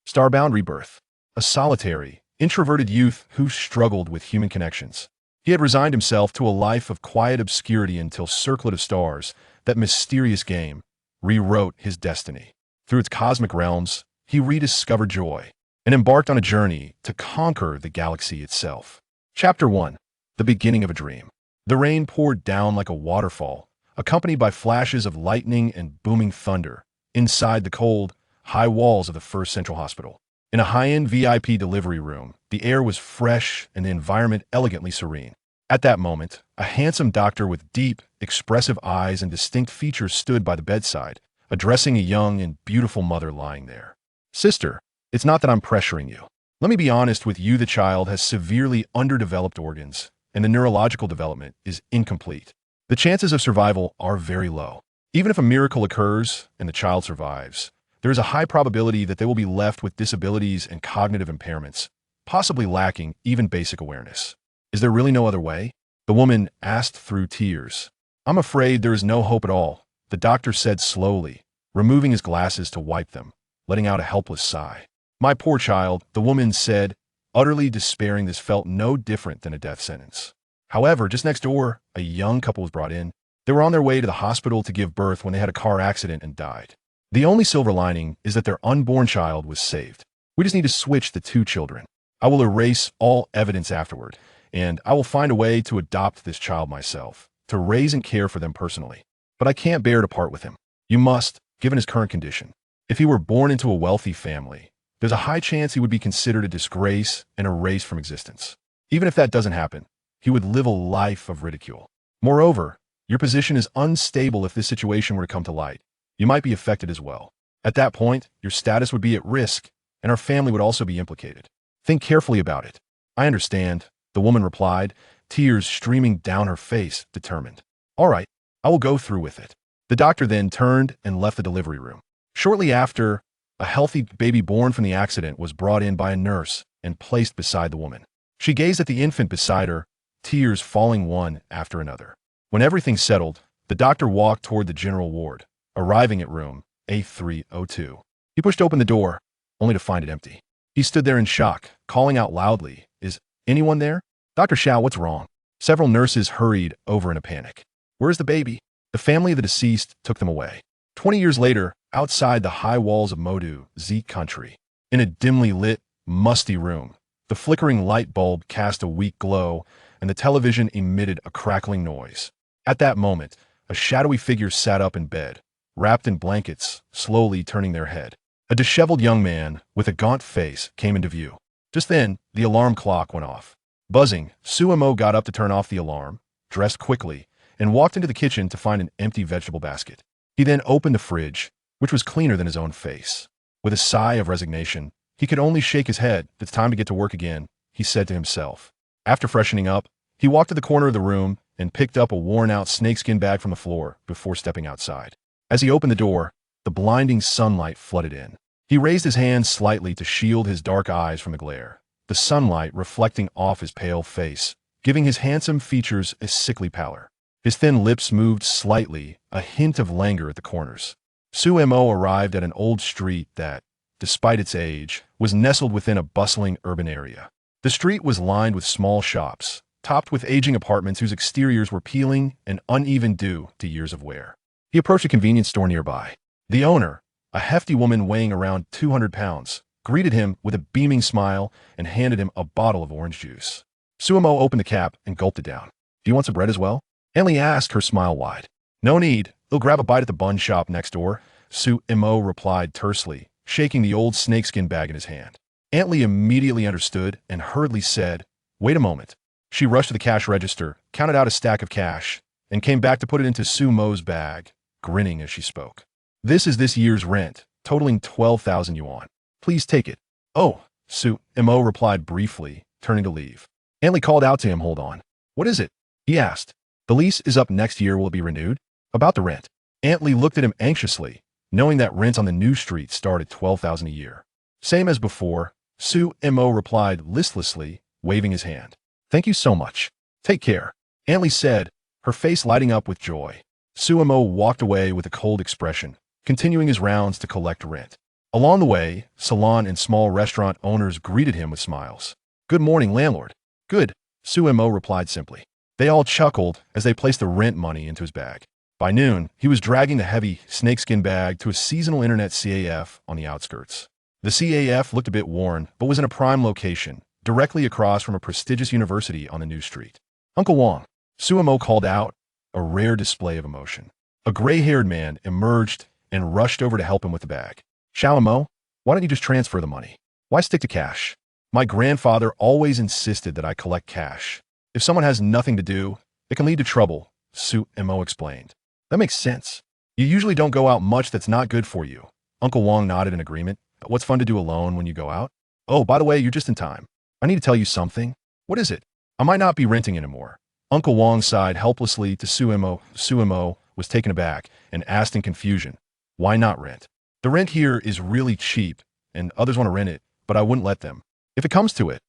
Starbound Rebirth. A solitary, introverted youth who struggled with human connections. He had resigned himself to a life of quiet obscurity until Circlet of Stars, that mysterious game, rewrote his destiny. Through its cosmic realms, he rediscovered joy and embarked on a journey to conquer the galaxy itself. Chapter 1. The Beginning of a Dream. The rain poured down like a waterfall, accompanied by flashes of lightning and booming thunder, inside the cold, high walls of the First Central Hospital. In a high-end VIP delivery room, the air was fresh and the environment elegantly serene. At that moment, a handsome doctor with deep, expressive eyes and distinct features stood by the bedside, addressing a young and beautiful mother lying there. "Sister, it's not that I'm pressuring you. Let me be honest with you, the child has severely underdeveloped organs, and the neurological development is incomplete. The chances of survival are very low. Even if a miracle occurs and the child survives, there is a high probability that they will be left with disabilities and cognitive impairments, possibly lacking even basic awareness. Is there really no other way?" The woman asked through tears. "I'm afraid there is no hope at all," the doctor said slowly, removing his glasses to wipe them, letting out a helpless sigh. "My poor child," the woman said, utterly despairing. This felt no different than a death sentence. However, just next door, a young couple was brought in. They were on their way to the hospital to give birth when they had a car accident and died. The only silver lining is that their unborn child was saved. We just need to switch the two children. I will erase all evidence afterward, and I will find a way to adopt this child myself, to raise and care for them personally. But I can't bear to part with him. You must, given his current condition. If he were born into a wealthy family, there's a high chance he would be considered a disgrace and erased from existence. Even if that doesn't happen, he would live a life of ridicule. Moreover, your position is unstable. If this situation were to come to light, you might be affected as well. At that point, your status would be at risk, and our family would also be implicated. Think carefully about it." "I understand," the woman replied, tears streaming down her face, determined. "All right, I will go through with it." The doctor then turned and left the delivery room. Shortly after, a healthy baby born from the accident was brought in by a nurse and placed beside the woman. She gazed at the infant beside her, tears falling one after another. When everything settled, the doctor walked toward the general ward, arriving at room A302. He pushed open the door, only to find it empty. He stood there in shock, calling out loudly, "Is anyone there? Dr. Shao, what's wrong?" Several nurses hurried over in a panic. "Where's the baby?" The family of the deceased took them away. 20 years later, outside the high walls of Modu, Z country, in a dimly lit, musty room, the flickering light bulb cast a weak glow, and the television emitted a crackling noise. At that moment, a shadowy figure sat up in bed, wrapped in blankets, slowly turning their head. A disheveled young man with a gaunt face came into view. Just then, the alarm clock went off. Buzzing, Suemo got up to turn off the alarm, dressed quickly, and walked into the kitchen to find an empty vegetable basket. He then opened the fridge, which was cleaner than his own face. With a sigh of resignation, he could only shake his head. "It's time to get to work again," he said to himself. After freshening up, he walked to the corner of the room and picked up a worn-out snakeskin bag from the floor before stepping outside. As he opened the door, the blinding sunlight flooded in. He raised his hand slightly to shield his dark eyes from the glare, the sunlight reflecting off his pale face, giving his handsome features a sickly pallor. His thin lips moved slightly, a hint of languor at the corners. Suemo arrived at an old street that, despite its age, was nestled within a bustling urban area. The street was lined with small shops, topped with aging apartments whose exteriors were peeling and uneven due to years of wear. He approached a convenience store nearby. The owner, a hefty woman weighing around 200 pounds, greeted him with a beaming smile and handed him a bottle of orange juice. Suemo opened the cap and gulped it down. "Do you want some bread as well?" Anli asked, her smile wide. "No need. He'll grab a bite at the bun shop next door," Suemo replied tersely, shaking the old snakeskin bag in his hand. Anli immediately understood and hurriedly said, "Wait a moment." She rushed to the cash register, counted out a stack of cash, and came back to put it into Sumo's bag, grinning as she spoke. "This is this year's rent, totaling 12,000 yuan. Please take it." "Oh," Suemo replied briefly, turning to leave. Anli called out to him, "Hold on. What is it?" he asked. "The lease is up next year. Will it be renewed?" "About the rent." Antley looked at him anxiously, knowing that rent on the new street started 12,000 a year. "Same as before," Suemo replied listlessly, waving his hand. "Thank you so much. Take care," Antley said, her face lighting up with joy. Suemo walked away with a cold expression, continuing his rounds to collect rent. Along the way, salon and small restaurant owners greeted him with smiles. "Good morning, landlord." "Good," Sumo replied simply. They all chuckled as they placed the rent money into his bag. By noon, he was dragging the heavy snakeskin bag to a seasonal internet CAF on the outskirts. The CAF looked a bit worn, but was in a prime location, directly across from a prestigious university on the new street. "Uncle Wong," Sumo called out, a rare display of emotion. A gray-haired man emerged and rushed over to help him with the bag. "Xiaomo, why don't you just transfer the money? Why stick to cash? My grandfather always insisted that I collect cash. If someone has nothing to do, it can lead to trouble," Sumo explained. "That makes sense. You usually don't go out much that's not good for you." Uncle Wong nodded in agreement. "What's fun to do alone when you go out? Oh, by the way, you're just in time. I need to tell you something." "What is it?" "I might not be renting anymore." Uncle Wong sighed helplessly to Sumo. Sumo was taken aback and asked in confusion, "Why not rent? The rent here is really cheap, and others want to rent it, but I wouldn't let them. If it comes to it,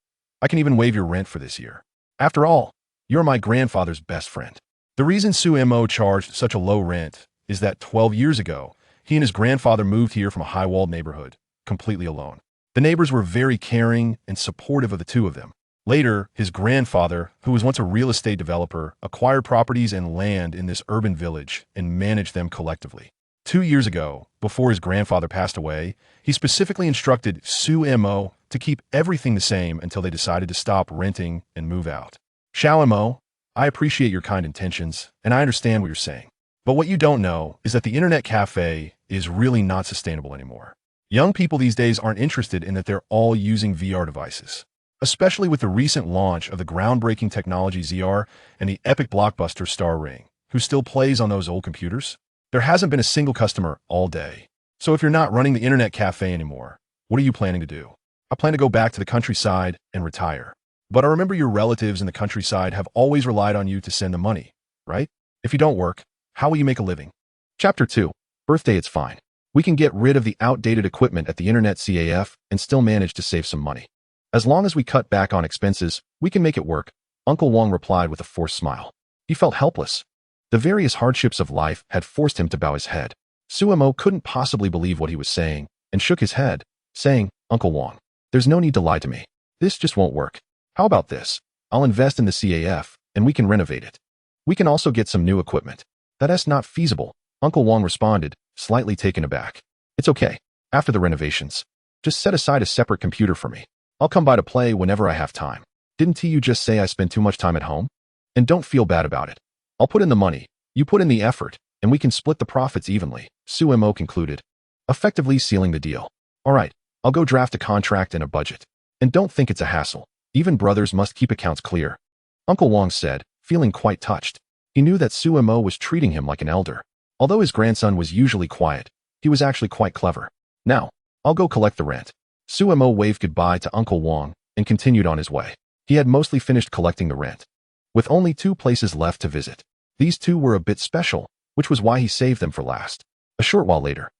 I can even waive your rent for this year. After all, you're my grandfather's best friend." The reason Sumo charged such a low rent is that 12 years ago, he and his grandfather moved here from a high-walled neighborhood, completely alone. The neighbors were very caring and supportive of the two of them. Later, his grandfather, who was once a real estate developer, acquired properties and land in this urban village and managed them collectively. 2 years ago, before his grandfather passed away, he specifically instructed Sumo to keep everything the same until they decided to stop renting and move out. "Xiaomo, I appreciate your kind intentions, and I understand what you're saying. But what you don't know is that the internet cafe is really not sustainable anymore. Young people these days aren't interested in that they're all using VR devices. Especially with the recent launch of the groundbreaking technology ZR and the epic blockbuster Star Ring, who still plays on those old computers. There hasn't been a single customer all day. So if you're not running the internet cafe anymore, what are you planning to do?" "I plan to go back to the countryside and retire. But I remember your relatives in the countryside have always relied on you to send them money, right? If you don't work, how will you make a living?" Chapter 2. Birthday. It's fine. We can get rid of the outdated equipment at the internet CAF and still manage to save some money. As long as we cut back on expenses, we can make it work, Uncle Wong replied with a forced smile. He felt helpless. The various hardships of life had forced him to bow his head. Sumo couldn't possibly believe what he was saying and shook his head, saying, "Uncle Wong, there's no need to lie to me. This just won't work. How about this? I'll invest in the CAF, and we can renovate it. We can also get some new equipment." "That's not feasible," Uncle Wong responded, slightly taken aback. "It's okay. After the renovations, just set aside a separate computer for me. I'll come by to play whenever I have time. Didn't you just say I spend too much time at home? And don't feel bad about it. I'll put in the money, you put in the effort, and we can split the profits evenly," Sumo concluded, effectively sealing the deal. "All right, I'll go draft a contract and a budget. And don't think it's a hassle. Even brothers must keep accounts clear," Uncle Wong said, feeling quite touched. He knew that Sumo was treating him like an elder. Although his grandson was usually quiet, he was actually quite clever. "Now, I'll go collect the rent." Sumo waved goodbye to Uncle Wong and continued on his way. He had mostly finished collecting the rent, with only 2 places left to visit. These 2 were a bit special, which was why he saved them for last. A short while later,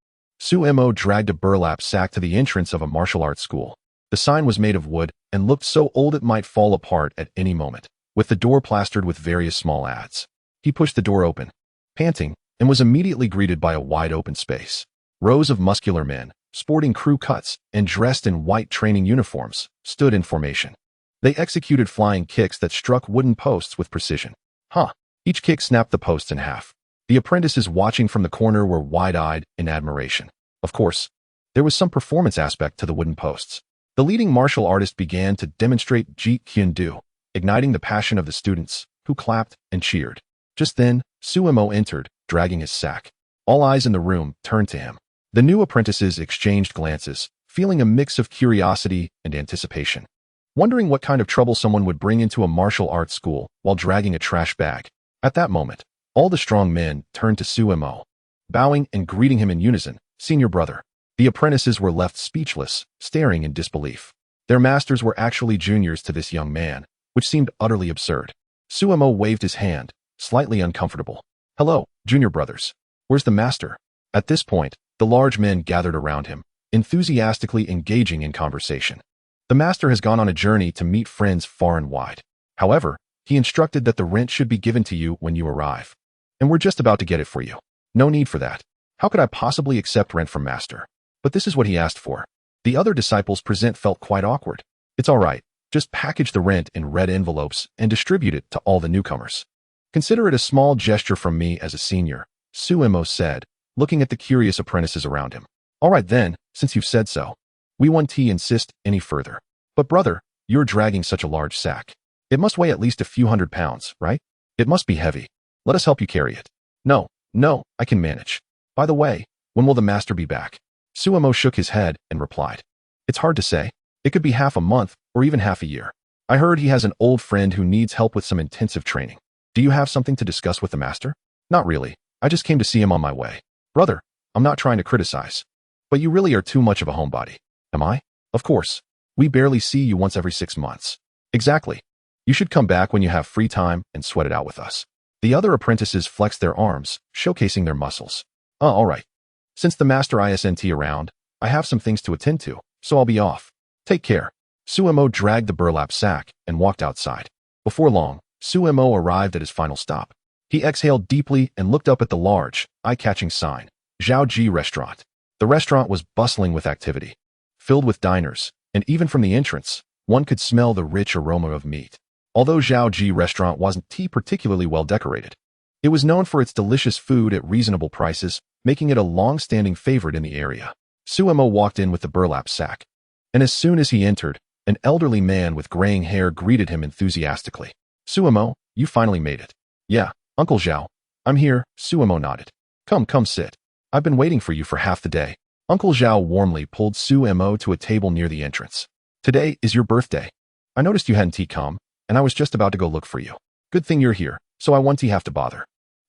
Sumo dragged a burlap sack to the entrance of a martial arts school. The sign was made of wood and looked so old it might fall apart at any moment, with the door plastered with various small ads. He pushed the door open, panting, and was immediately greeted by a wide open space. Rows of muscular men, sporting crew cuts and dressed in white training uniforms, stood in formation. They executed flying kicks that struck wooden posts with precision. Each kick snapped the posts in half. The apprentices watching from the corner were wide-eyed in admiration. Of course, there was some performance aspect to the wooden posts. The leading martial artist began to demonstrate Jeet Kune Do, igniting the passion of the students, who clapped and cheered. Just then, Sumo entered, dragging his sack. All eyes in the room turned to him. The new apprentices exchanged glances, feeling a mix of curiosity and anticipation, wondering what kind of trouble someone would bring into a martial arts school while dragging a trash bag. At that moment, all the strong men turned to Sumo, bowing and greeting him in unison, "Senior brother." The apprentices were left speechless, staring in disbelief. Their masters were actually juniors to this young man, which seemed utterly absurd. Sumo waved his hand, slightly uncomfortable. "Hello, junior brothers. Where's the master?" At this point, the large men gathered around him, enthusiastically engaging in conversation. "The master has gone on a journey to meet friends far and wide. However, he instructed that the rent should be given to you when you arrive. And we're just about to get it for you. No need for that. How could I possibly accept rent from master?" But this is what he asked for. The other disciples present felt quite awkward. It's all right. Just package the rent in red envelopes and distribute it to all the newcomers. Consider it a small gesture from me as a senior, Suemo said, looking at the curious apprentices around him. All right then, since you've said so. We won't insist any further. But brother, you're dragging such a large sack. It must weigh at least a few hundred pounds, right? It must be heavy. Let us help you carry it. No, I can manage. By the way, when will the master be back? Suemo shook his head and replied. It's hard to say. It could be half a month or even half a year. I heard he has an old friend who needs help with some intensive training. Do you have something to discuss with the master? Not really. I just came to see him on my way. Brother, I'm not trying to criticize. But you really are too much of a homebody. Am I? Of course. We barely see you once every 6 months. Exactly. You should come back when you have free time and sweat it out with us. The other apprentices flexed their arms, showcasing their muscles. All right. Since the master isn't around, I have some things to attend to, so I'll be off. Take care. Suemo dragged the burlap sack and walked outside. Before long, Suemo arrived at his final stop. He exhaled deeply and looked up at the large, eye-catching sign, Zhao Ji Restaurant. The restaurant was bustling with activity, filled with diners, and even from the entrance, one could smell the rich aroma of meat. Although Zhao Ji Restaurant wasn't particularly well decorated, it was known for its delicious food at reasonable prices, making it a long-standing favorite in the area. Suemo walked in with the burlap sack, and as soon as he entered, an elderly man with graying hair greeted him enthusiastically. Suemo, you finally made it. Yeah, Uncle Zhao. I'm here, Suemo nodded. Come sit. I've been waiting for you for half the day. Uncle Zhao warmly pulled Suemo to a table near the entrance. Today is your birthday. I noticed you hadn't come, and I was just about to go look for you. Good thing you're here, so I won't have to bother,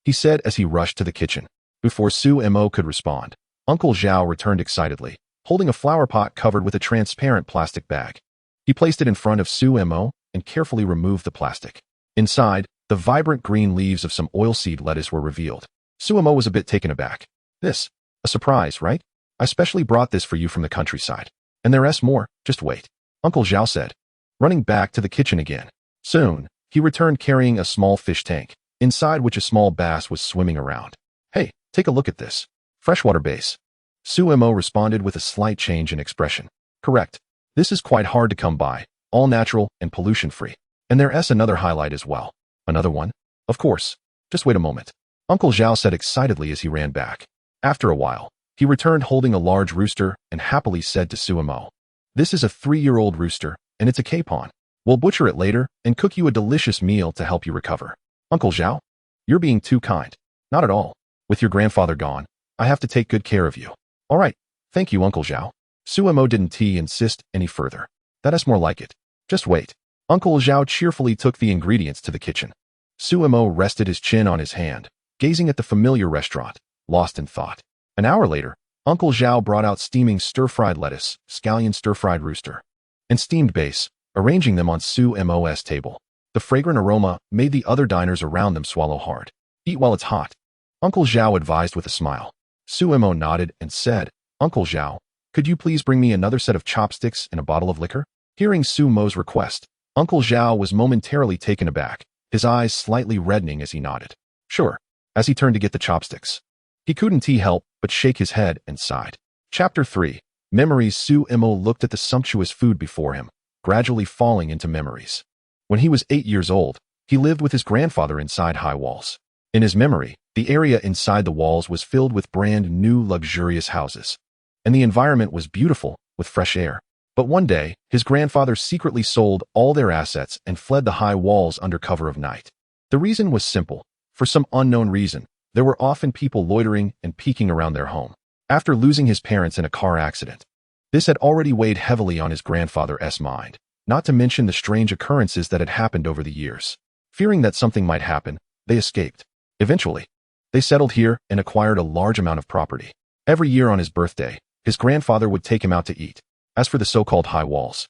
he said as he rushed to the kitchen. Before Suemo could respond, Uncle Zhao returned excitedly, holding a flower pot covered with a transparent plastic bag. He placed it in front of Suemo and carefully removed the plastic. Inside, the vibrant green leaves of some oilseed lettuce were revealed. Suemo was a bit taken aback. This, a surprise, right? I specially brought this for you from the countryside. And there's more, just wait, Uncle Zhao said, running back to the kitchen again. Soon, he returned carrying a small fish tank, inside which a small bass was swimming around. Hey, take a look at this. Freshwater base. Suemo responded with a slight change in expression. Correct. This is quite hard to come by, all natural and pollution-free. And there's another highlight as well. Another one? Of course. Just wait a moment, Uncle Zhao said excitedly as he ran back. After a while, he returned holding a large rooster and happily said to Suemo, this is a 3-year-old rooster, and it's a capon. We'll butcher it later and cook you a delicious meal to help you recover. Uncle Zhao, you're being too kind. Not at all. With your grandfather gone, I have to take good care of you. All right. Thank you, Uncle Zhao. Suemo didn't insist any further. That's more like it. Just wait. Uncle Zhao cheerfully took the ingredients to the kitchen. Suemo rested his chin on his hand, gazing at the familiar restaurant, lost in thought. An hour later, Uncle Zhao brought out steaming stir-fried lettuce, scallion stir-fried rooster, and steamed base, arranging them on Suemo's table. The fragrant aroma made the other diners around them swallow hard. Eat while it's hot, Uncle Zhao advised with a smile. Suemo nodded and said, Uncle Zhao, could you please bring me another set of chopsticks and a bottle of liquor? Hearing Suemo's request, Uncle Zhao was momentarily taken aback, his eyes slightly reddening as he nodded. Sure, as he turned to get the chopsticks. He couldn't help but shake his head and sighed. Chapter 3. Memories. Suemo looked at the sumptuous food before him, gradually falling into memories. When he was 8 years old, he lived with his grandfather inside high walls. In his memory, the area inside the walls was filled with brand new luxurious houses, and the environment was beautiful, with fresh air. But one day, his grandfather secretly sold all their assets and fled the high walls under cover of night. The reason was simple. For some unknown reason, there were often people loitering and peeking around their home. After losing his parents in a car accident, this had already weighed heavily on his grandfather's mind, not to mention the strange occurrences that had happened over the years. Fearing that something might happen, they escaped. Eventually, they settled here and acquired a large amount of property. Every year on his birthday, his grandfather would take him out to eat. As for the so-called high walls,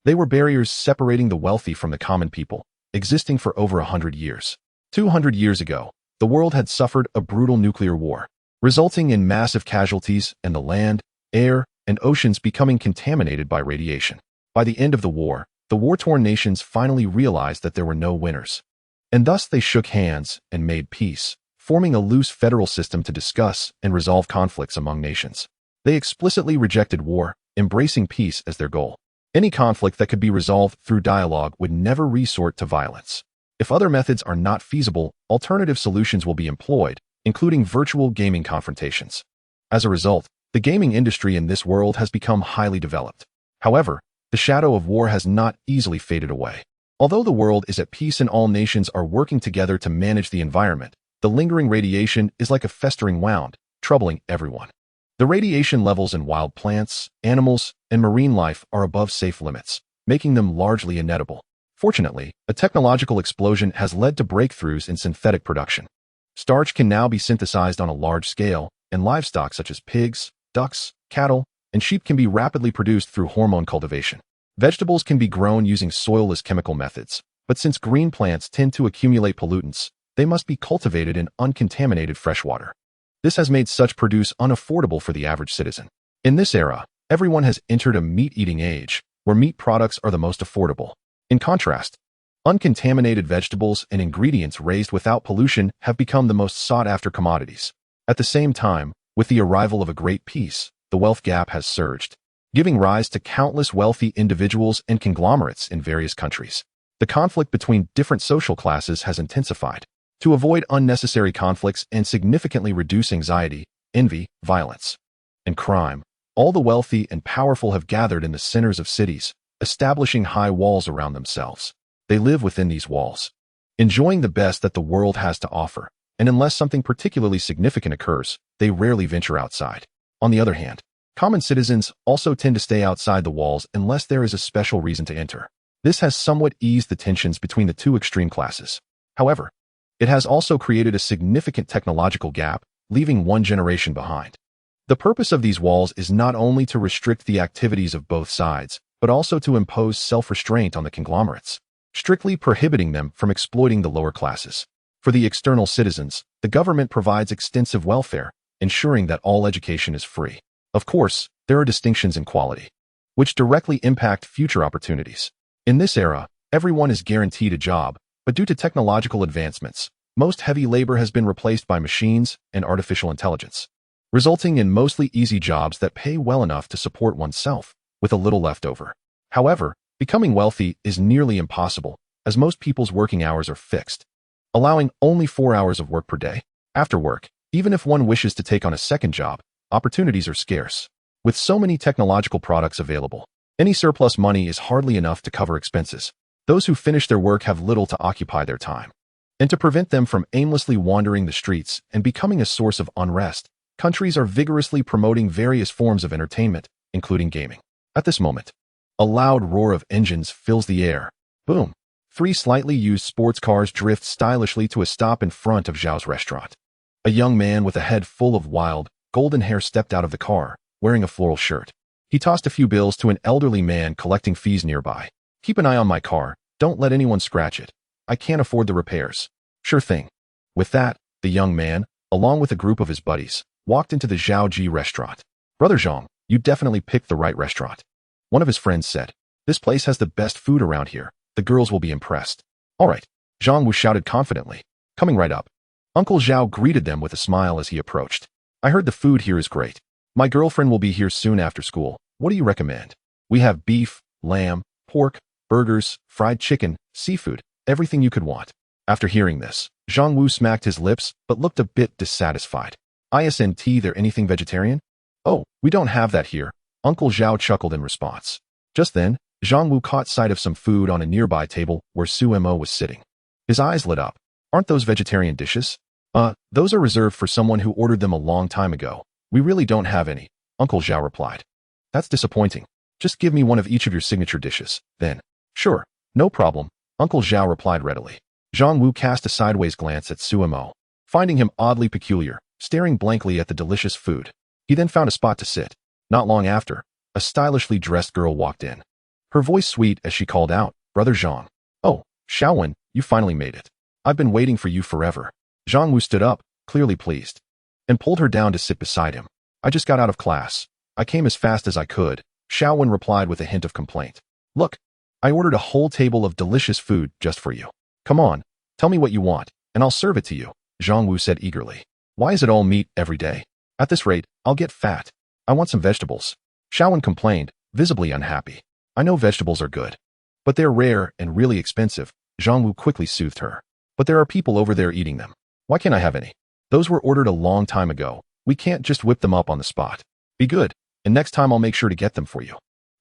they were barriers separating the wealthy from the common people, existing for over 100 years. 200 years ago, the world had suffered a brutal nuclear war, resulting in massive casualties and the land, air, and oceans becoming contaminated by radiation. By the end of the war-torn nations finally realized that there were no winners. And thus they shook hands and made peace, forming a loose federal system to discuss and resolve conflicts among nations. They explicitly rejected war, embracing peace as their goal. Any conflict that could be resolved through dialogue would never resort to violence. If other methods are not feasible, alternative solutions will be employed, including virtual gaming confrontations. As a result, the gaming industry in this world has become highly developed. However, the shadow of war has not easily faded away. Although the world is at peace and all nations are working together to manage the environment, the lingering radiation is like a festering wound, troubling everyone. The radiation levels in wild plants, animals, and marine life are above safe limits, making them largely inedible. Fortunately, a technological explosion has led to breakthroughs in synthetic production. Starch can now be synthesized on a large scale, and livestock such as pigs, ducks, cattle, and sheep can be rapidly produced through hormone cultivation. Vegetables can be grown using soilless chemical methods, but since green plants tend to accumulate pollutants, they must be cultivated in uncontaminated freshwater. This has made such produce unaffordable for the average citizen. In this era, everyone has entered a meat-eating age, where meat products are the most affordable. In contrast, uncontaminated vegetables and ingredients raised without pollution have become the most sought-after commodities. At the same time, with the arrival of a great peace, the wealth gap has surged, giving rise to countless wealthy individuals and conglomerates in various countries. The conflict between different social classes has intensified. To avoid unnecessary conflicts and significantly reduce anxiety, envy, violence, and crime, all the wealthy and powerful have gathered in the centers of cities, establishing high walls around themselves. They live within these walls, enjoying the best that the world has to offer, and unless something particularly significant occurs, they rarely venture outside. On the other hand, common citizens also tend to stay outside the walls unless there is a special reason to enter. This has somewhat eased the tensions between the two extreme classes. However, it has also created a significant technological gap, leaving one generation behind. The purpose of these walls is not only to restrict the activities of both sides, but also to impose self-restraint on the conglomerates, strictly prohibiting them from exploiting the lower classes. For the external citizens, the government provides extensive welfare, ensuring that all education is free. Of course, there are distinctions in quality, which directly impact future opportunities. In this era, everyone is guaranteed a job, but due to technological advancements, most heavy labor has been replaced by machines and artificial intelligence, resulting in mostly easy jobs that pay well enough to support oneself, with a little left over. However, becoming wealthy is nearly impossible, as most people's working hours are fixed, allowing only 4 hours of work per day. After work, even if one wishes to take on a second job, opportunities are scarce. With so many technological products available, any surplus money is hardly enough to cover expenses. Those who finish their work have little to occupy their time. And to prevent them from aimlessly wandering the streets and becoming a source of unrest, countries are vigorously promoting various forms of entertainment, including gaming. At this moment, a loud roar of engines fills the air. Boom! 3 slightly used sports cars drift stylishly to a stop in front of Zhao's restaurant. A young man with a head full of wild, golden hair stepped out of the car, wearing a floral shirt. He tossed a few bills to an elderly man collecting fees nearby. "Keep an eye on my car. Don't let anyone scratch it. I can't afford the repairs." "Sure thing." With that, the young man, along with a group of his buddies, walked into the Zhao Ji restaurant. "Brother Zhang, you definitely picked the right restaurant," one of his friends said. "This place has the best food around here. The girls will be impressed." "All right," Zhang Wu shouted confidently, coming right up. Uncle Zhao greeted them with a smile as he approached. "I heard the food here is great. My girlfriend will be here soon after school. What do you recommend? We have beef, lamb, pork, burgers, fried chicken, seafood, everything you could want." After hearing this, Zhang Wu smacked his lips but looked a bit dissatisfied. "Isn't there anything vegetarian?" "Oh, we don't have that here," Uncle Zhao chuckled in response. Just then, Zhang Wu caught sight of some food on a nearby table where Su Mo was sitting. His eyes lit up. "Aren't those vegetarian dishes?" Those are reserved for someone who ordered them a long time ago. We really don't have any," Uncle Zhao replied. "That's disappointing. Just give me one of each of your signature dishes, then." "Sure, no problem," Uncle Zhao replied readily. Zhang Wu cast a sideways glance at Su Mo, finding him oddly peculiar, staring blankly at the delicious food. He then found a spot to sit. Not long after, a stylishly dressed girl walked in. Her voice sweet as she called out, "Brother Zhang." "Oh, Xiaowen, you finally made it. I've been waiting for you forever." Zhang Wu stood up, clearly pleased, and pulled her down to sit beside him. "I just got out of class. I came as fast as I could," Xiaowen replied with a hint of complaint. "Look, I ordered a whole table of delicious food just for you. Come on, tell me what you want, and I'll serve it to you," Zhang Wu said eagerly. "Why is it all meat every day? At this rate, I'll get fat." I want some vegetables. Shaowen complained, visibly unhappy. I know vegetables are good, but they're rare and really expensive. Zhang quickly soothed her. But there are people over there eating them. Why can't I have any? Those were ordered a long time ago. We can't just whip them up on the spot. Be good, and next time I'll make sure to get them for you.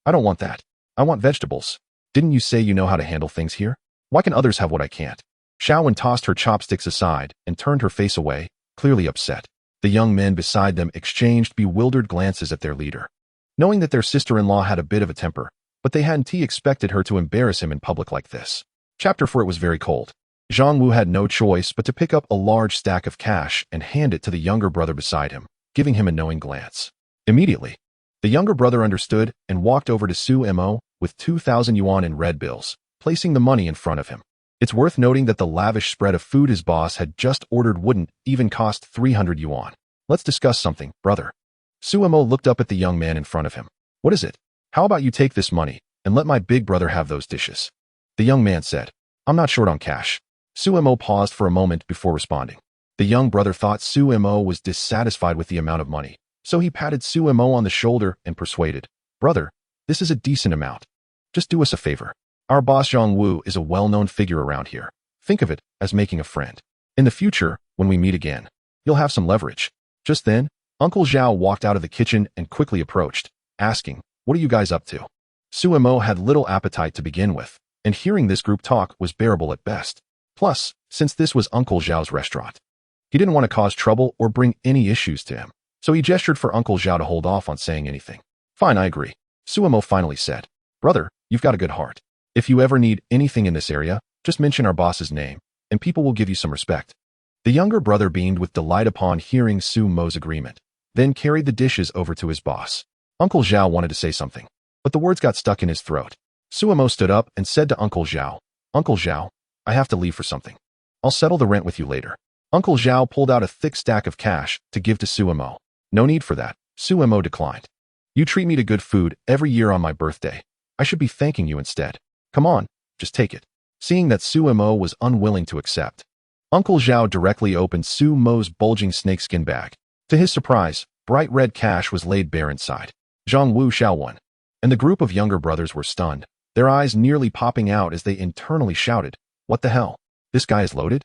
I don't want that. I want vegetables. Didn't you say you know how to handle things here? Why can others have what I can't? Shaowen tossed her chopsticks aside and turned her face away, clearly upset. The young men beside them exchanged bewildered glances at their leader. Knowing that their sister-in-law had a bit of a temper, but they hadn't expected her to embarrass him in public like this. Chapter 4. It was very cold. Zhang Wu had no choice but to pick up a large stack of cash and hand it to the younger brother beside him, giving him a knowing glance. Immediately, the younger brother understood and walked over to Su Mo with 2,000 yuan in red bills, placing the money in front of him. It's worth noting that the lavish spread of food his boss had just ordered wouldn't even cost 300 yuan. Let's discuss something, brother. Su Mo looked up at the young man in front of him. What is it? How about you take this money and let my big brother have those dishes? The young man said, I'm not short on cash. Su Mo paused for a moment before responding. The young brother thought Su Mo was dissatisfied with the amount of money, so he patted Su Mo on the shoulder and persuaded, Brother, this is a decent amount. Just do us a favor. Our boss Zhang Wu is a well-known figure around here. Think of it as making a friend. In the future, when we meet again, you'll have some leverage. Just then, Uncle Zhao walked out of the kitchen and quickly approached, asking, What are you guys up to? Su Mo had little appetite to begin with, and hearing this group talk was bearable at best. Plus, since this was Uncle Zhao's restaurant, he didn't want to cause trouble or bring any issues to him, so he gestured for Uncle Zhao to hold off on saying anything. Fine, I agree. Su Mo finally said, Brother, you've got a good heart. If you ever need anything in this area, just mention our boss's name, and people will give you some respect. The younger brother beamed with delight upon hearing Su Mo's agreement, then carried the dishes over to his boss. Uncle Zhao wanted to say something, but the words got stuck in his throat. Su Mo stood up and said to Uncle Zhao, Uncle Zhao, I have to leave for something. I'll settle the rent with you later. Uncle Zhao pulled out a thick stack of cash to give to Su Mo. No need for that. Su Mo declined. You treat me to good food every year on my birthday. I should be thanking you instead. Come on, just take it. Seeing that Su Mo was unwilling to accept, Uncle Zhao directly opened Su Mo's bulging snakeskin bag. To his surprise, bright red cash was laid bare inside. Zhang Wu Shaowen and the group of younger brothers were stunned, their eyes nearly popping out as they internally shouted, What the hell? This guy is loaded?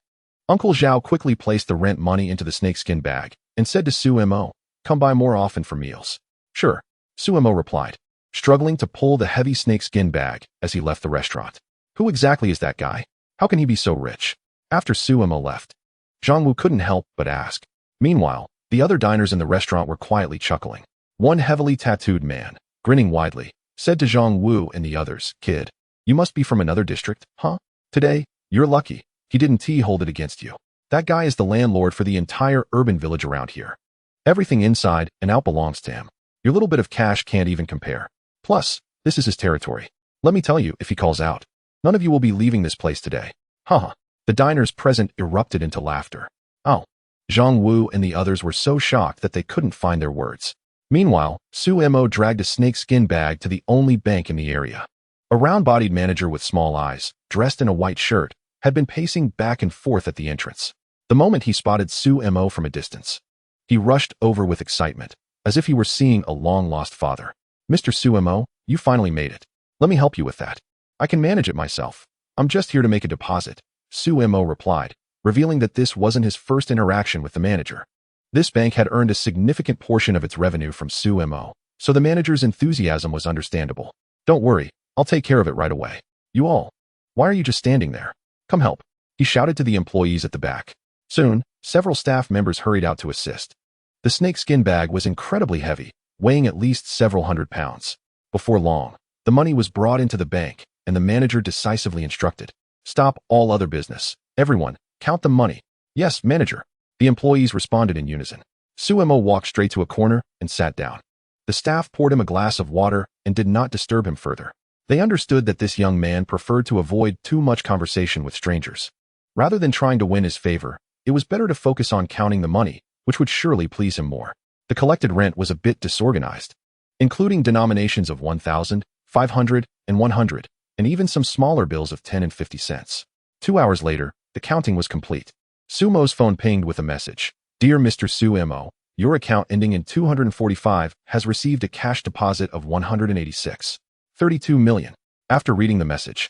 Uncle Zhao quickly placed the rent money into the snakeskin bag and said to Su Mo, Come by more often for meals. Sure, Su Mo replied, struggling to pull the heavy snakeskin bag as he left the restaurant. Who exactly is that guy? How can he be so rich? After Su Mo left, Zhang Wu couldn't help but ask. Meanwhile, the other diners in the restaurant were quietly chuckling. One heavily tattooed man, grinning widely, said to Zhang Wu and the others, Kid, you must be from another district, huh? Today, you're lucky. He didn't hold it against you. That guy is the landlord for the entire urban village around here. Everything inside and out belongs to him. Your little bit of cash can't even compare. Plus, this is his territory. Let me tell you, if he calls out, none of you will be leaving this place today. Haha. The diners present erupted into laughter. Oh. Zhang Wu and the others were so shocked that they couldn't find their words. Meanwhile, Su Mo dragged a snakeskin bag to the only bank in the area. A round-bodied manager with small eyes, dressed in a white shirt, had been pacing back and forth at the entrance. The moment he spotted Su Mo from a distance, he rushed over with excitement, as if he were seeing a long-lost father. Mr. Su Mo, you finally made it. Let me help you with that. I can manage it myself. I'm just here to make a deposit, Su Mo replied, revealing that this wasn't his first interaction with the manager. This bank had earned a significant portion of its revenue from Su Mo, so the manager's enthusiasm was understandable. Don't worry, I'll take care of it right away. You all, why are you just standing there? Come help, he shouted to the employees at the back. Soon, several staff members hurried out to assist. The snakeskin bag was incredibly heavy, weighing at least several hundred pounds. Before long, the money was brought into the bank, and the manager decisively instructed, Stop all other business. Everyone, count the money. Yes, manager. The employees responded in unison. Su Mo walked straight to a corner and sat down. The staff poured him a glass of water and did not disturb him further. They understood that this young man preferred to avoid too much conversation with strangers. Rather than trying to win his favor, it was better to focus on counting the money, which would surely please him more. The collected rent was a bit disorganized, including denominations of 1,000, 500, and 100, and even some smaller bills of 10 and 50 cents. 2 hours later, the counting was complete. Su Mo's phone pinged with a message. Dear Mr. Su Mo, Your account ending in 245 has received a cash deposit of 186.32 million. After reading the message,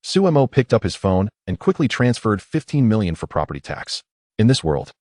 Suemo picked up his phone and quickly transferred 15 million for property tax. In this world,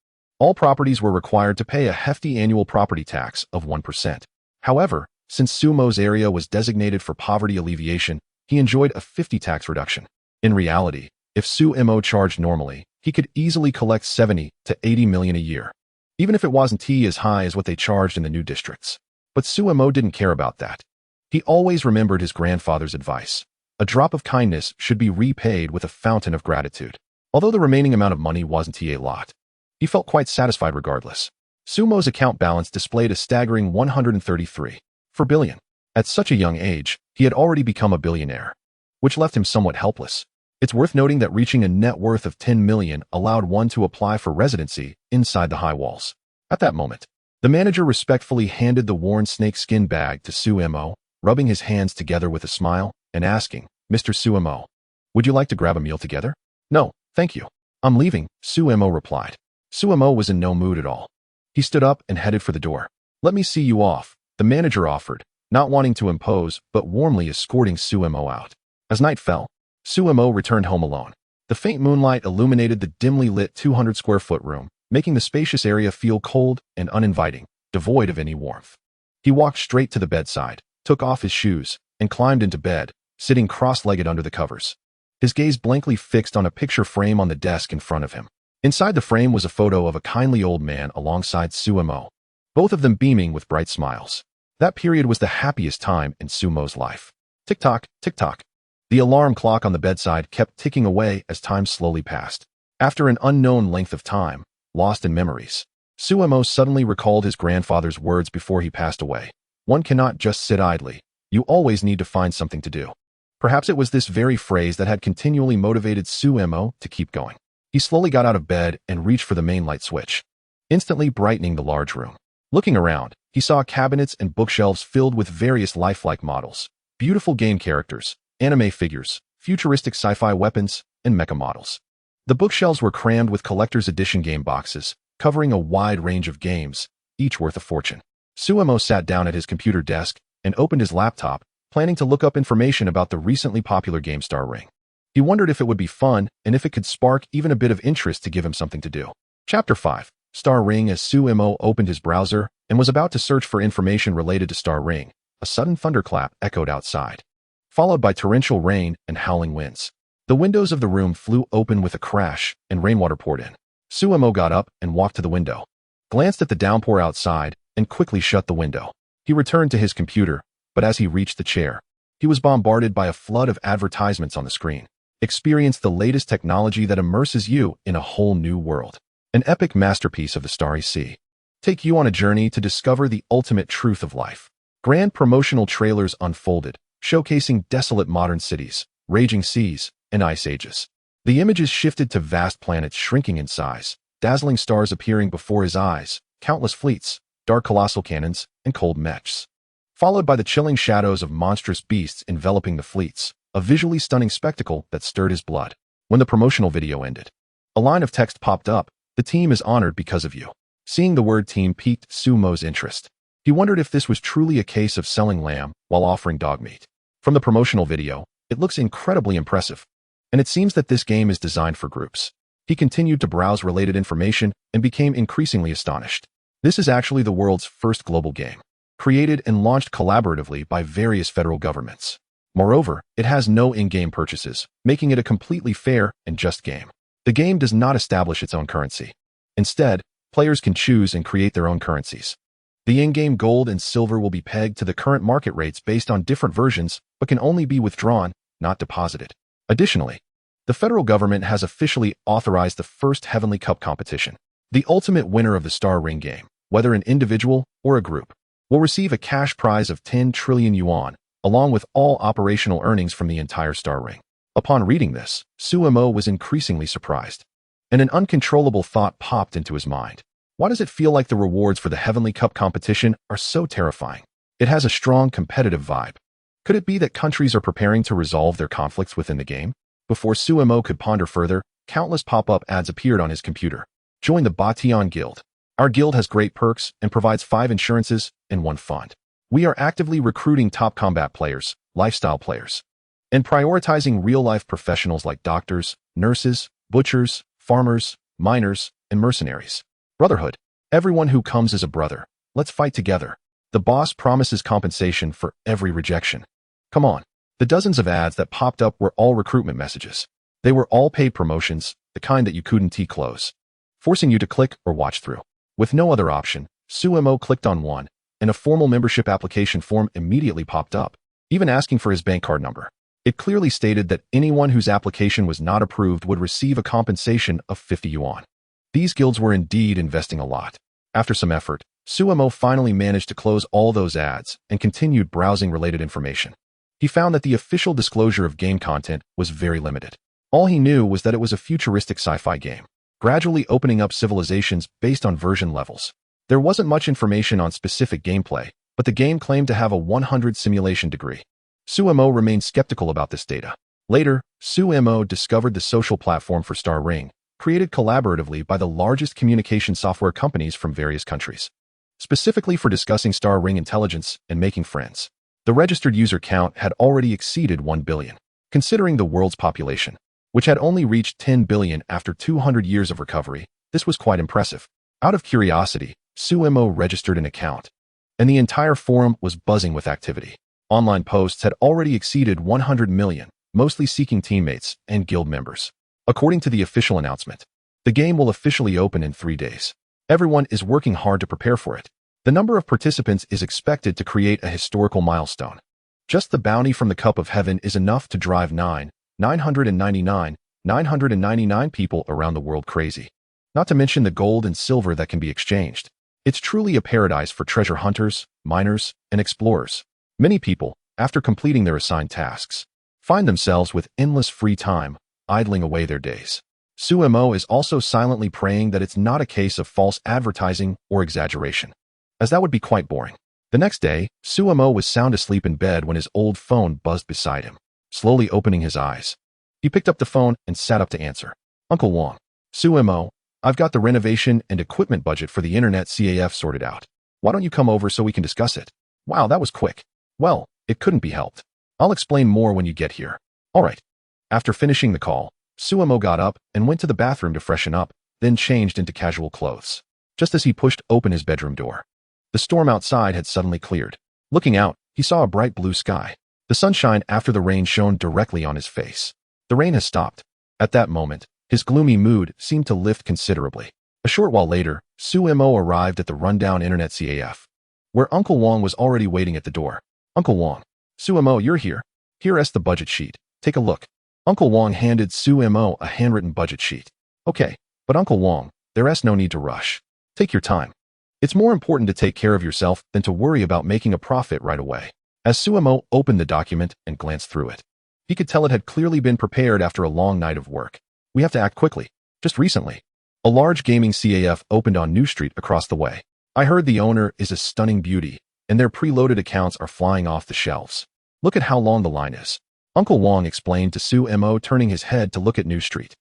all properties were required to pay a hefty annual property tax of 1%. However, since Suemo's area was designated for poverty alleviation, he enjoyed a 50 tax reduction. In reality, if Suemo charged normally, he could easily collect 70 to 80 million a year, even if it wasn't as high as what they charged in the new districts. But Suemo didn't care about that. He always remembered his grandfather's advice. A drop of kindness should be repaid with a fountain of gratitude. Although the remaining amount of money wasn't a lot, he felt quite satisfied regardless. Suemo's account balance displayed a staggering 133 billion. At such a young age, he had already become a billionaire, which left him somewhat helpless. It's worth noting that reaching a net worth of 10 million allowed one to apply for residency inside the high walls. At that moment, the manager respectfully handed the worn snakeskin bag to Suemo, rubbing his hands together with a smile and asking, "Mr. Suemo, would you like to grab a meal together?" "No, thank you. I'm leaving," Suemo replied. Suemo was in no mood at all. He stood up and headed for the door. "Let me see you off," the manager offered, not wanting to impose but warmly escorting Suemo out. As night fell, Suemo returned home alone. The faint moonlight illuminated the dimly lit 200-square-foot room, making the spacious area feel cold and uninviting, devoid of any warmth. He walked straight to the bedside, took off his shoes, and climbed into bed, sitting cross-legged under the covers. His gaze blankly fixed on a picture frame on the desk in front of him. Inside the frame was a photo of a kindly old man alongside Suemo, both of them beaming with bright smiles. That period was the happiest time in Suemo's life. Tick-tock, tick-tock. The alarm clock on the bedside kept ticking away as time slowly passed. After an unknown length of time, lost in memories, Suemo suddenly recalled his grandfather's words before he passed away. One cannot just sit idly. You always need to find something to do. Perhaps it was this very phrase that had continually motivated Suemo to keep going. He slowly got out of bed and reached for the main light switch, instantly brightening the large room. Looking around, he saw cabinets and bookshelves filled with various lifelike models, beautiful game characters, anime figures, futuristic sci-fi weapons, and mecha models. The bookshelves were crammed with collector's edition game boxes, covering a wide range of games, each worth a fortune. Suemo sat down at his computer desk and opened his laptop, planning to look up information about the recently popular game Star Ring. He wondered if it would be fun and if it could spark even a bit of interest to give him something to do. Chapter 5. Star Ring. As Suemo opened his browser and was about to search for information related to Star Ring, a sudden thunderclap echoed outside, followed by torrential rain and howling winds. The windows of the room flew open with a crash and rainwater poured in. Suemo got up and walked to the window, glanced at the downpour outside, and quickly shut the window. He returned to his computer, but as he reached the chair, he was bombarded by a flood of advertisements on the screen. Experience the latest technology that immerses you in a whole new world. An epic masterpiece of the starry sea. Take you on a journey to discover the ultimate truth of life. Grand promotional trailers unfolded, showcasing desolate modern cities, raging seas, and ice ages. The images shifted to vast planets shrinking in size, dazzling stars appearing before his eyes, countless fleets, dark colossal cannons, and cold mechs, followed by the chilling shadows of monstrous beasts enveloping the fleets, a visually stunning spectacle that stirred his blood. When the promotional video ended, a line of text popped up, "The team is honored because of you." Seeing the word team piqued Suemo's interest. He wondered if this was truly a case of selling lamb while offering dog meat. From the promotional video, it looks incredibly impressive, and it seems that this game is designed for groups. He continued to browse related information and became increasingly astonished. This is actually the world's first global game, created and launched collaboratively by various federal governments. Moreover, it has no in-game purchases, making it a completely fair and just game. The game does not establish its own currency. Instead, players can choose and create their own currencies. The in-game gold and silver will be pegged to the current market rates based on different versions, but can only be withdrawn, not deposited. Additionally, the federal government has officially authorized the first Heavenly Cup competition. The ultimate winner of the Star Ring game, whether an individual or a group, will receive a cash prize of 10 trillion yuan, along with all operational earnings from the entire Star Ring. Upon reading this, Suemo was increasingly surprised, and an uncontrollable thought popped into his mind. Why does it feel like the rewards for the Heavenly Cup competition are so terrifying? It has a strong competitive vibe. Could it be that countries are preparing to resolve their conflicts within the game? Before Suemo could ponder further, countless pop-up ads appeared on his computer. Join the Bation Guild. Our guild has great perks and provides 5 insurances in one fund. We are actively recruiting top combat players, lifestyle players, and prioritizing real-life professionals like doctors, nurses, butchers, farmers, miners, and mercenaries. Brotherhood. Everyone who comes is a brother. Let's fight together. The boss promises compensation for every rejection. Come on. The dozens of ads that popped up were all recruitment messages. They were all paid promotions, the kind that you couldn't close, forcing you to click or watch through. With no other option, Sumo clicked on one, and a formal membership application form immediately popped up, even asking for his bank card number. It clearly stated that anyone whose application was not approved would receive a compensation of 50 yuan. These guilds were indeed investing a lot. After some effort, Sumo finally managed to close all those ads and continued browsing related information. He found that the official disclosure of game content was very limited. All he knew was that it was a futuristic sci-fi game, gradually opening up civilizations based on version levels. There wasn't much information on specific gameplay, but the game claimed to have a 100 simulation degree. Sumo remained skeptical about this data. Later, Sumo discovered the social platform for Star Ring, created collaboratively by the largest communication software companies from various countries, specifically for discussing Star Ring intelligence and making friends. The registered user count had already exceeded 1 billion, considering the world's population, which had only reached 10 billion after 200 years of recovery. This was quite impressive. Out of curiosity, Sumo registered an account, and the entire forum was buzzing with activity. Online posts had already exceeded 100 million, mostly seeking teammates and guild members. According to the official announcement, the game will officially open in 3 days. Everyone is working hard to prepare for it. The number of participants is expected to create a historical milestone. Just the bounty from the Cup of Heaven is enough to drive 999 people around the world crazy. Not to mention the gold and silver that can be exchanged. It's truly a paradise for treasure hunters, miners, and explorers. Many people, after completing their assigned tasks, find themselves with endless free time, idling away their days. Sumo is also silently praying that it's not a case of false advertising or exaggeration, as that would be quite boring. The next day, Sumo was sound asleep in bed when his old phone buzzed beside him. Slowly opening his eyes, he picked up the phone and sat up to answer. Uncle Wong. Sumo, I've got the renovation and equipment budget for the internet CAF sorted out. Why don't you come over so we can discuss it? Wow, that was quick. Well, it couldn't be helped. I'll explain more when you get here. All right. After finishing the call, Sumo got up and went to the bathroom to freshen up, then changed into casual clothes. Just as he pushed open his bedroom door, the storm outside had suddenly cleared. Looking out, he saw a bright blue sky. The sunshine after the rain shone directly on his face. The rain has stopped. At that moment, his gloomy mood seemed to lift considerably. A short while later, Sumo arrived at the rundown internet CAF, where Uncle Wong was already waiting at the door. Uncle Wong. Sumo, you're here. Here's the budget sheet. Take a look. Uncle Wong handed Sumo a handwritten budget sheet. Okay, but Uncle Wong, there's no need to rush. Take your time. It's more important to take care of yourself than to worry about making a profit right away. As Sumo opened the document and glanced through it, he could tell it had clearly been prepared after a long night of work. We have to act quickly. Just recently, a large gaming CAF opened on New Street across the way. I heard the owner is a stunning beauty, and their preloaded accounts are flying off the shelves. Look at how long the line is. Uncle Wong explained to Sumo, turning his head to look at New Street.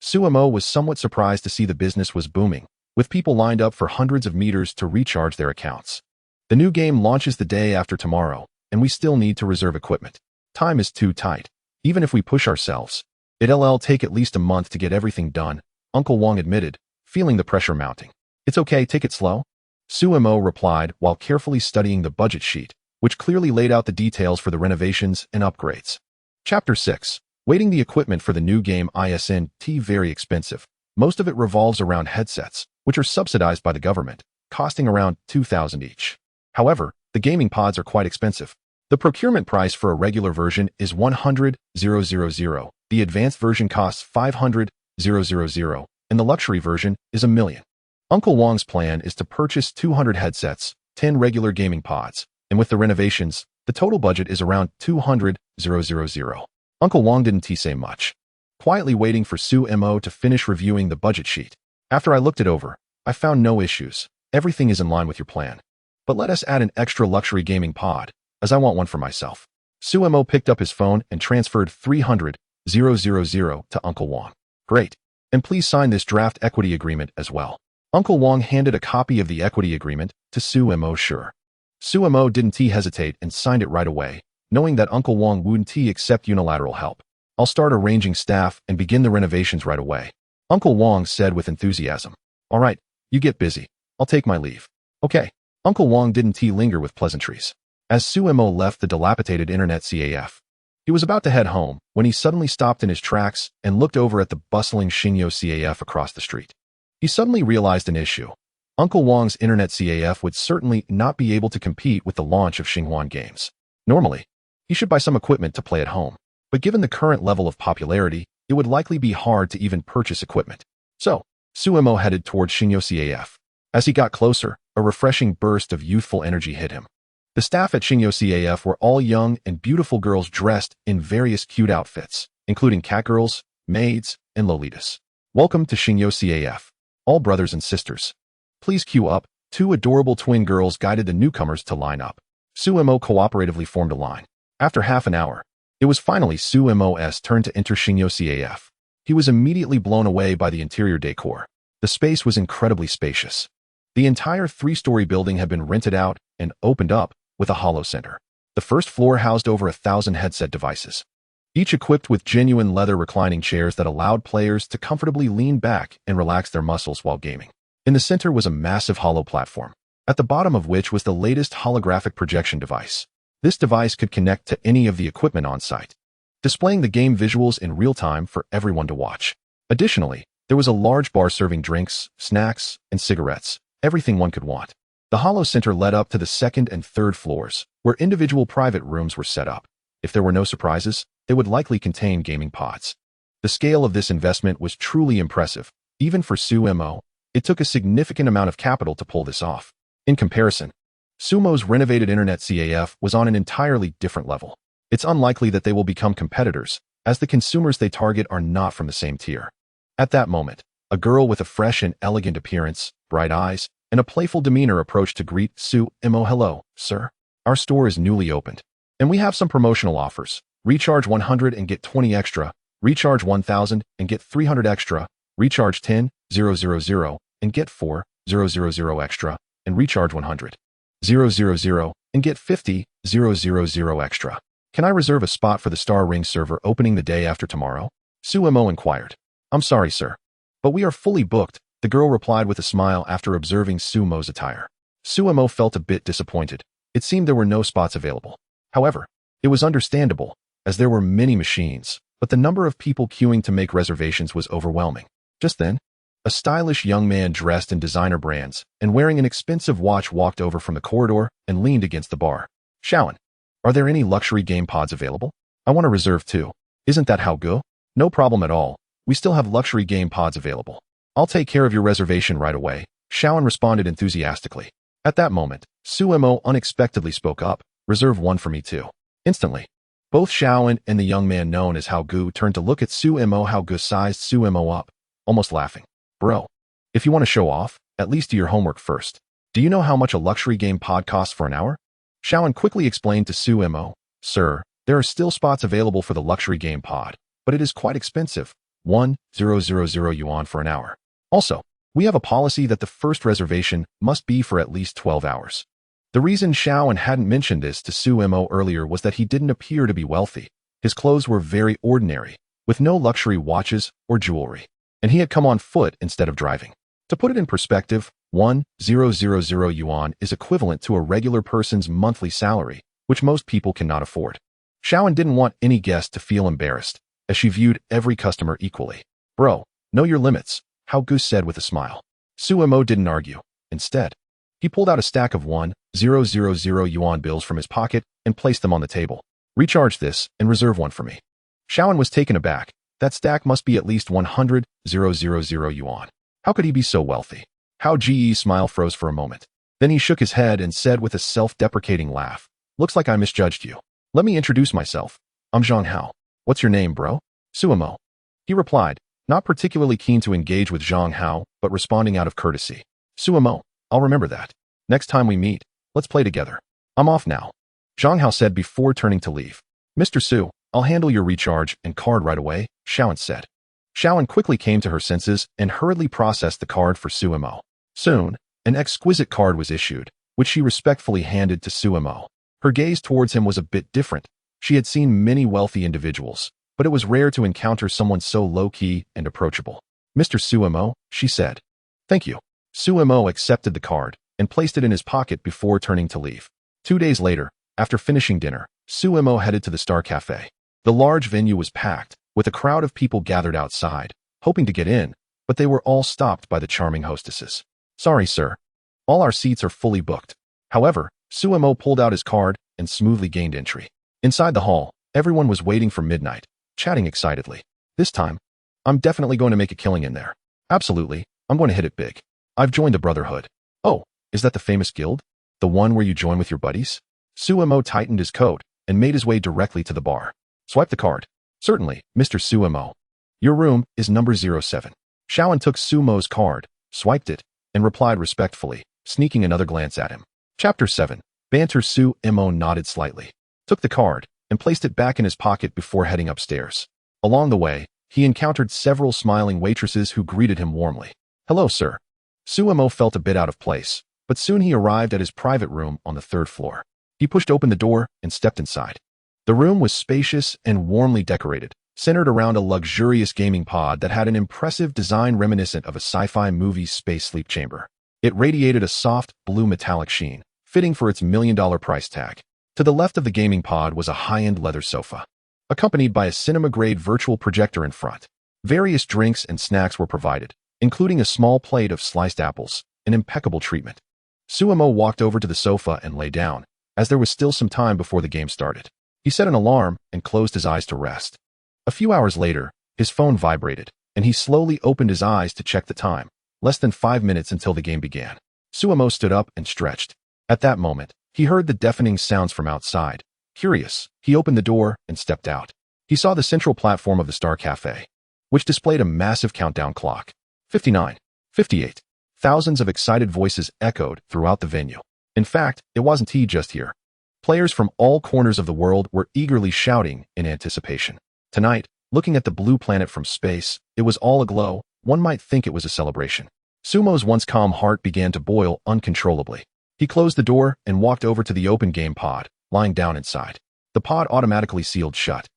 Sumo was somewhat surprised to see the business was booming, with people lined up for hundreds of meters to recharge their accounts. The new game launches the day after tomorrow, and we still need to reserve equipment. Time is too tight. Even if we push ourselves, it'll take at least a month to get everything done, Uncle Wong admitted, feeling the pressure mounting. It's okay, take it slow. Sumo replied while carefully studying the budget sheet, which clearly laid out the details for the renovations and upgrades. Chapter 6. Waiting the equipment for the new game isn't very expensive. Most of it revolves around headsets, which are subsidized by the government, costing around 2,000 each. However, the gaming pods are quite expensive. The procurement price for a regular version is 100,000. The advanced version costs 500,000, and the luxury version is 1 million. Uncle Wong's plan is to purchase 200 headsets, 10 regular gaming pods, and with the renovations, the total budget is around 200,000. Uncle Wong didn't say much, quietly waiting for Sumo to finish reviewing the budget sheet. After I looked it over, I found no issues. Everything is in line with your plan. But let us add an extra luxury gaming pod, as I want one for myself. Sumo picked up his phone and transferred 300,000 to Uncle Wong. Great. And please sign this draft equity agreement as well. Uncle Wong handed a copy of the equity agreement to Sumo. Sure. Sumo didn't hesitate and signed it right away, knowing that Uncle Wong wouldn't accept unilateral help. I'll start arranging staff and begin the renovations right away, Uncle Wong said with enthusiasm. All right, you get busy. I'll take my leave. Okay. Uncle Wong didn't linger with pleasantries. As Sumo left the dilapidated internet CAF, he was about to head home when he suddenly stopped in his tracks and looked over at the bustling Xingyo CAF across the street. He suddenly realized an issue. Uncle Wong's internet CAF would certainly not be able to compete with the launch of Xinhuan games. Normally, he should buy some equipment to play at home, but given the current level of popularity, it would likely be hard to even purchase equipment. So, Sumo headed towards Xingyo CAF. As he got closer, a refreshing burst of youthful energy hit him. The staff at Xingyo CAF were all young and beautiful girls dressed in various cute outfits, including catgirls, maids, and lolitas. Welcome to Xingyo CAF. All brothers and sisters. Please queue up. Two adorable twin girls guided the newcomers to line up. Sumo cooperatively formed a line. After half an hour, it was finally Sumo's turn to enter Xingyo CAF. He was immediately blown away by the interior decor. The space was incredibly spacious. The entire 3-story building had been rented out and opened up with a hollow center. The first floor housed over 1,000 headset devices, each equipped with genuine leather reclining chairs that allowed players to comfortably lean back and relax their muscles while gaming. In the center was a massive hollow platform, at the bottom of which was the latest holographic projection device. This device could connect to any of the equipment on site, displaying the game visuals in real time for everyone to watch. Additionally, there was a large bar serving drinks, snacks, and cigarettes, everything one could want. The hollow center led up to the second and third floors, where individual private rooms were set up. If there were no surprises, they would likely contain gaming pods. The scale of this investment was truly impressive. Even for Sumo, it took a significant amount of capital to pull this off. In comparison, Sumo's renovated internet CAF was on an entirely different level. It's unlikely that they will become competitors, as the consumers they target are not from the same tier. At that moment, a girl with a fresh and elegant appearance, bright eyes, and a playful demeanor approached to greet Sumo. Hello, sir. Our store is newly opened, and we have some promotional offers. Recharge 100 and get 20 extra, recharge 1,000 and get 300 extra, recharge 10,000 and get 4,000 extra, and recharge 100,000 and get 50,000 extra. Can I reserve a spot for the Star Ring server opening the day after tomorrow? Sumo inquired. I'm sorry, sir, but we are fully booked, the girl replied with a smile after observing Sumo's attire. Sumo felt a bit disappointed. It seemed there were no spots available. However, it was understandable, as there were many machines, but the number of people queuing to make reservations was overwhelming. Just then, a stylish young man dressed in designer brands and wearing an expensive watch walked over from the corridor and leaned against the bar. Shawan, are there any luxury game pods available? I want to reserve too. Isn't that how go? No problem at all. We still have luxury game pods available. I'll take care of your reservation right away, Shawan responded enthusiastically. At that moment, Sumo unexpectedly spoke up. Reserve one for me too. Instantly, both Shawan and the young man known as Hao Gu turned to look at Sumo. Hao Gu sized Sumo up, almost laughing. Bro, if you want to show off, at least do your homework first. Do you know how much a luxury game pod costs for an hour? Shawan quickly explained to Sumo. Sir, there are still spots available for the luxury game pod, but it is quite expensive. 1,000 yuan for an hour. Also, we have a policy that the first reservation must be for at least 12 hours. The reason Shawan hadn't mentioned this to Sumo earlier was that he didn't appear to be wealthy. His clothes were very ordinary, with no luxury watches or jewelry, and he had come on foot instead of driving. To put it in perspective, 1,000 yuan is equivalent to a regular person's monthly salary, which most people cannot afford. Shawan didn't want any guest to feel embarrassed, as she viewed every customer equally. Bro, know your limits, Hao Gu said with a smile. Sumo didn't argue. Instead, he pulled out a stack of 1,000 yuan bills from his pocket and placed them on the table. Recharge this and reserve one for me. Shawan was taken aback. That stack must be at least 100,000 yuan. How could he be so wealthy? Hao Ji's smile froze for a moment. Then he shook his head and said with a self-deprecating laugh, looks like I misjudged you. Let me introduce myself. I'm Zhang Hao. What's your name, bro? Sumo. He replied, not particularly keen to engage with Zhang Hao, but responding out of courtesy. Sumo, I'll remember that. Next time we meet, let's play together. I'm off now, Zhang Hao said before turning to leave. Mr. Su, I'll handle your recharge and card right away, Shawan said. Shawan quickly came to her senses and hurriedly processed the card for Sumo. Soon, an exquisite card was issued, which she respectfully handed to Suemo. Her gaze towards him was a bit different. She had seen many wealthy individuals, but it was rare to encounter someone so low-key and approachable. "Mr. Suemo," she said. "Thank you." Suemo accepted the card and placed it in his pocket before turning to leave. 2 days later, after finishing dinner, Suemo headed to the Star Cafe. The large venue was packed, with a crowd of people gathered outside, hoping to get in, but they were all stopped by the charming hostesses. "Sorry, sir. All our seats are fully booked." However, Suemo pulled out his card and smoothly gained entry. Inside the hall, everyone was waiting for midnight, chatting excitedly. "This time, I'm definitely going to make a killing in there. Absolutely, I'm going to hit it big. I've joined the Brotherhood." "Oh, is that the famous guild? The one where you join with your buddies?" Suemo tightened his coat and made his way directly to the bar. "Swipe the card." "Certainly, Mr. Suemo. Your room is number 07. Shaoan took Sumo's card, swiped it, and replied respectfully, sneaking another glance at him. Chapter 7. Banter. Suemo nodded slightly, took the card, and placed it back in his pocket before heading upstairs. Along the way, he encountered several smiling waitresses who greeted him warmly. "Hello, sir." Suemo felt a bit out of place, but soon he arrived at his private room on the 3rd floor. He pushed open the door and stepped inside. The room was spacious and warmly decorated, centered around a luxurious gaming pod that had an impressive design reminiscent of a sci-fi movie's space sleep chamber. It radiated a soft, blue metallic sheen, fitting for its $1 million price tag. To the left of the gaming pod was a high-end leather sofa, accompanied by a cinema-grade virtual projector in front. Various drinks and snacks were provided, including a small plate of sliced apples, an impeccable treatment. Suemo walked over to the sofa and lay down, as there was still some time before the game started. He set an alarm and closed his eyes to rest. A few hours later, his phone vibrated, and he slowly opened his eyes to check the time. Less than 5 minutes until the game began. Suemo stood up and stretched. At that moment, he heard the deafening sounds from outside. Curious, he opened the door and stepped out. He saw the central platform of the Star Cafe, which displayed a massive countdown clock. 59, 58. Thousands of excited voices echoed throughout the venue. In fact, it wasn't just here. Players from all corners of the world were eagerly shouting in anticipation. Tonight, looking at the blue planet from space, it was all aglow. One might think it was a celebration. Sumo's once calm heart began to boil uncontrollably. He closed the door and walked over to the open game pod, lying down inside. The pod automatically sealed shut.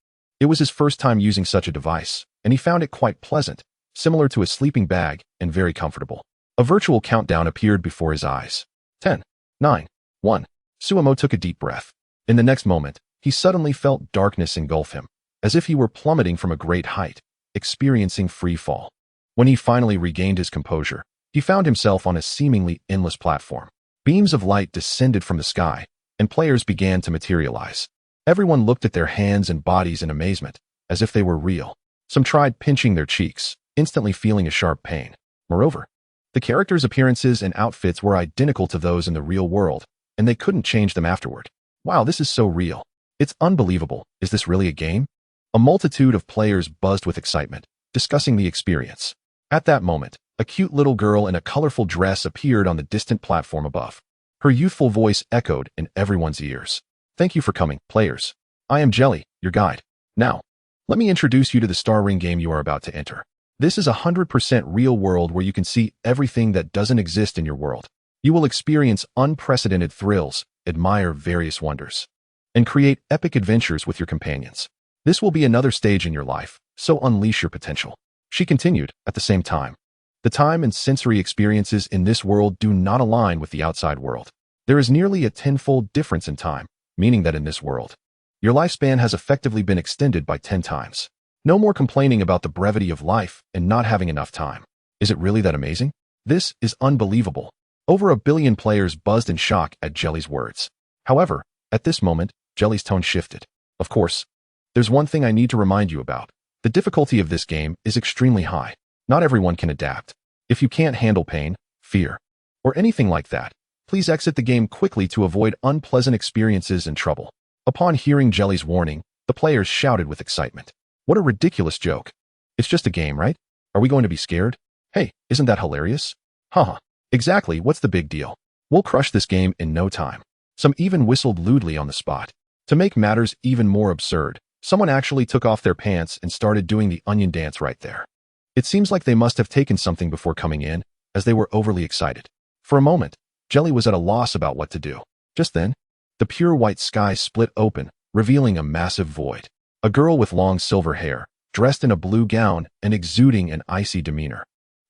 It was his first time using such a device, and he found it quite pleasant, similar to a sleeping bag and very comfortable. A virtual countdown appeared before his eyes. 10, 9, 1. Suemo took a deep breath. In the next moment, he suddenly felt darkness engulf him, as if he were plummeting from a great height, experiencing free fall. When he finally regained his composure, he found himself on a seemingly endless platform. Beams of light descended from the sky, and players began to materialize. Everyone looked at their hands and bodies in amazement, as if they were real. Some tried pinching their cheeks, instantly feeling a sharp pain. Moreover, the characters' appearances and outfits were identical to those in the real world, and they couldn't change them afterward. Wow, this is so real. It's unbelievable. Is this really a game? A multitude of players buzzed with excitement, discussing the experience. At that moment, a cute little girl in a colorful dress appeared on the distant platform above. Her youthful voice echoed in everyone's ears. "Thank you for coming, players. I am Jelly, your guide. Now, let me introduce you to the Star Ring game you are about to enter. This is a 100% real world where you can see everything that doesn't exist in your world. You will experience unprecedented thrills, admire various wonders, and create epic adventures with your companions. This will be another stage in your life, so unleash your potential." She continued at the same time. The time and sensory experiences in this world do not align with the outside world. There is nearly a tenfold difference in time, meaning that in this world, your lifespan has effectively been extended by 10 times. No more complaining about the brevity of life and not having enough time. Is it really that amazing? This is unbelievable. Over 1 billion players buzzed in shock at Jelly's words. However, at this moment, Jelly's tone shifted. "Of course, there's one thing I need to remind you about. The difficulty of this game is extremely high. Not everyone can adapt. If you can't handle pain, fear, or anything like that, please exit the game quickly to avoid unpleasant experiences and trouble." Upon hearing Jelly's warning, the players shouted with excitement. "What a ridiculous joke. It's just a game, right? Are we going to be scared? Hey, isn't that hilarious? Haha. Exactly, what's the big deal? We'll crush this game in no time." Some even whistled lewdly on the spot. To make matters even more absurd, someone actually took off their pants and started doing the onion dance right there. It seems like they must have taken something before coming in, as they were overly excited. For a moment, Jelly was at a loss about what to do. Just then, the pure white sky split open, revealing a massive void. A girl with long silver hair, dressed in a blue gown and exuding an icy demeanor,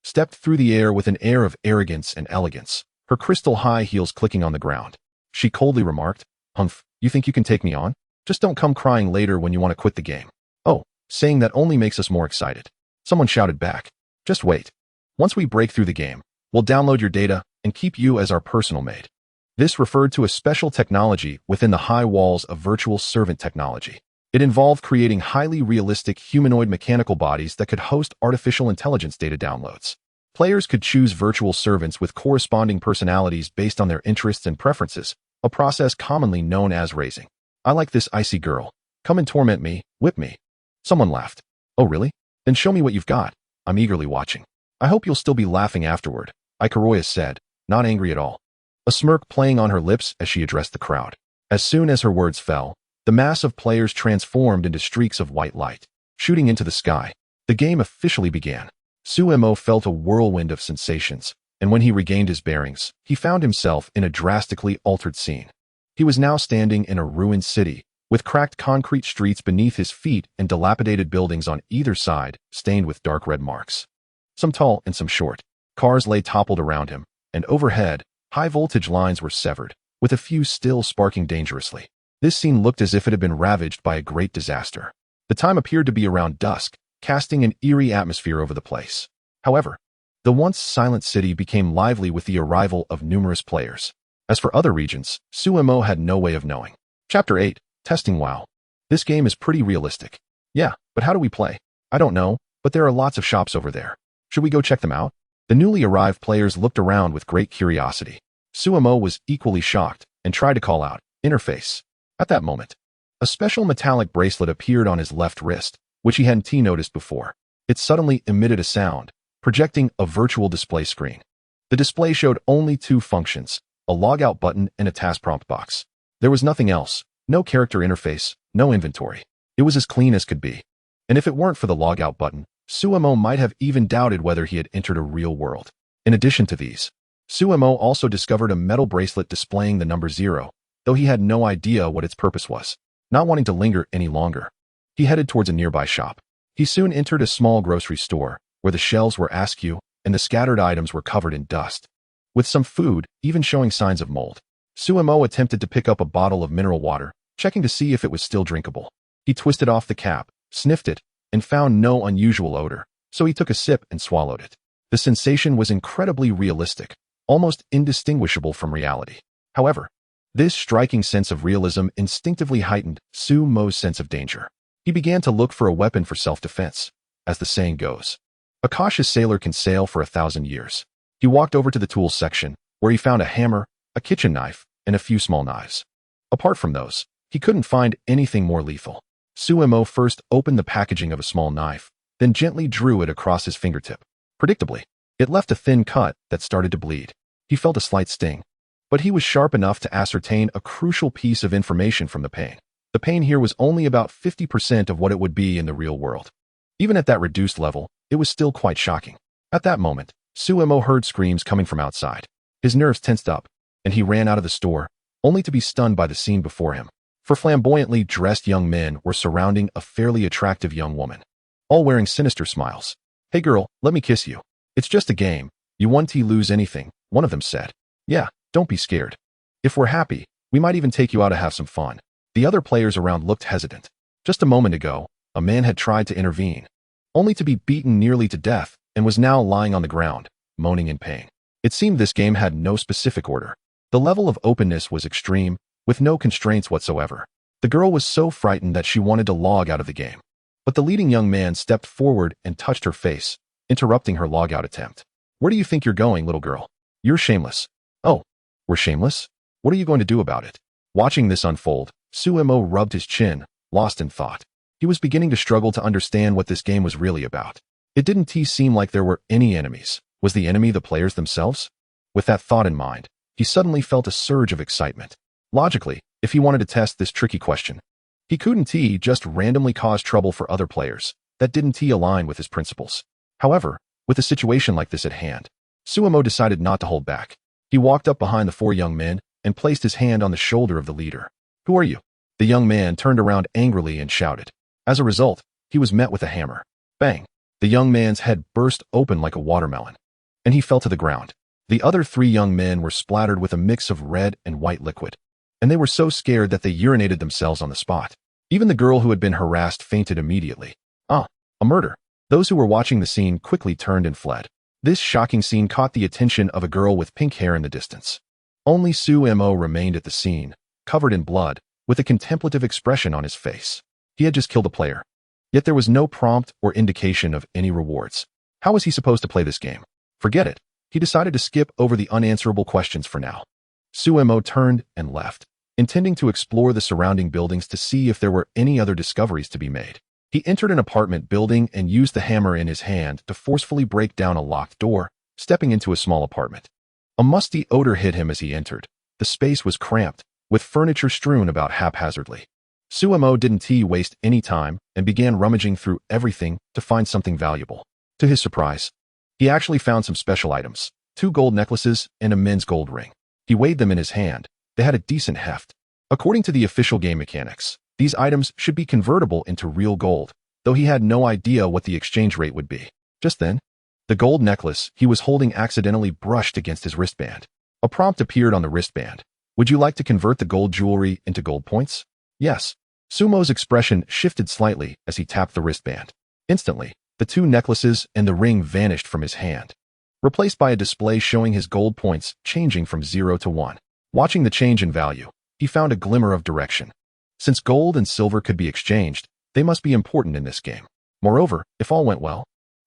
stepped through the air with an air of arrogance and elegance, her crystal high heels clicking on the ground. She coldly remarked, "Humph, you think you can take me on? Just don't come crying later when you want to quit the game." "Oh, saying that only makes us more excited," someone shouted back. "Just wait. Once we break through the game, we'll download your data and keep you as our personal maid." This referred to a special technology within the high walls of virtual servant technology. It involved creating highly realistic humanoid mechanical bodies that could host artificial intelligence data downloads. Players could choose virtual servants with corresponding personalities based on their interests and preferences, a process commonly known as raising. "I like this icy girl. Come and torment me, whip me." Someone laughed. "Oh really? Then show me what you've got. I'm eagerly watching." "I hope you'll still be laughing afterward," Ikaruya said, not angry at all, a smirk playing on her lips as she addressed the crowd. As soon as her words fell, the mass of players transformed into streaks of white light, shooting into the sky. The game officially began. Suemo felt a whirlwind of sensations, and when he regained his bearings, he found himself in a drastically altered scene. He was now standing in a ruined city, with cracked concrete streets beneath his feet and dilapidated buildings on either side, stained with dark red marks. Some tall and some short. Cars lay toppled around him, and overhead, high-voltage lines were severed, with a few still sparking dangerously. This scene looked as if it had been ravaged by a great disaster. The time appeared to be around dusk, casting an eerie atmosphere over the place. However, the once silent city became lively with the arrival of numerous players. As for other regions, Suemo had no way of knowing. Chapter 8, Testing. Wow. This game is pretty realistic. Yeah, but how do we play? I don't know, but there are lots of shops over there. Should we go check them out? The newly arrived players looked around with great curiosity. Suemo was equally shocked and tried to call out, "Interface." At that moment, a special metallic bracelet appeared on his left wrist, which he hadn't noticed before. It suddenly emitted a sound, projecting a virtual display screen. The display showed only two functions, a logout button and a task prompt box. There was nothing else, no character interface, no inventory. It was as clean as could be. And if it weren't for the logout button, Suemo might have even doubted whether he had entered a real world. In addition to these, Suemo also discovered a metal bracelet displaying the number 0, though he had no idea what its purpose was. Not wanting to linger any longer, he headed towards a nearby shop. He soon entered a small grocery store, where the shelves were askew and the scattered items were covered in dust, with some food even showing signs of mold. Suemo attempted to pick up a bottle of mineral water, checking to see if it was still drinkable. He twisted off the cap, sniffed it, and found no unusual odor, so he took a sip and swallowed it. The sensation was incredibly realistic, almost indistinguishable from reality. However, this striking sense of realism instinctively heightened Suemo's sense of danger. He began to look for a weapon for self-defense. As the saying goes, a cautious sailor can sail for 1,000 years. He walked over to the tools section, where he found a hammer, a kitchen knife, and a few small knives. Apart from those, he couldn't find anything more lethal. Suemo first opened the packaging of a small knife, then gently drew it across his fingertip. Predictably, it left a thin cut that started to bleed. He felt a slight sting, but he was sharp enough to ascertain a crucial piece of information from the pain. The pain here was only about 50% of what it would be in the real world. Even at that reduced level, it was still quite shocking. At that moment, Suemo heard screams coming from outside. His nerves tensed up, and he ran out of the store, only to be stunned by the scene before him. For flamboyantly dressed young men were surrounding a fairly attractive young woman, all wearing sinister smiles. "Hey girl, let me kiss you. It's just a game. You won't lose anything," one of them said. "Yeah, don't be scared. If we're happy, we might even take you out to have some fun." The other players around looked hesitant. Just a moment ago, a man had tried to intervene, only to be beaten nearly to death, and was now lying on the ground, moaning in pain. It seemed this game had no specific order. The level of openness was extreme, with no constraints whatsoever. The girl was so frightened that she wanted to log out of the game. But the leading young man stepped forward and touched her face, interrupting her logout attempt. "Where do you think you're going, little girl? You're shameless." "Oh, we're shameless? What are you going to do about it?" Watching this unfold, Suemo rubbed his chin, lost in thought. He was beginning to struggle to understand what this game was really about. It didn't seem like there were any enemies. Was the enemy the players themselves? With that thought in mind, he suddenly felt a surge of excitement. Logically, if he wanted to test this tricky question, he couldn't just randomly cause trouble for other players that didn't align with his principles. However, with a situation like this at hand, Suemo decided not to hold back. He walked up behind the four young men and placed his hand on the shoulder of the leader. "Who are you?" The young man turned around angrily and shouted. As a result, he was met with a hammer. Bang! The young man's head burst open like a watermelon, and he fell to the ground. The other three young men were splattered with a mix of red and white liquid, and they were so scared that they urinated themselves on the spot. Even the girl who had been harassed fainted immediately. Ah, a murder. Those who were watching the scene quickly turned and fled. This shocking scene caught the attention of a girl with pink hair in the distance. Only Suemo remained at the scene, covered in blood, with a contemplative expression on his face. He had just killed a player. Yet there was no prompt or indication of any rewards. How was he supposed to play this game? Forget it. He decided to skip over the unanswerable questions for now. Suemo turned and left, intending to explore the surrounding buildings to see if there were any other discoveries to be made. He entered an apartment building and used the hammer in his hand to forcefully break down a locked door, stepping into a small apartment. A musty odor hit him as he entered. The space was cramped, with furniture strewn about haphazardly. Suemo didn't waste any time and began rummaging through everything to find something valuable. To his surprise, he actually found some special items, 2 gold necklaces and a men's gold ring. He weighed them in his hand. They had a decent heft. According to the official game mechanics, these items should be convertible into real gold, though he had no idea what the exchange rate would be. Just then, the gold necklace he was holding accidentally brushed against his wristband. A prompt appeared on the wristband. Would you like to convert the gold jewelry into gold points? Yes. Sumo's expression shifted slightly as he tapped the wristband. Instantly, the 2 necklaces and the ring vanished from his hand, replaced by a display showing his gold points changing from 0 to 1. Watching the change in value, he found a glimmer of direction. Since gold and silver could be exchanged, they must be important in this game. Moreover, if all went well,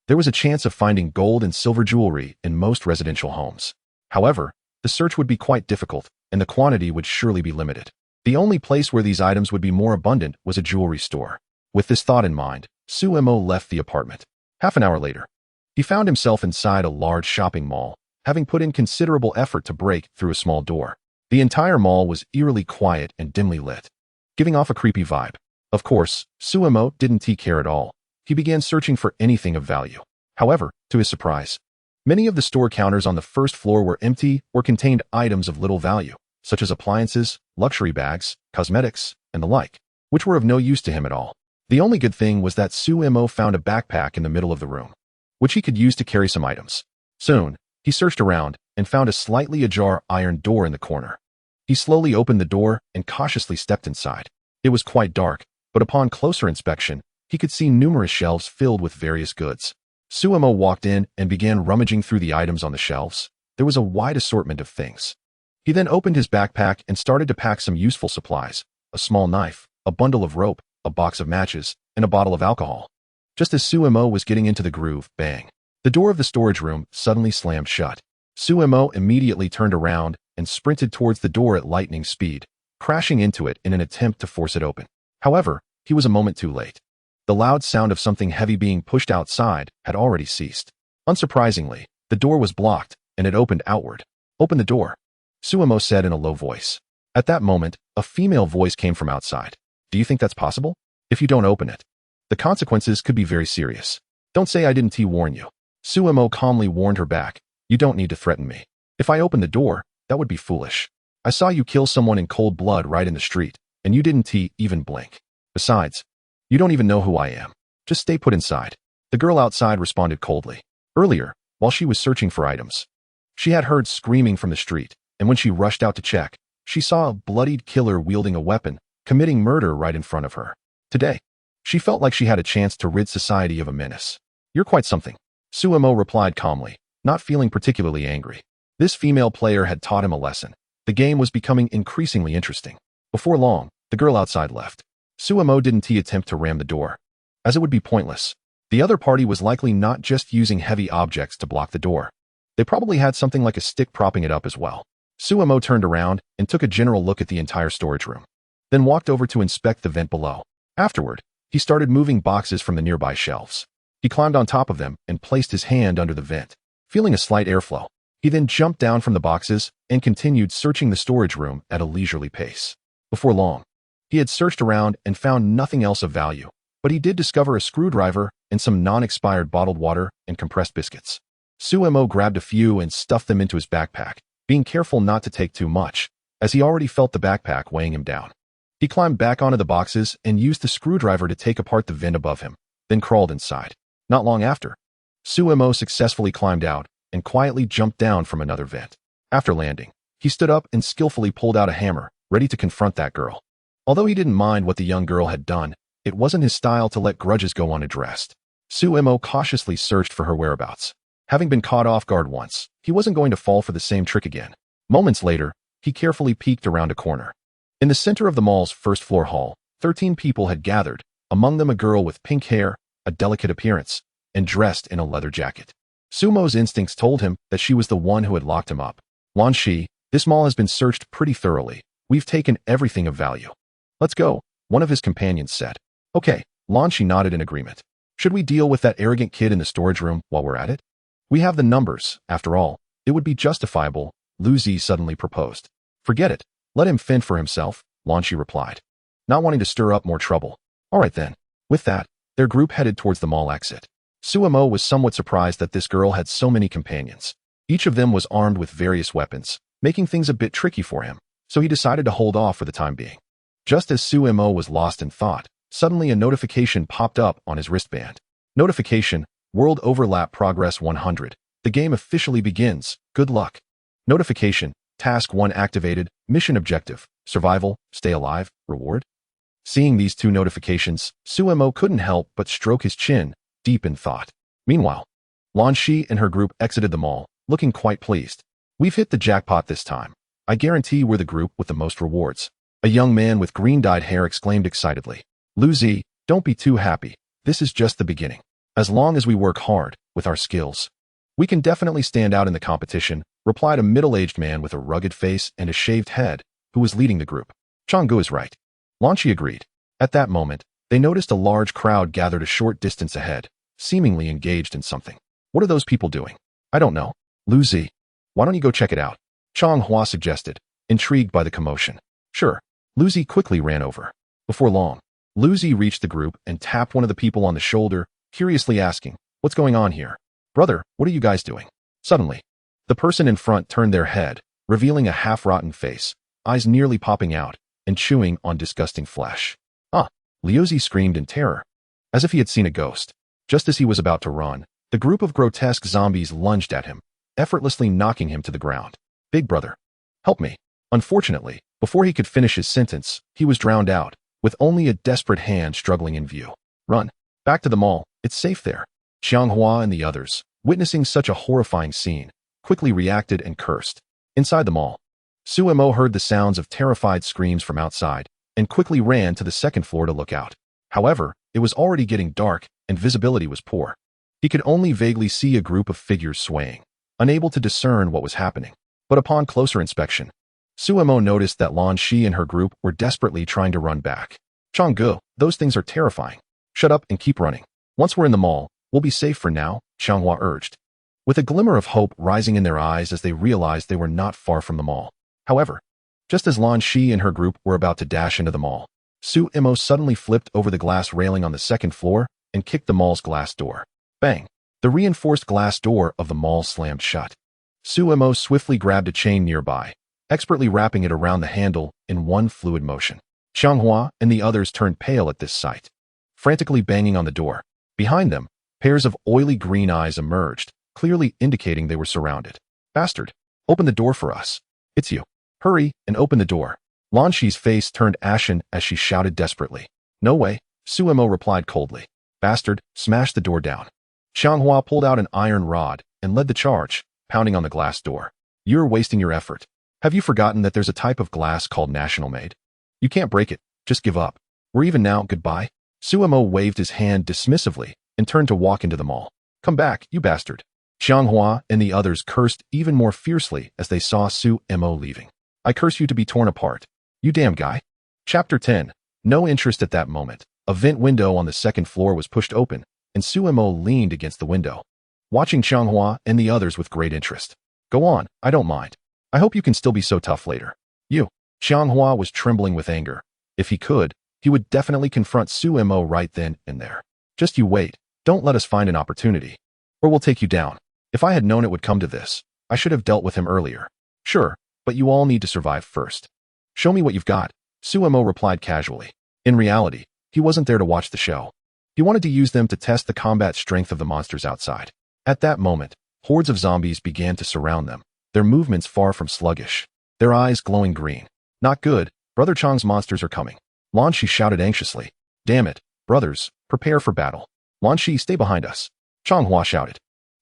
there was a chance of finding gold and silver jewelry in most residential homes. However, the search would be quite difficult, and the quantity would surely be limited. The only place where these items would be more abundant was a jewelry store. With this thought in mind, Suemo left the apartment. Half an hour later, he found himself inside a large shopping mall, having put in considerable effort to break through a small door. The entire mall was eerily quiet and dimly lit, giving off a creepy vibe. Of course, Suemo didn't care at all. He began searching for anything of value. However, to his surprise, many of the store counters on the first floor were empty or contained items of little value, such as appliances, luxury bags, cosmetics, and the like, which were of no use to him at all. The only good thing was that Suemo found a backpack in the middle of the room, which he could use to carry some items. Soon, he searched around and found a slightly ajar iron door in the corner. He slowly opened the door and cautiously stepped inside. It was quite dark, but upon closer inspection, he could see numerous shelves filled with various goods. Suemo walked in and began rummaging through the items on the shelves. There was a wide assortment of things. He then opened his backpack and started to pack some useful supplies: a small knife, a bundle of rope, a box of matches, and a bottle of alcohol. Just as Suemo was getting into the groove, bang! The door of the storage room suddenly slammed shut. Suemo immediately turned around and sprinted towards the door at lightning speed, crashing into it in an attempt to force it open. However, he was a moment too late. The loud sound of something heavy being pushed outside had already ceased. Unsurprisingly, the door was blocked, and it opened outward. "Open the door," Suemo said in a low voice. At that moment, a female voice came from outside. "Do you think that's possible? If you don't open it, the consequences could be very serious. Don't say I didn't warn you." Suemo calmly warned her back. "You don't need to threaten me. If I open the door, that would be foolish. I saw you kill someone in cold blood right in the street, and you didn't even blink. Besides, you don't even know who I am. Just stay put inside." The girl outside responded coldly. Earlier, while she was searching for items, she had heard screaming from the street, and when she rushed out to check, she saw a bloodied killer wielding a weapon, committing murder right in front of her. Today, she felt like she had a chance to rid society of a menace. "You're quite something," Suemo replied calmly, not feeling particularly angry. This female player had taught him a lesson. The game was becoming increasingly interesting. Before long, the girl outside left. Suemo didn't attempt to ram the door, as it would be pointless. The other party was likely not just using heavy objects to block the door. They probably had something like a stick propping it up as well. Suemo turned around and took a general look at the entire storage room, then walked over to inspect the vent below. Afterward, he started moving boxes from the nearby shelves. He climbed on top of them and placed his hand under the vent, feeling a slight airflow. He then jumped down from the boxes and continued searching the storage room at a leisurely pace. Before long, he had searched around and found nothing else of value, but he did discover a screwdriver and some non-expired bottled water and compressed biscuits. Suemo grabbed a few and stuffed them into his backpack, being careful not to take too much, as he already felt the backpack weighing him down. He climbed back onto the boxes and used the screwdriver to take apart the vent above him, then crawled inside. Not long after, Suemo successfully climbed out and quietly jumped down from another vent. After landing, he stood up and skillfully pulled out a hammer, ready to confront that girl. Although he didn't mind what the young girl had done, it wasn't his style to let grudges go unaddressed. Suemo cautiously searched for her whereabouts. Having been caught off guard once, he wasn't going to fall for the same trick again. Moments later, he carefully peeked around a corner. In the center of the mall's first-floor hall, 13 people had gathered, among them a girl with pink hair, a delicate appearance, and dressed in a leather jacket. Sumo's instincts told him that she was the one who had locked him up. Lan Shi, this mall has been searched pretty thoroughly. We've taken everything of value. Let's go, one of his companions said. Okay, Lan Shi nodded in agreement. Should we deal with that arrogant kid in the storage room while we're at it? We have the numbers, after all. It would be justifiable, Lu Zi suddenly proposed. Forget it. Let him fend for himself, Lan Shi replied, not wanting to stir up more trouble. All right then. With that, their group headed towards the mall exit. Suemo was somewhat surprised that this girl had so many companions. Each of them was armed with various weapons, making things a bit tricky for him, so he decided to hold off for the time being. Just as Suemo was lost in thought, suddenly a notification popped up on his wristband. Notification, World Overlap Progress 100. The game officially begins. Good luck. Notification, Task 1 activated, Mission Objective, Survival, Stay Alive, Reward. Seeing these two notifications, Suemo couldn't help but stroke his chin, deep in thought. Meanwhile, Lan Shi and her group exited the mall, looking quite pleased. We've hit the jackpot this time. I guarantee we're the group with the most rewards. A young man with green-dyed hair exclaimed excitedly. Lu Zi, don't be too happy. This is just the beginning. As long as we work hard, with our skills, we can definitely stand out in the competition, replied a middle-aged man with a rugged face and a shaved head, who was leading the group. Changgu is right. Lan Shi agreed. At that moment, they noticed a large crowd gathered a short distance ahead, seemingly engaged in something. What are those people doing? I don't know. Lu Zi, why don't you go check it out? Chang Hua suggested, intrigued by the commotion. Sure. Lu Zi quickly ran over. Before long, Lu Zi reached the group and tapped one of the people on the shoulder, curiously asking, what's going on here? Brother, what are you guys doing? Suddenly, the person in front turned their head, revealing a half-rotten face, eyes nearly popping out, and chewing on disgusting flesh. Ah! Liu Zi screamed in terror, as if he had seen a ghost. Just as he was about to run, the group of grotesque zombies lunged at him, effortlessly knocking him to the ground. Big brother, help me. Unfortunately, before he could finish his sentence, he was drowned out, with only a desperate hand struggling in view. Run. Back to the mall. It's safe there. Xianghua and the others, witnessing such a horrifying scene, quickly reacted and cursed. Inside the mall, Suemo heard the sounds of terrified screams from outside and quickly ran to the second floor to look out. However, it was already getting dark and visibility was poor. He could only vaguely see a group of figures swaying, unable to discern what was happening. But upon closer inspection, Suemo noticed that Lan Shi and her group were desperately trying to run back. Changgu, those things are terrifying. Shut up and keep running. Once we're in the mall, we'll be safe for now, Changhua urged, with a glimmer of hope rising in their eyes as they realized they were not far from the mall. However, just as Lan Shi and her group were about to dash into the mall, Suemo suddenly flipped over the glass railing on the second floor and kicked the mall's glass door. Bang! The reinforced glass door of the mall slammed shut. Suemo swiftly grabbed a chain nearby, expertly wrapping it around the handle in one fluid motion. Changhua and the others turned pale at this sight, frantically banging on the door. Behind them, pairs of oily green eyes emerged, clearly indicating they were surrounded. Bastard! Open the door for us. It's you. Hurry and open the door. Lan Shi's face turned ashen as she shouted desperately. No way, Suemo replied coldly. Bastard, smash the door down. Changhua pulled out an iron rod and led the charge, pounding on the glass door. You're wasting your effort. Have you forgotten that there's a type of glass called national made? You can't break it, just give up. We're even now, goodbye. Suemo waved his hand dismissively and turned to walk into the mall. Come back, you bastard. Changhua and the others cursed even more fiercely as they saw Suemo leaving. I curse you to be torn apart. You damn guy. Chapter 10. No interest at that moment. A vent window on the second floor was pushed open, and Suemo leaned against the window, watching Changhua and the others with great interest. Go on, I don't mind. I hope you can still be so tough later. You. Changhua was trembling with anger. If he could, he would definitely confront Suemo right then and there. Just you wait. Don't let us find an opportunity, or we'll take you down. If I had known it would come to this, I should have dealt with him earlier. Sure, but you all need to survive first. Show me what you've got, Suemo replied casually. In reality, he wasn't there to watch the show. He wanted to use them to test the combat strength of the monsters outside. At that moment, hordes of zombies began to surround them, their movements far from sluggish, their eyes glowing green. Not good, Brother Chang's monsters are coming. Lan Shi shouted anxiously. Damn it, brothers, prepare for battle. Lan Shi, stay behind us. Chang Hua shouted,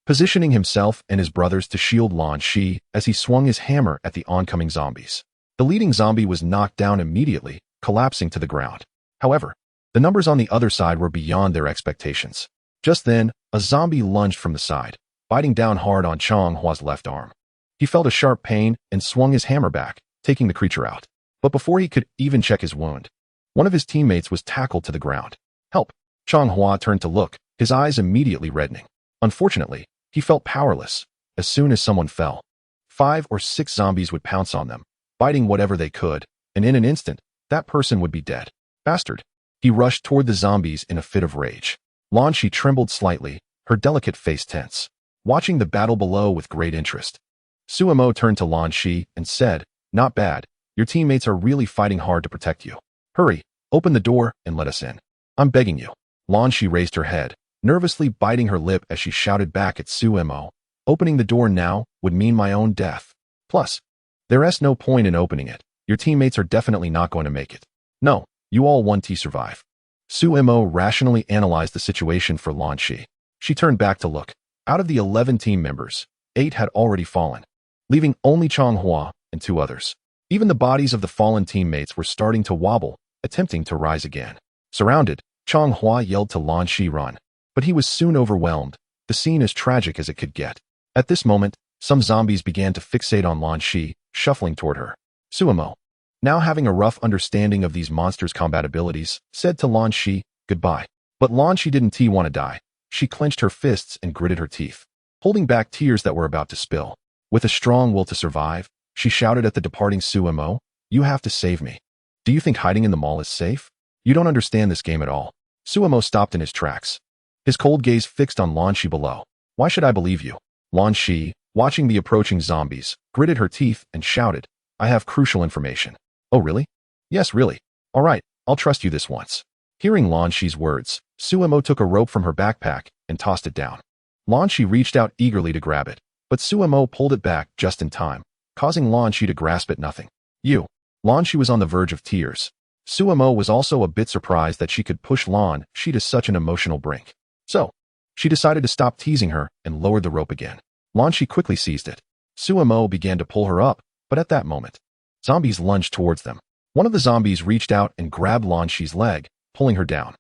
positioning himself and his brothers to shield Lan Shi as he swung his hammer at the oncoming zombies. The leading zombie was knocked down immediately, collapsing to the ground. However, the numbers on the other side were beyond their expectations. Just then, a zombie lunged from the side, biting down hard on Chang Hua's left arm. He felt a sharp pain and swung his hammer back, taking the creature out. But before he could even check his wound, one of his teammates was tackled to the ground. Help! Chang Hua turned to look, his eyes immediately reddening. Unfortunately, he felt powerless. As soon as someone fell, 5 or 6 zombies would pounce on them, biting whatever they could, and in an instant, that person would be dead. Bastard! He rushed toward the zombies in a fit of rage. Lan Shi trembled slightly, her delicate face tense, watching the battle below with great interest. Suemo turned to Lan Shi and said, not bad, your teammates are really fighting hard to protect you. Hurry, open the door and let us in. I'm begging you. Lan Shi raised her head, nervously biting her lip as she shouted back at Suemo. Opening the door now would mean my own death. Plus, there's no point in opening it. Your teammates are definitely not going to make it. No, you all want to survive. Suemo rationally analyzed the situation for Lan Shi. She turned back to look. Out of the 11 team members, 8 had already fallen, leaving only Chang Hua and 2 others. Even the bodies of the fallen teammates were starting to wobble, attempting to rise again. Surrounded, Chang Hua yelled to Lan Shi run, but he was soon overwhelmed, the scene as tragic as it could get. At this moment, some zombies began to fixate on Lan Shi, shuffling toward her. Suemo, now having a rough understanding of these monsters' combat abilities, said to Lan Shi, goodbye. But Lan Shi didn't want to die. She clenched her fists and gritted her teeth, holding back tears that were about to spill. With a strong will to survive, she shouted at the departing Suemo, you have to save me. Do you think hiding in the mall is safe? You don't understand this game at all. Suemo stopped in his tracks, his cold gaze fixed on Lan Shi below. Why should I believe you? Lan Shi, watching the approaching zombies, gritted her teeth and shouted, I have crucial information. Oh really? Yes, really. All right, I'll trust you this once. Hearing Lan Shi's words, Suemo took a rope from her backpack and tossed it down. Lan Shi reached out eagerly to grab it, but Suemo pulled it back just in time, causing Lan Shi to grasp at nothing. You. Lan Shi was on the verge of tears. Suemo was also a bit surprised that she could push Lan Shi to such an emotional brink. So, she decided to stop teasing her and lowered the rope again. Lan Shi quickly seized it. Suemo began to pull her up, but at that moment, zombies lunged towards them. One of the zombies reached out and grabbed Lan Shi's leg, pulling her down.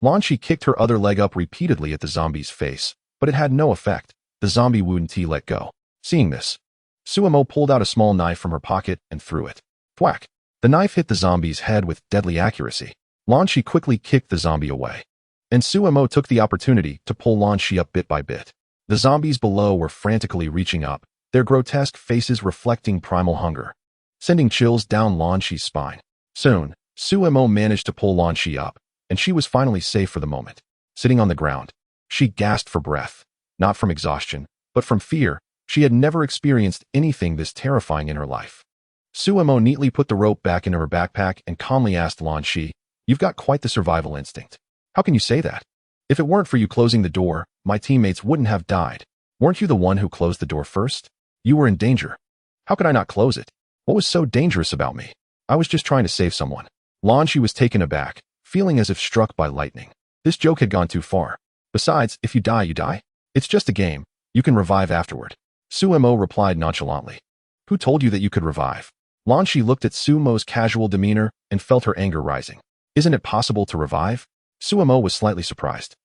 Lan Shi kicked her other leg up repeatedly at the zombie's face, but it had no effect. The zombie wouldn't let go. Seeing this, Suemo pulled out a small knife from her pocket and threw it. Thwack! The knife hit the zombie's head with deadly accuracy. Lan Shi quickly kicked the zombie away, and Suemo took the opportunity to pull Lan Shi up bit by bit. The zombies below were frantically reaching up, their grotesque faces reflecting primal hunger, sending chills down Lan Shi's spine. Soon, Suemo managed to pull Lan Shi up, and she was finally safe for the moment. Sitting on the ground, she gasped for breath, not from exhaustion, but from fear. She had never experienced anything this terrifying in her life. Suemo neatly put the rope back into her backpack and calmly asked Lan Shi, you've got quite the survival instinct. How can you say that? If it weren't for you closing the door, my teammates wouldn't have died. Weren't you the one who closed the door first? You were in danger. How could I not close it? What was so dangerous about me? I was just trying to save someone. Lan Shi was taken aback, feeling as if struck by lightning. This joke had gone too far. Besides, if you die, you die. It's just a game. You can revive afterward. Suemo replied nonchalantly. Who told you that you could revive? Lan Shi looked at Suemo's casual demeanor and felt her anger rising. Isn't it possible to revive? Suemo was slightly surprised.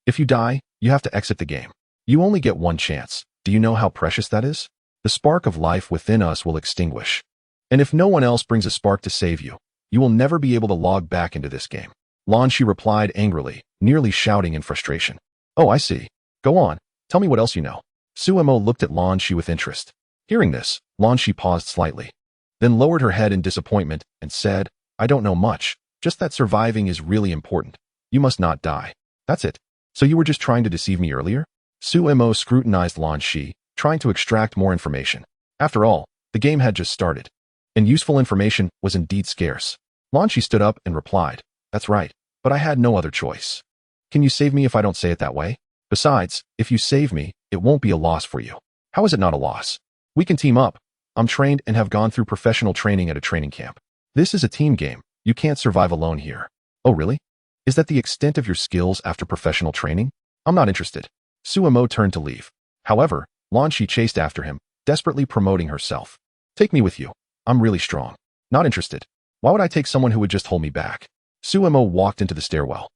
If you die, you have to exit the game. You only get one chance. Do you know how precious that is? The spark of life within us will extinguish. And if no one else brings a spark to save you, you will never be able to log back into this game. Lan Shi replied angrily, nearly shouting in frustration. Oh, I see. Go on. Tell me what else you know. Suemo looked at Lan Shi with interest. Hearing this, Lan Shi paused slightly, then lowered her head in disappointment and said, I don't know much, just that surviving is really important. You must not die. That's it. So you were just trying to deceive me earlier? Su-mo scrutinized Lan Shi, trying to extract more information. After all, the game had just started, and useful information was indeed scarce. Lan Shi stood up and replied, "That's right, but I had no other choice. Can you save me if I don't say it that way? Besides, if you save me, it won't be a loss for you." "How is it not a loss? We can team up. I'm trained and have gone through professional training at a training camp. This is a team game. You can't survive alone here." "Oh really? Is that the extent of your skills after professional training? I'm not interested." Su-mo turned to leave. However, Lan Shi chased after him, desperately promoting herself. "Take me with you. I'm really strong." "Not interested. Why would I take someone who would just hold me back?" Su-mo walked into the stairwell,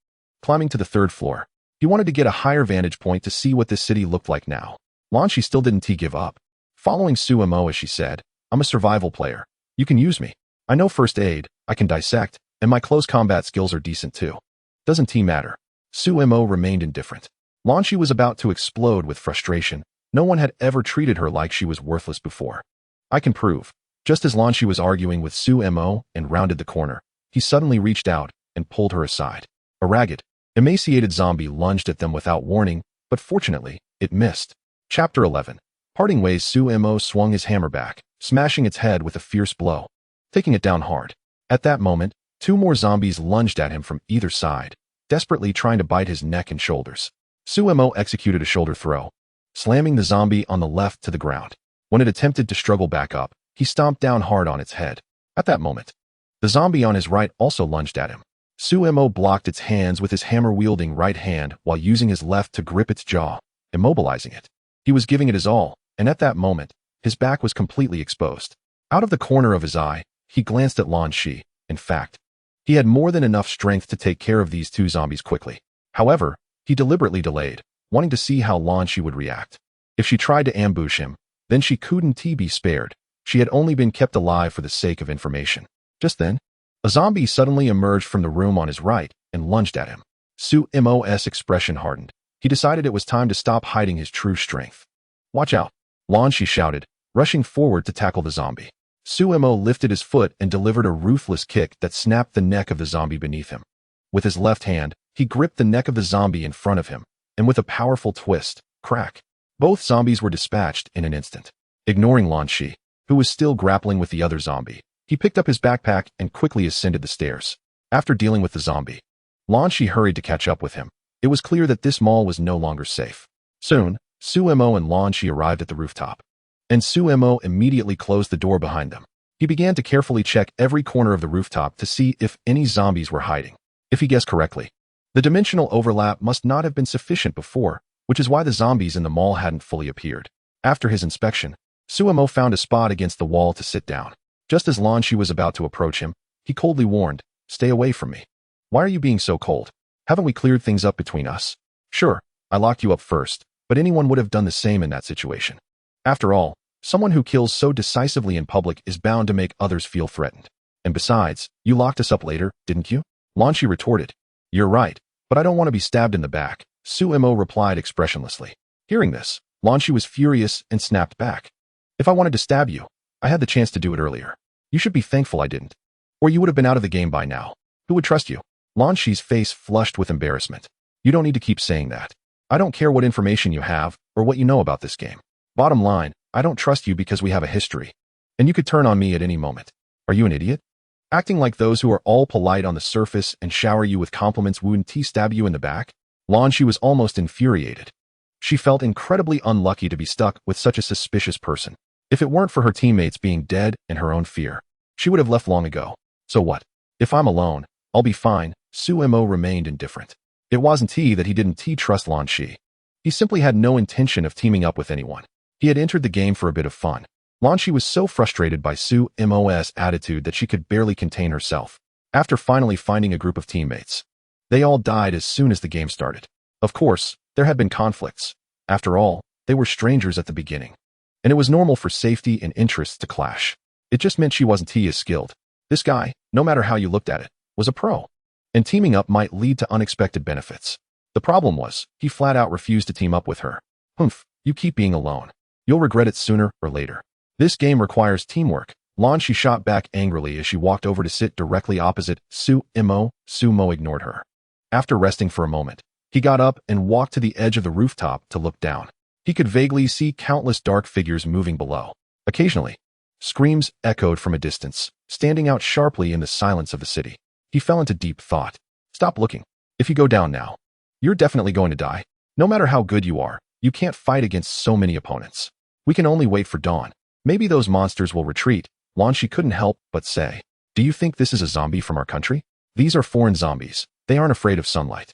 climbing to the 3rd floor. He wanted to get a higher vantage point to see what this city looked like now. Lan Shi still didn't give up. Following Su-mo as she said, "I'm a survival player. You can use me. I know first aid, I can dissect, and my close combat skills are decent too. Doesn't tea matter." Su-mo remained indifferent. Lan Shi was about to explode with frustration. No one had ever treated her like she was worthless before. "I can prove." Just as Lan Shi was arguing with Su-mo and rounded the corner, he suddenly reached out and pulled her aside. A ragged, emaciated zombie lunged at them without warning, but fortunately, it missed. Chapter 11. Parting ways. Su-mo swung his hammer back, smashing its head with a fierce blow, taking it down hard. At that moment, 2 more zombies lunged at him from either side, desperately trying to bite his neck and shoulders. Su-mo executed a shoulder throw, slamming the zombie on the left to the ground. When it attempted to struggle back up, he stomped down hard on its head. At that moment, the zombie on his right also lunged at him. Su-mo blocked its hands with his hammer-wielding right hand while using his left to grip its jaw, immobilizing it. He was giving it his all, and at that moment, his back was completely exposed. Out of the corner of his eye, he glanced at Lan Shi. In fact, he had more than enough strength to take care of these 2 zombies quickly. However, he deliberately delayed, wanting to see how Lan Shi would react. If she tried to ambush him, then she couldn't be spared. She had only been kept alive for the sake of information. Just then, a zombie suddenly emerged from the room on his right and lunged at him. Su-mo's expression hardened. He decided it was time to stop hiding his true strength. "Watch out!" Lan Shi shouted, rushing forward to tackle the zombie. Su-mo lifted his foot and delivered a ruthless kick that snapped the neck of the zombie beneath him. With his left hand, he gripped the neck of the zombie in front of him, and with a powerful twist, crack, both zombies were dispatched in an instant. Ignoring Lan Shi, who was still grappling with the other zombie, he picked up his backpack and quickly ascended the stairs. After dealing with the zombie, Lan Shi hurried to catch up with him. It was clear that this mall was no longer safe. Soon, Su-mo and Lan Shi arrived at the rooftop, and Su-mo immediately closed the door behind them. He began to carefully check every corner of the rooftop to see if any zombies were hiding. If he guessed correctly, the dimensional overlap must not have been sufficient before, which is why the zombies in the mall hadn't fully appeared. After his inspection, Su-mo found a spot against the wall to sit down. Just as Lan Shi was about to approach him, he coldly warned, "Stay away from me." "Why are you being so cold? Haven't we cleared things up between us?" "Sure, I locked you up first, but anyone would have done the same in that situation. After all, someone who kills so decisively in public is bound to make others feel threatened. And besides, you locked us up later, didn't you?" Lan Shi retorted. "You're right, but I don't want to be stabbed in the back," Su-mo replied expressionlessly. Hearing this, Lan Shi was furious and snapped back. "If I wanted to stab you, I had the chance to do it earlier. You should be thankful I didn't. Or you would have been out of the game by now. Who would trust you?" Lan Shi's face flushed with embarrassment. "You don't need to keep saying that. I don't care what information you have or what you know about this game. Bottom line, I don't trust you because we have a history. And you could turn on me at any moment. Are you an idiot? Acting like those who are all polite on the surface and shower you with compliments wouldn't stab you in the back?" Lan Shi was almost infuriated. She felt incredibly unlucky to be stuck with such a suspicious person. If it weren't for her teammates being dead and her own fear, she would have left long ago. So what? If I'm alone, I'll be fine. Su-mo remained indifferent. It wasn't that he didn't trust Lan Shi. He simply had no intention of teaming up with anyone. He had entered the game for a bit of fun. Lan Shi was so frustrated by Su-mo's attitude that she could barely contain herself. After finally finding a group of teammates, they all died as soon as the game started. Of course, there had been conflicts. After all, they were strangers at the beginning, and it was normal for safety and interests to clash. It just meant she wasn't as skilled. This guy, no matter how you looked at it, was a pro, and teaming up might lead to unexpected benefits. The problem was, he flat out refused to team up with her. "Humph, you keep being alone. You'll regret it sooner or later. This game requires teamwork." Lan Shi shot back angrily as she walked over to sit directly opposite Su-mo. Su-mo ignored her. After resting for a moment, He got up and walked to the edge of the rooftop to look down. He could vaguely see countless dark figures moving below. Occasionally, screams echoed from a distance, standing out sharply in the silence of the city. He fell into deep thought. Stop looking. If you go down now, you're definitely going to die. No matter how good you are, you can't fight against so many opponents. We can only wait for dawn. Maybe those monsters will retreat. Lanshi couldn't help but say, "Do you think this is a zombie from our country? These are foreign zombies. They aren't afraid of sunlight."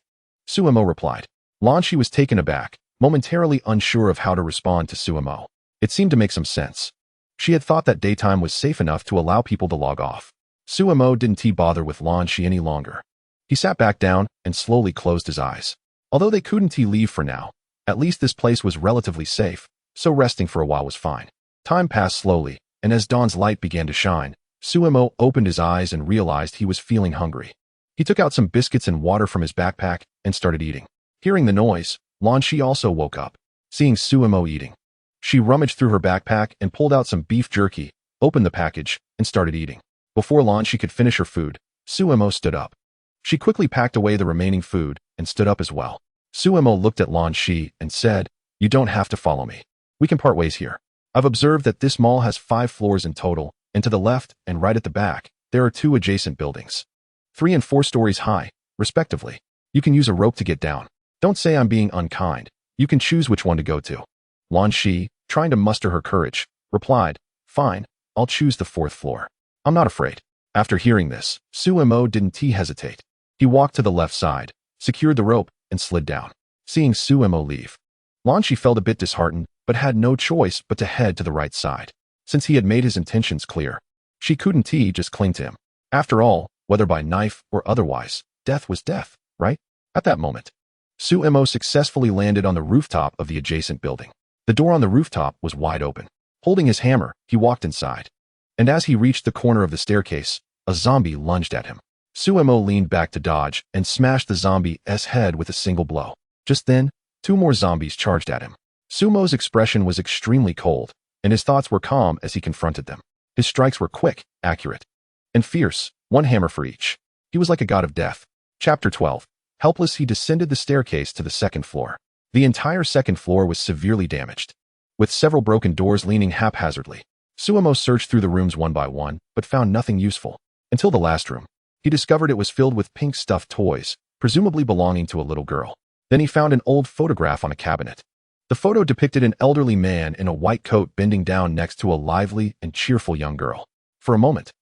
Suemo replied. Lanshi was taken aback, momentarily unsure of how to respond to Suemo. It seemed to make some sense. She had thought that daytime was safe enough to allow people to log off. Suemo didn't bother with Lanshi any longer. He sat back down and slowly closed his eyes. Although they couldn't leave for now, at least this place was relatively safe, so resting for a while was fine. Time passed slowly, and as dawn's light began to shine, Suemo opened his eyes and realized he was feeling hungry. He took out some biscuits and water from his backpack and started eating. Hearing the noise, Lanshi also woke up, seeing Suemo eating. She rummaged through her backpack and pulled out some beef jerky, opened the package, and started eating. Before Lanshi could finish her food, Suemo stood up. She quickly packed away the remaining food and stood up as well. Suemo looked at Lanshi and said, "You don't have to follow me. We can part ways here. I've observed that this mall has 5 floors in total, and to the left and right at the back, there are 2 adjacent buildings, 3 and 4 stories high, respectively. You can use a rope to get down. Don't say I'm being unkind. You can choose which one to go to." Lanshi, trying to muster her courage, replied, "Fine, I'll choose the 4th floor. I'm not afraid." After hearing this, Suemo didn't hesitate. He walked to the left side, secured the rope, and slid down. Seeing Suemo leave, Lanshi felt a bit disheartened, but had no choice but to head to the right side. Since he had made his intentions clear, she couldn't just cling to him. After all, whether by knife or otherwise, death was death, right? At that moment, Suemo successfully landed on the rooftop of the adjacent building. The door on the rooftop was wide open. Holding his hammer, he walked inside. And as he reached the corner of the staircase, a zombie lunged at him. Suemo leaned back to dodge and smashed the zombie's head with a single blow. Just then, 2 more zombies charged at him. Sumo's expression was extremely cold, and his thoughts were calm as he confronted them. His strikes were quick, accurate, and fierce, 1 hammer for each. He was like a god of death. Chapter 12. Helpless, he descended the staircase to the 2nd floor. The entire 2nd floor was severely damaged, with several broken doors leaning haphazardly. Suemo searched through the rooms one by one, but found nothing useful. Until the last room. He discovered it was filled with pink stuffed toys, presumably belonging to a little girl. Then he found an old photograph on a cabinet. The photo depicted an elderly man in a white coat bending down next to a lively and cheerful young girl. For a moment,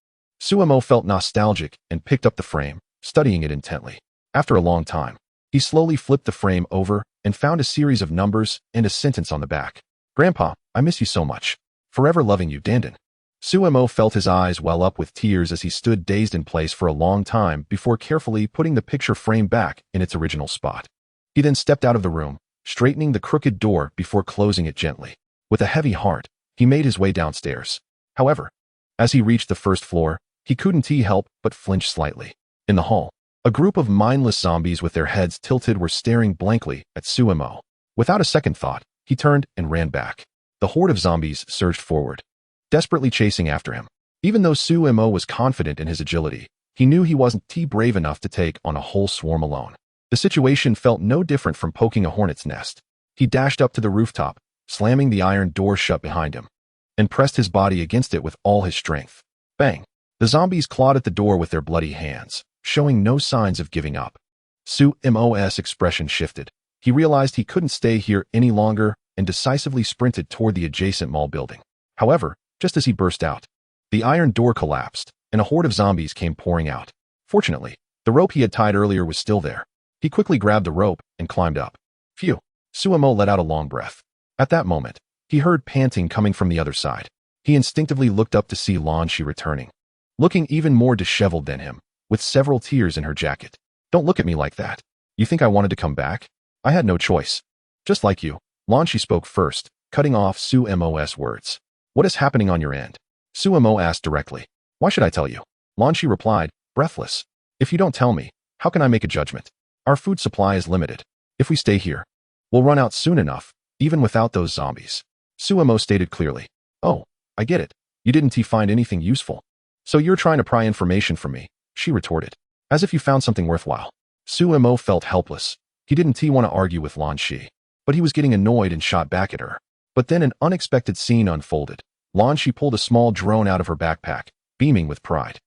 Suemo felt nostalgic and picked up the frame, studying it intently. After a long time, he slowly flipped the frame over and found a series of numbers and a sentence on the back. "Grandpa, I miss you so much. Forever loving you, Dandan." Suemo felt his eyes well up with tears as he stood dazed in place for a long time before carefully putting the picture frame back in its original spot. He then stepped out of the room, straightening the crooked door before closing it gently. With a heavy heart, he made his way downstairs. However, as he reached the 1st floor, he couldn't help but flinch slightly. In the hall, a group of mindless zombies with their heads tilted were staring blankly at Suemo. Without a second thought, he turned and ran back. The horde of zombies surged forward, desperately chasing after him. Even though Suemo was confident in his agility, he knew he wasn't brave enough to take on a whole swarm alone. The situation felt no different from poking a hornet's nest. He dashed up to the rooftop, slamming the iron door shut behind him, and pressed his body against it with all his strength. Bang! The zombies clawed at the door with their bloody hands, showing no signs of giving up. Suemo's expression shifted. He realized he couldn't stay here any longer and decisively sprinted toward the adjacent mall building. However, just as he burst out, the iron door collapsed, and a horde of zombies came pouring out. Fortunately, the rope he had tied earlier was still there. He quickly grabbed the rope and climbed up. Phew! Suemo let out a long breath. At that moment, he heard panting coming from the other side. He instinctively looked up to see Lanshi returning, looking even more disheveled than him, with several tears in her jacket. "Don't look at me like that. You think I wanted to come back? I had no choice. Just like you." Lanshi spoke first, cutting off Suemo's words. "What is happening on your end?" Suemo asked directly. "Why should I tell you?" Lanshi replied, breathless. "If you don't tell me, how can I make a judgment? Our food supply is limited. If we stay here, we'll run out soon enough, even without those zombies." Suemo stated clearly. "Oh, I get it. You didn't find anything useful. So you're trying to pry information from me," she retorted. "As if you found something worthwhile." Suemo felt helpless. He didn't want to argue with Lan Shi, but he was getting annoyed and shot back at her. But then an unexpected scene unfolded. Lan Shi pulled a small drone out of her backpack, beaming with pride.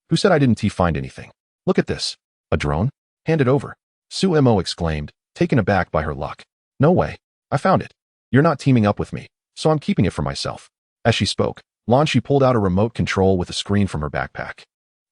Who said I didn't find anything? Look at this. A drone? Hand it over. Su Mo exclaimed, taken aback by her luck. No way. I found it. You're not teaming up with me, so I'm keeping it for myself. As she spoke, Lan Shi pulled out a remote control with a screen from her backpack.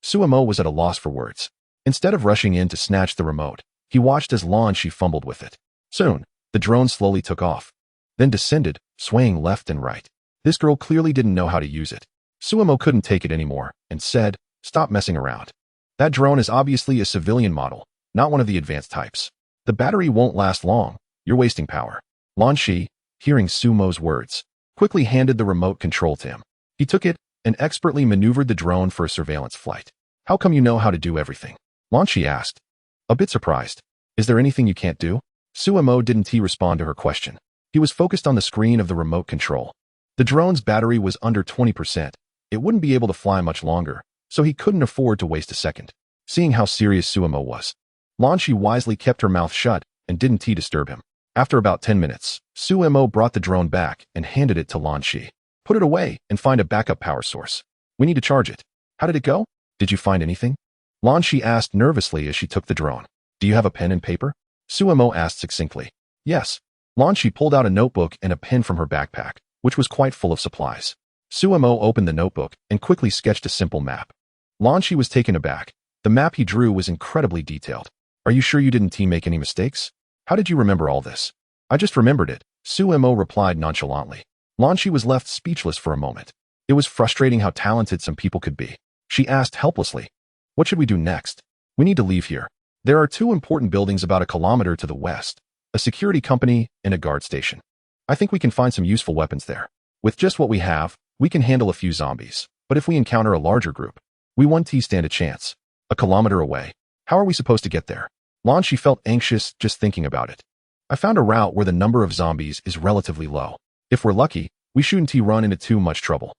Su Mo was at a loss for words. Instead of rushing in to snatch the remote, he watched as Lan Shi fumbled with it. Soon, the drone slowly took off, then descended, swaying left and right. This girl clearly didn't know how to use it. Su Mo couldn't take it anymore and said, "Stop messing around. That drone is obviously a civilian model, not one of the advanced types. The battery won't last long. You're wasting power." Lan Shi, hearing Su Mo's words, quickly handed the remote control to him. He took it and expertly maneuvered the drone for a surveillance flight. How come you know how to do everything? Lan Shi asked. A bit surprised. Is there anything you can't do? Su Mo didn't respond to her question. He was focused on the screen of the remote control. The drone's battery was under 20%. It wouldn't be able to fly much longer, so he couldn't afford to waste a second. Seeing how serious Su Mo was, Lan Shi wisely kept her mouth shut and didn't disturb him. After about 10 minutes, Su Mo brought the drone back and handed it to Lan Shi. Put it away and find a backup power source. We need to charge it. How did it go? Did you find anything? Lan Shi asked nervously as she took the drone. Do you have a pen and paper? Su Mo asked succinctly. Yes. Lan Shi pulled out a notebook and a pen from her backpack, which was quite full of supplies. Su Mo opened the notebook and quickly sketched a simple map. Lan Shi was taken aback. The map he drew was incredibly detailed. Are you sure you didn't make any mistakes? How did you remember all this? I just remembered it, Su Mo replied nonchalantly. Lan Shi was left speechless for a moment. It was frustrating how talented some people could be. She asked helplessly, what should we do next? We need to leave here. There are 2 important buildings about a kilometer to the west, a security company and a guard station. I think we can find some useful weapons there. With just what we have, we can handle a few zombies, but if we encounter a larger group, we won't stand a chance. A kilometer away. How are we supposed to get there? Lan Shi felt anxious just thinking about it. I found a route where the number of zombies is relatively low. If we're lucky, we shouldn't run into too much trouble.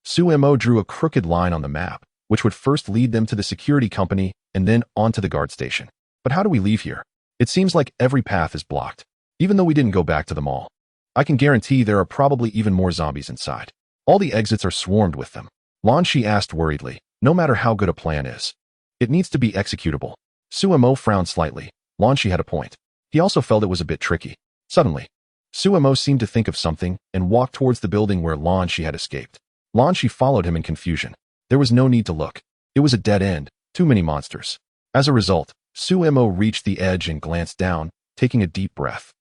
Su Mo drew a crooked line on the map, which would first lead them to the security company and then onto the guard station. But how do we leave here? It seems like every path is blocked, even though we didn't go back to the mall. I can guarantee there are probably even more zombies inside. All the exits are swarmed with them. Lan Shi asked worriedly, no matter how good a plan is, it needs to be executable. Su Mo frowned slightly. Lan Shi had a point. He also felt it was a bit tricky. Suddenly, Su Mo seemed to think of something and walked towards the building where Lan Shi had escaped. Lan Shi followed him in confusion. There was no need to look. It was a dead end, too many monsters. As a result, Su Mo reached the edge and glanced down, taking a deep breath.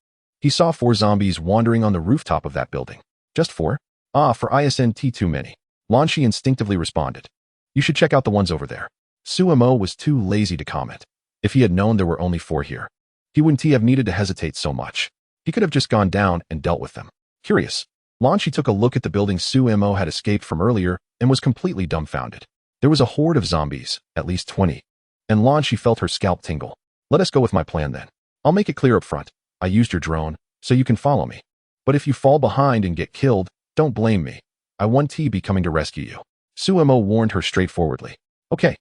He saw 4 zombies wandering on the rooftop of that building. Just 4? Ah, for ISNT too many. Lan Shi instinctively responded. You should check out the ones over there. Su Mo was too lazy to comment. If he had known there were only 4 here, he wouldn't have needed to hesitate so much. He could have just gone down and dealt with them. Curious, Lan Shi took a look at the building Su Mo had escaped from earlier and was completely dumbfounded. There was a horde of zombies, at least 20, and Lan Shi felt her scalp tingle. Let us go with my plan then. I'll make it clear up front. I used your drone, so you can follow me. But if you fall behind and get killed, don't blame me. I won't be coming to rescue you. Su Mo warned her straightforwardly. Okay,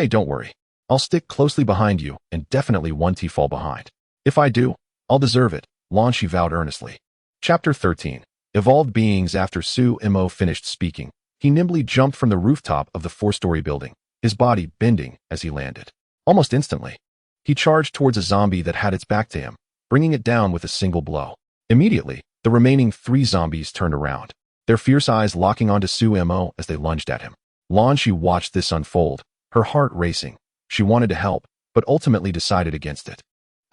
don't worry. I'll stick closely behind you and definitely won't fall behind. If I do, I'll deserve it, Lan Shi vowed earnestly. Chapter 13. Evolved Beings. After Su Mo finished speaking, he nimbly jumped from the rooftop of the 4-story building, his body bending as he landed. Almost instantly, he charged towards a zombie that had its back to him, bringing it down with a single blow. Immediately, the remaining 3 zombies turned around, their fierce eyes locking onto Su Mo as they lunged at him. Lan Shi watched this unfold, her heart racing. She wanted to help, but ultimately decided against it.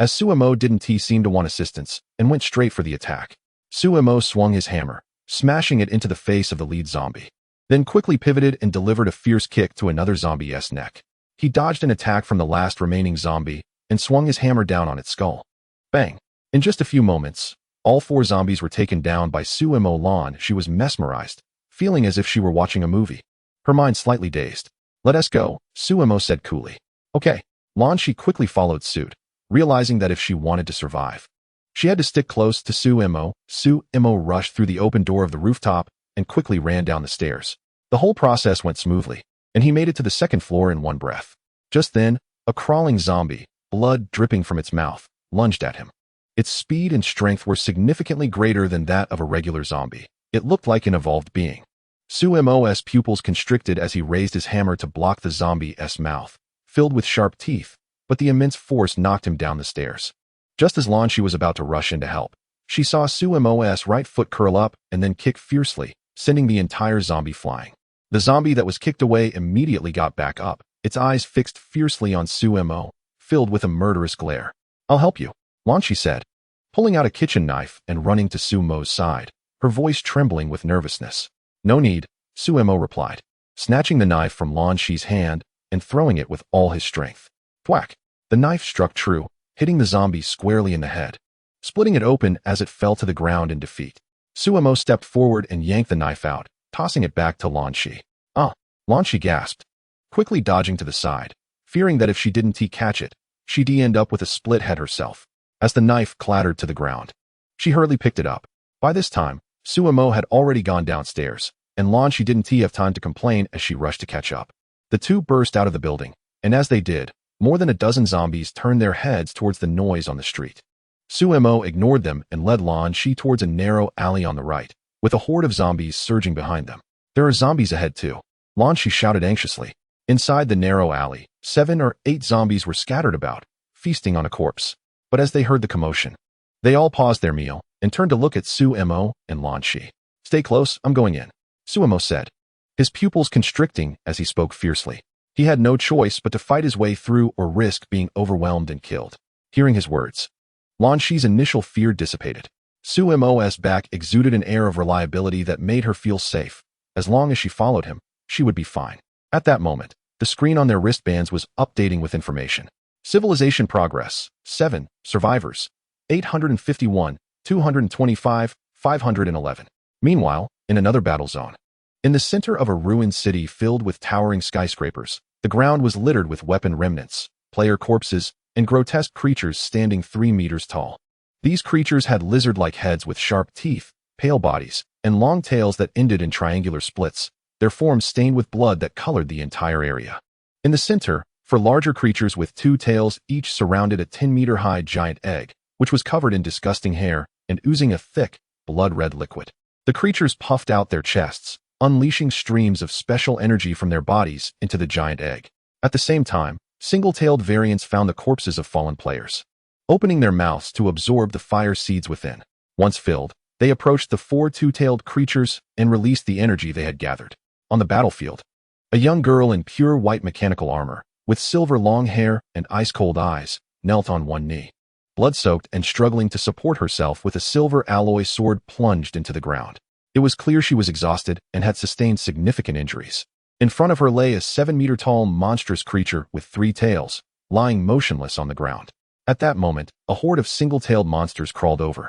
As Su Mo didn't seem to want assistance and went straight for the attack, Su Mo swung his hammer, smashing it into the face of the lead zombie, then quickly pivoted and delivered a fierce kick to another zombie's neck. He dodged an attack from the last remaining zombie and swung his hammer down on its skull. Bang! In just a few moments, all 4 zombies were taken down by Su Mo. Lan Shi was mesmerized, feeling as if she were watching a movie. Her mind slightly dazed. Let us go, Su Mo said coolly. Okay. Lan Shi quickly followed suit, realizing that if she wanted to survive, she had to stick close to Su Mo. Su Mo rushed through the open door of the rooftop and quickly ran down the stairs. The whole process went smoothly, and he made it to the 2nd floor in one breath. Just then, a crawling zombie, blood dripping from its mouth, lunged at him. Its speed and strength were significantly greater than that of a regular zombie. It looked like an evolved being. Sumo's pupils constricted as he raised his hammer to block the zombie's mouth, filled with sharp teeth, but the immense force knocked him down the stairs. Just as Lan Shi was about to rush in to help, she saw Sumo's right foot curl up and then kick fiercely, sending the entire zombie flying. The zombie that was kicked away immediately got back up, its eyes fixed fiercely on Sumo, filled with a murderous glare. "I'll help you," Lan Shi said, pulling out a kitchen knife and running to Sumo's side, her voice trembling with nervousness. "No need," Sumo replied, snatching the knife from Lan Shi's hand and throwing it with all his strength. Thwack! The knife struck true, hitting the zombie squarely in the head, splitting it open as it fell to the ground in defeat. Sumo stepped forward and yanked the knife out, tossing it back to Lan Shi. "Ah!" Lan Shi gasped, quickly dodging to the side, fearing that if she didn't catch it, she'd end up with a split head herself. As the knife clattered to the ground, she hurriedly picked it up. By this time, Sumo had already gone downstairs, and Lan Shi didn't have time to complain as she rushed to catch up. The two burst out of the building, and as they did, more than a dozen zombies turned their heads towards the noise on the street. Sumo ignored them and led Lan Shi towards a narrow alley on the right, with a horde of zombies surging behind them. "There are zombies ahead too," Lan Shi shouted anxiously. Inside the narrow alley, 7 or 8 zombies were scattered about, feasting on a corpse. But as they heard the commotion, they all paused their meal and turned to look at Sumo and Lan Shi. "Stay close, I'm going in," Sumo said, his pupils constricting as he spoke fiercely. He had no choice but to fight his way through or risk being overwhelmed and killed. Hearing his words, Lan Shi's initial fear dissipated. Sumo's back exuded an air of reliability that made her feel safe. As long as she followed him, she would be fine. At that moment, the screen on their wristbands was updating with information. Civilization progress, 7, survivors, 851, 225, 511. Meanwhile, in another battle zone, in the center of a ruined city filled with towering skyscrapers, the ground was littered with weapon remnants, player corpses, and grotesque creatures standing 3 meters tall. These creatures had lizard-like heads with sharp teeth, pale bodies, and long tails that ended in triangular splits, their forms stained with blood that colored the entire area. In the center, for larger creatures with 2 tails each surrounded a 10-meter-high giant egg, which was covered in disgusting hair and oozing a thick, blood-red liquid. The creatures puffed out their chests, unleashing streams of special energy from their bodies into the giant egg. At the same time, single-tailed variants found the corpses of fallen players, opening their mouths to absorb the fire seeds within. Once filled, they approached the 4 two-tailed creatures and released the energy they had gathered. On the battlefield, a young girl in pure white mechanical armor, with silver long hair and ice-cold eyes, knelt on one knee. Blood-soaked and struggling to support herself with a silver alloy sword plunged into the ground. It was clear she was exhausted and had sustained significant injuries. In front of her lay a 7-meter-tall monstrous creature with 3 tails, lying motionless on the ground. At that moment, a horde of single-tailed monsters crawled over,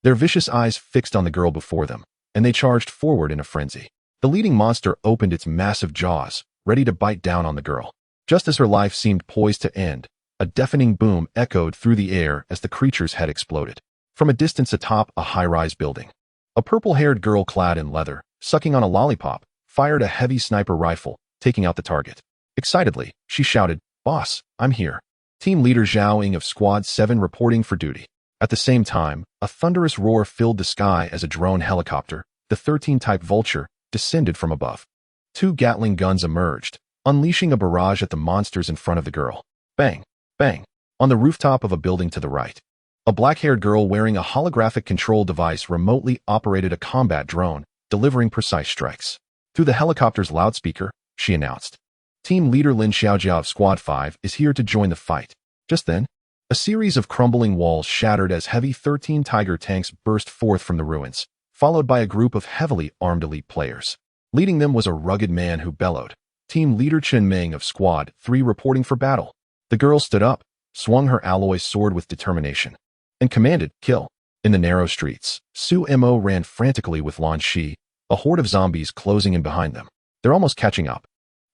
their vicious eyes fixed on the girl before them, and they charged forward in a frenzy. The leading monster opened its massive jaws, ready to bite down on the girl. Just as her life seemed poised to end, a deafening boom echoed through the air as the creature's head exploded. From a distance atop a high-rise building, a purple-haired girl clad in leather, sucking on a lollipop, fired a heavy sniper rifle, taking out the target. Excitedly, she shouted, "Boss, I'm here." Team leader Zhao Ying of Squad 7 reporting for duty. At the same time, a thunderous roar filled the sky as a drone helicopter, the 13-type Vulture, descended from above. 2 Gatling guns emerged, unleashing a barrage at the monsters in front of the girl. Bang! Bang! On the rooftop of a building to the right, a black-haired girl wearing a holographic control device remotely operated a combat drone, delivering precise strikes. Through the helicopter's loudspeaker, she announced, "Team leader Lin Xiaojia of Squad 5 is here to join the fight." Just then, a series of crumbling walls shattered as heavy 13 Tiger tanks burst forth from the ruins, followed by a group of heavily armed elite players. Leading them was a rugged man who bellowed, "Team leader Chen Meng of Squad 3 reporting for battle." The girl stood up, swung her alloy sword with determination, and commanded, "Kill." In the narrow streets, Sumo ran frantically with Lan Shi, a horde of zombies closing in behind them. "They're almost catching up.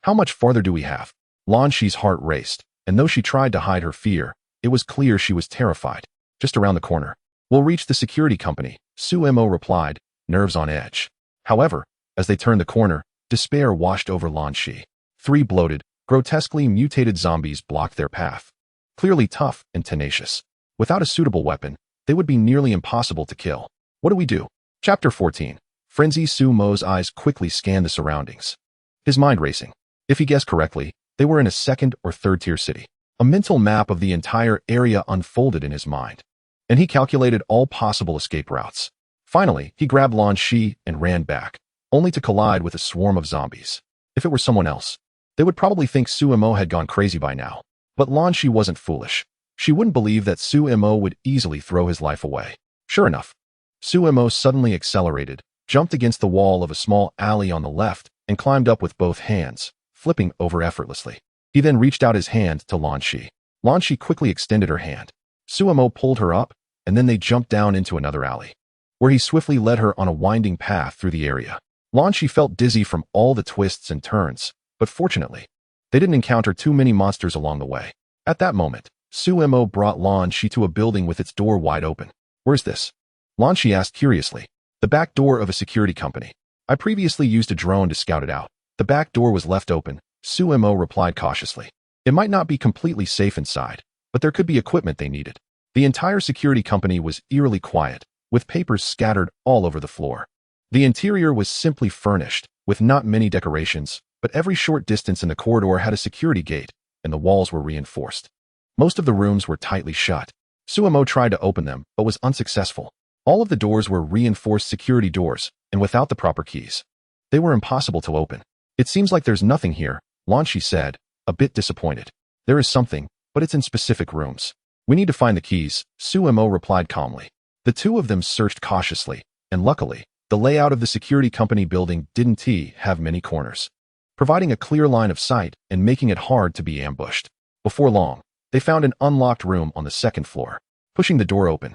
How much farther do we have?" Lan Shi's heart raced, and though she tried to hide her fear, it was clear she was terrified. "Just around the corner. We'll reach the security company," Sumo replied, nerves on edge. However, as they turned the corner, despair washed over Lan Shi. 3 bloated, grotesquely mutated zombies blocked their path, clearly tough and tenacious. Without a suitable weapon, they would be nearly impossible to kill. What do we do? Chapter 14. Frenzy. Sumo's eyes quickly scanned the surroundings, his mind racing. If he guessed correctly, they were in a second or third-tier city. A mental map of the entire area unfolded in his mind, and he calculated all possible escape routes. Finally, he grabbed Lan Shi and ran back, only to collide with a swarm of zombies. If it were someone else, they would probably think Sumo had gone crazy by now. But Lan Shi wasn't foolish. She wouldn't believe that Sumo would easily throw his life away. Sure enough, Sumo suddenly accelerated, jumped against the wall of a small alley on the left, and climbed up with both hands, flipping over effortlessly. He then reached out his hand to Lan Shi. Lan Shi quickly extended her hand. Sumo pulled her up, and then they jumped down into another alley, where he swiftly led her on a winding path through the area. Lan Shi felt dizzy from all the twists and turns, but fortunately, they didn't encounter too many monsters along the way. At that moment, Sumo brought Lan Shi to a building with its door wide open. Where's this? Lan Shi asked curiously. The back door of a security company. I previously used a drone to scout it out. The back door was left open, Sumo replied cautiously. It might not be completely safe inside, but there could be equipment they needed. The entire security company was eerily quiet, with papers scattered all over the floor. The interior was simply furnished, with not many decorations, but every short distance in the corridor had a security gate, and the walls were reinforced. Most of the rooms were tightly shut. Sumo tried to open them, but was unsuccessful. All of the doors were reinforced security doors, and without the proper keys, they were impossible to open. It seems like there's nothing here, Lan Shi said, a bit disappointed. There is something, but it's in specific rooms. We need to find the keys, Sumo replied calmly. The two of them searched cautiously, and luckily, the layout of the security company building didn't have many corners, providing a clear line of sight and making it hard to be ambushed. Before long, they found an unlocked room on the second floor. Pushing the door open,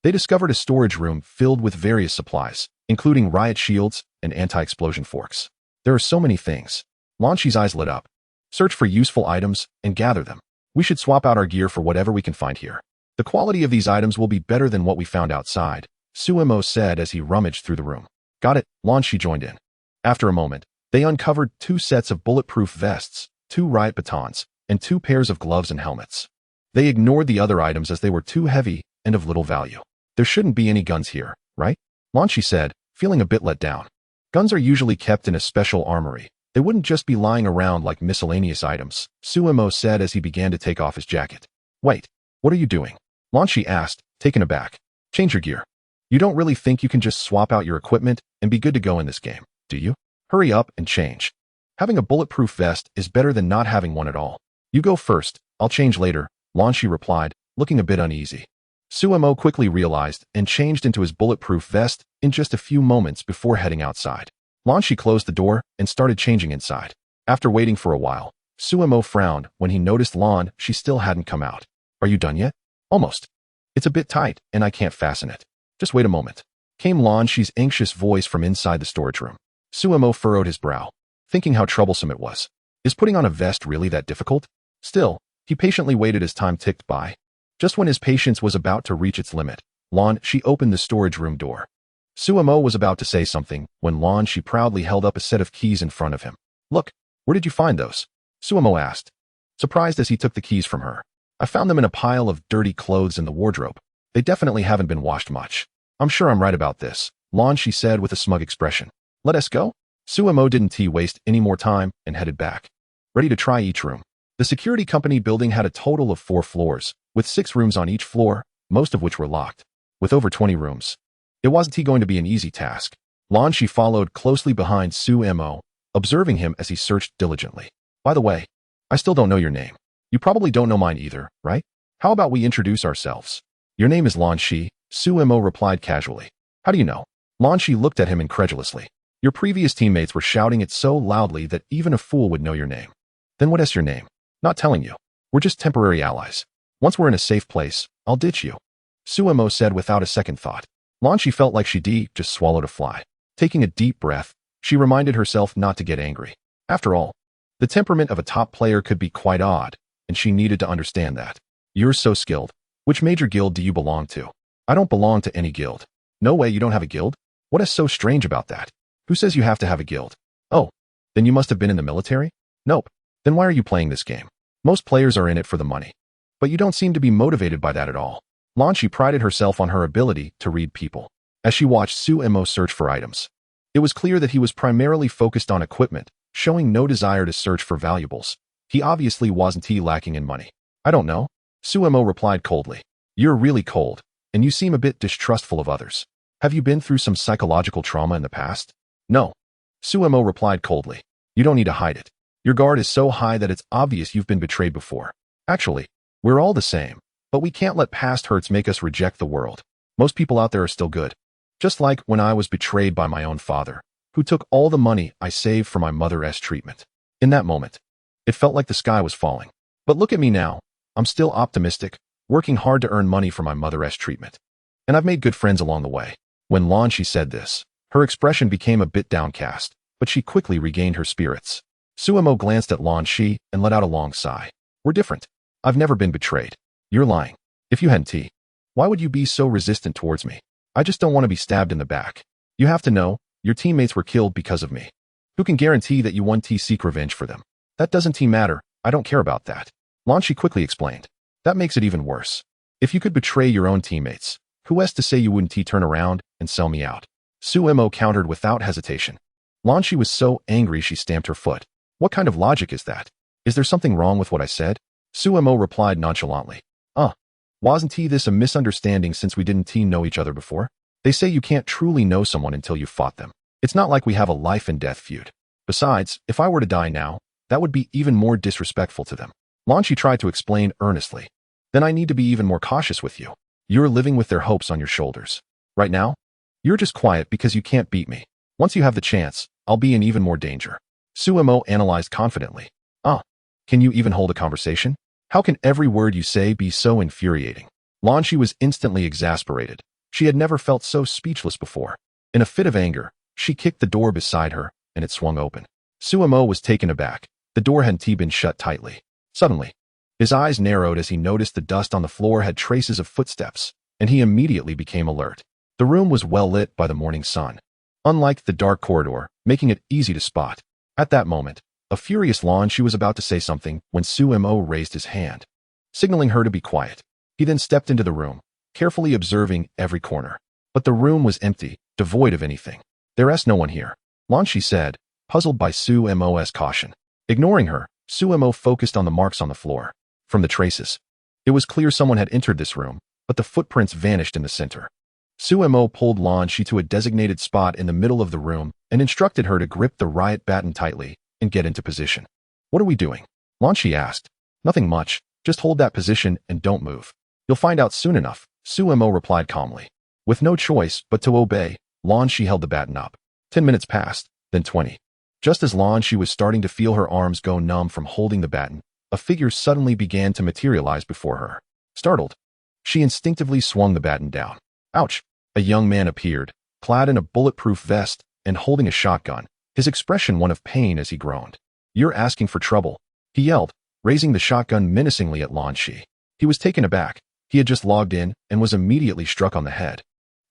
they discovered a storage room filled with various supplies, including riot shields and anti-explosion forks. There are so many things. Lan Shi's eyes lit up. Search for useful items and gather them. We should swap out our gear for whatever we can find here. The quality of these items will be better than what we found outside, Sumo said as he rummaged through the room. Got it, Lan Shi joined in. After a moment, they uncovered 2 sets of bulletproof vests, 2 riot batons, and 2 pairs of gloves and helmets. They ignored the other items as they were too heavy and of little value. There shouldn't be any guns here, right? Lan Shi said, feeling a bit let down. Guns are usually kept in a special armory. They wouldn't just be lying around like miscellaneous items, Sumo said as he began to take off his jacket. Wait, what are you doing? Lan Shi asked, taken aback. Change your gear. You don't really think you can just swap out your equipment and be good to go in this game, do you? Hurry up and change. Having a bulletproof vest is better than not having one at all. You go first, I'll change later, Lan Shi replied, looking a bit uneasy. Sumo quickly realized and changed into his bulletproof vest in just a few moments before heading outside. Lan Shi closed the door and started changing inside. After waiting for a while, Sumo frowned when he noticed Lan Shi still hadn't come out. Are you done yet? Almost. It's a bit tight and I can't fasten it. Just wait a moment. Came Lan Shi's anxious voice from inside the storage room. Sumo furrowed his brow, thinking how troublesome it was. Is putting on a vest really that difficult? Still, he patiently waited as time ticked by. Just when his patience was about to reach its limit, Lan Shi opened the storage room door. Sumo was about to say something when Lan Shi proudly held up a set of keys in front of him. Look, where did you find those? Sumo asked, surprised as he took the keys from her. I found them in a pile of dirty clothes in the wardrobe. They definitely haven't been washed much. I'm sure I'm right about this, Lan Shi said with a smug expression. Let us go? Sumo didn't waste any more time and headed back, ready to try each room. The security company building had a total of 4 floors, with 6 rooms on each floor, most of which were locked. With over 20 rooms, it wasn't going to be an easy task. Lan Shi followed closely behind Sumo, observing him as he searched diligently. By the way, I still don't know your name. You probably don't know mine either, right? How about we introduce ourselves? Your name is Lan Shi, Sumo replied casually. How do you know? Lan Shi looked at him incredulously. Your previous teammates were shouting it so loudly that even a fool would know your name. Then what is your name? Not telling you. We're just temporary allies. Once we're in a safe place, I'll ditch you, Sumo said without a second thought. Lan Shi felt like she just swallowed a fly. Taking a deep breath, she reminded herself not to get angry. After all, the temperament of a top player could be quite odd, and she needed to understand that. You're so skilled. Which major guild do you belong to? I don't belong to any guild. No way you don't have a guild? What is so strange about that? Who says you have to have a guild? Oh, then you must have been in the military? Nope. Then why are you playing this game? Most players are in it for the money. But you don't seem to be motivated by that at all. Lan Shi prided herself on her ability to read people. As she watched Su Mo search for items, it was clear that he was primarily focused on equipment, showing no desire to search for valuables. He obviously wasn't lacking in money. I don't know. Su Mo replied coldly. You're really cold, and you seem a bit distrustful of others. Have you been through some psychological trauma in the past? No. Su Mo replied coldly. You don't need to hide it. Your guard is so high that it's obvious you've been betrayed before. Actually, we're all the same, but we can't let past hurts make us reject the world. Most people out there are still good. Just like when I was betrayed by my own father, who took all the money I saved for my mother's treatment. In that moment, it felt like the sky was falling. But look at me now. I'm still optimistic, working hard to earn money for my mother's treatment. And I've made good friends along the way. When Lan Shi said this, her expression became a bit downcast, but she quickly regained her spirits. Su Mo glanced at Lan Shi and let out a long sigh. We're different. I've never been betrayed. You're lying. If you hadn't, why would you be so resistant towards me? I just don't want to be stabbed in the back. You have to know, your teammates were killed because of me. Who can guarantee that you won't seek revenge for them? That doesn't matter. I don't care about that. Lan Shi quickly explained. That makes it even worse. If you could betray your own teammates, who has to say you wouldn't turn around and sell me out? Su Mo countered without hesitation. Lan Shi was so angry she stamped her foot. What kind of logic is that? Is there something wrong with what I said? Su Mo replied nonchalantly. Wasn't this a misunderstanding since we didn't know each other before? They say you can't truly know someone until you've fought them. It's not like we have a life and death feud. Besides, if I were to die now, that would be even more disrespectful to them. Lan Shi tried to explain earnestly. Then I need to be even more cautious with you. You're living with their hopes on your shoulders. Right now, you're just quiet because you can't beat me. Once you have the chance, I'll be in even more danger. Su Mo analyzed confidently. Can you even hold a conversation? How can every word you say be so infuriating? Lan Shi was instantly exasperated. She had never felt so speechless before. In a fit of anger, she kicked the door beside her, and it swung open. Su Mo was taken aback. The door hadn't been shut tightly. Suddenly, his eyes narrowed as he noticed the dust on the floor had traces of footsteps, and he immediately became alert. The room was well lit by the morning sun, unlike the dark corridor, making it easy to spot. At that moment, a furious Lan Shi was about to say something when Su Mo raised his hand, signaling her to be quiet. He then stepped into the room, carefully observing every corner. But the room was empty, devoid of anything. There's no one here, Lan Shi said, puzzled by Su Mo's caution. Ignoring her, Su Mo focused on the marks on the floor. From the traces, it was clear someone had entered this room, but the footprints vanished in the center. Su Mo pulled Lan Shi to a designated spot in the middle of the room and instructed her to grip the riot baton tightly and get into position. What are we doing? Lan Shi asked. Nothing much, just hold that position and don't move. You'll find out soon enough, Su Mo replied calmly. With no choice but to obey, Lan Shi held the baton up. 10 minutes passed, then 20. Just as Lan Shi was starting to feel her arms go numb from holding the baton, a figure suddenly began to materialize before her. Startled, she instinctively swung the baton down. Ouch! A young man appeared, clad in a bulletproof vest and holding a shotgun, his expression one of pain as he groaned. You're asking for trouble, he yelled, raising the shotgun menacingly at Lan Shi. He was taken aback. He had just logged in and was immediately struck on the head,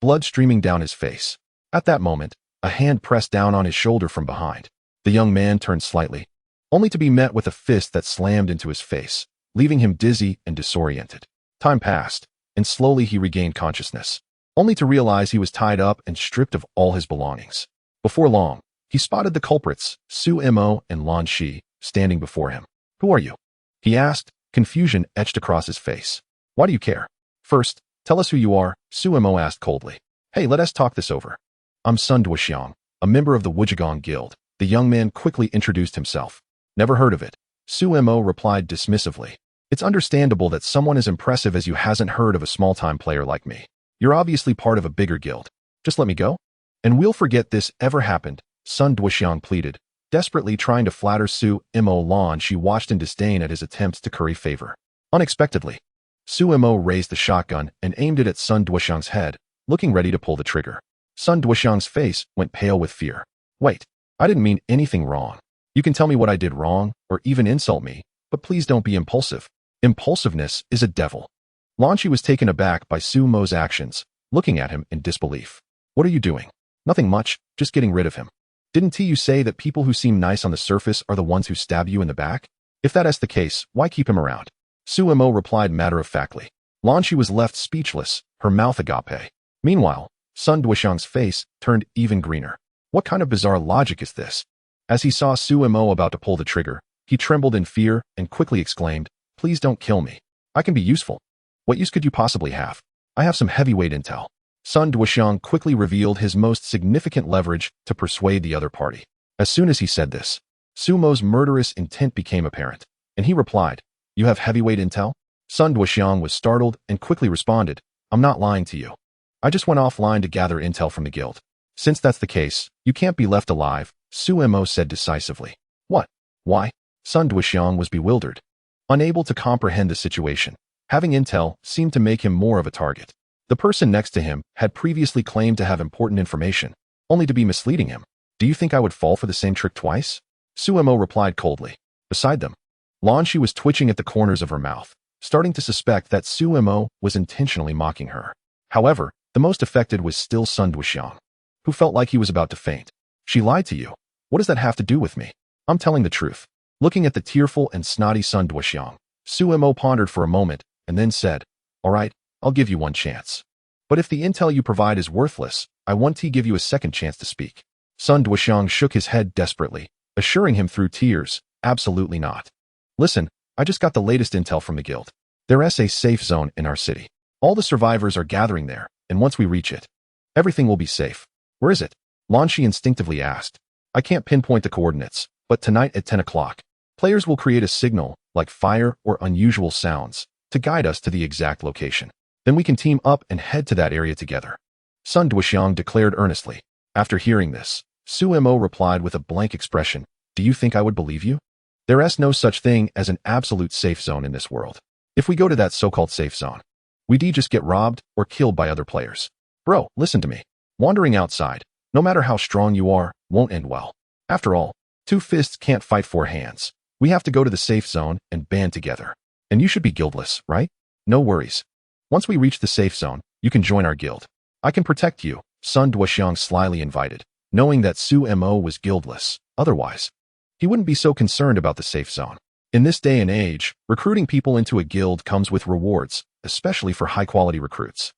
blood streaming down his face. At that moment, a hand pressed down on his shoulder from behind. The young man turned slightly, only to be met with a fist that slammed into his face, leaving him dizzy and disoriented. Time passed, and slowly he regained consciousness, only to realize he was tied up and stripped of all his belongings. Before long, he spotted the culprits, Su Mo and Lan Shi, standing before him. Who are you? He asked, confusion etched across his face. Why do you care? First, tell us who you are, Su Mo asked coldly. Hey, let us talk this over. I'm Sun Duoxiang, a member of the Wujigong Guild. The young man quickly introduced himself. Never heard of it, Su Mo replied dismissively. It's understandable that someone as impressive as you hasn't heard of a small-time player like me. You're obviously part of a bigger guild. Just let me go, and we'll forget this ever happened, Sun Duoxiang pleaded, desperately trying to flatter Su Mo. Lan Shi watched in disdain at his attempts to curry favor. Unexpectedly, Su Mo raised the shotgun and aimed it at Sun Duoxiang's head, looking ready to pull the trigger. Sun Duoxiang's face went pale with fear. Wait, I didn't mean anything wrong. You can tell me what I did wrong, or even insult me, but please don't be impulsive. Impulsiveness is a devil. Lan Shi was taken aback by Su Mo's actions, looking at him in disbelief. What are you doing? Nothing much, just getting rid of him. Didn't you say that people who seem nice on the surface are the ones who stab you in the back? If that is the case, why keep him around? Su Mo replied matter-of-factly. Lan Shi was left speechless, her mouth agape. Meanwhile, Sun Duoxiang's face turned even greener. What kind of bizarre logic is this? As he saw Su Mo about to pull the trigger, he trembled in fear and quickly exclaimed, "Please don't kill me. I can be useful." "What use could you possibly have?" "I have some heavyweight intel." Sun Duoxiang quickly revealed his most significant leverage to persuade the other party. As soon as he said this, Su Mo's murderous intent became apparent, and he replied, "You have heavyweight intel?" Sun Duoxiang was startled and quickly responded, "I'm not lying to you. I just went offline to gather intel from the guild." "Since that's the case, you can't be left alive," Su Mo said decisively. "What? Why?" Sun Duoxiang was bewildered. Unable to comprehend the situation, having intel seemed to make him more of a target. The person next to him had previously claimed to have important information, only to be misleading him. "Do you think I would fall for the same trick twice?" Su Mo replied coldly. Beside them, Lan Shi was twitching at the corners of her mouth, starting to suspect that Su Mo was intentionally mocking her. However, the most affected was still Sun Duoxiang, who felt like he was about to faint. "She lied to you. What does that have to do with me? I'm telling the truth." Looking at the tearful and snotty Sun Duoxiang, Su Mo pondered for a moment and then said, "All right, I'll give you one chance. But if the intel you provide is worthless, I want to give you a second chance to speak." Sun Duoxiang shook his head desperately, assuring him through tears, "Absolutely not. Listen, I just got the latest intel from the guild. There's a safe zone in our city. All the survivors are gathering there, and once we reach it, everything will be safe." "Where is it?" Lan Shi instinctively asked. "I can't pinpoint the coordinates, but tonight at 10 o'clock, players will create a signal, like fire or unusual sounds, to guide us to the exact location. Then we can team up and head to that area together," Sun Duoxiang declared earnestly. After hearing this, Su Mo replied with a blank expression, "Do you think I would believe you? There's no such thing as an absolute safe zone in this world. If we go to that so-called safe zone, we'd just get robbed or killed by other players. Bro, listen to me. Wandering outside, no matter how strong you are, won't end well. After all, two fists can't fight four hands. We have to go to the safe zone and band together. And you should be guildless, right? No worries. Once we reach the safe zone, you can join our guild. I can protect you," Sun Duoxiang slyly invited, knowing that Su Mo was guildless. Otherwise, he wouldn't be so concerned about the safe zone. In this day and age, recruiting people into a guild comes with rewards, especially for high-quality recruits.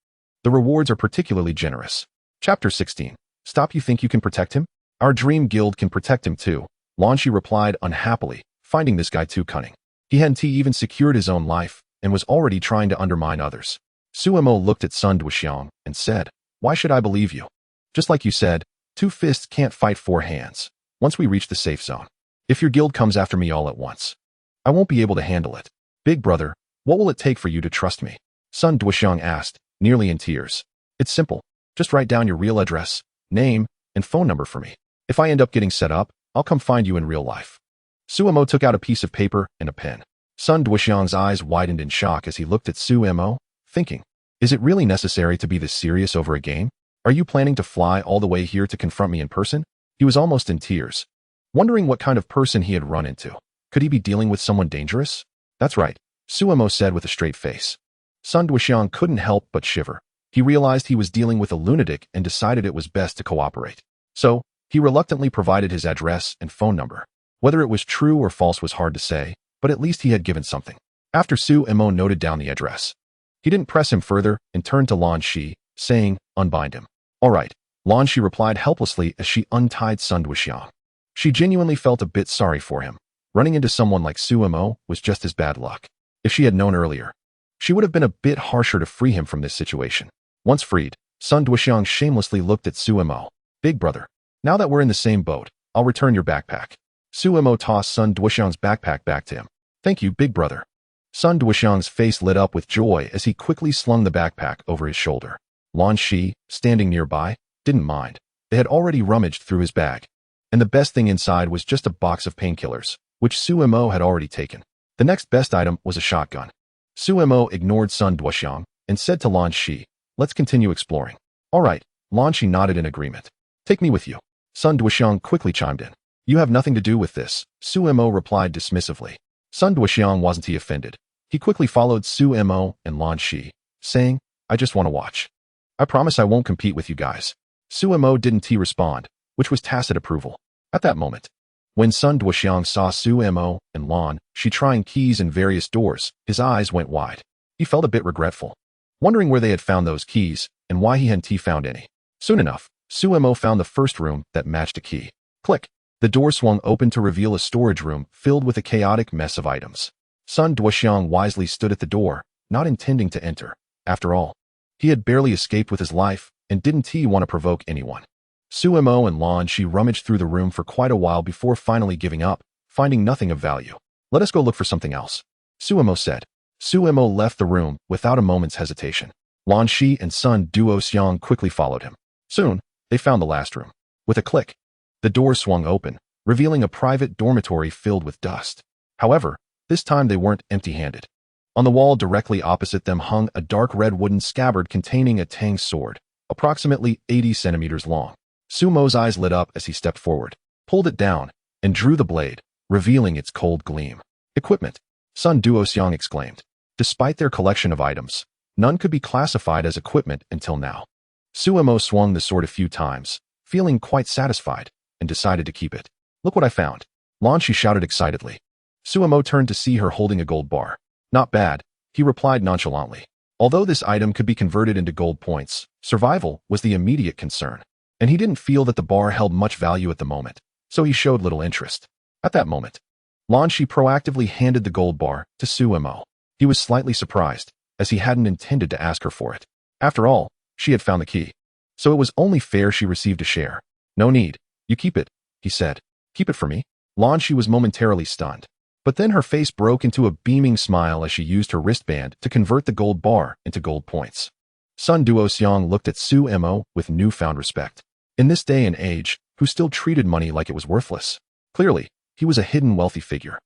The rewards are particularly generous. Chapter 16. Stop. You think you can protect him? Our dream guild can protect him too, Lan Shi replied unhappily, finding this guy too cunning. He hadn't even secured his own life and was already trying to undermine others. Su Mo looked at Sun Duoxiang and said, "Why should I believe you? Just like you said, two fists can't fight four hands. Once we reach the safe zone, if your guild comes after me all at once, I won't be able to handle it. Big brother, what will it take for you to trust me?" Sun Duoxiang asked, nearly in tears. "It's simple. Just write down your real address, name, and phone number for me. If I end up getting set up, I'll come find you in real life." Su Mo took out a piece of paper and a pen. Sun Duoxiang's eyes widened in shock as he looked at Su Mo, thinking, "Is it really necessary to be this serious over a game? Are you planning to fly all the way here to confront me in person?" He was almost in tears, wondering what kind of person he had run into. Could he be dealing with someone dangerous? "That's right," Su Mo said with a straight face. Sun Duoxiang couldn't help but shiver. He realized he was dealing with a lunatic and decided it was best to cooperate. So, he reluctantly provided his address and phone number. Whether it was true or false was hard to say, but at least he had given something. After Su Mo noted down the address, he didn't press him further and turned to Lan Shi, saying, "Unbind him." "All right," Lan Shi replied helplessly as she untied Sun Duoxiang. She genuinely felt a bit sorry for him. Running into someone like Su Mo was just as bad luck. If she had known earlier, she would have been a bit harsher to free him from this situation. Once freed, Sun Duoxiang shamelessly looked at Su Mo. "Big brother, now that we're in the same boat, I'll return your backpack." Su Mo tossed Sun Duoxiang's backpack back to him. "Thank you, big brother." Sun Duoxiang's face lit up with joy as he quickly slung the backpack over his shoulder. Lan Shi, standing nearby, didn't mind. They had already rummaged through his bag, and the best thing inside was just a box of painkillers, which Su Mo had already taken. The next best item was a shotgun. Su Mo ignored Sun Duoxiang and said to Lan Shi, "Let's continue exploring." "All right," Lan Shi nodded in agreement. "Take me with you." Sun Duoxiang quickly chimed in. "You have nothing to do with this," Su Mo replied dismissively. Sun Duoxiang wasn't he offended. He quickly followed Su Mo and Lan Shi, saying, "I just want to watch. I promise I won't compete with you guys." Su Mo didn't respond, which was tacit approval. At that moment, when Sun Duoxiang saw Su Mo and Lan Shi trying keys in various doors, his eyes went wide. He felt a bit regretful, wondering where they had found those keys and why he hadn't found any. Soon enough, Suemo found the first room that matched a key. Click. The door swung open to reveal a storage room filled with a chaotic mess of items. Sun Duoxiang wisely stood at the door, not intending to enter. After all, he had barely escaped with his life, and didn't he want to provoke anyone? Suemo and Lan Shi rummaged through the room for quite a while before finally giving up, finding nothing of value. Let us go look for something else, Suemo said. Suemo left the room without a moment's hesitation. Lan Shi and Sun Duoxiang quickly followed him. Soon, they found the last room. With a click, the door swung open, revealing a private dormitory filled with dust. However, this time they weren't empty-handed. On the wall directly opposite them hung a dark red wooden scabbard containing a Tang sword, approximately 80 centimeters long. Sumo's eyes lit up as he stepped forward, pulled it down, and drew the blade, revealing its cold gleam. Equipment, Sun Duoxiang exclaimed. Despite their collection of items, none could be classified as equipment until now. Suemo swung the sword a few times, feeling quite satisfied, and decided to keep it. Look what I found, Lan Shi shouted excitedly. Suemo turned to see her holding a gold bar. Not bad, he replied nonchalantly. Although this item could be converted into gold points, survival was the immediate concern, and he didn't feel that the bar held much value at the moment, so he showed little interest. At that moment, Lan Shi proactively handed the gold bar to Suemo. He was slightly surprised, as he hadn't intended to ask her for it. After all, she had found the key, so it was only fair she received a share. No need, you keep it, he said. Keep it for me? Lan Shi was momentarily stunned, but then her face broke into a beaming smile as she used her wristband to convert the gold bar into gold points. Sun Duoxiang looked at Suemo with newfound respect. In this day and age, who still treated money like it was worthless? Clearly, he was a hidden wealthy figure.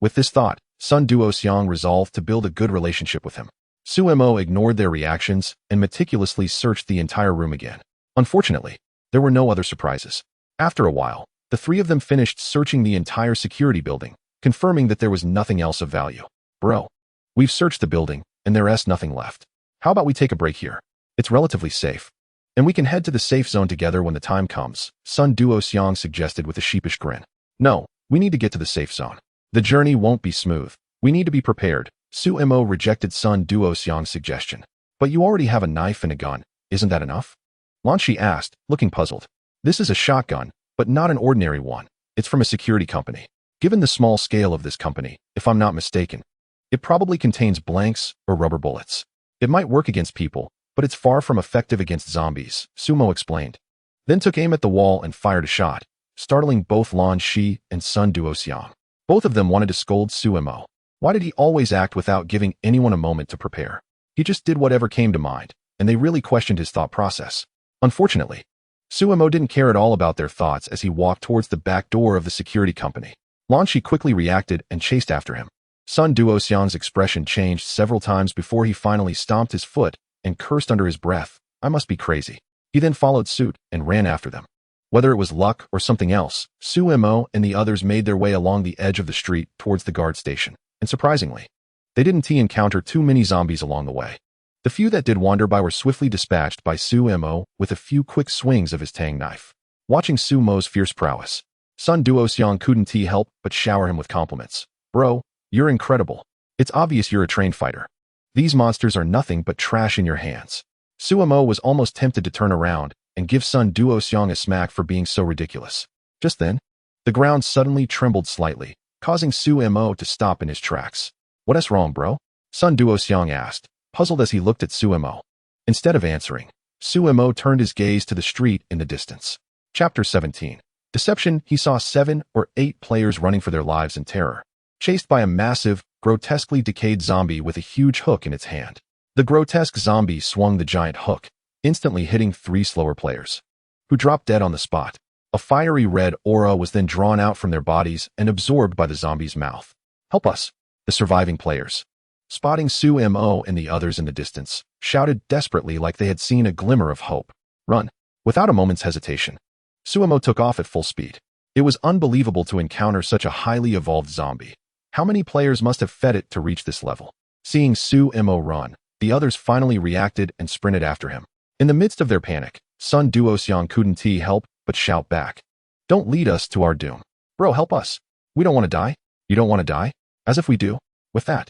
With this thought, Sun Duoxiang resolved to build a good relationship with him. Suemo ignored their reactions and meticulously searched the entire room again. Unfortunately, there were no other surprises. After a while, the three of them finished searching the entire security building, confirming that there was nothing else of value. Bro, we've searched the building, and there's nothing left. How about we take a break here? It's relatively safe, and we can head to the safe zone together when the time comes, Sun Duoxiang suggested with a sheepish grin. No, we need to get to the safe zone. The journey won't be smooth. We need to be prepared. Suemo rejected Sun Duoxiang's suggestion. But you already have a knife and a gun. Isn't that enough? Lan Shi asked, looking puzzled. This is a shotgun, but not an ordinary one. It's from a security company. Given the small scale of this company, if I'm not mistaken, it probably contains blanks or rubber bullets. It might work against people, but it's far from effective against zombies, Sumo explained. Then took aim at the wall and fired a shot, startling both Lan Shi and Sun Duoxiang. Both of them wanted to scold Suemo. Why did he always act without giving anyone a moment to prepare? He just did whatever came to mind, and they really questioned his thought process. Unfortunately, Suemo didn't care at all about their thoughts as he walked towards the back door of the security company. Lan Shi quickly reacted and chased after him. Sun Duoxiang's expression changed several times before he finally stomped his foot and cursed under his breath, I must be crazy. He then followed suit and ran after them. Whether it was luck or something else, Suemo and the others made their way along the edge of the street towards the guard station, and surprisingly, they didn't encounter too many zombies along the way. The few that did wander by were swiftly dispatched by Suemo with a few quick swings of his Tang knife. Watching Sumo's fierce prowess, Sun Duoxiang couldn't help but shower him with compliments. Bro, you're incredible. It's obvious you're a trained fighter. These monsters are nothing but trash in your hands. Suemo was almost tempted to turn around and give Sun Duoxiang a smack for being so ridiculous. Just then, the ground suddenly trembled slightly, causing Suemo to stop in his tracks. What's wrong, bro? Sun Duoxiang asked, puzzled as he looked at Suemo. Instead of answering, Suemo turned his gaze to the street in the distance. Chapter 17. Deception. He saw 7 or 8 players running for their lives in terror, chased by a massive, grotesquely decayed zombie with a huge hook in its hand. The grotesque zombie swung the giant hook, instantly hitting 3 slower players, who dropped dead on the spot. A fiery red aura was then drawn out from their bodies and absorbed by the zombie's mouth. Help us, the surviving players, spotting Suemo and the others in the distance, shouted desperately like they had seen a glimmer of hope. Run. Without a moment's hesitation, Suemo took off at full speed. It was unbelievable to encounter such a highly evolved zombie. How many players must have fed it to reach this level? Seeing Suemo run, the others finally reacted and sprinted after him. In the midst of their panic, Sun Duoxiang couldn't help but shout back. Don't lead us to our doom. Bro, help us. We don't want to die. You don't want to die? As if we do. With that,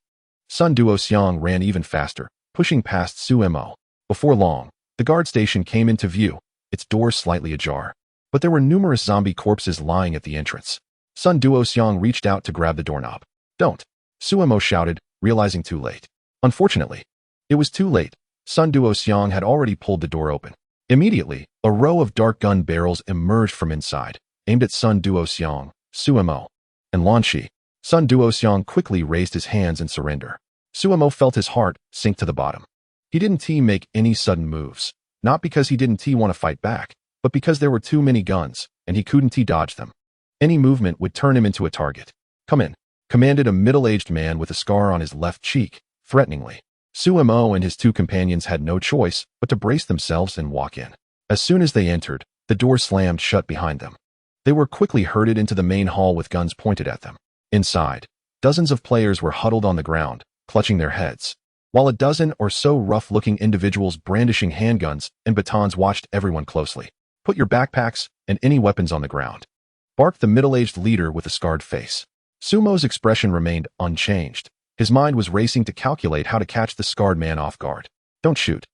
Sun Duoxiang ran even faster, pushing past Su Mo. Before long, the guard station came into view, its doors slightly ajar. But there were numerous zombie corpses lying at the entrance. Sun Duoxiang reached out to grab the doorknob. Don't! Su Mo shouted, realizing too late. Unfortunately, it was too late. Sun Duoxiang had already pulled the door open. Immediately, a row of dark gun barrels emerged from inside, aimed at Sun Duoxiang, Su Mo, and Lan Shi. Sun Duoxiang quickly raised his hands in surrender. Su Mo felt his heart sink to the bottom. He didn't make any sudden moves, not because he didn't want to fight back, but because there were too many guns, and he couldn't dodge them. Any movement would turn him into a target. Come in, commanded a middle-aged man with a scar on his left cheek, threateningly. Su Mo and his two companions had no choice but to brace themselves and walk in. As soon as they entered, the door slammed shut behind them. They were quickly herded into the main hall with guns pointed at them. Inside, dozens of players were huddled on the ground, clutching their heads, while a dozen or so rough-looking individuals brandishing handguns and batons watched everyone closely. Put your backpacks and any weapons on the ground, barked the middle-aged leader with a scarred face. Sumo's expression remained unchanged. His mind was racing to calculate how to catch the scarred man off guard. Don't shoot.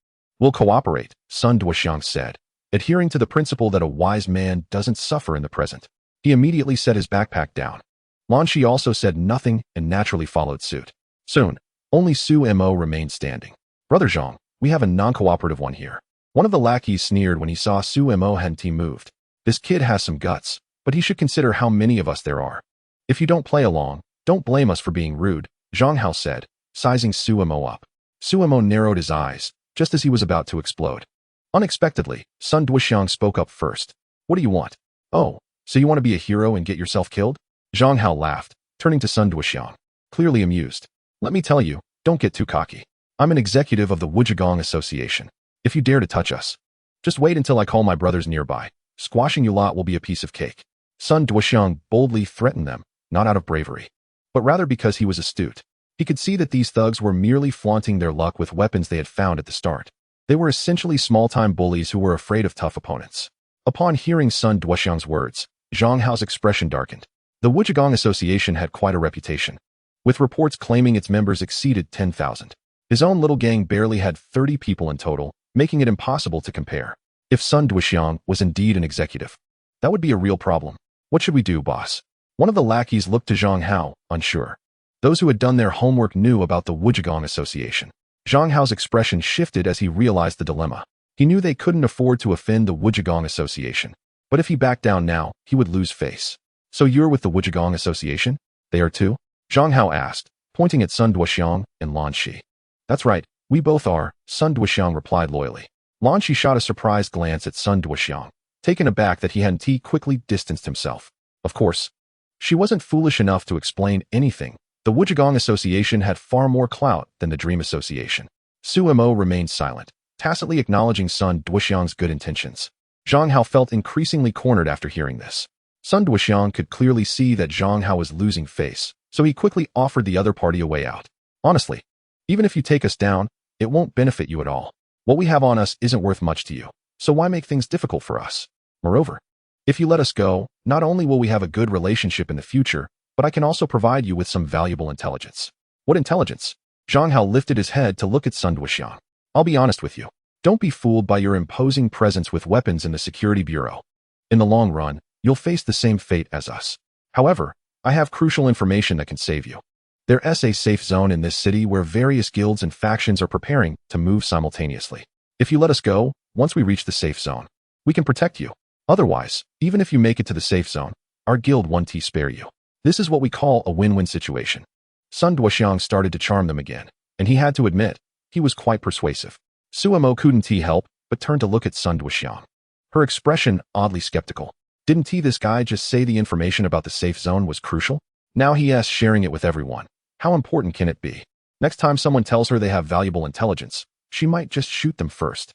We'll cooperate, Sun Duoxiang said, adhering to the principle that a wise man doesn't suffer in the present. He immediately set his backpack down. Lan Shi also said nothing and naturally followed suit. Soon, only Su Mo remained standing. Brother Zhang, we have a non-cooperative one here. One of the lackeys sneered when he saw Su Mo hadn't moved. This kid has some guts, but he should consider how many of us there are. If you don't play along, don't blame us for being rude, Zhang Hao said, sizing Su Mo up. Su Mo narrowed his eyes, just as he was about to explode. Unexpectedly, Sun Duoxiang spoke up first. What do you want? Oh, so you want to be a hero and get yourself killed? Zhang Hao laughed, turning to Sun Duoxiang, clearly amused. Let me tell you, don't get too cocky. I'm an executive of the Wuzhigong Association. If you dare to touch us, just wait until I call my brothers nearby. Squashing you lot will be a piece of cake. Sun Duoxiang boldly threatened them, not out of bravery, but rather because he was astute. He could see that these thugs were merely flaunting their luck with weapons they had found at the start. They were essentially small-time bullies who were afraid of tough opponents. Upon hearing Sun Duoxiang's words, Zhang Hao's expression darkened. The Wuzhigong Association had quite a reputation, with reports claiming its members exceeded 10,000. His own little gang barely had 30 people in total, making it impossible to compare. If Sun Duoxiang was indeed an executive, that would be a real problem. What should we do, boss? One of the lackeys looked to Zhang Hao, unsure. Those who had done their homework knew about the Wuzhigong Association. Zhang Hao's expression shifted as he realized the dilemma. He knew they couldn't afford to offend the Wuzhigong Association, but if he backed down now, he would lose face. So you're with the Wuzhigong Association? They are too? Zhang Hao asked, pointing at Sun Duoxiang and Lan Shi. That's right, we both are, Sun Duoxiang replied loyally. Lan Shi shot a surprised glance at Sun Duoxiang, taken aback that he hadn't quickly distanced himself. Of course, she wasn't foolish enough to explain anything. The Wuzhigong Association had far more clout than the Dream Association. Su Mo remained silent, tacitly acknowledging Sun Duoxiang's good intentions. Zhang Hao felt increasingly cornered after hearing this. Sun Duoxiang could clearly see that Zhang Hao was losing face, so he quickly offered the other party a way out. Honestly, even if you take us down, it won't benefit you at all. What we have on us isn't worth much to you, so why make things difficult for us? Moreover, if you let us go, not only will we have a good relationship in the future, but I can also provide you with some valuable intelligence. What intelligence? Zhang Hao lifted his head to look at Sun Duoxiang. I'll be honest with you. Don't be fooled by your imposing presence with weapons in the Security Bureau. In the long run, you'll face the same fate as us. However, I have crucial information that can save you. There's a safe zone in this city where various guilds and factions are preparing to move simultaneously. If you let us go, once we reach the safe zone, we can protect you. Otherwise, even if you make it to the safe zone, our guild won't spare you. This is what we call a win-win situation. Sun Duoxiang started to charm them again, and he had to admit, he was quite persuasive. Su Mo couldn't help but turned to look at Sun Duoxiang, her expression oddly skeptical. Didn't this guy just say the information about the safe zone was crucial? Now he's sharing it with everyone. How important can it be? Next time someone tells her they have valuable intelligence, she might just shoot them first.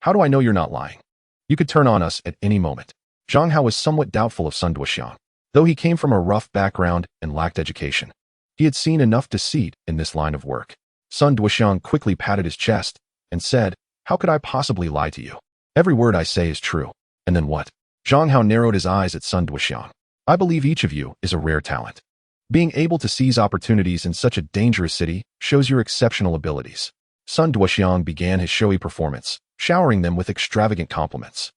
How do I know you're not lying? You could turn on us at any moment. Zhang Hao was somewhat doubtful of Sun Duoxiang, though he came from a rough background and lacked education. He had seen enough deceit in this line of work. Sun Duoxiang quickly patted his chest and said, how could I possibly lie to you? Every word I say is true. And then what? Zhang Hao narrowed his eyes at Sun Duoxiang. I believe each of you is a rare talent. Being able to seize opportunities in such a dangerous city shows your exceptional abilities. Sun Duoxiang began his showy performance, showering them with extravagant compliments.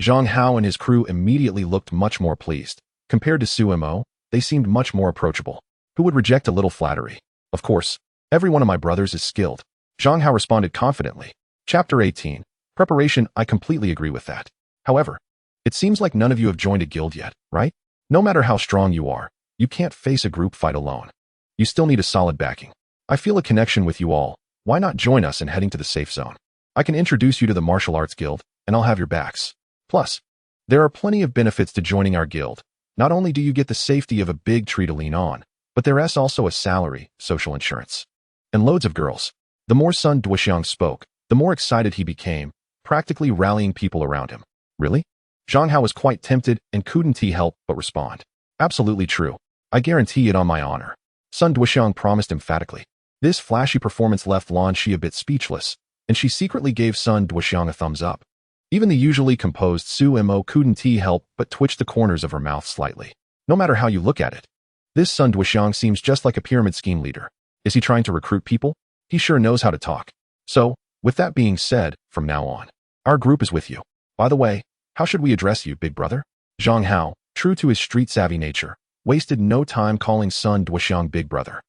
Zhang Hao and his crew immediately looked much more pleased. Compared to Su Mo, they seemed much more approachable. Who would reject a little flattery? Of course, every one of my brothers is skilled. Zhang Hao responded confidently. Chapter 18. Preparation. I completely agree with that. However, it seems like none of you have joined a guild yet, right? No matter how strong you are, you can't face a group fight alone. You still need a solid backing. I feel a connection with you all. Why not join us in heading to the safe zone? I can introduce you to the martial arts guild, and I'll have your backs. Plus, there are plenty of benefits to joining our guild. Not only do you get the safety of a big tree to lean on, but there's also a salary, social insurance, and loads of girls. The more Sun Duoxiang spoke, the more excited he became, practically rallying people around him. Really? Zhang Hao was quite tempted and couldn't help but respond. Absolutely true. I guarantee it on my honor. Sun Duoxiang promised emphatically. This flashy performance left Lan Shi a bit speechless, and she secretly gave Sun Duoxiang a thumbs up. Even the usually composed Su Mo couldn't help but twitch the corners of her mouth slightly. No matter how you look at it, this Sun Duoxiang seems just like a pyramid scheme leader. Is he trying to recruit people? He sure knows how to talk. So, with that being said, from now on, our group is with you. By the way, how should we address you, big brother? Zhang Hao, true to his street-savvy nature, wasted no time calling Sun Duoxiang big brother.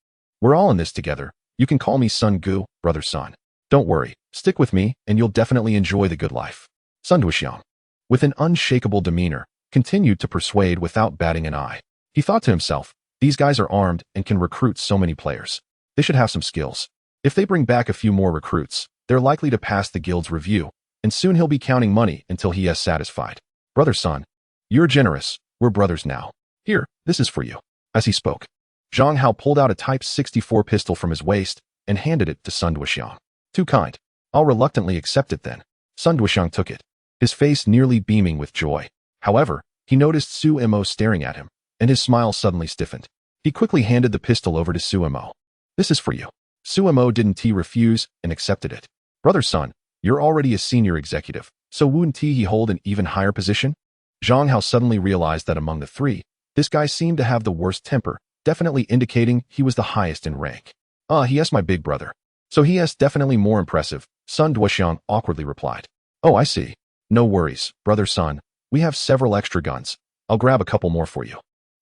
We're all in this together. You can call me Sun Gu, brother Sun. Don't worry, stick with me, and you'll definitely enjoy the good life. Sun Duoxiang, with an unshakable demeanor, continued to persuade without batting an eye. He thought to himself, these guys are armed and can recruit so many players. They should have some skills. If they bring back a few more recruits, they're likely to pass the guild's review, and soon he'll be counting money until he is satisfied. Brother Sun, you're generous. We're brothers now. Here, this is for you. As he spoke, Zhang Hao pulled out a Type 64 pistol from his waist and handed it to Sun Duoxiang. Too kind. I'll reluctantly accept it then. Sun Duoxiang took it, his face nearly beaming with joy. However, he noticed Su Mo staring at him, and his smile suddenly stiffened. He quickly handed the pistol over to Su Mo. This is for you. Su Mo didn't refuse and accepted it. Brother Sun, you're already a senior executive, so wouldn't he hold an even higher position? Zhang Hao suddenly realized that among the three, this guy seemed to have the worst temper, definitely indicating he was the highest in rank. He is my big brother. So he is definitely more impressive, Sun Duoxiang awkwardly replied. Oh, I see. No worries, brother Sun. We have several extra guns. I'll grab a couple more for you.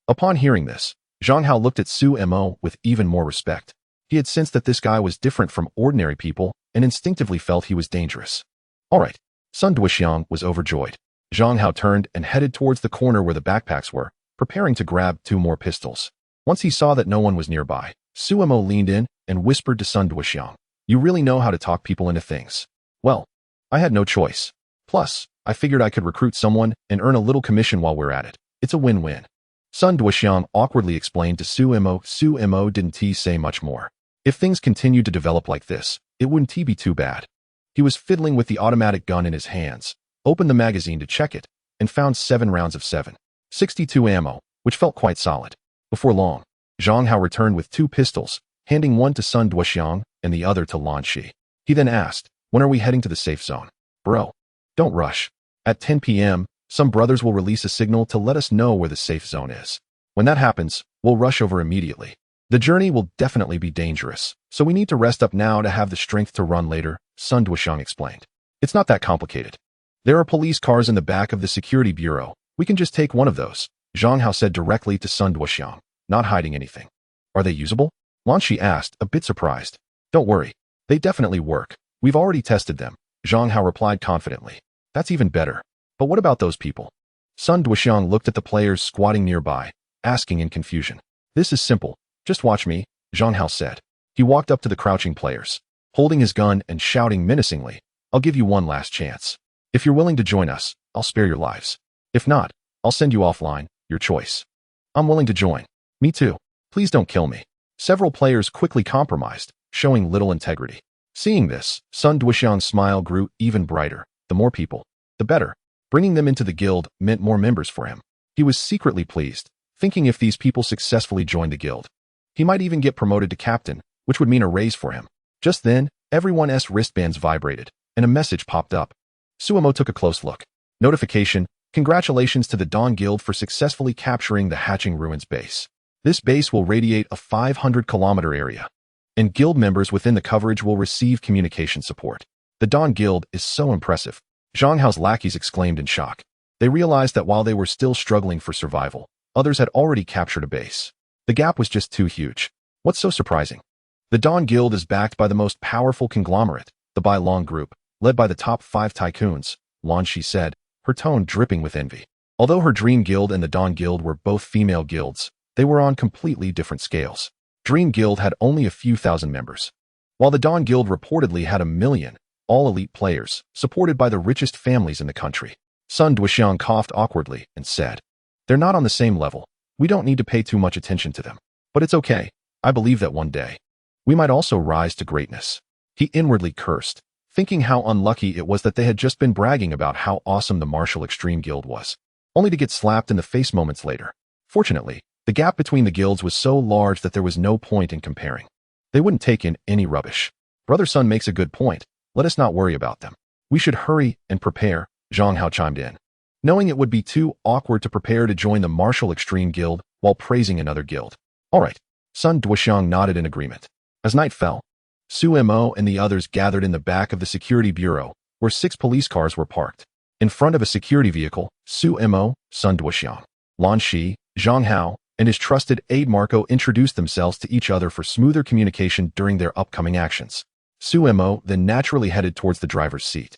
Upon hearing this, Zhang Hao looked at Su Mo with even more respect. He had sensed that this guy was different from ordinary people and instinctively felt he was dangerous. All right. Sun Duoxiang was overjoyed. Zhang Hao turned and headed towards the corner where the backpacks were, preparing to grab 2 more pistols. Once he saw that no one was nearby, Su Mo leaned in and whispered to Sun Duoxiang, you really know how to talk people into things. Well, I had no choice. Plus, I figured I could recruit someone and earn a little commission while we're at it. It's a win-win. Sun Duoxiang awkwardly explained to Su Mo. Su Mo didn't say much more. If things continued to develop like this, it wouldn't be too bad. He was fiddling with the automatic gun in his hands, opened the magazine to check it, and found 7 rounds of 7.62 ammo, which felt quite solid. Before long, Zhang Hao returned with 2 pistols, handing one to Sun Duoxiang and the other to Lan Shi. He then asked, when are we heading to the safe zone? Bro, don't rush. At 10 p.m., some brothers will release a signal to let us know where the safe zone is. When that happens, we'll rush over immediately. The journey will definitely be dangerous, so we need to rest up now to have the strength to run later, Sun Duoxiang explained. It's not that complicated. There are police cars in the back of the security bureau. We can just take one of those, Zhang Hao said directly to Sun Duoxiang, not hiding anything. Are they usable? Lan Shi asked, a bit surprised. Don't worry. They definitely work. We've already tested them, Zhang Hao replied confidently. That's even better. But what about those people? Sun Duoxiang looked at the players squatting nearby, asking in confusion. This is simple. Just watch me, Zhang Hao said. He walked up to the crouching players, holding his gun and shouting menacingly, I'll give you one last chance. If you're willing to join us, I'll spare your lives. If not, I'll send you offline, your choice. I'm willing to join. Me too. Please don't kill me. Several players quickly compromised, showing little integrity. Seeing this, Sun Duoxiang's smile grew even brighter. The more people, the better. Bringing them into the guild meant more members for him. He was secretly pleased, thinking if these people successfully joined the guild, he might even get promoted to captain, which would mean a raise for him. Just then, everyone's wristbands vibrated, and a message popped up. Su Mo took a close look. Notification, congratulations to the Dawn Guild for successfully capturing the Hatching Ruins base. This base will radiate a 500-kilometer area, and guild members within the coverage will receive communication support. The Dawn Guild is so impressive, Zhang Hao's lackeys exclaimed in shock. They realized that while they were still struggling for survival, others had already captured a base. The gap was just too huge. What's so surprising? The Dawn Guild is backed by the most powerful conglomerate, the Bai Long Group, led by the top 5 tycoons, Lan Shi said, her tone dripping with envy. Although her Dream Guild and the Dawn Guild were both female guilds, they were on completely different scales. Dream Guild had only a few thousand members, while the Dawn Guild reportedly had 1 million, all elite players, supported by the richest families in the country. Sun Duoxiang coughed awkwardly and said, "They're not on the same level. We don't need to pay too much attention to them. But it's okay. I believe that one day, we might also rise to greatness." He inwardly cursed, thinking how unlucky it was that they had just been bragging about how awesome the Martial Extreme Guild was, only to get slapped in the face moments later. Fortunately, the gap between the guilds was so large that there was no point in comparing. They wouldn't take in any rubbish. Brother Sun makes a good point. Let us not worry about them. We should hurry and prepare, Zhang Hao chimed in, knowing it would be too awkward to prepare to join the Martial Extreme Guild while praising another guild. All right. Sun Duoxiang nodded in agreement. As night fell, Su Mo and the others gathered in the back of the security bureau, where 6 police cars were parked. In front of a security vehicle, Su Mo, Sun Duoxiang, Lan Shi, Zhang Hao, and his trusted aide Marco introduced themselves to each other for smoother communication during their upcoming actions. Su Mo then naturally headed towards the driver's seat.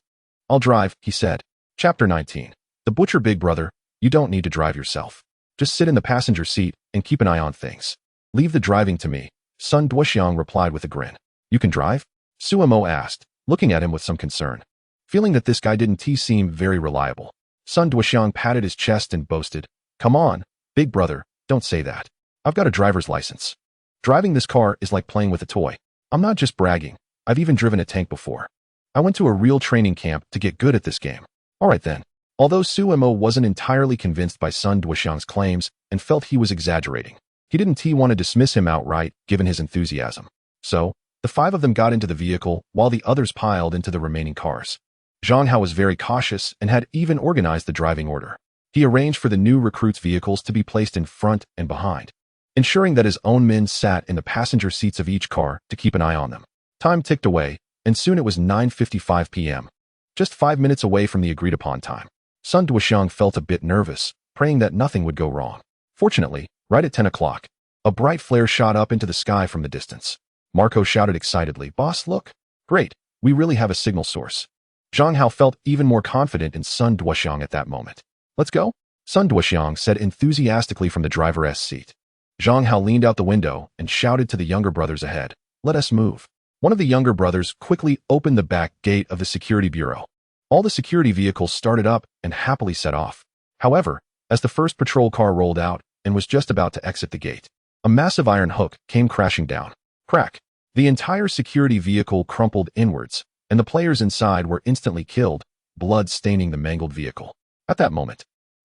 "I'll drive," he said. Chapter 19. The Butcher Big Brother, you don't need to drive yourself. Just sit in the passenger seat and keep an eye on things. "Leave the driving to me," Sun Duoxiang replied with a grin. "You can drive?" Su Mo asked, looking at him with some concern. Feeling that this guy didn't seem very reliable, Sun Duoxiang patted his chest and boasted, "Come on, big brother, don't say that. I've got a driver's license. Driving this car is like playing with a toy. I'm not just bragging. I've even driven a tank before. I went to a real training camp to get good at this game." All right then. Although Su Mo wasn't entirely convinced by Sun Duoxiang's claims and felt he was exaggerating, he didn't want to dismiss him outright given his enthusiasm. So, the 5 of them got into the vehicle while the others piled into the remaining cars. Zhang Hao was very cautious and had even organized the driving order. He arranged for the new recruits' vehicles to be placed in front and behind, ensuring that his own men sat in the passenger seats of each car to keep an eye on them. Time ticked away, and soon it was 9:55 p.m., just 5 minutes away from the agreed-upon time. Sun Duoxiang felt a bit nervous, praying that nothing would go wrong. Fortunately, right at 10 o'clock, a bright flare shot up into the sky from the distance. Marco shouted excitedly, "Boss, look! Great, we really have a signal source." Zhang Hao felt even more confident in Sun Duoxiang at that moment. "Let's go," Sun Duoxiang said enthusiastically from the driver's seat. Zhang Hao leaned out the window and shouted to the younger brothers ahead, "Let us move." One of the younger brothers quickly opened the back gate of the security bureau. All the security vehicles started up and happily set off. However, as the first patrol car rolled out and was just about to exit the gate, a massive iron hook came crashing down. Crack! The entire security vehicle crumpled inwards, and the players inside were instantly killed, blood staining the mangled vehicle. At that moment,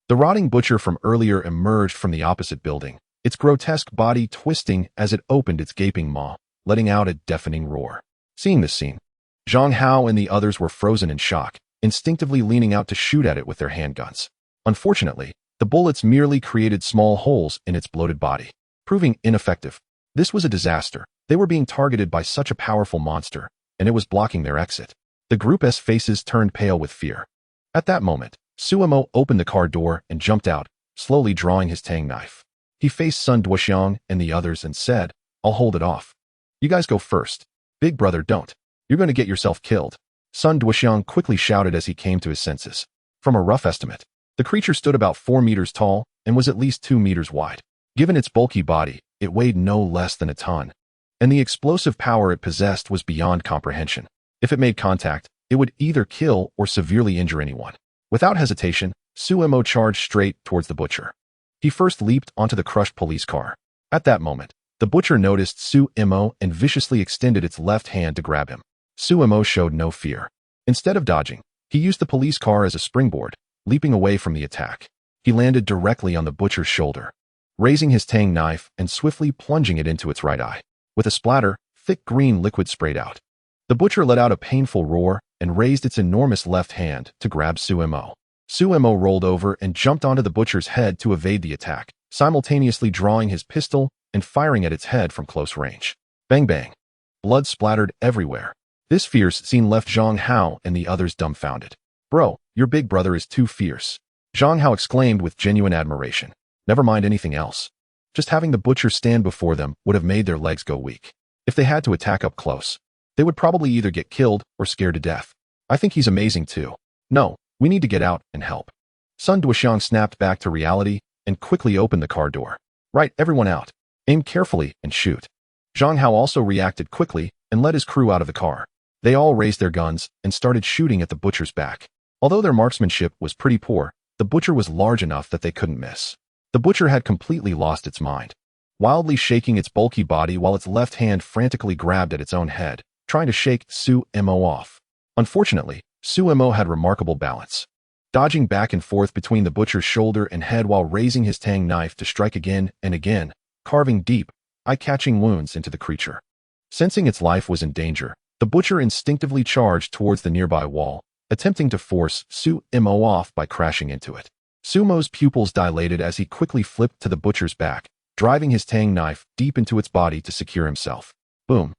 the rotting butcher from earlier emerged from the opposite building, its grotesque body twisting as it opened its gaping maw, letting out a deafening roar. Seeing this scene, Zhang Hao and the others were frozen in shock, instinctively leaning out to shoot at it with their handguns. Unfortunately, the bullets merely created small holes in its bloated body, proving ineffective. This was a disaster. They were being targeted by such a powerful monster, and it was blocking their exit. The group's faces turned pale with fear. At that moment, Su Mo opened the car door and jumped out, slowly drawing his tang knife. He faced Sun Duoxiang and the others and said, "I'll hold it off. You guys go first. Big brother, don't. You're going to get yourself killed." Sun Duoxiang quickly shouted as he came to his senses. From a rough estimate, the creature stood about 4 meters tall and was at least 2 meters wide. Given its bulky body, it weighed no less than a ton, and the explosive power it possessed was beyond comprehension. If it made contact, it would either kill or severely injure anyone. Without hesitation, Su Mo charged straight towards the butcher. He first leaped onto the crushed police car. At that moment, the butcher noticed Su Mo and viciously extended its left hand to grab him. Su Mo showed no fear. Instead of dodging, he used the police car as a springboard, leaping away from the attack. He landed directly on the butcher's shoulder, raising his tang knife and swiftly plunging it into its right eye. With a splatter, thick green liquid sprayed out. The butcher let out a painful roar and raised its enormous left hand to grab Su Mo. Su Mo rolled over and jumped onto the butcher's head to evade the attack, simultaneously drawing his pistol and firing at its head from close range. Bang bang. Blood splattered everywhere. This fierce scene left Zhang Hao and the others dumbfounded. Bro, your big brother is too fierce. Zhang Hao exclaimed with genuine admiration. Never mind anything else. Just having the butcher stand before them would have made their legs go weak. If they had to attack up close, they would probably either get killed or scared to death. I think he's amazing too. No, we need to get out and help. Sun Duoxiang snapped back to reality and quickly opened the car door. Right, everyone out. Aim carefully and shoot. Zhang Hao also reacted quickly and led his crew out of the car. They all raised their guns and started shooting at the butcher's back. Although their marksmanship was pretty poor, the butcher was large enough that they couldn't miss. The butcher had completely lost its mind, wildly shaking its bulky body while its left hand frantically grabbed at its own head, trying to shake Su Mo off. Unfortunately, Su Mo had remarkable balance, dodging back and forth between the butcher's shoulder and head while raising his tang knife to strike again and again, carving deep, eye-catching wounds into the creature. Sensing its life was in danger, the butcher instinctively charged towards the nearby wall, attempting to force Su Mo off by crashing into it. Sumo's pupils dilated as he quickly flipped to the butcher's back, driving his tang knife deep into its body to secure himself. Boom.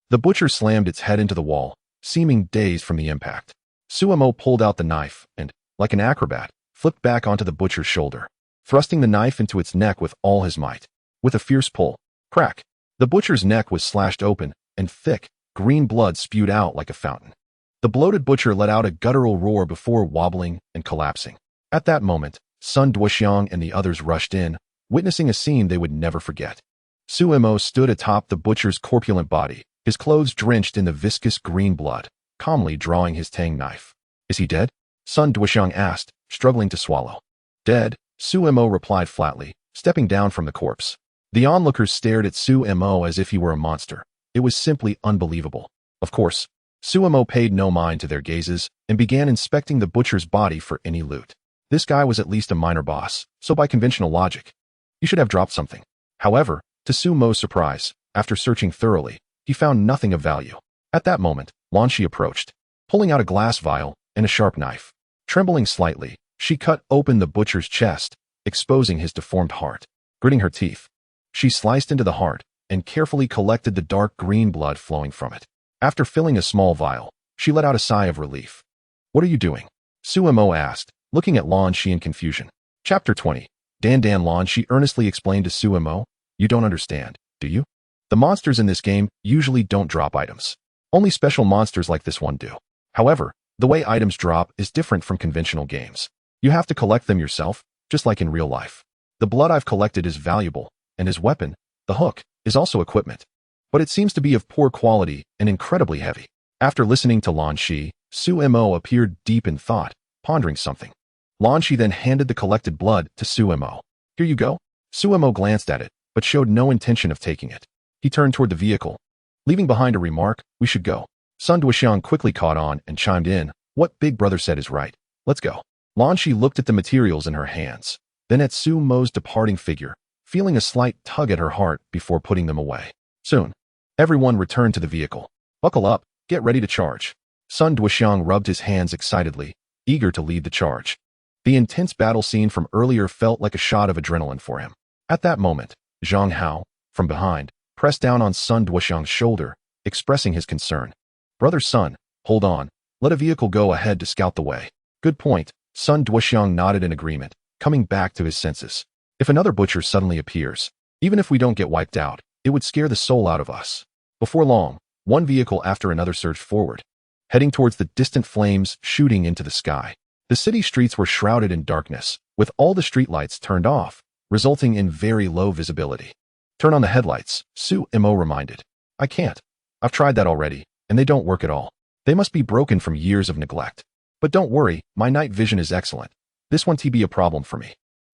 The butcher slammed its head into the wall, seeming dazed from the impact. Sumo pulled out the knife and, like an acrobat, flipped back onto the butcher's shoulder, thrusting the knife into its neck with all his might. With a fierce pull, crack, the butcher's neck was slashed open, and thick, green blood spewed out like a fountain. The bloated butcher let out a guttural roar before wobbling and collapsing. At that moment, Sun Duoxiang and the others rushed in, witnessing a scene they would never forget. Su Mo stood atop the butcher's corpulent body, his clothes drenched in the viscous green blood, calmly drawing his tang knife. Is he dead? Sun Duoxiang asked, struggling to swallow. Dead, Su Mo replied flatly, stepping down from the corpse. The onlookers stared at Su Mo as if he were a monster. It was simply unbelievable. Of course, Su Mo paid no mind to their gazes and began inspecting the butcher's body for any loot. This guy was at least a minor boss, so by conventional logic, he should have dropped something. However, to Su Mo's surprise, after searching thoroughly, he found nothing of value. At that moment, Lan Shi approached, pulling out a glass vial and a sharp knife. Trembling slightly, she cut open the butcher's chest, exposing his deformed heart. Gritting her teeth, she sliced into the heart and carefully collected the dark green blood flowing from it. After filling a small vial, she let out a sigh of relief. What are you doing? Su Mo asked, looking at Lan Shi in confusion. Chapter 20. Dan Lan Shi earnestly explained to Su Mo, you don't understand, do you? The monsters in this game usually don't drop items. Only special monsters like this one do. However, the way items drop is different from conventional games. You have to collect them yourself, just like in real life. The blood I've collected is valuable, and his weapon, the hook, is also equipment. But it seems to be of poor quality and incredibly heavy. After listening to Lan Shi, Su Mo appeared deep in thought, pondering something. Lan Shi then handed the collected blood to Su Mo. Here you go. Su Mo glanced at it, but showed no intention of taking it. He turned toward the vehicle, leaving behind a remark, we should go. Sun Duoxiang quickly caught on and chimed in, what Big Brother said is right. Let's go. Lan Shi looked at the materials in her hands, then at Su Mo's departing figure, feeling a slight tug at her heart before putting them away. Soon, everyone returned to the vehicle. Buckle up, get ready to charge. Sun Duoxiang rubbed his hands excitedly, eager to lead the charge. The intense battle scene from earlier felt like a shot of adrenaline for him. At that moment, Zhang Hao, from behind, pressed down on Sun Duoxiang's shoulder, expressing his concern. Brother Sun, hold on. Let a vehicle go ahead to scout the way. Good point. Sun Duoxiang nodded in agreement, coming back to his senses. If another butcher suddenly appears, even if we don't get wiped out, it would scare the soul out of us. Before long, one vehicle after another surged forward, heading towards the distant flames shooting into the sky. The city streets were shrouded in darkness, with all the streetlights turned off, resulting in very low visibility. Turn on the headlights, Su Mo reminded. I can't. I've tried that already, and they don't work at all. They must be broken from years of neglect. But don't worry, my night vision is excellent. This won't be a problem for me.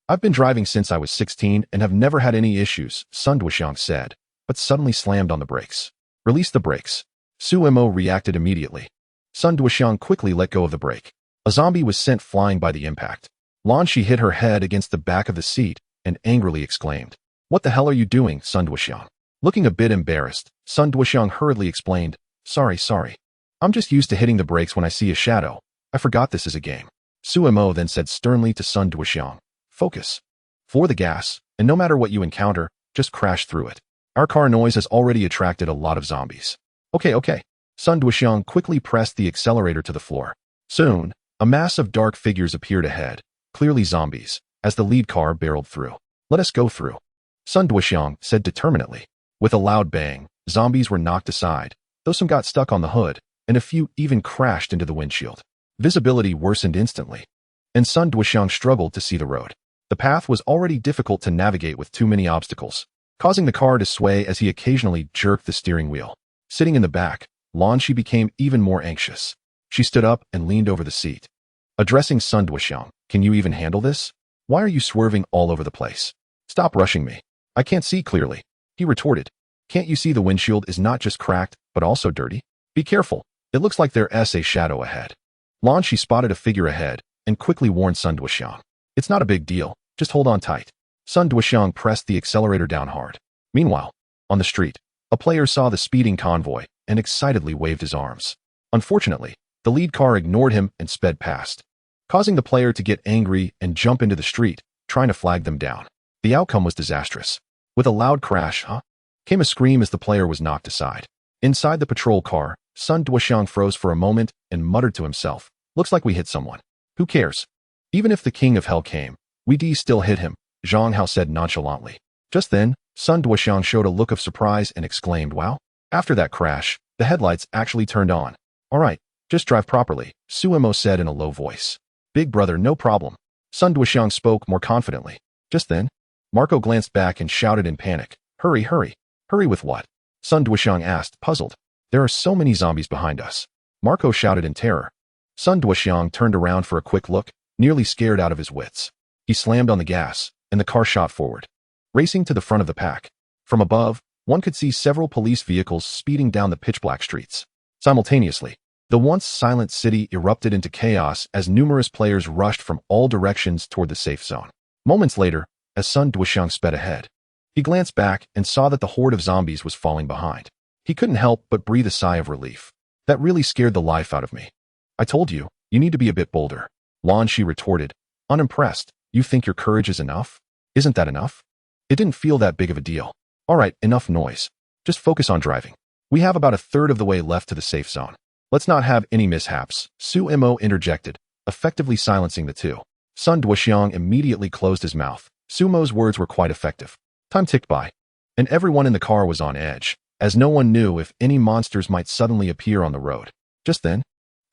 I've been driving since I was 16 and have never had any issues, Sun Duoxiang said, but suddenly slammed on the brakes. Release the brakes. Su Mo reacted immediately. Sun Duoxiang quickly let go of the brake. A zombie was sent flying by the impact. Lan Shi hit her head against the back of the seat and angrily exclaimed, What the hell are you doing, Sun Duoxiang? Looking a bit embarrassed, Sun Duoxiang hurriedly explained, Sorry. I'm just used to hitting the brakes when I see a shadow. I forgot this is a game. Su Mo then said sternly to Sun Duoxiang, Focus. Floor the gas and no matter what you encounter, just crash through it. Our car noise has already attracted a lot of zombies. Okay. Sun Duoxiang quickly pressed the accelerator to the floor. Soon, a mass of dark figures appeared ahead, clearly zombies, as the lead car barreled through. Let us go through, Sun Duoxiang said determinedly. With a loud bang, zombies were knocked aside, though some got stuck on the hood, and a few even crashed into the windshield. Visibility worsened instantly, and Sun Duoxiang struggled to see the road. The path was already difficult to navigate with too many obstacles, causing the car to sway as he occasionally jerked the steering wheel. Sitting in the back, Lanshi became even more anxious. She stood up and leaned over the seat. Addressing Sun Duoxiang, "Can you even handle this? Why are you swerving all over the place? Stop rushing me. I can't see clearly," he retorted. "Can't you see the windshield is not just cracked, but also dirty? Be careful. It looks like there's a shadow ahead." Lanshi spotted a figure ahead and quickly warned Sun Duoxiang. "It's not a big deal. Just hold on tight." Sun Duoxiang pressed the accelerator down hard. Meanwhile, on the street, a player saw the speeding convoy and excitedly waved his arms. Unfortunately, the lead car ignored him and sped past, causing the player to get angry and jump into the street, trying to flag them down. The outcome was disastrous. With a loud crash, came a scream as the player was knocked aside. Inside the patrol car, Sun Duoxiang froze for a moment and muttered to himself, "Looks like we hit someone. Who cares? Even if the king of hell came, we'd still hit him," Zhang Hao said nonchalantly. Just then, Sun Duoxiang showed a look of surprise and exclaimed, "Wow." After that crash, the headlights actually turned on. "All right, just drive properly," Suemo said in a low voice. "Big brother, no problem." Sun Duoxiang spoke more confidently. Just then, Marco glanced back and shouted in panic, "Hurry, hurry." "Hurry with what?" Sun Duoxiang asked, puzzled. "There are so many zombies behind us," Marco shouted in terror. Sun Duoxiang turned around for a quick look, nearly scared out of his wits. He slammed on the gas, and the car shot forward, racing to the front of the pack. From above, one could see several police vehicles speeding down the pitch-black streets. Simultaneously, the once silent city erupted into chaos as numerous players rushed from all directions toward the safe zone. Moments later, as Sun Duoxiang sped ahead, he glanced back and saw that the horde of zombies was falling behind. He couldn't help but breathe a sigh of relief. "That really scared the life out of me." "I told you, you need to be a bit bolder," Lanshi retorted, unimpressed. "You think your courage is enough? Isn't that enough? It didn't feel that big of a deal." "All right, enough noise. Just focus on driving. We have about a third of the way left to the safe zone. Let's not have any mishaps," Suemo interjected, effectively silencing the two. Sun Duoxiang immediately closed his mouth. Sumo's words were quite effective. Time ticked by, and everyone in the car was on edge, as no one knew if any monsters might suddenly appear on the road. Just then,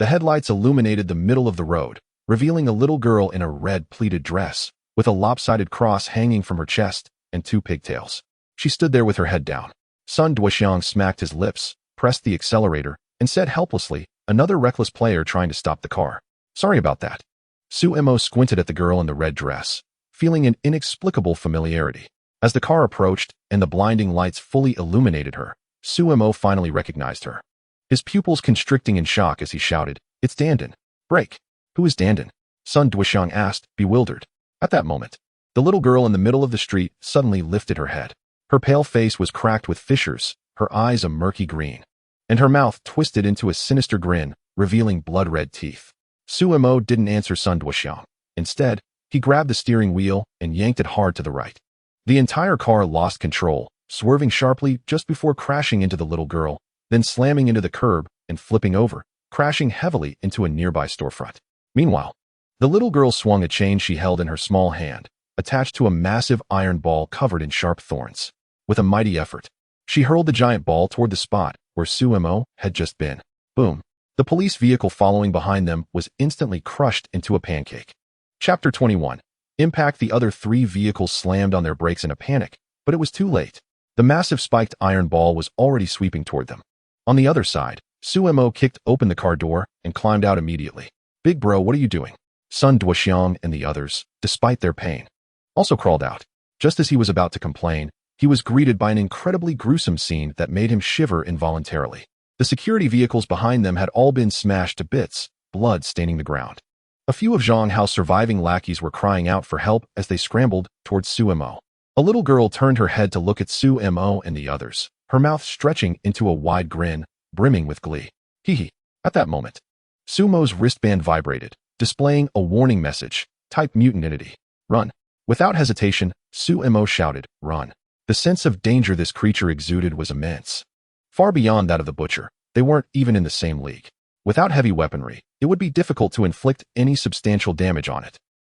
the headlights illuminated the middle of the road, revealing a little girl in a red pleated dress, with a lopsided cross hanging from her chest and two pigtails. She stood there with her head down. Sun Duoxiang smacked his lips, pressed the accelerator, and said helplessly, "Another reckless player trying to stop the car. Sorry about that." Suemo squinted at the girl in the red dress, feeling an inexplicable familiarity. As the car approached and the blinding lights fully illuminated her, Suemo finally recognized her. His pupils constricting in shock as he shouted, "It's Dandan." "Break." "Who is Dandan?" Sun Duoxiang asked, bewildered. At that moment, the little girl in the middle of the street suddenly lifted her head. Her pale face was cracked with fissures, her eyes a murky green, and her mouth twisted into a sinister grin, revealing blood-red teeth. Suemo didn't answer Sun Duoxiang. Instead, he grabbed the steering wheel and yanked it hard to the right. The entire car lost control, swerving sharply just before crashing into the little girl, then slamming into the curb and flipping over, crashing heavily into a nearby storefront. Meanwhile, the little girl swung a chain she held in her small hand, attached to a massive iron ball covered in sharp thorns. With a mighty effort, she hurled the giant ball toward the spot where Suemo had just been. Boom. The police vehicle following behind them was instantly crushed into a pancake. Chapter 21. Impact. The other three vehicles slammed on their brakes in a panic, but it was too late. The massive spiked iron ball was already sweeping toward them. On the other side, Suemo kicked open the car door and climbed out immediately. "Big bro, what are you doing?" Sun Duoxiang and the others, despite their pain, also crawled out. Just as he was about to complain, he was greeted by an incredibly gruesome scene that made him shiver involuntarily. The security vehicles behind them had all been smashed to bits, blood staining the ground. A few of Zhang Hao's surviving lackeys were crying out for help as they scrambled towards Suemo. A little girl turned her head to look at Suemo and the others, her mouth stretching into a wide grin, brimming with glee. Hee hee. At that moment, Sumo's wristband vibrated, displaying a warning message. Type mutant entity. Run. Without hesitation, Su-Mo shouted, "Run." The sense of danger this creature exuded was immense. Far beyond that of the butcher, they weren't even in the same league. Without heavy weaponry, it would be difficult to inflict any substantial damage on it.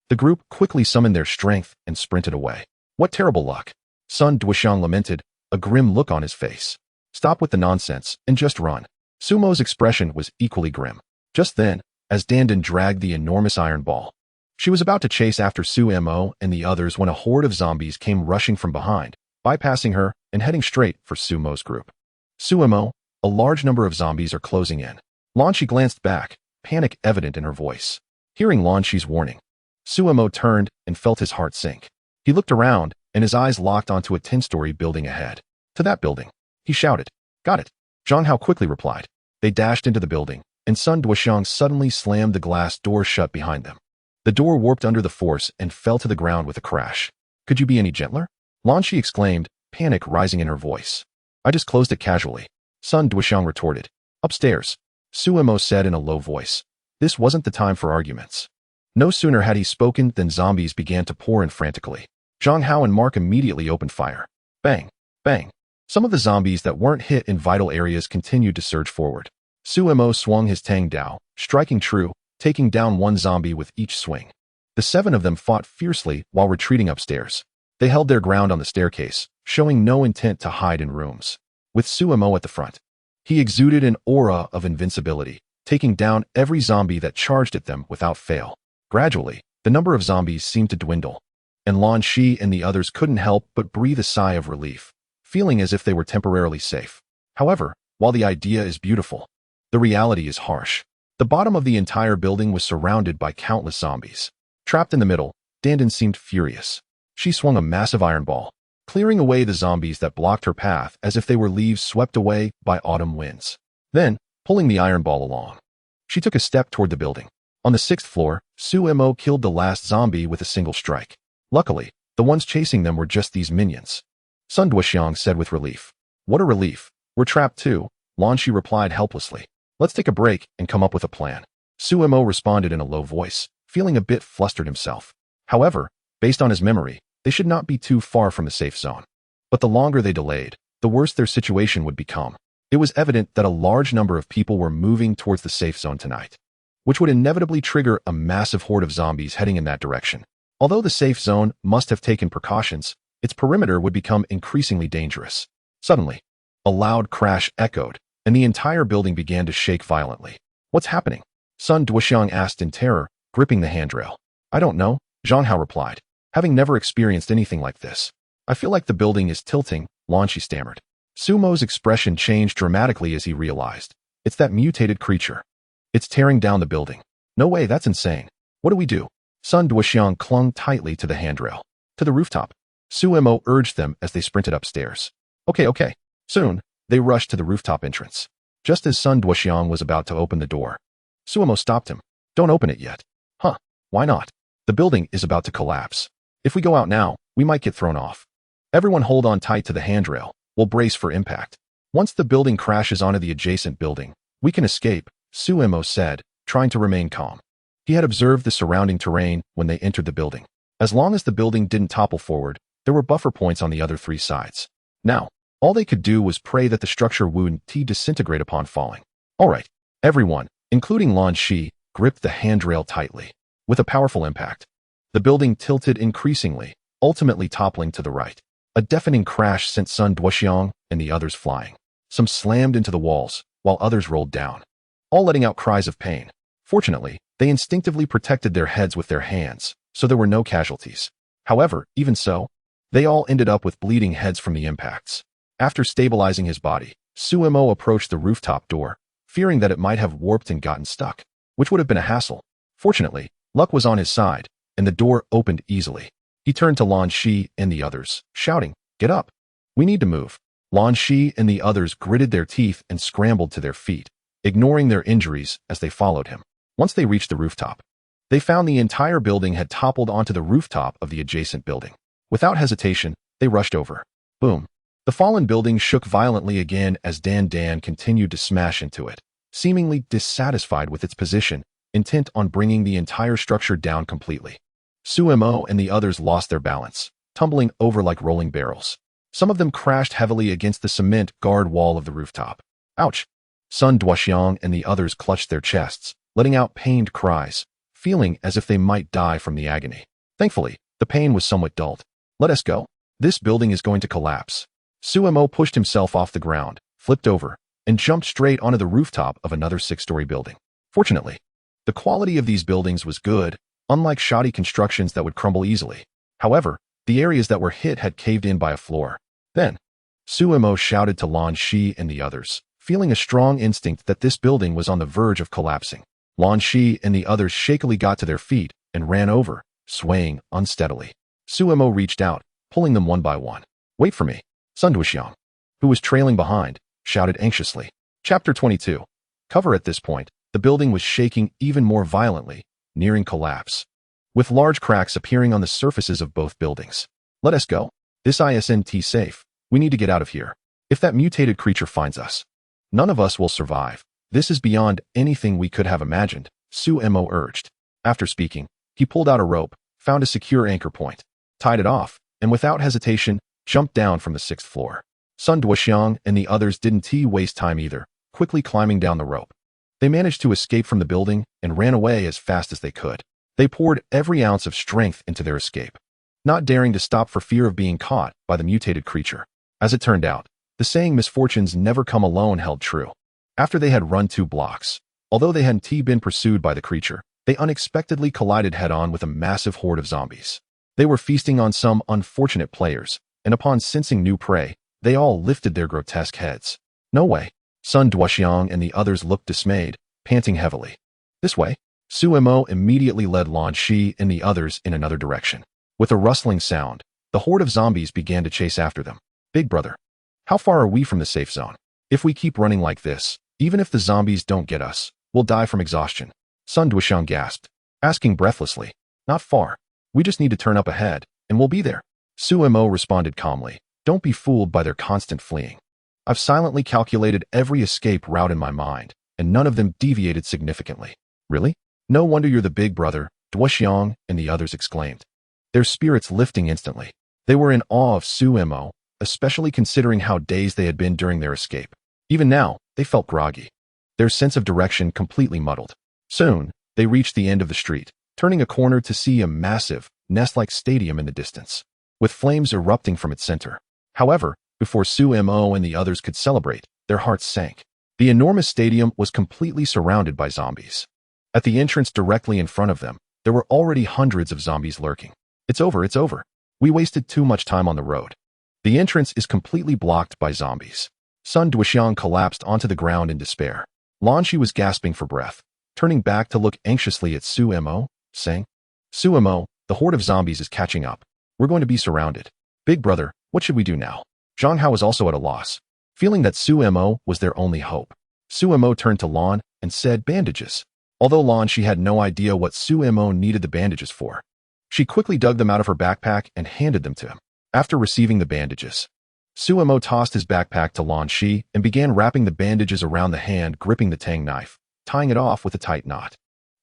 The group quickly summoned their strength and sprinted away. What terrible luck! Sun Duoxiang lamented, a grim look on his face. Stop with the nonsense and just run. Sumo's expression was equally grim. Just then, as Dandan dragged the enormous iron ball, she was about to chase after Su-Mo and the others when a horde of zombies came rushing from behind, bypassing her and heading straight for Sumo's group. Su-Mo, a large number of zombies are closing in. Lanshi glanced back, panic evident in her voice. Hearing Lanshi's warning, Su-Mo turned and felt his heart sink. He looked around, and his eyes locked onto a 10-story building ahead. To that building, he shouted. Got it. Zhang Hao quickly replied. They dashed into the building, and Sun Duoxiang suddenly slammed the glass door shut behind them. The door warped under the force and fell to the ground with a crash. Could you be any gentler? Lanshi exclaimed, panic rising in her voice. I just closed it casually. Sun Duoxiang retorted. Upstairs, Su-Mo said in a low voice. This wasn't the time for arguments. No sooner had he spoken than zombies began to pour in frantically. Zhang Hao and Mark immediately opened fire. Bang! Bang! Some of the zombies that weren't hit in vital areas continued to surge forward. Su-Mo swung his Tang Dao, striking true, taking down one zombie with each swing. The 7 of them fought fiercely while retreating upstairs. They held their ground on the staircase, showing no intent to hide in rooms. With Su-Mo at the front, he exuded an aura of invincibility, taking down every zombie that charged at them without fail. Gradually, the number of zombies seemed to dwindle, and Lan Shi and the others couldn't help but breathe a sigh of relief, feeling as if they were temporarily safe. However, while the idea is beautiful, the reality is harsh. The bottom of the entire building was surrounded by countless zombies. Trapped in the middle, Dandan seemed furious. She swung a massive iron ball, clearing away the zombies that blocked her path as if they were leaves swept away by autumn winds. Then, pulling the iron ball along, she took a step toward the building. On the 6th floor, Su-Mo killed the last zombie with a single strike. Luckily, the ones chasing them were just these minions. Sun Duoxiang said with relief. What a relief. We're trapped too, Lanshi replied helplessly. Let's take a break and come up with a plan. Su-Mo responded in a low voice, feeling a bit flustered himself. However, based on his memory, they should not be too far from the safe zone. But the longer they delayed, the worse their situation would become. It was evident that a large number of people were moving towards the safe zone tonight, which would inevitably trigger a massive horde of zombies heading in that direction. Although the safe zone must have taken precautions, its perimeter would become increasingly dangerous. Suddenly, a loud crash echoed, and the entire building began to shake violently. What's happening? Sun Duoxiang asked in terror, gripping the handrail. I don't know, Zhang Hao replied, having never experienced anything like this. I feel like the building is tilting, Lanshi stammered. Sumo's expression changed dramatically as he realized. It's that mutated creature. It's tearing down the building. No way, that's insane. What do we do? Sun Duoxiang clung tightly to the handrail. To the rooftop. Su-Mo urged them as they sprinted upstairs. Okay. Soon, they rushed to the rooftop entrance. Just as Sun Duoxiang was about to open the door, Su-Mo stopped him. Don't open it yet. Huh, why not? The building is about to collapse. If we go out now, we might get thrown off. Everyone hold on tight to the handrail. We'll brace for impact. Once the building crashes onto the adjacent building, we can escape, Su-Mo said, trying to remain calm. He had observed the surrounding terrain when they entered the building. As long as the building didn't topple forward, there were buffer points on the other 3 sides. Now, all they could do was pray that the structure wouldn't disintegrate upon falling. All right, everyone, including Lan Shi, gripped the handrail tightly. With a powerful impact, the building tilted increasingly, ultimately toppling to the right. A deafening crash sent Sun Duoxiang and the others flying. Some slammed into the walls, while others rolled down, all letting out cries of pain. Fortunately, they instinctively protected their heads with their hands, so there were no casualties. However, even so, they all ended up with bleeding heads from the impacts. After stabilizing his body, Su-Mo approached the rooftop door, fearing that it might have warped and gotten stuck, which would have been a hassle. Fortunately, luck was on his side, and the door opened easily. He turned to Lan Shi and the others, shouting, "Get up! We need to move." Lan Shi and the others gritted their teeth and scrambled to their feet, ignoring their injuries as they followed him. Once they reached the rooftop, they found the entire building had toppled onto the rooftop of the adjacent building. Without hesitation, they rushed over. Boom! The fallen building shook violently again as Dan continued to smash into it, seemingly dissatisfied with its position, intent on bringing the entire structure down completely. Sumo and the others lost their balance, tumbling over like rolling barrels. Some of them crashed heavily against the cement guard wall of the rooftop. Ouch! Sun Duoxiang and the others clutched their chests, letting out pained cries, feeling as if they might die from the agony. Thankfully, the pain was somewhat dulled. Let us go. This building is going to collapse. Sumo pushed himself off the ground, flipped over, and jumped straight onto the rooftop of another 6-story building. Fortunately, the quality of these buildings was good, unlike shoddy constructions that would crumble easily. However, the areas that were hit had caved in by a floor. Then, Sumo shouted to Lan Shi and the others, feeling a strong instinct that this building was on the verge of collapsing. Lan Shi and the others shakily got to their feet and ran over, swaying unsteadily. Sumo reached out, pulling them one by one. Wait for me. Sun Duoxiang, who was trailing behind, shouted anxiously. Chapter 22. Cover. At this point, the building was shaking even more violently, nearing collapse, with large cracks appearing on the surfaces of both buildings. Let us go. This isn't safe. We need to get out of here. If that mutated creature finds us, none of us will survive. This is beyond anything we could have imagined, Sumo urged. After speaking, he pulled out a rope, found a secure anchor point, tied it off, and without hesitation, jumped down from the 6th floor. Sun Duoxiang and the others didn't waste time either, quickly climbing down the rope. They managed to escape from the building and ran away as fast as they could. They poured every ounce of strength into their escape, not daring to stop for fear of being caught by the mutated creature. As it turned out, the saying misfortunes never come alone held true. After they had run 2 blocks, although they hadn't been pursued by the creature, they unexpectedly collided head-on with a massive horde of zombies. They were feasting on some unfortunate players, and upon sensing new prey, they all lifted their grotesque heads. No way. Sun Duoxiang and the others looked dismayed, panting heavily. This way. Sumo immediately led Lan Shi and the others in another direction. With a rustling sound, the horde of zombies began to chase after them. Big brother, how far are we from the safe zone? If we keep running like this, even if the zombies don't get us, we'll die from exhaustion. Sun Duoxiang gasped, asking breathlessly. Not far. We just need to turn up ahead, and we'll be there. Sumo responded calmly. Don't be fooled by their constant fleeing. I've silently calculated every escape route in my mind, and none of them deviated significantly. Really? No wonder you're the big brother, Duoxiang and the others exclaimed, their spirits lifting instantly. They were in awe of Sumo, especially considering how dazed they had been during their escape. Even now, they felt groggy, their sense of direction completely muddled. Soon, they reached the end of the street, turning a corner to see a massive, nest-like stadium in the distance, with flames erupting from its center. However, before Sumo and the others could celebrate, their hearts sank. The enormous stadium was completely surrounded by zombies. At the entrance directly in front of them, there were already hundreds of zombies lurking. It's over, it's over. We wasted too much time on the road. The entrance is completely blocked by zombies. Sun Duoxiang collapsed onto the ground in despair. Lan Shi was gasping for breath, turning back to look anxiously at Sumo, saying, Sumo, the horde of zombies is catching up. We're going to be surrounded. Big brother, what should we do now? Zhang Hao was also at a loss, feeling that Sumo was their only hope. Sumo turned to Lan and said bandages. Although Lan Shi had no idea what Sumo needed the bandages for, she quickly dug them out of her backpack and handed them to him. After receiving the bandages, Sumo tossed his backpack to Lan Shi and began wrapping the bandages around the hand gripping the tang knife, tying it off with a tight knot.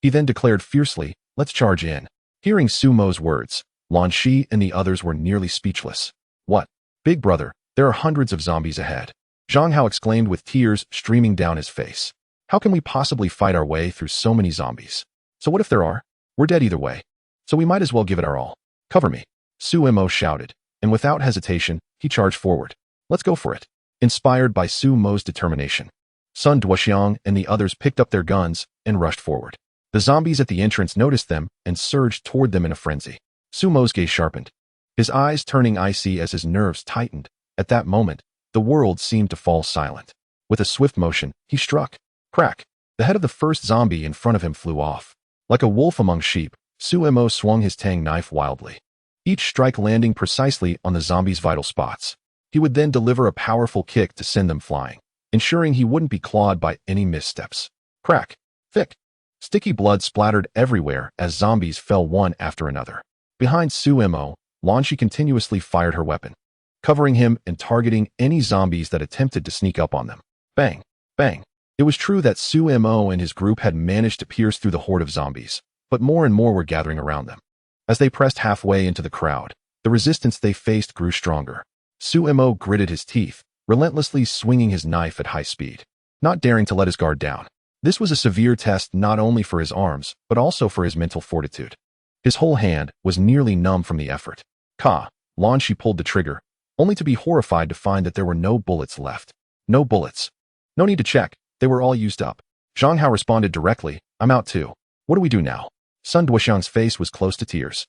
He then declared fiercely, let's charge in. Hearing Sumo's words, Lan Shi and the others were nearly speechless. What? Big brother, there are hundreds of zombies ahead. Zhang Hao exclaimed with tears streaming down his face. How can we possibly fight our way through so many zombies? So what if there are? We're dead either way. So we might as well give it our all. Cover me. Sumo shouted, and without hesitation, he charged forward. Let's go for it. Inspired by Sumo's determination, Sun Duoxiang and the others picked up their guns and rushed forward. The zombies at the entrance noticed them and surged toward them in a frenzy. Sumo's gaze sharpened, his eyes turning icy as his nerves tightened. At that moment, the world seemed to fall silent. With a swift motion, he struck. Crack! The head of the first zombie in front of him flew off. Like a wolf among sheep, Sumo swung his tang knife wildly, each strike landing precisely on the zombie's vital spots. He would then deliver a powerful kick to send them flying, ensuring he wouldn't be clawed by any missteps. Crack! Thick! Sticky blood splattered everywhere as zombies fell one after another. Behind Sumo, Lan Shi continuously fired her weapon, covering him and targeting any zombies that attempted to sneak up on them. Bang! Bang! It was true that Sumo and his group had managed to pierce through the horde of zombies, but more and more were gathering around them. As they pressed halfway into the crowd, the resistance they faced grew stronger. Sumo gritted his teeth, relentlessly swinging his knife at high speed, not daring to let his guard down. This was a severe test not only for his arms, but also for his mental fortitude. His whole hand was nearly numb from the effort. Lan Shi pulled the trigger, only to be horrified to find that there were no bullets left. No bullets. No need to check, they were all used up. Zhang Hao responded directly, I'm out too. What do we do now? Sun Duoxiang's face was close to tears.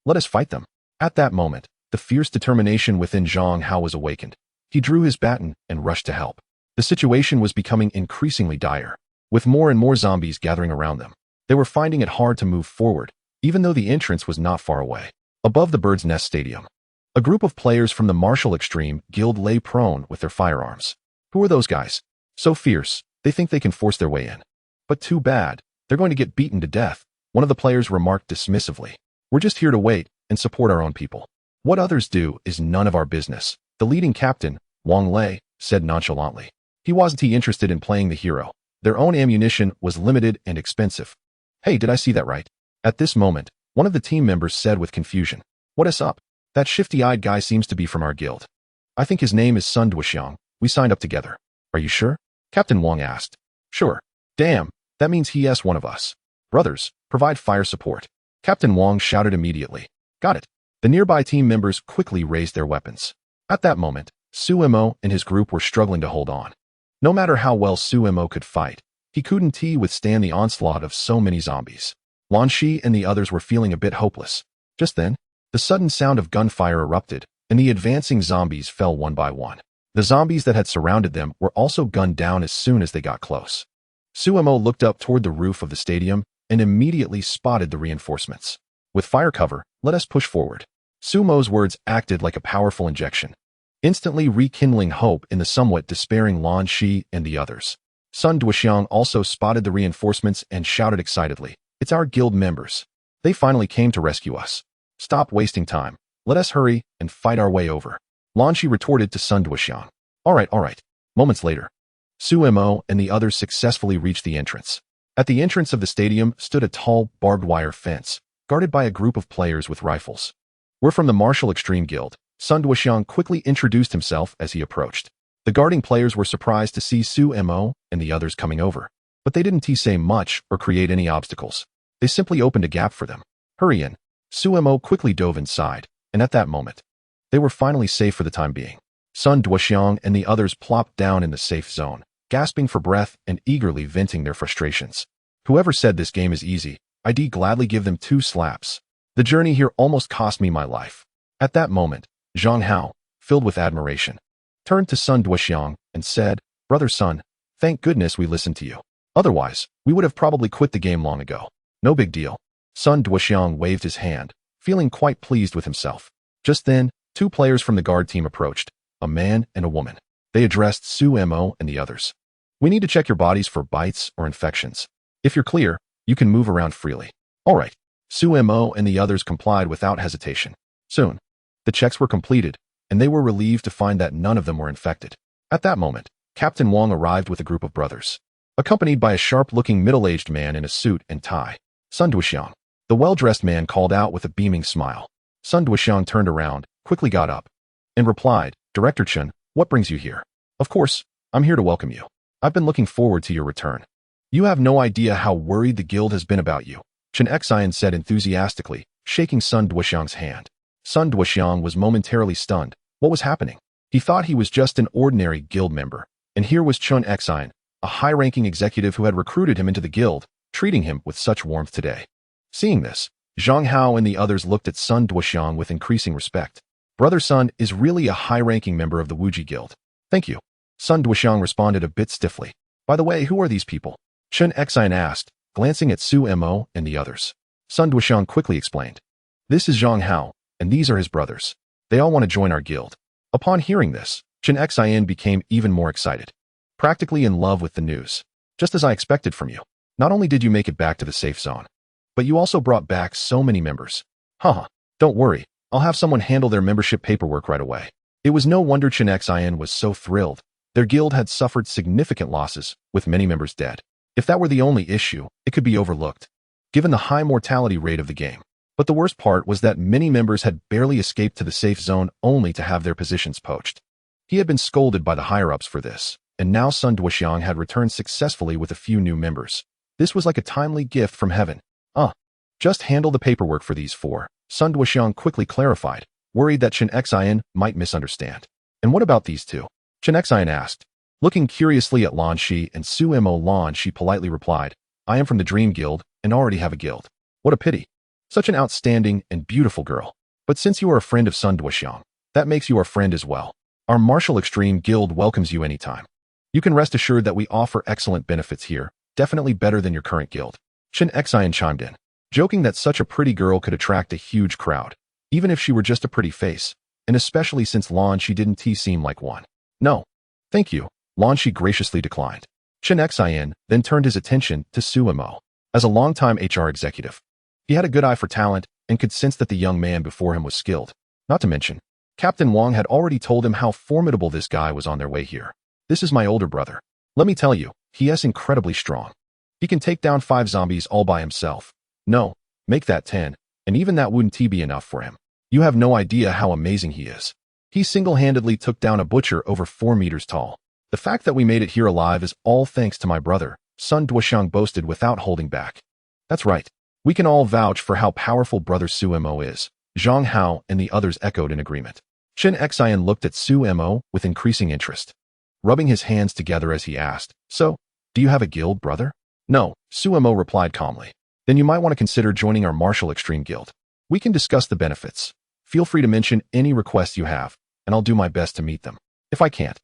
Let us fight them. At that moment, the fierce determination within Zhang Hao was awakened. He drew his baton and rushed to help. The situation was becoming increasingly dire, with more and more zombies gathering around them. They were finding it hard to move forward, even though the entrance was not far away. Above the Bird's Nest Stadium, a group of players from the Martial Extreme Guild lay prone with their firearms. Who are those guys? So fierce, they think they can force their way in. But too bad, they're going to get beaten to death, one of the players remarked dismissively. We're just here to wait and support our own people. What others do is none of our business, the leading captain, Wang Lei, said nonchalantly. He wasn't interested in playing the hero. Their own ammunition was limited and expensive. Hey, did I see that right? At this moment, one of the team members said with confusion. What is up? That shifty-eyed guy seems to be from our guild. I think his name is Sun Duoxiang. We signed up together. Are you sure? Captain Wang asked. Sure. Damn, that means he is one of us. Brothers, provide fire support. Captain Wang shouted immediately. Got it. The nearby team members quickly raised their weapons. At that moment, Sumo and his group were struggling to hold on. No matter how well Sumo could fight, he couldn't withstand the onslaught of so many zombies. Lan Shi and the others were feeling a bit hopeless. Just then, the sudden sound of gunfire erupted, and the advancing zombies fell one by one. The zombies that had surrounded them were also gunned down as soon as they got close. Sumo looked up toward the roof of the stadium and immediately spotted the reinforcements. With fire cover, let us push forward. Sumo's words acted like a powerful injection, instantly rekindling hope in the somewhat despairing Lan Shi and the others. Sun Duoxiang also spotted the reinforcements and shouted excitedly, It's our guild members. They finally came to rescue us. Stop wasting time. Let us hurry and fight our way over. Lan Shi retorted to Sun Duoxiang. All right. Moments later, Sumo and the others successfully reached the entrance. At the entrance of the stadium stood a tall, barbed wire fence, guarded by a group of players with rifles. We're from the Martial Extreme Guild. Sun Duoxiang quickly introduced himself as he approached. The guarding players were surprised to see Sumo and the others coming over, but they didn't say much or create any obstacles. They simply opened a gap for them. Hurry in. Sumo quickly dove inside, and at that moment, they were finally safe for the time being. Sun Duoxiang and the others plopped down in the safe zone, gasping for breath and eagerly venting their frustrations. Whoever said this game is easy, I'd gladly give them 2 slaps. The journey here almost cost me my life. At that moment, Zhang Hao, filled with admiration, turned to Sun Duoxiang and said, Brother Sun, thank goodness we listened to you. Otherwise, we would have probably quit the game long ago. No big deal. Sun Duoxiang waved his hand, feeling quite pleased with himself. Just then, 2 players from the guard team approached, a man and a woman. They addressed Sumo and the others. We need to check your bodies for bites or infections. If you're clear, you can move around freely. All right. Sumo and the others complied without hesitation. Soon, the checks were completed, and they were relieved to find that none of them were infected. At that moment, Captain Wang arrived with a group of brothers, accompanied by a sharp-looking middle-aged man in a suit and tie. Sun Duoxiang. The well-dressed man called out with a beaming smile. Sun Duoxiang turned around, quickly got up, and replied, Director Chen, what brings you here? Of course, I'm here to welcome you. I've been looking forward to your return. You have no idea how worried the guild has been about you, Chen Xian said enthusiastically, shaking Sun Duoxiang's hand. Sun Duoxiang was momentarily stunned. What was happening? He thought he was just an ordinary guild member, and here was Chen Xian, a high-ranking executive who had recruited him into the guild, treating him with such warmth today. Seeing this, Zhang Hao and the others looked at Sun Duoxiang with increasing respect. Brother Sun is really a high-ranking member of the Wuji Guild. Thank you. Sun Duoxiang responded a bit stiffly. By the way, who are these people? Chen Xian asked, glancing at Sumo and the others. Sun Duoxiang quickly explained. This is Zhang Hao, and these are his brothers. They all want to join our guild. Upon hearing this, Chen Xian became even more excited, practically in love with the news. Just as I expected from you. Not only did you make it back to the safe zone, but you also brought back so many members. Don't worry, I'll have someone handle their membership paperwork right away. It was no wonder Chen Xian was so thrilled. Their guild had suffered significant losses, with many members dead. If that were the only issue, it could be overlooked, given the high mortality rate of the game. But the worst part was that many members had barely escaped to the safe zone only to have their positions poached. He had been scolded by the higher-ups for this, and now Sun Duoxiang had returned successfully with a few new members. This was like a timely gift from heaven. Just handle the paperwork for these four, Sun Duoxiang quickly clarified, worried that Chen Xian might misunderstand. And what about these two? Chen Xian asked. Looking curiously at Lan Shi and Su Mo, Lan Shi politely replied, I am from the Dream Guild and already have a guild. What a pity. Such an outstanding and beautiful girl. But since you are a friend of Sun Duoxiang, that makes you our friend as well. Our Martial Extreme Guild welcomes you anytime. You can rest assured that we offer excellent benefits here, definitely better than your current guild. Chen Xian chimed in, joking that such a pretty girl could attract a huge crowd, even if she were just a pretty face, and especially since Lan Shi didn't seem like one. No. Thank you, Lan Shi graciously declined. Chen Xian then turned his attention to Su Mo. As a longtime HR executive, he had a good eye for talent and could sense that the young man before him was skilled. Not to mention, Captain Wang had already told him how formidable this guy was on their way here. This is my older brother. Let me tell you, he is incredibly strong. He can take down 5 zombies all by himself. No, make that 10, and even that wouldn't be enough for him. You have no idea how amazing he is. He single-handedly took down a butcher over 4 meters tall. The fact that we made it here alive is all thanks to my brother, Sun Duoxiang boasted without holding back. That's right. We can all vouch for how powerful brother Su Mo is. Zhang Hao and the others echoed in agreement. Chen Xian looked at Su Mo with increasing interest, rubbing his hands together as he asked, So, do you have a guild, brother? No, Su Mo replied calmly. Then you might want to consider joining our Martial Extreme Guild. We can discuss the benefits. Feel free to mention any requests you have, and I'll do my best to meet them. If I can't,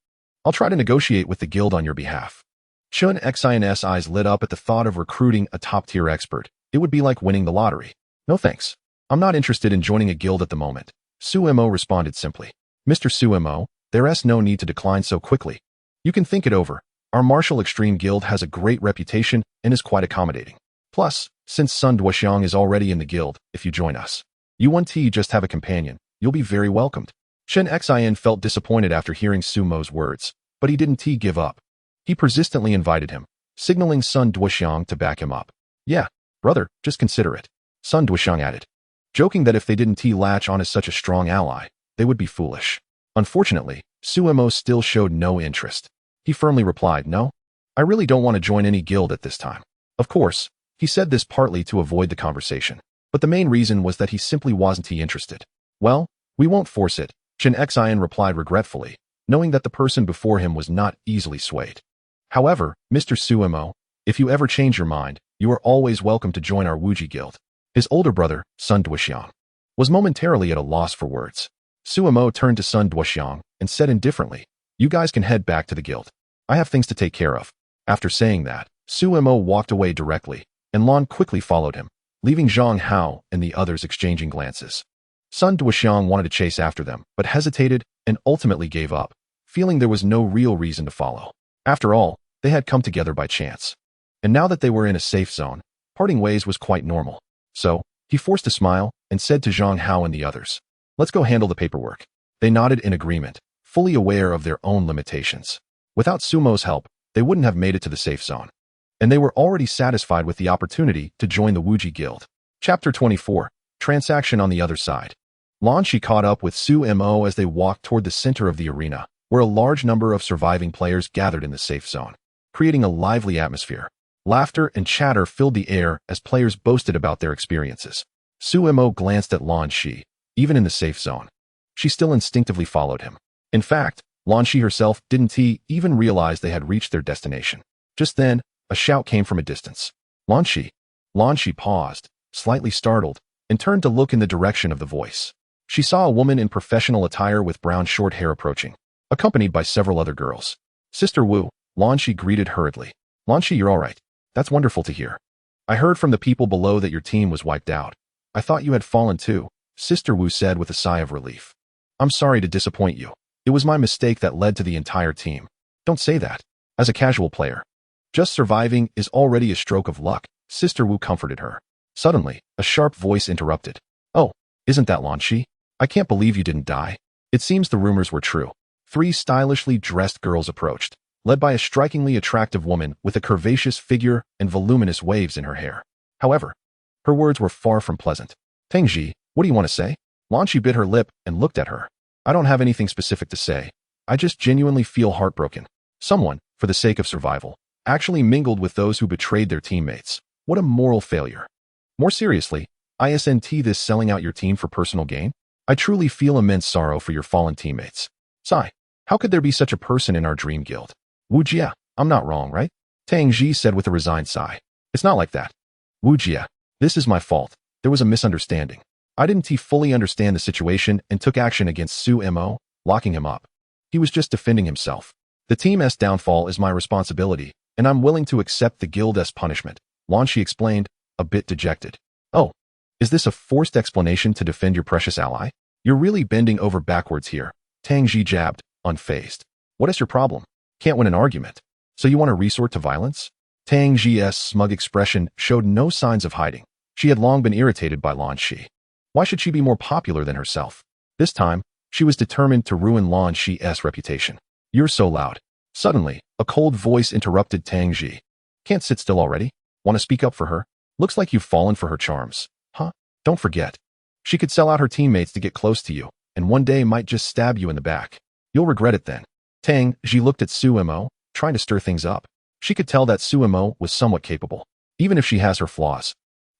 I'll try to negotiate with the guild on your behalf. Chen Xian's eyes lit up at the thought of recruiting a top-tier expert. It would be like winning the lottery. No thanks. I'm not interested in joining a guild at the moment. Su Mo responded simply. Mr. Su Mo, there's no need to decline so quickly. You can think it over. Our Martial Extreme Guild has a great reputation and is quite accommodating. Plus, since Sun Duoxiang is already in the guild, if you join us, you won't just have a companion. You'll be very welcomed. Chen Xian felt disappointed after hearing Su Mo's words, but he didn't give up. He persistently invited him, signaling Sun Duoxiang to back him up. Yeah, brother, just consider it, Sun Duoxiang added, joking that if they didn't latch on as such a strong ally, they would be foolish. Unfortunately, Su Mo still showed no interest. He firmly replied, No, I really don't want to join any guild at this time. Of course, he said this partly to avoid the conversation, but the main reason was that he simply wasn't interested. Well, we won't force it, Chen Xian replied regretfully, knowing that the person before him was not easily swayed. However, Mr. Su Mo, if you ever change your mind, you are always welcome to join our Wuji Guild. His older brother, Sun Duoxiang, was momentarily at a loss for words. Su Mo turned to Sun Duoxiang and said indifferently, You guys can head back to the guild. I have things to take care of. After saying that, Su Mo walked away directly, and Lan quickly followed him, leaving Zhang Hao and the others exchanging glances. Sun Duoxiang wanted to chase after them, but hesitated and ultimately gave up, feeling there was no real reason to follow. After all, they had come together by chance. And now that they were in a safe zone, parting ways was quite normal. So, he forced a smile and said to Zhang Hao and the others, Let's go handle the paperwork. They nodded in agreement, fully aware of their own limitations. Without Sumo's help, they wouldn't have made it to the safe zone. And they were already satisfied with the opportunity to join the Wuji Guild. Chapter 24, Transaction on the Other Side. Lan Shi caught up with Su Mo as they walked toward the center of the arena, where a large number of surviving players gathered in the safe zone, creating a lively atmosphere. Laughter and chatter filled the air as players boasted about their experiences. Su Mo glanced at Lan Shi, even in the safe zone. She still instinctively followed him. In fact, Lan Shi herself didn't even realize they had reached their destination. Just then, a shout came from a distance. Lan Shi. Lan Shi paused, slightly startled, and turned to look in the direction of the voice. She saw a woman in professional attire with brown short hair approaching, accompanied by several other girls. Sister Wu, Lan Shi greeted hurriedly. Lan Shi, you're all right. That's wonderful to hear. I heard from the people below that your team was wiped out. I thought you had fallen too, Sister Wu said with a sigh of relief. I'm sorry to disappoint you. It was my mistake that led to the entire team. Don't say that. As a casual player, just surviving is already a stroke of luck, Sister Wu comforted her. Suddenly, a sharp voice interrupted. Oh, isn't that Lan Shi? I can't believe you didn't die. It seems the rumors were true. 3 stylishly dressed girls approached, led by a strikingly attractive woman with a curvaceous figure and voluminous waves in her hair. However, her words were far from pleasant. Tengji, what do you want to say? Lan Shi bit her lip and looked at her. I don't have anything specific to say. I just genuinely feel heartbroken. Someone, for the sake of survival, actually mingled with those who betrayed their teammates. What a moral failure. More seriously, isn't this selling out your team for personal gain? I truly feel immense sorrow for your fallen teammates. Sigh. How could there be such a person in our dream guild? Wu Jia, I'm not wrong, right? Tang Ji said with a resigned sigh. It's not like that. Wu Jia, this is my fault. There was a misunderstanding. I didn't fully understand the situation and took action against Su Mo, locking him up. He was just defending himself. The team's downfall is my responsibility, and I'm willing to accept the guild's punishment, Lan Shi explained, a bit dejected. Oh, is this a forced explanation to defend your precious ally? You're really bending over backwards here, Tang Ji jabbed, unfazed. What is your problem? Can't win an argument. So you want to resort to violence? Tang Ji's smug expression showed no signs of hiding. She had long been irritated by Lan Shi. Why should she be more popular than herself? This time, she was determined to ruin Lan Shi's reputation. You're so loud. Suddenly, a cold voice interrupted Tang Ji. Can't sit still already? Want to speak up for her? Looks like you've fallen for her charms. Huh? Don't forget. She could sell out her teammates to get close to you, and one day might just stab you in the back. You'll regret it then. Tang Ji looked at Su Mo, trying to stir things up. She could tell that Su Mo was somewhat capable. Even if she has her flaws,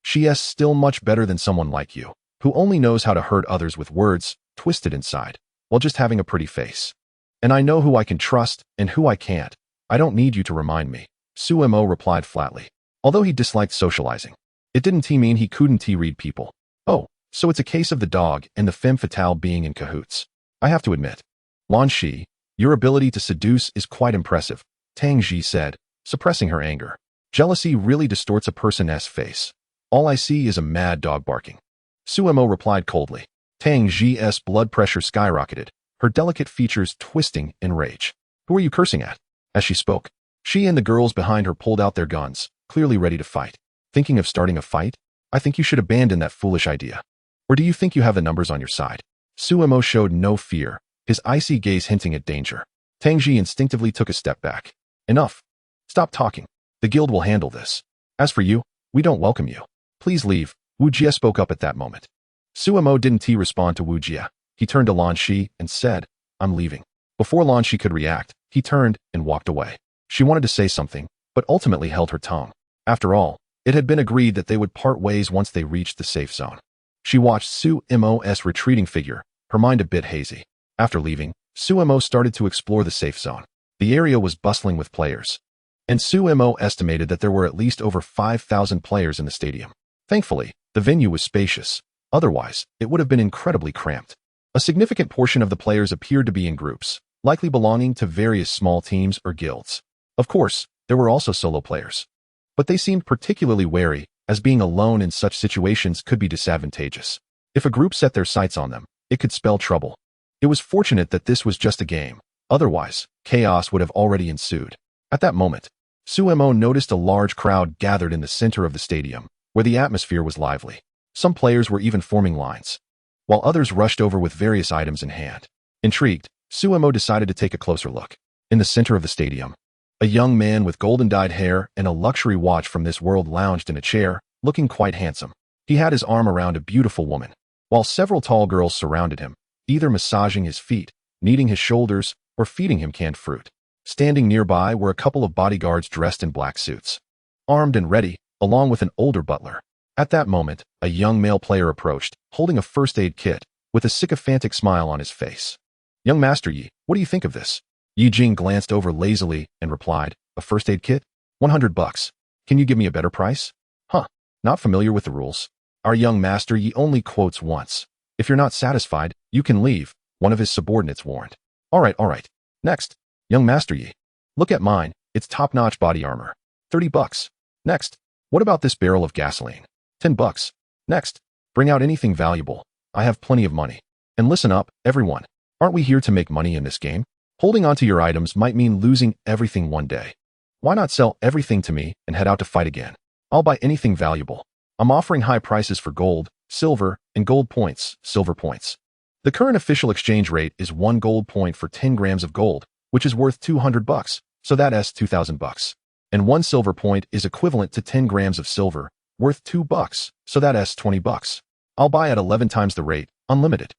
she is still much better than someone like you, who only knows how to hurt others with words, twisted inside, while just having a pretty face. And I know who I can trust and who I can't. I don't need you to remind me, Su Mo replied flatly. Although he disliked socializing, it didn't mean he couldn't read people. Oh, so it's a case of the dog and the femme fatale being in cahoots. I have to admit. Lan Shi, your ability to seduce is quite impressive, Tang Ji said, suppressing her anger. Jealousy really distorts a person's face. All I see is a mad dog barking. Su Mo replied coldly. Tang Ji's blood pressure skyrocketed, her delicate features twisting in rage. Who are you cursing at? As she spoke, she and the girls behind her pulled out their guns, clearly ready to fight. Thinking of starting a fight? I think you should abandon that foolish idea. Or do you think you have the numbers on your side? Su Mo showed no fear, his icy gaze hinting at danger. Tang Ji instinctively took a step back. Enough. Stop talking. The guild will handle this. As for you, we don't welcome you. Please leave, Wu Jia spoke up at that moment. Su Mo didn't respond to Wu Jia. He turned to Lan Shi and said, I'm leaving. Before Lan Shi could react, he turned and walked away. She wanted to say something, but ultimately held her tongue. After all, it had been agreed that they would part ways once they reached the safe zone. She watched Su Mo's retreating figure, her mind a bit hazy. After leaving, Su Mo started to explore the safe zone. The area was bustling with players, and Su Mo estimated that there were at least over 5,000 players in the stadium. Thankfully, the venue was spacious. Otherwise, it would have been incredibly cramped. A significant portion of the players appeared to be in groups, likely belonging to various small teams or guilds. Of course, there were also solo players. But they seemed particularly wary, as being alone in such situations could be disadvantageous. If a group set their sights on them, it could spell trouble. It was fortunate that this was just a game. Otherwise, chaos would have already ensued. At that moment, Su Mo noticed a large crowd gathered in the center of the stadium, where the atmosphere was lively. Some players were even forming lines, while others rushed over with various items in hand. Intrigued, Su Mo decided to take a closer look. In the center of the stadium, a young man with golden-dyed hair and a luxury watch from this world lounged in a chair, looking quite handsome. He had his arm around a beautiful woman, while several tall girls surrounded him, either massaging his feet, kneading his shoulders, or feeding him canned fruit. Standing nearby were a couple of bodyguards dressed in black suits, armed and ready, along with an older butler. At that moment, a young male player approached, holding a first aid kit, with a sycophantic smile on his face. Young Master Yi, what do you think of this? Yi Jing glanced over lazily and replied, a first aid kit? $100. Can you give me a better price? Huh, not familiar with the rules. Our young Master Yi only quotes once. If you're not satisfied, you can leave, one of his subordinates warned. All right. Next, young Master Yi. Look at mine, it's top-notch body armor. $30. Next, what about this barrel of gasoline? $10. Next, bring out anything valuable. I have plenty of money. And listen up, everyone. Aren't we here to make money in this game? Holding onto your items might mean losing everything one day. Why not sell everything to me and head out to fight again? I'll buy anything valuable. I'm offering high prices for gold, silver, and gold points, silver points. The current official exchange rate is 1 gold point for 10 grams of gold, which is worth $200, so that's $2,000. And 1 silver point is equivalent to 10 grams of silver, worth $2, so that's $20. I'll buy at 11 times the rate, unlimited.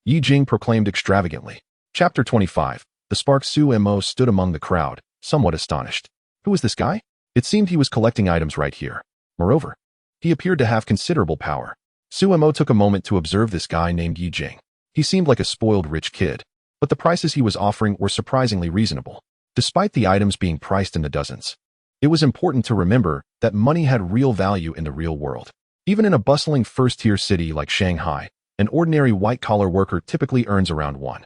Yi Jing proclaimed extravagantly. Chapter 25. The Spark Sumo stood among the crowd, somewhat astonished. Who was this guy? It seemed he was collecting items right here. Moreover, he appeared to have considerable power. Sumo took a moment to observe this guy named Yi Jing. He seemed like a spoiled rich kid, but the prices he was offering were surprisingly reasonable. Despite the items being priced in the dozens, it was important to remember that money had real value in the real world. Even in a bustling first-tier city like Shanghai, an ordinary white-collar worker typically earns around 1,000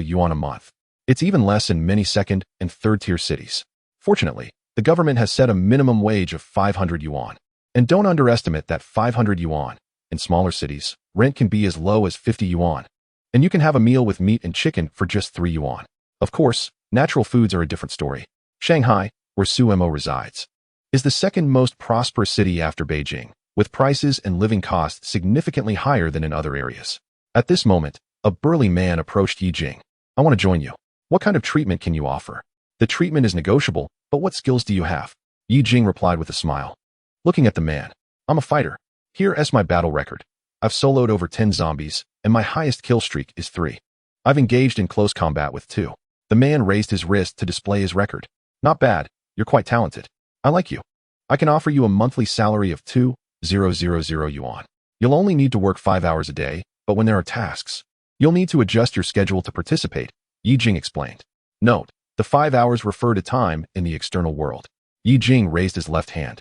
yuan a month. It's even less in many second- and third-tier cities. Fortunately, the government has set a minimum wage of 500 yuan. And don't underestimate that 500 yuan. In smaller cities, rent can be as low as 50 yuan. And you can have a meal with meat and chicken for just 3 yuan. Of course, natural foods are a different story. Shanghai, where Sumo resides, is the second most prosperous city after Beijing, with prices and living costs significantly higher than in other areas. At this moment, a burly man approached Yi Jing. I want to join you. What kind of treatment can you offer? The treatment is negotiable, but what skills do you have? Yi Jing replied with a smile. Looking at the man, I'm a fighter. Here is my battle record. I've soloed over 10 zombies, and my highest kill streak is 3. I've engaged in close combat with 2. The man raised his wrist to display his record. Not bad, you're quite talented. I like you. I can offer you a monthly salary of 2,000 yuan. You'll only need to work 5 hours a day, but when there are tasks, you'll need to adjust your schedule to participate, Yi Jing explained. Note, the 5 hours refer to time in the external world. Yi Jing raised his left hand,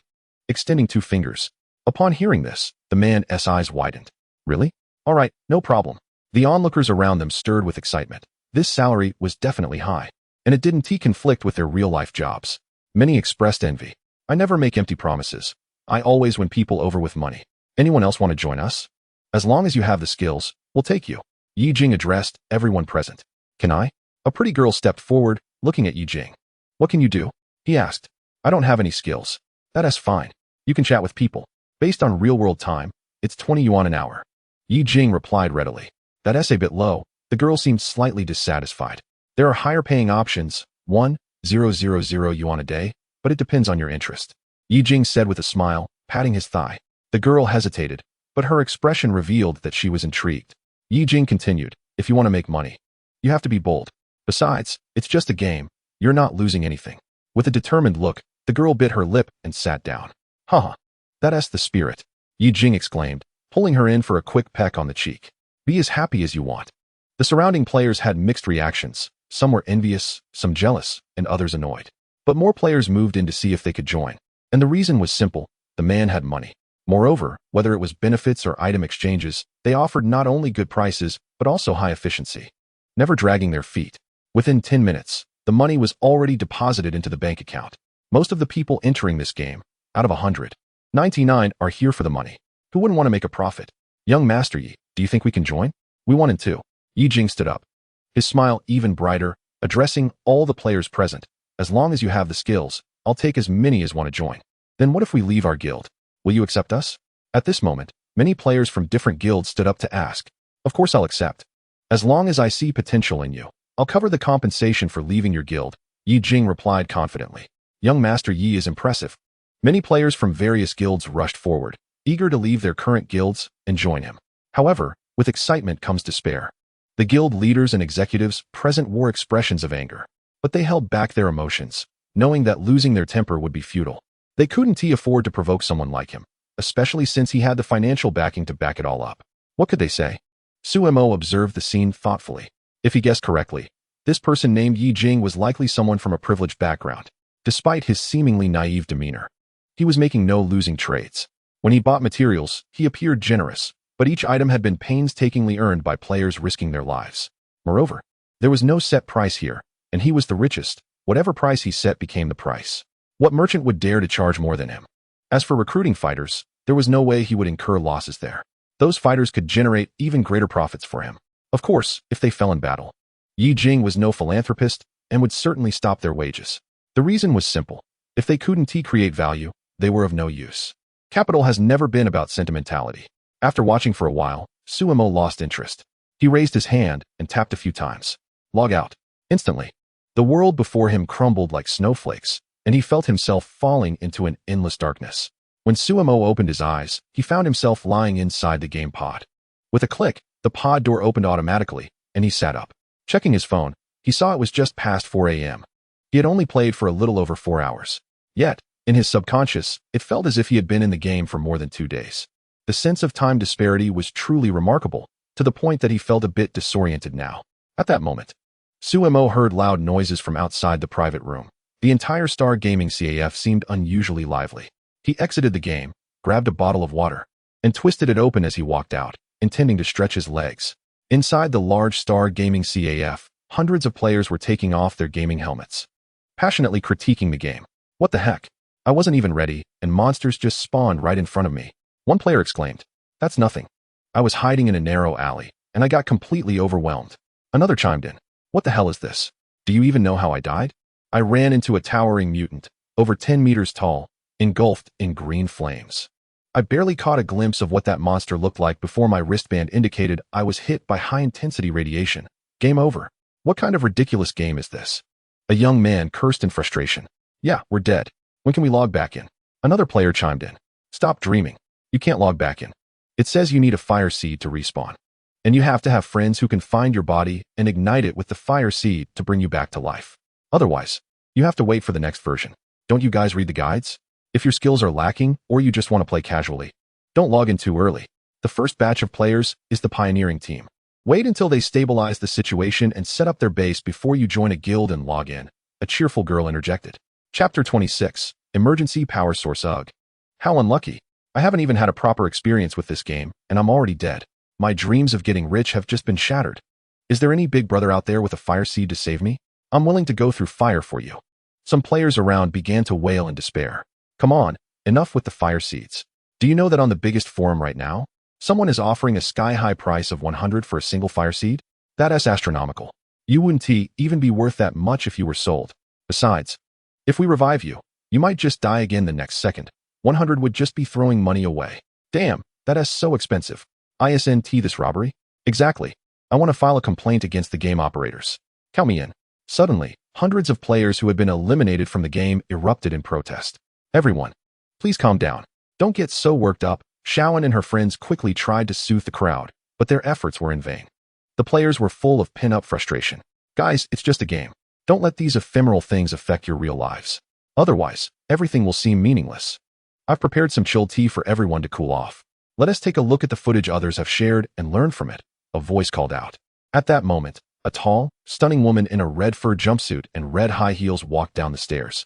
extending 2 fingers. Upon hearing this, the man's eyes widened. Really? All right, no problem. The onlookers around them stirred with excitement. This salary was definitely high, and it didn't conflict with their real-life jobs. Many expressed envy. I never make empty promises. I always win people over with money. Anyone else want to join us? As long as you have the skills, we'll take you. Yi Jing addressed everyone present. Can I? A pretty girl stepped forward, looking at Yi Jing. What can you do? He asked. I don't have any skills. That's fine. You can chat with people. Based on real-world time, it's 20 yuan an hour. Yi Jing replied readily. That's a bit low. The girl seemed slightly dissatisfied. There are higher-paying options, 1,000 yuan a day, but it depends on your interest. Yi Jing said with a smile, patting his thigh. The girl hesitated, but her expression revealed that she was intrigued. Yi Jing continued, if you want to make money, you have to be bold. Besides, it's just a game. You're not losing anything. With a determined look, the girl bit her lip and sat down. Haha. That's the spirit, Yi Jing exclaimed, pulling her in for a quick peck on the cheek. Be as happy as you want. The surrounding players had mixed reactions. Some were envious, some jealous, and others annoyed. But more players moved in to see if they could join. And the reason was simple. The man had money. Moreover, whether it was benefits or item exchanges, they offered not only good prices, but also high efficiency. Never dragging their feet. Within 10 minutes, the money was already deposited into the bank account. Most of the people entering this game, out of 199, are here for the money. Who wouldn't want to make a profit? Young Master Yi, do you think we can join? We want in too. Yi Jing stood up, his smile even brighter, addressing all the players present. As long as you have the skills, I'll take as many as want to join. Then what if we leave our guild? Will you accept us? At this moment, many players from different guilds stood up to ask. Of course I'll accept. As long as I see potential in you, I'll cover the compensation for leaving your guild, Yi Jing replied confidently. Young Master Yi is impressive. Many players from various guilds rushed forward, eager to leave their current guilds and join him. However, with excitement comes despair. The guild leaders and executives present wore expressions of anger, but they held back their emotions, knowing that losing their temper would be futile. They couldn't afford to provoke someone like him, especially since he had the financial backing to back it all up. What could they say? Sumo observed the scene thoughtfully. If he guessed correctly, this person named Yi Jing was likely someone from a privileged background. Despite his seemingly naive demeanor, he was making no losing trades. When he bought materials, he appeared generous, but each item had been painstakingly earned by players risking their lives. Moreover, there was no set price here, and he was the richest. Whatever price he set became the price. What merchant would dare to charge more than him? As for recruiting fighters, there was no way he would incur losses there. Those fighters could generate even greater profits for him. Of course, if they fell in battle. Yi Jing was no philanthropist and would certainly stop their wages. The reason was simple. If they couldn't create value, they were of no use. Capital has never been about sentimentality. After watching for a while, Sumo lost interest. He raised his hand and tapped a few times. Log out. Instantly, the world before him crumbled like snowflakes, and he felt himself falling into an endless darkness. When Suemo opened his eyes, he found himself lying inside the game pod. With a click, the pod door opened automatically, and he sat up. Checking his phone, he saw it was just past 4 a.m. He had only played for a little over 4 hours. Yet, in his subconscious, it felt as if he had been in the game for more than 2 days. The sense of time disparity was truly remarkable, to the point that he felt a bit disoriented now. At that moment, Suemo heard loud noises from outside the private room. The entire Star Gaming CAF seemed unusually lively. He exited the game, grabbed a bottle of water, and twisted it open as he walked out, intending to stretch his legs. Inside the large Star Gaming CAF, hundreds of players were taking off their gaming helmets, passionately critiquing the game. What the heck? I wasn't even ready, and monsters just spawned right in front of me. One player exclaimed. That's nothing. I was hiding in a narrow alley, and I got completely overwhelmed. Another chimed in. What the hell is this? Do you even know how I died? I ran into a towering mutant, over 10 meters tall, engulfed in green flames. I barely caught a glimpse of what that monster looked like before my wristband indicated I was hit by high-intensity radiation. Game over. What kind of ridiculous game is this? A young man cursed in frustration. Yeah, we're dead. When can we log back in? Another player chimed in. Stop dreaming. You can't log back in. It says you need a fire seed to respawn. And you have to have friends who can find your body and ignite it with the fire seed to bring you back to life. Otherwise, you have to wait for the next version. Don't you guys read the guides? If your skills are lacking or you just want to play casually, don't log in too early. The first batch of players is the pioneering team. Wait until they stabilize the situation and set up their base before you join a guild and log in, a cheerful girl interjected. Chapter 26, Emergency Power Source UG. How unlucky. I haven't even had a proper experience with this game, and I'm already dead. My dreams of getting rich have just been shattered. Is there any big brother out there with a fire seed to save me? I'm willing to go through fire for you. Some players around began to wail in despair. Come on, enough with the fire seeds. Do you know that on the biggest forum right now, someone is offering a sky-high price of 100 for a single fire seed? That is astronomical. You wouldn't even be worth that much if you were sold. Besides, if we revive you, you might just die again the next second. 100 would just be throwing money away. Damn, that is so expensive. ISNT this robbery? Exactly. I want to file a complaint against the game operators. Count me in. Suddenly, hundreds of players who had been eliminated from the game erupted in protest. Everyone, please calm down. Don't get so worked up. Shaoan and her friends quickly tried to soothe the crowd, but their efforts were in vain. The players were full of pent-up frustration. Guys, it's just a game. Don't let these ephemeral things affect your real lives. Otherwise, everything will seem meaningless. I've prepared some chilled tea for everyone to cool off. Let us take a look at the footage others have shared and learn from it, a voice called out. At that moment, a tall, stunning woman in a red fur jumpsuit and red high heels walked down the stairs.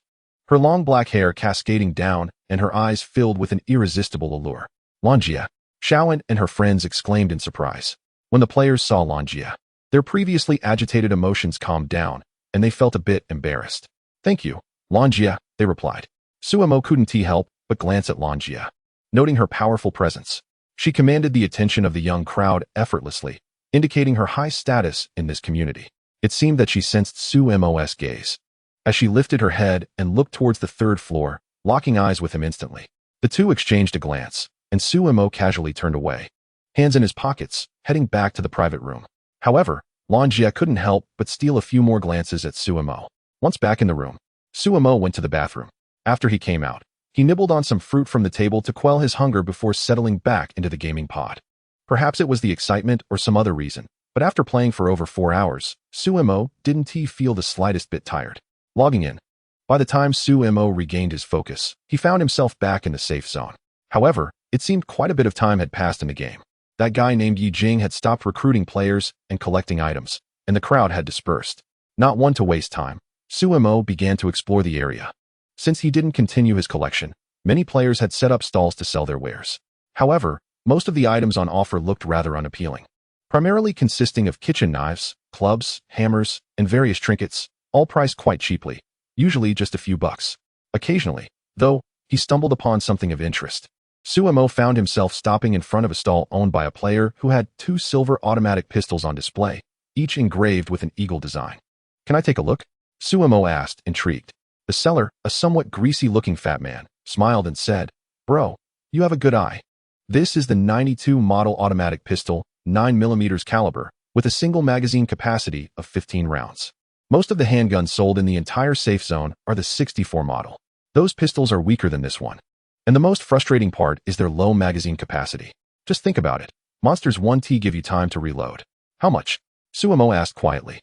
Her long black hair cascading down and her eyes filled with an irresistible allure. Longia. Shaoan and her friends exclaimed in surprise. When the players saw Longia, their previously agitated emotions calmed down, and they felt a bit embarrassed. Thank you, Longia, they replied. Suemo couldn't help but glance at Longia. Noting her powerful presence, she commanded the attention of the young crowd effortlessly, indicating her high status in this community. It seemed that she sensed Suemo's gaze, as she lifted her head and looked towards the third floor, locking eyes with him instantly. The two exchanged a glance, and Suemo casually turned away, hands in his pockets, heading back to the private room. However, Longia couldn't help but steal a few more glances at Suemo. Once back in the room, Suemo went to the bathroom. After he came out, he nibbled on some fruit from the table to quell his hunger before settling back into the gaming pod. Perhaps it was the excitement or some other reason, but after playing for over 4 hours, Suemo didn't feel the slightest bit tired. Logging in. By the time Suemo regained his focus, he found himself back in the safe zone. However, it seemed quite a bit of time had passed in the game. That guy named Yi Jing had stopped recruiting players and collecting items, and the crowd had dispersed. Not one to waste time, Suemo began to explore the area. Since he didn't continue his collection, many players had set up stalls to sell their wares. However, most of the items on offer looked rather unappealing, primarily consisting of kitchen knives, clubs, hammers, and various trinkets, all priced quite cheaply, usually just a few bucks. Occasionally, though, he stumbled upon something of interest. Suemo found himself stopping in front of a stall owned by a player who had 2 silver automatic pistols on display, each engraved with an eagle design. Can I take a look? Suemo asked, intrigued. The seller, a somewhat greasy-looking fat man, smiled and said, Bro, you have a good eye. This is the 92 model automatic pistol, 9mm caliber, with a single magazine capacity of 15 rounds. Most of the handguns sold in the entire safe zone are the 64 model. Those pistols are weaker than this one. And the most frustrating part is their low magazine capacity. Just think about it. Monsters 1T give you time to reload. How much? Suemo asked quietly.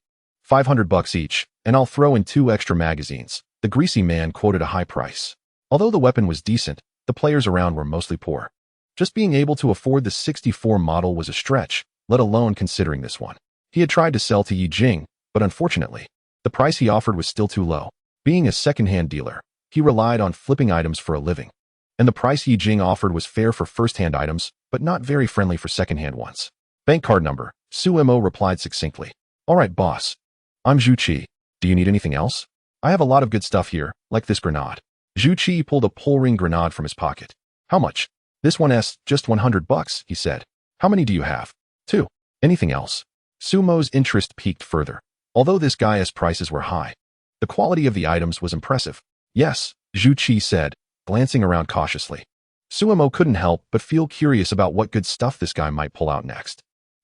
$500 each, and I'll throw in 2 extra magazines. The greasy man quoted a high price. Although the weapon was decent, the players around were mostly poor. Just being able to afford the 64 model was a stretch, let alone considering this one. He had tried to sell to Yi Jing, but unfortunately, the price he offered was still too low. Being a second-hand dealer, he relied on flipping items for a living. And the price Yi Jing offered was fair for first-hand items, but not very friendly for second-hand ones. Bank card number, Suemo replied succinctly. All right, boss. I'm Zhu Qi. Do you need anything else? I have a lot of good stuff here, like this grenade. Zhu Qi pulled a pull-ring grenade from his pocket. How much? This one's just $100, he said. How many do you have? 2. Anything else? Sumo's interest peaked further. Although this guy's prices were high, the quality of the items was impressive. Yes, Zhu Qi said, glancing around cautiously. Suemo couldn't help but feel curious about what good stuff this guy might pull out next.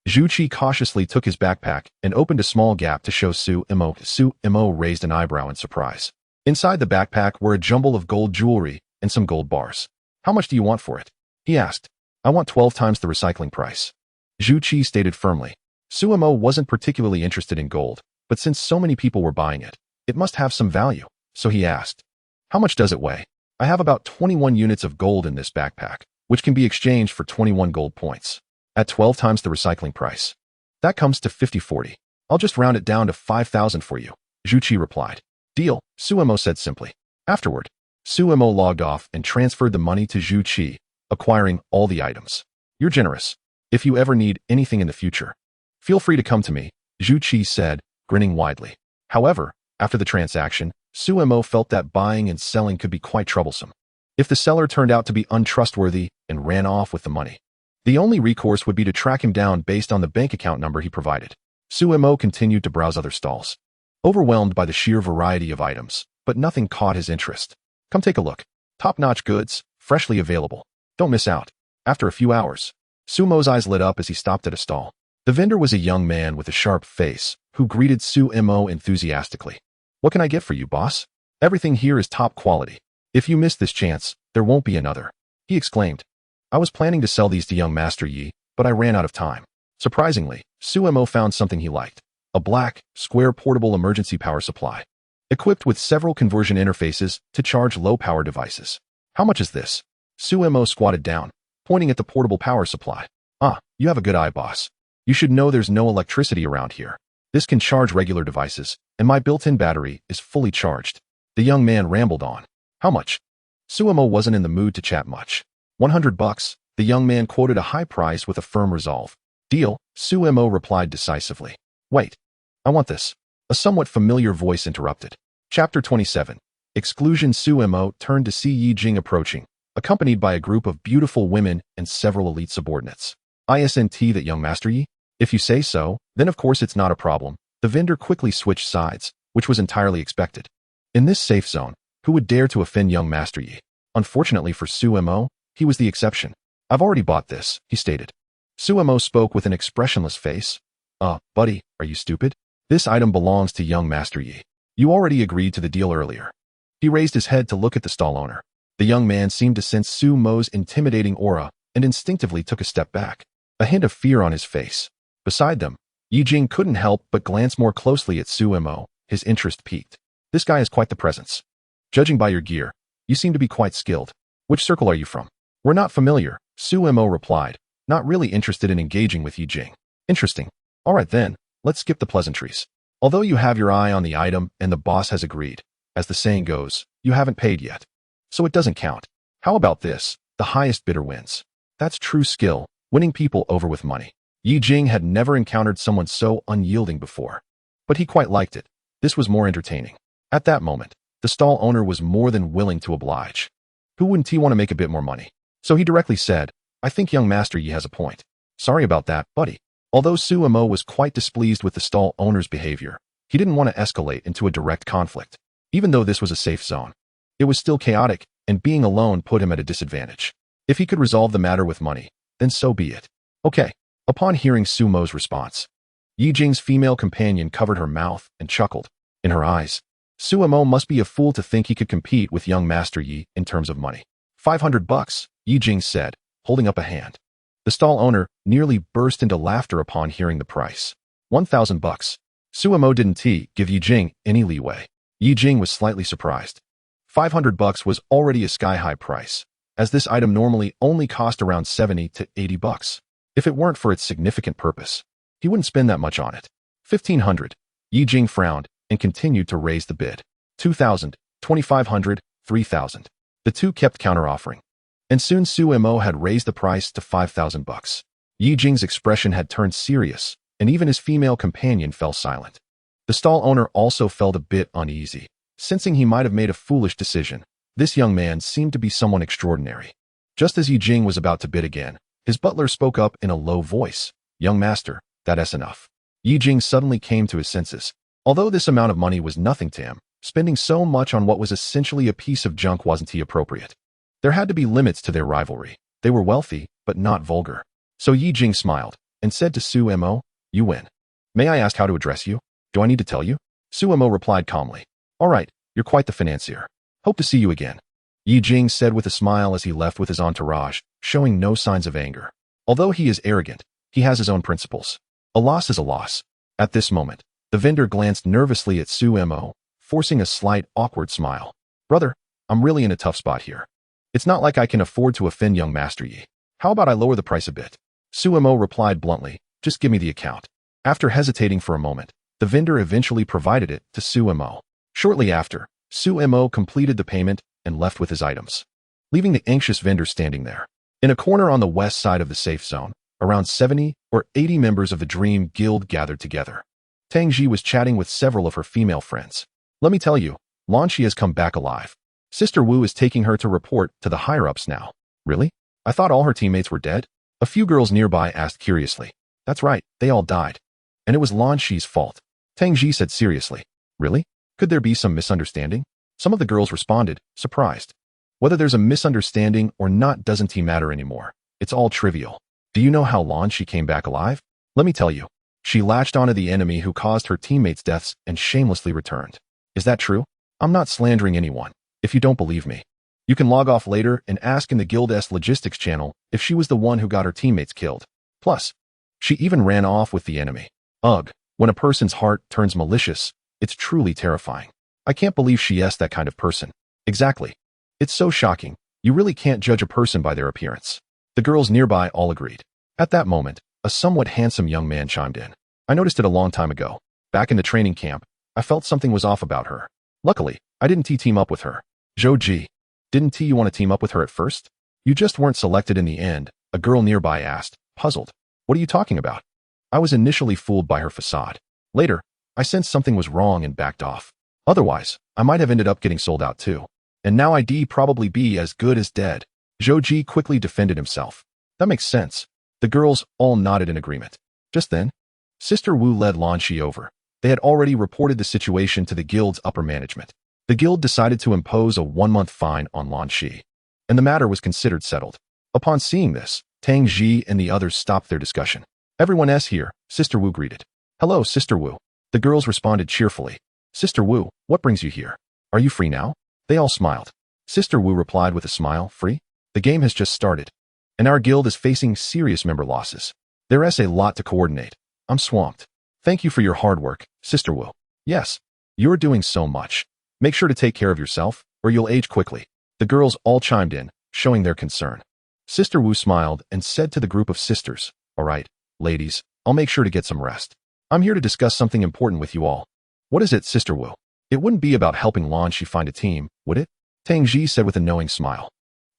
Zhu Qi cautiously took his backpack and opened a small gap to show Suemo. Suemo raised an eyebrow in surprise. Inside the backpack were a jumble of gold jewelry and some gold bars. How much do you want for it? He asked. I want 12 times the recycling price. Zhu Qi stated firmly. Suemo wasn't particularly interested in gold, but since so many people were buying it, it must have some value, so he asked. How much does it weigh? I have about 21 units of gold in this backpack, which can be exchanged for 21 gold points. At 12 times the recycling price. That comes to 50-40. I'll just round it down to 5,000 for you, Zhu Qi replied. Deal, Suemo said simply. Afterward, Suemo logged off and transferred the money to Zhu Qi, acquiring all the items. You're generous. If you ever need anything in the future, feel free to come to me, Zhu Qi said, grinning widely. However, after the transaction, Suemo felt that buying and selling could be quite troublesome. If the seller turned out to be untrustworthy and ran off with the money, the only recourse would be to track him down based on the bank account number he provided. Suemo continued to browse other stalls, overwhelmed by the sheer variety of items, but nothing caught his interest. Come take a look. Top-notch goods, freshly available. Don't miss out. After a few hours, Sumo's eyes lit up as he stopped at a stall. The vendor was a young man with a sharp face, who greeted Suemo enthusiastically. What can I get for you, boss? Everything here is top quality. If you miss this chance, there won't be another, he exclaimed. I was planning to sell these to young Master Yi, but I ran out of time. Surprisingly, Suemo found something he liked. A black, square portable emergency power supply, equipped with several conversion interfaces to charge low-power devices. How much is this? Suemo squatted down, pointing at the portable power supply. Ah, you have a good eye, boss. You should know there's no electricity around here. This can charge regular devices, and my built-in battery is fully charged. The young man rambled on. How much? Suemo wasn't in the mood to chat much. $100, the young man quoted a high price with a firm resolve. Deal, Suemo replied decisively. Wait, I want this. A somewhat familiar voice interrupted. Chapter 27. Exclusion. Suemo turned to see Yi Jing approaching, accompanied by a group of beautiful women and several elite subordinates. Isn't that young Master Yi? If you say so, then of course it's not a problem. The vendor quickly switched sides, which was entirely expected. In this safe zone, who would dare to offend young Master Yi? Unfortunately for Suemo, he was the exception. I've already bought this, he stated. Suemo spoke with an expressionless face. Buddy, are you stupid? This item belongs to young Master Yi. You already agreed to the deal earlier. He raised his head to look at the stall owner. The young man seemed to sense Suemo's intimidating aura and instinctively took a step back, a hint of fear on his face. Beside them, Yi Jing couldn't help but glance more closely at Suemo. His interest peaked. This guy has quite the presence. Judging by your gear, you seem to be quite skilled. Which circle are you from? We're not familiar, Suemo replied, not really interested in engaging with Yi Jing. Interesting. All right then, let's skip the pleasantries. Although you have your eye on the item and the boss has agreed, as the saying goes, you haven't paid yet. So it doesn't count. How about this? The highest bidder wins. That's true skill, winning people over with money. Yi Jing had never encountered someone so unyielding before. But he quite liked it. This was more entertaining. At that moment, the stall owner was more than willing to oblige. Who wouldn't he want to make a bit more money? So he directly said, I think young Master Yi has a point. Sorry about that, buddy. Although Suemo was quite displeased with the stall owner's behavior, he didn't want to escalate into a direct conflict. Even though this was a safe zone, it was still chaotic, and being alone put him at a disadvantage. If he could resolve the matter with money, then so be it. Okay. Upon hearing Suemo's response, Yi Jing's female companion covered her mouth and chuckled. In her eyes, Suemo must be a fool to think he could compete with young Master Yi in terms of money. $500, Yi Jing said, holding up a hand. The stall owner nearly burst into laughter upon hearing the price. $1,000. Suemo didn't give Yi Jing any leeway. Yi Jing was slightly surprised. $500 was already a sky-high price, as this item normally only cost around $70 to $80. If it weren't for its significant purpose, he wouldn't spend that much on it. $1,500. Yi Jing frowned and continued to raise the bid. $2,000, $2,500, $3,000. The two kept counter-offering, and soon Suemo had raised the price to $5,000. Yi Jing's expression had turned serious, and even his female companion fell silent. The stall owner also felt a bit uneasy, sensing he might have made a foolish decision. This young man seemed to be someone extraordinary. Just as Yi Jing was about to bid again, his butler spoke up in a low voice. "Young master, that's enough." Yi Jing suddenly came to his senses. Although this amount of money was nothing to him, spending so much on what was essentially a piece of junk wasn't appropriate. There had to be limits to their rivalry. They were wealthy, but not vulgar. So Yi Jing smiled and said to Suemo, "You win. May I ask how to address you? Do I need to tell you?" Suemo replied calmly. "All right, you're quite the financier. Hope to see you again," Yi Jing said with a smile as he left with his entourage, showing no signs of anger. Although he is arrogant, he has his own principles. A loss is a loss. At this moment, the vendor glanced nervously at Suemo, forcing a slight, awkward smile. "Brother, I'm really in a tough spot here. It's not like I can afford to offend young Master Yi. How about I lower the price a bit?" Suemo replied bluntly, "Just give me the account." After hesitating for a moment, the vendor eventually provided it to Suemo. Shortly after, Suemo completed the payment and left with his items, leaving the anxious vendor standing there. In a corner on the west side of the safe zone, around 70 or 80 members of the Dream Guild gathered together. Tang Ji was chatting with several of her female friends. "Let me tell you, Lan Shi has come back alive. Sister Wu is taking her to report to the higher-ups now." "Really? I thought all her teammates were dead?" A few girls nearby asked curiously. "That's right, they all died. And it was Lan Shi's fault," Tang Ji said seriously. "Really? Could there be some misunderstanding?" Some of the girls responded, surprised. "Whether there's a misunderstanding or not doesn't matter anymore. It's all trivial. Do you know how Lan Shi came back alive? Let me tell you. She latched onto the enemy who caused her teammates' deaths and shamelessly returned. Is that true? I'm not slandering anyone. If you don't believe me, you can log off later and ask in the Guild's logistics channel if she was the one who got her teammates killed. Plus, she even ran off with the enemy. Ugh, when a person's heart turns malicious, it's truly terrifying. I can't believe she is that kind of person." "Exactly. It's so shocking. You really can't judge a person by their appearance." The girls nearby all agreed. At that moment, a somewhat handsome young man chimed in. "I noticed it a long time ago. Back in the training camp, I felt something was off about her. Luckily, I didn't team up with her." "Zhou Ji, didn't you want to team up with her at first? You just weren't selected in the end," a girl nearby asked, puzzled. "What are you talking about?" "I was initially fooled by her facade. Later, I sensed something was wrong and backed off. Otherwise, I might have ended up getting sold out too. And now I'd probably be as good as dead." Zhou Ji quickly defended himself. "That makes sense." The girls all nodded in agreement. Just then, Sister Wu led Lan Shi over. They had already reported the situation to the guild's upper management. The guild decided to impose a 1-month fine on Lan Shi, and the matter was considered settled. Upon seeing this, Tang Ji and the others stopped their discussion. "Everyone is here," Sister Wu greeted. "Hello, Sister Wu." The girls responded cheerfully. "Sister Wu, what brings you here? Are you free now?" They all smiled. Sister Wu replied with a smile, "Free? The game has just started, and our guild is facing serious member losses. There is a lot to coordinate. I'm swamped. Thank you for your hard work, Sister Wu." "Yes, you're doing so much. Make sure to take care of yourself, or you'll age quickly." The girls all chimed in, showing their concern. Sister Wu smiled and said to the group of sisters, "All right, ladies, I'll make sure to get some rest. I'm here to discuss something important with you all." "What is it, Sister Wu?" "It wouldn't be about helping Lan Shi find a team, would it?" Tang Ji said with a knowing smile.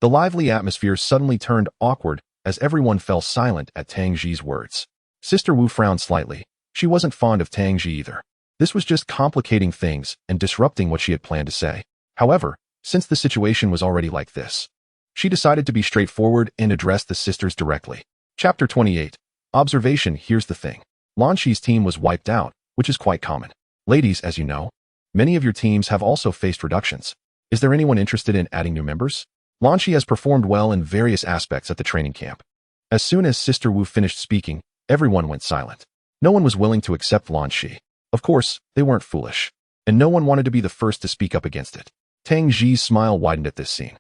The lively atmosphere suddenly turned awkward as everyone fell silent at Tang Ji's words. Sister Wu frowned slightly. She wasn't fond of Tang Ji either. This was just complicating things and disrupting what she had planned to say. However, since the situation was already like this, she decided to be straightforward and address the sisters directly. Chapter 28. Observation. Here's the thing. Lan Shi's team was wiped out, which is quite common. Ladies, as you know, many of your teams have also faced reductions. Is there anyone interested in adding new members? Lan Shi has performed well in various aspects at the training camp. As soon as Sister Wu finished speaking, everyone went silent. No one was willing to accept Lan Shi. Of course, they weren't foolish, and no one wanted to be the first to speak up against it. Tang Ji's smile widened at this scene.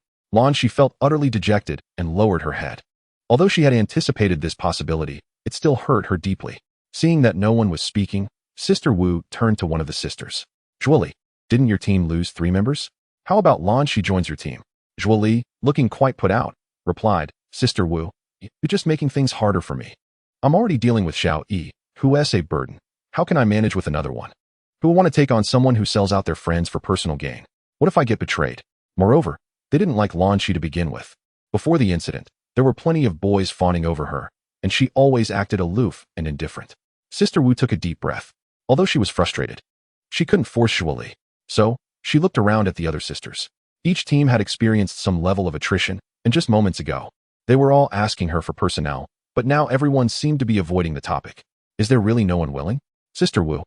She felt utterly dejected and lowered her head. Although she had anticipated this possibility, it still hurt her deeply. Seeing that no one was speaking, Sister Wu turned to one of the sisters. Zhuoli, didn't your team lose 3 members? How about She joins your team? Zhuoli, looking quite put out, replied, Sister Wu, you're just making things harder for me. I'm already dealing with Xiao Yi, who is a burden. How can I manage with another one? Who will want to take on someone who sells out their friends for personal gain? What if I get betrayed? Moreover, they didn't like She to begin with. Before the incident, there were plenty of boys fawning over her, and she always acted aloof and indifferent. Sister Wu took a deep breath. Although she was frustrated, she couldn't force Zhuoli. So, she looked around at the other sisters. Each team had experienced some level of attrition, and just moments ago, they were all asking her for personnel, but now everyone seemed to be avoiding the topic. Is there really no one willing? Sister Wu,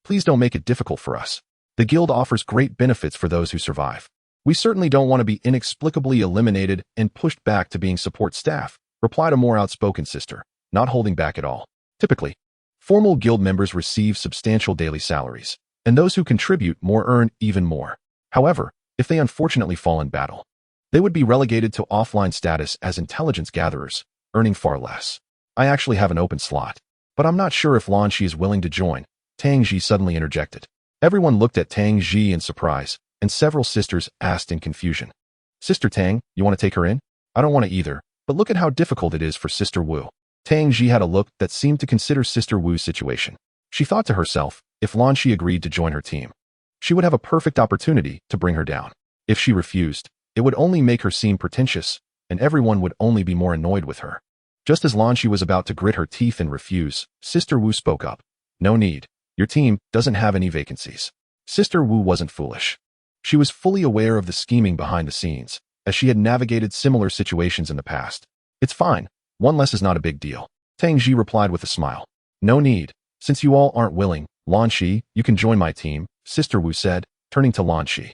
please don't make it difficult for us. The guild offers great benefits for those who survive. We certainly don't want to be inexplicably eliminated and pushed back to being support staff, replied a more outspoken sister, not holding back at all. Typically, formal guild members receive substantial daily salaries, and those who contribute more earn even more. However, if they unfortunately fall in battle, they would be relegated to offline status as intelligence gatherers, earning far less. I actually have an open slot, but I'm not sure if Shi is willing to join, Tang Ji suddenly interjected. Everyone looked at Tang Ji in surprise, and several sisters asked in confusion. Sister Tang, you want to take her in? I don't want to either, but look at how difficult it is for Sister Wu. Tang Ji had a look that seemed to consider Sister Wu's situation. She thought to herself, if Shi agreed to join her team, she would have a perfect opportunity to bring her down. If she refused, it would only make her seem pretentious, and everyone would only be more annoyed with her. Just as Shi was about to grit her teeth and refuse, Sister Wu spoke up. No need. Your team doesn't have any vacancies. Sister Wu wasn't foolish. She was fully aware of the scheming behind the scenes, as she had navigated similar situations in the past. It's fine. One less is not a big deal. Tang Ji replied with a smile. No need. Since you all aren't willing, Shi, you can join my team, Sister Wu said, turning to Shi.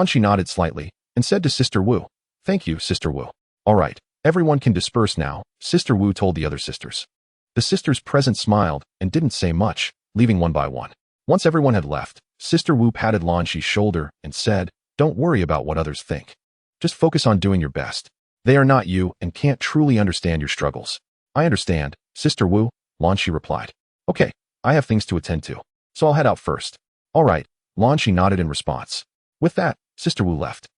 Shi nodded slightly, and said to Sister Wu, Thank you, Sister Wu. All right, everyone can disperse now, Sister Wu told the other sisters. The sisters present smiled and didn't say much, leaving one by one. Once everyone had left, Sister Wu patted Shi's shoulder and said, Don't worry about what others think. Just focus on doing your best. They are not you and can't truly understand your struggles. I understand, Sister Wu, Shi replied. Okay, I have things to attend to, so I'll head out first. All right, Shi nodded in response. With that, Sister Wu left.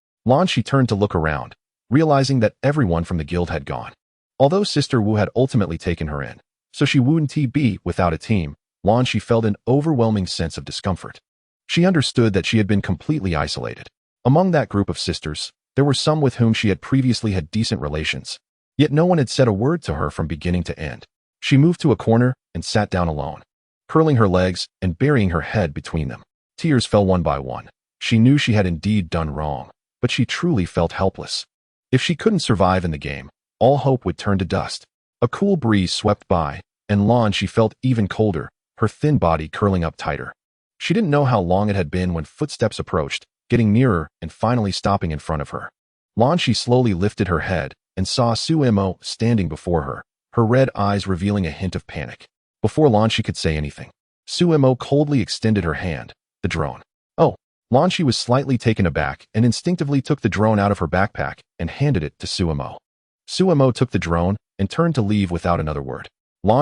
Shi turned to look around, realizing that everyone from the guild had gone. Although Sister Wu had ultimately taken her in, so she wouldn't be without a team, Shi felt an overwhelming sense of discomfort. She understood that she had been completely isolated. Among that group of sisters, there were some with whom she had previously had decent relations, yet no one had said a word to her from beginning to end. She moved to a corner and sat down alone, curling her legs and burying her head between them. Tears fell one by one. She knew she had indeed done wrong, but she truly felt helpless. If she couldn't survive in the game, all hope would turn to dust. A cool breeze swept by, and Shi felt even colder, her thin body curling up tighter. She didn't know how long it had been when footsteps approached, getting nearer and finally stopping in front of her. Shi slowly lifted her head and saw Suemo standing before her, her red eyes revealing a hint of panic. Before Shi could say anything, Suemo coldly extended her hand, the drone. Oh, Shi was slightly taken aback and instinctively took the drone out of her backpack and handed it to Suemo. Suemo took the drone and turned to leave without another word.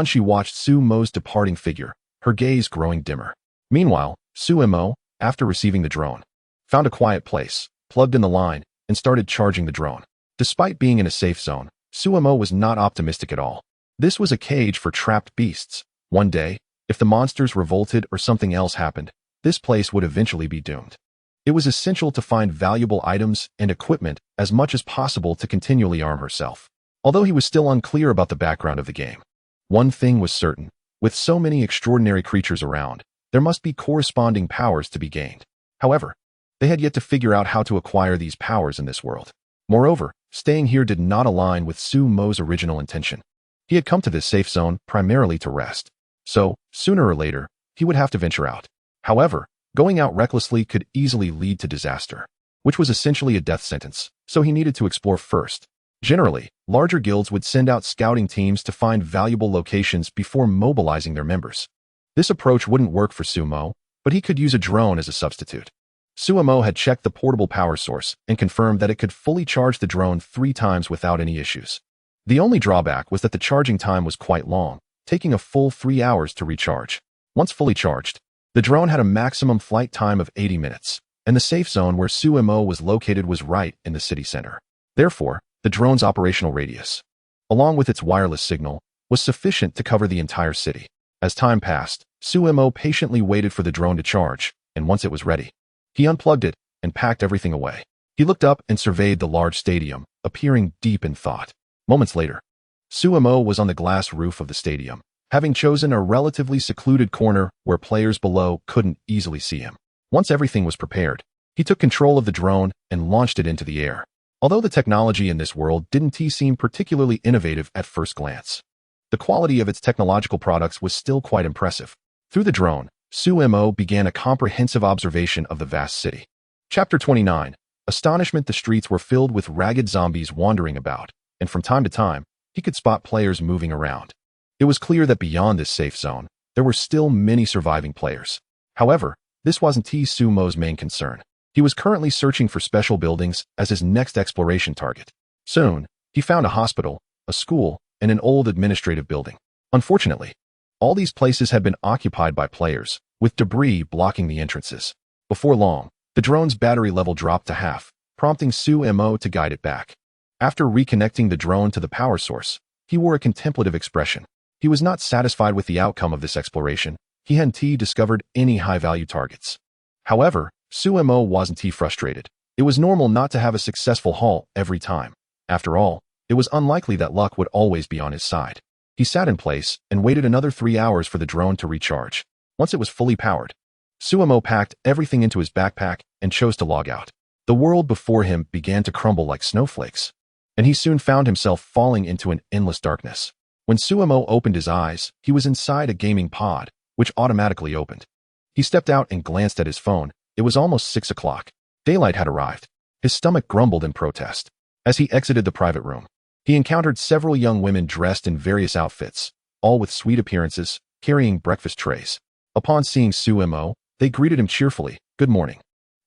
Shi watched Suemo's departing figure, her gaze growing dimmer. Meanwhile, Suemo, after receiving the drone, found a quiet place, plugged in the line, and started charging the drone. Despite being in a safe zone, Suemo was not optimistic at all. This was a cage for trapped beasts. One day, if the monsters revolted or something else happened, this place would eventually be doomed. It was essential to find valuable items and equipment as much as possible to continually arm herself. Although he was still unclear about the background of the game, one thing was certain. With so many extraordinary creatures around, there must be corresponding powers to be gained. However, they had yet to figure out how to acquire these powers in this world. Moreover, staying here did not align with Suemo's original intention. He had come to this safe zone primarily to rest. So, sooner or later, he would have to venture out. However, going out recklessly could easily lead to disaster, which was essentially a death sentence, so he needed to explore first. Generally, larger guilds would send out scouting teams to find valuable locations before mobilizing their members. This approach wouldn't work for Suemo, but he could use a drone as a substitute. Suemo had checked the portable power source and confirmed that it could fully charge the drone 3 times without any issues. The only drawback was that the charging time was quite long, taking a full 3 hours to recharge. Once fully charged, the drone had a maximum flight time of 80 minutes, and the safe zone where Suemo was located was right in the city center. Therefore, the drone's operational radius, along with its wireless signal, was sufficient to cover the entire city. As time passed, Suemo patiently waited for the drone to charge, and once it was ready, he unplugged it and packed everything away. He looked up and surveyed the large stadium, appearing deep in thought. Moments later, Suemo was on the glass roof of the stadium, having chosen a relatively secluded corner where players below couldn't easily see him. Once everything was prepared, he took control of the drone and launched it into the air. Although the technology in this world didn't seem particularly innovative at first glance, the quality of its technological products was still quite impressive. Through the drone, Suemo began a comprehensive observation of the vast city. Chapter 29. Astonishment. The streets were filled with ragged zombies wandering about, and from time to time, he could spot players moving around. It was clear that beyond this safe zone, there were still many surviving players. However, this wasn't Suemo's main concern. He was currently searching for special buildings as his next exploration target. Soon, he found a hospital, a school, and an old administrative building. Unfortunately, all these places had been occupied by players, with debris blocking the entrances. Before long, the drone's battery level dropped to half, prompting Suemo to guide it back. After reconnecting the drone to the power source, he wore a contemplative expression. He was not satisfied with the outcome of this exploration. He hadn't discovered any high-value targets. However, Suemo wasn't frustrated. It was normal not to have a successful haul every time. After all, it was unlikely that luck would always be on his side. He sat in place and waited another 3 hours for the drone to recharge. Once it was fully powered, Suemo packed everything into his backpack and chose to log out. The world before him began to crumble like snowflakes, and he soon found himself falling into an endless darkness. When Suemo opened his eyes, he was inside a gaming pod, which automatically opened. He stepped out and glanced at his phone. It was almost 6 o'clock. Daylight had arrived. His stomach grumbled in protest. As he exited the private room, he encountered several young women dressed in various outfits, all with sweet appearances, carrying breakfast trays. Upon seeing Suemo, they greeted him cheerfully. "Good morning."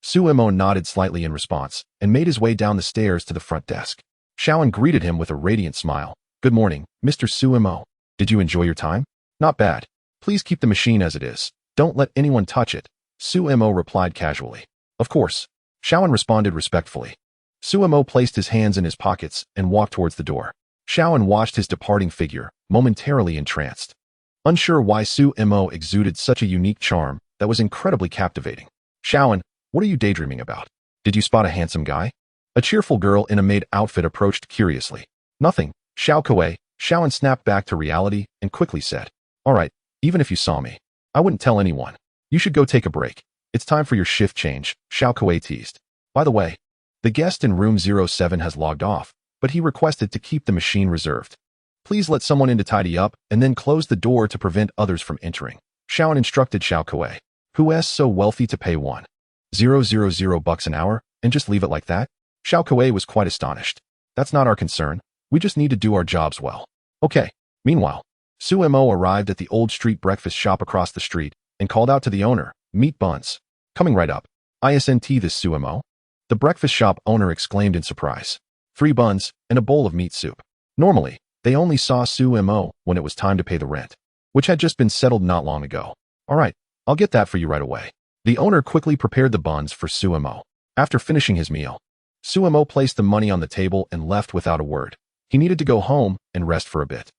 Suemo nodded slightly in response and made his way down the stairs to the front desk. Shawan greeted him with a radiant smile. "Good morning, Mr. Suemo. Did you enjoy your time?" "Not bad. Please keep the machine as it is. Don't let anyone touch it," Suemo replied casually. "Of course." Shawan responded respectfully. Suemo placed his hands in his pockets and walked towards the door. Shawan watched his departing figure, momentarily entranced. Unsure why Suemo exuded such a unique charm that was incredibly captivating. "Shawan, what are you daydreaming about? Did you spot a handsome guy?" A cheerful girl in a maid outfit approached curiously. "Nothing, Xiaokuei." Shawan snapped back to reality and quickly said, "All right, even if you saw me, I wouldn't tell anyone. You should go take a break. It's time for your shift change," Xiaokuei teased. "By the way, the guest in room 07 has logged off, but he requested to keep the machine reserved. Please let someone in to tidy up and then close the door to prevent others from entering." Shawan instructed Xiaokuei. "Who's so wealthy to pay $1,000 an hour and just leave it like that?" Xiaokuei was quite astonished. "That's not our concern. We just need to do our jobs well." "Okay." Meanwhile, Suemo arrived at the old street breakfast shop across the street and called out to the owner, "Meat buns." "Coming right up." "Isn't this Suemo?" the breakfast shop owner exclaimed in surprise. 3 buns and a bowl of meat soup. Normally, they only saw Suemo when it was time to pay the rent, which had just been settled not long ago. "All right, I'll get that for you right away." The owner quickly prepared the buns for Suemo. After finishing his meal, Suemo placed the money on the table and left without a word. He needed to go home and rest for a bit.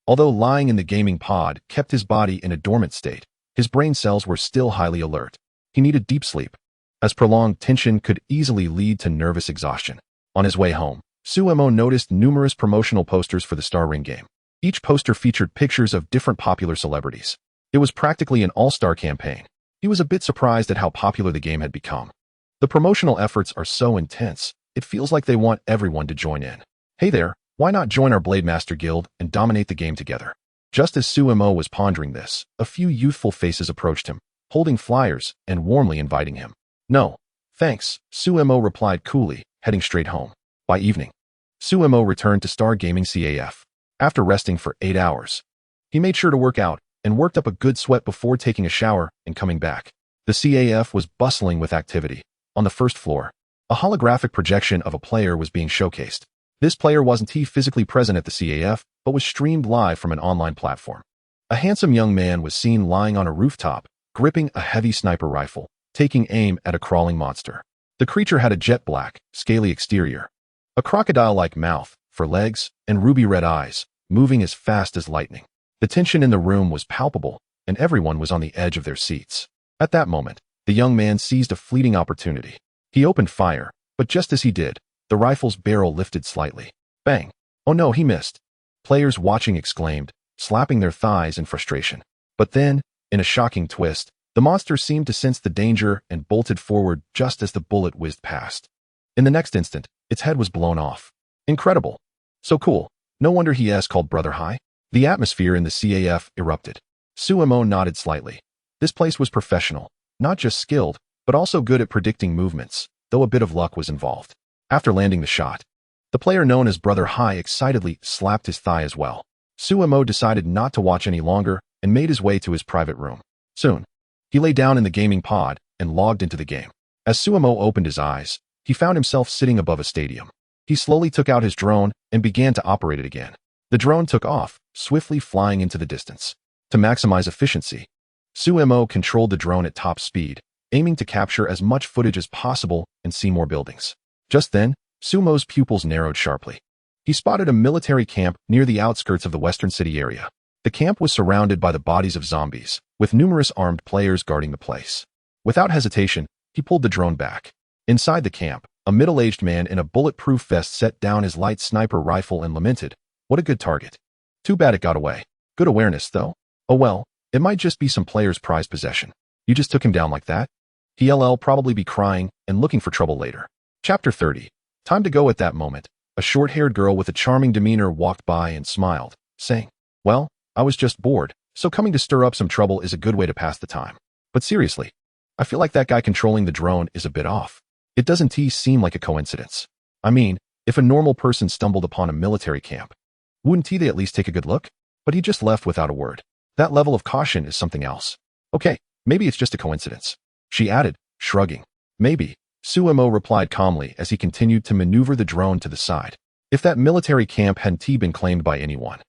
Although lying in the gaming pod kept his body in a dormant state, his brain cells were still highly alert. He needed deep sleep, as prolonged tension could easily lead to nervous exhaustion. On his way home, Suemo noticed numerous promotional posters for the Star Ring game. Each poster featured pictures of different popular celebrities. It was practically an all-star campaign. He was a bit surprised at how popular the game had become. The promotional efforts are so intense, it feels like they want everyone to join in. "Hey there, why not join our Blade Master Guild and dominate the game together?" Just as Suemo was pondering this, a few youthful faces approached him, holding flyers and warmly inviting him. "No, thanks," Suemo replied coolly, heading straight home. By evening, Suemo returned to Star Gaming CAF. After resting for 8 hours, he made sure to work out and worked up a good sweat before taking a shower and coming back. The CAF was bustling with activity. On the first floor, a holographic projection of a player was being showcased. This player wasn't physically present at the CAF, but was streamed live from an online platform. A handsome young man was seen lying on a rooftop, gripping a heavy sniper rifle, taking aim at a crawling monster. The creature had a jet black, scaly exterior, a crocodile-like mouth for legs, and ruby-red eyes, moving as fast as lightning. The tension in the room was palpable, and everyone was on the edge of their seats. At that moment, the young man seized a fleeting opportunity. He opened fire, but just as he did, the rifle's barrel lifted slightly. Bang! Oh no, he missed. Players watching exclaimed, slapping their thighs in frustration. But then, in a shocking twist, the monster seemed to sense the danger and bolted forward just as the bullet whizzed past. In the next instant, its head was blown off. Incredible. So cool. No wonder he's called Brother High. The atmosphere in the CAF erupted. Suemo nodded slightly. This place was professional, not just skilled, but also good at predicting movements, though a bit of luck was involved. After landing the shot, the player known as Brother High excitedly slapped his thigh as well. Suemo decided not to watch any longer and made his way to his private room. Soon, he lay down in the gaming pod and logged into the game. As Suemo opened his eyes, he found himself sitting above a stadium. He slowly took out his drone and began to operate it again. The drone took off, swiftly flying into the distance. To maximize efficiency, Suemo controlled the drone at top speed, aiming to capture as much footage as possible and see more buildings. Just then, Suemo's pupils narrowed sharply. He spotted a military camp near the outskirts of the western city area. The camp was surrounded by the bodies of zombies, with numerous armed players guarding the place. Without hesitation, he pulled the drone back. Inside the camp, a middle-aged man in a bulletproof vest set down his light sniper rifle and lamented, "What a good target. Too bad it got away. Good awareness, though. Oh well, it might just be some player's prized possession. You just took him down like that? He'll probably be crying and looking for trouble later." Chapter 30. Time to go. At that moment, a short-haired girl with a charming demeanor walked by and smiled, saying, "Well, I was just bored, so coming to stir up some trouble is a good way to pass the time. But seriously, I feel like that guy controlling the drone is a bit off. It doesn't seem like a coincidence. I mean, if a normal person stumbled upon a military camp, wouldn't they at least take a good look? But he just left without a word. That level of caution is something else. Okay, maybe it's just a coincidence," she added, shrugging. "Maybe," Suemo replied calmly as he continued to maneuver the drone to the side. If that military camp hadn't been claimed by anyone,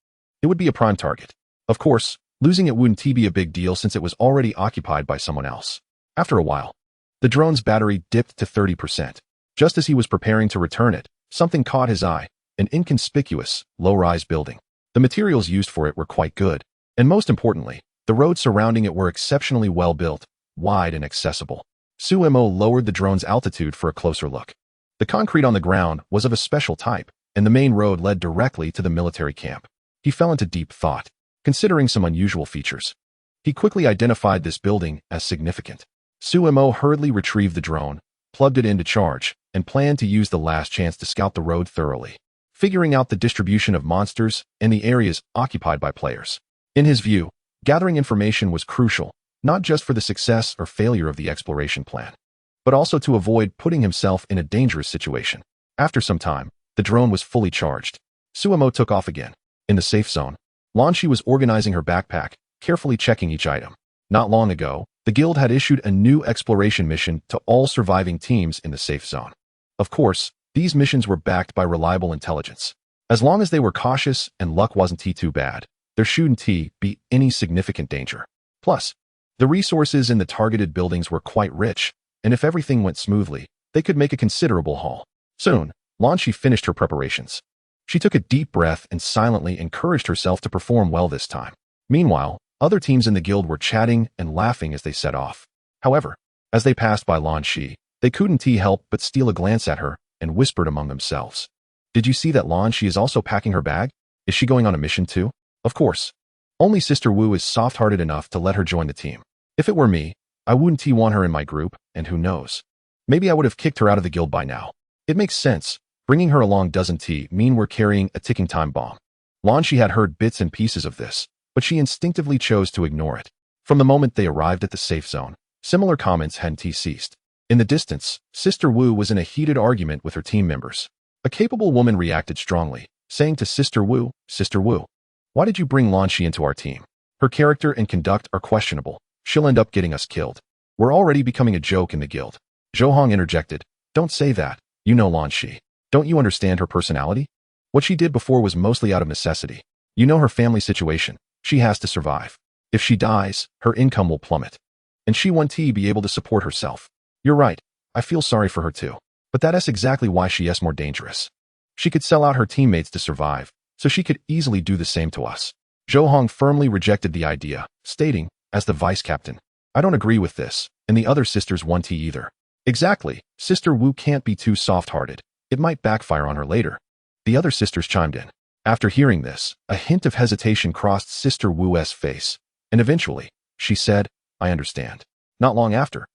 it would be a prime target. Of course, losing it wouldn't be a big deal since it was already occupied by someone else. After a while, the drone's battery dipped to 30%. Just as he was preparing to return it, something caught his eye, an inconspicuous, low-rise building. The materials used for it were quite good, and most importantly, the roads surrounding it were exceptionally well built, wide and accessible. Suemo lowered the drone's altitude for a closer look. The concrete on the ground was of a special type, and the main road led directly to the military camp. He fell into deep thought, considering some unusual features. He quickly identified this building as significant. Suemo hurriedly retrieved the drone, plugged it in to charge, and planned to use the last chance to scout the road thoroughly, figuring out the distribution of monsters and the areas occupied by players. In his view, gathering information was crucial, not just for the success or failure of the exploration plan, but also to avoid putting himself in a dangerous situation. After some time, the drone was fully charged. Suemo took off again. In the safe zone, Lanshi was organizing her backpack, carefully checking each item. Not long ago, the guild had issued a new exploration mission to all surviving teams in the safe zone. Of course, these missions were backed by reliable intelligence. As long as they were cautious and luck wasn't too bad, there shouldn't be any significant danger. Plus, the resources in the targeted buildings were quite rich, and if everything went smoothly, they could make a considerable haul. Soon, Lanshi finished her preparations. She took a deep breath and silently encouraged herself to perform well this time. Meanwhile, other teams in the guild were chatting and laughing as they set off. However, as they passed by Lanshi, they couldn't help but steal a glance at her and whispered among themselves. "Did you see that Lanshi is also packing her bag? Is she going on a mission too?" Of course. Only Sister Wu is soft-hearted enough to let her join the team. If it were me, I wouldn't want her in my group, and who knows? Maybe I would have kicked her out of the guild by now. It makes sense. Bringing her along doesn't mean we're carrying a ticking time bomb. Lanshi had heard bits and pieces of this, but she instinctively chose to ignore it. From the moment they arrived at the safe zone, similar comments hadn't ceased. In the distance, Sister Wu was in a heated argument with her team members. A capable woman reacted strongly, saying to Sister Wu, "Sister Wu, why did you bring Lanshi into our team? Her character and conduct are questionable. She'll end up getting us killed. We're already becoming a joke in the guild." Zhou Hong interjected. Don't say that. You know Lan Shi. Don't you understand her personality? What she did before was mostly out of necessity. You know her family situation. She has to survive. If she dies, her income will plummet. And she won't be able to support herself. You're right. I feel sorry for her too. But that's exactly why she is more dangerous. She could sell out her teammates to survive, so she could easily do the same to us. Zhou Hong firmly rejected the idea, stating, as the vice captain, I don't agree with this, and the other sisters won't either. Exactly. Sister Wu can't be too soft-hearted. It might backfire on her later. The other sisters chimed in. After hearing this, a hint of hesitation crossed Sister Wu's face, and eventually, she said, I understand. Not long after,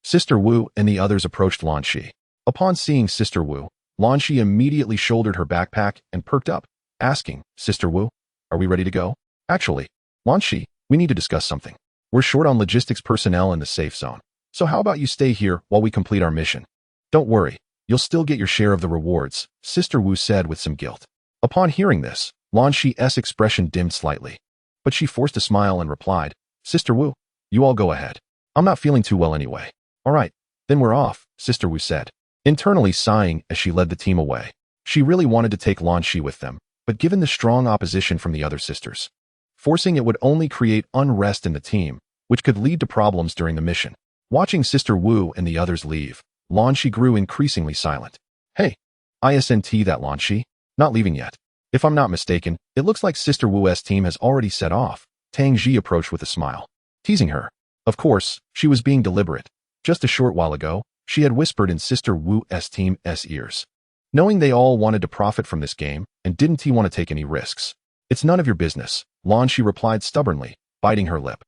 Sister Wu and the others approached Lan Shi. Upon seeing Sister Wu, Lan Shi immediately shouldered her backpack and perked up, asking, Sister Wu, are we ready to go? Actually, Lan Shi, we need to discuss something. We're short on logistics personnel in the safe zone, so how about you stay here while we complete our mission? Don't worry, you'll still get your share of the rewards, Sister Wu said with some guilt. Upon hearing this, Lan Shi's expression dimmed slightly, but she forced a smile and replied, Sister Wu, you all go ahead. I'm not feeling too well anyway. All right, then we're off, Sister Wu said, internally sighing as she led the team away. She really wanted to take Lan Shi with them, but given the strong opposition from the other sisters, forcing it would only create unrest in the team, which could lead to problems during the mission. Watching Sister Wu and the others leave, Lan Shi grew increasingly silent. Hey, isn't that Lan Shi? Not leaving yet. If I'm not mistaken, it looks like Sister Wu's team has already set off. Tang Ji approached with a smile, teasing her. Of course, she was being deliberate. Just a short while ago, she had whispered in Sister Wu's team's ears. Knowing they all wanted to profit from this game, and didn't he want to take any risks? It's none of your business, Lan Shi replied stubbornly, biting her lip.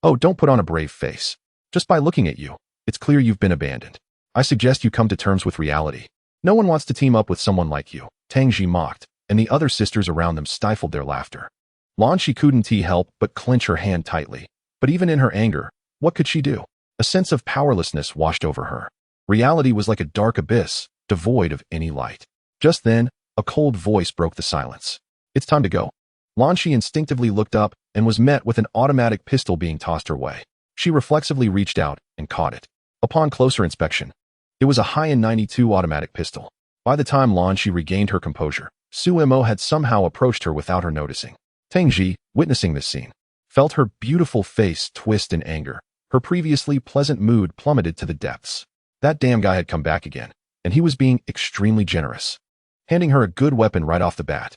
Oh, don't put on a brave face. Just by looking at you, it's clear you've been abandoned. I suggest you come to terms with reality. No one wants to team up with someone like you, Tang Ji mocked, and the other sisters around them stifled their laughter. Lan Shi couldn't help but clench her hand tightly, but even in her anger, what could she do? A sense of powerlessness washed over her. Reality was like a dark abyss, devoid of any light. Just then, a cold voice broke the silence. It's time to go. Lan Shi instinctively looked up and was met with an automatic pistol being tossed her way. She reflexively reached out and caught it. Upon closer inspection, it was a high-end 92 automatic pistol. By the time Lan Shi regained her composure, Su Mo had somehow approached her without her noticing. Tang Ji, witnessing this scene, felt her beautiful face twist in anger. Her previously pleasant mood plummeted to the depths. That damn guy had come back again, and he was being extremely generous, handing her a good weapon right off the bat.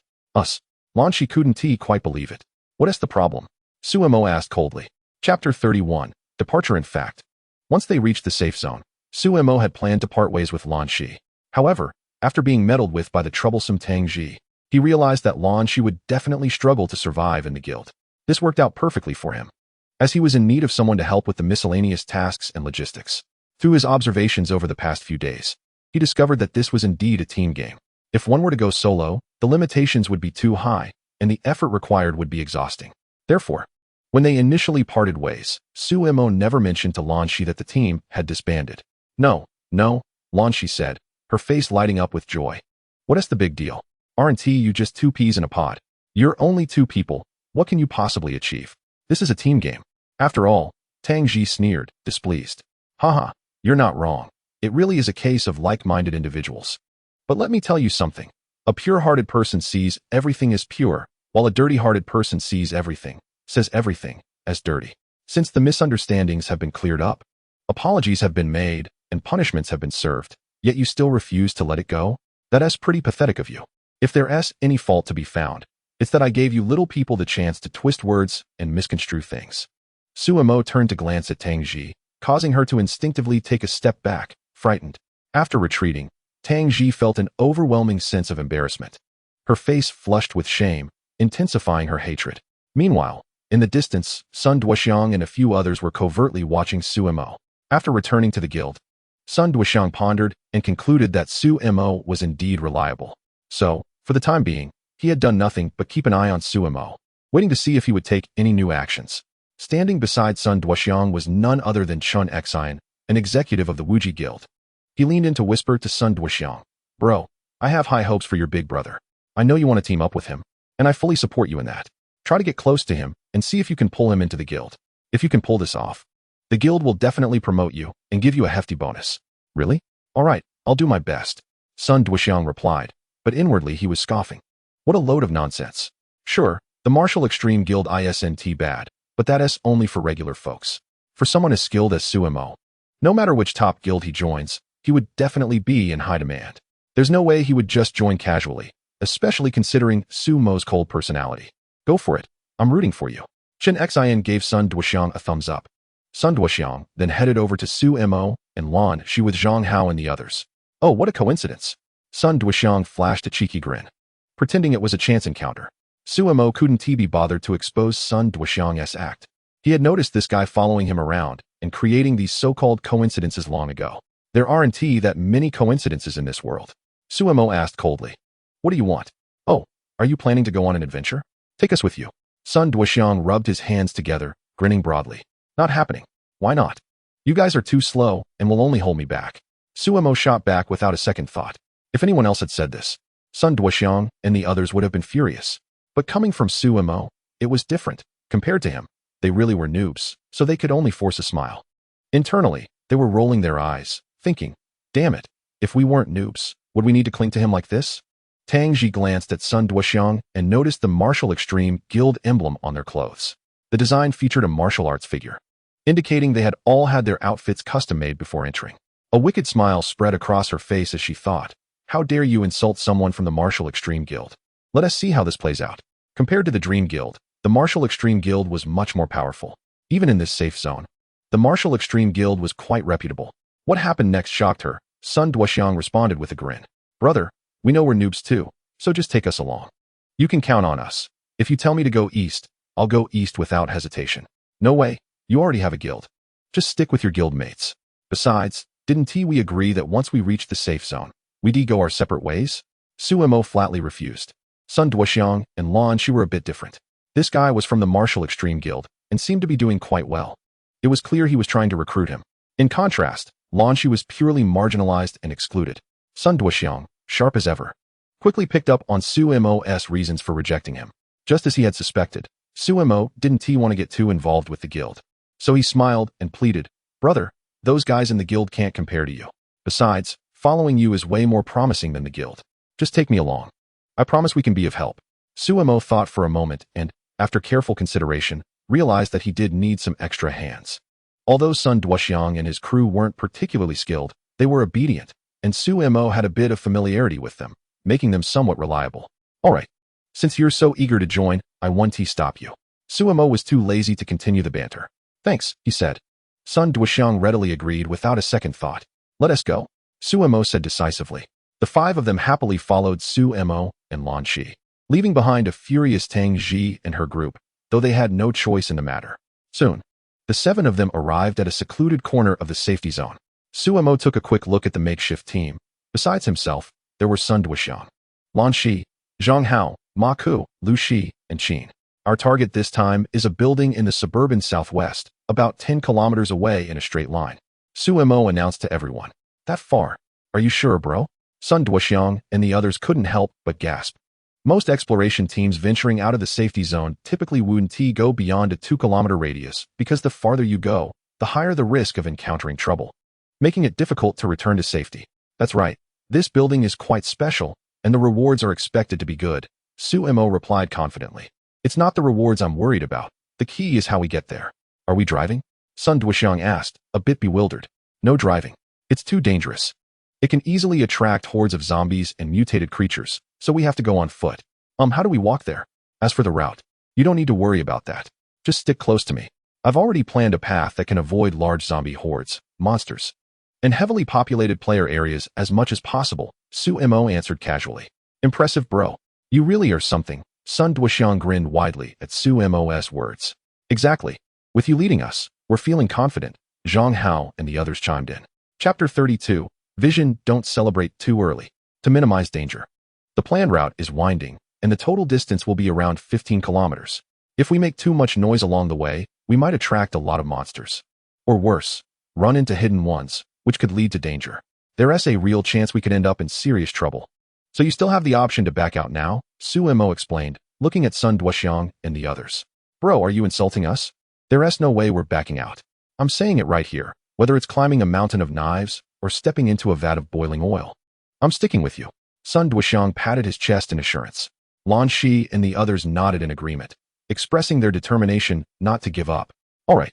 Lan Shi couldn't quite believe it. What is the problem? Su Mo asked coldly. Chapter 31, Departure. In fact, once they reached the safe zone, Su Mo had planned to part ways with Lan Shi. However, after being meddled with by the troublesome Tang Ji, he realized that Lan Shi would definitely struggle to survive in the guild. This worked out perfectly for him, as he was in need of someone to help with the miscellaneous tasks and logistics. Through his observations over the past few days, he discovered that this was indeed a team game. If one were to go solo, the limitations would be too high, and the effort required would be exhausting. Therefore, when they initially parted ways, Su Mo never mentioned to Lan Shi that the team had disbanded. No, Lan Shi said, her face lighting up with joy. What is the big deal? Aren't you just two peas in a pod? You're only two people. What can you possibly achieve? This is a team game. After all, Tang Ji sneered, displeased. Haha, you're not wrong. It really is a case of like-minded individuals. But let me tell you something. A pure-hearted person sees everything as pure, while a dirty-hearted person sees everything, says everything, as dirty. Since the misunderstandings have been cleared up, apologies have been made, and punishments have been served, yet you still refuse to let it go? That is pretty pathetic of you. If there is any fault to be found, it's that I gave you little people the chance to twist words and misconstrue things. Su Mo turned to glance at Tang Ji, causing her to instinctively take a step back, frightened. After retreating, Tang Ji felt an overwhelming sense of embarrassment. Her face flushed with shame, intensifying her hatred. Meanwhile, in the distance, Sun Duoxiang and a few others were covertly watching Su Mo. After returning to the guild, Sun Duoxiang pondered and concluded that Su Mo was indeed reliable. So, for the time being, he had done nothing but keep an eye on Su Mo, waiting to see if he would take any new actions. Standing beside Sun Duoxiang was none other than Chun Xian, an executive of the Wuji Guild. He leaned in to whisper to Sun Duoxiang, Bro, I have high hopes for your big brother. I know you want to team up with him, and I fully support you in that. Try to get close to him and see if you can pull him into the guild. If you can pull this off, the guild will definitely promote you and give you a hefty bonus. Really? All right, I'll do my best, Sun Duxiang replied, but inwardly he was scoffing. What a load of nonsense. Sure, the Martial Extreme Guild isn't bad, but that is only for regular folks. For someone as skilled as Suemo, no matter which top guild he joins, he would definitely be in high demand. There's no way he would just join casually, especially considering Sumo's cold personality. Go for it. I'm rooting for you. Chen Xin gave Sun Duxiang a thumbs up. Sun Duxiang then headed over to Suemo and Lan Shi with Zhang Hao and the others. Oh, what a coincidence. Sun Duxiang flashed a cheeky grin, pretending it was a chance encounter. Suemo couldn't be bothered to expose Sun Duxiang's act. He had noticed this guy following him around and creating these so-called coincidences long ago. There aren't that many coincidences in this world. Suemo asked coldly. What do you want? Oh, are you planning to go on an adventure? Take us with you. Sun Duxiang rubbed his hands together, grinning broadly. Not happening. Why not? You guys are too slow and will only hold me back. Suemo shot back without a second thought. If anyone else had said this, Sun Duxiang and the others would have been furious. But coming from Suemo, it was different. Compared to him, they really were noobs, so they could only force a smile. Internally, they were rolling their eyes, thinking, damn it, if we weren't noobs, would we need to cling to him like this? Tang Ji glanced at Sun Duxiang and noticed the Martial Extreme Guild emblem on their clothes. The design featured a martial arts figure, indicating they had all had their outfits custom-made before entering. A wicked smile spread across her face as she thought, how dare you insult someone from the Martial Extreme Guild? Let us see how this plays out. Compared to the Dream Guild, the Martial Extreme Guild was much more powerful. Even in this safe zone, the Martial Extreme Guild was quite reputable. What happened next shocked her. Sun Duxiang responded with a grin. Brother, we know we're noobs too, so just take us along. You can count on us. If you tell me to go east, I'll go east without hesitation. No way, you already have a guild. Just stick with your guild mates. Besides, didn't we agree that once we reach the safe zone, we'd go our separate ways? Suemo flatly refused. Sun Duxiang and Lan Shi were a bit different. This guy was from the Martial Extreme Guild and seemed to be doing quite well. It was clear he was trying to recruit him. In contrast, Lan Shi was purely marginalized and excluded. Sun Duxiang, sharp as ever, quickly picked up on Suemo's reasons for rejecting him. Just as he had suspected, Suemo didn't want to get too involved with the guild. So he smiled and pleaded, brother, those guys in the guild can't compare to you. Besides, following you is way more promising than the guild. Just take me along. I promise we can be of help. Suemo thought for a moment and, after careful consideration, realized that he did need some extra hands. Although Sun Duxiang and his crew weren't particularly skilled, they were obedient, and Suemo had a bit of familiarity with them, making them somewhat reliable. All right. Since you're so eager to join, I won't stop you. Suemo was too lazy to continue the banter. Thanks, he said. Sun Duxiang readily agreed without a second thought. Let us go, Suemo said decisively. The five of them happily followed Suemo and Lan Shi, leaving behind a furious Tang Ji and her group, though they had no choice in the matter. Soon, the seven of them arrived at a secluded corner of the safety zone. Suemo took a quick look at the makeshift team. Besides himself, there were Sun Duxiang, Lan Shi, Zhang Hao, Ma Ku, Lu Shi, and Qin. Our target this time is a building in the suburban southwest, about 10 kilometers away in a straight line. Suemo announced to everyone. That far? Are you sure, bro? Sun Duxiang and the others couldn't help but gasp. Most exploration teams venturing out of the safety zone typically wouldn't go beyond a 2-kilometer radius because the farther you go, the higher the risk of encountering trouble, making it difficult to return to safety. That's right. This building is quite special, and the rewards are expected to be good, Suemo replied confidently. It's not the rewards I'm worried about. The key is how we get there. Are we driving? Sun Duxiang asked, a bit bewildered. No driving. It's too dangerous. It can easily attract hordes of zombies and mutated creatures, so we have to go on foot. How do we walk there? As for the route, you don't need to worry about that. Just stick close to me. I've already planned a path that can avoid large zombie hordes, monsters, and heavily populated player areas as much as possible, Suemo answered casually. Impressive, bro. You really are something. Sun Duxiang grinned widely at Suemo's words. Exactly. With you leading us, we're feeling confident, Zhang Hao and the others chimed in. Chapter 32. Vision, don't celebrate too early. To minimize danger. The planned route is winding, and the total distance will be around 15 kilometers. If we make too much noise along the way, we might attract a lot of monsters. Or worse, run into hidden ones, which could lead to danger. There's a real chance we could end up in serious trouble. So you still have the option to back out now, Suemo explained, looking at Sun Duxiang and the others. Bro, are you insulting us? There's no way we're backing out. I'm saying it right here. Whether it's climbing a mountain of knives, or stepping into a vat of boiling oil. I'm sticking with you. Sun Duxiang patted his chest in assurance. Lan Shi and the others nodded in agreement, expressing their determination not to give up. All right,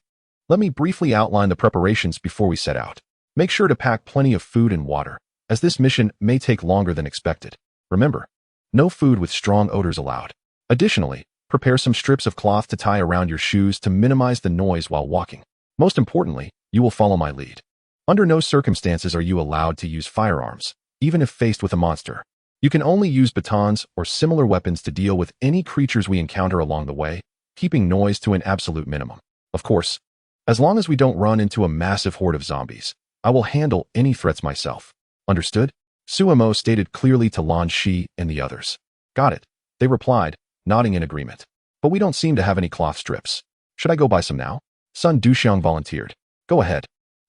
let me briefly outline the preparations before we set out. Make sure to pack plenty of food and water, as this mission may take longer than expected. Remember, no food with strong odors allowed. Additionally, prepare some strips of cloth to tie around your shoes to minimize the noise while walking. Most importantly, you will follow my lead. Under no circumstances are you allowed to use firearms, even if faced with a monster. You can only use batons or similar weapons to deal with any creatures we encounter along the way, keeping noise to an absolute minimum. Of course, as long as we don't run into a massive horde of zombies, I will handle any threats myself. Understood? Suemo stated clearly to Lan Shi and the others. Got it, they replied, nodding in agreement. But we don't seem to have any cloth strips. Should I go buy some now? Sun Duxiang volunteered. Go ahead.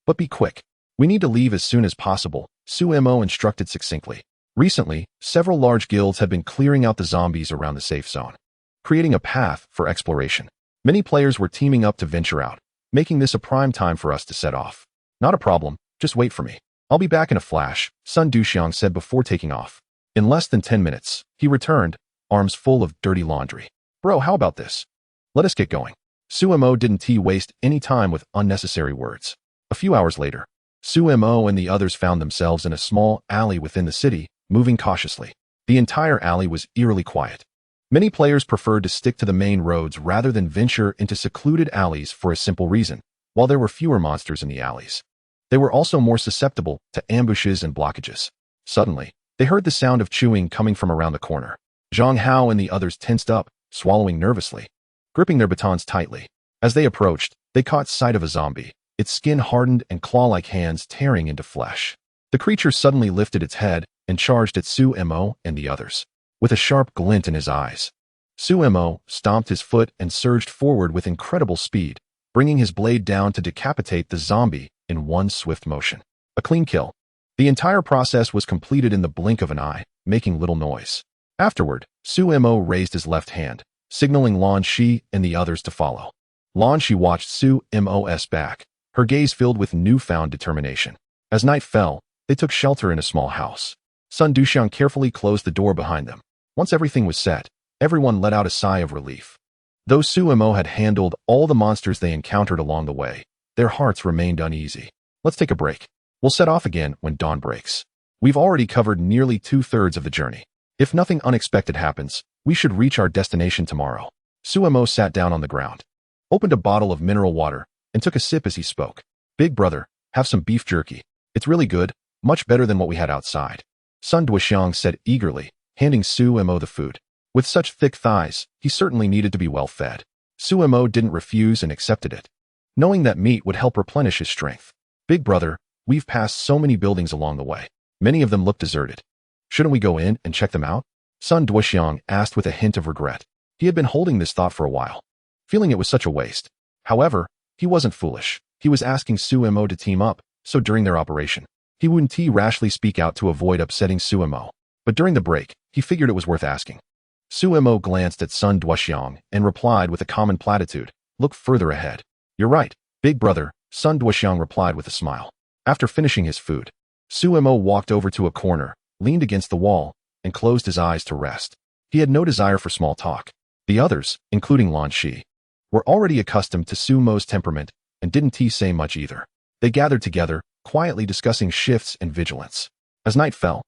But be quick. We need to leave as soon as possible, Suemo instructed succinctly. Recently, several large guilds had been clearing out the zombies around the safe zone, creating a path for exploration. Many players were teaming up to venture out, making this a prime time for us to set off. Not a problem, just wait for me. I'll be back in a flash, Sun Duxiang said before taking off. In less than 10 minutes, he returned, arms full of dirty laundry. Bro, how about this? Let us get going. Suemo didn't waste any time with unnecessary words. A few hours later, Suemo and the others found themselves in a small alley within the city, moving cautiously. The entire alley was eerily quiet. Many players preferred to stick to the main roads rather than venture into secluded alleys for a simple reason. While there were fewer monsters in the alleys, they were also more susceptible to ambushes and blockages. Suddenly, they heard the sound of chewing coming from around the corner. Zhang Hao and the others tensed up, swallowing nervously, gripping their batons tightly. As they approached, they caught sight of a zombie, its skin hardened and claw-like hands tearing into flesh. The creature suddenly lifted its head and charged at Suemo and the others, with a sharp glint in his eyes. Suemo stomped his foot and surged forward with incredible speed, bringing his blade down to decapitate the zombie in one swift motion. A clean kill. The entire process was completed in the blink of an eye, making little noise. Afterward, Suemo raised his left hand, signaling Lan Shi and the others to follow. Lan Shi watched Suemo's back, her gaze filled with newfound determination. As night fell, they took shelter in a small house. Sun Duxiang carefully closed the door behind them. Once everything was set, everyone let out a sigh of relief. Though Suemo had handled all the monsters they encountered along the way, their hearts remained uneasy. Let's take a break. We'll set off again when dawn breaks. We've already covered nearly 2/3 of the journey. If nothing unexpected happens, we should reach our destination tomorrow. Suemo sat down on the ground, opened a bottle of mineral water, and took a sip as he spoke. Big brother, have some beef jerky. It's really good, much better than what we had outside. Sun Duxiang said eagerly, handing Suemo the food. With such thick thighs, he certainly needed to be well fed. Suemo didn't refuse and accepted it, knowing that meat would help replenish his strength. Big brother, we've passed so many buildings along the way. Many of them look deserted. Shouldn't we go in and check them out? Sun Duxiang asked with a hint of regret. He had been holding this thought for a while, feeling it was such a waste. However, he wasn't foolish. He was asking Suemo to team up, so during their operation, he wouldn't rashly speak out to avoid upsetting Suemo. But during the break, he figured it was worth asking. Suemo glanced at Sun Duxiang and replied with a common platitude, look further ahead. You're right, big brother, Sun Duxiang replied with a smile. After finishing his food, Suemo walked over to a corner, leaned against the wall, and closed his eyes to rest. He had no desire for small talk. The others, including Lan Shi, were already accustomed to Suemo's temperament and didn't say much either. They gathered together, quietly discussing shifts and vigilance. As night fell,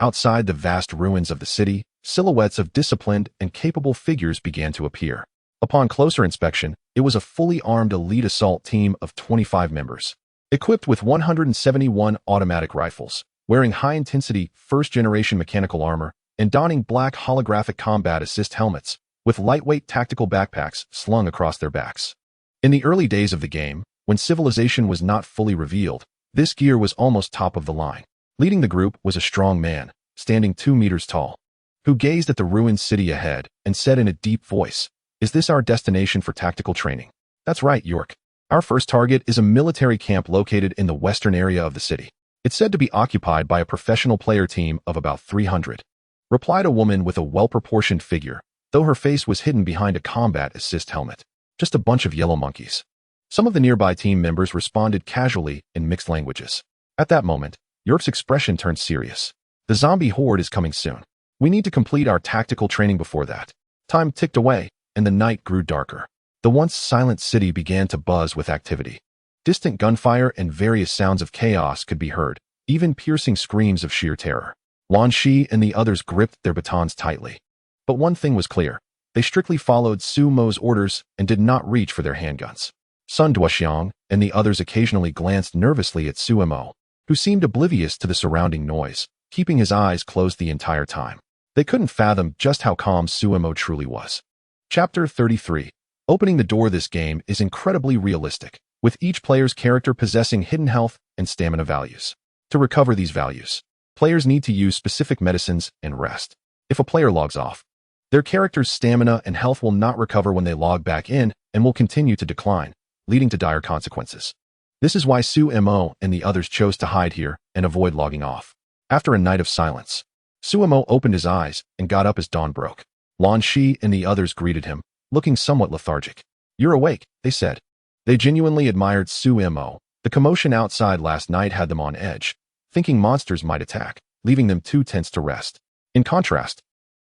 outside the vast ruins of the city, silhouettes of disciplined and capable figures began to appear. Upon closer inspection, it was a fully armed elite assault team of 25 members, equipped with 171 automatic rifles, wearing high-intensity first-generation mechanical armor, and donning black holographic combat assist helmets, with lightweight tactical backpacks slung across their backs. In the early days of the game, when civilization was not fully revealed, this gear was almost top of the line. Leading the group was a strong man, standing 2 meters tall, who gazed at the ruined city ahead and said in a deep voice, "Is this our destination for tactical training?" "That's right, York. Our first target is a military camp located in the western area of the city. It's said to be occupied by a professional player team of about 300, replied a woman with a well-proportioned figure, though her face was hidden behind a combat assist helmet. Just a bunch of yellow monkeys. Some of the nearby team members responded casually in mixed languages. At that moment, York's expression turned serious. The zombie horde is coming soon. We need to complete our tactical training before that. Time ticked away, and the night grew darker. The once silent city began to buzz with activity. Distant gunfire and various sounds of chaos could be heard, even piercing screams of sheer terror. Lan Shi and the others gripped their batons tightly. But one thing was clear. They strictly followed Su Mo's orders and did not reach for their handguns. Sun Duoxiang and the others occasionally glanced nervously at Su Mo, who seemed oblivious to the surrounding noise, keeping his eyes closed the entire time. They couldn't fathom just how calm Su Mo truly was. Chapter 33. Opening the door. This game is incredibly realistic, with each player's character possessing hidden health and stamina values. To recover these values, players need to use specific medicines and rest. If a player logs off, their character's stamina and health will not recover when they log back in and will continue to decline, leading to dire consequences. This is why Su Mo and the others chose to hide here and avoid logging off. After a night of silence, Su Mo opened his eyes and got up as dawn broke. Lan Shi and the others greeted him, looking somewhat lethargic. "You're awake," they said. They genuinely admired Su Mo. The commotion outside last night had them on edge, thinking monsters might attack, leaving them too tense to rest. In contrast,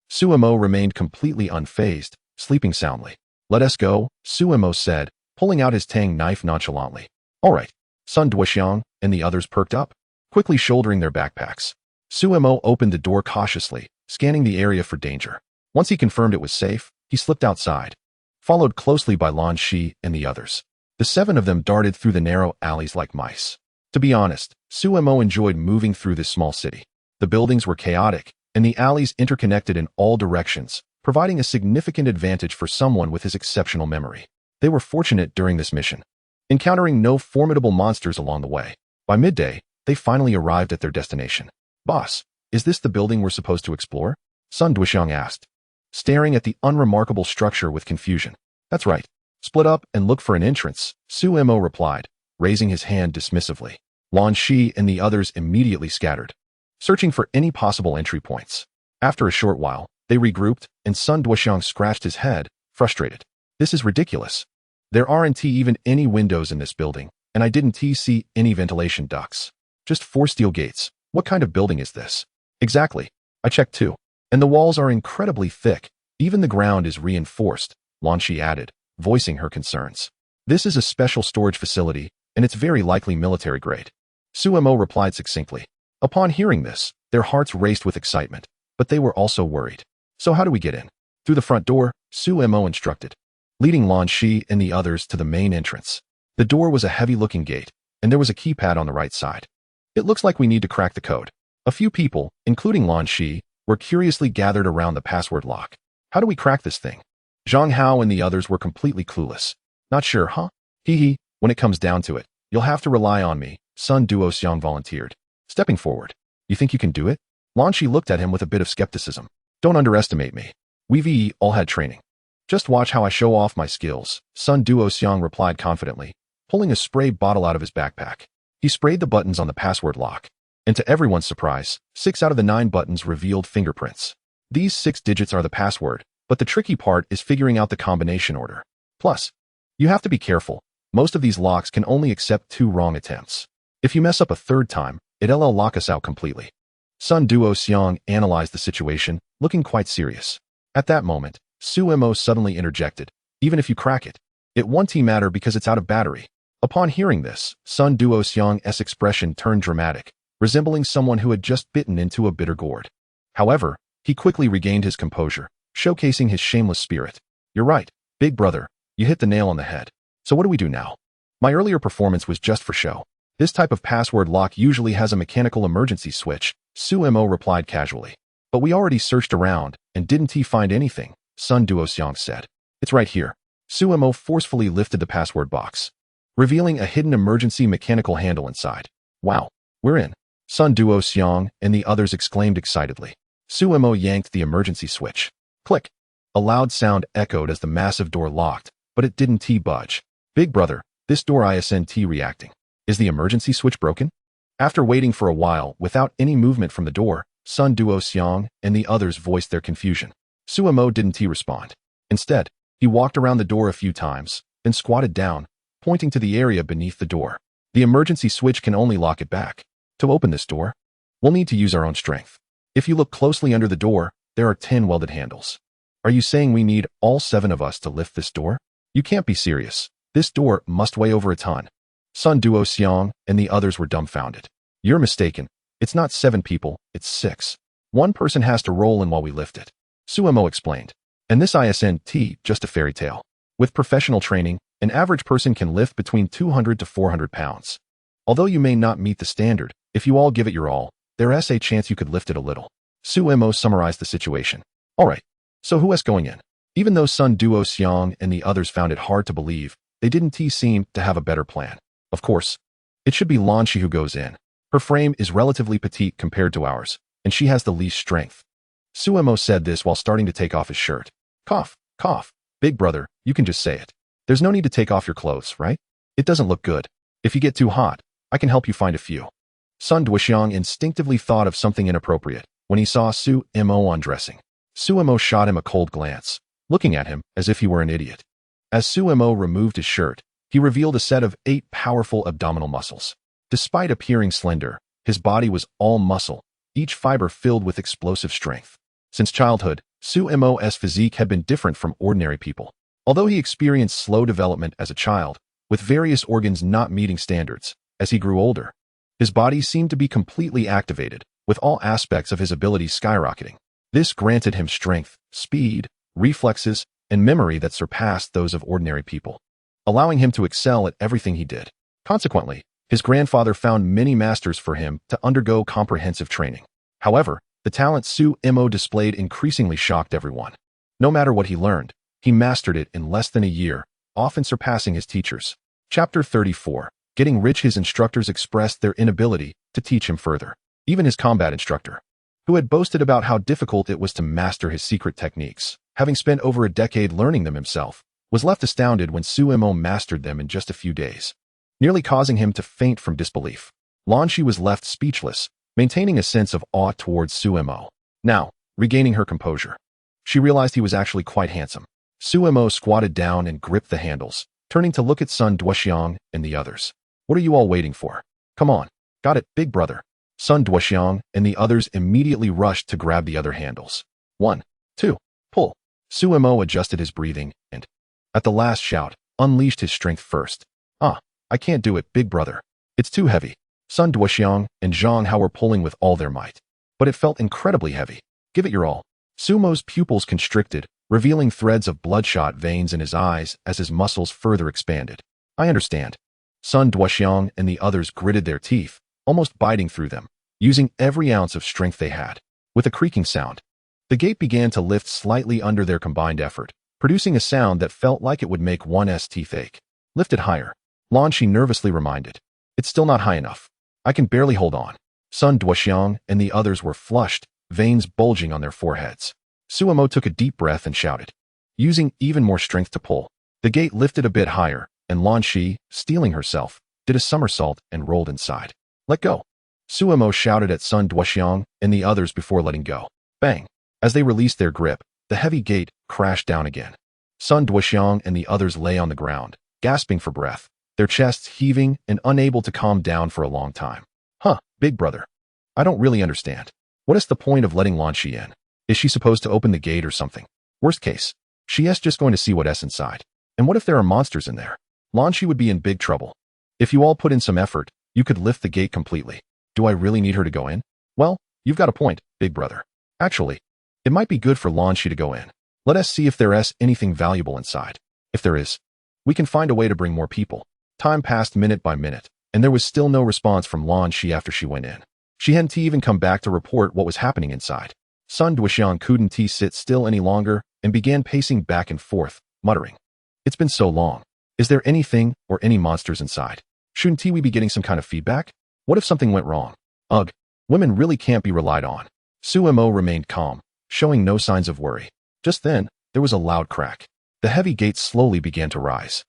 Su Mo remained completely unfazed, sleeping soundly. "Let us go," Su Mo said, pulling out his tang knife nonchalantly. "All right." Sun Duoxiang and the others perked up, quickly shouldering their backpacks. Su Mo opened the door cautiously, scanning the area for danger. Once he confirmed it was safe, he slipped outside, followed closely by Lan Shi and the others. The seven of them darted through the narrow alleys like mice. To be honest, Su Mo enjoyed moving through this small city. The buildings were chaotic, and the alleys interconnected in all directions, providing a significant advantage for someone with his exceptional memory. They were fortunate during this mission, encountering no formidable monsters along the way. By midday, they finally arrived at their destination. "Boss, is this the building we're supposed to explore?" Sun Duoxiang asked, staring at the unremarkable structure with confusion. "That's right. Split up and look for an entrance," Su Mo replied, raising his hand dismissively. Lan Shi and the others immediately scattered, searching for any possible entry points. After a short while, they regrouped, and Sun Duoxiang scratched his head, frustrated. "This is ridiculous. There aren't even any windows in this building, and I didn't see any ventilation ducts. Just 4 steel gates. What kind of building is this?" "Exactly. I checked too. And the walls are incredibly thick. Even the ground is reinforced," Lan Shi added, voicing her concerns. "This is a special storage facility, and it's very likely military grade," Su Mo replied succinctly. Upon hearing this, their hearts raced with excitement, but they were also worried. "So how do we get in?" "Through the front door," Su Mo instructed, leading Lan Shi and the others to the main entrance. The door was a heavy-looking gate, and there was a keypad on the right side. "It looks like we need to crack the code." A few people, including Lan Shi, were curiously gathered around the password lock. "How do we crack this thing?" Zhang Hao and the others were completely clueless. "Not sure, huh? Hee. When it comes down to it, you'll have to rely on me," Sun Duoxiang volunteered, stepping forward. "You think you can do it?" Lan Shi looked at him with a bit of skepticism. "Don't underestimate me. We've all had training. Just watch how I show off my skills," Sun Duoxiang replied confidently, pulling a spray bottle out of his backpack. He sprayed the buttons on the password lock, and to everyone's surprise, 6 out of the 9 buttons revealed fingerprints. These 6 digits are the password, but the tricky part is figuring out the combination order. Plus, you have to be careful. Most of these locks can only accept 2 wrong attempts. If you mess up a 3rd time, it'll lock us out completely. Sun Duoxiang analyzed the situation, looking quite serious. At that moment, Su Mo suddenly interjected. "Even if you crack it, it won't matter because it's out of battery." Upon hearing this, Sun Duoxiang's expression turned dramatic, resembling someone who had just bitten into a bitter gourd. However, he quickly regained his composure, showcasing his shameless spirit. "You're right, big brother. You hit the nail on the head. So what do we do now? My earlier performance was just for show. This type of password lock usually has a mechanical emergency switch," Su Mo replied casually. "But we already searched around and didn't find anything," Sun Duoxiang said. "It's right here." Su Mo forcefully lifted the password box, revealing a hidden emergency mechanical handle inside. "Wow, we're in!" Sun Duoxiang and the others exclaimed excitedly. Su Mo yanked the emergency switch. Click! A loud sound echoed as the massive door locked, but it didn't budge. "Big brother, this door isn't reacting. Is the emergency switch broken?" After waiting for a while without any movement from the door, Sun Duoxiang and the others voiced their confusion. Su Mo didn't respond. Instead, he walked around the door a few times, then squatted down, pointing to the area beneath the door. "The emergency switch can only lock it back." To open this door, we'll need to use our own strength. If you look closely under the door, there are 10 welded handles. Are you saying we need all 7 of us to lift this door? You can't be serious. This door must weigh over a ton. Sun Duo Xiang and the others were dumbfounded. You're mistaken. It's not 7 people, it's 6. One person has to roll in while we lift it. Suemo explained. And this isn't just a fairy tale. With professional training, an average person can lift between 200 to 400 pounds. Although you may not meet the standard, if you all give it your all, there's a chance you could lift it a little. Suemo summarized the situation. Alright, so who is going in? Even though Sun Duo Xiang and the others found it hard to believe, they didn't seem to have a better plan. Of course, it should be Lanshi who goes in. Her frame is relatively petite compared to ours, and she has the least strength. Suemo said this while starting to take off his shirt. Cough, cough. Big brother, you can just say it. There's no need to take off your clothes, right? It doesn't look good. If you get too hot, I can help you find a few. Sun Duoxiang instinctively thought of something inappropriate when he saw Suemo undressing. Suemo shot him a cold glance, looking at him as if he were an idiot. As Suemo removed his shirt, he revealed a set of 8 powerful abdominal muscles. Despite appearing slender, his body was all muscle, each fiber filled with explosive strength. Since childhood, Suemo's physique had been different from ordinary people. Although he experienced slow development as a child, with various organs not meeting standards, as he grew older, his body seemed to be completely activated, with all aspects of his abilities skyrocketing. This granted him strength, speed, reflexes, and memory that surpassed those of ordinary people, allowing him to excel at everything he did. Consequently, his grandfather found many masters for him to undergo comprehensive training. However, the talent Suemo displayed increasingly shocked everyone. No matter what he learned, he mastered it in less than a year, often surpassing his teachers. Chapter 34. Getting rich. His instructors expressed their inability to teach him further. Even his combat instructor, who had boasted about how difficult it was to master his secret techniques, having spent over a decade learning them himself, was left astounded when Suemo mastered them in just a few days, nearly causing him to faint from disbelief. Lanshi was left speechless, maintaining a sense of awe towards Suemo. Now, regaining her composure, she realized he was actually quite handsome. Suemo squatted down and gripped the handles, turning to look at Sun Duoxiang and the others. What are you all waiting for? Come on. Got it, big brother. Sun Duoxiang and the others immediately rushed to grab the other handles. 1, 2, pull. Suemo adjusted his breathing and, at the last shout, unleashed his strength first. I can't do it, big brother. It's too heavy. Sun Duoxiang and Zhang Hao were pulling with all their might, but it felt incredibly heavy. Give it your all. Sumo's pupils constricted, revealing threads of bloodshot veins in his eyes as his muscles further expanded. I understand. Sun Duoxiang and the others gritted their teeth, almost biting through them, using every ounce of strength they had. With a creaking sound, the gate began to lift slightly under their combined effort, producing a sound that felt like it would make one's teeth ache. Lift it higher. Lanshi nervously reminded. It's still not high enough. I can barely hold on. Sun Duoxiang and the others were flushed, veins bulging on their foreheads. Suemo took a deep breath and shouted, using even more strength to pull. The gate lifted a bit higher, and Lanshi, steeling herself, did a somersault and rolled inside. Let go. Suemo shouted at Sun Duoxiang and the others before letting go. Bang. As they released their grip, the heavy gate crashed down again. Sun Duoxiang and the others lay on the ground, gasping for breath, their chests heaving and unable to calm down for a long time. Big brother. I don't really understand. What is the point of letting Lanshi in? Is she supposed to open the gate or something? Worst case, she is just going to see what's inside. And what if there are monsters in there? Lanshi would be in big trouble. If you all put in some effort, you could lift the gate completely. Do I really need her to go in? Well, you've got a point, big brother. Actually, it might be good for Lanshi to go in. Let us see if there is anything valuable inside. If there is, we can find a way to bring more people. Time passed minute by minute, and there was still no response from Lanshi after she went in. She hadn't even come back to report what was happening inside. Sun Duoxiang couldn't sit still any longer and began pacing back and forth, muttering. It's been so long. Is there anything or any monsters inside? Shouldn't we be getting some kind of feedback? What if something went wrong? Ugh, women really can't be relied on. Suemo remained calm, showing no signs of worry. Just then, there was a loud crack. The heavy gate slowly began to rise.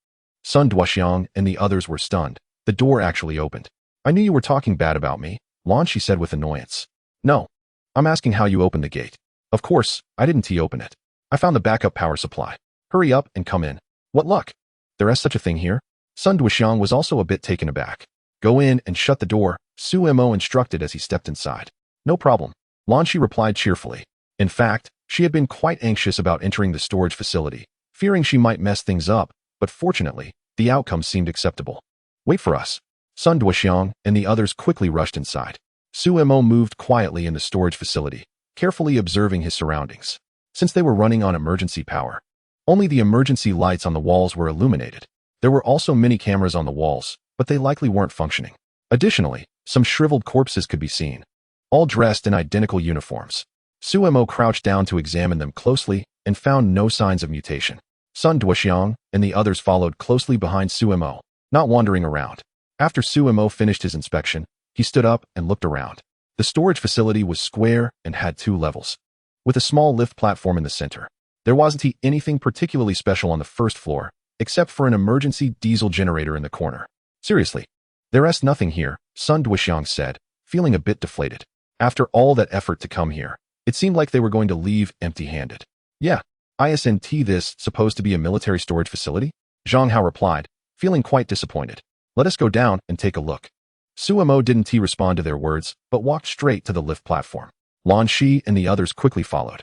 Sun Duoxiang and the others were stunned. The door actually opened. I knew you were talking bad about me, Lanshi said with annoyance. No, I'm asking how you opened the gate. Of course, I didn't open it. I found the backup power supply. Hurry up and come in. What luck? There is such a thing here? Sun Duoxiang was also a bit taken aback. Go in and shut the door, Sumo instructed as he stepped inside. No problem, Lanshi replied cheerfully. In fact, she had been quite anxious about entering the storage facility, fearing she might mess things up, but fortunately, the outcome seemed acceptable. Wait for us. Sun Duoxiang and the others quickly rushed inside. Sumo moved quietly in the storage facility, carefully observing his surroundings. Since they were running on emergency power, only the emergency lights on the walls were illuminated. There were also many cameras on the walls, but they likely weren't functioning. Additionally, some shriveled corpses could be seen, all dressed in identical uniforms. Sumo crouched down to examine them closely and found no signs of mutation. Sun Duoxiang and the others followed closely behind Sumo, not wandering around. After Sumo finished his inspection, he stood up and looked around. The storage facility was square and had 2 levels, with a small lift platform in the center. There wasn't anything particularly special on the first floor, except for an emergency diesel generator in the corner. Seriously, there's nothing here, Sun Duoxiang said, feeling a bit deflated. After all that effort to come here, it seemed like they were going to leave empty-handed. Yeah, isn't this supposed to be a military storage facility? Zhang Hao replied, feeling quite disappointed. Let us go down and take a look. Sumo didn't respond to their words, but walked straight to the lift platform. Lan Shi and the others quickly followed,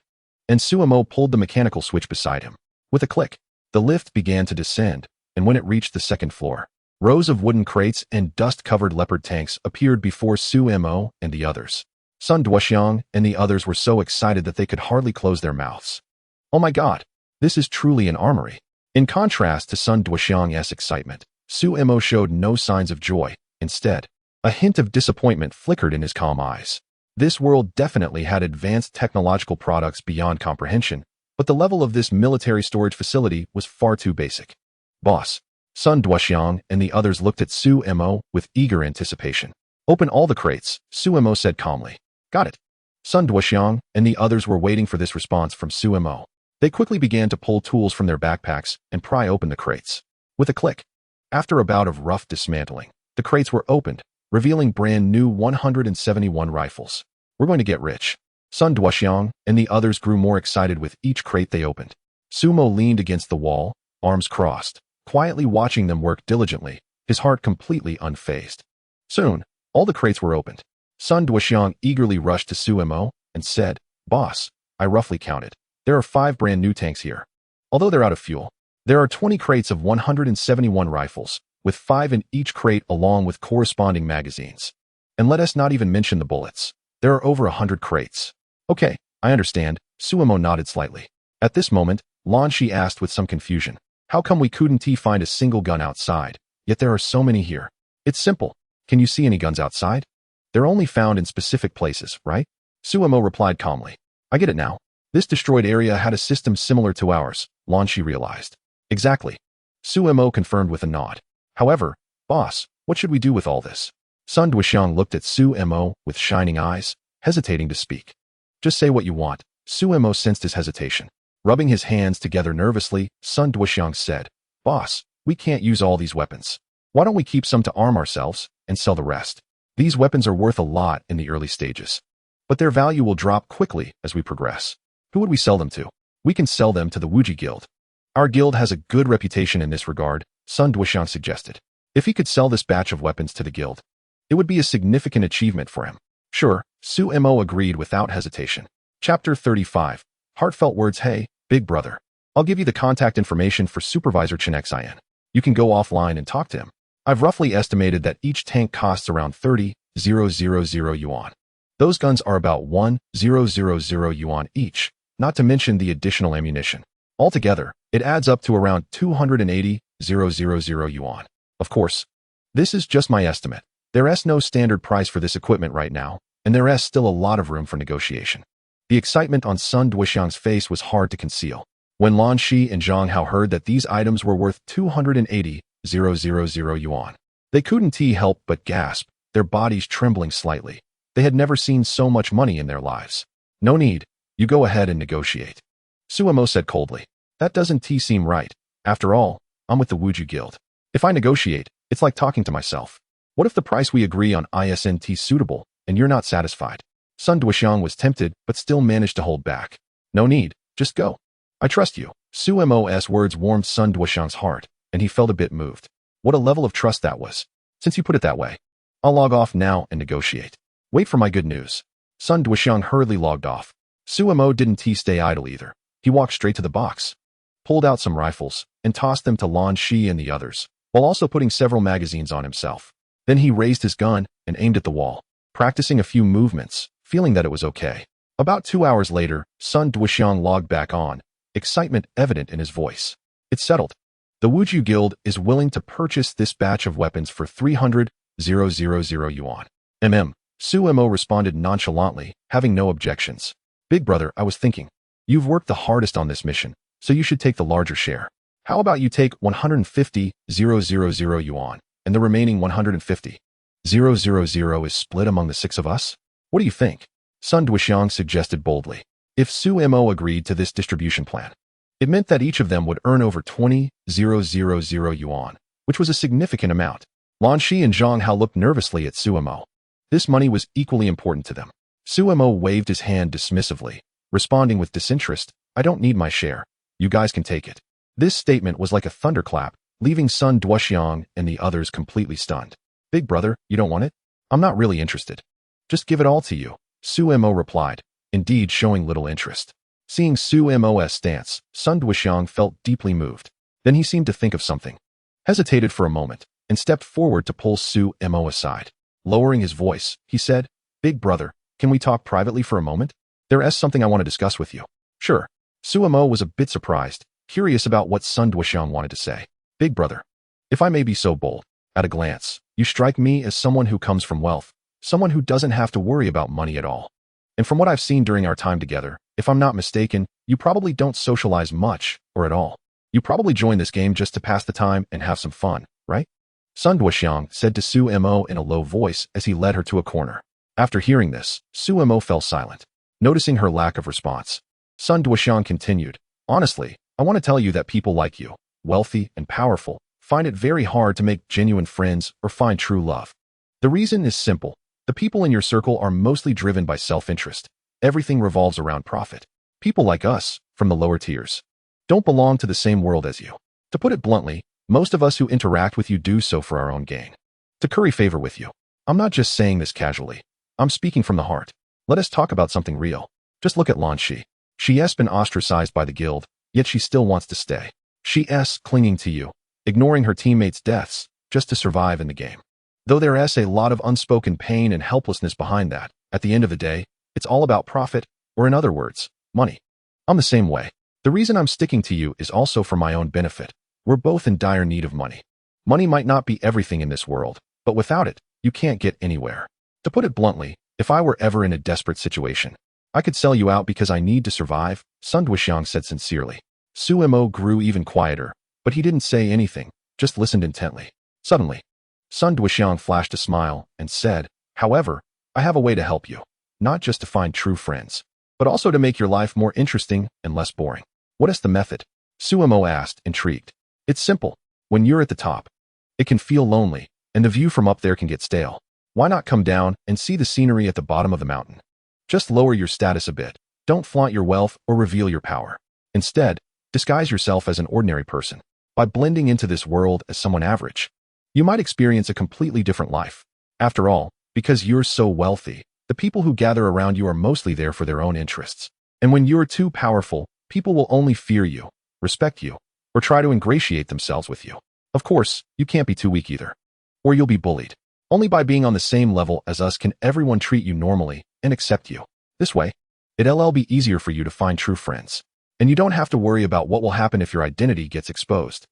and Sumo pulled the mechanical switch beside him. With a click, the lift began to descend, and when it reached the second floor, rows of wooden crates and dust-covered leopard tanks appeared before Sumo and the others. Sun Duoxiang and the others were so excited that they could hardly close their mouths. Oh my god, this is truly an armory. In contrast to Sun Duoxiang's excitement, Sumo showed no signs of joy. Instead, a hint of disappointment flickered in his calm eyes. This world definitely had advanced technological products beyond comprehension, but the level of this military storage facility was far too basic. Boss, Sun Duoxiang and the others looked at Sumo with eager anticipation. Open all the crates, Sumo said calmly. Got it. Sun Duoxiang and the others were waiting for this response from Sumo. They quickly began to pull tools from their backpacks and pry open the crates. With a click, after a bout of rough dismantling, the crates were opened, revealing brand new 171 rifles. We're going to get rich. Sun Duoxiang and the others grew more excited with each crate they opened. Sumo leaned against the wall, arms crossed, quietly watching them work diligently, his heart completely unfazed. Soon, all the crates were opened. Sun Duoxiang eagerly rushed to Sumo and said, Boss, I roughly counted. There are 5 brand new tanks here. Although they're out of fuel, there are 20 crates of 171 rifles, with 5 in each crate along with corresponding magazines. And let us not even mention the bullets. There are over 100 crates. Okay, I understand, Sumo nodded slightly. At this moment, Lan Shi asked with some confusion, how come we couldn't find a single gun outside, yet there are so many here? It's simple. Can you see any guns outside? They're only found in specific places, right? Sumo replied calmly. I get it now. This destroyed area had a system similar to ours, Lan Shi realized. Exactly. Sumo confirmed with a nod. However, boss, what should we do with all this? Sun Duoxiang looked at Sumo with shining eyes, hesitating to speak. Just say what you want. Sumo sensed his hesitation. Rubbing his hands together nervously, Sun Duoxiang said, Boss, we can't use all these weapons. Why don't we keep some to arm ourselves and sell the rest? These weapons are worth a lot in the early stages, but their value will drop quickly as we progress. Who would we sell them to? We can sell them to the Wuji Guild. Our guild has a good reputation in this regard, Sun Duoxiang suggested. If he could sell this batch of weapons to the guild, it would be a significant achievement for him. Sure, Sumo agreed without hesitation. Chapter 35. Heartfelt words. Hey, big brother. I'll give you the contact information for Supervisor Chen Xin. You can go offline and talk to him. I've roughly estimated that each tank costs around 30,000 yuan. Those guns are about 1,000 yuan each, not to mention the additional ammunition. Altogether, it adds up to around 280,000 yuan. Of course, this is just my estimate. There's no standard price for this equipment right now, and there's still a lot of room for negotiation. The excitement on Sun Duoxiang's face was hard to conceal. When Lan Shi and Zhang Hao heard that these items were worth 280,000 yuan, they couldn't help but gasp, their bodies trembling slightly. They had never seen so much money in their lives. No need, you go ahead and negotiate. Sumo said coldly. That doesn't seem right. After all, I'm with the Wuju Guild. If I negotiate, it's like talking to myself. What if the price we agree on isn't suitable, and you're not satisfied? Sun Duoxiang was tempted, but still managed to hold back. No need, just go. I trust you. Sumo's words warmed Sun Duoxiang's heart, and he felt a bit moved. What a level of trust that was. Since you put it that way, I'll log off now and negotiate. Wait for my good news. Sun Duxiang hurriedly logged off. Suemo didn't stay idle either. He walked straight to the box, pulled out some rifles, and tossed them to Lan Shi and the others, while also putting several magazines on himself. Then he raised his gun and aimed at the wall, practicing a few movements, feeling that it was okay. About 2 hours later, Sun Duxiang logged back on, excitement evident in his voice. It's settled. The Wuju Guild is willing to purchase this batch of weapons for 300,000 yuan. Suemo responded nonchalantly, having no objections. Big brother, I was thinking. You've worked the hardest on this mission, so you should take the larger share. How about you take 150,000 yuan, and the remaining 150,000 is split among the 6 of us? What do you think? Sun Duxiang suggested boldly. If Suemo agreed to this distribution plan, it meant that each of them would earn over 20,000 yuan, which was a significant amount. Lan Shi and Zhang Hao looked nervously at Suemo. This money was equally important to them. Suemo waved his hand dismissively, responding with disinterest, I don't need my share. You guys can take it. This statement was like a thunderclap, leaving Sun Duxiang and the others completely stunned. Big brother, you don't want it? I'm not really interested. Just give it all to you, Suemo replied, indeed showing little interest. Seeing Suemo's stance, Sun Duxiang felt deeply moved. Then he seemed to think of something, hesitated for a moment, and stepped forward to pull Suemo aside. Lowering his voice, he said, Big brother, can we talk privately for a moment? There's something I want to discuss with you. Sure. Suemo was a bit surprised, curious about what Sun Duxiang wanted to say. Big brother, if I may be so bold, at a glance, you strike me as someone who comes from wealth, someone who doesn't have to worry about money at all. And from what I've seen during our time together, if I'm not mistaken, you probably don't socialize much, or at all. You probably join this game just to pass the time and have some fun, right? Sun Duxiang said to Suemo in a low voice as he led her to a corner. After hearing this, Suemo fell silent, noticing her lack of response. Sun Duxiang continued, Honestly, I want to tell you that people like you, wealthy and powerful, find it very hard to make genuine friends or find true love. The reason is simple. The people in your circle are mostly driven by self-interest. Everything revolves around profit. People like us, from the lower tiers, don't belong to the same world as you. To put it bluntly, most of us who interact with you do so for our own gain, to curry favor with you. I'm not just saying this casually. I'm speaking from the heart. Let us talk about something real. Just look at Lan Shi. She has been ostracized by the guild, yet she still wants to stay. She's clinging to you, ignoring her teammates' deaths, just to survive in the game. Though there's a lot of unspoken pain and helplessness behind that, at the end of the day, it's all about profit, or in other words, money. I'm the same way. The reason I'm sticking to you is also for my own benefit. We're both in dire need of money. Money might not be everything in this world, but without it, you can't get anywhere. To put it bluntly, if I were ever in a desperate situation, I could sell you out because I need to survive, Sun Duxiang said sincerely. Suemo grew even quieter, but he didn't say anything, just listened intently. Suddenly, Sun Duxiang flashed a smile and said, However, I have a way to help you, not just to find true friends, but also to make your life more interesting and less boring. What is the method? Suemo asked, intrigued. It's simple. When you're at the top, it can feel lonely, and the view from up there can get stale. Why not come down and see the scenery at the bottom of the mountain? Just lower your status a bit. Don't flaunt your wealth or reveal your power. Instead, disguise yourself as an ordinary person. By blending into this world as someone average, you might experience a completely different life. After all, because you're so wealthy, the people who gather around you are mostly there for their own interests. And when you're too powerful, people will only fear you, respect you, or try to ingratiate themselves with you. Of course, you can't be too weak either, or you'll be bullied. Only by being on the same level as us can everyone treat you normally and accept you. This way, it'll be easier for you to find true friends. And you don't have to worry about what will happen if your identity gets exposed.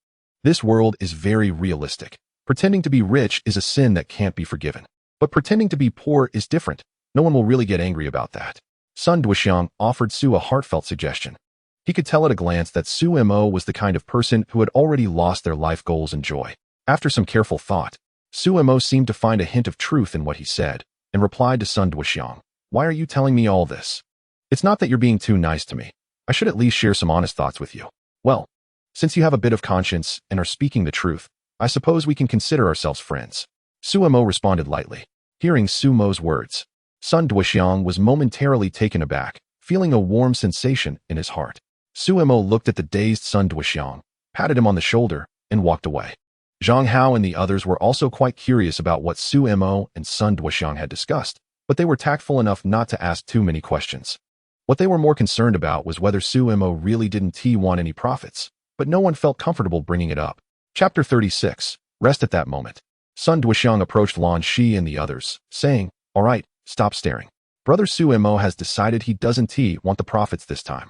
This world is very realistic. Pretending to be rich is a sin that can't be forgiven. But pretending to be poor is different. No one will really get angry about that. Sun Duxiang offered Su a heartfelt suggestion. He could tell at a glance that Suemo was the kind of person who had already lost their life goals and joy. After some careful thought, Suemo seemed to find a hint of truth in what he said, and replied to Sun Duxiang, Why are you telling me all this? It's not that you're being too nice to me. I should at least share some honest thoughts with you. Well, since you have a bit of conscience and are speaking the truth, I suppose we can consider ourselves friends. Suemo responded lightly. Hearing Sumo's words, Sun Duxiang was momentarily taken aback, feeling a warm sensation in his heart. Suemo looked at the dazed Sun Duxiang, patted him on the shoulder, and walked away. Zhang Hao and the others were also quite curious about what Su Mo and Sun Duoxiang had discussed, but they were tactful enough not to ask too many questions. What they were more concerned about was whether Su Mo really didn't want any profits, but no one felt comfortable bringing it up. Chapter 36. Rest at that moment. Sun Duoxiang approached Lan Shi and the others, saying, "All right, stop staring. Brother Su Mo has decided he doesn't want the profits this time.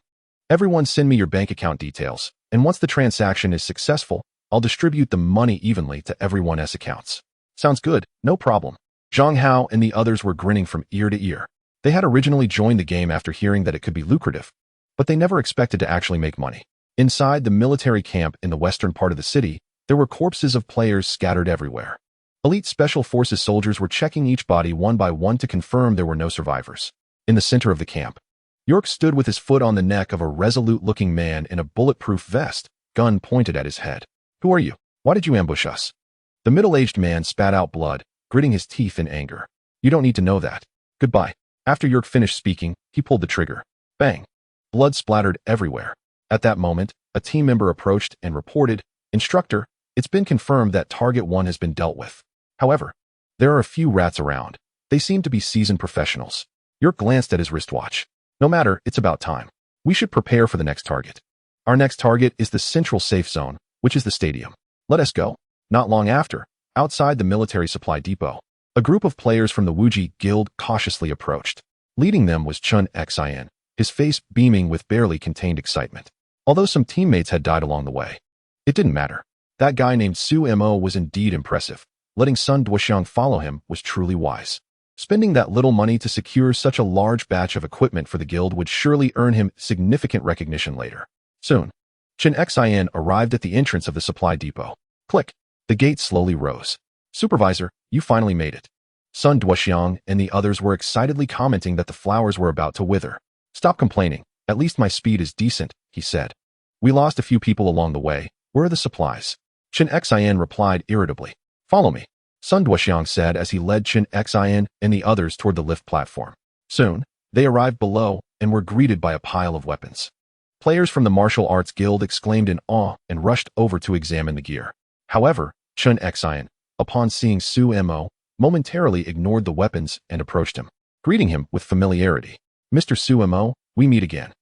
Everyone send me your bank account details, and once the transaction is successful, I'll distribute the money evenly to everyone's accounts." Sounds good, no problem. Zhang Hao and the others were grinning from ear to ear. They had originally joined the game after hearing that it could be lucrative, but they never expected to actually make money. Inside the military camp in the western part of the city, there were corpses of players scattered everywhere. Elite Special Forces soldiers were checking each body one by one to confirm there were no survivors. In the center of the camp, York stood with his foot on the neck of a resolute-looking man in a bulletproof vest, gun pointed at his head. "Who are you? Why did you ambush us?" The middle-aged man spat out blood, gritting his teeth in anger. "You don't need to know that. Goodbye." After York finished speaking, he pulled the trigger. Bang! Blood splattered everywhere. At that moment, a team member approached and reported, "Instructor, it's been confirmed that Target 1 has been dealt with. However, there are a few rats around. They seem to be seasoned professionals." York glanced at his wristwatch. "No matter, it's about time. We should prepare for the next target. Our next target is the central safe zone, which is the stadium. Let us go." Not long after, outside the military supply depot, a group of players from the Wuji Guild cautiously approached. Leading them was Chun Xin, his face beaming with barely contained excitement. Although some teammates had died along the way, it didn't matter. That guy named Su Mo was indeed impressive. Letting Sun Duoxiang follow him was truly wise. Spending that little money to secure such a large batch of equipment for the guild would surely earn him significant recognition later. Soon, Chun Xin arrived at the entrance of the supply depot. Click. The gate slowly rose. "Supervisor, you finally made it." Sun Duoxiang and the others were excitedly commenting that the flowers were about to wither. "Stop complaining. At least my speed is decent," he said. "We lost a few people along the way. Where are the supplies?" Chun Xin replied irritably. "Follow me," Sun Duoxiang said as he led Chun Xin and the others toward the lift platform. Soon, they arrived below and were greeted by a pile of weapons. Players from the Martial Arts Guild exclaimed in awe and rushed over to examine the gear. However, Chun Xin, upon seeing Su Mo, momentarily ignored the weapons and approached him, greeting him with familiarity. "Mr. Su Mo, we meet again."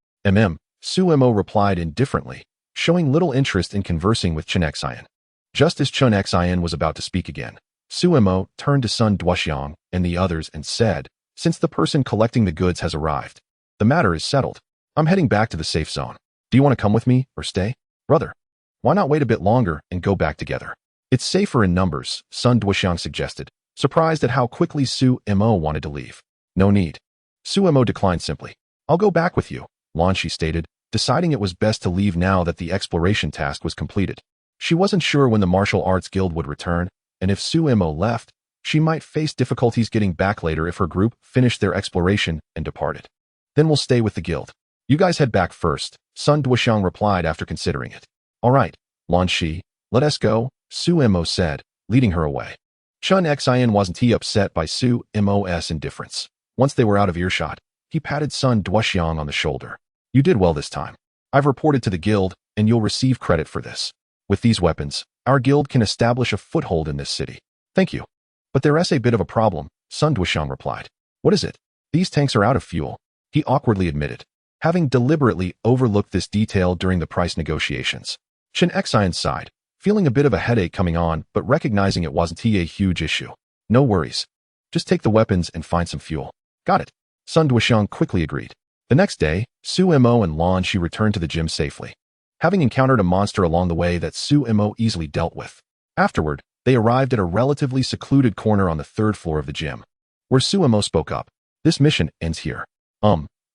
Su Mo replied indifferently, showing little interest in conversing with Chun Xin. Just as Chun Xin was about to speak again, Su Mo turned to Sun Duoxiang and the others and said, "Since the person collecting the goods has arrived, the matter is settled. I'm heading back to the safe zone. Do you want to come with me or stay?" "Brother, why not wait a bit longer and go back together? It's safer in numbers," Sun Duoxiang suggested, surprised at how quickly Su Mo wanted to leave. "No need." Su Mo declined simply. "I'll go back with you," Lan Shi stated, deciding it was best to leave now that the exploration task was completed. She wasn't sure when the Martial Arts Guild would return, and if Su Mo left, she might face difficulties getting back later if her group finished their exploration and departed. "Then we'll stay with the guild. You guys head back first," Sun Duoxiang replied after considering it. "All right, Lan Shi, let us go," Su Mo said, leading her away. Chun Xin wasn't upset by Su Mo's indifference. Once they were out of earshot, he patted Sun Duoxiang on the shoulder. "You did well this time. I've reported to the guild, and you'll receive credit for this. With these weapons, our guild can establish a foothold in this city." "Thank you. But there's a bit of a problem," Sun Duoxiang replied. "What is it?" "These tanks are out of fuel," he awkwardly admitted, having deliberately overlooked this detail during the price negotiations. Chun Xin sighed, feeling a bit of a headache coming on, but recognizing it wasn't a huge issue. "No worries. Just take the weapons and find some fuel." "Got it," Sun Duoxiang quickly agreed. The next day, Su Mo and Lan Shi returned to the gym safely, having encountered a monster along the way that Su Mo easily dealt with. Afterward, they arrived at a relatively secluded corner on the third floor of the gym, where Su Mo spoke up. "This mission ends here."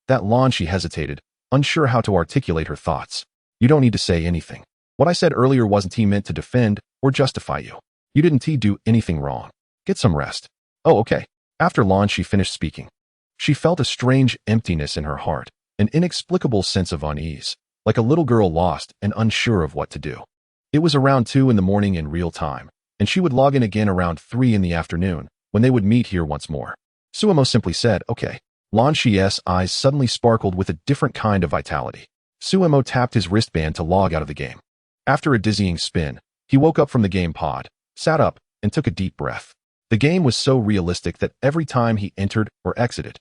That Lan Shi hesitated, unsure how to articulate her thoughts. "You don't need to say anything. What I said earlier wasn't meant to defend or justify you. You didn't do anything wrong. Get some rest." "Oh, okay." After Lan Shi finished speaking, she felt a strange emptiness in her heart, an inexplicable sense of unease, like a little girl lost and unsure of what to do. It was around 2 in the morning in real time, and she would log in again around 3 in the afternoon, when they would meet here once more. Su Mo simply said, "Okay." Lan Shi's eyes suddenly sparkled with a different kind of vitality. Su Mo tapped his wristband to log out of the game. After a dizzying spin, He woke up from the game pod, sat up, and took a deep breath. The game was so realistic that every time he entered or exited,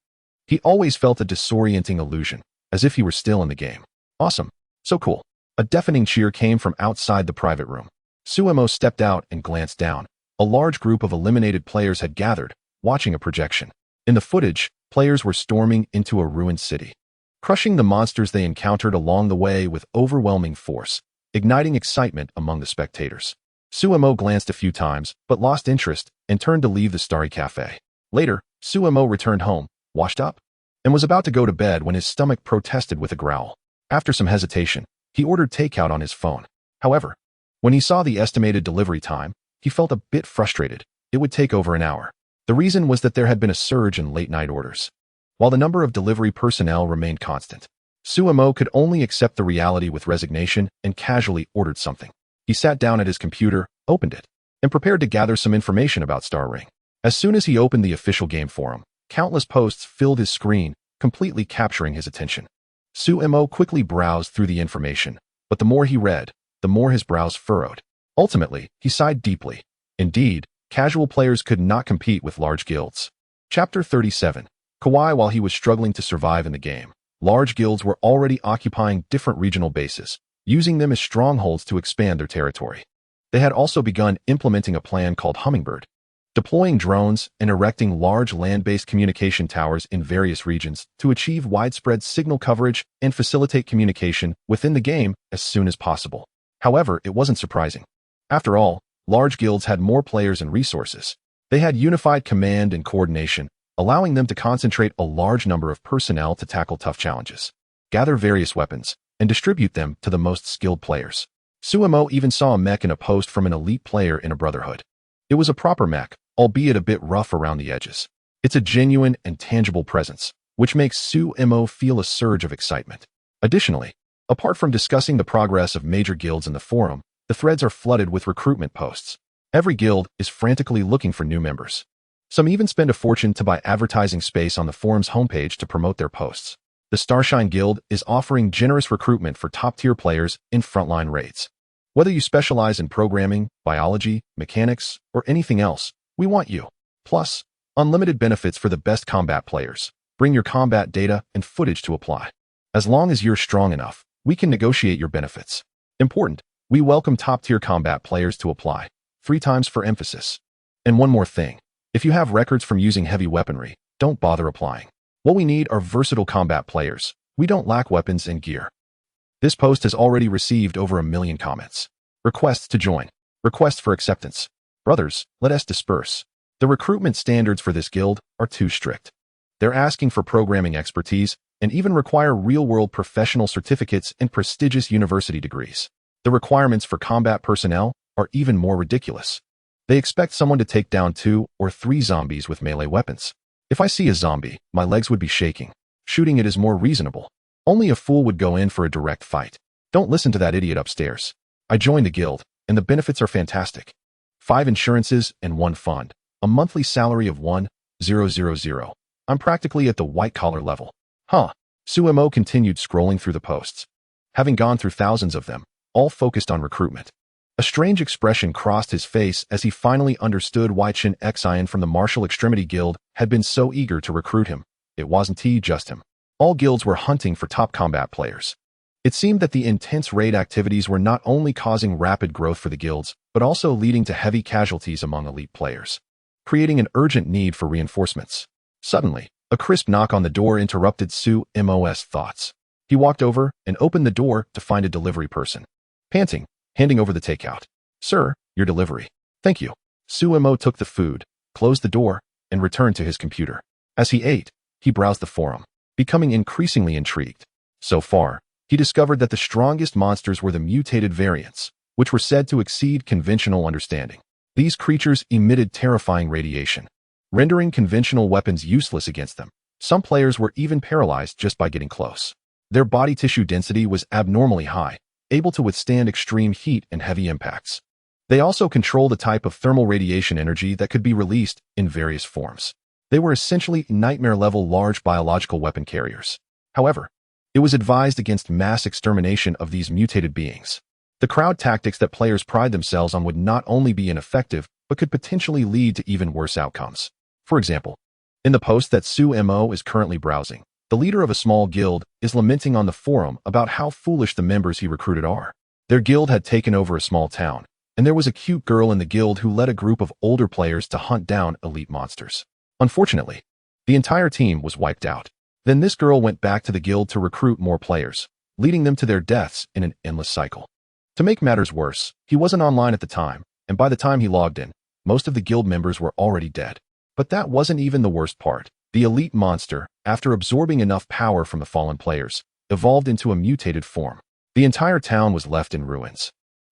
he always felt a disorienting illusion, as if he were still in the game. Awesome. So cool. A deafening cheer came from outside the private room. Suemo stepped out and glanced down. A large group of eliminated players had gathered, watching a projection. In the footage, players were storming into a ruined city, crushing the monsters they encountered along the way with overwhelming force, igniting excitement among the spectators. Suemo glanced a few times, but lost interest and turned to leave the starry cafe. Later, Suemo returned home, washed up, and was about to go to bed when his stomach protested with a growl. After some hesitation, he ordered takeout on his phone. However, when he saw the estimated delivery time, he felt a bit frustrated. It would take over an hour. The reason was that there had been a surge in late-night orders, while the number of delivery personnel remained constant. Suemo could only accept the reality with resignation and casually ordered something. He sat down at his computer, opened it, and prepared to gather some information about Star Ring. As soon as he opened the official game forum, countless posts filled his screen, completely capturing his attention. Suemo quickly browsed through the information, but the more he read, the more his brows furrowed. Ultimately, he sighed deeply. Indeed, casual players could not compete with large guilds. Chapter 37. Kawaii. While he was struggling to survive in the game, large guilds were already occupying different regional bases, using them as strongholds to expand their territory. They had also begun implementing a plan called Hummingbird, deploying drones and erecting large land-based communication towers in various regions to achieve widespread signal coverage and facilitate communication within the game as soon as possible. However, it wasn't surprising. After all, large guilds had more players and resources. They had unified command and coordination, allowing them to concentrate a large number of personnel to tackle tough challenges, gather various weapons, and distribute them to the most skilled players. Suemo even saw a mech in a post from an elite player in a brotherhood. It was a proper mech, albeit a bit rough around the edges. It's a genuine and tangible presence, which makes Suemo feel a surge of excitement. Additionally, apart from discussing the progress of major guilds in the forum, the threads are flooded with recruitment posts. Every guild is frantically looking for new members. Some even spend a fortune to buy advertising space on the forum's homepage to promote their posts. The Starshine Guild is offering generous recruitment for top-tier players in frontline raids. Whether you specialize in programming, biology, mechanics, or anything else, we want you. Plus, unlimited benefits for the best combat players. Bring your combat data and footage to apply. As long as you're strong enough, we can negotiate your benefits. Important, we welcome top-tier combat players to apply. 3 times for emphasis. And one more thing. If you have records from using heavy weaponry, don't bother applying. What we need are versatile combat players. We don't lack weapons and gear. This post has already received over 1 million comments. Requests to join. Requests for acceptance. Brothers, let us disperse. The recruitment standards for this guild are too strict. They're asking for programming expertise and even require real-world professional certificates and prestigious university degrees. The requirements for combat personnel are even more ridiculous. They expect someone to take down 2 or 3 zombies with melee weapons. If I see a zombie, my legs would be shaking. Shooting it is more reasonable. Only a fool would go in for a direct fight. Don't listen to that idiot upstairs. I joined the guild, and the benefits are fantastic. 5 insurances and 1 fund. A monthly salary of 1,000. I'm practically at the white-collar level. Huh. Suemo continued scrolling through the posts. Having gone through thousands of them, all focused on recruitment. A strange expression crossed his face as he finally understood why Chen Xian from the Martial Extremity Guild had been so eager to recruit him. It wasn't just him. All guilds were hunting for top combat players. It seemed that the intense raid activities were not only causing rapid growth for the guilds, but also leading to heavy casualties among elite players, creating an urgent need for reinforcements. Suddenly, a crisp knock on the door interrupted Suemo's thoughts. He walked over and opened the door to find a delivery person. Panting, handing over the takeout. Sir, your delivery. Thank you. Suemo took the food, closed the door, and returned to his computer. As he ate, he browsed the forum, becoming increasingly intrigued. So far, he discovered that the strongest monsters were the mutated variants, which were said to exceed conventional understanding. These creatures emitted terrifying radiation, rendering conventional weapons useless against them. Some players were even paralyzed just by getting close. Their body tissue density was abnormally high, able to withstand extreme heat and heavy impacts. They also control the type of thermal radiation energy that could be released in various forms. They were essentially nightmare-level large biological weapon carriers. However, it was advised against mass extermination of these mutated beings. The crowd tactics that players pride themselves on would not only be ineffective, but could potentially lead to even worse outcomes. For example, in the post that Sumo is currently browsing, the leader of a small guild is lamenting on the forum about how foolish the members he recruited are. Their guild had taken over a small town, and there was a cute girl in the guild who led a group of older players to hunt down elite monsters. Unfortunately, the entire team was wiped out. Then this girl went back to the guild to recruit more players, leading them to their deaths in an endless cycle. To make matters worse, he wasn't online at the time, and by the time he logged in, most of the guild members were already dead. But that wasn't even the worst part. The elite monster, after absorbing enough power from the fallen players, evolved into a mutated form. The entire town was left in ruins,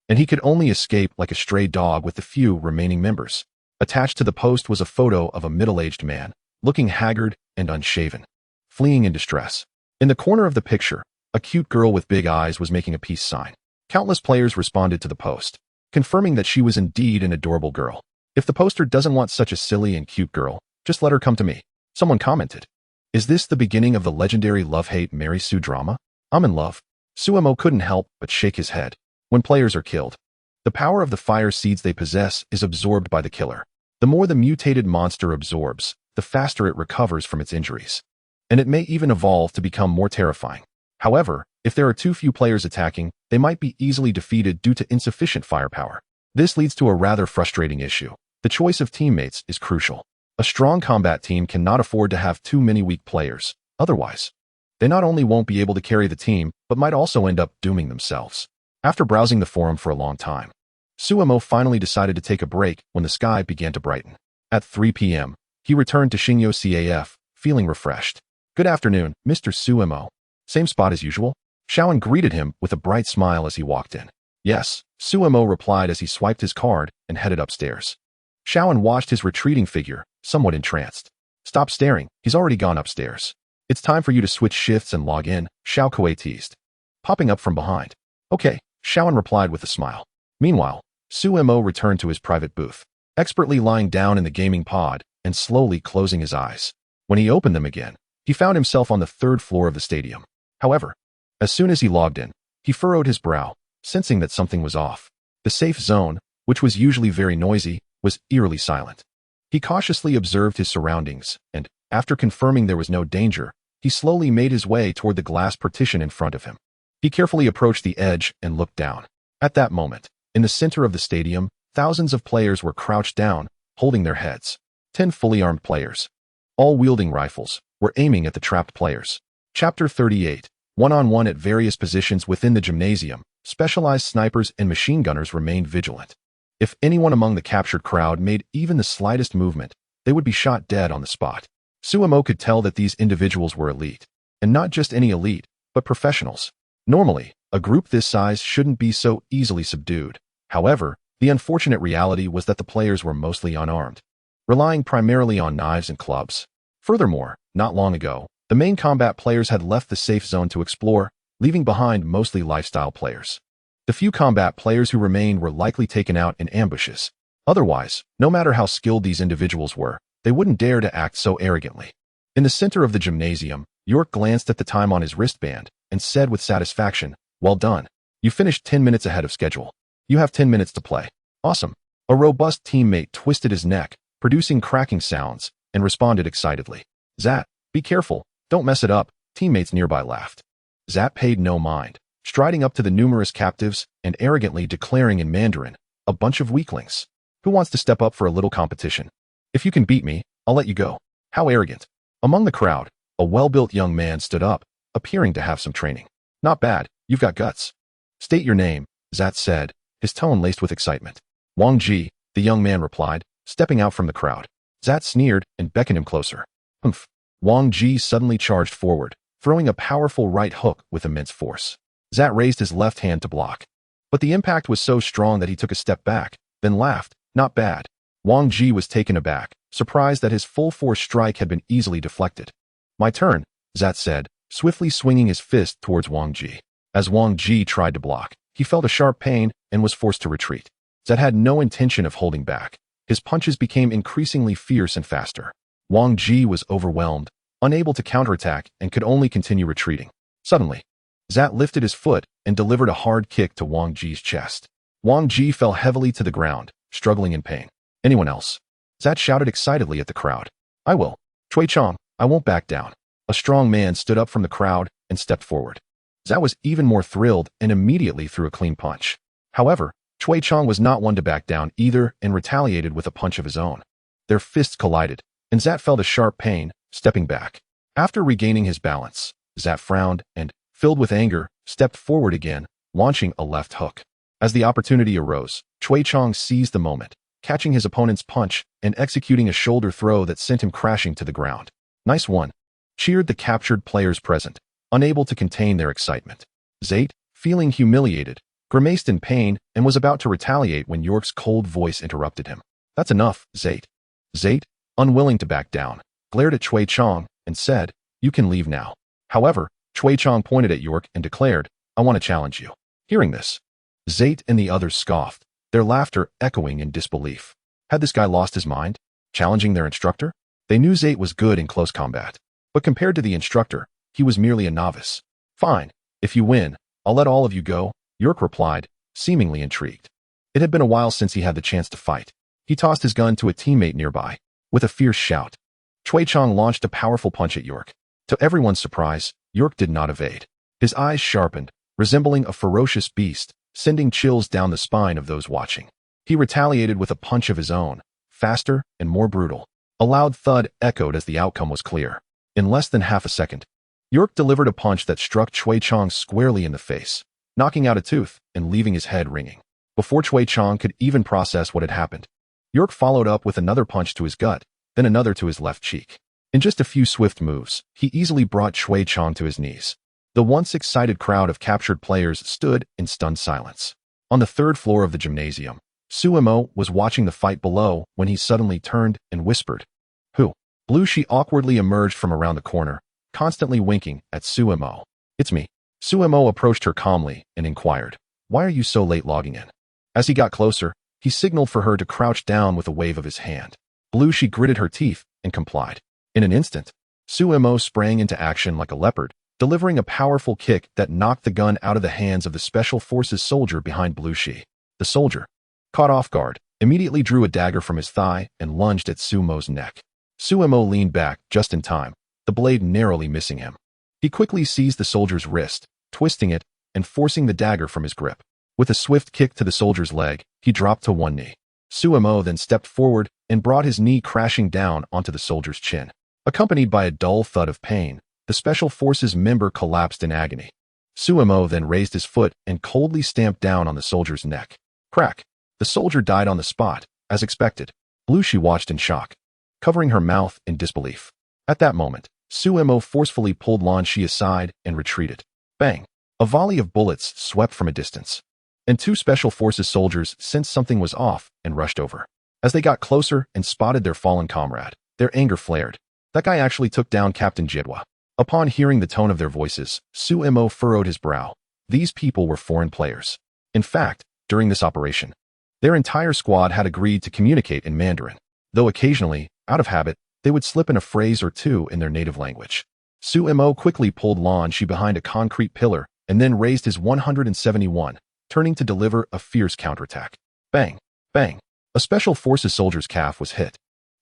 and he could only escape like a stray dog with the few remaining members. Attached to the post was a photo of a middle-aged man, looking haggard and unshaven, fleeing in distress. In the corner of the picture, a cute girl with big eyes was making a peace sign. Countless players responded to the post, confirming that she was indeed an adorable girl. If the poster doesn't want such a silly and cute girl, just let her come to me. Someone commented. Is this the beginning of the legendary love-hate Mary Sue drama? I'm in love. Sumo couldn't help but shake his head. When players are killed, the power of the fire seeds they possess is absorbed by the killer. The more the mutated monster absorbs, the faster it recovers from its injuries. And it may even evolve to become more terrifying. However, if there are too few players attacking, they might be easily defeated due to insufficient firepower. This leads to a rather frustrating issue. The choice of teammates is crucial. A strong combat team cannot afford to have too many weak players. Otherwise, they not only won't be able to carry the team, but might also end up dooming themselves. After browsing the forum for a long time, Sumo finally decided to take a break when the sky began to brighten. At 3 p.m., he returned to Shingyo CAF, feeling refreshed. Good afternoon, Mr. Sumo. Same spot as usual? Shaoan greeted him with a bright smile as he walked in. Yes, Sumo replied as he swiped his card and headed upstairs. Shaoan watched his retreating figure, somewhat entranced. Stop staring, he's already gone upstairs. It's time for you to switch shifts and log in, Xiao Kuei teased, popping up from behind. Okay, Shaoan replied with a smile. Meanwhile, Sumo returned to his private booth, expertly lying down in the gaming pod and slowly closing his eyes. When he opened them again, he found himself on the third floor of the stadium. However, as soon as he logged in, he furrowed his brow, sensing that something was off. The safe zone, which was usually very noisy, was eerily silent. He cautiously observed his surroundings, and, after confirming there was no danger, he slowly made his way toward the glass partition in front of him. He carefully approached the edge and looked down. At that moment, in the center of the stadium, thousands of players were crouched down, holding their heads. 10 fully armed players, all wielding rifles, were aiming at the trapped players. Chapter 38. One-on-one at various positions within the gymnasium, specialized snipers and machine gunners remained vigilant. If anyone among the captured crowd made even the slightest movement, they would be shot dead on the spot. Sumo could tell that these individuals were elite, and not just any elite, but professionals. Normally, a group this size shouldn't be so easily subdued. However, the unfortunate reality was that the players were mostly unarmed, relying primarily on knives and clubs. Furthermore, not long ago, the main combat players had left the safe zone to explore, leaving behind mostly lifestyle players. The few combat players who remained were likely taken out in ambushes. Otherwise, no matter how skilled these individuals were, they wouldn't dare to act so arrogantly. In the center of the gymnasium, York glanced at the time on his wristband and said with satisfaction, "Well done. You finished 10 minutes ahead of schedule. You have 10 minutes to play." Awesome. A robust teammate twisted his neck, producing cracking sounds, and responded excitedly. Zat, be careful. Don't mess it up. Teammates nearby laughed. Zat paid no mind, striding up to the numerous captives and arrogantly declaring in Mandarin, "A bunch of weaklings. Who wants to step up for a little competition? If you can beat me, I'll let you go." How arrogant. Among the crowd, a well-built young man stood up, appearing to have some training. Not bad, you've got guts. State your name, Zat said, his tone laced with excitement. Wang Ji, the young man replied, stepping out from the crowd. Zat sneered and beckoned him closer. Humph. Wang Ji suddenly charged forward, throwing a powerful right hook with immense force. Zat raised his left hand to block. But the impact was so strong that he took a step back, then laughed. Not bad. Wang Ji was taken aback, surprised that his full-force strike had been easily deflected. My turn, Zat said, swiftly swinging his fist towards Wang Ji. As Wang Ji tried to block, he felt a sharp pain and was forced to retreat. Zat had no intention of holding back. His punches became increasingly fierce and faster. Wang Ji was overwhelmed, unable to counterattack, and could only continue retreating. Suddenly, Zat lifted his foot and delivered a hard kick to Wang Ji's chest. Wang Ji fell heavily to the ground, struggling in pain. Anyone else? Zat shouted excitedly at the crowd. I will. Chui Chong, I won't back down. A strong man stood up from the crowd and stepped forward. Zat was even more thrilled and immediately threw a clean punch. However, Chui Chong was not one to back down either and retaliated with a punch of his own. Their fists collided, and Zat felt a sharp pain, stepping back. After regaining his balance, Zat frowned and, filled with anger, stepped forward again, launching a left hook. As the opportunity arose, Chui Chong seized the moment, catching his opponent's punch and executing a shoulder throw that sent him crashing to the ground. Nice one, cheered the captured players present, unable to contain their excitement. Zate, feeling humiliated, grimaced in pain and was about to retaliate when York's cold voice interrupted him. That's enough, Zate. Zate, unwilling to back down, glared at Chui Chong and said, you can leave now. However, Chui Chong pointed at York and declared, I want to challenge you. Hearing this, Zate and the others scoffed, their laughter echoing in disbelief. Had this guy lost his mind, challenging their instructor? They knew Zate was good in close combat, but compared to the instructor, he was merely a novice. Fine, if you win, I'll let all of you go, York replied, seemingly intrigued. It had been a while since he had the chance to fight. He tossed his gun to a teammate nearby. With a fierce shout, Chui Chong launched a powerful punch at York. To everyone's surprise, York did not evade. His eyes sharpened, resembling a ferocious beast, sending chills down the spine of those watching. He retaliated with a punch of his own, faster and more brutal. A loud thud echoed as the outcome was clear. In less than half a second, York delivered a punch that struck Chui Chong squarely in the face, knocking out a tooth and leaving his head ringing. Before Chui Chong could even process what had happened, York followed up with another punch to his gut, then another to his left cheek. In just a few swift moves, he easily brought Chui Chong to his knees. The once excited crowd of captured players stood in stunned silence. On the third floor of the gymnasium, Suemo was watching the fight below when he suddenly turned and whispered, Who? Blue Shi awkwardly emerged from around the corner, constantly winking at Suemo. It's me. Suemo approached her calmly and inquired, Why are you so late logging in? As he got closer, he signaled for her to crouch down with a wave of his hand. Blue Shi gritted her teeth and complied. In an instant, Suemo sprang into action like a leopard, delivering a powerful kick that knocked the gun out of the hands of the Special Forces soldier behind Blue Shi. The soldier, caught off guard, immediately drew a dagger from his thigh and lunged at Suemo's neck. Suemo leaned back just in time, the blade narrowly missing him. He quickly seized the soldier's wrist, twisting it and forcing the dagger from his grip. With a swift kick to the soldier's leg, he dropped to one knee. Suemo then stepped forward and brought his knee crashing down onto the soldier's chin. Accompanied by a dull thud of pain, the Special Forces member collapsed in agony. Suemo then raised his foot and coldly stamped down on the soldier's neck. Crack! The soldier died on the spot, as expected. Blue Shi watched in shock, covering her mouth in disbelief. At that moment, Suemo forcefully pulled Lan Shi aside and retreated. Bang! A volley of bullets swept from a distance, and two Special Forces soldiers sensed something was off and rushed over. As they got closer and spotted their fallen comrade, their anger flared. That guy actually took down Captain Jidwa. Upon hearing the tone of their voices, Suemo furrowed his brow. These people were foreign players. In fact, during this operation, their entire squad had agreed to communicate in Mandarin, though occasionally, out of habit, they would slip in a phrase or two in their native language. Suemo quickly pulled Lan Shi behind a concrete pillar and then raised his 171, turning to deliver a fierce counterattack. Bang! Bang! A Special Forces soldier's calf was hit,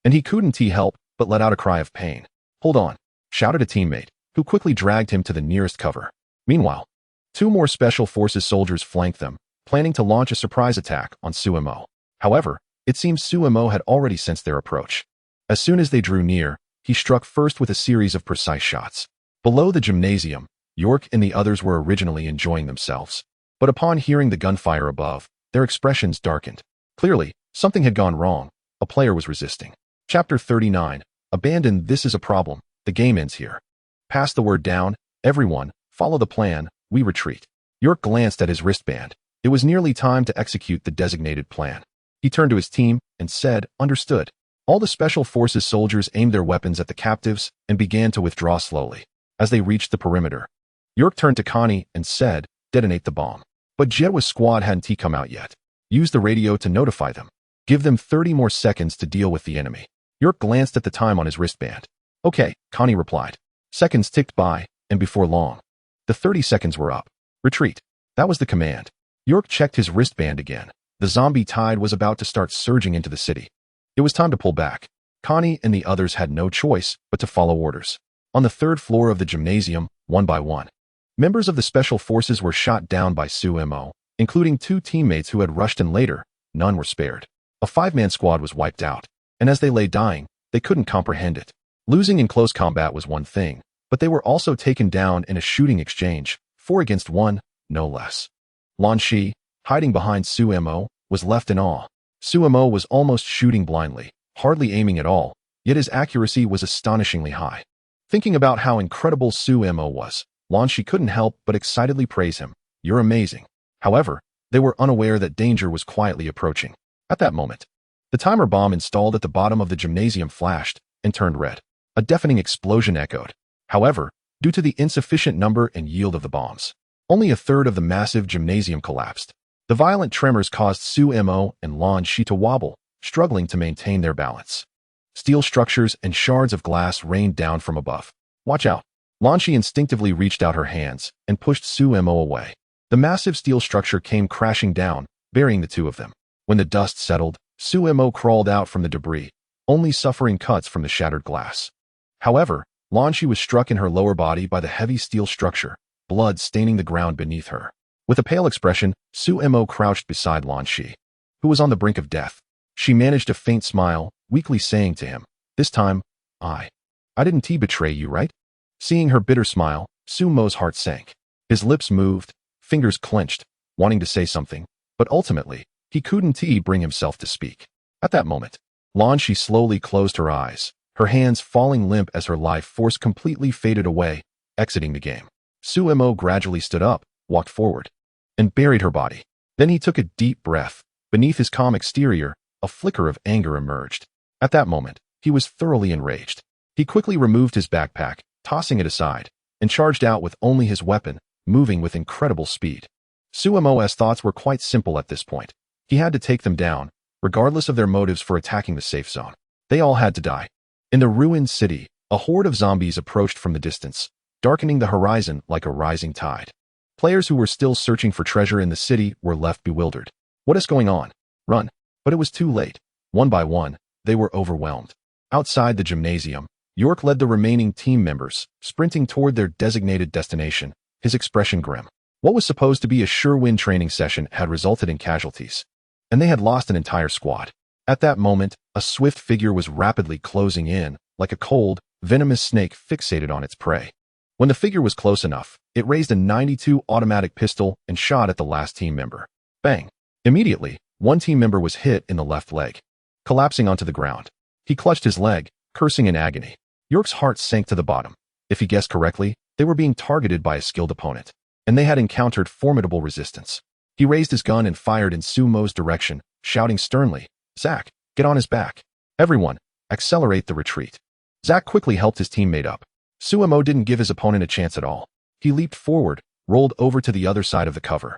and he couldn't help but let out a cry of pain. Hold on, shouted a teammate, who quickly dragged him to the nearest cover. Meanwhile, two more Special Forces soldiers flanked them, planning to launch a surprise attack on Suemo. However, it seems Suemo had already sensed their approach. As soon as they drew near, he struck first with a series of precise shots. Below the gymnasium, York and the others were originally enjoying themselves. But upon hearing the gunfire above, their expressions darkened. Clearly, something had gone wrong. A player was resisting. Chapter 39. Abandon. This is a problem. The game ends here. Pass the word down. Everyone, follow the plan. We retreat. York glanced at his wristband. It was nearly time to execute the designated plan. He turned to his team and said, Understood. All the Special Forces soldiers aimed their weapons at the captives and began to withdraw slowly. As they reached the perimeter, York turned to Connie and said, Detonate the bomb. But Jedwa's squad hadn't come out yet. Use the radio to notify them. Give them 30 more seconds to deal with the enemy. York glanced at the time on his wristband. Okay, Connie replied. Seconds ticked by, and before long, The 30 seconds were up. Retreat. That was the command. York checked his wristband again. The zombie tide was about to start surging into the city. It was time to pull back. Connie and the others had no choice but to follow orders. On the third floor of the gymnasium, one by one, members of the special forces were shot down by Sumo, including 2 teammates who had rushed in later. None were spared. A 5-man squad was wiped out, and as they lay dying, they couldn't comprehend it. Losing in close combat was one thing, but they were also taken down in a shooting exchange, 4 against 1, no less. Lan Shi, hiding behind Sumo, was left in awe. Sumo was almost shooting blindly, hardly aiming at all, yet his accuracy was astonishingly high. Thinking about how incredible Sumo was, Lan Shi couldn't help but excitedly praise him. You're amazing. However, they were unaware that danger was quietly approaching. At that moment, the timer bomb installed at the bottom of the gymnasium flashed and turned red. A deafening explosion echoed. However, due to the insufficient number and yield of the bombs, only a third of the massive gymnasium collapsed. The violent tremors caused Sumo and Lan Shi to wobble, struggling to maintain their balance. Steel structures and shards of glass rained down from above. Watch out! Lan Shi instinctively reached out her hands and pushed Sumo away. The massive steel structure came crashing down, burying the 2 of them. When the dust settled, Sumo crawled out from the debris, only suffering cuts from the shattered glass. However, Lan Shi was struck in her lower body by the heavy steel structure, blood staining the ground beneath her. With a pale expression, Sumo crouched beside Lan Shi, who was on the brink of death. She managed a faint smile, weakly saying to him, "This time, I didn't betray you, right?" Seeing her bitter smile, Sumo's heart sank. His lips moved, fingers clenched, wanting to say something, but ultimately, he couldn't bring himself to speak. At that moment, Lan Shi slowly closed her eyes, her hands falling limp as her life force completely faded away, exiting the game. Sumo gradually stood up, walked forward, and buried her body. Then he took a deep breath. Beneath his calm exterior, a flicker of anger emerged. At that moment, he was thoroughly enraged. He quickly removed his backpack, tossing it aside, and charged out with only his weapon, moving with incredible speed. Sumo's thoughts were quite simple at this point. He had to take them down, regardless of their motives for attacking the safe zone. They all had to die. In the ruined city, a horde of zombies approached from the distance, darkening the horizon like a rising tide. Players who were still searching for treasure in the city were left bewildered. What is going on? Run. But it was too late. One by one, they were overwhelmed. Outside the gymnasium, York led the remaining team members, sprinting toward their designated destination, his expression grim. What was supposed to be a sure-win training session had resulted in casualties, and they had lost an entire squad. At that moment, a swift figure was rapidly closing in, like a cold, venomous snake fixated on its prey. When the figure was close enough, it raised a .92 automatic pistol and shot at the last team member. Bang! Immediately, one team member was hit in the left leg, collapsing onto the ground. He clutched his leg, cursing in agony. York's heart sank to the bottom. If he guessed correctly, they were being targeted by a skilled opponent, and they had encountered formidable resistance. He raised his gun and fired in Sumo's direction, shouting sternly, "Zach, get on his back. Everyone, accelerate the retreat." Zach quickly helped his teammate up. Sumo didn't give his opponent a chance at all. He leaped forward, rolled over to the other side of the cover,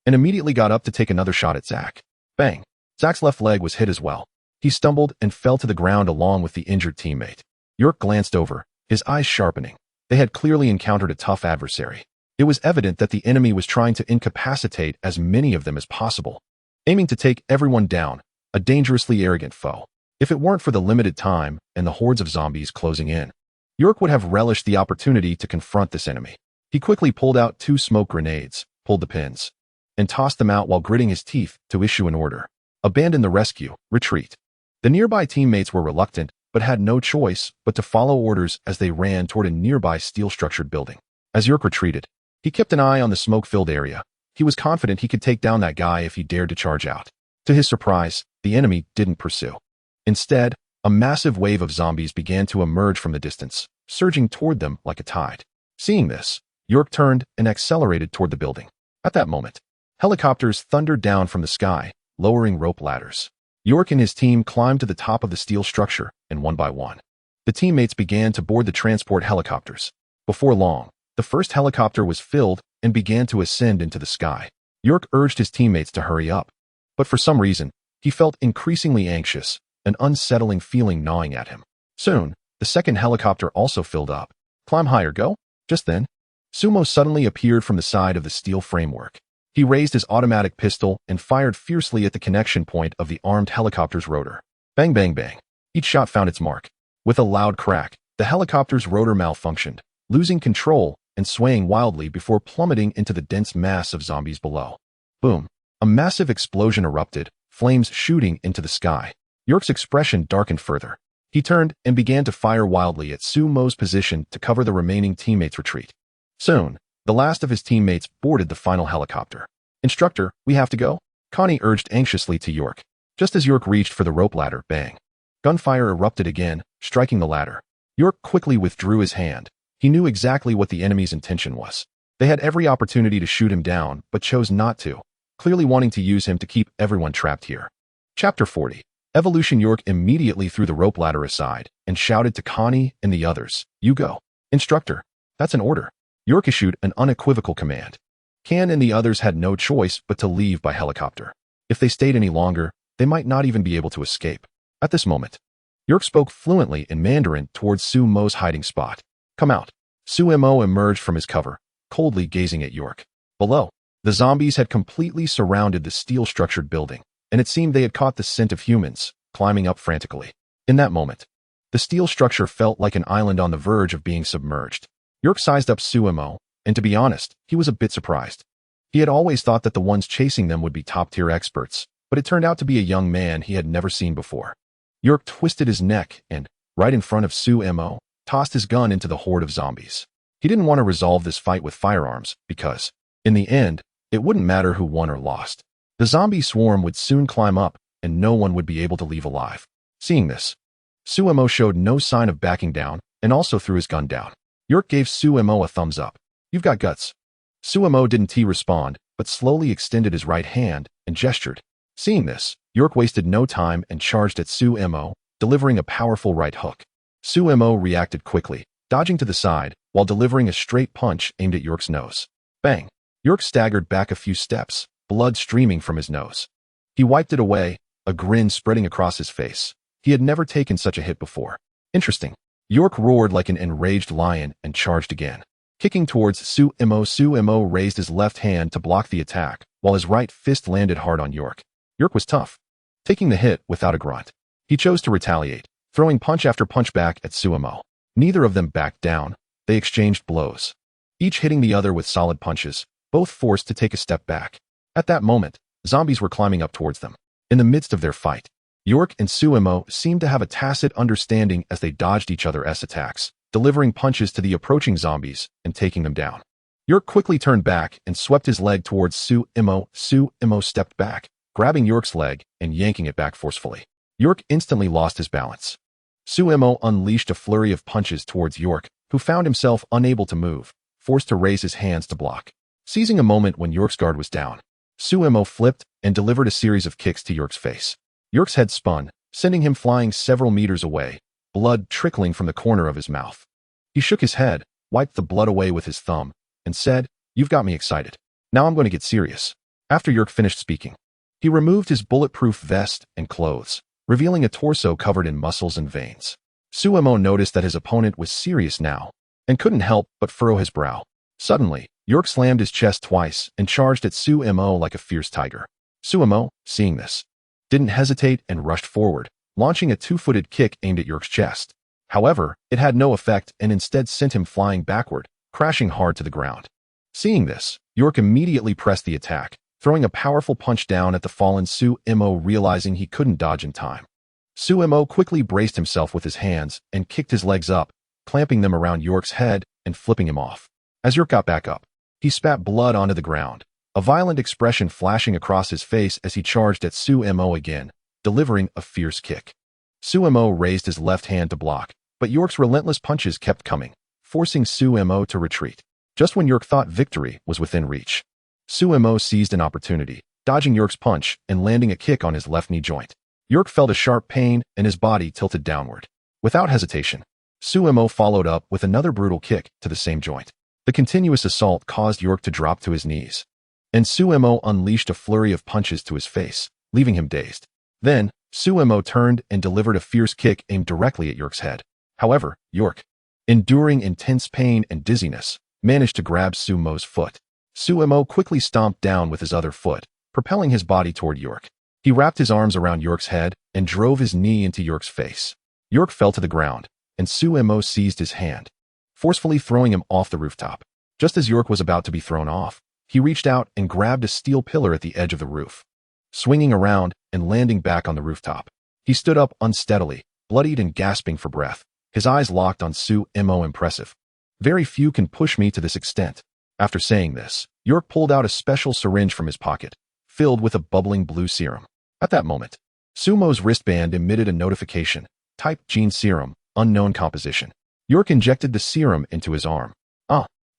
and immediately got up to take another shot at Zach. Bang! Zach's left leg was hit as well. He stumbled and fell to the ground along with the injured teammate. York glanced over, his eyes sharpening. They had clearly encountered a tough adversary. It was evident that the enemy was trying to incapacitate as many of them as possible, aiming to take everyone down, a dangerously arrogant foe. If it weren't for the limited time and the hordes of zombies closing in, York would have relished the opportunity to confront this enemy. He quickly pulled out 2 smoke grenades, pulled the pins, and tossed them out while gritting his teeth to issue an order. Abandon the rescue, retreat. The nearby teammates were reluctant, but had no choice but to follow orders as they ran toward a nearby steel-structured building. As York retreated, he kept an eye on the smoke-filled area. He was confident he could take down that guy if he dared to charge out. To his surprise, the enemy didn't pursue. Instead, a massive wave of zombies began to emerge from the distance, surging toward them like a tide. Seeing this, York turned and accelerated toward the building. At that moment, helicopters thundered down from the sky, lowering rope ladders. York and his team climbed to the top of the steel structure, and one by one, the teammates began to board the transport helicopters. Before long, the first helicopter was filled and began to ascend into the sky. York urged his teammates to hurry up, but for some reason, he felt increasingly anxious, an unsettling feeling gnawing at him. Soon, the second helicopter also filled up. "Climb higher, go." Just then, Sumo suddenly appeared from the side of the steel framework. He raised his automatic pistol and fired fiercely at the connection point of the armed helicopter's rotor. Bang, bang, bang. Each shot found its mark. With a loud crack, the helicopter's rotor malfunctioned, losing control and swaying wildly before plummeting into the dense mass of zombies below. Boom. A massive explosion erupted, flames shooting into the sky. York's expression darkened further. He turned and began to fire wildly at Sumo's position to cover the remaining teammates' retreat. Soon, the last of his teammates boarded the final helicopter. "Instructor, we have to go?" Connie urged anxiously to York. Just as York reached for the rope ladder, bang. Gunfire erupted again, striking the ladder. York quickly withdrew his hand. He knew exactly what the enemy's intention was. They had every opportunity to shoot him down, but chose not to, clearly wanting to use him to keep everyone trapped here. Chapter 40. Evolution. York immediately threw the rope ladder aside and shouted to Connie and the others, "You go." "Instructor, that's an order." York issued an unequivocal command. Can and the others had no choice but to leave by helicopter. If they stayed any longer, they might not even be able to escape. At this moment, York spoke fluently in Mandarin towards Sumo's hiding spot. "Come out." Sumo emerged from his cover, coldly gazing at York. Below, the zombies had completely surrounded the steel-structured building, and it seemed they had caught the scent of humans, climbing up frantically. In that moment, the steel structure felt like an island on the verge of being submerged. York sized up Sumo, and to be honest, he was a bit surprised. He had always thought that the ones chasing them would be top-tier experts, but it turned out to be a young man he had never seen before. York twisted his neck and, right in front of Sumo, tossed his gun into the horde of zombies. He didn't want to resolve this fight with firearms because, in the end, it wouldn't matter who won or lost. The zombie swarm would soon climb up, and no one would be able to leave alive. Seeing this, Sumo showed no sign of backing down and also threw his gun down. York gave Sumo a thumbs up. "You've got guts." Sumo didn't respond, but slowly extended his right hand and gestured. Seeing this, York wasted no time and charged at Sumo, delivering a powerful right hook. Sumo reacted quickly, dodging to the side, while delivering a straight punch aimed at York's nose. Bang! York staggered back a few steps, blood streaming from his nose. He wiped it away, a grin spreading across his face. He had never taken such a hit before. Interesting. York roared like an enraged lion and charged again. Kicking towards Sumo raised his left hand to block the attack, while his right fist landed hard on York. York was tough, taking the hit without a grunt. He chose to retaliate, throwing punch after punch back at Sumo. Neither of them backed down. They exchanged blows, each hitting the other with solid punches, both forced to take a step back. At that moment, zombies were climbing up towards them. In the midst of their fight, York and Sumo seemed to have a tacit understanding as they dodged each other's attacks, delivering punches to the approaching zombies and taking them down. York quickly turned back and swept his leg towards Sumo. Sumo stepped back, grabbing York's leg and yanking it back forcefully. York instantly lost his balance. Sumo unleashed a flurry of punches towards York, who found himself unable to move, forced to raise his hands to block. Seizing a moment when York's guard was down, Sumo flipped and delivered a series of kicks to York's face. York's head spun, sending him flying several meters away, blood trickling from the corner of his mouth. He shook his head, wiped the blood away with his thumb, and said, "You've got me excited. Now I'm going to get serious." After York finished speaking, he removed his bulletproof vest and clothes, revealing a torso covered in muscles and veins. Sumo noticed that his opponent was serious now, and couldn't help but furrow his brow. Suddenly, York slammed his chest twice and charged at Sumo like a fierce tiger. Sumo, seeing this, didn't hesitate and rushed forward, launching a two-footed kick aimed at York's chest. However, it had no effect and instead sent him flying backward, crashing hard to the ground. Seeing this, York immediately pressed the attack, throwing a powerful punch down at the fallen Sumo, realizing he couldn't dodge in time. Sumo quickly braced himself with his hands and kicked his legs up, clamping them around York's head and flipping him off. As York got back up, he spat blood onto the ground, a violent expression flashing across his face as he charged at Sumo again, delivering a fierce kick. Sumo raised his left hand to block, but York's relentless punches kept coming, forcing Sumo to retreat. Just when York thought victory was within reach, Sumo seized an opportunity, dodging York's punch and landing a kick on his left knee joint. York felt a sharp pain and his body tilted downward. Without hesitation, Sumo followed up with another brutal kick to the same joint. The continuous assault caused York to drop to his knees, and Sumo unleashed a flurry of punches to his face, leaving him dazed. Then, Sumo turned and delivered a fierce kick aimed directly at York's head. However, York, enduring intense pain and dizziness, managed to grab Sumo's foot. Sumo quickly stomped down with his other foot, propelling his body toward York. He wrapped his arms around York's head and drove his knee into York's face. York fell to the ground, and Sumo seized his hand, forcefully throwing him off the rooftop. Just as York was about to be thrown off, he reached out and grabbed a steel pillar at the edge of the roof, swinging around and landing back on the rooftop. He stood up unsteadily, bloodied and gasping for breath, his eyes locked on Sumo. Impressive. Very few can push me to this extent. After saying this, York pulled out a special syringe from his pocket, filled with a bubbling blue serum. At that moment, Sumo's wristband emitted a notification, type gene serum, unknown composition. York injected the serum into his arm.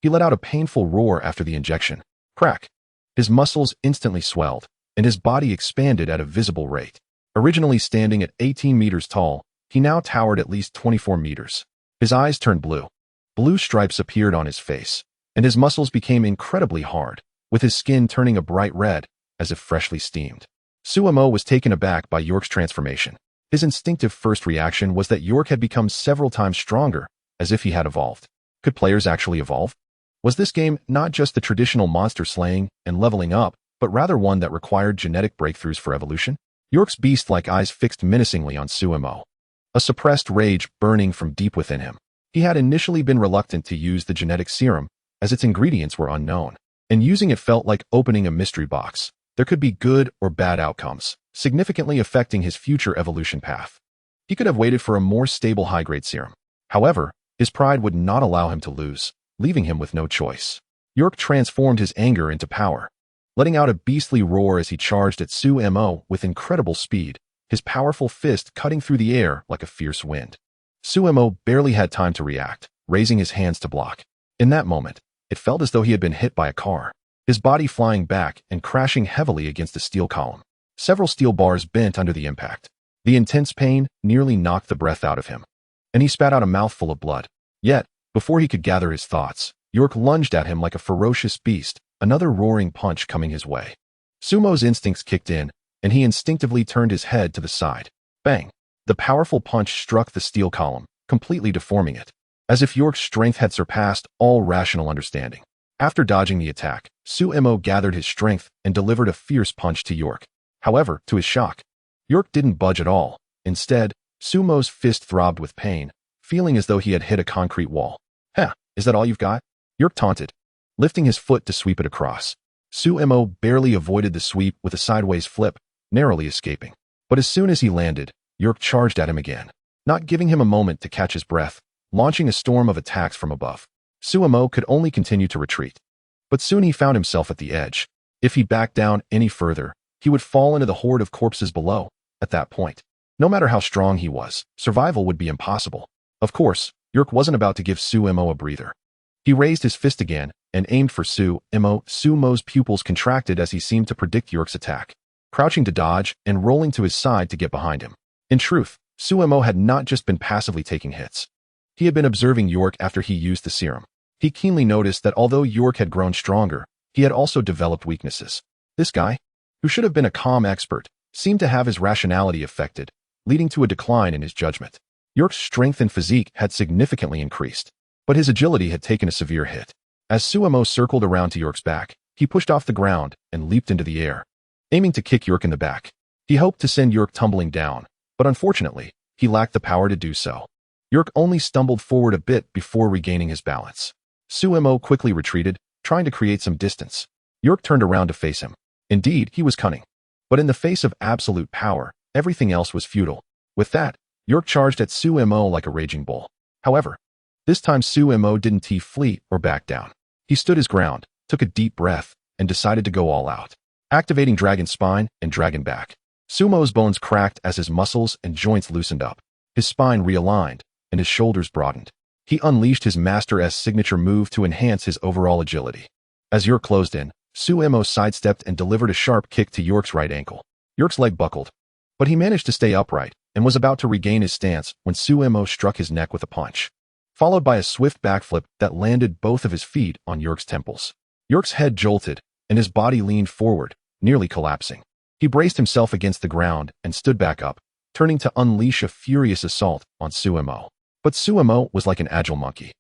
He let out a painful roar after the injection. Crack. His muscles instantly swelled, and his body expanded at a visible rate. Originally standing at 18 meters tall, he now towered at least 24 meters. His eyes turned blue. Blue stripes appeared on his face, and his muscles became incredibly hard, with his skin turning a bright red, as if freshly steamed. Sumo was taken aback by York's transformation. His instinctive first reaction was that York had become several times stronger, as if he had evolved. Could players actually evolve? Was this game not just the traditional monster slaying and leveling up, but rather one that required genetic breakthroughs for evolution? York's beast-like eyes fixed menacingly on Sumo, a suppressed rage burning from deep within him. He had initially been reluctant to use the genetic serum, as its ingredients were unknown, and using it felt like opening a mystery box. There could be good or bad outcomes, significantly affecting his future evolution path. He could have waited for a more stable high-grade serum. However, his pride would not allow him to lose, leaving him with no choice. York transformed his anger into power, letting out a beastly roar as he charged at Sumo with incredible speed, his powerful fist cutting through the air like a fierce wind. Sumo barely had time to react, raising his hands to block. In that moment, it felt as though he had been hit by a car, his body flying back and crashing heavily against a steel column. Several steel bars bent under the impact. The intense pain nearly knocked the breath out of him, and he spat out a mouthful of blood. Yet, before he could gather his thoughts, York lunged at him like a ferocious beast, another roaring punch coming his way. Sumo's instincts kicked in, and he instinctively turned his head to the side. Bang! The powerful punch struck the steel column, completely deforming it, as if York's strength had surpassed all rational understanding. After dodging the attack, Sumo gathered his strength and delivered a fierce punch to York. However, to his shock, York didn't budge at all. Instead, Sumo's fist throbbed with pain, feeling as though he had hit a concrete wall. Is that all you've got? York taunted, lifting his foot to sweep it across. Sumo barely avoided the sweep with a sideways flip, narrowly escaping. But as soon as he landed, York charged at him again, not giving him a moment to catch his breath, launching a storm of attacks from above. Sumo could only continue to retreat. But soon he found himself at the edge. If he backed down any further, he would fall into the horde of corpses below. At that point, no matter how strong he was, survival would be impossible. Of course, York wasn't about to give Sumo a breather. He raised his fist again and aimed for Sumo. Sumo's pupils contracted as he seemed to predict York's attack, crouching to dodge and rolling to his side to get behind him. In truth, Sumo had not just been passively taking hits. He had been observing York after he used the serum. He keenly noticed that although York had grown stronger, he had also developed weaknesses. This guy, who should have been a calm expert, seemed to have his rationality affected, leading to a decline in his judgment. York's strength and physique had significantly increased, but his agility had taken a severe hit. As Sumo circled around to York's back, he pushed off the ground and leaped into the air, aiming to kick York in the back. He hoped to send York tumbling down, but unfortunately, he lacked the power to do so. York only stumbled forward a bit before regaining his balance. Sumo quickly retreated, trying to create some distance. York turned around to face him. Indeed, he was cunning. But in the face of absolute power, everything else was futile. With that, York charged at Sumo like a raging bull. However, this time Sumo didn't flee or back down. He stood his ground, took a deep breath, and decided to go all out, activating Dragon Spine and Dragon Back. Sumo's bones cracked as his muscles and joints loosened up. His spine realigned, and his shoulders broadened. He unleashed his Master's signature move to enhance his overall agility. As York closed in, Sumo sidestepped and delivered a sharp kick to York's right ankle. York's leg buckled, but he managed to stay upright and was about to regain his stance when Sumo struck his neck with a punch, followed by a swift backflip that landed both of his feet on York's temples. York's head jolted, and his body leaned forward, nearly collapsing. He braced himself against the ground and stood back up, turning to unleash a furious assault on Sumo. But Sumo was like an agile monkey.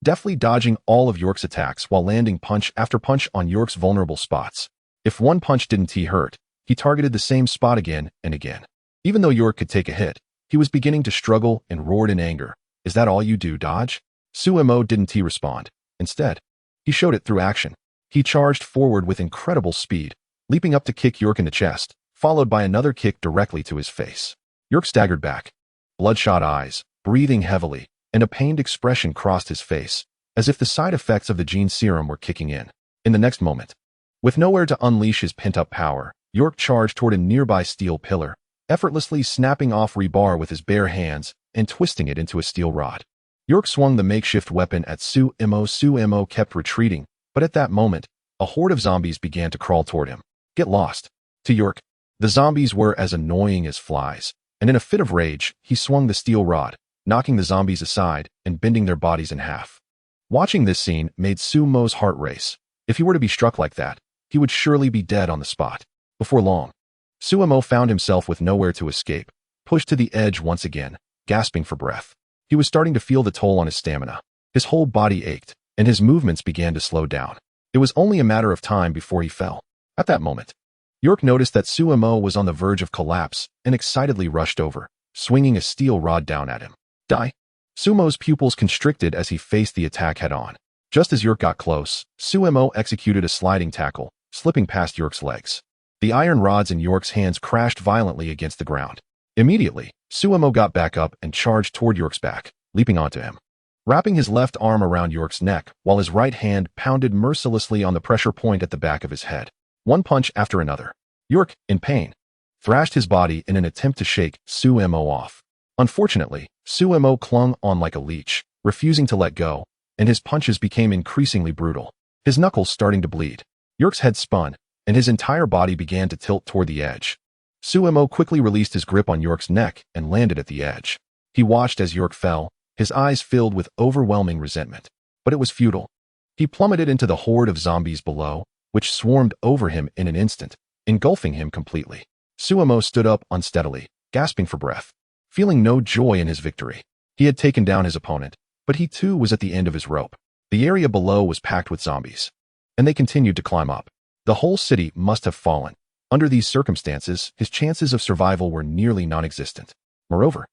deftly dodging all of York's attacks while landing punch after punch on York's vulnerable spots. If one punch didn't hurt, he targeted the same spot again and again. Even though York could take a hit, he was beginning to struggle and roared in anger. "Is that all you do, dodge?" Sumo didn't respond. Instead, he showed it through action. He charged forward with incredible speed, leaping up to kick York in the chest, followed by another kick directly to his face. York staggered back, bloodshot eyes, breathing heavily, and a pained expression crossed his face, as if the side effects of the gene serum were kicking in. In the next moment, with nowhere to unleash his pent-up power, York charged toward a nearby steel pillar, effortlessly snapping off rebar with his bare hands and twisting it into a steel rod. York swung the makeshift weapon at Sumo. Sumo kept retreating, but at that moment, a horde of zombies began to crawl toward him. "Get lost." To York, the zombies were as annoying as flies, and in a fit of rage, he swung the steel rod, knocking the zombies aside and bending their bodies in half. Watching this scene made Sumo's heart race. If he were to be struck like that, he would surely be dead on the spot. Before long, Sumo found himself with nowhere to escape, pushed to the edge once again, gasping for breath. He was starting to feel the toll on his stamina. His whole body ached, and his movements began to slow down. It was only a matter of time before he fell. At that moment, York noticed that Sumo was on the verge of collapse and excitedly rushed over, swinging a steel rod down at him. "Die!" Sumo's pupils constricted as he faced the attack head-on. Just as York got close, Sumo executed a sliding tackle, slipping past York's legs. The iron rods in York's hands crashed violently against the ground. Immediately, Sumo got back up and charged toward York's back, leaping onto him, wrapping his left arm around York's neck while his right hand pounded mercilessly on the pressure point at the back of his head. One punch after another. York, in pain, thrashed his body in an attempt to shake Sumo off. Unfortunately, Sumo clung on like a leech, refusing to let go, and his punches became increasingly brutal, his knuckles starting to bleed. York's head spun, and his entire body began to tilt toward the edge. Sumo quickly released his grip on York's neck and landed at the edge. He watched as York fell, his eyes filled with overwhelming resentment. But it was futile. He plummeted into the horde of zombies below, which swarmed over him in an instant, engulfing him completely. Sumo stood up unsteadily, gasping for breath, feeling no joy in his victory. He had taken down his opponent, but he too was at the end of his rope. The area below was packed with zombies, and they continued to climb up. The whole city must have fallen. Under these circumstances, his chances of survival were nearly non-existent. Moreover,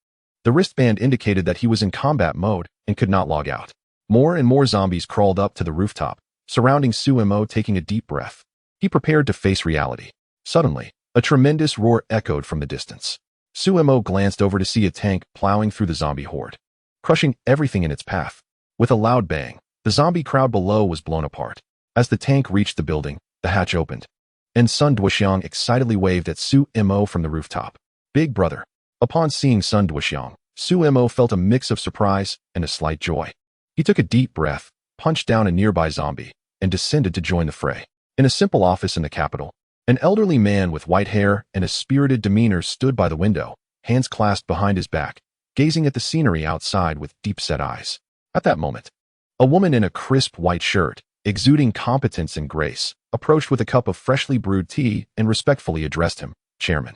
the wristband indicated that he was in combat mode and could not log out. More and more zombies crawled up to the rooftop, surrounding Sumo. Taking a deep breath, he prepared to face reality. Suddenly, a tremendous roar echoed from the distance. Sumo glanced over to see a tank plowing through the zombie horde, crushing everything in its path. With a loud bang, the zombie crowd below was blown apart. As the tank reached the building, the hatch opened, and Sun Duxiang excitedly waved at Sumo from the rooftop. "Big brother." Upon seeing Sun Duxiang, Sumo felt a mix of surprise and a slight joy. He took a deep breath, punched down a nearby zombie, and descended to join the fray. In a simple office in the capital, an elderly man with white hair and a spirited demeanor stood by the window, hands clasped behind his back, gazing at the scenery outside with deep-set eyes. At that moment, a woman in a crisp white shirt, exuding competence and grace, approached with a cup of freshly brewed tea and respectfully addressed him. "Chairman."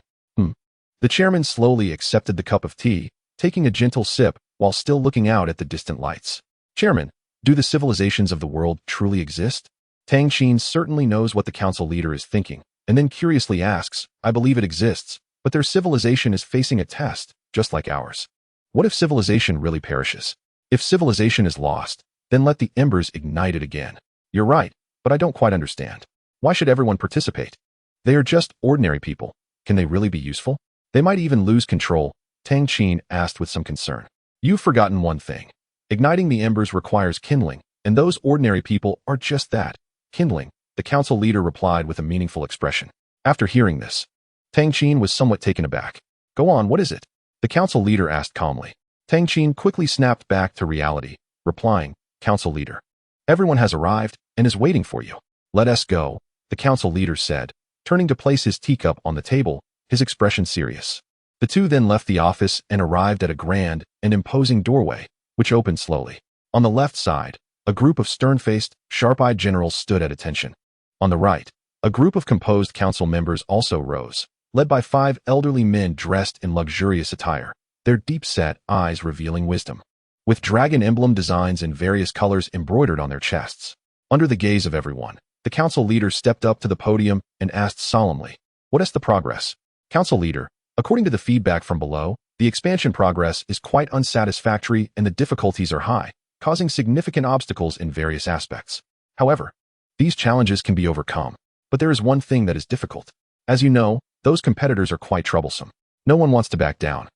The chairman slowly accepted the cup of tea, taking a gentle sip while still looking out at the distant lights. "Chairman, do the civilizations of the world truly exist?" Tang Xin certainly knows what the council leader is thinking, and then curiously asks, "I believe it exists, but their civilization is facing a test, just like ours. What if civilization really perishes? If civilization is lost, then let the embers ignite it again." "You're right, but I don't quite understand. Why should everyone participate? They are just ordinary people. Can they really be useful? They might even lose control," Tang Xin asked with some concern. "You've forgotten one thing. Igniting the embers requires kindling, and those ordinary people are just that, kindling," the council leader replied with a meaningful expression. After hearing this, Tang Xin was somewhat taken aback. "Go on, what is it?" the council leader asked calmly. Tang Xin quickly snapped back to reality, replying, "Council leader, everyone has arrived and is waiting for you. Let us go," the council leader said, turning to place his teacup on the table, his expression serious. The two then left the office and arrived at a grand and imposing doorway, which opened slowly. On the left side, a group of stern-faced, sharp-eyed generals stood at attention. On the right, a group of composed council members also rose, led by 5 elderly men dressed in luxurious attire, their deep-set eyes revealing wisdom. with dragon emblem designs in various colors embroidered on their chests. Under the gaze of everyone, the council leader stepped up to the podium and asked solemnly, "What is the progress?" Council leader, according to the feedback from below, the expansion progress is quite unsatisfactory and the difficulties are high, causing significant obstacles in various aspects. However, these challenges can be overcome, but there is one thing that is difficult. As you know, those competitors are quite troublesome. No one wants to back down.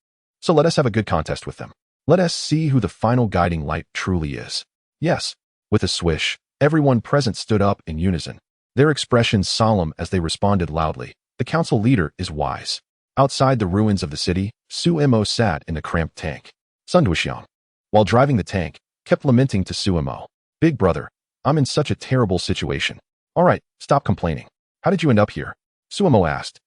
So let us have a good contest with them. Let us see who the final guiding light truly is. Yes. With a swish, everyone present stood up in unison, their expressions solemn as they responded loudly. The council leader is wise. Outside the ruins of the city, Suemo sat in the cramped tank. Sun Duxiang, while driving the tank, kept lamenting to Suemo, "Big brother, I'm in such a terrible situation." "All right, stop complaining. How did you end up here?" Suemo asked.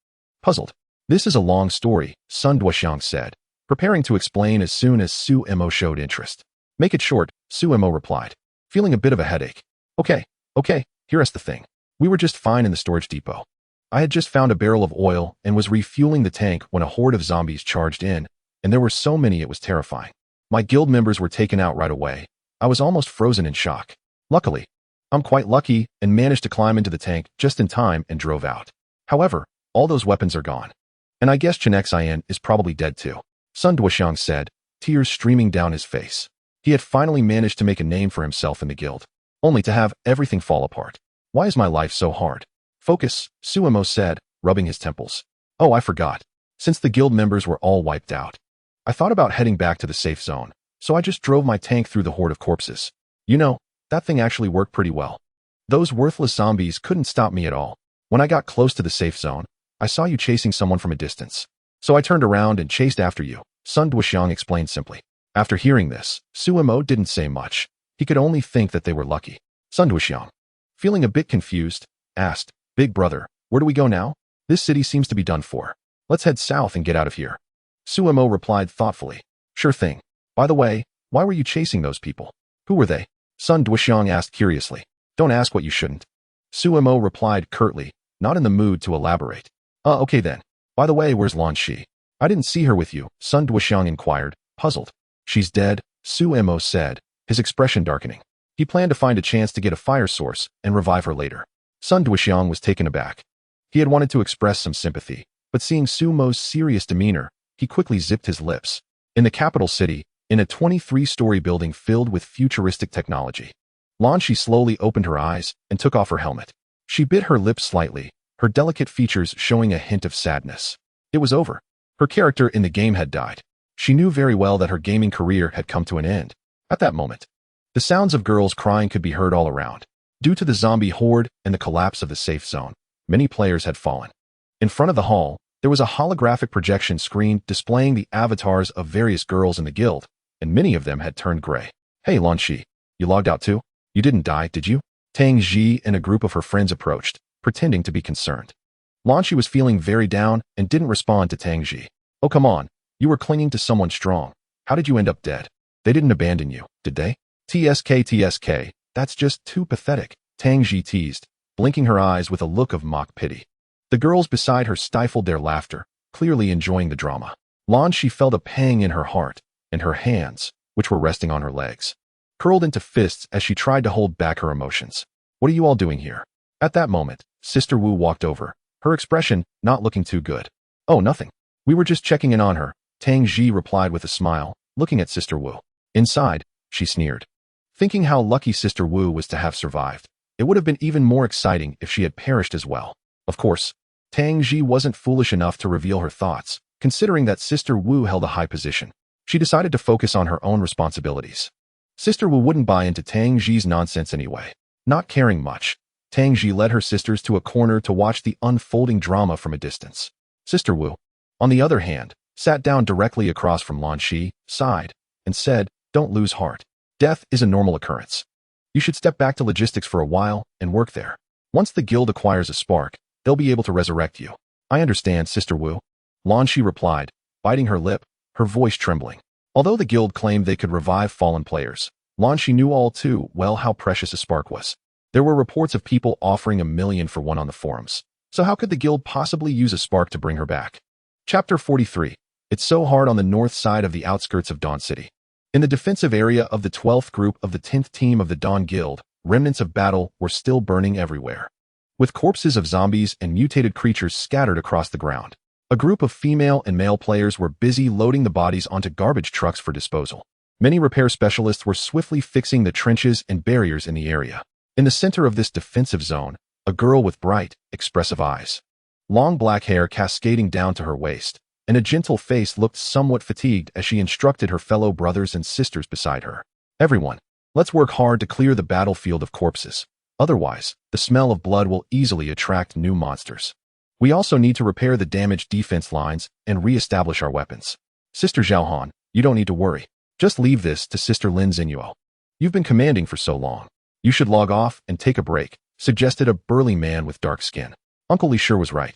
Puzzled. "This is a long story," Sun Duxiang said, preparing to explain as soon as Suemo showed interest. "Make it short," Suemo replied, feeling a bit of a headache. Okay, here's the thing. We were just fine in the storage depot. I had just found a barrel of oil and was refueling the tank when a horde of zombies charged in, and there were so many it was terrifying. My guild members were taken out right away. I was almost frozen in shock. Luckily, I'm quite lucky and managed to climb into the tank just in time and drove out. However, all those weapons are gone. And I guess Chen Xian is probably dead too," Sun Duxiang said, tears streaming down his face. He had finally managed to make a name for himself in the guild, only to have everything fall apart. "Why is my life so hard?" "Focus," Suemo said, rubbing his temples. "Oh, I forgot. Since the guild members were all wiped out, I thought about heading back to the safe zone, so I just drove my tank through the horde of corpses. You know, that thing actually worked pretty well. Those worthless zombies couldn't stop me at all. When I got close to the safe zone, I saw you chasing someone from a distance. So I turned around and chased after you," Sun Duxiang explained simply. After hearing this, Suemo didn't say much. He could only think that they were lucky. Sun Duxiang, feeling a bit confused, asked, "Big brother, where do we go now? This city seems to be done for. Let's head south and get out of here." Suemo replied thoughtfully, "Sure thing. By the way, why were you chasing those people? Who were they?" Sun Duxiang asked curiously. "Don't ask what you shouldn't." Suemo replied curtly, not in the mood to elaborate. Okay then. By the way, where's Lan Shi? I didn't see her with you," Sun Duxiang inquired, puzzled. "She's dead," Suemo said, his expression darkening. He planned to find a chance to get a fire source and revive her later. Sun Duxiang was taken aback. He had wanted to express some sympathy, but seeing Suemo's serious demeanor, he quickly zipped his lips. In the capital city, in a 23-story building filled with futuristic technology, Lan Shi slowly opened her eyes and took off her helmet. She bit her lips slightly, her delicate features showing a hint of sadness. It was over. Her character in the game had died. She knew very well that her gaming career had come to an end. At that moment, the sounds of girls crying could be heard all around. Due to the zombie horde and the collapse of the safe zone, many players had fallen. In front of the hall, there was a holographic projection screen displaying the avatars of various girls in the guild, and many of them had turned gray. "Hey, Lan Shi, you logged out too? You didn't die, did you?" Tang Ji and a group of her friends approached, pretending to be concerned. Lan Shi was feeling very down and didn't respond to Tang Ji. "Oh, come on. You were clinging to someone strong. How did you end up dead? They didn't abandon you, did they?" TSK, that's just too pathetic," Tang Ji teased, blinking her eyes with a look of mock pity. The girls beside her stifled their laughter, clearly enjoying the drama. Lan Shi felt a pang in her heart, and her hands, which were resting on her legs, curled into fists as she tried to hold back her emotions. "What are you all doing here?" At that moment, Sister Wu walked over, her expression not looking too good. "Oh, nothing. We were just checking in on her," Tang Ji replied with a smile, looking at Sister Wu. Inside, she sneered. Thinking how lucky Sister Wu was to have survived, it would have been even more exciting if she had perished as well. Of course, Tang Ji wasn't foolish enough to reveal her thoughts, considering that Sister Wu held a high position. She decided to focus on her own responsibilities. Sister Wu wouldn't buy into Tang Ji's nonsense anyway. Not caring much, Tang Ji led her sisters to a corner to watch the unfolding drama from a distance. Sister Wu, on the other hand, sat down directly across from Lan Shi, sighed, and said, "Don't lose heart. Death is a normal occurrence. You should step back to logistics for a while and work there. Once the guild acquires a spark, they'll be able to resurrect you." "I understand, Sister Wu," Lan Shi replied, biting her lip, her voice trembling. Although the guild claimed they could revive fallen players, Lan Shi knew all too well how precious a spark was. There were reports of people offering $1 million for one on the forums, so how could the guild possibly use a spark to bring her back? Chapter 43. It's so hard on the north side of the outskirts of Dawn City. In the defensive area of the 12th group of the 10th team of the Dawn Guild, remnants of battle were still burning everywhere, with corpses of zombies and mutated creatures scattered across the ground. A group of female and male players were busy loading the bodies onto garbage trucks for disposal. Many repair specialists were swiftly fixing the trenches and barriers in the area. In the center of this defensive zone, a girl with bright, expressive eyes, long black hair cascading down to her waist, and a gentle face looked somewhat fatigued as she instructed her fellow brothers and sisters beside her. Everyone, let's work hard to clear the battlefield of corpses. Otherwise, the smell of blood will easily attract new monsters. We also need to repair the damaged defense lines and re-establish our weapons. Sister Zhaohan, you don't need to worry. Just leave this to Sister Lin Xinyuo. You've been commanding for so long. You should log off and take a break, suggested a burly man with dark skin. Uncle Li sure was right.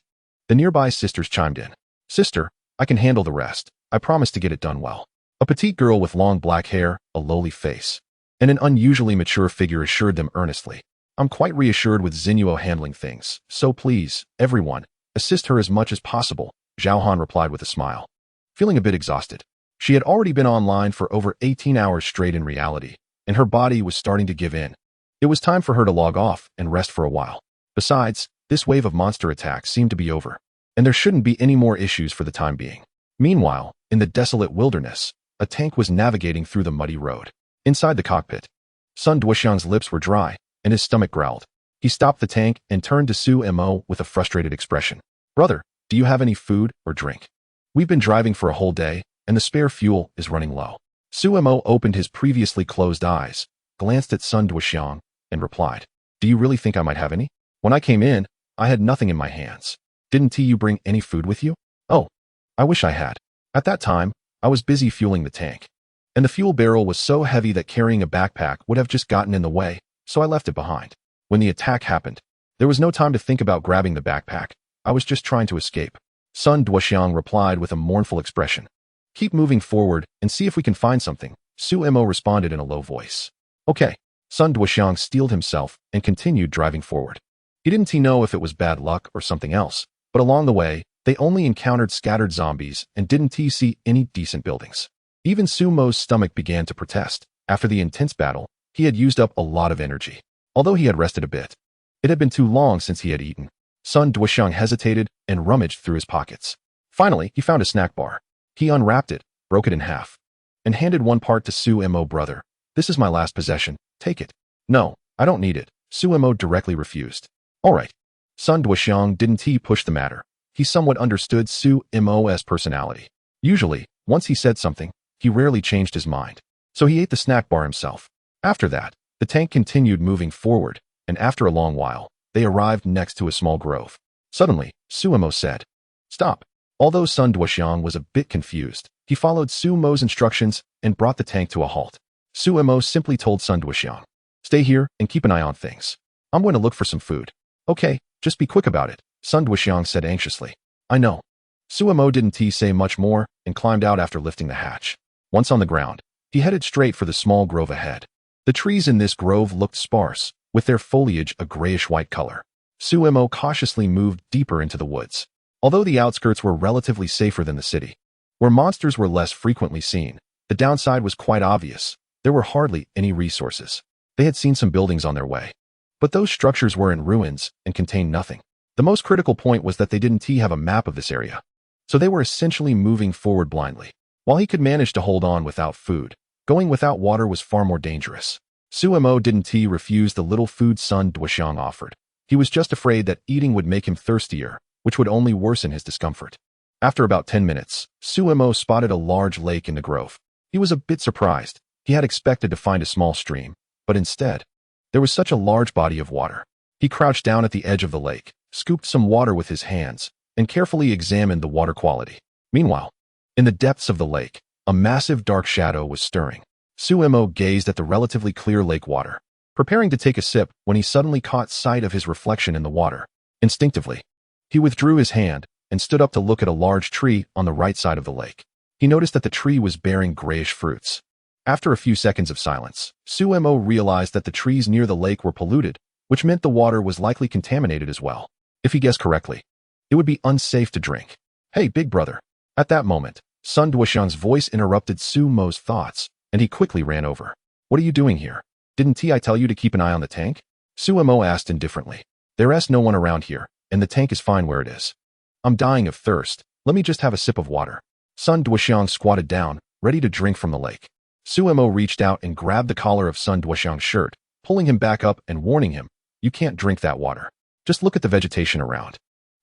The nearby sisters chimed in. Sister, I can handle the rest. I promise to get it done well. A petite girl with long black hair, a lowly face, and an unusually mature figure assured them earnestly. I'm quite reassured with Xinyuo handling things, so please, everyone, assist her as much as possible, Zhaohan replied with a smile. Feeling a bit exhausted. She had already been online for over 18 hours straight in reality, and her body was starting to give in. It was time for her to log off and rest for a while. Besides, this wave of monster attacks seemed to be over, and there shouldn't be any more issues for the time being. Meanwhile, in the desolate wilderness, a tank was navigating through the muddy road. Inside the cockpit, Sun Duoxiang's lips were dry, and his stomach growled. He stopped the tank and turned to Su Mo with a frustrated expression. Brother, do you have any food or drink? We've been driving for a whole day, and the spare fuel is running low. Su Mo opened his previously closed eyes, glanced at Sun Duoxiang, and replied, Do you really think I might have any? When I came in, I had nothing in my hands. Didn't you bring any food with you? Oh, I wish I had. At that time, I was busy fueling the tank, and the fuel barrel was so heavy that carrying a backpack would have just gotten in the way, so I left it behind. When the attack happened, there was no time to think about grabbing the backpack. I was just trying to escape. Sun Duoxiang replied with a mournful expression. Keep moving forward and see if we can find something, Su Mo responded in a low voice. Okay. Sun Duoxiang steeled himself and continued driving forward. He didn't know if it was bad luck or something else, but along the way, they only encountered scattered zombies and didn't see any decent buildings. Even Su Mo's stomach began to protest. After the intense battle, he had used up a lot of energy. Although he had rested a bit, it had been too long since he had eaten. Sun Duoxiang hesitated and rummaged through his pockets. Finally, he found a snack bar. He unwrapped it, broke it in half, and handed one part to Su Mo. Brother, this is my last possession. Take it. No, I don't need it, Su Mo directly refused. All right. Sun Duoxiang didn't push the matter. He somewhat understood Su Mo's personality. Usually, once he said something, he rarely changed his mind. So he ate the snack bar himself. After that, the tank continued moving forward, and after a long while, they arrived next to a small grove. Suddenly, Su Mo said, Stop. Although Sun Duoxiang was a bit confused, he followed Su Mo's instructions and brought the tank to a halt. Su Mo simply told Sun Duoxiang, Stay here and keep an eye on things. I'm going to look for some food. Okay, just be quick about it, Sun Duoxiang said anxiously. I know. Su Mo didn't say much more and climbed out after lifting the hatch. Once on the ground, he headed straight for the small grove ahead. The trees in this grove looked sparse, with their foliage a grayish-white color. Su Mo cautiously moved deeper into the woods. Although the outskirts were relatively safer than the city, where monsters were less frequently seen, the downside was quite obvious. There were hardly any resources. They had seen some buildings on their way, but those structures were in ruins and contained nothing. The most critical point was that they didn't have a map of this area, so they were essentially moving forward blindly. While he could manage to hold on without food, going without water was far more dangerous. Su Mo didn't refuse the little food Sun Duoxiang offered. He was just afraid that eating would make him thirstier, which would only worsen his discomfort. After about 10 minutes, Su Mo spotted a large lake in the grove. He was a bit surprised. He had expected to find a small stream, but instead, there was such a large body of water. He crouched down at the edge of the lake, scooped some water with his hands, and carefully examined the water quality. Meanwhile, in the depths of the lake, a massive dark shadow was stirring. Su Mo gazed at the relatively clear lake water, preparing to take a sip when he suddenly caught sight of his reflection in the water. Instinctively, he withdrew his hand and stood up to look at a large tree on the right side of the lake. He noticed that the tree was bearing grayish fruits. After a few seconds of silence, Su Mo realized that the trees near the lake were polluted, which meant the water was likely contaminated as well. If he guessed correctly, it would be unsafe to drink. Hey, big brother. At that moment, Sun Duoxiang's voice interrupted Su Mo's thoughts. and he quickly ran over. What are you doing here? Didn't I tell you to keep an eye on the tank? Suemo asked indifferently. There's no one around here, and the tank is fine where it is. I'm dying of thirst. Let me just have a sip of water. Sun Duoxiang squatted down, ready to drink from the lake. Suemo reached out and grabbed the collar of Sun Duoxiang's shirt, pulling him back up and warning him, you can't drink that water. Just look at the vegetation around.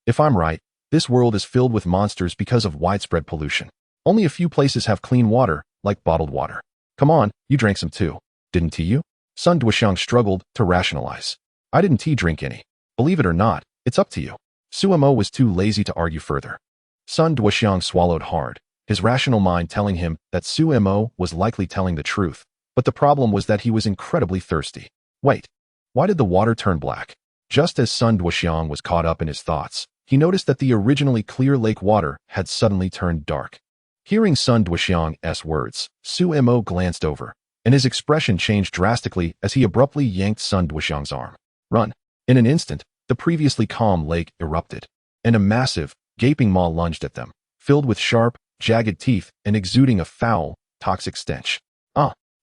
If I'm right, this world is filled with monsters because of widespread pollution. Only a few places have clean water, like bottled water. Come on, you drank some too, didn't you? Sun Duoxiang struggled to rationalize. I didn't drink any. Believe it or not, it's up to you. Suemo was too lazy to argue further. Sun Duoxiang swallowed hard, his rational mind telling him that Suemo was likely telling the truth, but the problem was that he was incredibly thirsty. Wait, why did the water turn black? Just as Sun Duoxiang was caught up in his thoughts, he noticed that the originally clear lake water had suddenly turned dark. Hearing Sun Duoxiang's words, Suemo glanced over, and his expression changed drastically as he abruptly yanked Sun Duoxiang's arm. Run! In an instant, the previously calm lake erupted, and a massive, gaping maw lunged at them, filled with sharp, jagged teeth and exuding a foul, toxic stench.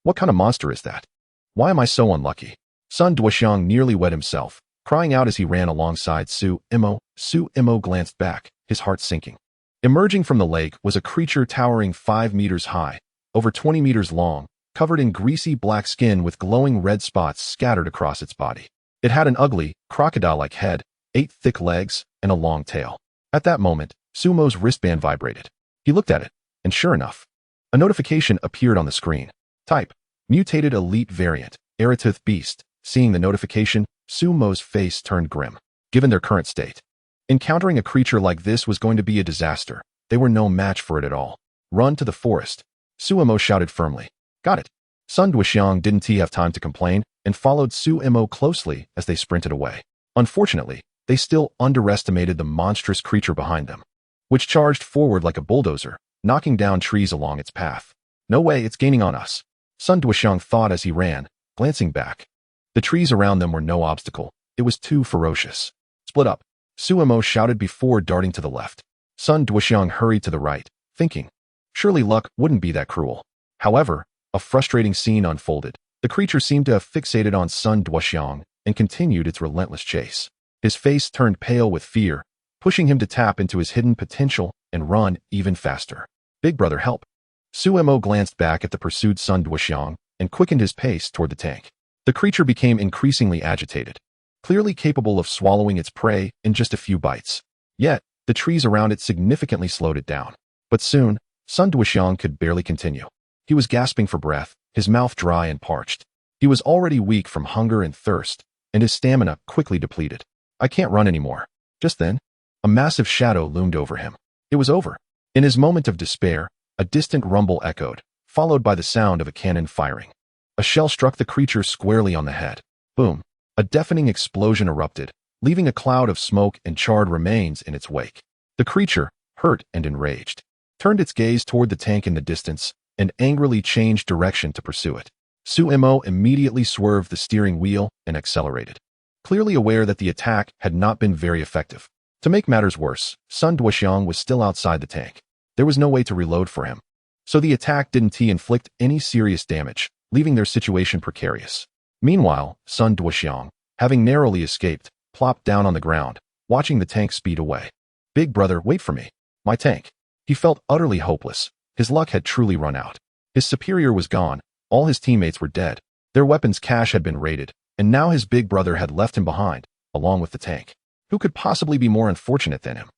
What kind of monster is that? Why am I so unlucky? Sun Duoxiang nearly wet himself, crying out as he ran alongside Suemo. Suemo glanced back, his heart sinking. Emerging from the lake was a creature towering 5 meters high, over 20 meters long, covered in greasy black skin with glowing red spots scattered across its body. It had an ugly, crocodile-like head, 8 thick legs, and a long tail. At that moment, Sumo's wristband vibrated. He looked at it, and sure enough, a notification appeared on the screen. Type: Mutated Elite Variant, Eritith Beast. Seeing the notification, Sumo's face turned grim. Given their current state, encountering a creature like this was going to be a disaster. They were no match for it at all. Run to the forest. Suemo shouted firmly. Got it. Sun Duoxiang didn't have time to complain and followed Suemo closely as they sprinted away. Unfortunately, they still underestimated the monstrous creature behind them, which charged forward like a bulldozer, knocking down trees along its path. No way, it's gaining on us, Sun Duoxiang thought as he ran, glancing back. The trees around them were no obstacle. It was too ferocious. Split up, Suemo shouted before darting to the left. Sun Duoxiang hurried to the right, thinking, surely luck wouldn't be that cruel. However, a frustrating scene unfolded. The creature seemed to have fixated on Sun Duoxiang and continued its relentless chase. His face turned pale with fear, pushing him to tap into his hidden potential and run even faster. Big brother, help! Suemo glanced back at the pursued Sun Duoxiang and quickened his pace toward the tank. The creature became increasingly agitated, clearly capable of swallowing its prey in just a few bites. Yet, the trees around it significantly slowed it down. But soon, Sun Duoxiang could barely continue. He was gasping for breath, his mouth dry and parched. He was already weak from hunger and thirst, and his stamina quickly depleted. I can't run anymore. Just then, a massive shadow loomed over him. It was over. In his moment of despair, a distant rumble echoed, followed by the sound of a cannon firing. A shell struck the creature squarely on the head. Boom! A deafening explosion erupted, leaving a cloud of smoke and charred remains in its wake. The creature, hurt and enraged, turned its gaze toward the tank in the distance and angrily changed direction to pursue it. Suemo immediately swerved the steering wheel and accelerated, clearly aware that the attack had not been very effective. To make matters worse, Sun Duoxiang was still outside the tank. There was no way to reload for him, so the attack didn't inflict any serious damage, leaving their situation precarious. Meanwhile, Sun Duoxiang, having narrowly escaped, plopped down on the ground, watching the tank speed away. Big brother, wait for me. My tank. He felt utterly hopeless. His luck had truly run out. His superior was gone, all his teammates were dead, their weapons cache had been raided, and now his big brother had left him behind, along with the tank. Who could possibly be more unfortunate than him?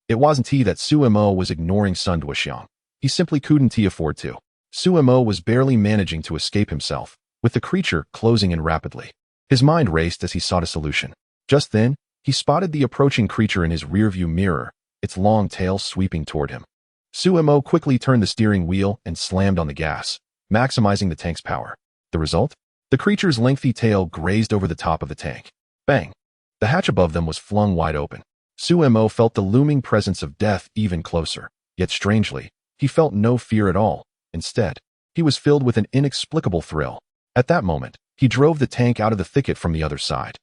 It wasn't that Suemo was ignoring Sun Duoxiang. He simply couldn't afford to. Suemo was barely managing to escape himself, with the creature closing in rapidly. His mind raced as he sought a solution. Just then, he spotted the approaching creature in his rearview mirror, its long tail sweeping toward him. Suemo quickly turned the steering wheel and slammed on the gas, maximizing the tank's power. The result? The creature's lengthy tail grazed over the top of the tank. Bang! The hatch above them was flung wide open. Suemo felt the looming presence of death even closer, yet strangely, he felt no fear at all. Instead, he was filled with an inexplicable thrill. At that moment, he drove the tank out of the thicket from the other side,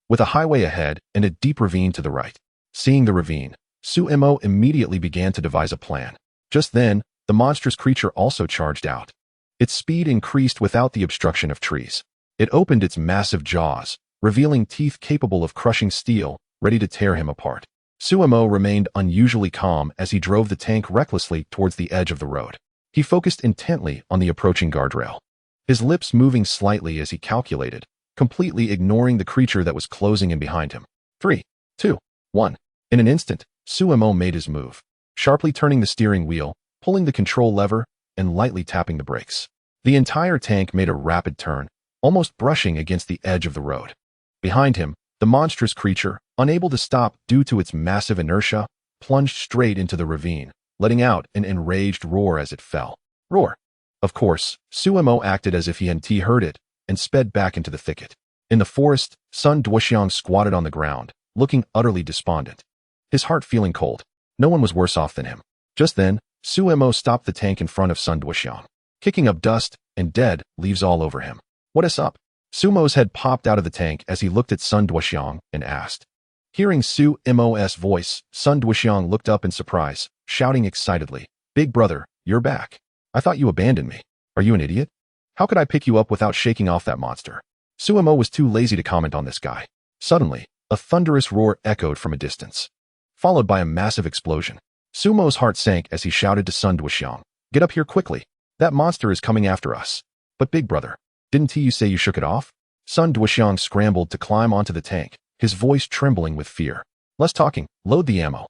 with a highway ahead and a deep ravine to the right. Seeing the ravine, Suemo immediately began to devise a plan. Just then, the monstrous creature also charged out. Its speed increased without the obstruction of trees. It opened its massive jaws, revealing teeth capable of crushing steel, ready to tear him apart. Suemo remained unusually calm as he drove the tank recklessly towards the edge of the road. He focused intently on the approaching guardrail, his lips moving slightly as he calculated, completely ignoring the creature that was closing in behind him. 3, 2, 1. In an instant, Suemo made his move, sharply turning the steering wheel, pulling the control lever, and lightly tapping the brakes. The entire tank made a rapid turn, almost brushing against the edge of the road. Behind him, the monstrous creature, unable to stop due to its massive inertia, plunged straight into the ravine, letting out an enraged roar as it fell. Roar! Of course, Suemo acted as if he hadn't heard it, and sped back into the thicket. In the forest, Sun Duoxiang squatted on the ground, looking utterly despondent, his heart feeling cold. No one was worse off than him. Just then, Suemo stopped the tank in front of Sun Duoxiang, kicking up dust and dead leaves all over him. What is up? Sumo's head popped out of the tank as he looked at Sun Duoxiang and asked. Hearing Suemo's voice, Sun Duoxiang looked up in surprise, shouting excitedly, Big brother, you're back. I thought you abandoned me. Are you an idiot? How could I pick you up without shaking off that monster? Suemo was too lazy to comment on this guy. Suddenly, a thunderous roar echoed from a distance, followed by a massive explosion. Sumo's heart sank as he shouted to Sun Duoxiang, Get up here quickly. That monster is coming after us. But big brother, didn't you say you shook it off? Sun Duoxiang scrambled to climb onto the tank, his voice trembling with fear. Less talking, load the ammo.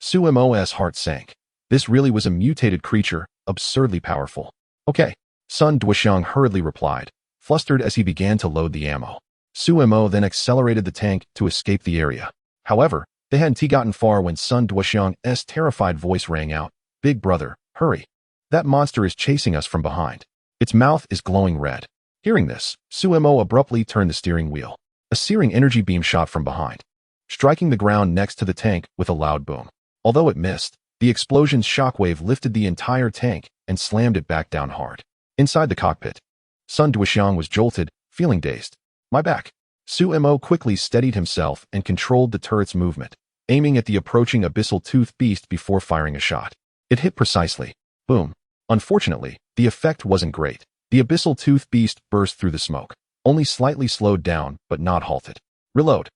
Suemo's heart sank. This really was a mutated creature, absurdly powerful. Okay, Sun Duoxiang hurriedly replied, flustered as he began to load the ammo. Suemo then accelerated the tank to escape the area. However, they hadn't gotten far when Sun Duoxiang's terrified voice rang out, Big brother, hurry. That monster is chasing us from behind. Its mouth is glowing red. Hearing this, Suemo abruptly turned the steering wheel. A searing energy beam shot from behind, striking the ground next to the tank with a loud boom. Although it missed, the explosion's shockwave lifted the entire tank and slammed it back down hard. Inside the cockpit, Sun Duoxiang was jolted, feeling dazed. My back. Suemo quickly steadied himself and controlled the turret's movement, aiming at the approaching abyssal tooth beast before firing a shot. It hit precisely. Boom. Unfortunately, the effect wasn't great. The abyssal tooth beast burst through the smoke, only slightly slowed down but not halted. Reload.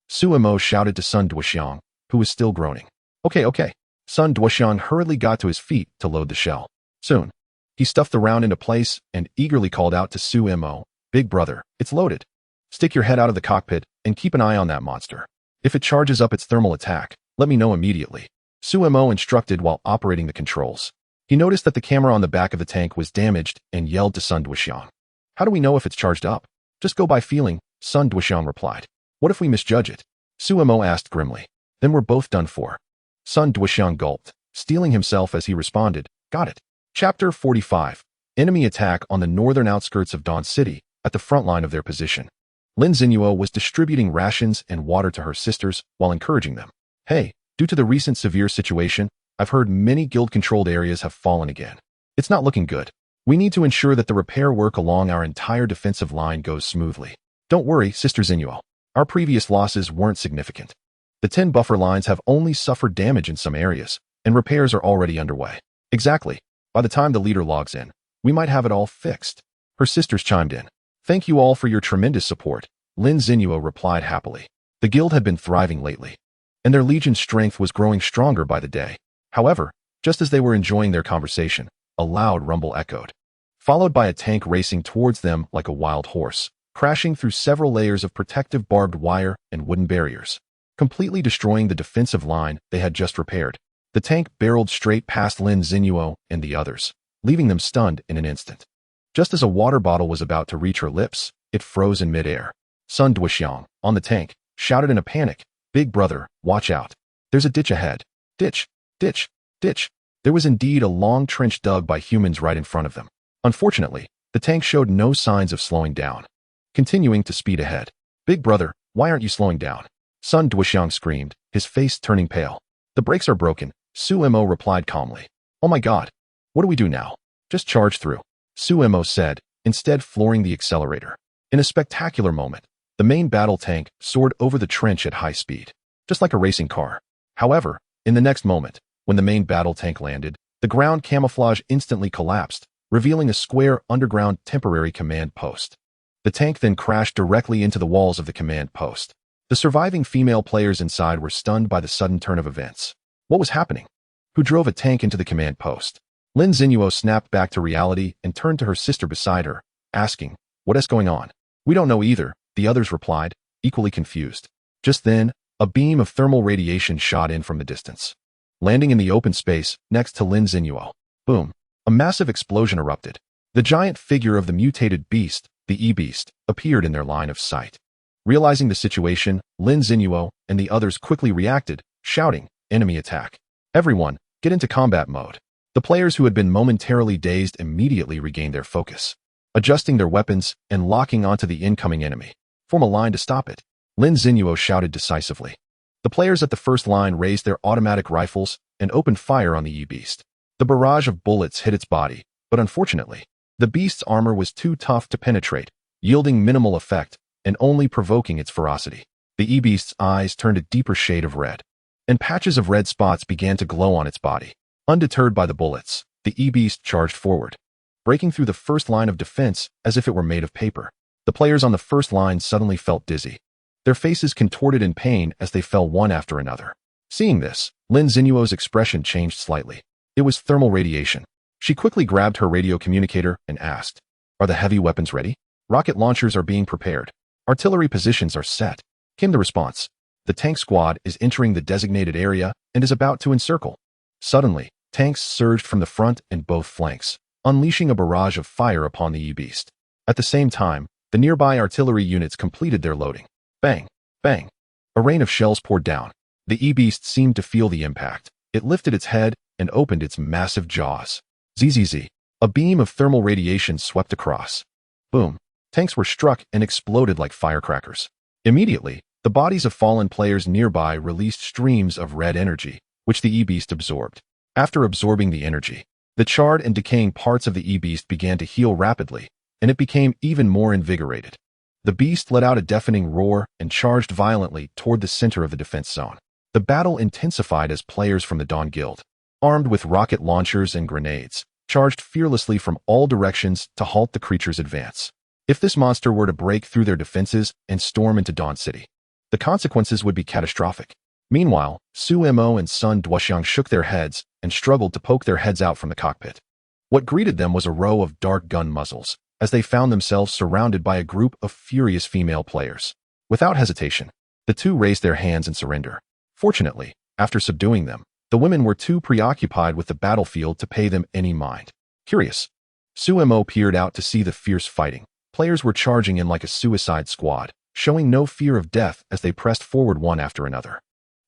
Suemo shouted to Sun Duoxiang, who was still groaning. Okay. Sun Duoxiang hurriedly got to his feet to load the shell. Soon, he stuffed the round into place and eagerly called out to Suemo, Big brother, it's loaded. Stick your head out of the cockpit and keep an eye on that monster. If it charges up its thermal attack, let me know immediately. Suemo instructed while operating the controls. He noticed that the camera on the back of the tank was damaged and yelled to Sun Duoxiang. How do we know if it's charged up? Just go by feeling, Sun Duoxiang replied. What if we misjudge it? Suemo asked grimly. Then we're both done for. Sun Duoxiang gulped, steeling himself as he responded, Got it. Chapter 45. Enemy attack on the northern outskirts of Dawn City, at the front line of their position. Lin Xinyuo was distributing rations and water to her sisters while encouraging them. Hey, due to the recent severe situation, I've heard many guild-controlled areas have fallen again. It's not looking good. We need to ensure that the repair work along our entire defensive line goes smoothly. Don't worry, Sister Xinyuo. Our previous losses weren't significant. The 10 buffer lines have only suffered damage in some areas, and repairs are already underway. Exactly. By the time the leader logs in, we might have it all fixed. Her sisters chimed in. Thank you all for your tremendous support, Lin Xinyuo replied happily. The guild had been thriving lately, and their legion's strength was growing stronger by the day. However, just as they were enjoying their conversation, a loud rumble echoed, followed by a tank racing towards them like a wild horse, crashing through several layers of protective barbed wire and wooden barriers, completely destroying the defensive line they had just repaired. The tank barreled straight past Lin Xinyuo and the others, leaving them stunned in an instant. Just as a water bottle was about to reach her lips, it froze in midair. Sun Duoxiang, on the tank, shouted in a panic, Big brother, watch out. There's a ditch ahead. Ditch. There was indeed a long trench dug by humans right in front of them. Unfortunately, the tank showed no signs of slowing down, continuing to speed ahead. Big brother, why aren't you slowing down? Sun Duoxiang screamed, his face turning pale. The brakes are broken, Suemo replied calmly. Oh my god. What do we do now? Just charge through, Suemo said, instead flooring the accelerator. In a spectacular moment, the main battle tank soared over the trench at high speed, just like a racing car. However, in the next moment, when the main battle tank landed, the ground camouflage instantly collapsed, revealing a square underground temporary command post. The tank then crashed directly into the walls of the command post. The surviving female players inside were stunned by the sudden turn of events. What was happening? Who drove a tank into the command post? Lin Xinuo snapped back to reality and turned to her sister beside her, asking, "What is going on?" "We don't know either," the others replied, equally confused. Just then, a beam of thermal radiation shot in from the distance, landing in the open space next to Lin Xinuo. Boom! A massive explosion erupted. The giant figure of the mutated beast, the E-Beast, appeared in their line of sight. Realizing the situation, Lin Xinuo and the others quickly reacted, shouting, "Enemy attack! Everyone, get into combat mode!" The players who had been momentarily dazed immediately regained their focus, adjusting their weapons and locking onto the incoming enemy. "Form a line to stop it," Lin Xinuo shouted decisively. The players at the first line raised their automatic rifles and opened fire on the E-Beast. The barrage of bullets hit its body, but unfortunately, the beast's armor was too tough to penetrate, yielding minimal effect and only provoking its ferocity. The E-Beast's eyes turned a deeper shade of red, and patches of red spots began to glow on its body. Undeterred by the bullets, the E-Beast charged forward, breaking through the first line of defense as if it were made of paper. The players on the first line suddenly felt dizzy. Their faces contorted in pain as they fell one after another. Seeing this, Lin Xinuo's expression changed slightly. It was thermal radiation. She quickly grabbed her radio communicator and asked, "Are the heavy weapons ready? Rocket launchers are being prepared. Artillery positions are set," came the response. "The tank squad is entering the designated area and is about to encircle." Suddenly, tanks surged from the front and both flanks, unleashing a barrage of fire upon the E-Beast. At the same time, the nearby artillery units completed their loading. Bang! Bang! A rain of shells poured down. The E-Beast seemed to feel the impact. It lifted its head and opened its massive jaws. Zzz! A beam of thermal radiation swept across. Boom! Tanks were struck and exploded like firecrackers. Immediately, the bodies of fallen players nearby released streams of red energy, which the E-Beast absorbed. After absorbing the energy, the charred and decaying parts of the E-Beast began to heal rapidly, and it became even more invigorated. The beast let out a deafening roar and charged violently toward the center of the defense zone. The battle intensified as players from the Dawn Guild, armed with rocket launchers and grenades, charged fearlessly from all directions to halt the creature's advance. If this monster were to break through their defenses and storm into Dawn City, the consequences would be catastrophic. Meanwhile, Su Mo and Sun Duoxiang shook their heads and struggled to poke their heads out from the cockpit. What greeted them was a row of dark gun muzzles, as they found themselves surrounded by a group of furious female players. Without hesitation, the two raised their hands in surrender. Fortunately, after subduing them, the women were too preoccupied with the battlefield to pay them any mind. Curious, Su Mo peered out to see the fierce fighting. Players were charging in like a suicide squad, showing no fear of death as they pressed forward one after another.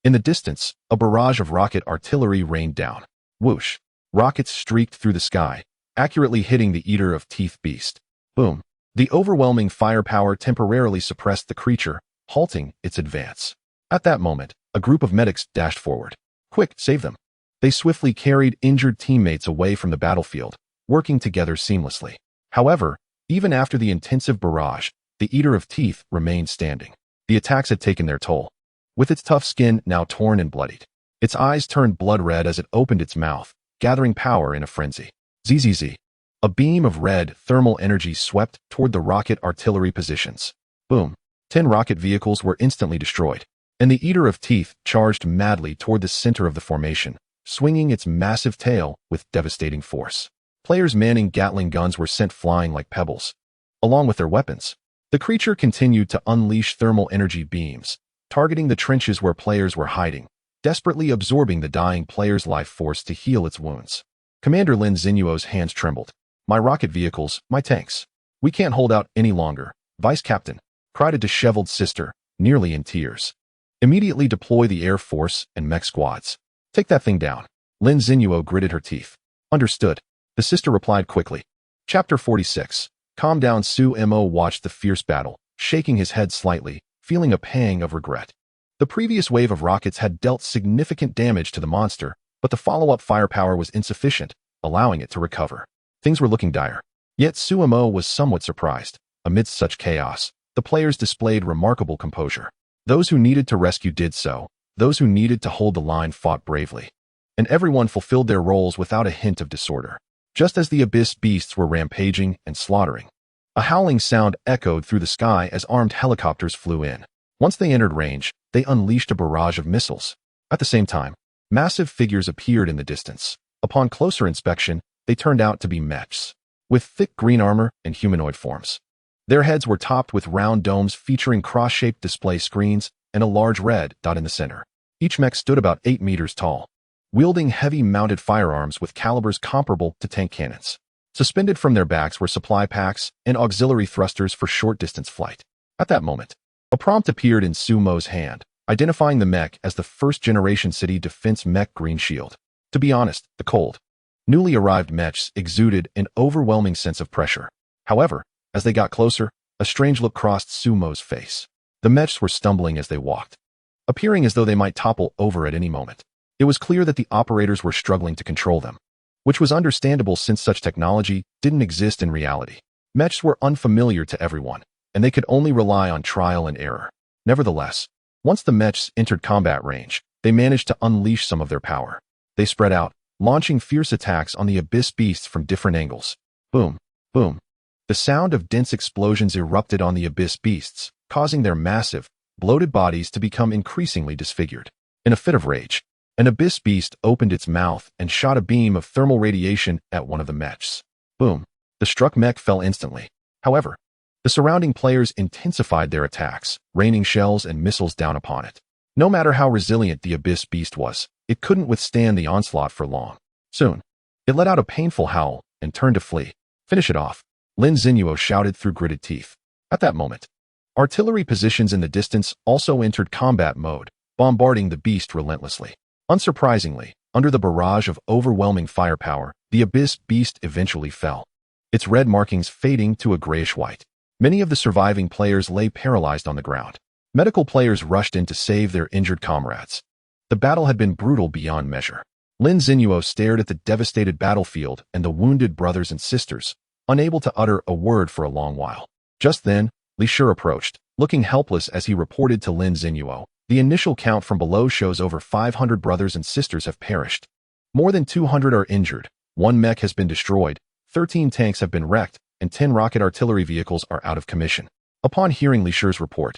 In the distance, a barrage of rocket artillery rained down. Whoosh! Rockets streaked through the sky, accurately hitting the Eater of Teeth beast. Boom! The overwhelming firepower temporarily suppressed the creature, halting its advance. At that moment, a group of medics dashed forward. "Quick, save them!" They swiftly carried injured teammates away from the battlefield, working together seamlessly. However, even after the intensive barrage, the Eater of Teeth remained standing. The attacks had taken their toll. With its tough skin now torn and bloodied, its eyes turned blood red as it opened its mouth, gathering power in a frenzy. Zzz! A beam of red thermal energy swept toward the rocket artillery positions. Boom! 10 rocket vehicles were instantly destroyed, and the Eater of Teeth charged madly toward the center of the formation, swinging its massive tail with devastating force. Players manning Gatling guns were sent flying like pebbles, along with their weapons. The creature continued to unleash thermal energy beams, targeting the trenches where players were hiding, desperately absorbing the dying player's life force to heal its wounds. Commander Lin Xinuo's hands trembled. "My rocket vehicles, my tanks. We can't hold out any longer, Vice Captain," cried a disheveled sister, nearly in tears. "Immediately deploy the Air Force and mech squads. Take that thing down." Lin Xinuo gritted her teeth. "Understood," the sister replied quickly. Chapter 46. Calm down. Su Mo watched the fierce battle, shaking his head slightly, feeling a pang of regret. The previous wave of rockets had dealt significant damage to the monster, but the follow-up firepower was insufficient, allowing it to recover. Things were looking dire. Yet Su Mo was somewhat surprised. Amidst such chaos, the players displayed remarkable composure. Those who needed to rescue did so, those who needed to hold the line fought bravely, and everyone fulfilled their roles without a hint of disorder. just as the abyss beasts were rampaging and slaughtering. A howling sound echoed through the sky as armed helicopters flew in. Once they entered range, they unleashed a barrage of missiles. At the same time, massive figures appeared in the distance. Upon closer inspection, they turned out to be mechs, with thick green armor and humanoid forms. Their heads were topped with round domes featuring cross-shaped display screens and a large red dot in the center. Each mech stood about 8 meters tall, wielding heavy mounted firearms with calibers comparable to tank cannons. Suspended from their backs were supply packs and auxiliary thrusters for short-distance flight. At that moment, a prompt appeared in Sumo's hand, identifying the mech as the first-generation city defense mech Green Shield. To be honest, the cold, newly arrived mechs exuded an overwhelming sense of pressure. However, as they got closer, a strange look crossed Sumo's face. The mechs were stumbling as they walked, appearing as though they might topple over at any moment. It was clear that the operators were struggling to control them, which was understandable since such technology didn't exist in reality. Mechs were unfamiliar to everyone, and they could only rely on trial and error. Nevertheless, once the mechs entered combat range, they managed to unleash some of their power. They spread out, launching fierce attacks on the abyss beasts from different angles. Boom, boom. The sound of dense explosions erupted on the abyss beasts, causing their massive, bloated bodies to become increasingly disfigured. In a fit of rage, an abyss beast opened its mouth and shot a beam of thermal radiation at one of the mechs. Boom. The struck mech fell instantly. However, the surrounding players intensified their attacks, raining shells and missiles down upon it. No matter how resilient the abyss beast was, it couldn't withstand the onslaught for long. Soon, it let out a painful howl and turned to flee. Finish it off, Lin Xinyuo shouted through gritted teeth. At that moment, artillery positions in the distance also entered combat mode, bombarding the beast relentlessly. Unsurprisingly, under the barrage of overwhelming firepower, the abyss beast eventually fell, its red markings fading to a grayish-white. Many of the surviving players lay paralyzed on the ground. Medical players rushed in to save their injured comrades. The battle had been brutal beyond measure. Lin Xinyuo stared at the devastated battlefield and the wounded brothers and sisters, unable to utter a word for a long while. Just then, Li Shi approached, looking helpless as he reported to Lin Xinyuo. The initial count from below shows over 500 brothers and sisters have perished. More than 200 are injured, 1 mech has been destroyed, 13 tanks have been wrecked, and 10 rocket artillery vehicles are out of commission. Upon hearing Li Shi's report,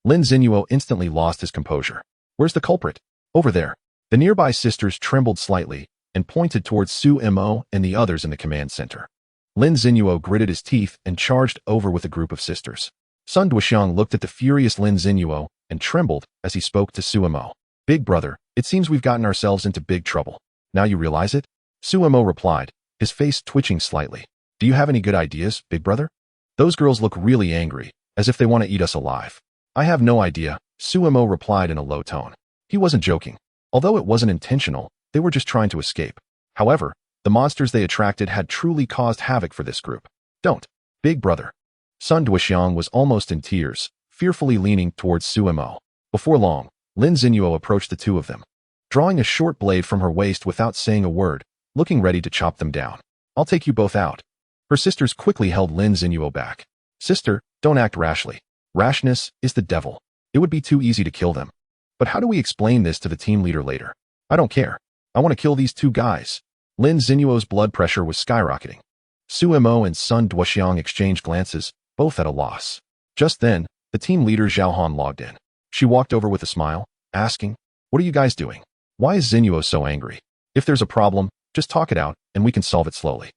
Lin Xinyuo instantly lost his composure. Where's the culprit? Over there. The nearby sisters trembled slightly and pointed towards Su Mo and the others in the command center. Lin Xinyuo gritted his teeth and charged over with a group of sisters. Sun Duoxiang looked at the furious Lin Xinyuo and trembled as he spoke to Su Mo. Big brother, it seems we've gotten ourselves into big trouble. Now you realize it? Su Mo replied, his face twitching slightly. Do you have any good ideas, big brother? Those girls look really angry, as if they want to eat us alive. I have no idea, Su Mo replied in a low tone. He wasn't joking. Although it wasn't intentional, they were just trying to escape. However, the monsters they attracted had truly caused havoc for this group. Don't, big brother. Sun Duoxiang was almost in tears, fearfully leaning towards Su Mo. Before long, Lin Xinyuo approached the two of them, drawing a short blade from her waist without saying a word, looking ready to chop them down. I'll take you both out. Her sisters quickly held Lin Xinyuo back. Sister, don't act rashly. Rashness is the devil. It would be too easy to kill them. But how do we explain this to the team leader later? I don't care. I want to kill these two guys. Lin Xinyuo's blood pressure was skyrocketing. Su Mo and Sun Duoxiang exchanged glances, both at a loss. Just then, the team leader Zhao Han logged in. She walked over with a smile, asking, "What are you guys doing? Why is Xinyuo so angry? If there's a problem, just talk it out and we can solve it slowly."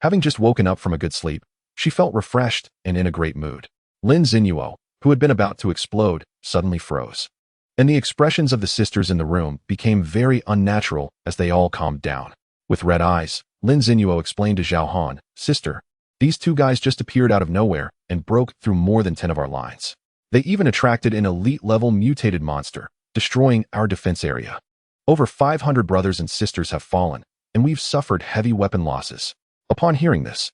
Having just woken up from a good sleep, she felt refreshed and in a great mood. Lin Xinyuo, who had been about to explode, suddenly froze. And the expressions of the sisters in the room became very unnatural as they all calmed down. With red eyes, Lin Xinyuo explained to Zhao Han, "Sister, these two guys just appeared out of nowhere and broke through more than 10 of our lines. They even attracted an elite-level mutated monster, destroying our defense area. Over 500 brothers and sisters have fallen, and we've suffered heavy weapon losses." Upon hearing this,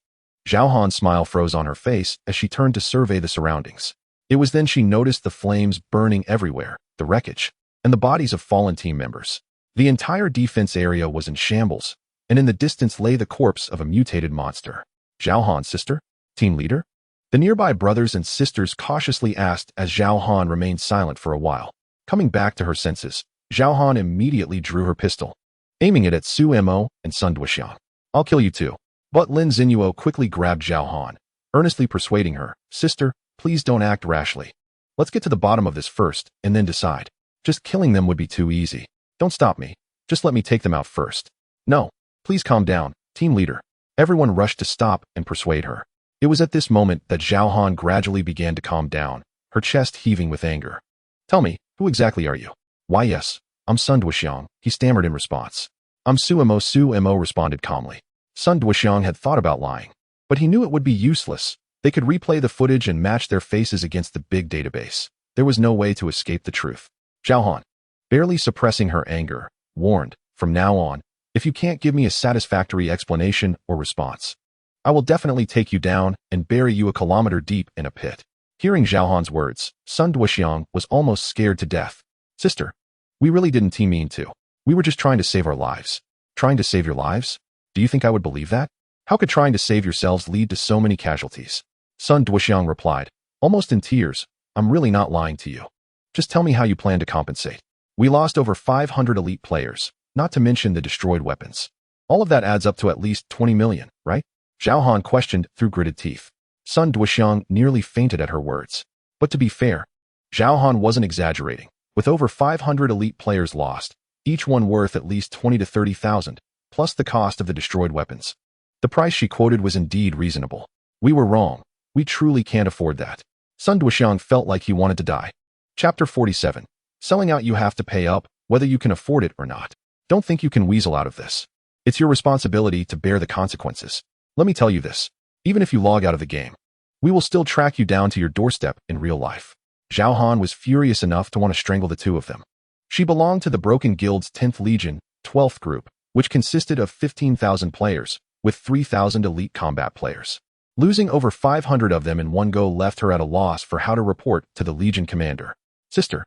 Zhao Han's smile froze on her face as she turned to survey the surroundings. It was then she noticed the flames burning everywhere, the wreckage, and the bodies of fallen team members. The entire defense area was in shambles, and in the distance lay the corpse of a mutated monster. Zhao Han's sister? Team leader? The nearby brothers and sisters cautiously asked as Zhao Han remained silent for a while. Coming back to her senses, Zhao Han immediately drew her pistol, aiming it at Su Mo and Sun Duoxiang. "I'll kill you too. But Lin Xinyuo quickly grabbed Zhao Han, earnestly persuading her, "Sister, please don't act rashly. Let's get to the bottom of this first, and then decide. Just killing them would be too easy. Don't stop me. Just let me take them out first." "No. Please calm down, team leader." Everyone rushed to stop and persuade her. It was at this moment that Zhao Han gradually began to calm down, her chest heaving with anger. "Tell me, who exactly are you?" "Why yes, I'm Sun Duoxiang," he stammered in response. "I'm Suemo." Suemo responded calmly. Sun Duoxiang had thought about lying, but he knew it would be useless. They could replay the footage and match their faces against the big database. There was no way to escape the truth. Zhao Han, barely suppressing her anger, warned, "From now on, if you can't give me a satisfactory explanation or response, I will definitely take you down and bury you a kilometer deep in a pit." Hearing Zhao Han's words, Sun Duoxiang was almost scared to death. "Sister, we really didn't mean to. We were just trying to save our lives." "Trying to save your lives? Do you think I would believe that? How could trying to save yourselves lead to so many casualties?" Sun Duoxiang replied, almost in tears, "I'm really not lying to you. Just tell me how you plan to compensate. We lost over 500 elite players, not to mention the destroyed weapons. All of that adds up to at least 20 million, right?" Zhao Han questioned through gritted teeth. Sun Duoxiang nearly fainted at her words. But to be fair, Zhao Han wasn't exaggerating. With over 500 elite players lost, each one worth at least 20 to 30,000, plus the cost of the destroyed weapons, the price she quoted was indeed reasonable. "We were wrong. We truly can't afford that." Sun Duoxiang felt like he wanted to die. Chapter 47. Selling out. You have to pay up, whether you can afford it or not. Don't think you can weasel out of this. It's your responsibility to bear the consequences. Let me tell you this. Even if you log out of the game, we will still track you down to your doorstep in real life. Zhao Han was furious enough to want to strangle the two of them. She belonged to the Broken Guild's 10th Legion, 12th group, which consisted of 15,000 players, with 3,000 elite combat players. Losing over 500 of them in one go left her at a loss for how to report to the Legion commander. "Sister,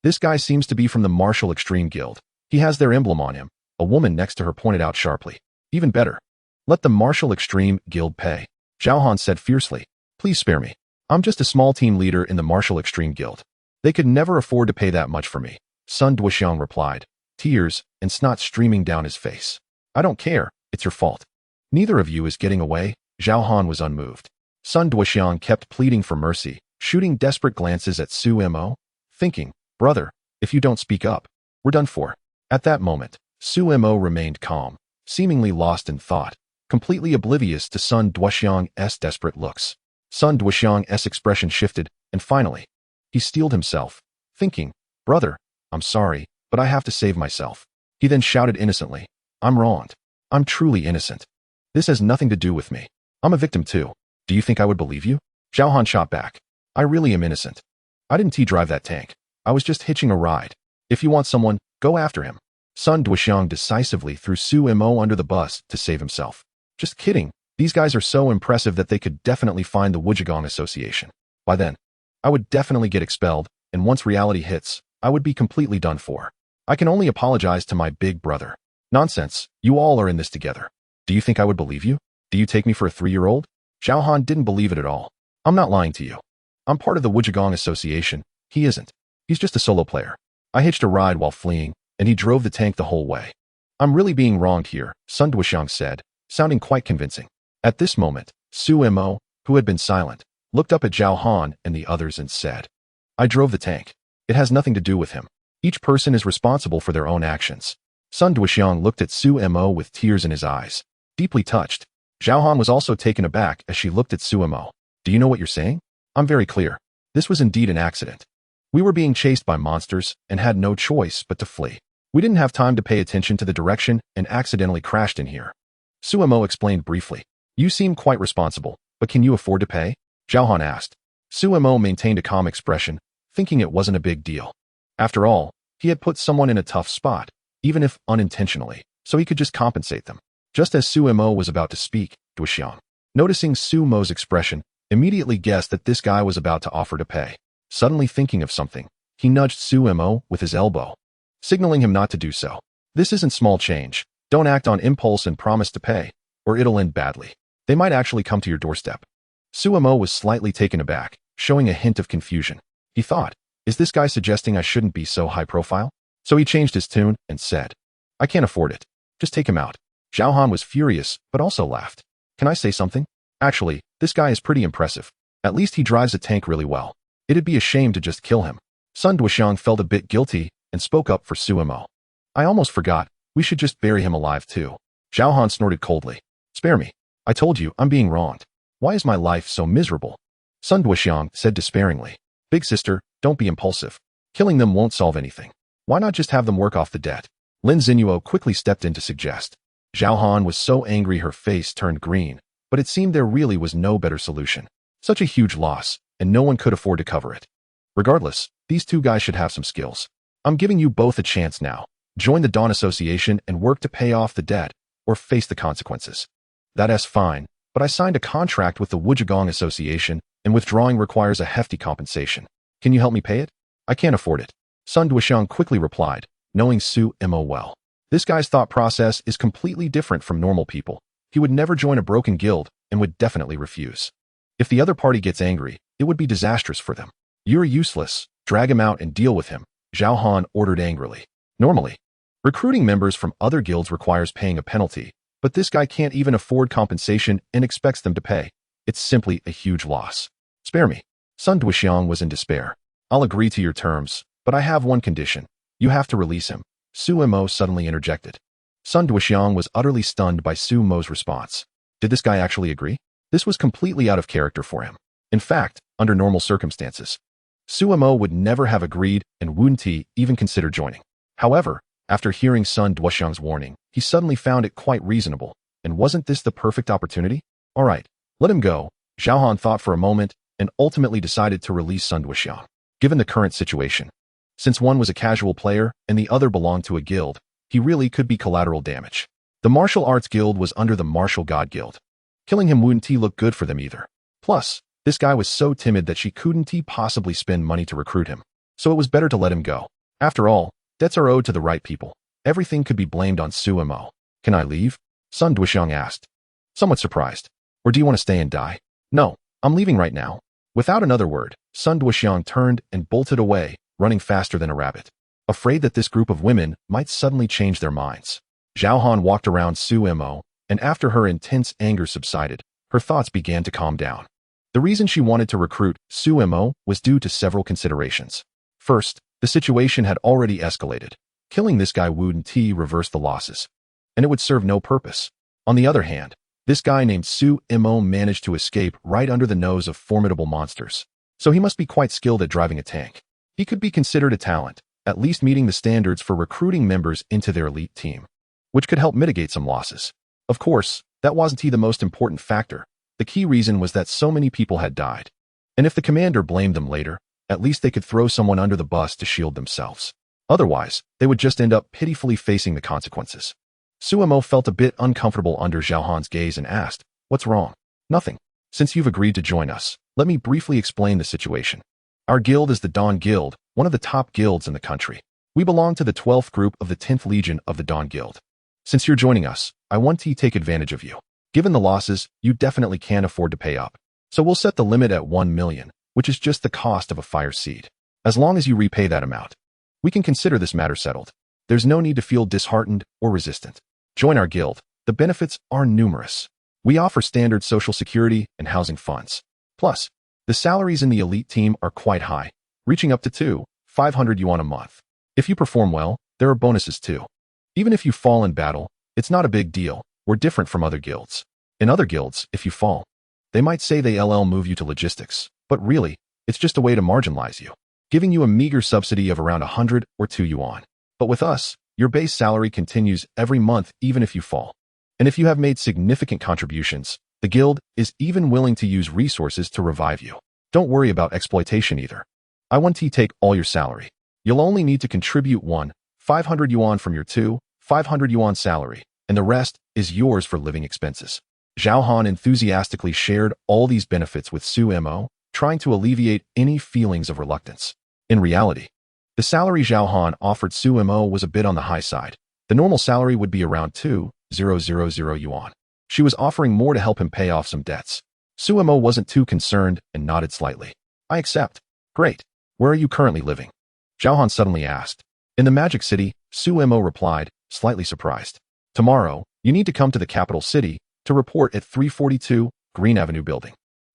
this guy seems to be from the Martial Extreme Guild. He has their emblem on him," a woman next to her pointed out sharply. "Even better. Let the Martial Extreme Guild pay," Zhao Han said fiercely. "Please spare me. I'm just a small team leader in the Martial Extreme Guild. They could never afford to pay that much for me," Sun Duoxiang replied, tears and snot streaming down his face. "I don't care. It's your fault. Neither of you is getting away." Zhao Han was unmoved. Sun Duoxiang kept pleading for mercy, shooting desperate glances at Suemo, thinking, "Brother, if you don't speak up, we're done for." At that moment, Suemo remained calm, seemingly lost in thought, completely oblivious to Sun Duoxiang's desperate looks. Sun Duoxiang's expression shifted, and finally, he steeled himself, thinking, "Brother, I'm sorry, but I have to save myself." He then shouted innocently, "I'm wronged. I'm truly innocent. This has nothing to do with me. I'm a victim too. Do you think I would believe you?" Zhao Han shot back, "I really am innocent. I didn't drive that tank. I was just hitching a ride. If you want someone, go after him." Sun Duoxiang decisively threw Suemo under the bus to save himself. "Just kidding. These guys are so impressive that they could definitely find the Wujigong Association. By then, I would definitely get expelled, and once reality hits, I would be completely done for. I can only apologize to my big brother." "Nonsense. You all are in this together. Do you think I would believe you? Do you take me for a 3-year-old? Zhao Han didn't believe it at all. "I'm not lying to you. I'm part of the Wujigong Association. He isn't. He's just a solo player. I hitched a ride while fleeing, and he drove the tank the whole way." "I'm really being wronged here," Sun Duoxiang said, sounding quite convincing. At this moment, Suemo, who had been silent, looked up at Zhao Han and the others and said, "I drove the tank. It has nothing to do with him. Each person is responsible for their own actions." Sun Duoxiang looked at Suemo with tears in his eyes, deeply touched. Zhao Han was also taken aback as she looked at Suemo. "Do you know what you're saying?" "I'm very clear. This was indeed an accident. We were being chased by monsters and had no choice but to flee. We didn't have time to pay attention to the direction and accidentally crashed in here." Suemo explained briefly. "You seem quite responsible, but can you afford to pay?" Zhao Han asked. Suemo maintained a calm expression, thinking it wasn't a big deal. After all, he had put someone in a tough spot, even if unintentionally, so he could just compensate them. Just as Suemo was about to speak, Duoxiang, noticing Suemo's expression, immediately guessed that this guy was about to offer to pay. Suddenly thinking of something, he nudged Suemo with his elbow, signaling him not to do so. "This isn't small change. Don't act on impulse and promise to pay, or it'll end badly. They might actually come to your doorstep." Suemo was slightly taken aback, showing a hint of confusion. He thought, "Is this guy suggesting I shouldn't be so high profile?" So he changed his tune and said, "I can't afford it. Just take him out." Zhao Han was furious, but also laughed. Can I say something? Actually, this guy is pretty impressive. At least he drives a tank really well. It'd be a shame to just kill him. Sun Duoxiang felt a bit guilty and spoke up for Suemo. I almost forgot. We should just bury him alive too. Zhao Han snorted coldly. Spare me. I told you, I'm being wronged. Why is my life so miserable? Sun Duoxiang said despairingly. Big sister, don't be impulsive. Killing them won't solve anything. Why not just have them work off the debt? Lin Xinuo quickly stepped in to suggest. Zhao Han was so angry her face turned green, but it seemed there really was no better solution. Such a huge loss, and no one could afford to cover it. Regardless, these two guys should have some skills. I'm giving you both a chance now. Join the Dawn Association and work to pay off the debt, or face the consequences. That's fine, but I signed a contract with the Wuzhigong Association, and withdrawing requires a hefty compensation. Can you help me pay it? I can't afford it. Sun Duoxiang quickly replied, knowing Suemo well. This guy's thought process is completely different from normal people. He would never join a broken guild and would definitely refuse. If the other party gets angry, it would be disastrous for them. You're useless. Drag him out and deal with him, Zhao Han ordered angrily. Normally, recruiting members from other guilds requires paying a penalty, but this guy can't even afford compensation and expects them to pay. It's simply a huge loss. Spare me. Sun Duoxiang was in despair. I'll agree to your terms, but I have one condition. You have to release him. Suemo suddenly interjected. Sun Duoxiang was utterly stunned by Suemo's response. Did this guy actually agree? This was completely out of character for him. In fact, under normal circumstances, Suemo would never have agreed and Wu Ti even considered joining. However, after hearing Sun Duoxiang's warning, he suddenly found it quite reasonable. And wasn't this the perfect opportunity? All right, let him go. Zhao Han thought for a moment and ultimately decided to release Sun Duoxiang. Given the current situation, since one was a casual player and the other belonged to a guild, he really could be collateral damage. The martial arts guild was under the martial god guild. Killing him wouldn't look good for them either. Plus, this guy was so timid that she couldn't possibly spend money to recruit him. So it was better to let him go. After all, debts are owed to the right people. Everything could be blamed on Suemo. Can I leave? Sun Duoxiang asked. Somewhat surprised. Or do you want to stay and die? No, I'm leaving right now. Without another word, Sun Duoxiang turned and bolted away, running faster than a rabbit. Afraid that this group of women might suddenly change their minds. Zhao Han walked around Suemo, and after her intense anger subsided, her thoughts began to calm down. The reason she wanted to recruit Suemo was due to several considerations. First, the situation had already escalated. Killing this guy wouldn't reverse the losses, and it would serve no purpose. On the other hand, this guy named Suemo managed to escape right under the nose of formidable monsters, so he must be quite skilled at driving a tank. He could be considered a talent, at least meeting the standards for recruiting members into their elite team, which could help mitigate some losses. Of course, that wasn't the most important factor. The key reason was that so many people had died. And if the commander blamed them later, at least they could throw someone under the bus to shield themselves. Otherwise, they would just end up pitifully facing the consequences. Suemo felt a bit uncomfortable under Zhao Han's gaze and asked, "What's wrong?" "Nothing. Since you've agreed to join us, let me briefly explain the situation. Our guild is the Dawn Guild, one of the top guilds in the country. We belong to the 12th group of the 10th Legion of the Dawn Guild. Since you're joining us, I want to take advantage of you. Given the losses, you definitely can't afford to pay up. So we'll set the limit at 1 million, which is just the cost of a fire seed. As long as you repay that amount, we can consider this matter settled. There's no need to feel disheartened or resistant. Join our guild. The benefits are numerous. We offer standard social security and housing funds. Plus, the salaries in the elite team are quite high, reaching up to 500 yuan a month. If you perform well, there are bonuses too. Even if you fall in battle, it's not a big deal. We're different from other guilds. In other guilds, if you fall, they might say they'll move you to logistics, but really, it's just a way to marginalize you, giving you a meager subsidy of around 100 or 2 yuan. But with us, your base salary continues every month even if you fall. And if you have made significant contributions, the guild is even willing to use resources to revive you. Don't worry about exploitation either. I want to take all your salary. You'll only need to contribute 500 yuan from your 500 yuan salary, and the rest is yours for living expenses. Zhao Han enthusiastically shared all these benefits with Suemo, trying to alleviate any feelings of reluctance. In reality, the salary Zhao Han offered Suemo was a bit on the high side. The normal salary would be around 2,000 yuan. She was offering more to help him pay off some debts. Suemo wasn't too concerned and nodded slightly. I accept. Great. Where are you currently living? Zhao Han suddenly asked. In the Magic City, Suemo replied, slightly surprised. Tomorrow, you need to come to the capital city, to report at 342 Green Avenue building.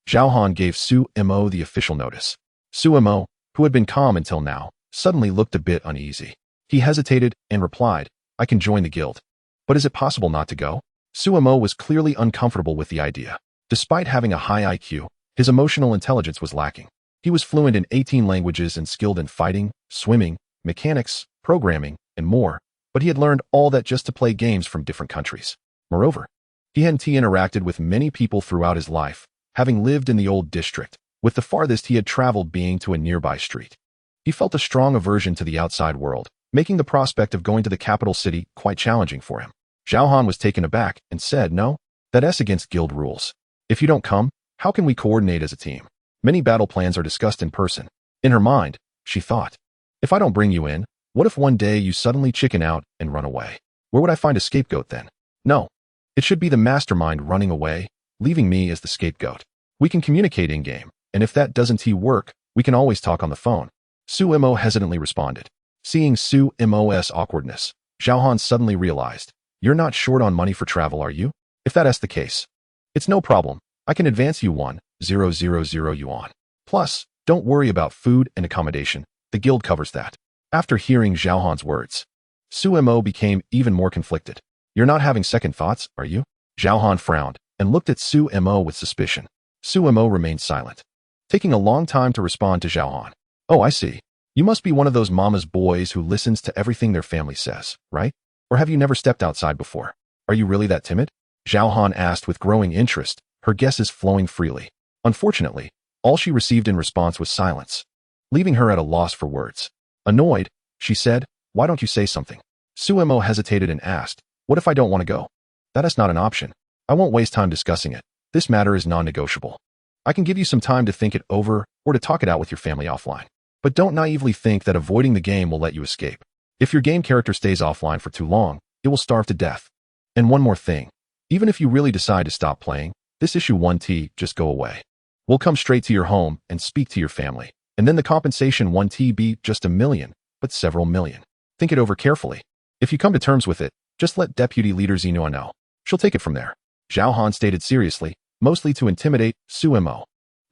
Zhao Han gave Su Mo the official notice. Su Mo, who had been calm until now, suddenly looked a bit uneasy. He hesitated and replied, I can join the guild. But is it possible not to go? Su Mo was clearly uncomfortable with the idea. Despite having a high IQ, his emotional intelligence was lacking. He was fluent in 18 languages and skilled in fighting, swimming, mechanics, programming, and more, but he had learned all that just to play games from different countries. Moreover, he hadn't interacted with many people throughout his life, having lived in the old district, with the farthest he had traveled being to a nearby street. He felt a strong aversion to the outside world, making the prospect of going to the capital city quite challenging for him. Zhao Han was taken aback and said, no, that's against guild rules. If you don't come, how can we coordinate as a team? Many battle plans are discussed in person. In her mind, she thought, if I don't bring you in, what if one day you suddenly chicken out and run away? Where would I find a scapegoat then? No. It should be the mastermind running away, leaving me as the scapegoat. We can communicate in-game, and if that doesn't work, we can always talk on the phone. Su Mo hesitantly responded. Seeing Su Mo's awkwardness, Zhao Han suddenly realized, you're not short on money for travel, are you? If that's the case, it's no problem. I can advance you 1,000 yuan. Plus, don't worry about food and accommodation. The guild covers that. After hearing Zhao Han's words, Su Mo became even more conflicted. You're not having second thoughts, are you? Zhao Han frowned and looked at Su Mo with suspicion. Su Mo remained silent, taking a long time to respond to Zhao Han. Oh, I see. You must be one of those mama's boys who listens to everything their family says, right? Or have you never stepped outside before? Are you really that timid? Zhao Han asked with growing interest, her guesses flowing freely. Unfortunately, all she received in response was silence, leaving her at a loss for words. Annoyed, she said, why don't you say something? Su Mo hesitated and asked, what if I don't want to go? That is not an option. I won't waste time discussing it. This matter is non-negotiable. I can give you some time to think it over or to talk it out with your family offline. But don't naively think that avoiding the game will let you escape. If your game character stays offline for too long, it will starve to death. And one more thing. Even if you really decide to stop playing, this issue 1T just go away. We'll come straight to your home and speak to your family. And then the compensation 1T be just $1 million, but several million. Think it over carefully. If you come to terms with it, just let Deputy Leader Zinua know. She'll take it from there. Zhao Han stated seriously, mostly to intimidate Su Mo.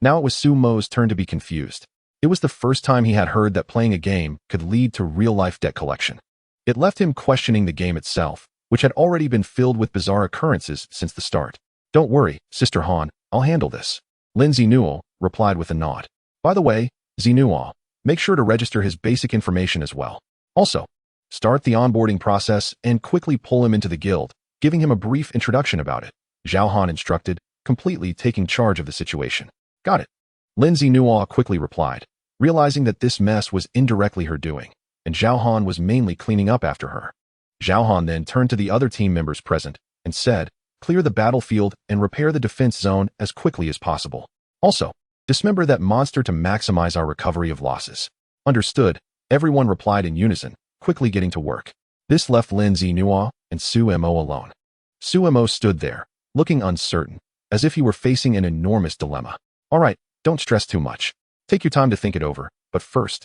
Now it was Su Mo's turn to be confused. It was the first time he had heard that playing a game could lead to real-life debt collection. It left him questioning the game itself, which had already been filled with bizarre occurrences since the start. Don't worry, Sister Han, I'll handle this. Lin Zinua replied with a nod. By the way, Zinua, make sure to register his basic information as well. Also, start the onboarding process and quickly pull him into the guild, giving him a brief introduction about it. Zhao Han instructed, completely taking charge of the situation. Got it. Lin Zinua quickly replied, realizing that this mess was indirectly her doing, and Zhao Han was mainly cleaning up after her. Zhao Han then turned to the other team members present and said, clear the battlefield and repair the defense zone as quickly as possible. Also, dismember that monster to maximize our recovery of losses. Understood, everyone replied in unison, quickly getting to work. This left Lin Zinua and Su Mo alone. Su Mo stood there, looking uncertain, as if he were facing an enormous dilemma. All right, don't stress too much. Take your time to think it over, but first,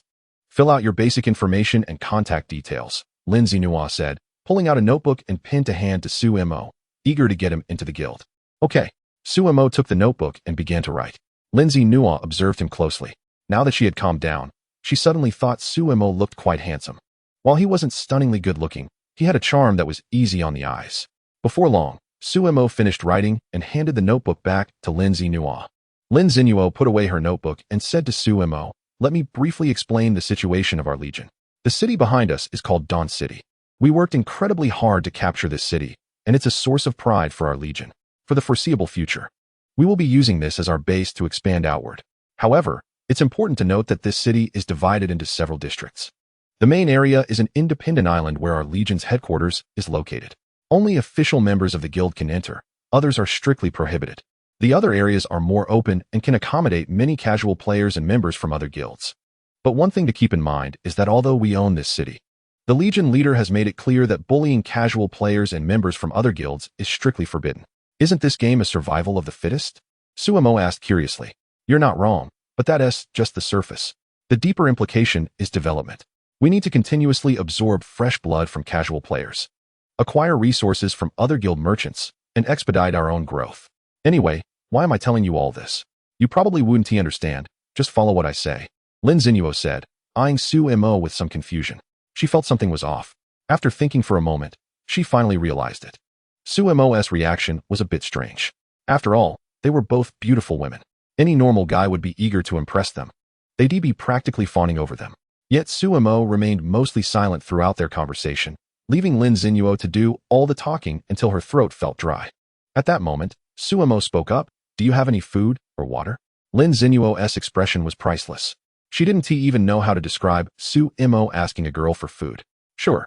fill out your basic information and contact details, Lin Zinua said, pulling out a notebook and pen to hand to Su Mo, eager to get him into the guild. Okay. Su Mo took the notebook and began to write. Lin Zinua observed him closely. Now that she had calmed down, she suddenly thought Su Mo looked quite handsome. While he wasn't stunningly good-looking, he had a charm that was easy on the eyes. Before long, Su Mo finished writing and handed the notebook back to Lin Zinua. Lin Zinua put away her notebook and said to Su Mo, let me briefly explain the situation of our legion. The city behind us is called Dawn City. We worked incredibly hard to capture this city, and it's a source of pride for our legion. For the foreseeable future, we will be using this as our base to expand outward. However, it's important to note that this city is divided into several districts. The main area is an independent island where our legion's headquarters is located. Only official members of the guild can enter, others are strictly prohibited. The other areas are more open and can accommodate many casual players and members from other guilds. But one thing to keep in mind is that although we own this city, the legion leader has made it clear that bullying casual players and members from other guilds is strictly forbidden. Isn't this game a survival of the fittest? Su Mo asked curiously. You're not wrong, but that's just the surface. The deeper implication is development. We need to continuously absorb fresh blood from casual players, acquire resources from other guild merchants, and expedite our own growth. Anyway, why am I telling you all this? You probably wouldn't understand. Just follow what I say. Lin Zinuo said, eyeing Su Mo with some confusion. She felt something was off. After thinking for a moment, she finally realized it. Su Mo's reaction was a bit strange. After all, they were both beautiful women. Any normal guy would be eager to impress them. They'd be practically fawning over them. Yet Su Mo remained mostly silent throughout their conversation, leaving Lin Zinuo to do all the talking until her throat felt dry. At that moment, Su Mo spoke up, "Do you have any food or water?" Lin Zinuo's expression was priceless. She didn't even know how to describe Su Mo asking a girl for food. Sure.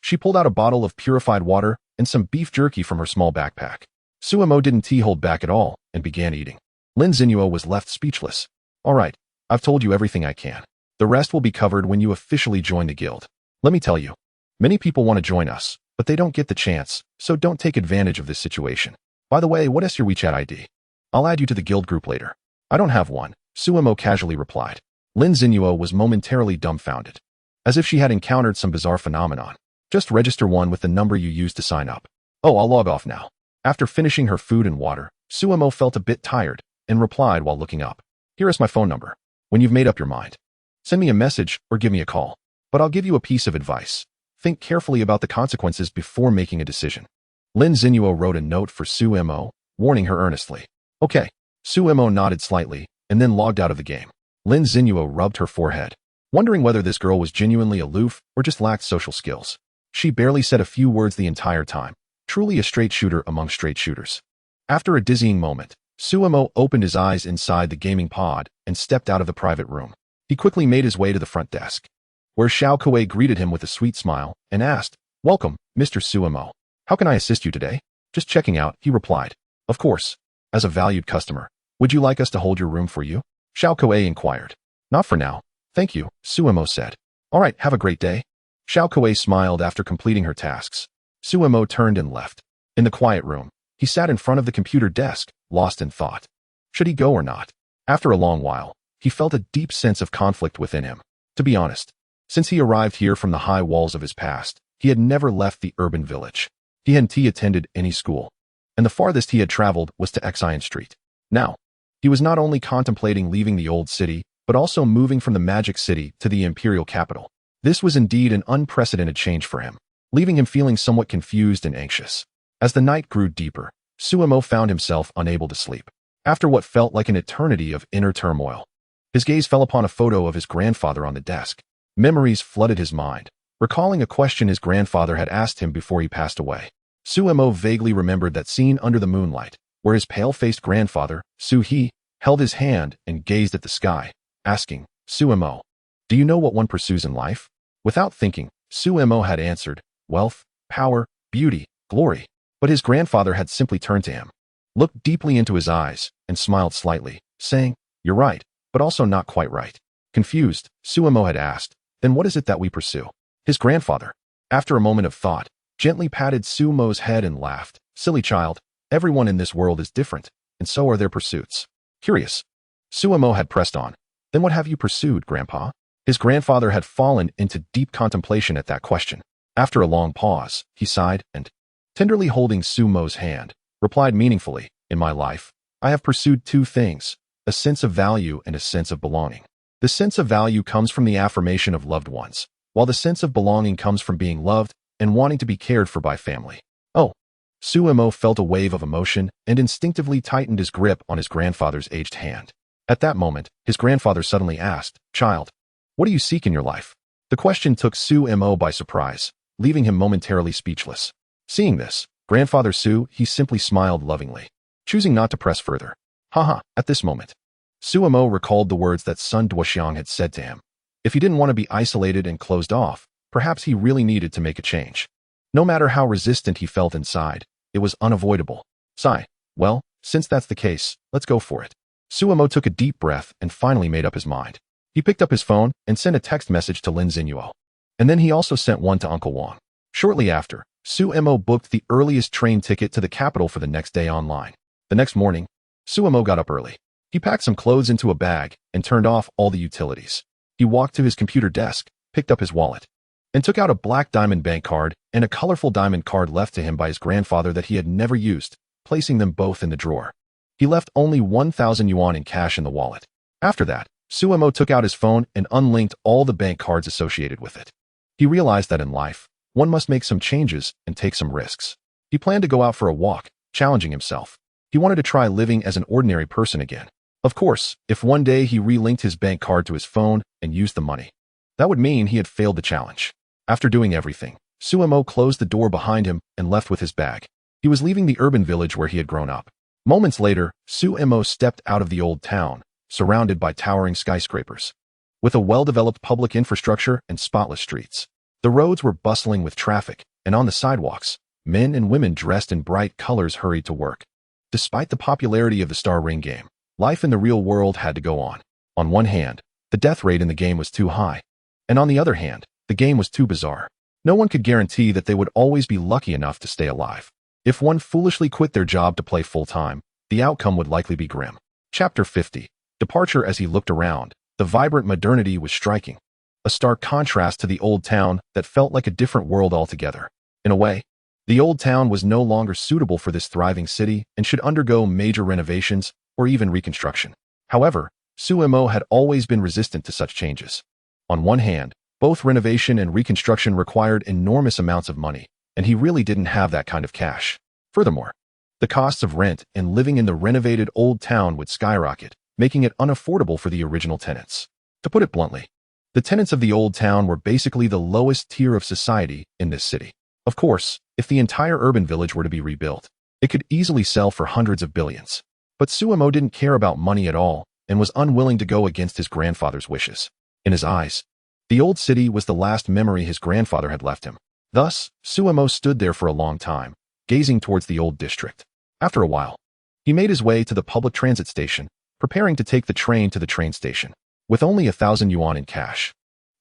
She pulled out a bottle of purified water and some beef jerky from her small backpack. Su Mo didn't hold back at all and began eating. Lin Zinuo was left speechless. All right, I've told you everything I can. The rest will be covered when you officially join the guild. Let me tell you, many people want to join us, but they don't get the chance, so don't take advantage of this situation. By the way, what is your WeChat ID? I'll add you to the guild group later. I don't have one, Su Mo casually replied. Lin Zinuo was momentarily dumbfounded, as if she had encountered some bizarre phenomenon. Just register one with the number you used to sign up. Oh, I'll log off now. After finishing her food and water, Su Mo felt a bit tired and replied while looking up. Here is my phone number. When you've made up your mind, send me a message or give me a call. But I'll give you a piece of advice. Think carefully about the consequences before making a decision. Lin Zinuo wrote a note for Su Mo, warning her earnestly. Okay. Su Mo nodded slightly and then logged out of the game. Lin Zinuo rubbed her forehead, wondering whether this girl was genuinely aloof or just lacked social skills. She barely said a few words the entire time, truly a straight shooter among straight shooters. After a dizzying moment, Su Mo opened his eyes inside the gaming pod and stepped out of the private room. He quickly made his way to the front desk, where Xiao Kuei greeted him with a sweet smile and asked, "Welcome, Mr. Su Mo. How can I assist you today?" "Just checking out," he replied. "Of course. As a valued customer, would you like us to hold your room for you?" Xiao Kuei inquired. "Not for now. Thank you," Su Mo said. "All right, have a great day." Xiao Kuei smiled after completing her tasks. Su Mo turned and left. In the quiet room, he sat in front of the computer desk, lost in thought. Should he go or not? After a long while, he felt a deep sense of conflict within him. To be honest, since he arrived here from the high walls of his past, he had never left the urban village. He hadn't attended any school, and the farthest he had traveled was to Xian Street. Now, he was not only contemplating leaving the old city, but also moving from the magic city to the imperial capital. This was indeed an unprecedented change for him, leaving him feeling somewhat confused and anxious. As the night grew deeper, Su Mo found himself unable to sleep. After what felt like an eternity of inner turmoil, his gaze fell upon a photo of his grandfather on the desk. Memories flooded his mind, recalling a question his grandfather had asked him before he passed away. Su Mo vaguely remembered that scene under the moonlight, where his pale-faced grandfather, Su He, held his hand and gazed at the sky, asking, "Su Mo, do you know what one pursues in life?" Without thinking, Su Mo had answered, "Wealth, power, beauty, glory." But his grandfather had simply turned to him, looked deeply into his eyes, and smiled slightly, saying, "You're right, but also not quite right." Confused, Su Mo had asked, "Then what is it that we pursue?" His grandfather, after a moment of thought, gently patted Su Mo's head and laughed. "Silly child, everyone in this world is different, and so are their pursuits." Curious, Su Mo had pressed on. "Then what have you pursued, Grandpa?" His grandfather had fallen into deep contemplation at that question. After a long pause, he sighed and, tenderly holding Su Mo's hand, replied meaningfully, "In my life, I have pursued two things, a sense of value and a sense of belonging. The sense of value comes from the affirmation of loved ones, while the sense of belonging comes from being loved and wanting to be cared for by family." Oh. Su Mo felt a wave of emotion and instinctively tightened his grip on his grandfather's aged hand. At that moment, his grandfather suddenly asked, "Child, what do you seek in your life?" The question took Su Mo by surprise, leaving him momentarily speechless. Seeing this, Grandfather Su, he simply smiled lovingly, choosing not to press further. Haha, at this moment, Su Mo recalled the words that Sun Duoxiang had said to him. If he didn't want to be isolated and closed off, perhaps he really needed to make a change. No matter how resistant he felt inside, it was unavoidable. Sigh. Well, since that's the case, let's go for it. Su Mo took a deep breath and finally made up his mind. He picked up his phone and sent a text message to Lin Zinuo. And then he also sent one to Uncle Wang. Shortly after, Su Mo booked the earliest train ticket to the capital for the next day online. The next morning, Su Mo got up early. He packed some clothes into a bag and turned off all the utilities. He walked to his computer desk, picked up his wallet, and took out a black diamond bank card and a colorful diamond card left to him by his grandfather that he had never used. placing them both in the drawer. He left only 1,000 yuan in cash in the wallet. After that, Suemo took out his phone and unlinked all the bank cards associated with it. He realized that in life, one must make some changes and take some risks. He planned to go out for a walk, challenging himself. He wanted to try living as an ordinary person again. Of course, if one day he relinked his bank card to his phone and used the money, that would mean he had failed the challenge. After doing everything, Suemo closed the door behind him and left with his bag. He was leaving the urban village where he had grown up. Moments later, Suemo stepped out of the old town, surrounded by towering skyscrapers. With a well-developed public infrastructure and spotless streets, the roads were bustling with traffic, and on the sidewalks, men and women dressed in bright colors hurried to work. Despite the popularity of the Star Ring game, life in the real world had to go on. On one hand, the death rate in the game was too high, and on the other hand, the game was too bizarre. No one could guarantee that they would always be lucky enough to stay alive. If one foolishly quit their job to play full-time, the outcome would likely be grim. Chapter 50. Departure. As he looked around, the vibrant modernity was striking, a stark contrast to the old town that felt like a different world altogether. In a way, the old town was no longer suitable for this thriving city and should undergo major renovations or even reconstruction. However, Suemo had always been resistant to such changes. On one hand, both renovation and reconstruction required enormous amounts of money, and he really didn't have that kind of cash. Furthermore, the costs of rent and living in the renovated old town would skyrocket, making it unaffordable for the original tenants. To put it bluntly, the tenants of the old town were basically the lowest tier of society in this city. Of course, if the entire urban village were to be rebuilt, it could easily sell for hundreds of billions. But Suemo didn't care about money at all and was unwilling to go against his grandfather's wishes. In his eyes, the old city was the last memory his grandfather had left him. Thus, Suemo stood there for a long time, gazing towards the old district. After a while, he made his way to the public transit station, preparing to take the train to the train station. With only 1,000 yuan in cash,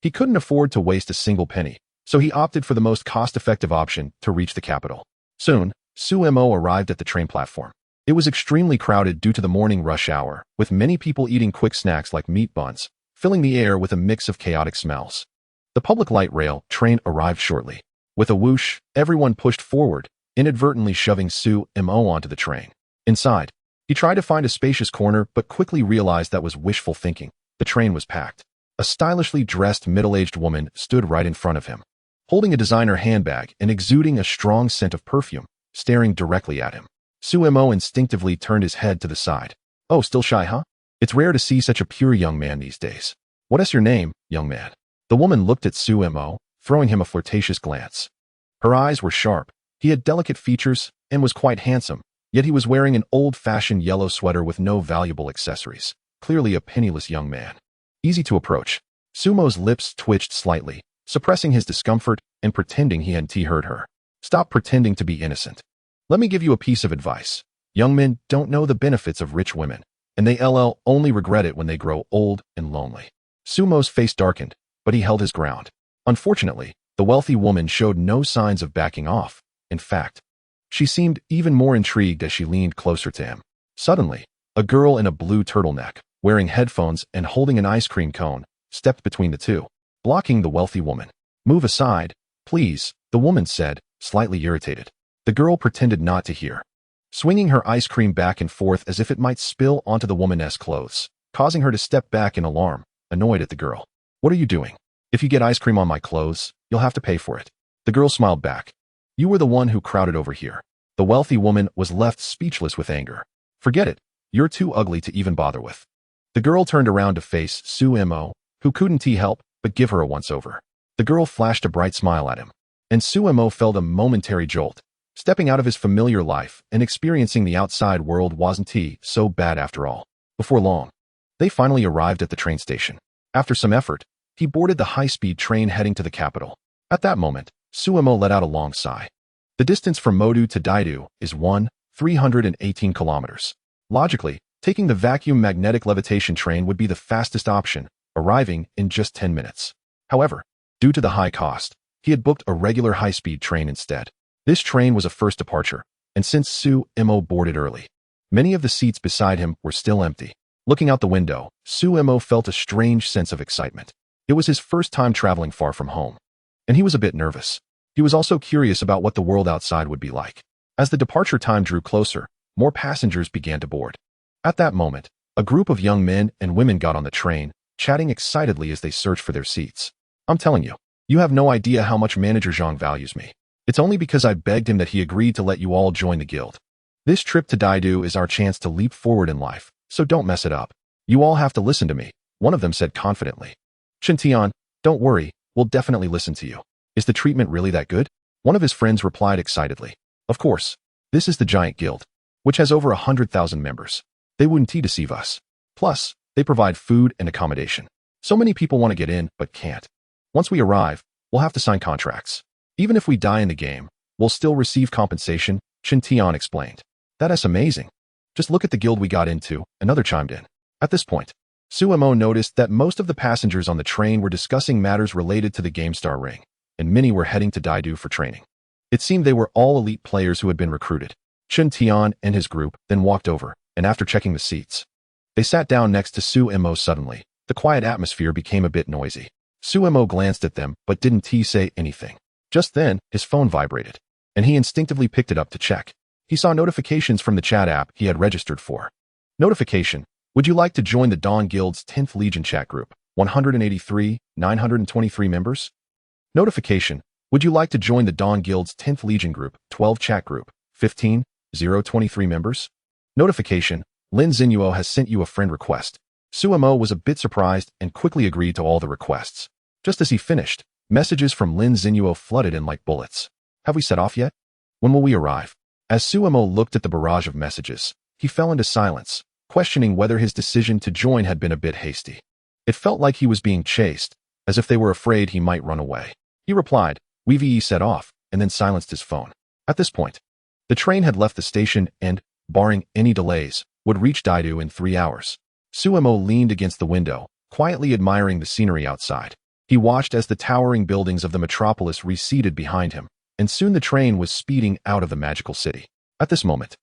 he couldn't afford to waste a single penny, so he opted for the most cost-effective option to reach the capital. Soon, Suemo arrived at the train platform. It was extremely crowded due to the morning rush hour, with many people eating quick snacks like meat buns, filling the air with a mix of chaotic smells. The public light rail train arrived shortly. With a whoosh, everyone pushed forward, inadvertently shoving Suemo onto the train. Inside, he tried to find a spacious corner but quickly realized that was wishful thinking. The train was packed. A stylishly dressed middle-aged woman stood right in front of him, holding a designer handbag and exuding a strong scent of perfume, staring directly at him. Suemo instinctively turned his head to the side. "Oh, still shy, huh? It's rare to see such a pure young man these days. What is your name, young man?" The woman looked at Suemo, throwing him a flirtatious glance. Her eyes were sharp. He had delicate features and was quite handsome, yet he was wearing an old-fashioned yellow sweater with no valuable accessories. Clearly a penniless young man. Easy to approach. Sumo's lips twitched slightly, suppressing his discomfort and pretending he hadn't heard her. "Stop pretending to be innocent. Let me give you a piece of advice. Young men don't know the benefits of rich women, and they only regret it when they grow old and lonely." Sumo's face darkened, but he held his ground. Unfortunately, the wealthy woman showed no signs of backing off. In fact, she seemed even more intrigued as she leaned closer to him. Suddenly, a girl in a blue turtleneck, wearing headphones and holding an ice cream cone, stepped between the two, blocking the wealthy woman. "Move aside, please," the woman said, slightly irritated. The girl pretended not to hear, swinging her ice cream back and forth as if it might spill onto the woman's clothes, causing her to step back in alarm, annoyed at the girl. "What are you doing? If you get ice cream on my clothes, you'll have to pay for it." The girl smiled back. "You were the one who crowded over here." The wealthy woman was left speechless with anger. "Forget it. You're too ugly to even bother with." The girl turned around to face Suemo, who couldn't help but give her a once-over. The girl flashed a bright smile at him, and Suemo felt a momentary jolt. Stepping out of his familiar life and experiencing the outside world wasn't so bad after all. Before long, they finally arrived at the train station. After some effort, he boarded the high-speed train heading to the capital. At that moment, Suemo let out a long sigh. The distance from Modu to Daidu is 318 kilometers. Logically, taking the vacuum magnetic levitation train would be the fastest option, arriving in just 10 minutes. However, due to the high cost, he had booked a regular high-speed train instead. This train was a first departure, and since Suemo boarded early, many of the seats beside him were still empty. Looking out the window, Suemo felt a strange sense of excitement. It was his first time traveling far from home, and he was a bit nervous. He was also curious about what the world outside would be like. As the departure time drew closer, more passengers began to board. At that moment, a group of young men and women got on the train, chatting excitedly as they searched for their seats. I'm telling you, you have no idea how much Manager Zhang values me. It's only because I begged him that he agreed to let you all join the guild. This trip to Daidu is our chance to leap forward in life, so don't mess it up. You all have to listen to me, one of them said confidently. Tian, don't worry, we'll definitely listen to you. Is the treatment really that good? One of his friends replied excitedly. Of course. This is the giant guild, which has over 100,000 members. They wouldn't deceive us. Plus, they provide food and accommodation. So many people want to get in, but can't. Once we arrive, we'll have to sign contracts. Even if we die in the game, we'll still receive compensation, Tian explained. That is amazing. Just look at the guild we got into, another chimed in. At this point, Suemo noticed that most of the passengers on the train were discussing matters related to the GameStar ring, and many were heading to Daidu for training. It seemed they were all elite players who had been recruited. Tian and his group then walked over, and after checking the seats, they sat down next to Suemo. Suddenly, the quiet atmosphere became a bit noisy. Suemo glanced at them but didn't say anything. Just then, his phone vibrated, and he instinctively picked it up to check. He saw notifications from the chat app he had registered for. Notification: would you like to join the Dawn Guild's 10th Legion chat group? 183, 923 members? Notification: would you like to join the Dawn Guild's 10th Legion group, 12 chat group, 15, 023 members? Notification: Lin Xinyuo has sent you a friend request. Suemo was a bit surprised and quickly agreed to all the requests. Just as he finished, messages from Lin Xinyuo flooded in like bullets. Have we set off yet? When will we arrive? As Suemo looked at the barrage of messages, he fell into silence, questioning whether his decision to join had been a bit hasty. It felt like he was being chased, as if they were afraid he might run away. He replied, "We set off," and then silenced his phone. At this point, the train had left the station and, barring any delays, would reach Daidu in 3 hours. Suemo leaned against the window, quietly admiring the scenery outside. He watched as the towering buildings of the metropolis receded behind him, and soon the train was speeding out of the magical city. At this moment,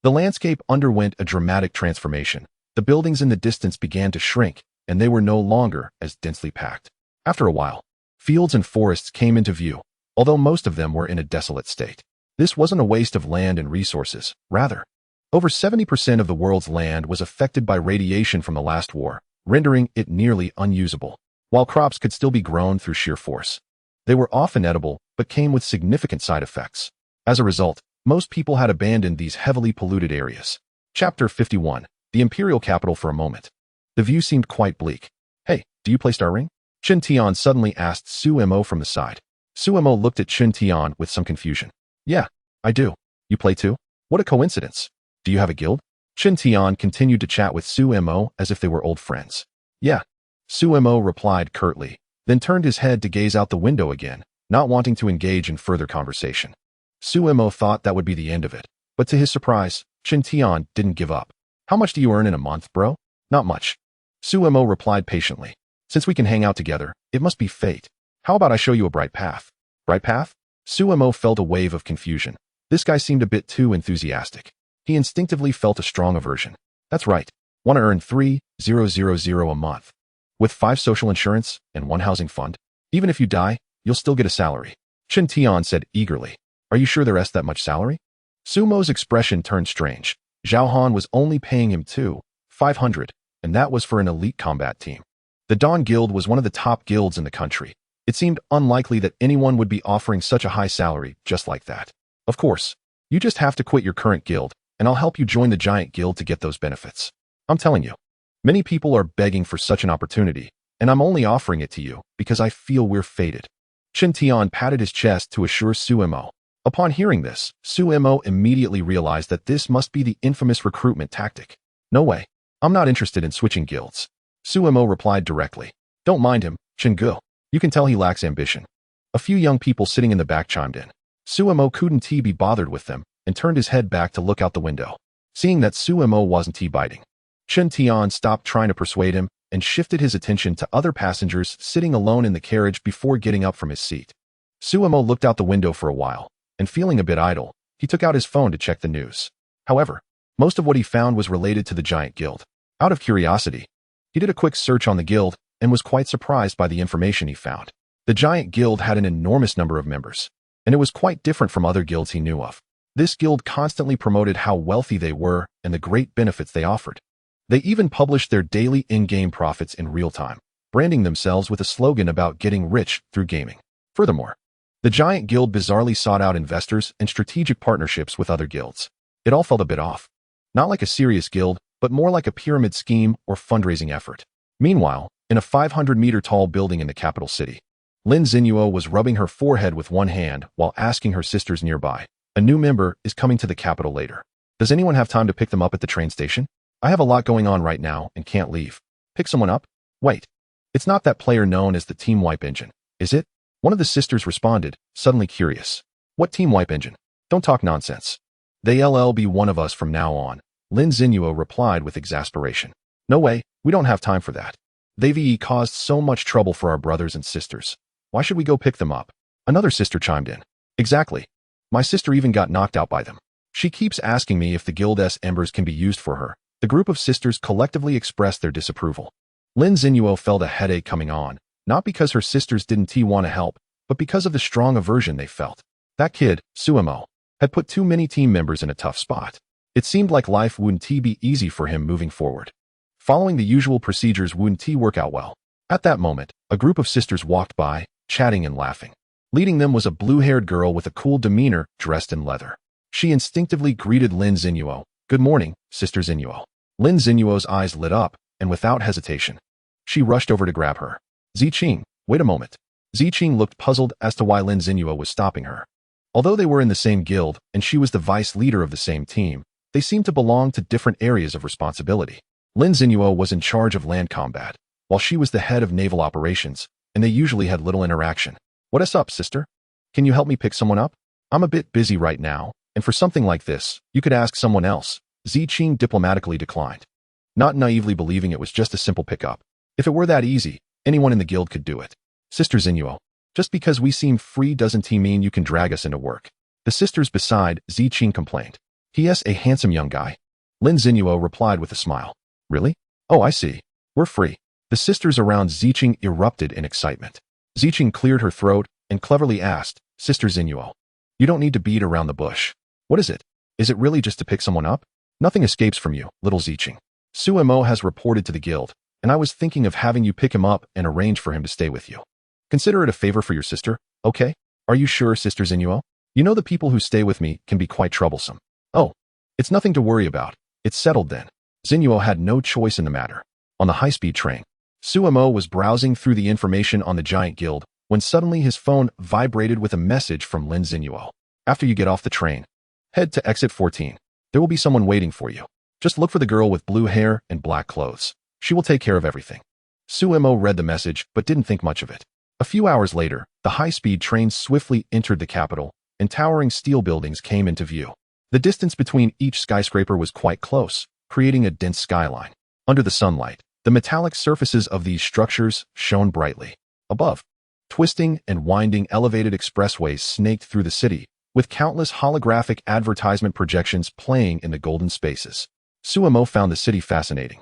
the landscape underwent a dramatic transformation. The buildings in the distance began to shrink, and they were no longer as densely packed. After a while, fields and forests came into view, although most of them were in a desolate state. This wasn't a waste of land and resources. Rather, over 70% of the world's land was affected by radiation from the last war, rendering it nearly unusable. While crops could still be grown through sheer force, they were often edible but came with significant side effects. As a result, most people had abandoned these heavily polluted areas. Chapter 51, the Imperial Capital. For a moment, the view seemed quite bleak. Hey, do you play Star Ring? Tian suddenly asked Suemo from the side. Suemo looked at Tian with some confusion. Yeah, I do. You play too? What a coincidence. Do you have a guild? Tian continued to chat with Suemo as if they were old friends. Yeah. Suemo replied curtly, then turned his head to gaze out the window again, not wanting to engage in further conversation. Suemo thought that would be the end of it, but to his surprise, Tian didn't give up. How much do you earn in a month, bro? Not much. Suemo replied patiently. Since we can hang out together, it must be fate. How about I show you a bright path? Bright path? Suemo felt a wave of confusion. This guy seemed a bit too enthusiastic. He instinctively felt a strong aversion. That's right. Want to earn 3,000 a month. With 5 social insurance and 1 housing fund. Even if you die, you'll still get a salary. Tian said eagerly. Are you sure there is that much salary? Sumo's expression turned strange. Zhao Han was only paying him 500, and that was for an elite combat team. The Dawn Guild was one of the top guilds in the country. It seemed unlikely that anyone would be offering such a high salary just like that. Of course, you just have to quit your current guild, and I'll help you join the giant guild to get those benefits. I'm telling you, many people are begging for such an opportunity, and I'm only offering it to you because I feel we're fated. Tian patted his chest to assure Suemo. Upon hearing this, Suemo immediately realized that this must be the infamous recruitment tactic. No way. I'm not interested in switching guilds. Suemo replied directly. Don't mind him, Chenggu. You can tell he lacks ambition. A few young people sitting in the back chimed in. Suemo couldn't be bothered with them and turned his head back to look out the window. Seeing that Suemo wasn't biting, Tian stopped trying to persuade him and shifted his attention to other passengers sitting alone in the carriage before getting up from his seat. Suemo looked out the window for a while, and feeling a bit idle, he took out his phone to check the news. However, most of what he found was related to the giant guild. Out of curiosity, he did a quick search on the guild and was quite surprised by the information he found. The giant guild had an enormous number of members, and it was quite different from other guilds he knew of. This guild constantly promoted how wealthy they were and the great benefits they offered. They even published their daily in-game profits in real time, branding themselves with a slogan about getting rich through gaming. Furthermore, the giant guild bizarrely sought out investors and strategic partnerships with other guilds. It all felt a bit off. Not like a serious guild, but more like a pyramid scheme or fundraising effort. Meanwhile, in a 500-meter-tall building in the capital city, Lin Xinyuo was rubbing her forehead with one hand while asking her sisters nearby, "A new member is coming to the capital later. Does anyone have time to pick them up at the train station? I have a lot going on right now and can't leave. Pick someone up? Wait. It's not that player known as the Team Wipe engine, is it?" One of the sisters responded, suddenly curious. "What Team Wipe engine? Don't talk nonsense. They'll be one of us from now on," Lin Xinyuo replied with exasperation. "No way, we don't have time for that. They've caused so much trouble for our brothers and sisters. Why should we go pick them up?" Another sister chimed in. "Exactly. My sister even got knocked out by them. She keeps asking me if the guild's embers can be used for her." The group of sisters collectively expressed their disapproval. Lin Xinyuo felt a headache coming on, not because her sisters didn't want to help, but because of the strong aversion they felt. That kid, Suemo, had put too many team members in a tough spot. It seemed like life wouldn't be easy for him moving forward. Following the usual procedures wouldn't work out well. At that moment, a group of sisters walked by, chatting and laughing. Leading them was a blue-haired girl with a cool demeanor, dressed in leather. She instinctively greeted Lin Xinyuo. "Good morning, Sister Xinyuo." Lin Xinyuo's eyes lit up, and without hesitation, she rushed over to grab her. "Ziqing, wait a moment." Ziqing looked puzzled as to why Lin Xinyuo was stopping her. Although they were in the same guild and she was the vice leader of the same team, they seemed to belong to different areas of responsibility. Lin Xinyuo was in charge of land combat, while she was the head of naval operations, and they usually had little interaction. "What's up, sister? Can you help me pick someone up? I'm a bit busy right now, and for something like this, you could ask someone else." Ziqing diplomatically declined, not naively believing it was just a simple pickup. If it were that easy, anyone in the guild could do it. "Sister Xinyuo, just because we seem free doesn't mean you can drag us into work." The sisters beside Ziqing complained. "He is a handsome young guy." Lin Xinyuo replied with a smile. "Really? Oh, I see. We're free." The sisters around Ziqing erupted in excitement. Ziqing cleared her throat and cleverly asked, "Sister Xinyuo, you don't need to beat around the bush. What is it? Is it really just to pick someone up? Nothing escapes from you, little Ziqing. Suemo has reported to the guild, and I was thinking of having you pick him up and arrange for him to stay with you. Consider it a favor for your sister, okay? Are you sure, Sister Xinyuo? You know the people who stay with me can be quite troublesome." "Oh, it's nothing to worry about. It's settled then." Xinyuo had no choice in the matter. On the high-speed train, Suemo was browsing through the information on the giant guild when suddenly his phone vibrated with a message from Lin Xinyuo. "After you get off the train, head to exit 14. There will be someone waiting for you. Just look for the girl with blue hair and black clothes. She will take care of everything." Suemo read the message but didn't think much of it. A few hours later, the high-speed train swiftly entered the capital, and towering steel buildings came into view. The distance between each skyscraper was quite close, creating a dense skyline. Under the sunlight, the metallic surfaces of these structures shone brightly. Above, twisting and winding elevated expressways snaked through the city, with countless holographic advertisement projections playing in the golden spaces. Suemo found the city fascinating,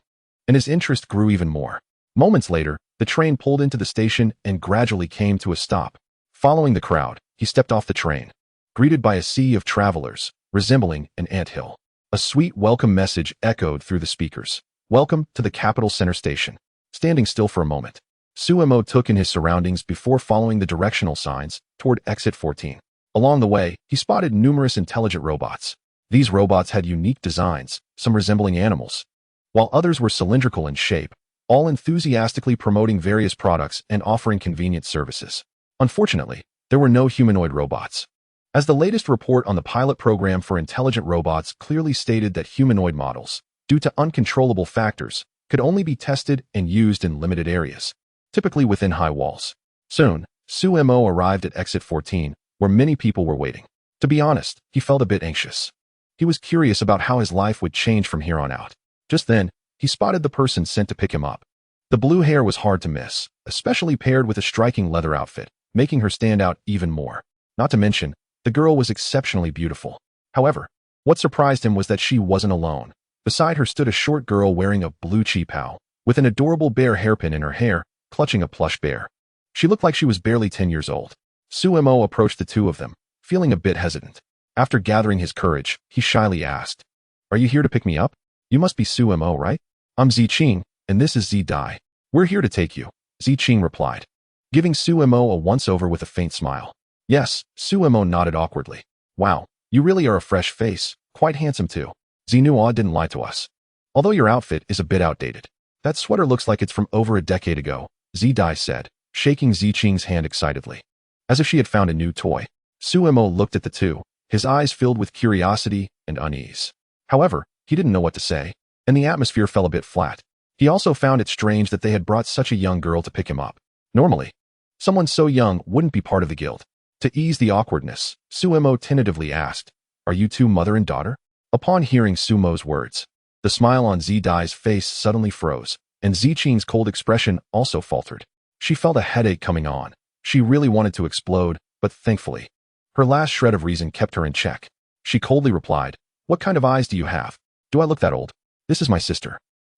and his interest grew even more. Moments later, the train pulled into the station and gradually came to a stop. Following the crowd, he stepped off the train, greeted by a sea of travelers, resembling an anthill. A sweet welcome message echoed through the speakers. "Welcome to the capital center station." Standing still for a moment, Suemo took in his surroundings before following the directional signs toward exit 14. Along the way, he spotted numerous intelligent robots. These robots had unique designs, some resembling animals, while others were cylindrical in shape, all enthusiastically promoting various products and offering convenient services. Unfortunately, there were no humanoid robots, as the latest report on the pilot program for intelligent robots clearly stated that humanoid models, due to uncontrollable factors, could only be tested and used in limited areas, typically within high walls. Soon, Suemo arrived at exit 14, where many people were waiting. To be honest, he felt a bit anxious. He was curious about how his life would change from here on out. Just then, he spotted the person sent to pick him up. The blue hair was hard to miss, especially paired with a striking leather outfit, making her stand out even more. Not to mention, the girl was exceptionally beautiful. However, what surprised him was that she wasn't alone. Beside her stood a short girl wearing a blue qipao, with an adorable bear hairpin in her hair, clutching a plush bear. She looked like she was barely 10 years old. Suemo approached the two of them, feeling a bit hesitant. After gathering his courage, he shyly asked, "Are you here to pick me up? You must be Su-Mo, right? I'm Ziqing, and this is Z-Dai. We're here to take you," Ziqing replied, giving Su-Mo a once-over with a faint smile. Yes, Su-Mo nodded awkwardly. Wow, you really are a fresh face, quite handsome too. Zinua didn't lie to us. Although your outfit is a bit outdated. That sweater looks like it's from over a decade ago, Z-Dai said, shaking Ziqing's hand excitedly. As if she had found a new toy. Su-Mo looked at the two, his eyes filled with curiosity and unease. However, he didn't know what to say, and the atmosphere fell a bit flat. He also found it strange that they had brought such a young girl to pick him up. Normally, someone so young wouldn't be part of the guild. To ease the awkwardness, Su-Mo tentatively asked, "Are you two mother and daughter?" Upon hearing Su-Mo's words, the smile on Z-Dai's face suddenly froze, and Ziqing's cold expression also faltered. She felt a headache coming on. She really wanted to explode, but thankfully, her last shred of reason kept her in check. She coldly replied, "What kind of eyes do you have? Do I look that old? This is my sister.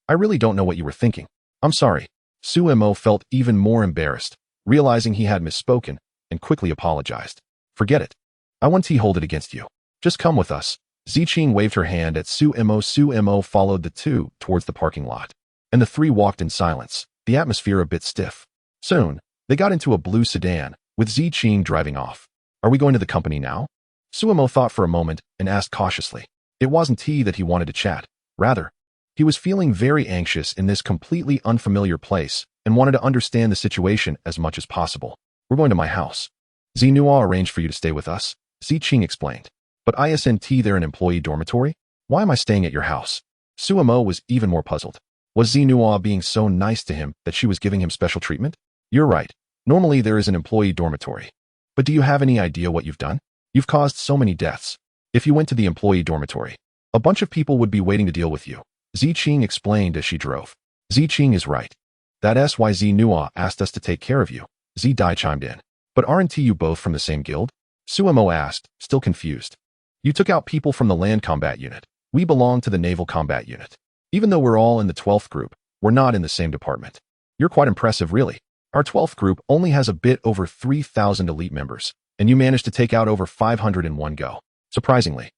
I really don't know what you were thinking. I'm sorry." Su-Mo felt even more embarrassed, realizing he had misspoken, and quickly apologized. "Forget it. I won't hold it against you. Just come with us." Ziqing waved her hand at Su-Mo. Su-Mo followed the two towards the parking lot, and the three walked in silence, the atmosphere a bit stiff. Soon, they got into a blue sedan, with Ziqing driving off. "Are we going to the company now?" Su-Mo thought for a moment and asked cautiously. It wasn't he that he wanted to chat. Rather, he was feeling very anxious in this completely unfamiliar place and wanted to understand the situation as much as possible. "We're going to my house. Zinua arranged for you to stay with us," Ziqing explained. "But isn't there an employee dormitory? Why am I staying at your house?" Su-Mo was even more puzzled. Was Zinua being so nice to him that she was giving him special treatment? "You're right. Normally there is an employee dormitory. But do you have any idea what you've done? You've caused so many deaths. If you went to the employee dormitory, a bunch of people would be waiting to deal with you," Ziqing explained as she drove. "Ziqing is right. That's why Zinua asked us to take care of you," Z-Dai chimed in. "But aren't you both from the same guild?" Su-Mo asked, still confused. "You took out people from the land combat unit. We belong to the naval combat unit. Even though we're all in the 12th group, we're not in the same department. You're quite impressive, really. Our 12th group only has a bit over 3,000 elite members, and you managed to take out over 500 in one go. Surprisingly,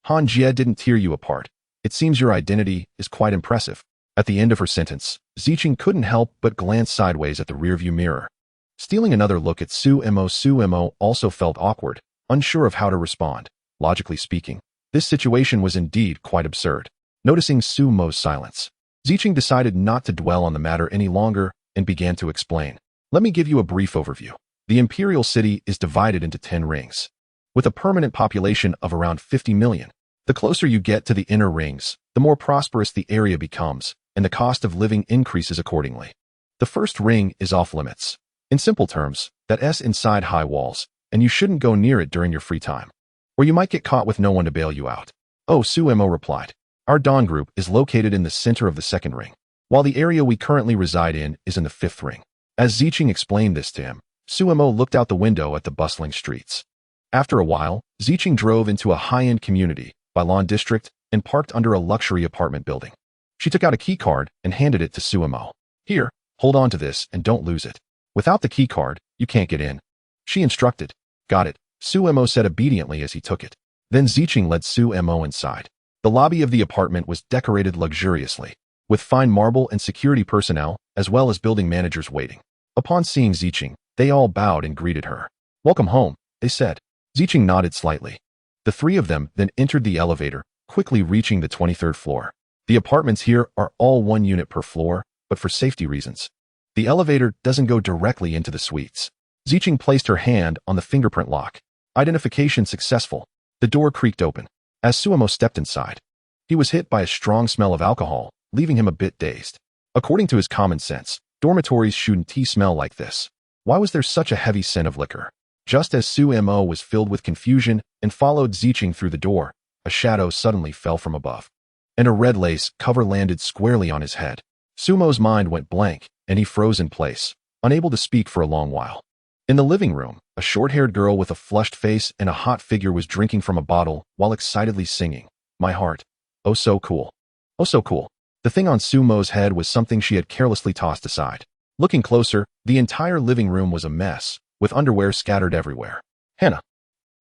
Han Jie didn't tear you apart. It seems your identity is quite impressive." At the end of her sentence, Ziqing couldn't help but glance sideways at the rearview mirror. Stealing another look at Su-Mo, Su-Mo also felt awkward, unsure of how to respond. Logically speaking, this situation was indeed quite absurd. Noticing Su-Mo's silence, Ziqing decided not to dwell on the matter any longer and began to explain. "Let me give you a brief overview. The Imperial City is divided into 10 rings, with a permanent population of around 50 million. The closer you get to the inner rings, the more prosperous the area becomes, and the cost of living increases accordingly. The first ring is off limits. In simple terms, that's inside high walls, and you shouldn't go near it during your free time, or you might get caught with no one to bail you out." "Oh," Su-Mo replied. "Our Dawn group is located in the center of the second ring, while the area we currently reside in is in the 5th ring." As Ziqing explained this to him, Su-Mo looked out the window at the bustling streets. After a while, Ziqing drove into a high-end community, Bailon district, and parked under a luxury apartment building. She took out a key card and handed it to Su-Mo. "Here, hold on to this and don't lose it. Without the key card, you can't get in," she instructed. "Got it," Su-Mo said obediently as he took it. Then Ziqing led Su-Mo inside. The lobby of the apartment was decorated luxuriously, with fine marble and security personnel, as well as building managers waiting. Upon seeing Ziqing, they all bowed and greeted her. "Welcome home," they said. Ziqing nodded slightly. The three of them then entered the elevator, quickly reaching the 23rd floor. The apartments here are all 1 unit per floor, but for safety reasons, the elevator doesn't go directly into the suites. Ziqing placed her hand on the fingerprint lock. Identification successful. The door creaked open. As Su-Mo stepped inside, he was hit by a strong smell of alcohol, leaving him a bit dazed. According to his common sense, dormitories shouldn't smell like this. Why was there such a heavy scent of liquor? Just as Su-Mo was filled with confusion and followed Ziqing through the door, a shadow suddenly fell from above, and a red lace cover landed squarely on his head. Su-Mo's mind went blank, and he froze in place, unable to speak for a long while. In the living room, a short-haired girl with a flushed face and a hot figure was drinking from a bottle while excitedly singing, "My heart. Oh so cool. Oh so cool." The thing on Su-Mo's head was something she had carelessly tossed aside. Looking closer, the entire living room was a mess, with underwear scattered everywhere. "Hannah!"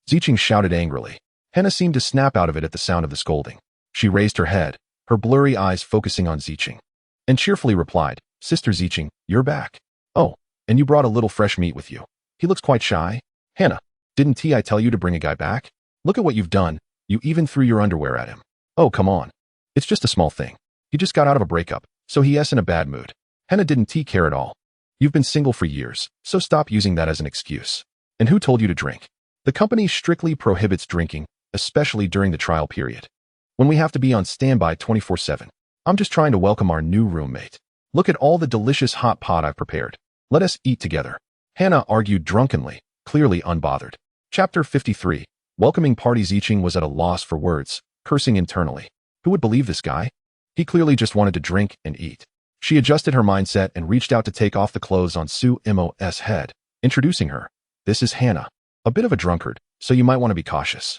Ziqing shouted angrily. Hannah seemed to snap out of it at the sound of the scolding. She raised her head, her blurry eyes focusing on Ziching, and cheerfully replied, "Sister Ziching, you're back. Oh, and you brought a little fresh meat with you. He looks quite shy." "Hannah, didn't I tell you to bring a guy back? Look at what you've done. You even threw your underwear at him." "Oh, come on. It's just a small thing. He just got out of a breakup, so he's in a bad mood." Hannah didn't care at all. "You've been single for years, so stop using that as an excuse. And who told you to drink? The company strictly prohibits drinking, especially during the trial period, when we have to be on standby 24/7. I'm just trying to welcome our new roommate. Look at all the delicious hot pot I've prepared. Let us eat together." Hannah argued drunkenly, clearly unbothered. Chapter 53. Welcoming party. Ziching was at a loss for words, cursing internally. Who would believe this guy? He clearly just wanted to drink and eat. She adjusted her mindset and reached out to take off the clothes on Su Mo's head, introducing her. "This is Hannah. A bit of a drunkard, so you might want to be cautious."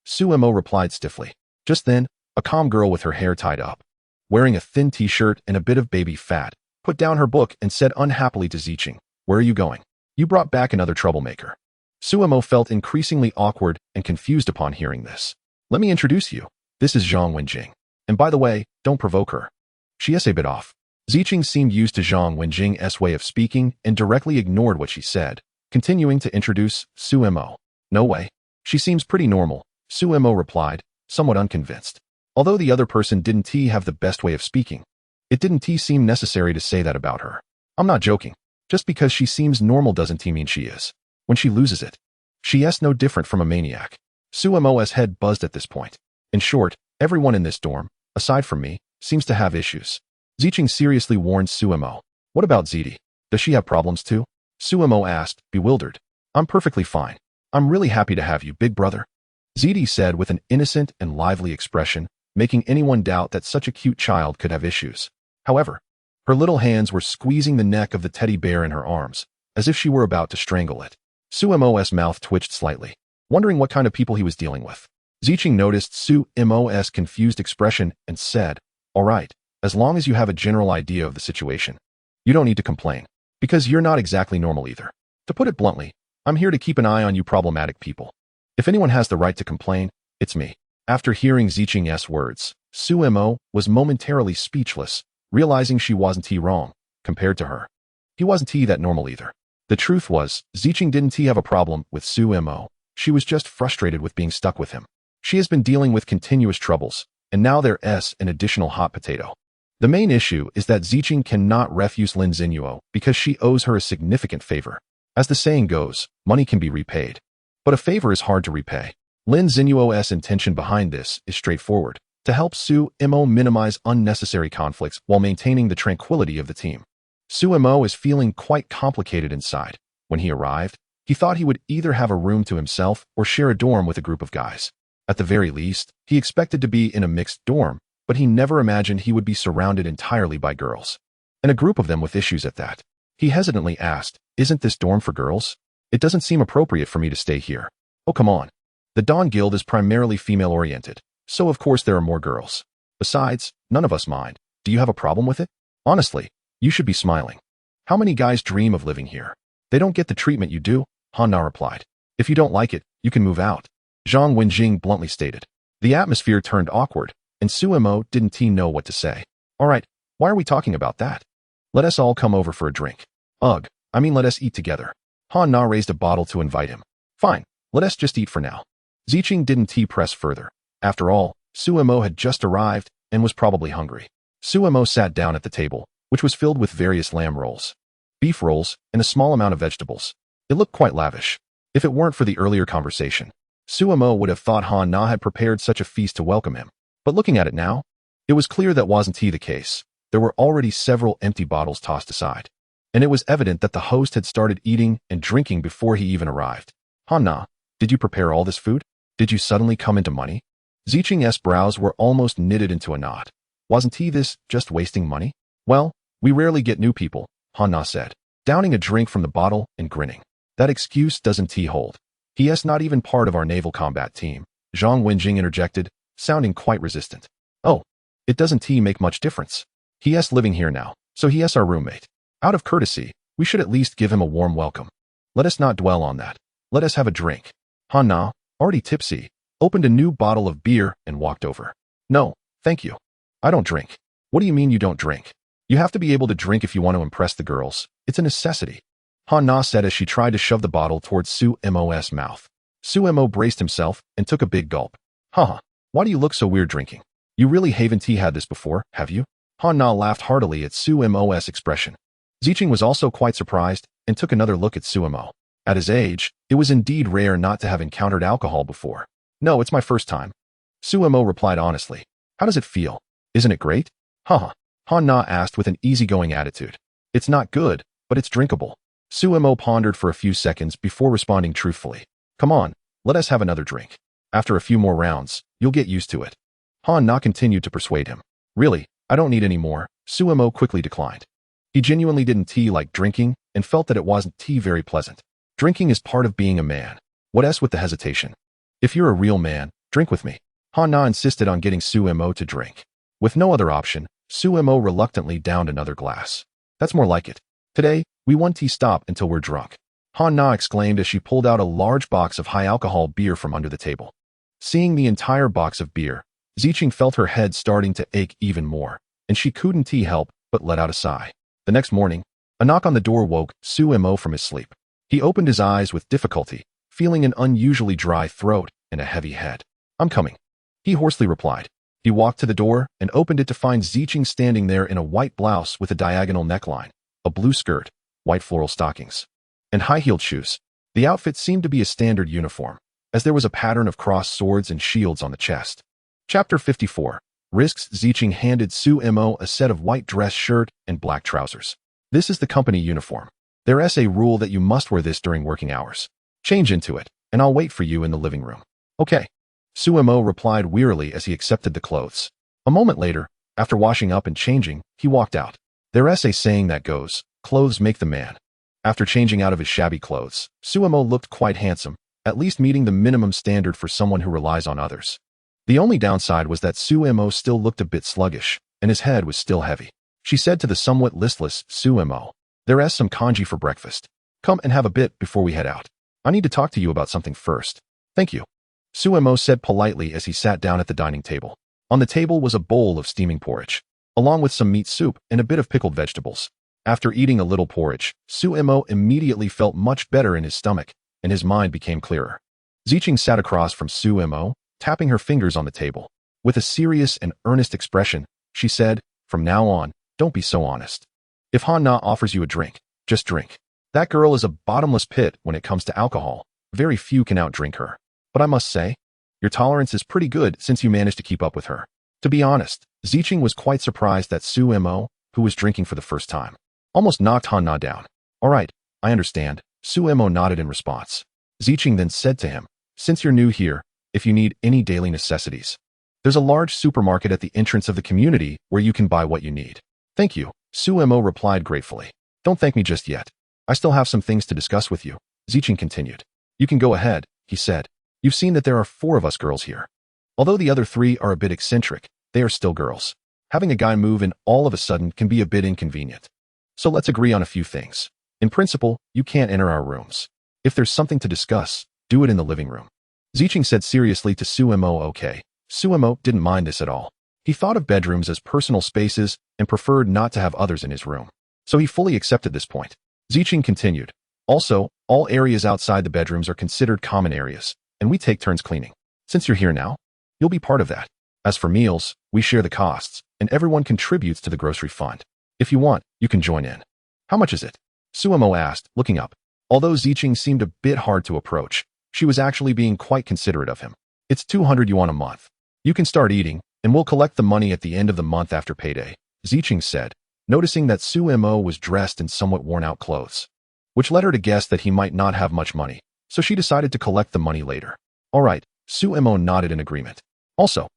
Su Mo replied stiffly. Just then, a calm girl with her hair tied up, wearing a thin t-shirt and a bit of baby fat, put down her book and said unhappily to Ziching, "Where are you going? You brought back another troublemaker." Su Mo felt increasingly awkward and confused upon hearing this. "Let me introduce you. This is Zhang Wenjing. And by the way, don't provoke her. She is a bit off." Ziching seemed used to Zhang Wenjing's way of speaking and directly ignored what she said, continuing to introduce Su Mo. "No way. She seems pretty normal," Su Mo replied, somewhat unconvinced. Although the other person didn't have the best way of speaking, it didn't seem necessary to say that about her. "I'm not joking. Just because she seems normal doesn't mean she is. When she loses it, she is no different from a maniac." Su Mo's head buzzed at this point. "In short, everyone in this dorm, aside from me, seems to have issues." Ziching seriously warned Su Mo. "What about Ziti? Does she have problems too?" Su Mo asked, bewildered. "I'm perfectly fine. I'm really happy to have you, big brother," Ziti said with an innocent and lively expression, making anyone doubt that such a cute child could have issues. However, her little hands were squeezing the neck of the teddy bear in her arms, as if she were about to strangle it. Su Mo's mouth twitched slightly, wondering what kind of people he was dealing with. Ziching noticed Su Mo's confused expression and said, "All right, as long as you have a general idea of the situation, you don't need to complain, because you're not exactly normal either. To put it bluntly, I'm here to keep an eye on you problematic people. If anyone has the right to complain, it's me." After hearing Ziching's words, Su Mo was momentarily speechless, realizing she wasn't wrong. Compared to her, he wasn't that normal either. The truth was, Ziching didn't have a problem with Su Mo. She was just frustrated with being stuck with him. She has been dealing with continuous troubles, and now there's an additional hot potato. The main issue is that Ziching cannot refuse Lin Xinyuo because she owes her a significant favor. As the saying goes, money can be repaid, but a favor is hard to repay. Lin Xinyuo's intention behind this is straightforward: to help Su Mo minimize unnecessary conflicts while maintaining the tranquility of the team. Su Mo is feeling quite complicated inside. When he arrived, he thought he would either have a room to himself or share a dorm with a group of guys. At the very least, he expected to be in a mixed dorm, but he never imagined he would be surrounded entirely by girls, and a group of them with issues at that. He hesitantly asked, "Isn't this dorm for girls? It doesn't seem appropriate for me to stay here." "Oh, come on. The Dawn Guild is primarily female-oriented, so of course there are more girls. Besides, none of us mind. Do you have a problem with it? Honestly, you should be smiling. How many guys dream of living here? They don't get the treatment you do," Han-na replied. "If you don't like it, you can move out," Zhang Wenjing bluntly stated. The atmosphere turned awkward, and Su Mo didn't know what to say. "All right, why are we talking about that? Let us all come over for a drink." "Ugh, I mean let us eat together." Han-na raised a bottle to invite him. "Fine, let us just eat for now." Ziching didn't press further. After all, Su Mo had just arrived and was probably hungry. Su Mo sat down at the table, which was filled with various lamb rolls, beef rolls, and a small amount of vegetables. It looked quite lavish. If it weren't for the earlier conversation, Su Mo would have thought Han-na had prepared such a feast to welcome him. But looking at it now, it was clear that wasn't the case. There were already several empty bottles tossed aside, and it was evident that the host had started eating and drinking before he even arrived. "Han-na, did you prepare all this food? Did you suddenly come into money?" Ziching's brows were almost knitted into a knot. Wasn't this just wasting money? "Well, we rarely get new people," Han-na said, downing a drink from the bottle and grinning. "That excuse doesn't hold. He is not even part of our naval combat team," Zhang Wenjing interjected, sounding quite resistant. "Oh, it doesn't make much difference. He is living here now, so he is our roommate. Out of courtesy, we should at least give him a warm welcome. Let us not dwell on that. Let us have a drink." Han-na, already tipsy, opened a new bottle of beer, and walked over. No, thank you. I don't drink. What do you mean you don't drink? You have to be able to drink if you want to impress the girls. It's a necessity. Han-na said as she tried to shove the bottle towards Su-mo's mouth. Su-mo braced himself and took a big gulp. Haha, why do you look so weird drinking? You really haven't had this before, have you? Han-na laughed heartily at Su-mo's expression. Ziqing was also quite surprised and took another look at Su-mo. At his age, it was indeed rare not to have encountered alcohol before. No, it's my first time. Su-mo replied honestly. How does it feel? Isn't it great? Haha. Han-na asked with an easygoing attitude. It's not good, but it's drinkable. Su-mo pondered for a few seconds before responding truthfully. Come on, let us have another drink. After a few more rounds, you'll get used to it. Han-na continued to persuade him. Really, I don't need any more. Su-mo quickly declined. He genuinely didn't like drinking and felt that it wasn't very pleasant. Drinking is part of being a man. What else with the hesitation? If you're a real man, drink with me. Han-na insisted on getting Su-mo to drink. With no other option, Su-mo reluctantly downed another glass. That's more like it. Today, we won't stop until we're drunk. Han-na exclaimed as she pulled out a large box of high-alcohol beer from under the table. Seeing the entire box of beer, Ziqing felt her head starting to ache even more, and she couldn't help but let out a sigh. The next morning, a knock on the door woke Su-mo from his sleep. He opened his eyes with difficulty, feeling an unusually dry throat and a heavy head. I'm coming, he hoarsely replied. He walked to the door and opened it to find Ziqing standing there in a white blouse with a diagonal neckline, a blue skirt, white floral stockings, and high-heeled shoes. The outfit seemed to be a standard uniform, as there was a pattern of crossed swords and shields on the chest. Chapter 54. Risks. Ziqing handed Su-mo a set of white dress shirt and black trousers. This is the company uniform. There's a rule that you must wear this during working hours. Change into it, and I'll wait for you in the living room. Okay. Su-mo replied wearily as he accepted the clothes. A moment later, after washing up and changing, he walked out. There's a saying that goes, clothes make the man. After changing out of his shabby clothes, Su-mo looked quite handsome, at least meeting the minimum standard for someone who relies on others. The only downside was that Su-mo still looked a bit sluggish, and his head was still heavy. She said to the somewhat listless Su-mo, There's some congee for breakfast. Come and have a bit before we head out. I need to talk to you about something first. Thank you. Su-mo said politely as he sat down at the dining table. On the table was a bowl of steaming porridge, along with some meat soup and a bit of pickled vegetables. After eating a little porridge, Su-mo immediately felt much better in his stomach, and his mind became clearer. Ziqing sat across from Su-mo, tapping her fingers on the table. With a serious and earnest expression, she said, From now on, don't be so honest. If Han-na offers you a drink, just drink. That girl is a bottomless pit when it comes to alcohol. Very few can outdrink her. But I must say, your tolerance is pretty good since you managed to keep up with her. To be honest, Ziqing was quite surprised that Su-mo, who was drinking for the first time, almost knocked Han-na down. All right, I understand. Su-mo nodded in response. Ziqing then said to him, Since you're new here, if you need any daily necessities, there's a large supermarket at the entrance of the community where you can buy what you need. Thank you, Su-mo replied gratefully. Don't thank me just yet. I still have some things to discuss with you, Ziqing continued. You can go ahead, he said. You've seen that there are 4 of us girls here. Although the other 3 are a bit eccentric, they are still girls. Having a guy move in all of a sudden can be a bit inconvenient. So let's agree on a few things. In principle, you can't enter our rooms. If there's something to discuss, do it in the living room. Ziqing said seriously to Su-mo. Okay. Su-mo didn't mind this at all. He thought of bedrooms as personal spaces and preferred not to have others in his room. So he fully accepted this point. Ziqing continued. Also, all areas outside the bedrooms are considered common areas, and we take turns cleaning. Since you're here now, you'll be part of that. As for meals, we share the costs, and everyone contributes to the grocery fund. If you want, you can join in. How much is it? Su-mo asked, looking up. Although Ziqing seemed a bit hard to approach, she was actually being quite considerate of him. It's 200 yuan a month. You can start eating, and we'll collect the money at the end of the month after payday, Ziqing said, noticing that Su-mo was dressed in somewhat worn-out clothes, which led her to guess that he might not have much money, so she decided to collect the money later. All right, Su-mo nodded in agreement. Also,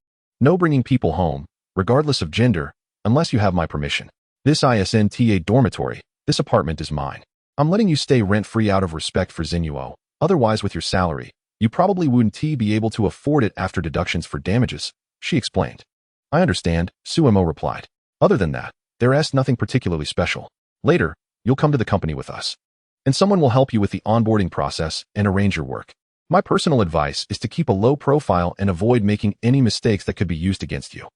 no bringing people home, regardless of gender, unless you have my permission. This isn't a dormitory. This apartment is mine. I'm letting you stay rent-free out of respect for Xinyuo. Otherwise, with your salary, you probably wouldn't be able to afford it after deductions for damages, she explained. I understand, Su-mo replied. Other than that, there's nothing particularly special. Later, you'll come to the company with us, and someone will help you with the onboarding process and arrange your work. My personal advice is to keep a low profile and avoid making any mistakes that could be used against you.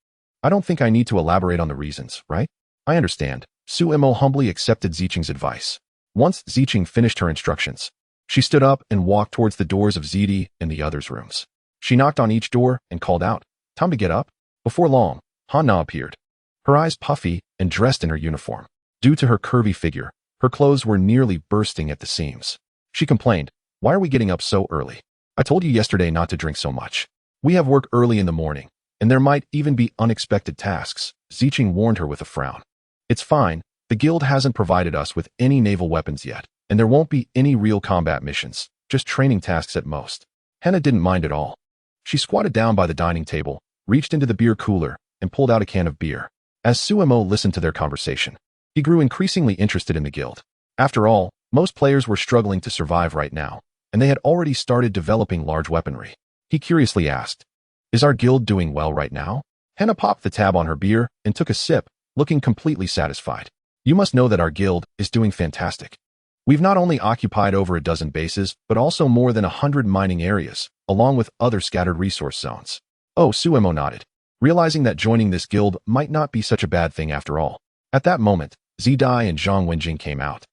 I don't think I need to elaborate on the reasons, right? I understand. Suemo humbly accepted Ziqing's advice. Once Ziqing finished her instructions, she stood up and walked towards the doors of Zidi and the others' rooms. She knocked on each door and called out, "Time to get up." Before long, Hanna appeared, her eyes puffy and dressed in her uniform. Due to her curvy figure, her clothes were nearly bursting at the seams. She complained, "Why are we getting up so early? I told you yesterday not to drink so much. We have work early in the morning, and there might even be unexpected tasks." Ziqing warned her with a frown. "It's fine. The guild hasn't provided us with any naval weapons yet, and there won't be any real combat missions, just training tasks at most." Henna didn't mind at all. She squatted down by the dining table, reached into the beer cooler, and pulled out a can of beer. As Suemo listened to their conversation, he grew increasingly interested in the guild. After all, most players were struggling to survive right now, and they had already started developing large weaponry. He curiously asked, "Is our guild doing well right now?" Henna popped the tab on her beer and took a sip, looking completely satisfied. "You must know that our guild is doing fantastic. We've not only occupied over a dozen bases, but also more than 100 mining areas, along with other scattered resource zones." Oh, Suemo nodded, realizing that joining this guild might not be such a bad thing after all. At that moment, Zidai and Zhang Wenjing came out,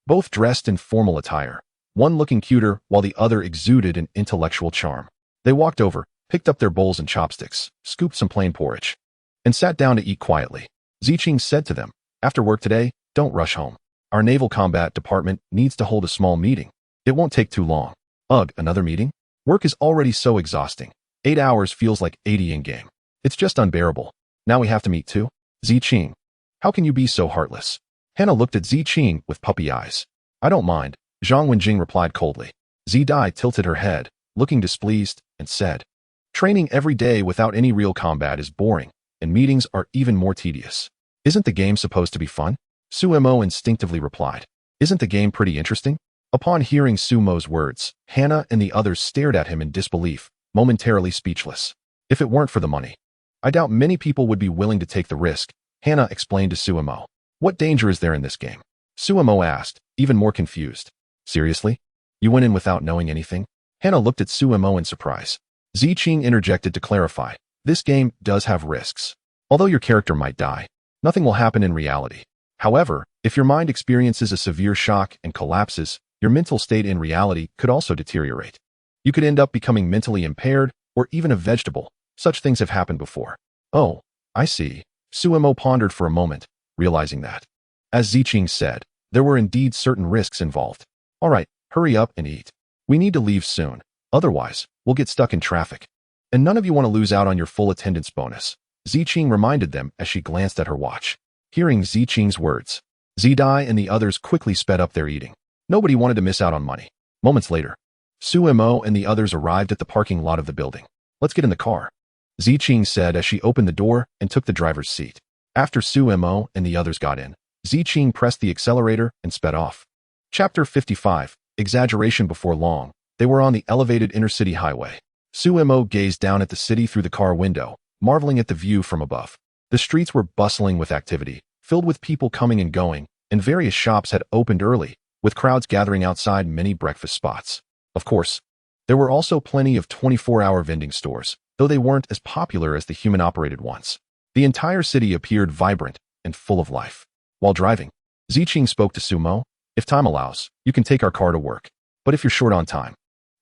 both dressed in formal attire, one looking cuter while the other exuded an intellectual charm. They walked over, picked up their bowls and chopsticks, scooped some plain porridge, and sat down to eat quietly. Ziqing said to them, "After work today, don't rush home. Our naval combat department needs to hold a small meeting. It won't take too long." Ugh, another meeting? Work is already so exhausting. 8 hours feels like 80 in-game. It's just unbearable. Now we have to meet too? Ziqing, how can you be so heartless? Hannah looked at Ziqing with puppy eyes. "I don't mind," Zhang Wenjing replied coldly. Zidai tilted her head, looking displeased, and said, "Training every day without any real combat is boring, and meetings are even more tedious. Isn't the game supposed to be fun?" Suemo instinctively replied, "Isn't the game pretty interesting?" Upon hearing Sumo's words, Hannah and the others stared at him in disbelief, momentarily speechless. "If it weren't for the money, I doubt many people would be willing to take the risk," Hannah explained to Suemo. "What danger is there in this game?" Suemo asked, even more confused. "Seriously? You went in without knowing anything?" Hannah looked at Suemo in surprise. Ziqing interjected to clarify, "This game does have risks. Although your character might die, nothing will happen in reality. However, if your mind experiences a severe shock and collapses, your mental state in reality could also deteriorate. You could end up becoming mentally impaired or even a vegetable. Such things have happened before." "Oh, I see." Suemo pondered for a moment, realizing that, as Ziqing said, there were indeed certain risks involved. "All right, hurry up and eat. We need to leave soon. Otherwise, we'll get stuck in traffic. And none of you want to lose out on your full attendance bonus," Ziqing reminded them as she glanced at her watch. Hearing Ziqing's words, Zidai and the others quickly sped up their eating. Nobody wanted to miss out on money. Moments later, Suemo and the others arrived at the parking lot of the building. "Let's get in the car," Ziqing said as she opened the door and took the driver's seat. After Suemo and the others got in, Ziqing pressed the accelerator and sped off. Chapter 55, Exaggeration. Before long, they were on the elevated intercity highway. Suemo gazed down at the city through the car window, marveling at the view from above. The streets were bustling with activity, filled with people coming and going, and various shops had opened early, with crowds gathering outside many breakfast spots. Of course, there were also plenty of 24-hour vending stores, though they weren't as popular as the human-operated ones. The entire city appeared vibrant and full of life. While driving, Ziqing spoke to Sumo. "If time allows, you can take our car to work. But if you're short on time,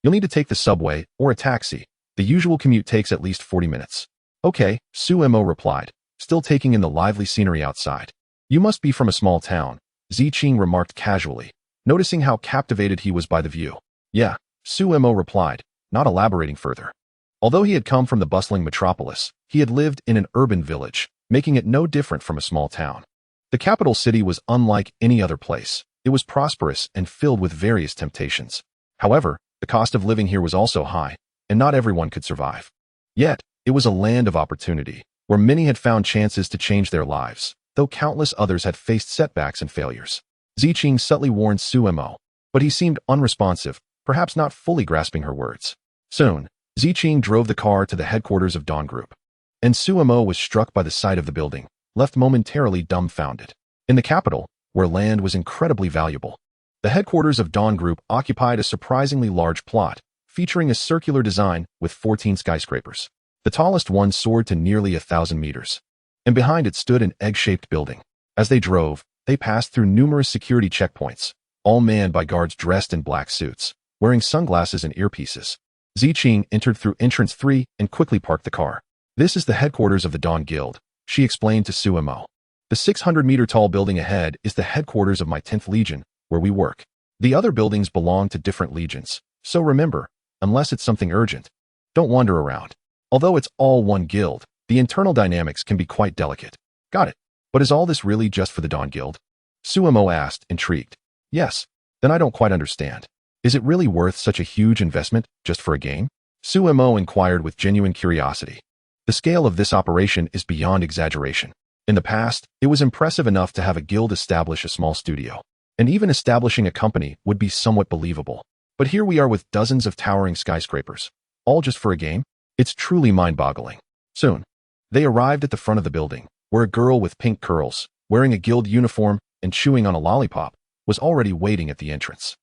you'll need to take the subway or a taxi. The usual commute takes at least 40 minutes. "Okay," Suemo replied, still taking in the lively scenery outside. "You must be from a small town," Ziqing remarked casually, noticing how captivated he was by the view. "Yeah," Suemo replied, not elaborating further. Although he had come from the bustling metropolis, he had lived in an urban village, making it no different from a small town. The capital city was unlike any other place. It was prosperous and filled with various temptations. However, the cost of living here was also high, and not everyone could survive. Yet, it was a land of opportunity, where many had found chances to change their lives, though countless others had faced setbacks and failures. Ziqing subtly warned Suemo, but he seemed unresponsive, perhaps not fully grasping her words. Soon, Ziqing drove the car to the headquarters of Dawn Group, and Suemo was struck by the sight of the building, left momentarily dumbfounded. In the capital, where land was incredibly valuable, the headquarters of Dawn Group occupied a surprisingly large plot, featuring a circular design with 14 skyscrapers. The tallest one soared to nearly 1,000 meters. And behind it stood an egg-shaped building. As they drove, they passed through numerous security checkpoints, all manned by guards dressed in black suits, wearing sunglasses and earpieces. Ziqing entered through entrance 3 and quickly parked the car. This is the headquarters of the Dawn Guild, she explained to Suemo. The 600-meter-tall building ahead is the headquarters of my 10th Legion, where we work. The other buildings belong to different legions, so remember, unless it's something urgent, don't wander around. Although it's all one guild, the internal dynamics can be quite delicate. Got it. But is all this really just for the Dawn Guild? Suemo asked, intrigued. Yes. Then I don't quite understand. Is it really worth such a huge investment just for a game? Suemo inquired with genuine curiosity. The scale of this operation is beyond exaggeration. In the past, it was impressive enough to have a guild establish a small studio. And even establishing a company would be somewhat believable. But here we are with dozens of towering skyscrapers. All just for a game? It's truly mind-boggling. Soon, they arrived at the front of the building, where a girl with pink curls, wearing a guild uniform and chewing on a lollipop, was already waiting at the entrance.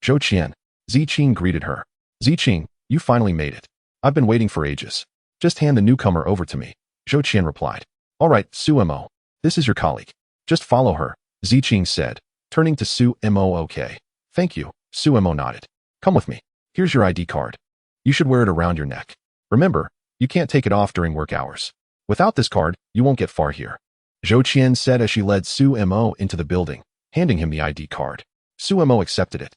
Zhou Qian, Ziqing greeted her. Ziqing, you finally made it. I've been waiting for ages. Just hand the newcomer over to me, Zhou Qian replied. All right, Suemo, this is your colleague. Just follow her, Ziqing said, turning to Suemo. Okay. Thank you, Suemo nodded. Come with me. Here's your ID card. You should wear it around your neck. Remember, you can't take it off during work hours. Without this card, you won't get far here. Zhou Qian said as she led Suemo into the building, handing him the ID card. Suemo accepted it,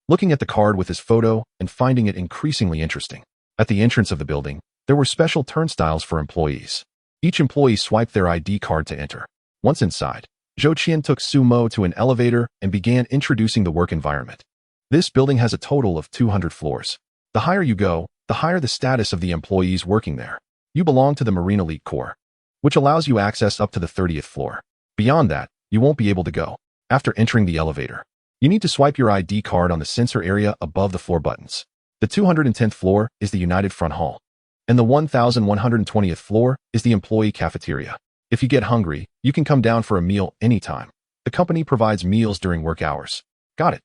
looking at the card with his photo and finding it increasingly interesting. At the entrance of the building, there were special turnstiles for employees. Each employee swiped their ID card to enter. Once inside, Zhou Qian took Sumo to an elevator and began introducing the work environment. This building has a total of 200 floors. The higher you go, the higher the status of the employees working there. You belong to the Marine Elite Corps, which allows you access up to the 30th floor. Beyond that, you won't be able to go. After entering the elevator, you need to swipe your ID card on the sensor area above the floor buttons. The 210th floor is the United Front Hall, and the 1120th floor is the employee cafeteria. If you get hungry, you can come down for a meal anytime. The company provides meals during work hours. Got it.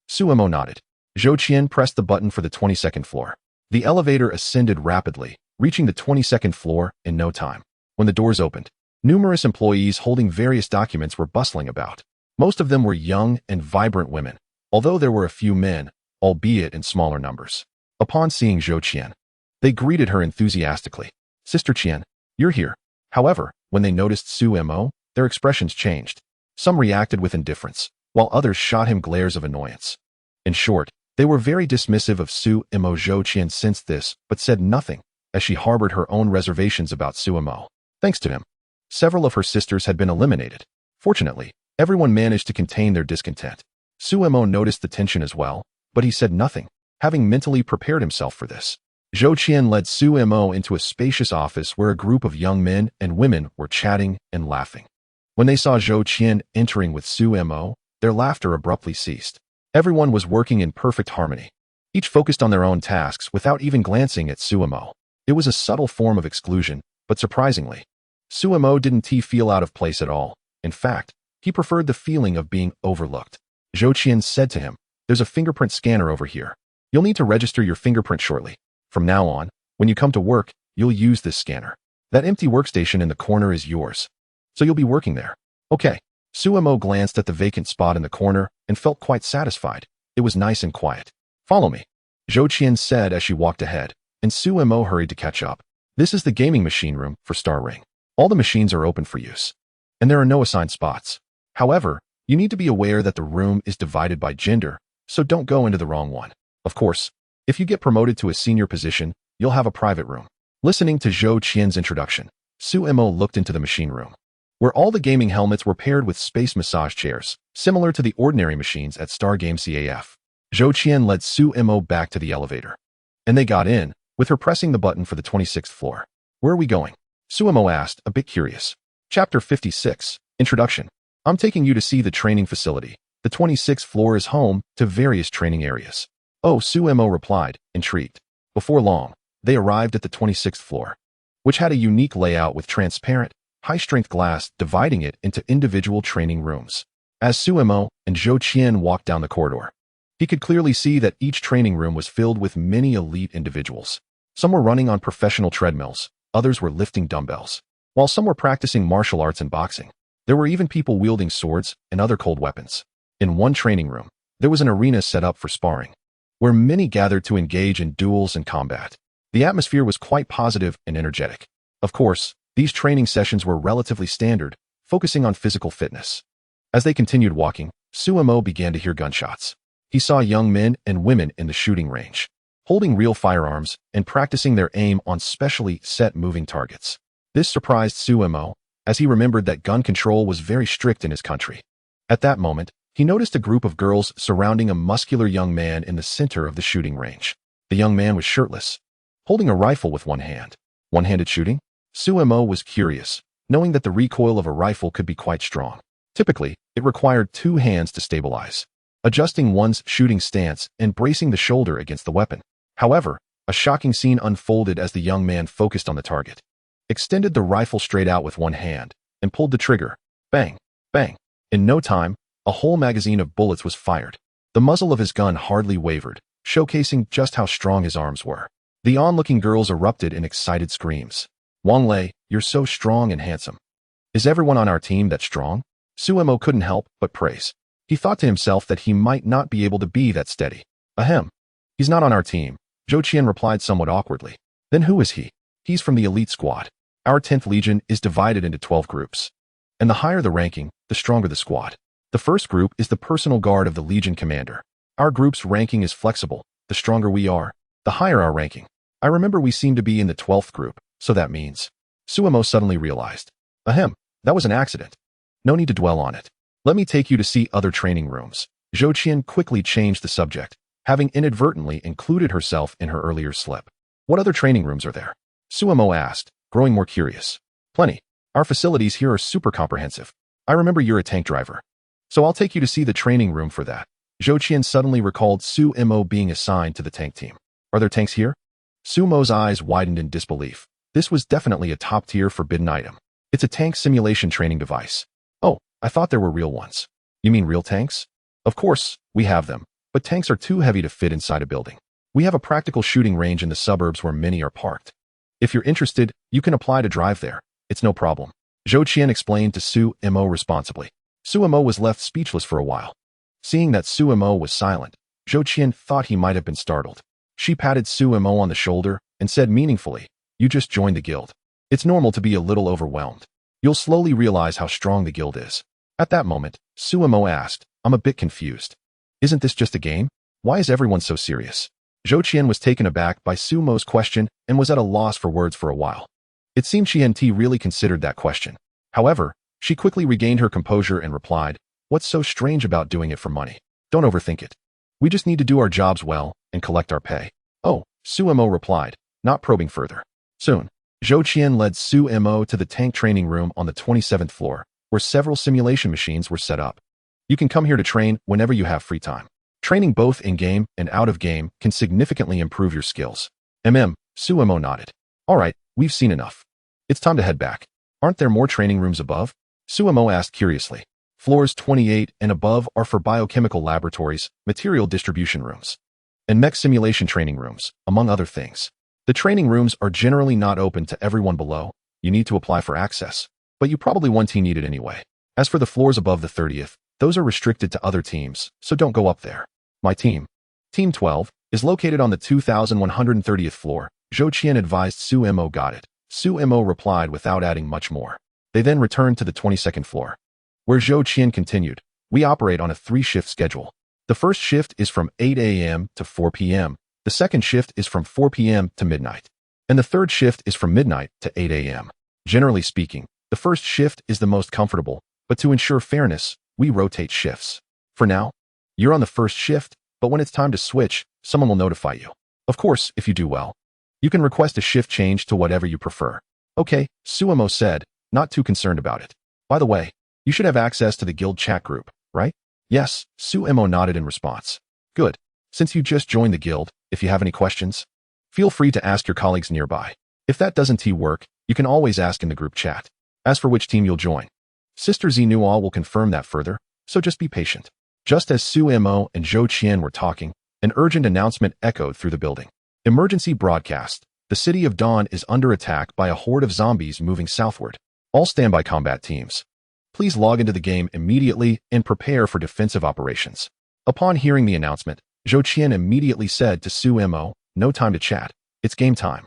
Suemo nodded. Zhou Qian pressed the button for the 22nd floor. The elevator ascended rapidly, reaching the 22nd floor in no time. When the doors opened, numerous employees holding various documents were bustling about. Most of them were young and vibrant women, although there were a few men, albeit in smaller numbers. Upon seeing Zhou Qian, they greeted her enthusiastically. Sister Qian, you're here. However, when they noticed Suemo, their expressions changed. Some reacted with indifference, while others shot him glares of annoyance. In short, they were very dismissive of Suemo. Zhou Qian sensed this, but said nothing, as she harbored her own reservations about Suemo. Thanks to him, several of her sisters had been eliminated. Fortunately, everyone managed to contain their discontent. Suemo noticed the tension as well, but he said nothing, having mentally prepared himself for this. Zhou Qian led Suemo into a spacious office where a group of young men and women were chatting and laughing. When they saw Zhou Qian entering with Suemo, their laughter abruptly ceased. Everyone was working in perfect harmony. Each focused on their own tasks without even glancing at Suemo. It was a subtle form of exclusion, but surprisingly, Suemo didn't feel out of place at all. In fact, he preferred the feeling of being overlooked. Zhou Qian said to him, "There's a fingerprint scanner over here. You'll need to register your fingerprint shortly. From now on, when you come to work, you'll use this scanner. That empty workstation in the corner is yours. So you'll be working there." Okay. Suemo glanced at the vacant spot in the corner and felt quite satisfied. It was nice and quiet. Follow me, Zhou Qian said as she walked ahead, and Suemo hurried to catch up. This is the gaming machine room for Star Ring. All the machines are open for use, and there are no assigned spots. However, you need to be aware that the room is divided by gender, so don't go into the wrong one. Of course, if you get promoted to a senior position, you'll have a private room. Listening to Zhou Qian's introduction, Suemo looked into the machine room, where all the gaming helmets were paired with space massage chairs, similar to the ordinary machines at Star Game CAF. Zhou Qian led Suemo back to the elevator, and they got in, with her pressing the button for the 26th floor. Where are we going? Suemo asked, a bit curious. Chapter 56, Introduction. I'm taking you to see the training facility. The 26th floor is home to various training areas. Oh, Suemo replied, intrigued. Before long, they arrived at the 26th floor, which had a unique layout with transparent, high-strength glass dividing it into individual training rooms. As Suemo and Zhou Qian walked down the corridor, He could clearly see that each training room was filled with many elite individuals. Some were running on professional treadmills, others were lifting dumbbells, while some were practicing martial arts and boxing. There were even people wielding swords and other cold weapons. In one training room, there was an arena set up for sparring, where many gathered to engage in duels and combat. The atmosphere was quite positive and energetic. Of course, these training sessions were relatively standard, focusing on physical fitness. As they continued walking, Suemo began to hear gunshots. He saw young men and women in the shooting range, holding real firearms and practicing their aim on specially set moving targets. This surprised Suemo, as he remembered that gun control was very strict in his country. At that moment, he noticed a group of girls surrounding a muscular young man in the center of the shooting range. The young man was shirtless, holding a rifle with one hand. One-handed shooting? Suemo was curious, knowing that the recoil of a rifle could be quite strong. Typically, it required two hands to stabilize, adjusting one's shooting stance and bracing the shoulder against the weapon. However, a shocking scene unfolded as the young man focused on the target, extended the rifle straight out with one hand, and pulled the trigger. Bang! Bang! In no time, a whole magazine of bullets was fired. The muzzle of his gun hardly wavered, showcasing just how strong his arms were. The onlooking girls erupted in excited screams. Wang Lei, you're so strong and handsome. Is everyone on our team that strong? Suemo couldn't help but praise. He thought to himself that he might not be able to be that steady. Ahem. He's not on our team, Zhou Qian replied somewhat awkwardly. Then who is he? He's from the elite squad. Our 10th Legion is divided into 12 groups. And the higher the ranking, the stronger the squad. The first group is the personal guard of the Legion commander. Our group's ranking is flexible. The stronger we are, the higher our ranking. I remember we seem to be in the 12th group, so that means. Suemo suddenly realized. Ahem, that was an accident. No need to dwell on it. Let me take you to see other training rooms. Zhou Qian quickly changed the subject, having inadvertently included herself in her earlier slip. What other training rooms are there? Suemo asked, growing more curious. Plenty. Our facilities here are super comprehensive. I remember you're a tank driver, so I'll take you to see the training room for that. Zhou Qian suddenly recalled Suemo being assigned to the tank team. Are there tanks here? Suemo's eyes widened in disbelief. This was definitely a top-tier forbidden item. It's a tank simulation training device. Oh, I thought there were real ones. You mean real tanks? Of course, we have them, but tanks are too heavy to fit inside a building. We have a practical shooting range in the suburbs where many are parked. If you're interested, you can apply to drive there. It's no problem. Zhou Qian explained to Suemo responsibly. Suemo was left speechless for a while. Seeing that Suemo was silent, Zhou Qian thought he might have been startled. She patted Suemo on the shoulder and said meaningfully, you just joined the guild. It's normal to be a little overwhelmed. You'll slowly realize how strong the guild is. At that moment, Suemo asked, I'm a bit confused. Isn't this just a game? Why is everyone so serious? Zhou Qian was taken aback by Suemo's question and was at a loss for words for a while. It seemed Qian really considered that question. However, she quickly regained her composure and replied, what's so strange about doing it for money? Don't overthink it. We just need to do our jobs well and collect our pay. Oh, Suemo replied, not probing further. Soon, Zhou Qian led Suemo to the tank training room on the 27th floor, where several simulation machines were set up. You can come here to train whenever you have free time. Training both in-game and out-of-game can significantly improve your skills. Suemo nodded. All right, we've seen enough. It's time to head back. Aren't there more training rooms above? Suemo asked curiously. Floors 28 and above are for biochemical laboratories, material distribution rooms, and mech simulation training rooms, among other things. The training rooms are generally not open to everyone below. You need to apply for access, but you probably won't need it anyway. As for the floors above the 30th, those are restricted to other teams, so don't go up there. My team, Team 12, is located on the 2130th floor. Zhou Qian advised Suemo got it. Suemo replied without adding much more. They then returned to the 22nd floor, where Zhou Qian continued. We operate on a 3-shift schedule. The first shift is from 8 a.m. to 4 p.m. The second shift is from 4 p.m. to midnight. And the third shift is from midnight to 8 a.m. Generally speaking, the first shift is the most comfortable, but to ensure fairness, we rotate shifts. For now, you're on the first shift, but when it's time to switch, someone will notify you. Of course, if you do well, you can request a shift change to whatever you prefer. Okay, Suemo said, not too concerned about it. By the way, you should have access to the guild chat group, right? Yes, Suemo nodded in response. Good. Since you just joined the guild, if you have any questions, feel free to ask your colleagues nearby. If that doesn't work, you can always ask in the group chat. As for which team you'll join, Sister Xinuo will confirm that further, so just be patient. Just as Su Mo and Zhou Qian were talking, an urgent announcement echoed through the building. Emergency broadcast. The city of Dawn is under attack by a horde of zombies moving southward. All standby combat teams. Please log into the game immediately and prepare for defensive operations. Upon hearing the announcement, Zhou Qian immediately said to Su Mo, "No time to chat. It's game time."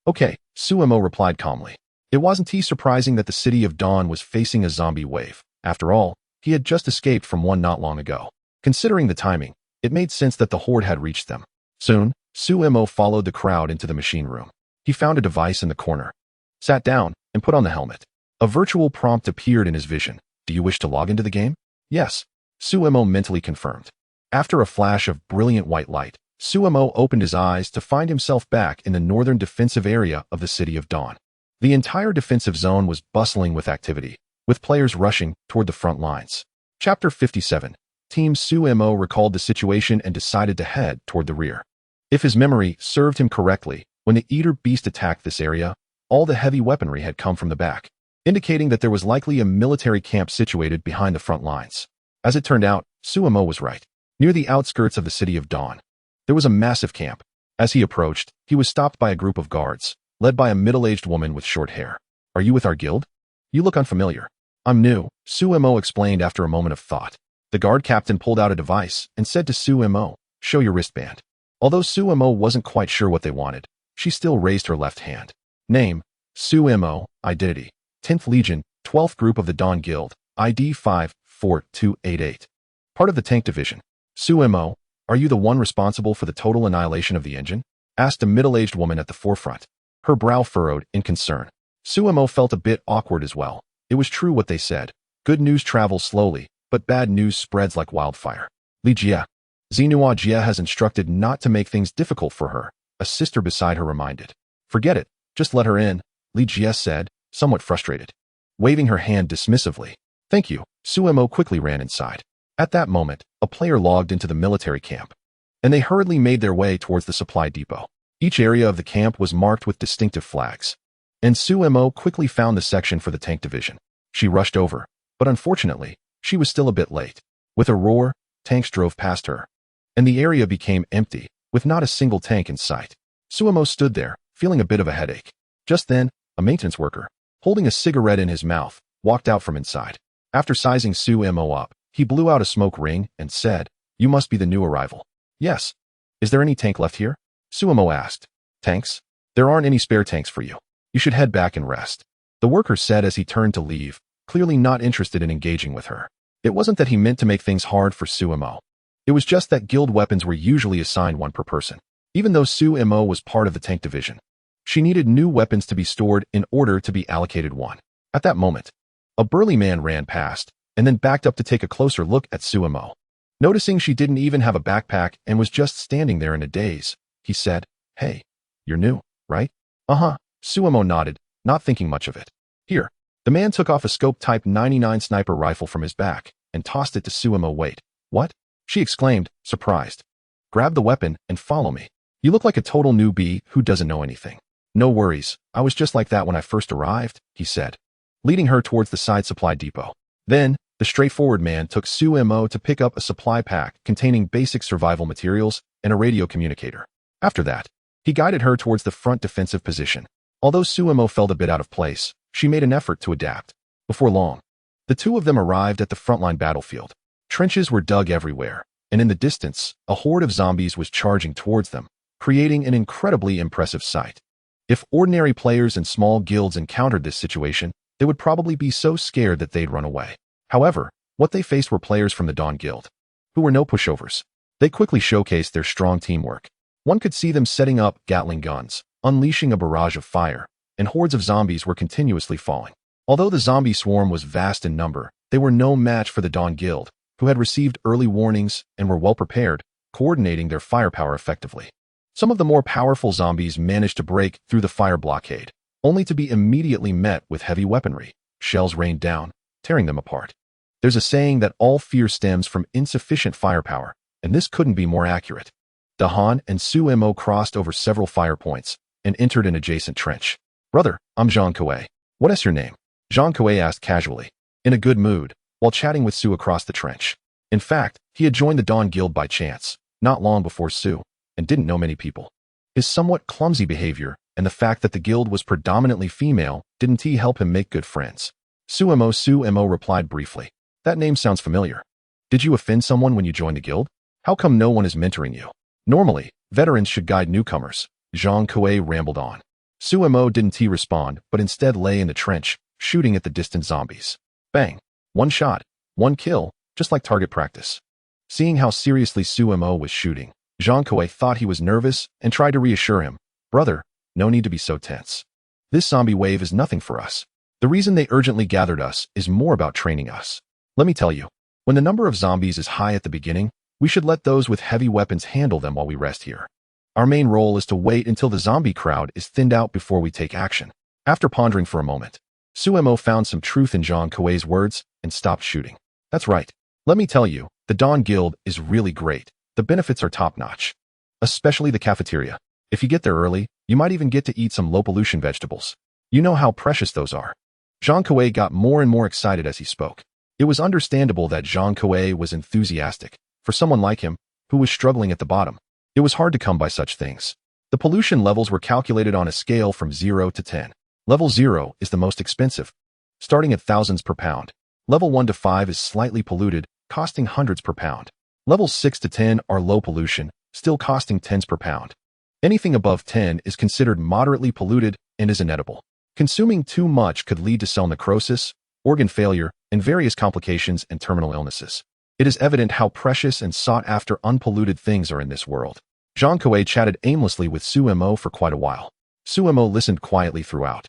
"Okay," Su Mo replied calmly. It wasn't too surprising that the city of Dawn was facing a zombie wave. After all, he had just escaped from one not long ago. Considering the timing, it made sense that the horde had reached them. Soon, Su Mo followed the crowd into the machine room. He found a device in the corner, sat down, and put on the helmet. A virtual prompt appeared in his vision. "Do you wish to log into the game?" "Yes," Su Mo mentally confirmed. After a flash of brilliant white light, Su Mo opened his eyes to find himself back in the northern defensive area of the city of Dawn. The entire defensive zone was bustling with activity, with players rushing toward the front lines. Chapter 57. Team Su Mo recalled the situation and decided to head toward the rear. If his memory served him correctly, when the Eater Beast attacked this area, all the heavy weaponry had come from the back, indicating that there was likely a military camp situated behind the front lines. As it turned out, Su Mo was right. Near the outskirts of the city of Dawn, there was a massive camp. As he approached, he was stopped by a group of guards, led by a middle-aged woman with short hair. "Are you with our guild? You look unfamiliar." "I'm new," Su Mo explained after a moment of thought. The guard captain pulled out a device and said to Su Mo, "Show your wristband." Although Su Mo wasn't quite sure what they wanted, she still raised her left hand. "Name, Su Mo. Identity, 10th Legion, 12th Group of the Dawn Guild, ID 54288. Part of the Tank Division." "Su Mo, are you the one responsible for the total annihilation of the engine?" asked a middle-aged woman at the forefront. Her brow furrowed in concern. Su Mo felt a bit awkward as well. It was true what they said. Good news travels slowly, but bad news spreads like wildfire. "Li Jia. Zinua Jia has instructed not to make things difficult for her," a sister beside her reminded. "Forget it. Just let her in," Li Jia said, somewhat frustrated, waving her hand dismissively. "Thank you." Su Mo quickly ran inside. At that moment, a player logged into the military camp, and they hurriedly made their way towards the supply depot. Each area of the camp was marked with distinctive flags, and Su Mo quickly found the section for the tank division. She rushed over, but unfortunately, she was still a bit late. With a roar, tanks drove past her, and the area became empty, with not a single tank in sight. Su Mo stood there, feeling a bit of a headache. Just then, a maintenance worker, holding a cigarette in his mouth, walked out from inside. After sizing Su Mo up, he blew out a smoke ring and said, "You must be the new arrival." "Yes." "Is there any tank left here?" Su Mo asked. "Tanks? There aren't any spare tanks for you. You should head back and rest," the worker said as he turned to leave, clearly not interested in engaging with her. It wasn't that he meant to make things hard for Su Mo. It was just that guild weapons were usually assigned one per person. Even though Su Mo was part of the tank division, she needed new weapons to be stored in order to be allocated one. At that moment, a burly man ran past, and then backed up to take a closer look at Su Mo. Noticing she didn't even have a backpack and was just standing there in a daze, he said, "Hey, you're new, right?" "Uh-huh," Su Mo nodded, not thinking much of it. "Here." The man took off a scope Type 99 sniper rifle from his back and tossed it to Su Mo. "Wait, what?" she exclaimed, surprised. "Grab the weapon and follow me. You look like a total newbie who doesn't know anything." "No worries, I was just like that when I first arrived," he said, leading her towards the side supply depot. Then, the straightforward man took Su Mo to pick up a supply pack containing basic survival materials and a radio communicator. After that, he guided her towards the front defensive position. Although Su Mo felt a bit out of place, she made an effort to adapt. Before long, the two of them arrived at the frontline battlefield. Trenches were dug everywhere, and in the distance, a horde of zombies was charging towards them, creating an incredibly impressive sight. If ordinary players and small guilds encountered this situation, they would probably be so scared that they'd run away. However, what they faced were players from the Dawn Guild, who were no pushovers. They quickly showcased their strong teamwork. One could see them setting up Gatling guns, unleashing a barrage of fire, and hordes of zombies were continuously falling. Although the zombie swarm was vast in number, they were no match for the Dawn Guild, who had received early warnings and were well prepared, coordinating their firepower effectively. Some of the more powerful zombies managed to break through the fire blockade, only to be immediately met with heavy weaponry. Shells rained down, tearing them apart. There's a saying that all fear stems from insufficient firepower, and this couldn't be more accurate. Dahan and Su Mo crossed over several fire points and entered an adjacent trench. "Brother, I'm Jean Coe. What is your name?" Jean Coe asked casually, in a good mood, while chatting with Su across the trench. In fact, he had joined the Dawn Guild by chance, not long before Su, and didn't know many people. His somewhat clumsy behavior and the fact that the guild was predominantly female didn't help him make good friends. Su-mo replied briefly. That name sounds familiar. Did you offend someone when you joined the guild? How come no one is mentoring you? Normally, veterans should guide newcomers. Zhang Kuei rambled on. Su-mo didn't respond, but instead lay in the trench, shooting at the distant zombies. Bang. One shot, one kill, just like target practice. Seeing how seriously Su-mo was shooting, Zhang Kuei thought he was nervous and tried to reassure him. Brother, no need to be so tense. This zombie wave is nothing for us. The reason they urgently gathered us is more about training us. Let me tell you, when the number of zombies is high at the beginning, we should let those with heavy weapons handle them while we rest here. Our main role is to wait until the zombie crowd is thinned out before we take action. After pondering for a moment, Su-mo found some truth in Zhang Kuei's words and stopped shooting. That's right. Let me tell you, the Dawn Guild is really great. The benefits are top-notch. Especially the cafeteria. If you get there early, you might even get to eat some low-pollution vegetables. You know how precious those are. Zhang Kuei got more and more excited as he spoke. It was understandable that Zhang Kuei was enthusiastic. For someone like him, who was struggling at the bottom, it was hard to come by such things. The pollution levels were calculated on a scale from 0 to 10. Level 0 is the most expensive, starting at thousands per pound. Level 1 to 5 is slightly polluted, costing hundreds per pound. Levels 6 to 10 are low pollution, still costing tens per pound. Anything above 10 is considered moderately polluted and is inedible. Consuming too much could lead to cell necrosis, organ failure, and various complications and terminal illnesses. It is evident how precious and sought-after unpolluted things are in this world. Zhang Kuei chatted aimlessly with Su-mo for quite a while. Su-mo listened quietly throughout,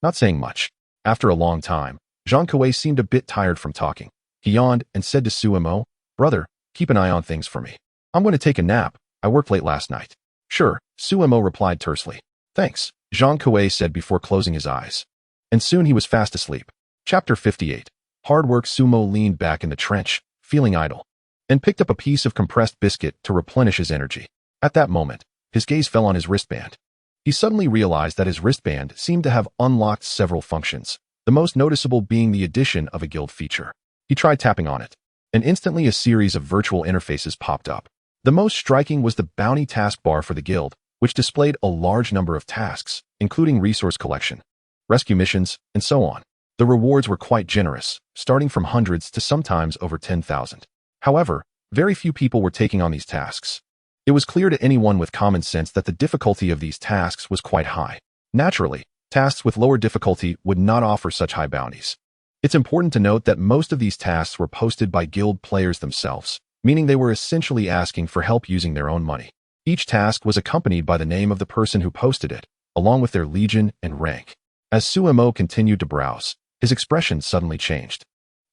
not saying much. After a long time, Zhang Kuei seemed a bit tired from talking. He yawned and said to Su-mo, Brother, keep an eye on things for me. I'm going to take a nap. I worked late last night. Sure, Su-mo replied tersely. Thanks, Zhang Kuei said before closing his eyes. And soon he was fast asleep. Chapter 58. Hard work. Su-mo leaned back in the trench, feeling idle, and picked up a piece of compressed biscuit to replenish his energy. At that moment, his gaze fell on his wristband. He suddenly realized that his wristband seemed to have unlocked several functions, the most noticeable being the addition of a guild feature. He tried tapping on it, and instantly a series of virtual interfaces popped up. The most striking was the bounty taskbar for the guild, which displayed a large number of tasks, including resource collection, rescue missions, and so on. The rewards were quite generous, starting from hundreds to sometimes over 10,000. However, very few people were taking on these tasks. It was clear to anyone with common sense that the difficulty of these tasks was quite high. Naturally, tasks with lower difficulty would not offer such high bounties. It's important to note that most of these tasks were posted by guild players themselves, meaning they were essentially asking for help using their own money. Each task was accompanied by the name of the person who posted it, along with their legion and rank. As Su-mo continued to browse, his expression suddenly changed.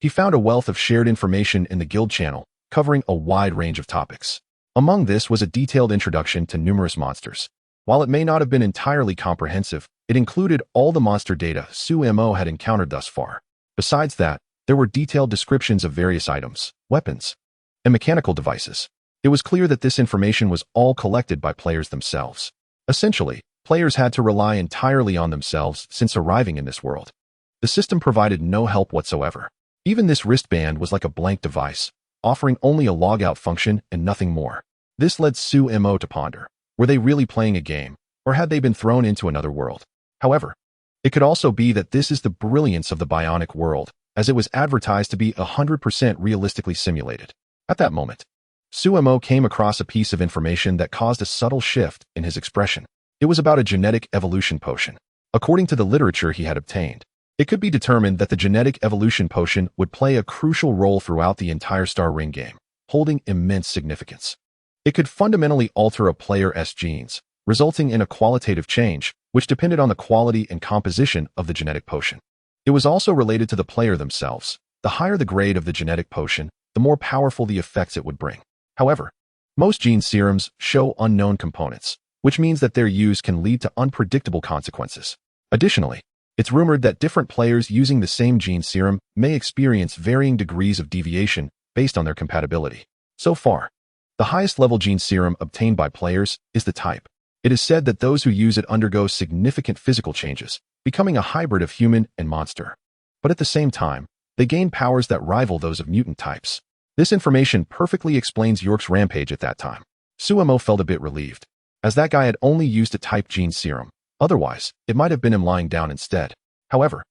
He found a wealth of shared information in the guild channel, covering a wide range of topics. Among this was a detailed introduction to numerous monsters. While it may not have been entirely comprehensive, it included all the monster data Su-mo had encountered thus far. Besides that, there were detailed descriptions of various items, weapons, and mechanical devices. It was clear that this information was all collected by players themselves. Essentially, players had to rely entirely on themselves since arriving in this world. The system provided no help whatsoever. Even this wristband was like a blank device, offering only a logout function and nothing more. This led Su-mo to ponder. Were they really playing a game, or had they been thrown into another world? However, it could also be that this is the brilliance of the bionic world, as it was advertised to be 100% realistically simulated. At that moment, Su-mo came across a piece of information that caused a subtle shift in his expression. It was about a genetic evolution potion. According to the literature he had obtained, it could be determined that the genetic evolution potion would play a crucial role throughout the entire Star Ring game, holding immense significance. It could fundamentally alter a player's genes, resulting in a qualitative change, which depended on the quality and composition of the genetic potion. It was also related to the player themselves. The higher the grade of the genetic potion, the more powerful the effects it would bring. However, most gene serums show unknown components, which means that their use can lead to unpredictable consequences. Additionally, it's rumored that different players using the same gene serum may experience varying degrees of deviation based on their compatibility. So far, the highest level gene serum obtained by players is the type. It is said that those who use it undergo significant physical changes, becoming a hybrid of human and monster. But at the same time, they gain powers that rival those of mutant types. This information perfectly explains York's rampage at that time. Suemo felt a bit relieved, as that guy had only used a type gene serum. Otherwise, it might have been him lying down instead. However,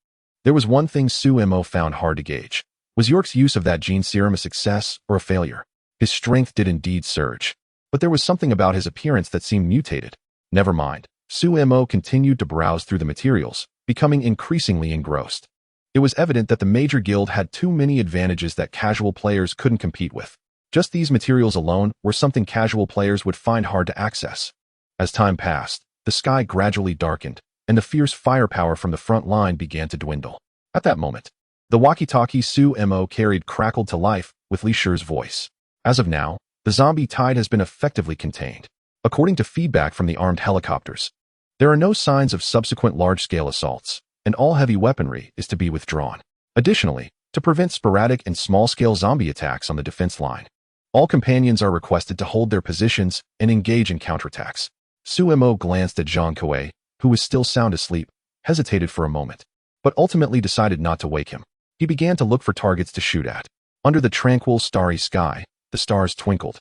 there was one thing Suemo found hard to gauge. Was York's use of that gene serum a success or a failure? His strength did indeed surge, but there was something about his appearance that seemed mutated. Never mind. Suemo continued to browse through the materials, becoming increasingly engrossed. It was evident that the major guild had too many advantages that casual players couldn't compete with. Just these materials alone were something casual players would find hard to access. As time passed, the sky gradually darkened, and the fierce firepower from the front line began to dwindle. At that moment, the walkie-talkie Suemo carried crackled to life with Li Shi's voice. As of now, the zombie tide has been effectively contained. According to feedback from the armed helicopters, there are no signs of subsequent large-scale assaults, and all heavy weaponry is to be withdrawn. Additionally, to prevent sporadic and small-scale zombie attacks on the defense line, all companions are requested to hold their positions and engage in counterattacks. Suemo glanced at Zhang Kuei, who was still sound asleep, hesitated for a moment, but ultimately decided not to wake him. He began to look for targets to shoot at. Under the tranquil, starry sky, the stars twinkled,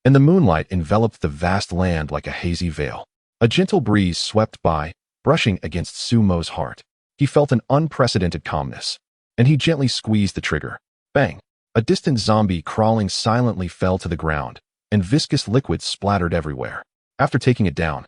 and the moonlight enveloped the vast land like a hazy veil. A gentle breeze swept by, brushing against Suemo's heart. He felt an unprecedented calmness, and he gently squeezed the trigger. Bang! A distant zombie crawling silently fell to the ground, and viscous liquid splattered everywhere. After taking it down,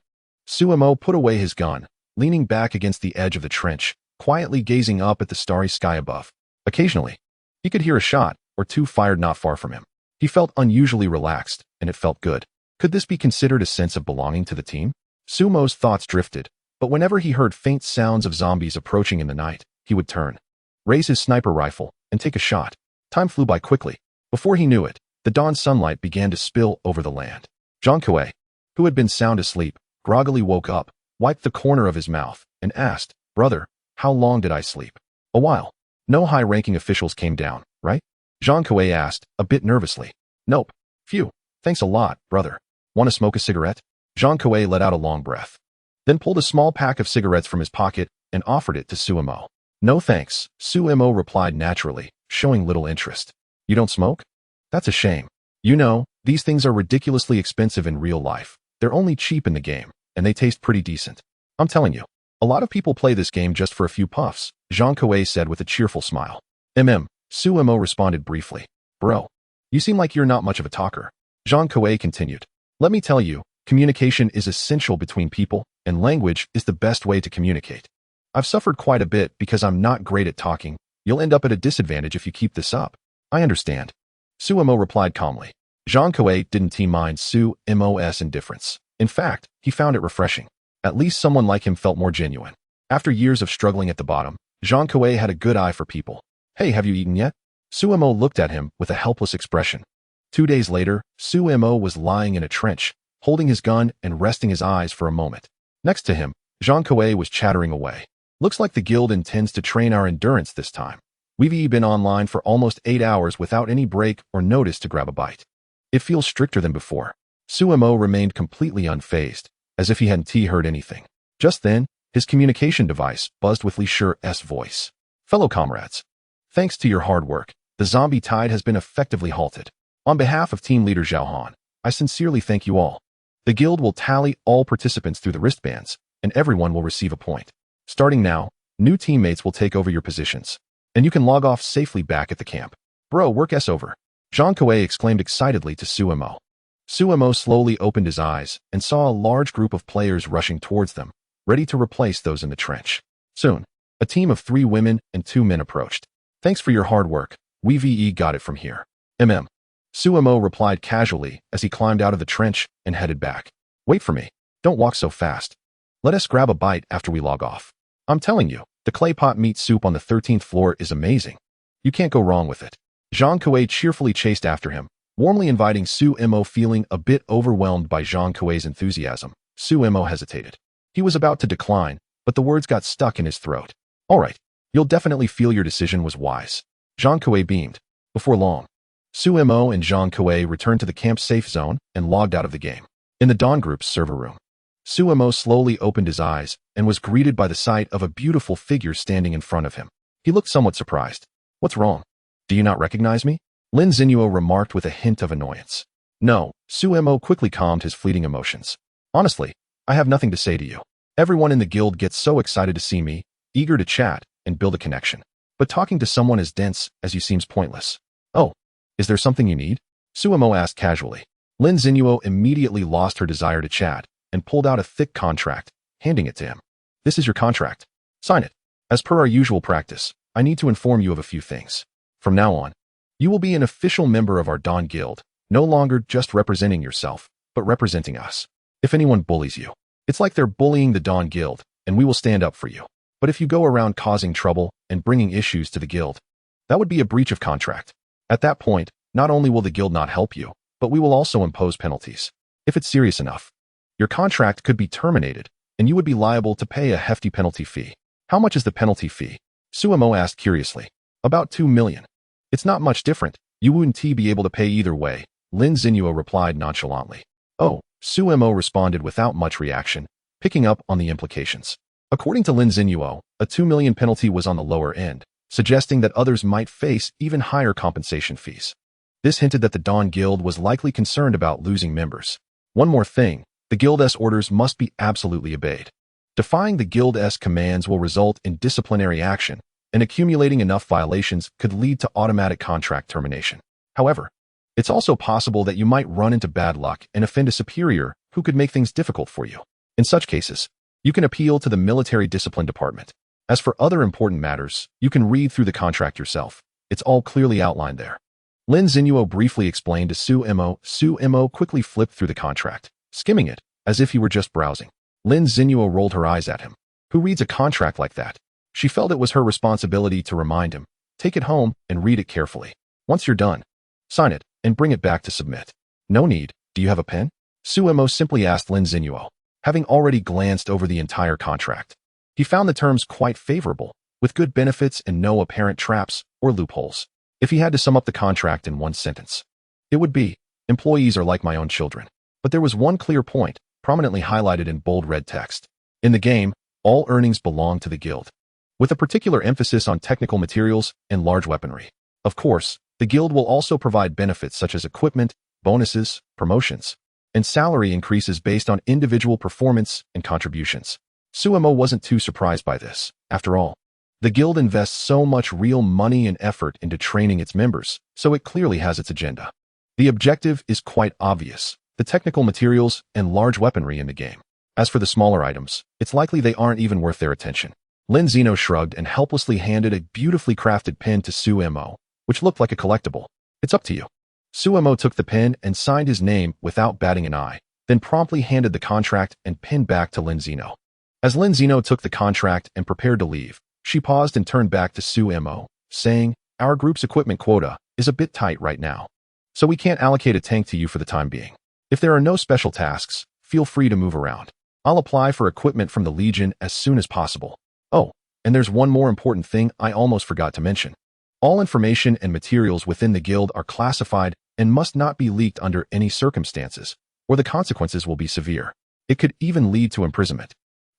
Suemo put away his gun, leaning back against the edge of the trench, quietly gazing up at the starry sky above. Occasionally, he could hear a shot or two fired not far from him. He felt unusually relaxed, and it felt good. Could this be considered a sense of belonging to the team? Suemo's thoughts drifted, but whenever he heard faint sounds of zombies approaching in the night, he would turn, raise his sniper rifle, and take a shot. Time flew by quickly. Before he knew it, the dawn sunlight began to spill over the land. Zhang Kuei, who had been sound asleep, groggily woke up, wiped the corner of his mouth, and asked, "Brother, how long did I sleep?" "A while. No high-ranking officials came down, right?" Zhang Kuei asked, a bit nervously. "Nope. Phew. Thanks a lot, brother. Want to smoke a cigarette?" Zhang Kuei let out a long breath, then pulled a small pack of cigarettes from his pocket and offered it to Suemo. "No thanks," Suemo replied naturally, showing little interest. "You don't smoke? That's a shame. You know, these things are ridiculously expensive in real life. They're only cheap in the game, and they taste pretty decent. I'm telling you, a lot of people play this game just for a few puffs," Zhang Kuei said with a cheerful smile. Suemo responded briefly. "Bro, you seem like you're not much of a talker." Zhang Kuei continued. "Let me tell you, communication is essential between people, and language is the best way to communicate. I've suffered quite a bit because I'm not great at talking. You'll end up at a disadvantage if you keep this up." "I understand," Suemo replied calmly. Zhang Kuei didn't mind Suemo's indifference. In fact, he found it refreshing. At least someone like him felt more genuine. After years of struggling at the bottom, Zhang Kuei had a good eye for people. "Hey, have you eaten yet?" Suemo looked at him with a helpless expression. 2 days later, Suemo was lying in a trench, holding his gun and resting his eyes for a moment. Next to him, Zhang Kuei was chattering away. "Looks like the guild intends to train our endurance this time. We've been online for almost 8 hours without any break or notice to grab a bite. It feels stricter than before." Suemo remained completely unfazed, as if he hadn't heard anything. Just then, his communication device buzzed with Li Shi's voice. "Fellow comrades, thanks to your hard work, the zombie tide has been effectively halted. On behalf of team leader Zhao Han, I sincerely thank you all. The guild will tally all participants through the wristbands, and everyone will receive a point. Starting now, new teammates will take over your positions, and you can log off safely back at the camp." "Bro, work's over," Zhang Kuei exclaimed excitedly to Suemo. Suemo slowly opened his eyes and saw a large group of players rushing towards them, ready to replace those in the trench. Soon, a team of 3 women and 2 men approached. "Thanks for your hard work. We got it from here." Suemo replied casually as he climbed out of the trench and headed back. "Wait for me. Don't walk so fast. Let us grab a bite after we log off. I'm telling you, the clay pot meat soup on the 13th floor is amazing. You can't go wrong with it." Zhang Kuei cheerfully chased after him, warmly inviting Suemo. Feeling a bit overwhelmed by Zhang Kuei's enthusiasm, Suemo hesitated. He was about to decline, but the words got stuck in his throat. "All right, you'll definitely feel your decision was wise." Zhang Kuei beamed. Before long, Suemo and Zhang Kuei returned to the camp safe zone and logged out of the game. In the Dawn Group's server room, Suemo slowly opened his eyes and was greeted by the sight of a beautiful figure standing in front of him. He looked somewhat surprised. "What's wrong? Do you not recognize me?" Lin Zinuo remarked with a hint of annoyance. No, Suemo quickly calmed his fleeting emotions. Honestly, I have nothing to say to you. Everyone in the guild gets so excited to see me, eager to chat and build a connection. But talking to someone as dense as you seems pointless. Oh, is there something you need? Suemo asked casually. Lin Zinuo immediately lost her desire to chat and pulled out a thick contract, handing it to him. This is your contract. Sign it. As per our usual practice, I need to inform you of a few things. From now on, you will be an official member of our Dawn Guild, no longer just representing yourself, but representing us. If anyone bullies you, it's like they're bullying the Dawn Guild, and we will stand up for you. But if you go around causing trouble and bringing issues to the guild, that would be a breach of contract. At that point, not only will the guild not help you, but we will also impose penalties. If it's serious enough, your contract could be terminated, and you would be liable to pay a hefty penalty fee. How much is the penalty fee? Suemo asked curiously. About 2 million. It's not much different. You wouldn't be able to pay either way, Lin Zinuo replied nonchalantly. Oh, Suemo responded without much reaction, picking up on the implications. According to Lin Zinuo, a 2 million penalty was on the lower end, suggesting that others might face even higher compensation fees. This hinted that the Dawn Guild was likely concerned about losing members. One more thing, the Guild's orders must be absolutely obeyed. Defying the Guild's commands will result in disciplinary action, and accumulating enough violations could lead to automatic contract termination. However, it's also possible that you might run into bad luck and offend a superior who could make things difficult for you. In such cases, you can appeal to the military discipline department. As for other important matters, you can read through the contract yourself. It's all clearly outlined there. Lin Zinuo briefly explained to Suemo. Suemo quickly flipped through the contract, skimming it, as if he were just browsing. Lin Zinuo rolled her eyes at him. Who reads a contract like that? She felt it was her responsibility to remind him. Take it home and read it carefully. Once you're done, sign it and bring it back to submit. No need. Do you have a pen? Suemo simply asked Lin Zinuo, having already glanced over the entire contract. He found the terms quite favorable, with good benefits and no apparent traps or loopholes. If he had to sum up the contract in one sentence, it would be, employees are like my own children. But there was one clear point, prominently highlighted in bold red text. In the game, all earnings belong to the guild, with a particular emphasis on technical materials and large weaponry. Of course, the guild will also provide benefits such as equipment, bonuses, promotions, and salary increases based on individual performance and contributions. Suemo wasn't too surprised by this. After all, the guild invests so much real money and effort into training its members, so it clearly has its agenda. The objective is quite obvious, the technical materials and large weaponry in the game. As for the smaller items, it's likely they aren't even worth their attention. Lin Zinuo shrugged and helplessly handed a beautifully crafted pen to Suemo, which looked like a collectible. It's up to you. Suemo took the pen and signed his name without batting an eye, then promptly handed the contract and pen back to Lin Zinuo. As Lin Zinuo took the contract and prepared to leave, she paused and turned back to Suemo, saying, Our group's equipment quota is a bit tight right now, so we can't allocate a tank to you for the time being. If there are no special tasks, feel free to move around. I'll apply for equipment from the Legion as soon as possible. Oh, and there's one more important thing I almost forgot to mention. All information and materials within the guild are classified and must not be leaked under any circumstances, or the consequences will be severe. It could even lead to imprisonment.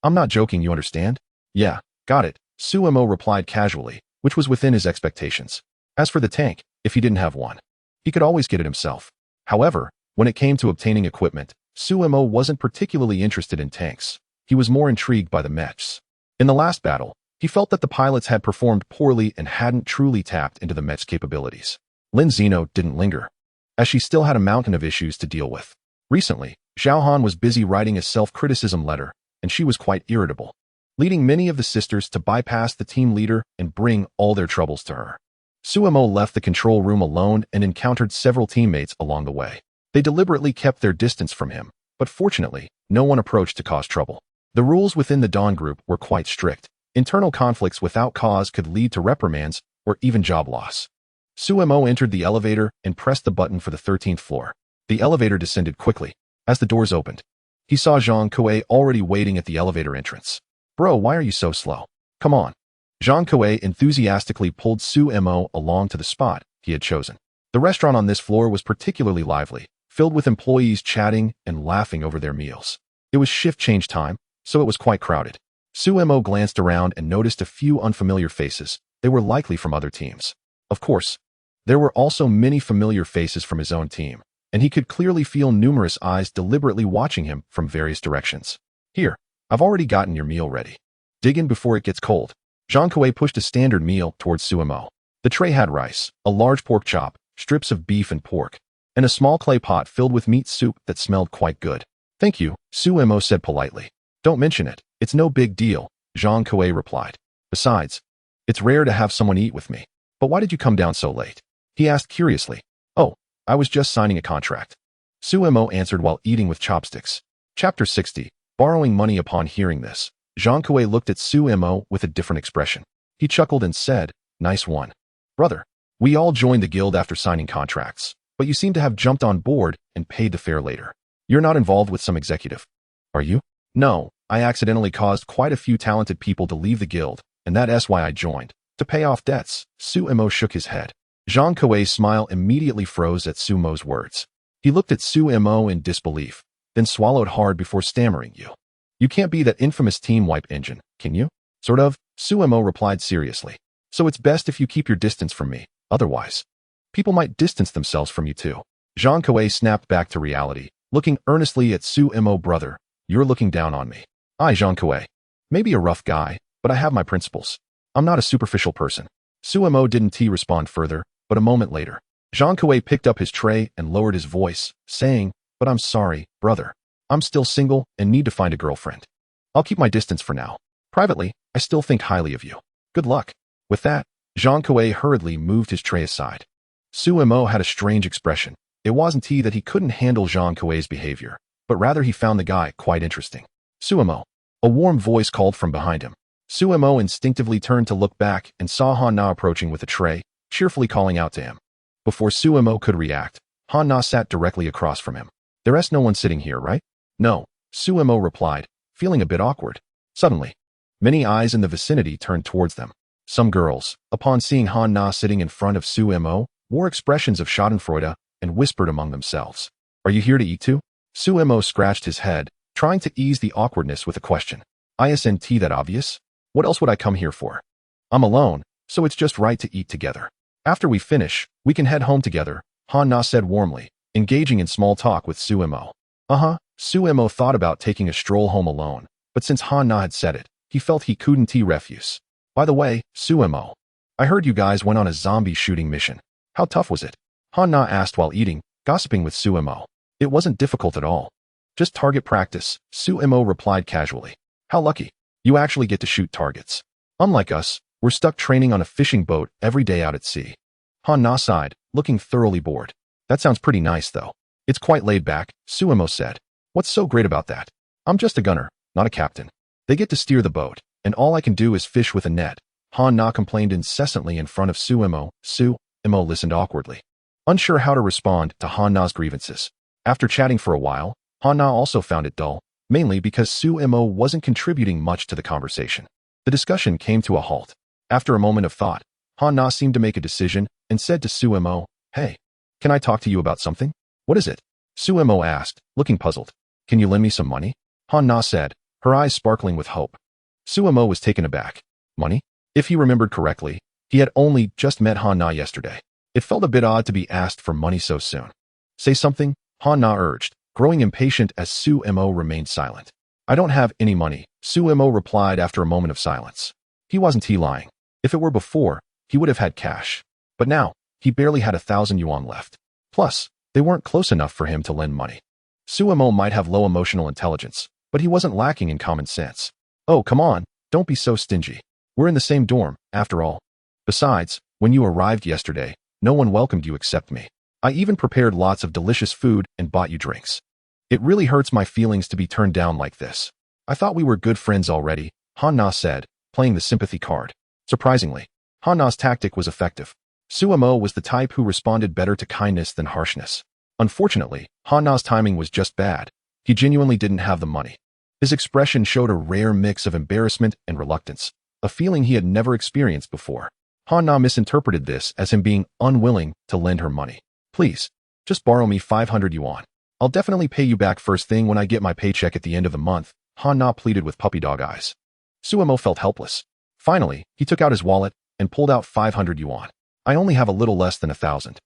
I'm not joking, you understand? Yeah, got it, Suemo replied casually, which was within his expectations. As for the tank, if he didn't have one, he could always get it himself. However, when it came to obtaining equipment, Suemo wasn't particularly interested in tanks. He was more intrigued by the mechs. In the last battle, he felt that the pilots had performed poorly and hadn't truly tapped into the mech's capabilities. Lin Zinuo didn't linger, as she still had a mountain of issues to deal with. Recently, Xiaohan was busy writing a self-criticism letter, and she was quite irritable, leading many of the sisters to bypass the team leader and bring all their troubles to her. Suemo left the control room alone and encountered several teammates along the way. They deliberately kept their distance from him, but fortunately, no one approached to cause trouble. The rules within the Dawn group were quite strict. Internal conflicts without cause could lead to reprimands or even job loss. Suemo entered the elevator and pressed the button for the 13th floor. The elevator descended quickly. As the doors opened, he saw Zhang Kuei already waiting at the elevator entrance. Bro, why are you so slow? Come on. Zhang Kuei enthusiastically pulled Suemo along to the spot he had chosen. The restaurant on this floor was particularly lively, filled with employees chatting and laughing over their meals. It was shift change time, so it was quite crowded. Suemo glanced around and noticed a few unfamiliar faces. They were likely from other teams. Of course, There were also many familiar faces from his own team, and he could clearly feel numerous eyes deliberately watching him from various directions. Here, I've already gotten your meal ready. Dig in before it gets cold. Zhang Kuei pushed a standard meal towards Suemo. The tray had rice, a large pork chop, strips of beef and pork, and a small clay pot filled with meat soup that smelled quite good. Thank you, Suemo said politely. Don't mention it. It's no big deal, Zhang Kuei replied. Besides, it's rare to have someone eat with me. But why did you come down so late? He asked curiously. Oh, I was just signing a contract. Suemo answered while eating with chopsticks. Chapter 60. Borrowing money. Upon hearing this, Zhang Kuei looked at Suemo with a different expression. He chuckled and said, Nice one. Brother, we all joined the guild after signing contracts, but you seem to have jumped on board and paid the fare later. You're not involved with some executive, are you? No, I accidentally caused quite a few talented people to leave the guild, and that's why I joined. To pay off debts. Suemo shook his head. Zhang Kuei's smile immediately froze at Suemo's words. He looked at Suemo in disbelief, then swallowed hard before stammering. You can't be that infamous team wipe engine, can you? Sort of, Suemo replied seriously. So it's best if you keep your distance from me, otherwise, people might distance themselves from you too. Zhang Kuei snapped back to reality, looking earnestly at Suemo. Brother, you're looking down on me. I, Zhang Kuei. Maybe a rough guy, but I have my principles. I'm not a superficial person. Suemo didn't respond further, but a moment later, Zhang Kuei picked up his tray and lowered his voice, saying, But I'm sorry, brother. I'm still single and need to find a girlfriend. I'll keep my distance for now. Privately, I still think highly of you. Good luck. With that, Zhang Kuei hurriedly moved his tray aside. Suemo had a strange expression. It wasn't that he couldn't handle Zhang Kuei's behavior, but rather he found the guy quite interesting. Suemo. A warm voice called from behind him. Suemo instinctively turned to look back and saw Han Na approaching with a tray, cheerfully calling out to him. Before Suemo could react, Han Na sat directly across from him. There's no one sitting here, right? No, Suemo replied, feeling a bit awkward. Suddenly, many eyes in the vicinity turned towards them. Some girls, upon seeing Han Na sitting in front of Suemo, wore expressions of schadenfreude and whispered among themselves. Are you here to eat too? Suemo scratched his head, trying to ease the awkwardness with a question. Isn't that obvious? What else would I come here for? I'm alone, so it's just right to eat together. After we finish, we can head home together, Han Na said warmly, engaging in small talk with Suemo. Suemo thought about taking a stroll home alone, but since Han Na had said it, he felt he couldn't refuse. By the way, Suemo, I heard you guys went on a zombie shooting mission. How tough was it? Han Na asked while eating, gossiping with Suemo. It wasn't difficult at all. Just target practice, Suemo replied casually. How lucky. You actually get to shoot targets. Unlike us, we're stuck training on a fishing boat every day out at sea. Han Na sighed, looking thoroughly bored. That sounds pretty nice though. It's quite laid back, Suemo said. What's so great about that? I'm just a gunner, not a captain. They get to steer the boat, and all I can do is fish with a net. Han Na complained incessantly in front of Suemo. Suemo listened awkwardly, unsure how to respond to Han Na's grievances. After chatting for a while, Han Na also found it dull, mainly because Suemo wasn't contributing much to the conversation. The discussion came to a halt. After a moment of thought, Han Na seemed to make a decision and said to Suemo, Hey, can I talk to you about something? What is it? Suemo asked, looking puzzled. Can you lend me some money? Han Na said, her eyes sparkling with hope. Suemo was taken aback. Money? If he remembered correctly, he had only just met Han Na yesterday. It felt a bit odd to be asked for money so soon. Say something, Han Na urged, growing impatient as Suemo remained silent. I don't have any money, Suemo replied after a moment of silence. He wasn't lying. If it were before, he would have had cash. But now, he barely had 1,000 yuan left. Plus, they weren't close enough for him to lend money. Suemo might have low emotional intelligence, but he wasn't lacking in common sense. Oh, come on, don't be so stingy. We're in the same dorm, after all. Besides, when you arrived yesterday, no one welcomed you except me. I even prepared lots of delicious food and bought you drinks. It really hurts my feelings to be turned down like this. I thought we were good friends already, Han Na said, playing the sympathy card. Surprisingly, Han Na's tactic was effective. Suemo was the type who responded better to kindness than harshness. Unfortunately, Han Na's timing was just bad. He genuinely didn't have the money. His expression showed a rare mix of embarrassment and reluctance, a feeling he had never experienced before. Han Na misinterpreted this as him being unwilling to lend her money. Please, just borrow me 500 yuan. I'll definitely pay you back first thing when I get my paycheck at the end of the month, Han Na pleaded with puppy dog eyes. Suemo felt helpless. Finally, he took out his wallet and pulled out 500 yuan. I only have a little less than 1,000.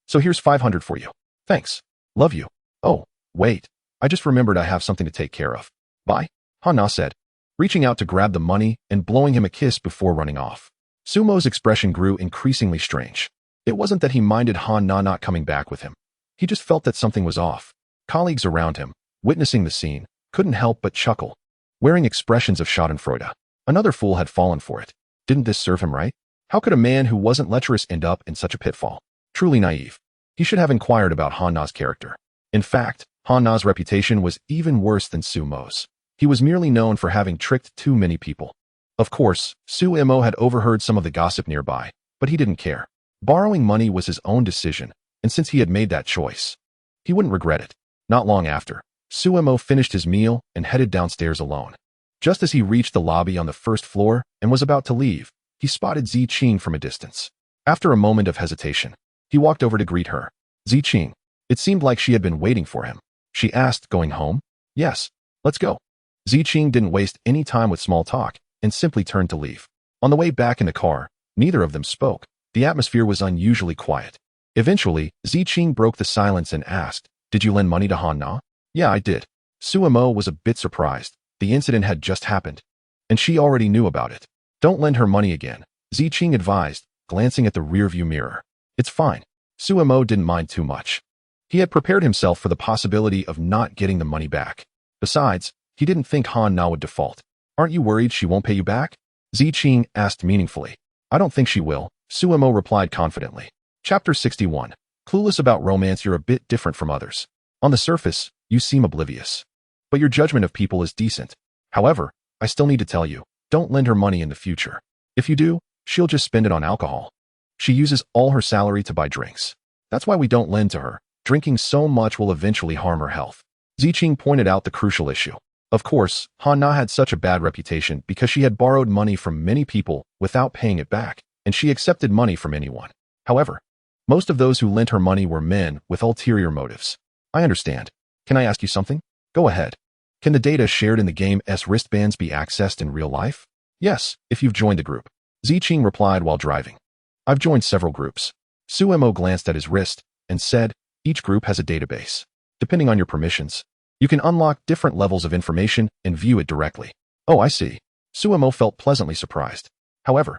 So here's 500 for you. Thanks. Love you. Oh, wait. I just remembered I have something to take care of. Bye, Han-na said, reaching out to grab the money and blowing him a kiss before running off. Sumo's expression grew increasingly strange. It wasn't that he minded Han-na not coming back with him. He just felt that something was off. Colleagues around him, witnessing the scene, couldn't help but chuckle, wearing expressions of schadenfreude. Another fool had fallen for it. Didn't this serve him right? How could a man who wasn't lecherous end up in such a pitfall? Truly naive. He should have inquired about Han-na's character. In fact, Han-na's reputation was even worse than Sumo's. He was merely known for having tricked too many people. Of course, Sumo had overheard some of the gossip nearby, but he didn't care. Borrowing money was his own decision, and since he had made that choice, he wouldn't regret it. Not long after, Sumo finished his meal and headed downstairs alone. Just as he reached the lobby on the first floor and was about to leave, he spotted Ziqing from a distance. After a moment of hesitation, he walked over to greet her. Ziqing. It seemed like she had been waiting for him. She asked, going home? Yes. Let's go. Ziqing didn't waste any time with small talk and simply turned to leave. On the way back in the car, neither of them spoke. The atmosphere was unusually quiet. Eventually, Ziqing broke the silence and asked, Did you lend money to Han-na? Yeah, I did. Sumo was a bit surprised. The incident had just happened, and she already knew about it. Don't lend her money again, Ziqing advised, glancing at the rearview mirror. It's fine. Sumo didn't mind too much. He had prepared himself for the possibility of not getting the money back. Besides, he didn't think Han-na would default. Aren't you worried she won't pay you back? Ziqing asked meaningfully. I don't think she will, Sumo replied confidently. Chapter 61. Clueless about romance, you're a bit different from others. On the surface, you seem oblivious. But your judgment of people is decent. However, I still need to tell you, don't lend her money in the future. If you do, she'll just spend it on alcohol. She uses all her salary to buy drinks. That's why we don't lend to her. Drinking so much will eventually harm her health. Ziqing pointed out the crucial issue. Of course, Han-na had such a bad reputation because she had borrowed money from many people without paying it back, and she accepted money from anyone. However, most of those who lent her money were men with ulterior motives. I understand. Can I ask you something? Go ahead. Can the data shared in the game's wristbands be accessed in real life? Yes, if you've joined the group. Ziqing replied while driving. I've joined several groups. Sumo glanced at his wrist and said, each group has a database. Depending on your permissions, you can unlock different levels of information and view it directly. Oh, I see. Sumo felt pleasantly surprised. However,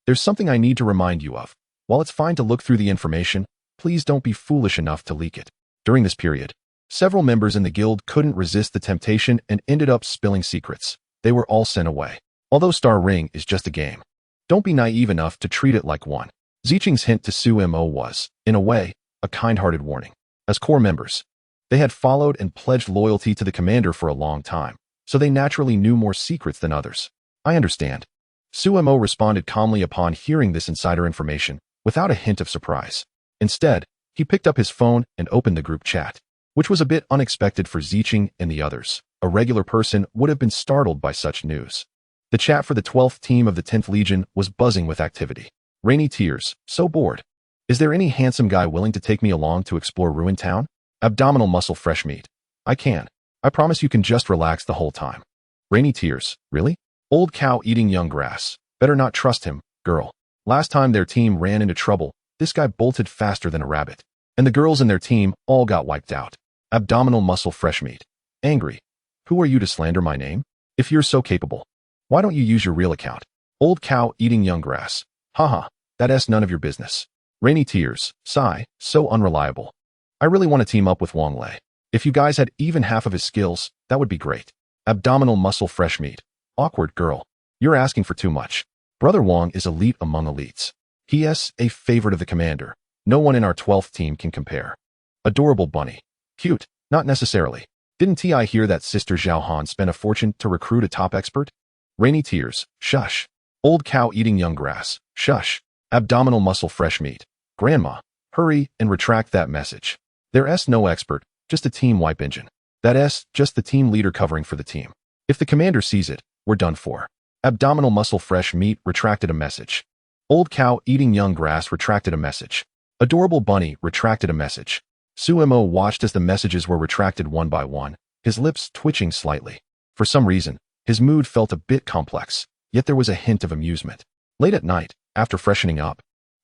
there's something I need to remind you of. While it's fine to look through the information, please don't be foolish enough to leak it. During this period, several members in the guild couldn't resist the temptation and ended up spilling secrets. They were all sent away. Although Star Ring is just a game, don't be naive enough to treat it like one. Ziqing's hint to Sumo was, in a way, a kind-hearted warning. As core members, they had followed and pledged loyalty to the commander for a long time, so they naturally knew more secrets than others. I understand. Sumo responded calmly upon hearing this insider information, without a hint of surprise. Instead, he picked up his phone and opened the group chat, which was a bit unexpected for Ziqing and the others. A regular person would have been startled by such news. The chat for the 12th team of the 10th Legion was buzzing with activity. Rainy tears, so bored. Is there any handsome guy willing to take me along to explore Ruin Town? Abdominal muscle fresh meat. I can. I promise you can just relax the whole time. Rainy tears, really? Old cow eating young grass. Better not trust him, girl. Last time their team ran into trouble, this guy bolted faster than a rabbit. And the girls in their team all got wiped out. Abdominal muscle fresh meat. Angry. Who are you to slander my name? If you're so capable, why don't you use your real account? Old cow eating young grass. Haha, that's none of your business. Rainy tears. Sigh, so unreliable. I really want to team up with Wang Lei. If you guys had even half of his skills, that would be great. Abdominal muscle fresh meat. Awkward girl. You're asking for too much. Brother Wang is elite among elites. He is a favorite of the commander. No one in our 12th team can compare. Adorable bunny. Cute, not necessarily. Didn't I hear that Sister Zhao Han spent a fortune to recruit a top expert? Rainy tears. Shush. Old cow eating young grass. Shush. Abdominal muscle fresh meat. Grandma, hurry and retract that message. There's no expert, just a team wipe engine. That's just the team leader covering for the team. If the commander sees it, we're done for. Abdominal muscle fresh meat retracted a message. Old cow eating young grass retracted a message. Adorable bunny retracted a message. Sumo watched as the messages were retracted one by one, his lips twitching slightly. For some reason, his mood felt a bit complex, yet there was a hint of amusement. Late at night, after freshening up,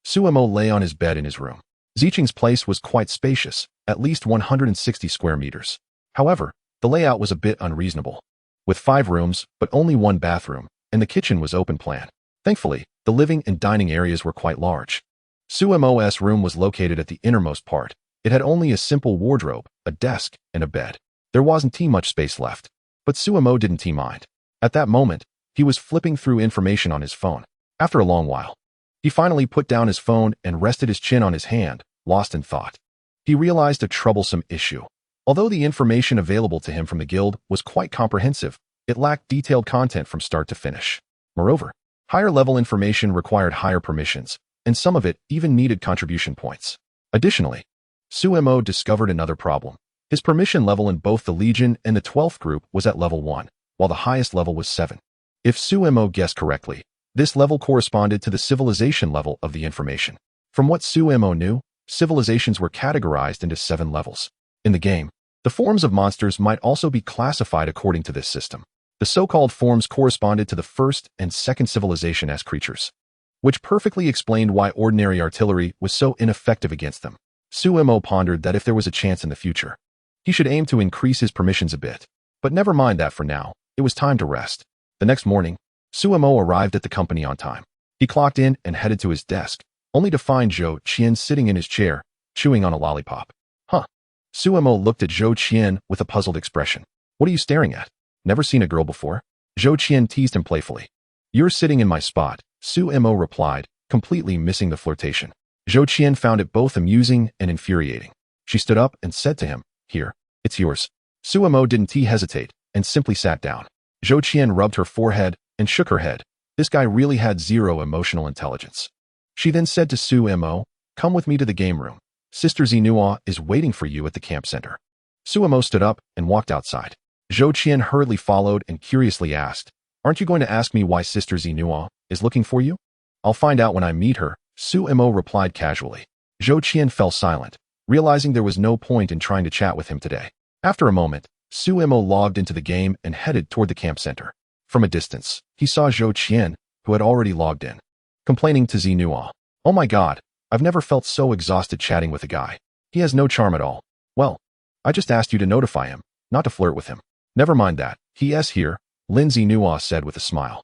Suemo lay on his bed in his room. Zicheng's place was quite spacious, at least 160 square meters. However, the layout was a bit unreasonable. With 5 rooms, but only 1 bathroom, and the kitchen was open plan. Thankfully, the living and dining areas were quite large. Suemo's room was located at the innermost part. It had only a simple wardrobe, a desk, and a bed. There wasn't much space left. But Suemo didn't mind. At that moment, he was flipping through information on his phone. After a long while, he finally put down his phone and rested his chin on his hand, lost in thought. He realized a troublesome issue. Although the information available to him from the guild was quite comprehensive, it lacked detailed content from start to finish. Moreover, higher-level information required higher permissions, and some of it even needed contribution points. Additionally, Suemo discovered another problem. His permission level in both the Legion and the 12th group was at level 1, while the highest level was 7. If Suemo guessed correctly, this level corresponded to the civilization level of the information. From what Suemo knew, civilizations were categorized into 7 levels. In the game, the forms of monsters might also be classified according to this system. The so-called forms corresponded to the first and second civilization as creatures, which perfectly explained why ordinary artillery was so ineffective against them. Suemo pondered that if there was a chance in the future, he should aim to increase his permissions a bit. But never mind that for now, it was time to rest. The next morning, Suemo arrived at the company on time. He clocked in and headed to his desk, only to find Zhou Qian sitting in his chair, chewing on a lollipop. Huh. Suemo looked at Zhou Qian with a puzzled expression. What are you staring at? Never seen a girl before? Zhou Qian teased him playfully. You're sitting in my spot, Suemo replied, completely missing the flirtation. Zhou Qian found it both amusing and infuriating. She stood up and said to him, Here, it's yours. Suemo didn't hesitate and simply sat down. Zhou Qian rubbed her forehead and shook her head. This guy really had zero emotional intelligence. She then said to Suemo, Come with me to the game room. Sister Zinua is waiting for you at the camp center. Suemo stood up and walked outside. Zhou Qian hurriedly followed and curiously asked, Aren't you going to ask me why Sister Zinua is looking for you? I'll find out when I meet her, Suemo replied casually. Zhou Qian fell silent, realizing there was no point in trying to chat with him today. After a moment, Suemo logged into the game and headed toward the camp center. From a distance, he saw Zhou Qian, who had already logged in, complaining to Zinua. Oh my god, I've never felt so exhausted chatting with a guy. He has no charm at all. Well, I just asked you to notify him, not to flirt with him. Never mind that, he's here, Lin Zinua said with a smile.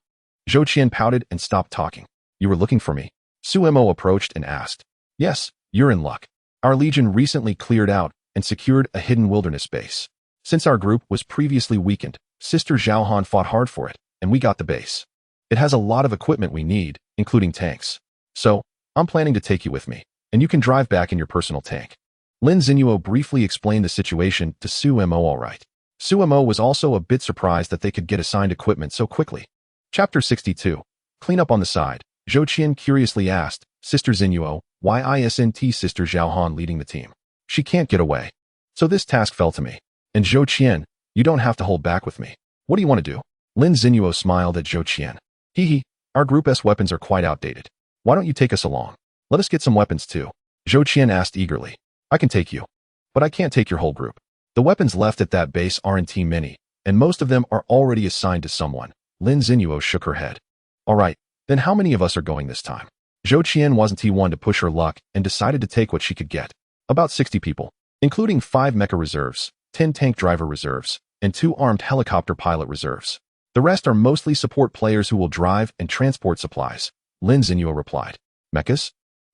Zhou Qian pouted and stopped talking. You were looking for me? Suemo approached and asked. Yes, you're in luck. Our legion recently cleared out and secured a hidden wilderness base. Since our group was previously weakened, Sister Zhaohan fought hard for it, and we got the base. It has a lot of equipment we need, including tanks. So, I'm planning to take you with me, and you can drive back in your personal tank. Lin Zinua briefly explained the situation to Suemo alright. Suemo was also a bit surprised that they could get assigned equipment so quickly. Chapter 62. Clean up on the side. Zhou Qian curiously asked, Sister Zinua, why isn't Sister Zhaohan leading the team? She can't get away. So this task fell to me. And Zhou Qian, you don't have to hold back with me. What do you want to do? Lin Zinua smiled at Zhou Qian. Our group's weapons are quite outdated. Why don't you take us along? Let us get some weapons too. Zhou Qian asked eagerly. I can take you. But I can't take your whole group. The weapons left at that base aren't many, and most of them are already assigned to someone. Lin Zinua shook her head. Alright, then how many of us are going this time? Zhou Qian wasn't one to push her luck and decided to take what she could get. About 60 people, including 5 mecha reserves, 10 tank driver reserves, and 2 armed helicopter pilot reserves. The rest are mostly support players who will drive and transport supplies, Lin Zinua replied. Mechas?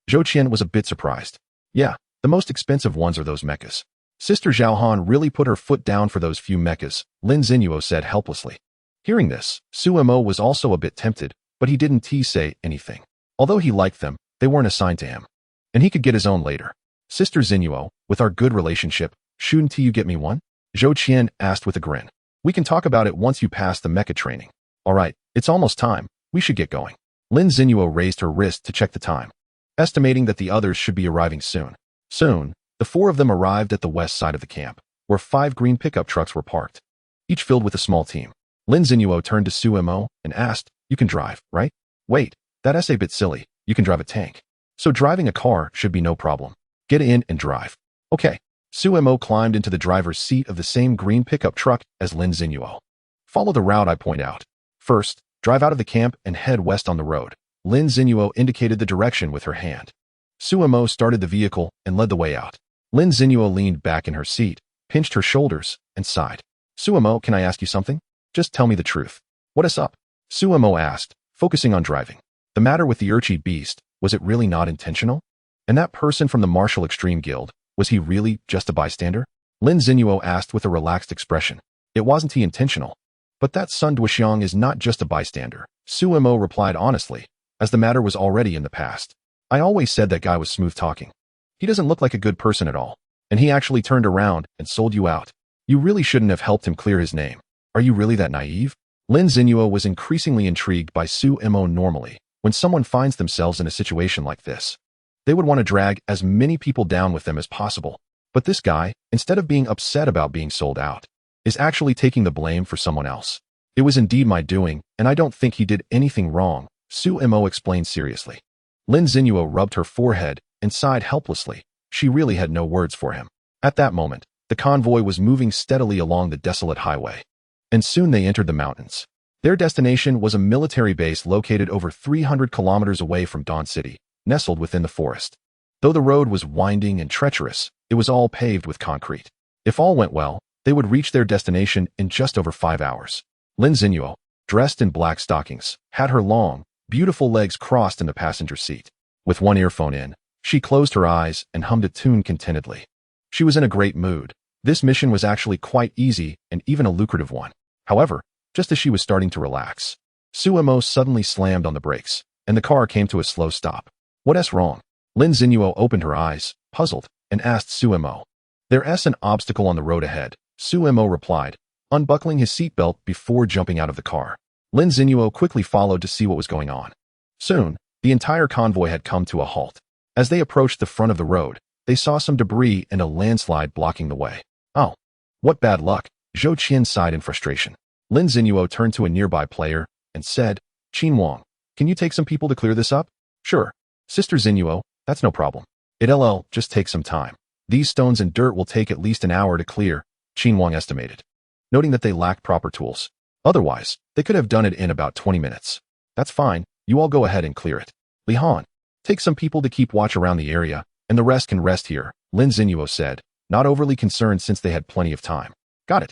Zhou Qian was a bit surprised. Yeah, the most expensive ones are those mechas. Sister Zhaohan really put her foot down for those few mechas, Lin Zinua said helplessly. Hearing this, Suemo was also a bit tempted, but he didn't say anything. Although he liked them, they weren't assigned to him. And he could get his own later. Sister Zinua, with our good relationship, shouldn't you get me one? Zhou Qian asked with a grin. We can talk about it once you pass the mecha training. Alright, it's almost time. We should get going. Lin Zinua raised her wrist to check the time, estimating that the others should be arriving soon. Soon, the 4 of them arrived at the west side of the camp, where 5 green pickup trucks were parked, each filled with a small team. Lin Zinua turned to Suemo and asked, You can drive, right? Wait, that's a bit silly. You can drive a tank. So driving a car should be no problem. Get in and drive. Okay. Suemo climbed into the driver's seat of the same green pickup truck as Lin Zinua. Follow the route I point out. First, drive out of the camp and head west on the road. Lin Zinua indicated the direction with her hand. Suemo started the vehicle and led the way out. Lin Xinuo leaned back in her seat, pinched her shoulders, and sighed. Suemo, can I ask you something? Just tell me the truth. What is up? Suemo asked, focusing on driving. The matter with the Urchi beast, was it really not intentional? And that person from the Martial Extreme Guild, was he really just a bystander? Lin Xinuo asked with a relaxed expression. It wasn't he intentional. But that Sun Duoxiang is not just a bystander, Suemo replied honestly, as the matter was already in the past. I always said that guy was smooth talking. He doesn't look like a good person at all. And he actually turned around and sold you out. You really shouldn't have helped him clear his name. Are you really that naive? Lin Xinuo was increasingly intrigued by Suemo. Normally, when someone finds themselves in a situation like this, they would want to drag as many people down with them as possible. But this guy, instead of being upset about being sold out, is actually taking the blame for someone else. It was indeed my doing, and I don't think he did anything wrong, Suemo explained seriously. Lin Xinuo rubbed her forehead and sighed helplessly. She really had no words for him. At that moment, the convoy was moving steadily along the desolate highway. And soon they entered the mountains. Their destination was a military base located over 300 kilometers away from Dawn City, nestled within the forest. Though the road was winding and treacherous, it was all paved with concrete. If all went well, they would reach their destination in just over 5 hours. Lin Xinuo, dressed in black stockings, had her long, beautiful legs crossed in the passenger seat. With one earphone in, she closed her eyes and hummed a tune contentedly. She was in a great mood. This mission was actually quite easy and even a lucrative one. However, just as she was starting to relax, Suemo suddenly slammed on the brakes, and the car came to a slow stop. What's wrong? Lin Xinuo opened her eyes, puzzled, and asked Suemo. There's an obstacle on the road ahead, Suemo replied, unbuckling his seatbelt before jumping out of the car. Lin Xinuo quickly followed to see what was going on. Soon, the entire convoy had come to a halt. As they approached the front of the road, they saw some debris and a landslide blocking the way. Oh, what bad luck, Zhou Qian sighed in frustration. Lin Xinuo turned to a nearby player and said, Qin Wang, can you take some people to clear this up? Sure. Sister Xinuo, that's no problem. It'll just take some time. These stones and dirt will take at least an hour to clear, Qin Wang estimated, noting that they lacked proper tools. Otherwise, they could have done it in about 20 minutes. That's fine, you all go ahead and clear it. Li Han, take some people to keep watch around the area, and the rest can rest here, Lin Xinuo said, not overly concerned since they had plenty of time. Got it.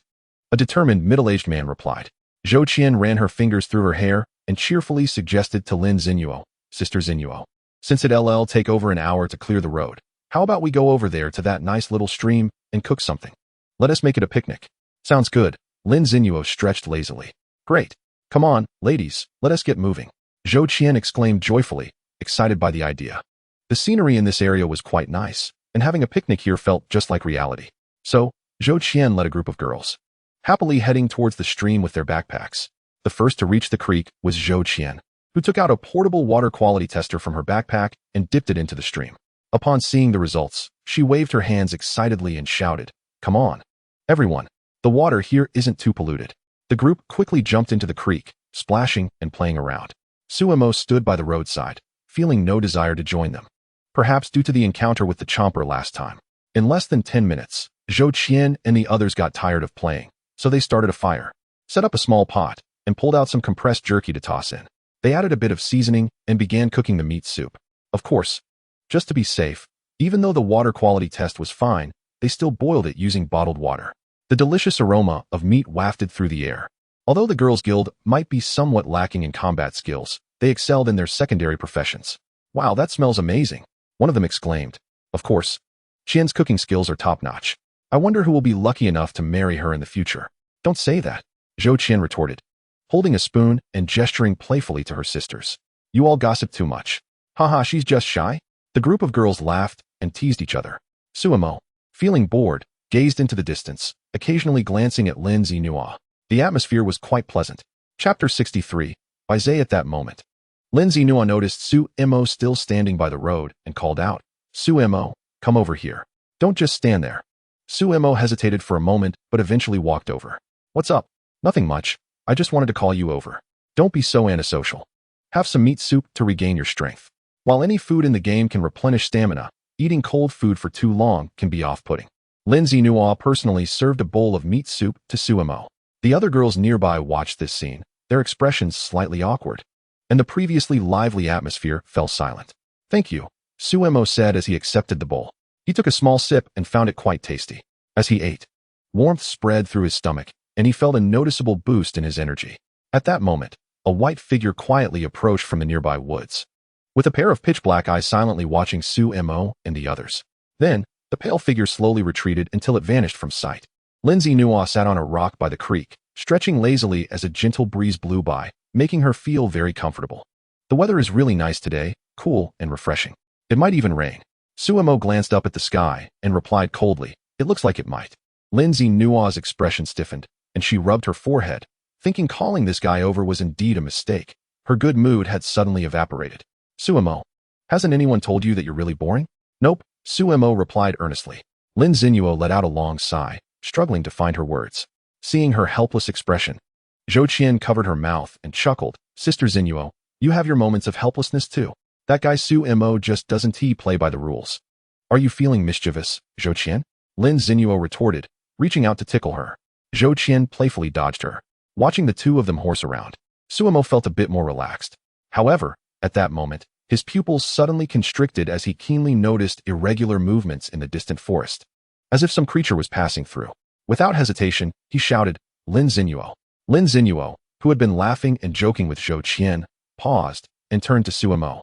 A determined middle-aged man replied. Zhou Qian ran her fingers through her hair and cheerfully suggested to Lin Xinuo, Sister Xinuo, since it'll take over an hour to clear the road, how about we go over there to that nice little stream and cook something? Let us make it a picnic. Sounds good. Lin Xinuo stretched lazily. Great. Come on, ladies, let us get moving. Zhou Qian exclaimed joyfully, excited by the idea. The scenery in this area was quite nice, and having a picnic here felt just like reality. So, Zhou Qian led a group of girls, happily heading towards the stream with their backpacks. The first to reach the creek was Zhou Qian, who took out a portable water quality tester from her backpack and dipped it into the stream. Upon seeing the results, she waved her hands excitedly and shouted, Come on, everyone, the water here isn't too polluted. The group quickly jumped into the creek, splashing and playing around. Suemo stood by the roadside, feeling no desire to join them, perhaps due to the encounter with the chomper last time. In less than 10 minutes, Zhou Qian and the others got tired of playing, so they started a fire, set up a small pot, and pulled out some compressed jerky to toss in. They added a bit of seasoning and began cooking the meat soup. Of course, just to be safe, even though the water quality test was fine, they still boiled it using bottled water. The delicious aroma of meat wafted through the air. Although the Girls' Guild might be somewhat lacking in combat skills, they excelled in their secondary professions. Wow, that smells amazing, one of them exclaimed. Of course, Qian's cooking skills are top-notch. I wonder who will be lucky enough to marry her in the future. Don't say that, Zhou Qian retorted, holding a spoon and gesturing playfully to her sisters. You all gossip too much. Haha, she's just shy. The group of girls laughed and teased each other. Suemo, feeling bored, gazed into the distance, occasionally glancing at Lin Xinuo. The atmosphere was quite pleasant. Chapter 63, by Zay. At that moment, Lin Xinuo noticed Suemo still standing by the road and called out, Suemo, come over here. Don't just stand there. Suemo hesitated for a moment but eventually walked over. What's up? Nothing much. I just wanted to call you over. Don't be so antisocial. Have some meat soup to regain your strength. While any food in the game can replenish stamina, eating cold food for too long can be off-putting. Lin Xinuo personally served a bowl of meat soup to Suemo. The other girls nearby watched this scene, their expressions slightly awkward, and the previously lively atmosphere fell silent. Thank you, Suemo said as he accepted the bowl. He took a small sip and found it quite tasty. As he ate, warmth spread through his stomach, and he felt a noticeable boost in his energy. At that moment, a white figure quietly approached from the nearby woods, with a pair of pitch-black eyes silently watching Suemo and the others. Then, the pale figure slowly retreated until it vanished from sight. Lin Zinhua sat on a rock by the creek, stretching lazily as a gentle breeze blew by, making her feel very comfortable. The weather is really nice today, cool and refreshing. It might even rain. Suemo glanced up at the sky and replied coldly, "It looks like it might." Lin Zinua's expression stiffened, and she rubbed her forehead, thinking calling this guy over was indeed a mistake. Her good mood had suddenly evaporated. "Suemo, hasn't anyone told you that you're really boring?" "Nope," Suemo replied earnestly. Lin Zinhuo let out a long sigh, struggling to find her words. Seeing her helpless expression, Zhou Qian covered her mouth and chuckled. "Sister Zinhuo, you have your moments of helplessness too. That guy Suemo just doesn't he play by the rules." "Are you feeling mischievous, Zhou Qian?" Lin Zinhuo retorted, reaching out to tickle her. Zhou Qian playfully dodged her. Watching the two of them horse around, Suemo felt a bit more relaxed. However, at that moment, his pupils suddenly constricted as he keenly noticed irregular movements in the distant forest, as if some creature was passing through. Without hesitation, he shouted, "Lin Zinhuo." Lin Zinhuo, who had been laughing and joking with Zhou Qian, paused and turned to Suemo,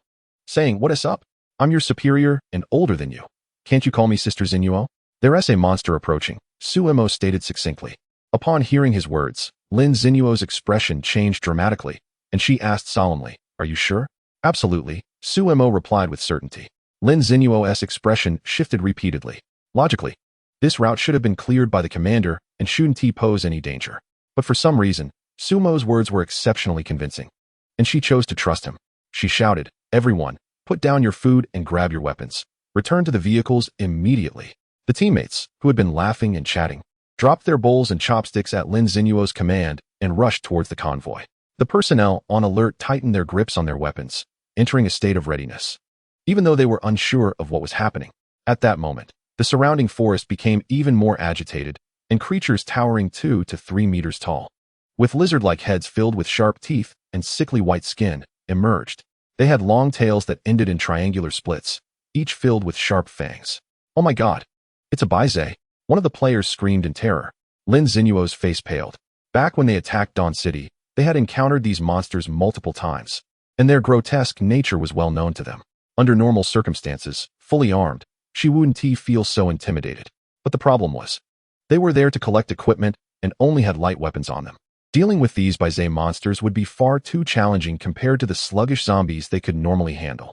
saying, "What is up? I'm your superior and older than you. Can't you call me Sister Zinhuo?" "There is a monster approaching," Suemo stated succinctly. Upon hearing his words, Lin Zinhuo's expression changed dramatically, and she asked solemnly, "Are you sure?" "Absolutely," Suemo replied with certainty. Lin Zinhuo's expression shifted repeatedly. Logically, this route should have been cleared by the commander and shouldn't pose any danger. But for some reason, Sumo's words were exceptionally convincing, and she chose to trust him. She shouted, "Everyone, put down your food and grab your weapons. Return to the vehicles immediately." The teammates, who had been laughing and chatting, dropped their bowls and chopsticks at Lin Zinhuo's command and rushed towards the convoy. The personnel on alert tightened their grips on their weapons, entering a state of readiness, even though they were unsure of what was happening. At that moment, the surrounding forest became even more agitated, and creatures towering 2 to 3 meters tall, with lizard-like heads filled with sharp teeth and sickly white skin, emerged. They had long tails that ended in triangular splits, each filled with sharp fangs. "Oh my god! It's a Baizhe!" One of the players screamed in terror. Lin Zinhuo's face paled. Back when they attacked Dawn City, they had encountered these monsters multiple times, and their grotesque nature was well known to them. Under normal circumstances, fully armed, she wouldn't feel so intimidated. But the problem was, they were there to collect equipment and only had light weapons on them. Dealing with these Baizhe monsters would be far too challenging compared to the sluggish zombies they could normally handle.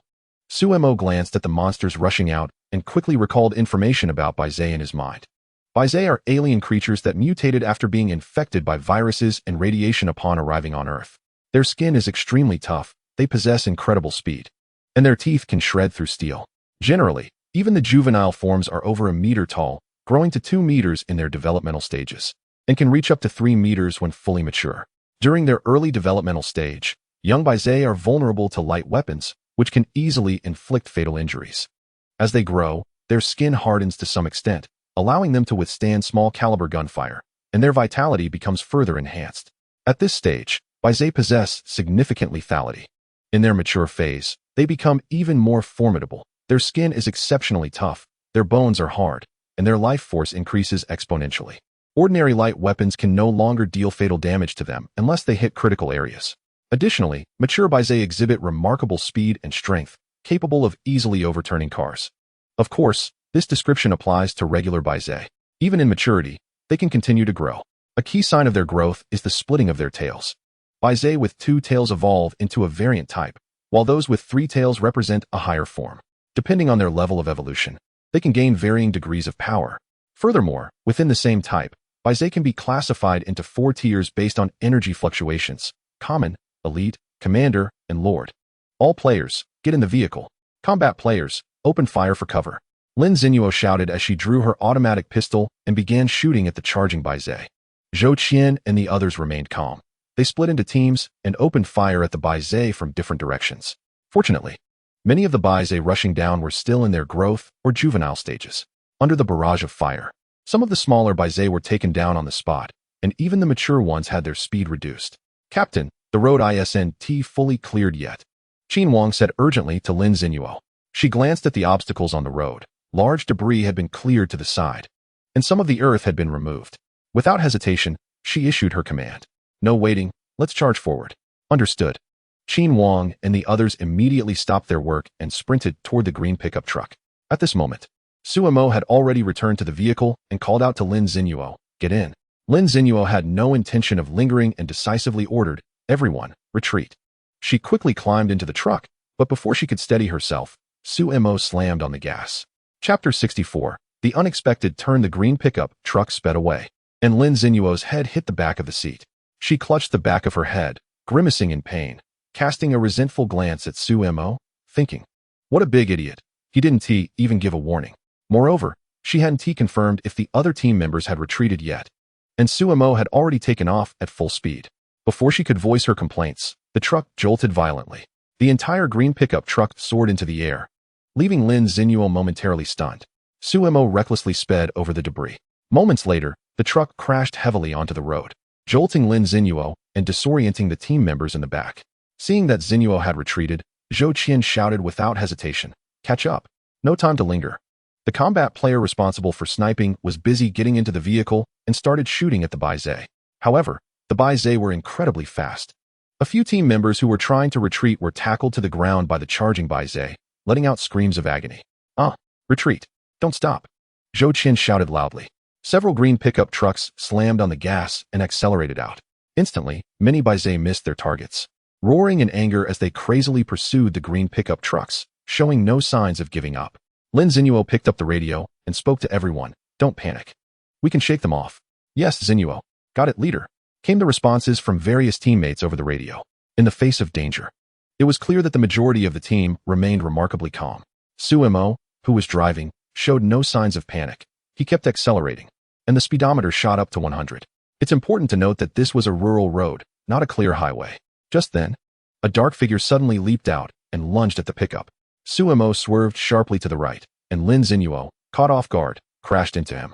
Suemo glanced at the monsters rushing out and quickly recalled information about Baizhe in his mind. Baizhe are alien creatures that mutated after being infected by viruses and radiation upon arriving on Earth. Their skin is extremely tough, they possess incredible speed, and their teeth can shred through steel. Generally, even the juvenile forms are over 1 meter tall, growing to 2 meters in their developmental stages, and can reach up to 3 meters when fully mature. During their early developmental stage, young Baizhe are vulnerable to light weapons, which can easily inflict fatal injuries. As they grow, their skin hardens to some extent, allowing them to withstand small caliber gunfire, and their vitality becomes further enhanced. At this stage, Baizhe possess significant lethality. In their mature phase, they become even more formidable. Their skin is exceptionally tough, their bones are hard, and their life force increases exponentially. Ordinary light weapons can no longer deal fatal damage to them unless they hit critical areas. Additionally, mature Baizhe exhibit remarkable speed and strength, capable of easily overturning cars. Of course, this description applies to regular Baizhe. Even in maturity, they can continue to grow. A key sign of their growth is the splitting of their tails. Baizhe with 2 tails evolve into a variant type, while those with 3 tails represent a higher form. Depending on their level of evolution, they can gain varying degrees of power. Furthermore, within the same type, Baizhe can be classified into 4 tiers based on energy fluctuations: common, elite, commander, and lord. All players, get in the vehicle. Combat players, open fire for cover. Lin Zinhuo shouted as she drew her automatic pistol and began shooting at the charging Baizhe. Zhou Qian and the others remained calm. They split into teams and opened fire at the Baizhe from different directions. Fortunately, many of the Baizhe rushing down were still in their growth or juvenile stages. Under the barrage of fire, some of the smaller Baizhe were taken down on the spot, and even the mature ones had their speed reduced. "Captain, the road isn't fully cleared yet," Qin Wang said urgently to Lin Zinhuo. She glanced at the obstacles on the road. Large debris had been cleared to the side, and some of the earth had been removed. Without hesitation, she issued her command. No waiting, let's charge forward. Understood. Qin Wang and the others immediately stopped their work and sprinted toward the green pickup truck. At this moment, Suemo had already returned to the vehicle and called out to Lin Xinyuo, get in. Lin Xinyuo had no intention of lingering and decisively ordered, everyone, retreat. She quickly climbed into the truck, but before she could steady herself, Suemo slammed on the gas. Chapter 64. The unexpected turn. The green pickup truck sped away, and Lin Xinyuo's head hit the back of the seat. She clutched the back of her head, grimacing in pain, casting a resentful glance at Suemo, thinking, what a big idiot. He didn't even give a warning. Moreover, she hadn't confirmed if the other team members had retreated yet, and Suemo had already taken off at full speed. Before she could voice her complaints, the truck jolted violently. The entire green pickup truck soared into the air, leaving Lin Xinyuo momentarily stunned. Suemo recklessly sped over the debris. Moments later, the truck crashed heavily onto the road, jolting Lin Xinyuo and disorienting the team members in the back. Seeing that Xinyuo had retreated, Zhou Qian shouted without hesitation, catch up. No time to linger. The combat player responsible for sniping was busy getting into the vehicle and started shooting at the Baizé. However, the Baizé were incredibly fast. A few team members who were trying to retreat were tackled to the ground by the charging Baizé, letting out screams of agony. Retreat. Don't stop. Zhou Qian shouted loudly. Several green pickup trucks slammed on the gas and accelerated out. Instantly, many Baizé missed their targets, roaring in anger as they crazily pursued the green pickup trucks, showing no signs of giving up. Lin Xinyuo picked up the radio and spoke to everyone. Don't panic. We can shake them off. Yes, Xinyuo. Got it, leader. Came the responses from various teammates over the radio. In the face of danger, it was clear that the majority of the team remained remarkably calm. Suemo, who was driving, showed no signs of panic. He kept accelerating, and the speedometer shot up to 100. It's important to note that this was a rural road, not a clear highway. Just then, a dark figure suddenly leaped out and lunged at the pickup. Suemo swerved sharply to the right, and Lin Xinyuo, caught off guard, crashed into him,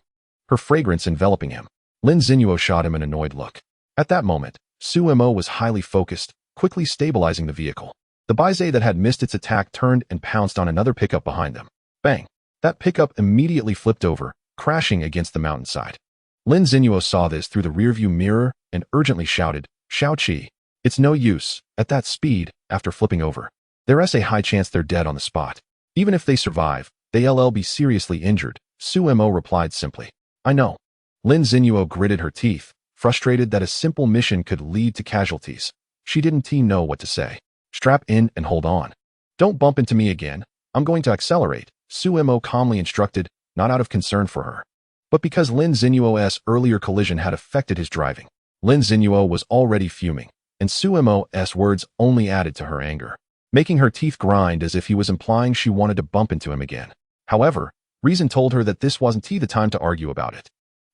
her fragrance enveloping him. Lin Xinyuo shot him an annoyed look. At that moment, Suemo was highly focused, quickly stabilizing the vehicle. The Baizé that had missed its attack turned and pounced on another pickup behind them. Bang! That pickup immediately flipped over, crashing against the mountainside. Lin Xinyuo saw this through the rearview mirror and urgently shouted, Xiaoqi, it's no use, at that speed, after flipping over. There's a high chance they're dead on the spot. Even if they survive, they'll be seriously injured. Suemo replied simply. I know. Lin Xinyuo gritted her teeth, frustrated that a simple mission could lead to casualties. She didn't know what to say. Strap in and hold on. Don't bump into me again. I'm going to accelerate, Suemo calmly instructed, not out of concern for her, but because Lin Xinyuo's earlier collision had affected his driving. Lin Xinyuo was already fuming, and Suemo's words only added to her anger, making her teeth grind as if he was implying she wanted to bump into him again. However, reason told her that this wasn't the time to argue about it,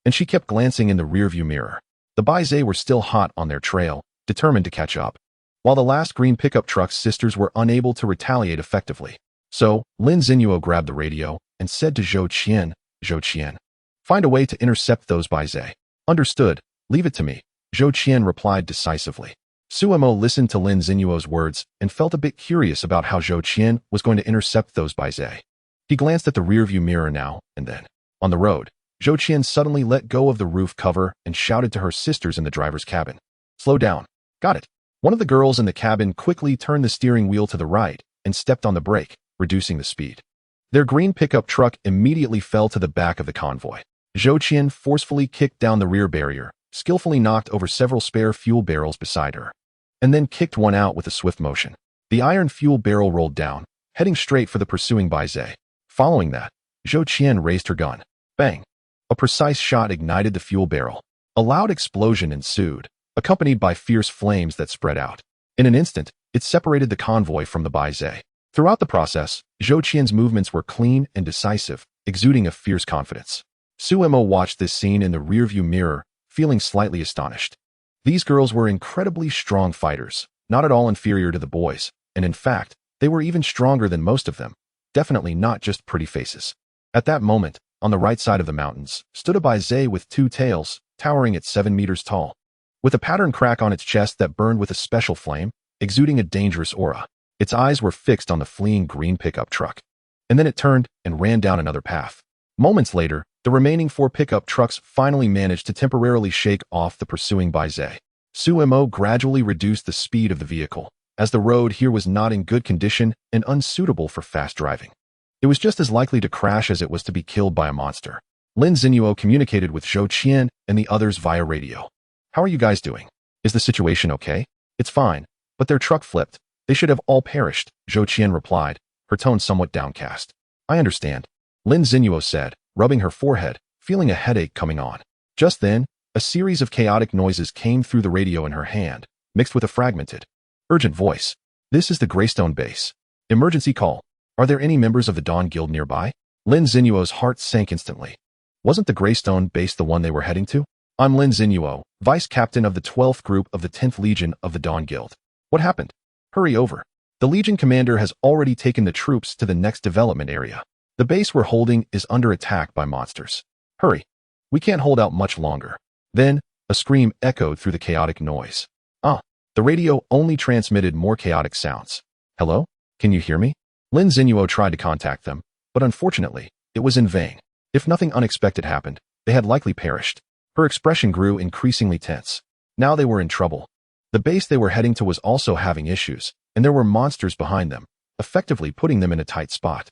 and she kept glancing in the rearview mirror. The Baizé were still hot on their trail, determined to catch up, while the last green pickup truck's sisters were unable to retaliate effectively. So, Lin Xinyuo grabbed the radio and said to Zhou Qian, find a way to intercept those Baizé. Understood, leave it to me, Zhou Qian replied decisively. Suemo listened to Lin Xinyuo's words and felt a bit curious about how Zhou Qian was going to intercept those Baizé. He glanced at the rearview mirror now and then. On the road, Zhou Qian suddenly let go of the roof cover and shouted to her sisters in the driver's cabin. Slow down. Got it. One of the girls in the cabin quickly turned the steering wheel to the right and stepped on the brake, reducing the speed. Their green pickup truck immediately fell to the back of the convoy. Zhou Qian forcefully kicked down the rear barrier, skillfully knocked over several spare fuel barrels beside her, and then kicked one out with a swift motion. The iron fuel barrel rolled down, heading straight for the pursuing Baizé. Following that, Zhou Qian raised her gun. Bang! A precise shot ignited the fuel barrel. A loud explosion ensued, accompanied by fierce flames that spread out. In an instant, it separated the convoy from the Baizé. Throughout the process, Zhou Qian's movements were clean and decisive, exuding a fierce confidence. Suemo watched this scene in the rearview mirror, feeling slightly astonished. These girls were incredibly strong fighters, not at all inferior to the boys, and in fact, they were even stronger than most of them, definitely not just pretty faces. At that moment, on the right side of the mountains, stood a Baizé with two tails, towering at 7 meters tall, with a pattern crack on its chest that burned with a special flame, exuding a dangerous aura. Its eyes were fixed on the fleeing green pickup truck. and then it turned and ran down another path. Moments later, the remaining 4 pickup trucks finally managed to temporarily shake off the pursuing Baize. Sumo gradually reduced the speed of the vehicle, as the road here was not in good condition and unsuitable for fast driving. It was just as likely to crash as it was to be killed by a monster. Lin Zinuo communicated with Zhou Qian and the others via radio. "How are you guys doing? Is the situation okay?" "It's fine, but their truck flipped. They should have all perished," Zhou Qian replied, her tone somewhat downcast. "I understand," Lin Zinuo said, rubbing her forehead, feeling a headache coming on. Just then, a series of chaotic noises came through the radio in her hand, mixed with a fragmented, urgent voice. "This is the Greystone base. Emergency call. Are there any members of the Dawn Guild nearby?" Lin Zinuo's heart sank instantly. Wasn't the Greystone base the one they were heading to? "I'm Lin Zinuo, Vice Captain of the 12th Group of the 10th Legion of the Dawn Guild. What happened? Hurry over. The Legion commander has already taken the troops to the next development area. The base we're holding is under attack by monsters. Hurry. We can't hold out much longer." Then, a scream echoed through the chaotic noise. The radio only transmitted more chaotic sounds. "Hello? Can you hear me?" Lin Zinuo tried to contact them, but unfortunately, it was in vain. If nothing unexpected happened, they had likely perished. Her expression grew increasingly tense. Now they were in trouble. The base they were heading to was also having issues, and there were monsters behind them, effectively putting them in a tight spot.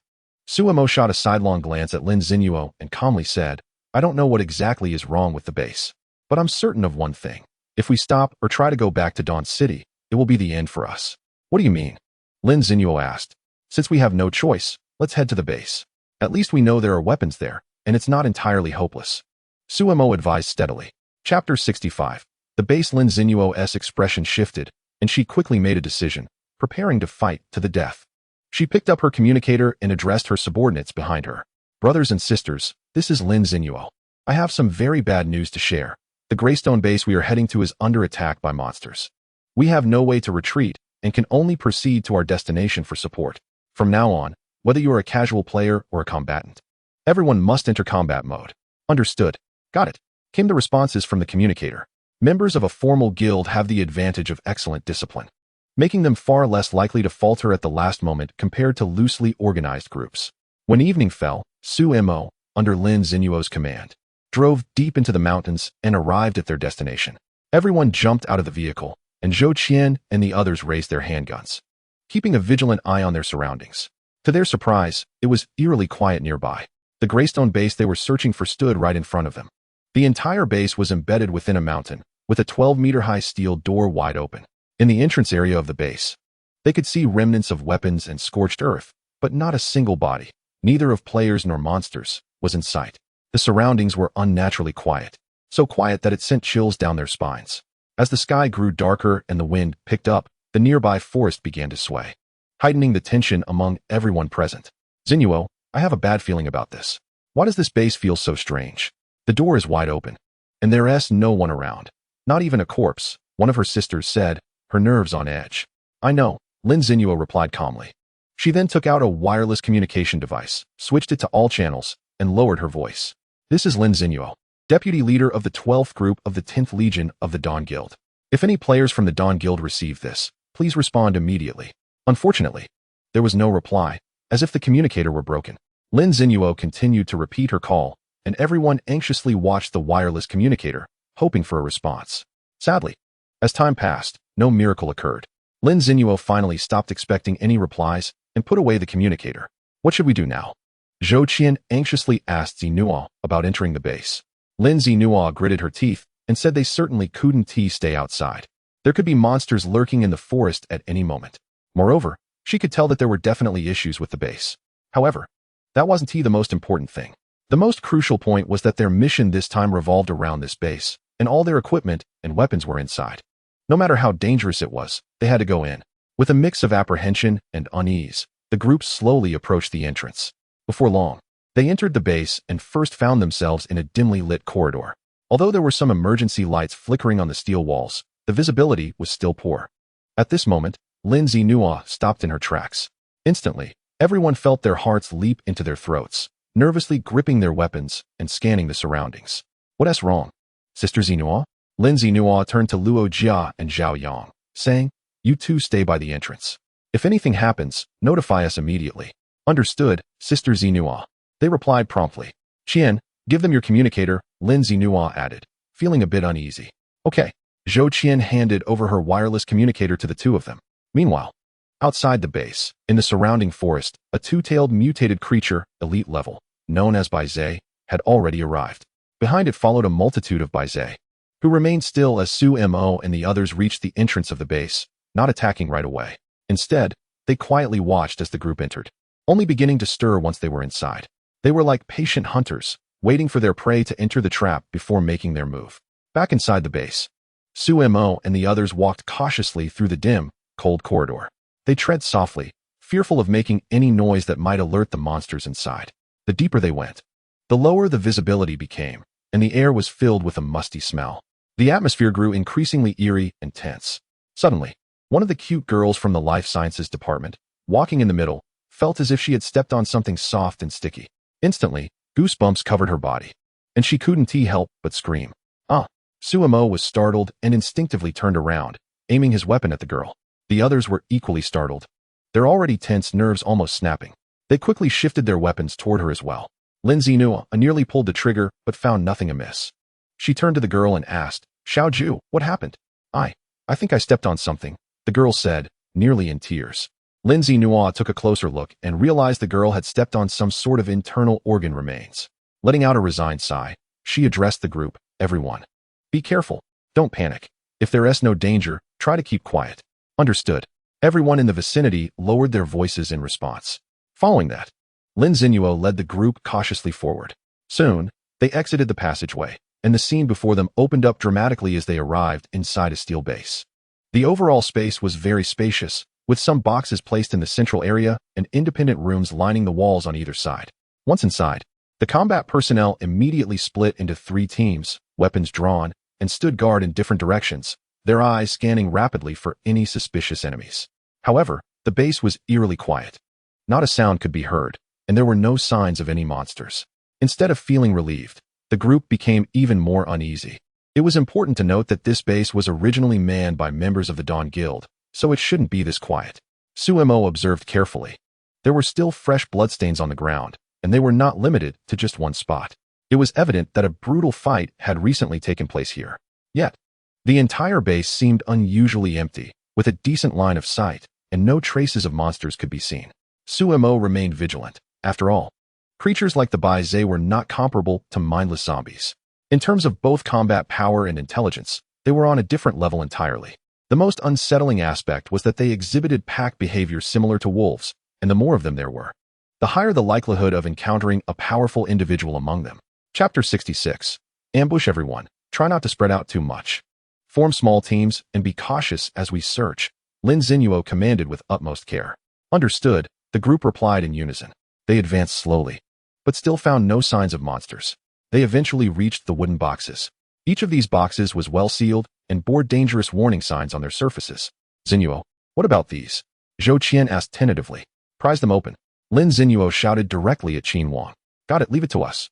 Suemo shot a sidelong glance at Lin Zinuo and calmly said, "I don't know what exactly is wrong with the base, but I'm certain of one thing. If we stop or try to go back to Dawn City, it will be the end for us." "What do you mean?" Lin Zinuo asked. "Since we have no choice, let's head to the base. At least we know there are weapons there, and it's not entirely hopeless," Suemo advised steadily. Chapter 65. The base. Lin Zinuo's expression shifted, and she quickly made a decision, preparing to fight to the death. She picked up her communicator and addressed her subordinates behind her. "Brothers and sisters, this is Lin Zinuo. I have some very bad news to share. The Greystone base we are heading to is under attack by monsters. We have no way to retreat and can only proceed to our destination for support. From now on, whether you are a casual player or a combatant, everyone must enter combat mode." "Understood. Got it," came the responses from the communicator. Members of a formal guild have the advantage of excellent discipline, making them far less likely to falter at the last moment compared to loosely organized groups. When evening fell, Suemo, under Lin Zinuo's command, drove deep into the mountains and arrived at their destination. Everyone jumped out of the vehicle, and Zhou Qian and the others raised their handguns, keeping a vigilant eye on their surroundings. To their surprise, it was eerily quiet nearby. The Greystone base they were searching for stood right in front of them. The entire base was embedded within a mountain, with a 12-meter-high steel door wide open. In the entrance area of the base, they could see remnants of weapons and scorched earth, but not a single body, neither of players nor monsters, was in sight. The surroundings were unnaturally quiet, so quiet that it sent chills down their spines. As the sky grew darker and the wind picked up, the nearby forest began to sway, heightening the tension among everyone present. "Zinuo, I have a bad feeling about this. Why does this base feel so strange? The door is wide open, and there's no one around. Not even a corpse," one of her sisters said, her nerves on edge. "I know," Lin Zinuo replied calmly. She then took out a wireless communication device, switched it to all channels, and lowered her voice. "This is Lin Zinuo, Deputy Leader of the 12th Group of the 10th Legion of the Dawn Guild. If any players from the Dawn Guild receive this, please respond immediately." Unfortunately, there was no reply, as if the communicator were broken. Lin Zinuo continued to repeat her call, and everyone anxiously watched the wireless communicator, hoping for a response. Sadly, as time passed, no miracle occurred. Lin Zinuo finally stopped expecting any replies and put away the communicator. "What should we do now?" Zhou Qian anxiously asked Zinuo about entering the base. Lin Zinuo gritted her teeth and said they certainly couldn't stay outside. There could be monsters lurking in the forest at any moment. Moreover, she could tell that there were definitely issues with the base. However, that wasn't the most important thing. The most crucial point was that their mission this time revolved around this base, and all their equipment and weapons were inside. No matter how dangerous it was, they had to go in. With a mix of apprehension and unease, the group slowly approached the entrance. Before long, they entered the base and first found themselves in a dimly lit corridor. Although there were some emergency lights flickering on the steel walls, the visibility was still poor. At this moment, Lin Zinuo stopped in her tracks. Instantly, everyone felt their hearts leap into their throats, nervously gripping their weapons and scanning the surroundings. "What's wrong, Sister Zinuo?" Lin Zinuo turned to Luo Jia and Zhao Yang, saying, "You two stay by the entrance. If anything happens, notify us immediately." Understood, Sister Zinua. They replied promptly. Qian, give them your communicator, Lin Zinua added, feeling a bit uneasy. Okay. Zhou Qian handed over her wireless communicator to the two of them. Meanwhile, outside the base, in the surrounding forest, a two-tailed mutated creature, elite level, known as Baizhe, had already arrived. Behind it followed a multitude of Baizhe, who remained still as Su Mo and the others reached the entrance of the base, not attacking right away. Instead, they quietly watched as the group entered, only beginning to stir once they were inside. They were like patient hunters, waiting for their prey to enter the trap before making their move. Back inside the base, Su Mo and the others walked cautiously through the dim, cold corridor. They tread softly, fearful of making any noise that might alert the monsters inside. The deeper they went, the lower the visibility became, and the air was filled with a musty smell. The atmosphere grew increasingly eerie and tense. Suddenly, one of the cute girls from the life sciences department, walking in the middle, felt as if she had stepped on something soft and sticky. Instantly, goosebumps covered her body, and she couldn't help but scream. Suemo was startled and instinctively turned around, aiming his weapon at the girl. The others were equally startled, their already tense nerves almost snapping. They quickly shifted their weapons toward her as well. Lin Zinua nearly pulled the trigger but found nothing amiss. She turned to the girl and asked, Xiaoju, what happened? I think I stepped on something, the girl said, nearly in tears. Lin Zinua took a closer look and realized the girl had stepped on some sort of internal organ remains. Letting out a resigned sigh, she addressed the group, everyone. Be careful, don't panic. If there is no danger, try to keep quiet. Understood. Everyone in the vicinity lowered their voices in response. Following that, Lin Zinua led the group cautiously forward. Soon, they exited the passageway, and the scene before them opened up dramatically as they arrived inside a steel base. The overall space was very spacious, with some boxes placed in the central area and independent rooms lining the walls on either side. Once inside, the combat personnel immediately split into 3 teams, weapons drawn, and stood guard in different directions, their eyes scanning rapidly for any suspicious enemies. However, the base was eerily quiet. Not a sound could be heard, and there were no signs of any monsters. Instead of feeling relieved, the group became even more uneasy. It was important to note that this base was originally manned by members of the Dawn Guild, so it shouldn't be this quiet. Suemo observed carefully. There were still fresh bloodstains on the ground, and they were not limited to just one spot. It was evident that a brutal fight had recently taken place here. Yet, the entire base seemed unusually empty, with a decent line of sight, and no traces of monsters could be seen. Suemo remained vigilant. After all, creatures like the Baizhe were not comparable to mindless zombies. In terms of both combat power and intelligence, they were on a different level entirely. The most unsettling aspect was that they exhibited pack behavior similar to wolves, and the more of them there were, the higher the likelihood of encountering a powerful individual among them. Chapter 66. Ambush everyone. Try not to spread out too much. Form small teams and be cautious as we search, Lin Zinhuo commanded with utmost care. Understood, the group replied in unison. They advanced slowly, but still found no signs of monsters. They eventually reached the wooden boxes. Each of these boxes was well sealed and bore dangerous warning signs on their surfaces. Zinhuo, what about these? Zhou Qian asked tentatively. Prise them open. Lin Zinhuo shouted directly at Qin Wang. Got it, leave it to us.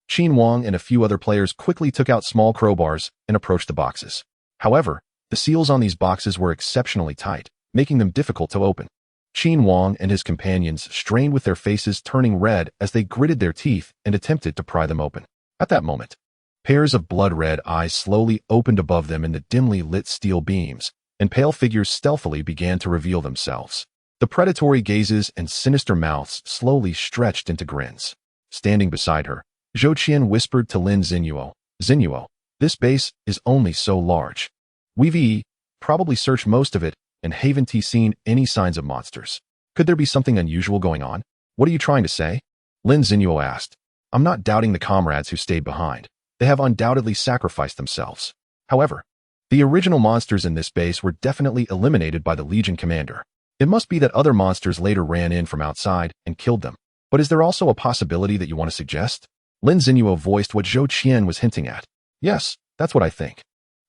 Qin Wang and a few other players quickly took out small crowbars and approached the boxes. However, the seals on these boxes were exceptionally tight, making them difficult to open. Qin Wang and his companions strained with their faces turning red as they gritted their teeth and attempted to pry them open. At that moment, pairs of blood-red eyes slowly opened above them in the dimly lit steel beams, and pale figures stealthily began to reveal themselves. The predatory gazes and sinister mouths slowly stretched into grins. Standing beside her, Zhou Qian whispered to Lin Zinhuo, Zinhuo, this base is only so large. We've probably searched most of it and haven't seen any signs of monsters. Could there be something unusual going on? What are you trying to say? Lin Zinhuo asked. I'm not doubting the comrades who stayed behind. They have undoubtedly sacrificed themselves. However, the original monsters in this base were definitely eliminated by the Legion commander. It must be that other monsters later ran in from outside and killed them. But is there also a possibility that you want to suggest? Lin Zinhuo voiced what Zhou Qian was hinting at. Yes, that's what I think.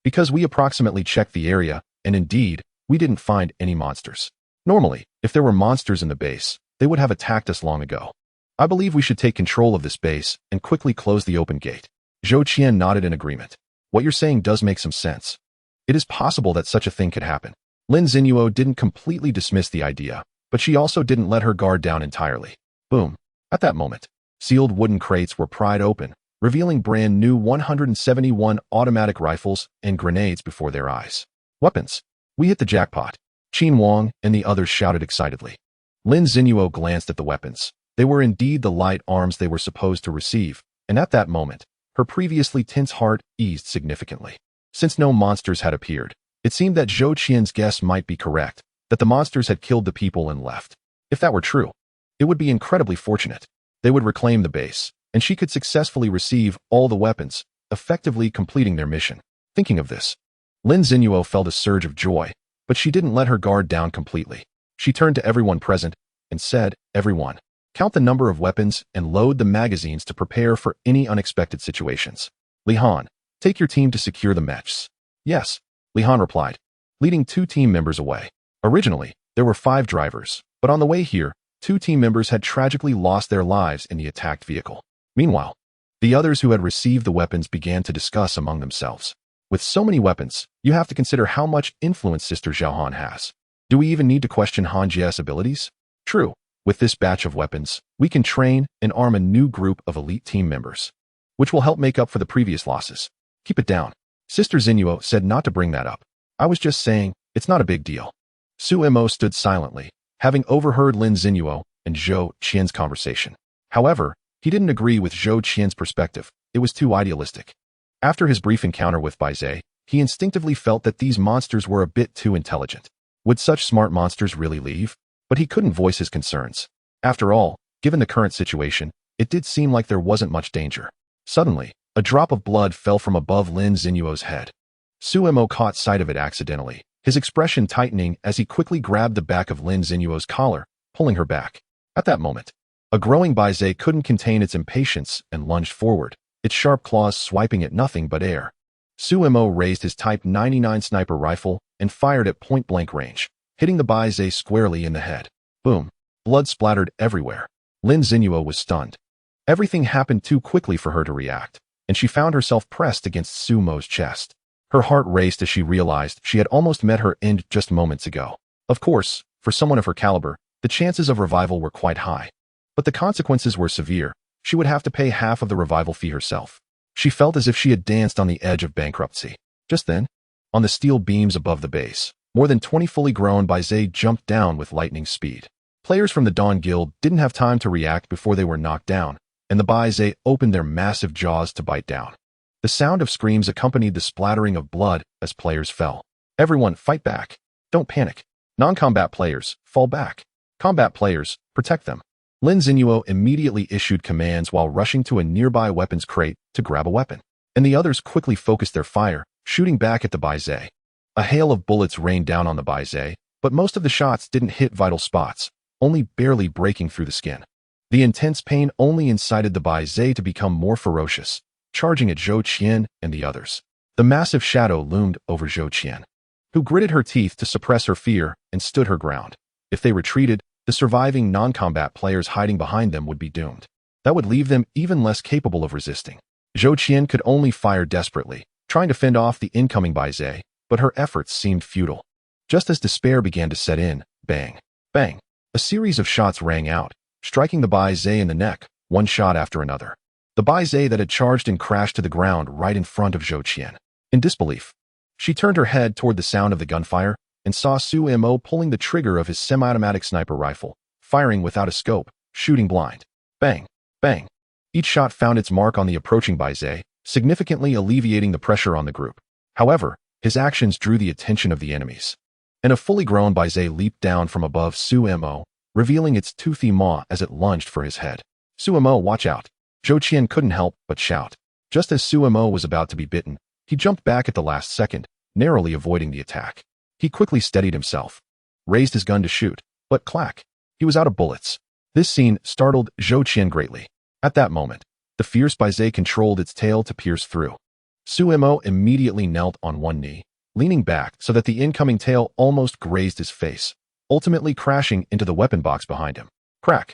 Because we approximately checked the area, and indeed, we didn't find any monsters. Normally, if there were monsters in the base, they would have attacked us long ago. I believe we should take control of this base and quickly close the open gate. Zhou Qian nodded in agreement. What you're saying does make some sense. It is possible that such a thing could happen. Lin Zinhuo didn't completely dismiss the idea, but she also didn't let her guard down entirely. Boom. At that moment, sealed wooden crates were pried open, revealing brand new 171 automatic rifles and grenades before their eyes. Weapons. We hit the jackpot. Qin Wang and the others shouted excitedly. Lin Zinuo glanced at the weapons. They were indeed the light arms they were supposed to receive, and at that moment, her previously tense heart eased significantly. Since no monsters had appeared, it seemed that Zhou Qian's guess might be correct, that the monsters had killed the people and left. If that were true, it would be incredibly fortunate. They would reclaim the base, and she could successfully receive all the weapons, effectively completing their mission. Thinking of this, Lin Zinuo felt a surge of joy, but she didn't let her guard down completely. She turned to everyone present and said, "Everyone, count the number of weapons and load the magazines to prepare for any unexpected situations. Li Han, take your team to secure the mechs." "Yes," Li Han replied, leading 2 team members away. Originally, there were 5 drivers, but on the way here, 2 team members had tragically lost their lives in the attacked vehicle. Meanwhile, the others who had received the weapons began to discuss among themselves. With so many weapons, you have to consider how much influence Sister Zhaohan has. Do we even need to question Han Jie's abilities? True, with this batch of weapons, we can train and arm a new group of elite team members, which will help make up for the previous losses. Keep it down. Sister Zinuo said not to bring that up. I was just saying, it's not a big deal. Su Mo stood silently, having overheard Lin Zinuo and Zhou Qian's conversation. However, he didn't agree with Zhou Qian's perspective. It was too idealistic. After his brief encounter with Bai Zhe, he instinctively felt that these monsters were a bit too intelligent. Would such smart monsters really leave? But he couldn't voice his concerns. After all, given the current situation, it did seem like there wasn't much danger. Suddenly, a drop of blood fell from above Lin Zinuo's head. Su Mo caught sight of it accidentally, his expression tightening as he quickly grabbed the back of Lin Zinuo's collar, pulling her back. At that moment, a growing Bai Zhe couldn't contain its impatience and lunged forward, its sharp claws swiping at nothing but air. Su Mo raised his Type 99 sniper rifle and fired at point-blank range, hitting the Bai Zhe squarely in the head. Boom. Blood splattered everywhere. Lin Zinuo was stunned. Everything happened too quickly for her to react, and she found herself pressed against Su Mo's chest. Her heart raced as she realized she had almost met her end just moments ago. Of course, for someone of her caliber, the chances of revival were quite high. But the consequences were severe. She would have to pay half of the revival fee herself. She felt as if she had danced on the edge of bankruptcy. Just then, on the steel beams above the base, more than 20 fully grown Bai Zhe jumped down with lightning speed. Players from the Dawn Guild didn't have time to react before they were knocked down, and the Bai Zhe opened their massive jaws to bite down. The sound of screams accompanied the splattering of blood as players fell. Everyone, fight back. Don't panic. Non-combat players, fall back. Combat players, protect them. Lin Zinuo immediately issued commands while rushing to a nearby weapons crate to grab a weapon, and the others quickly focused their fire, shooting back at the Bai Zhe. A hail of bullets rained down on the Bai Zhe, but most of the shots didn't hit vital spots, only barely breaking through the skin. The intense pain only incited the Bai Zhe to become more ferocious, charging at Zhou Qian and the others. The massive shadow loomed over Zhou Qian, who gritted her teeth to suppress her fear and stood her ground. If they retreated, the surviving non-combat players hiding behind them would be doomed. That would leave them even less capable of resisting. Zhou Qian could only fire desperately, trying to fend off the incoming Bai Zhe, but her efforts seemed futile. Just as despair began to set in, bang, bang, a series of shots rang out, striking the Bai Zhe in the neck, one shot after another. The Bai Zhe that had charged and crashed to the ground right in front of Zhou Qian. In disbelief, she turned her head toward the sound of the gunfire and saw Su Mo pulling the trigger of his semi-automatic sniper rifle, firing without a scope, shooting blind. Bang, bang. Each shot found its mark on the approaching Bai Zhe, significantly alleviating the pressure on the group. However, his actions drew the attention of the enemies, and a fully grown Bai Zhe leaped down from above Su Mo, revealing its toothy maw as it lunged for his head. Su Mo, watch out. Zhou Qian couldn't help but shout. Just as Su Mo was about to be bitten, he jumped back at the last second, narrowly avoiding the attack. He quickly steadied himself, raised his gun to shoot, but clack, he was out of bullets. This scene startled Zhou Qian greatly. At that moment, the fierce Bai Zhe controlled its tail to pierce through. Su Mo immediately knelt on one knee, leaning back so that the incoming tail almost grazed his face, ultimately crashing into the weapon box behind him. Crack!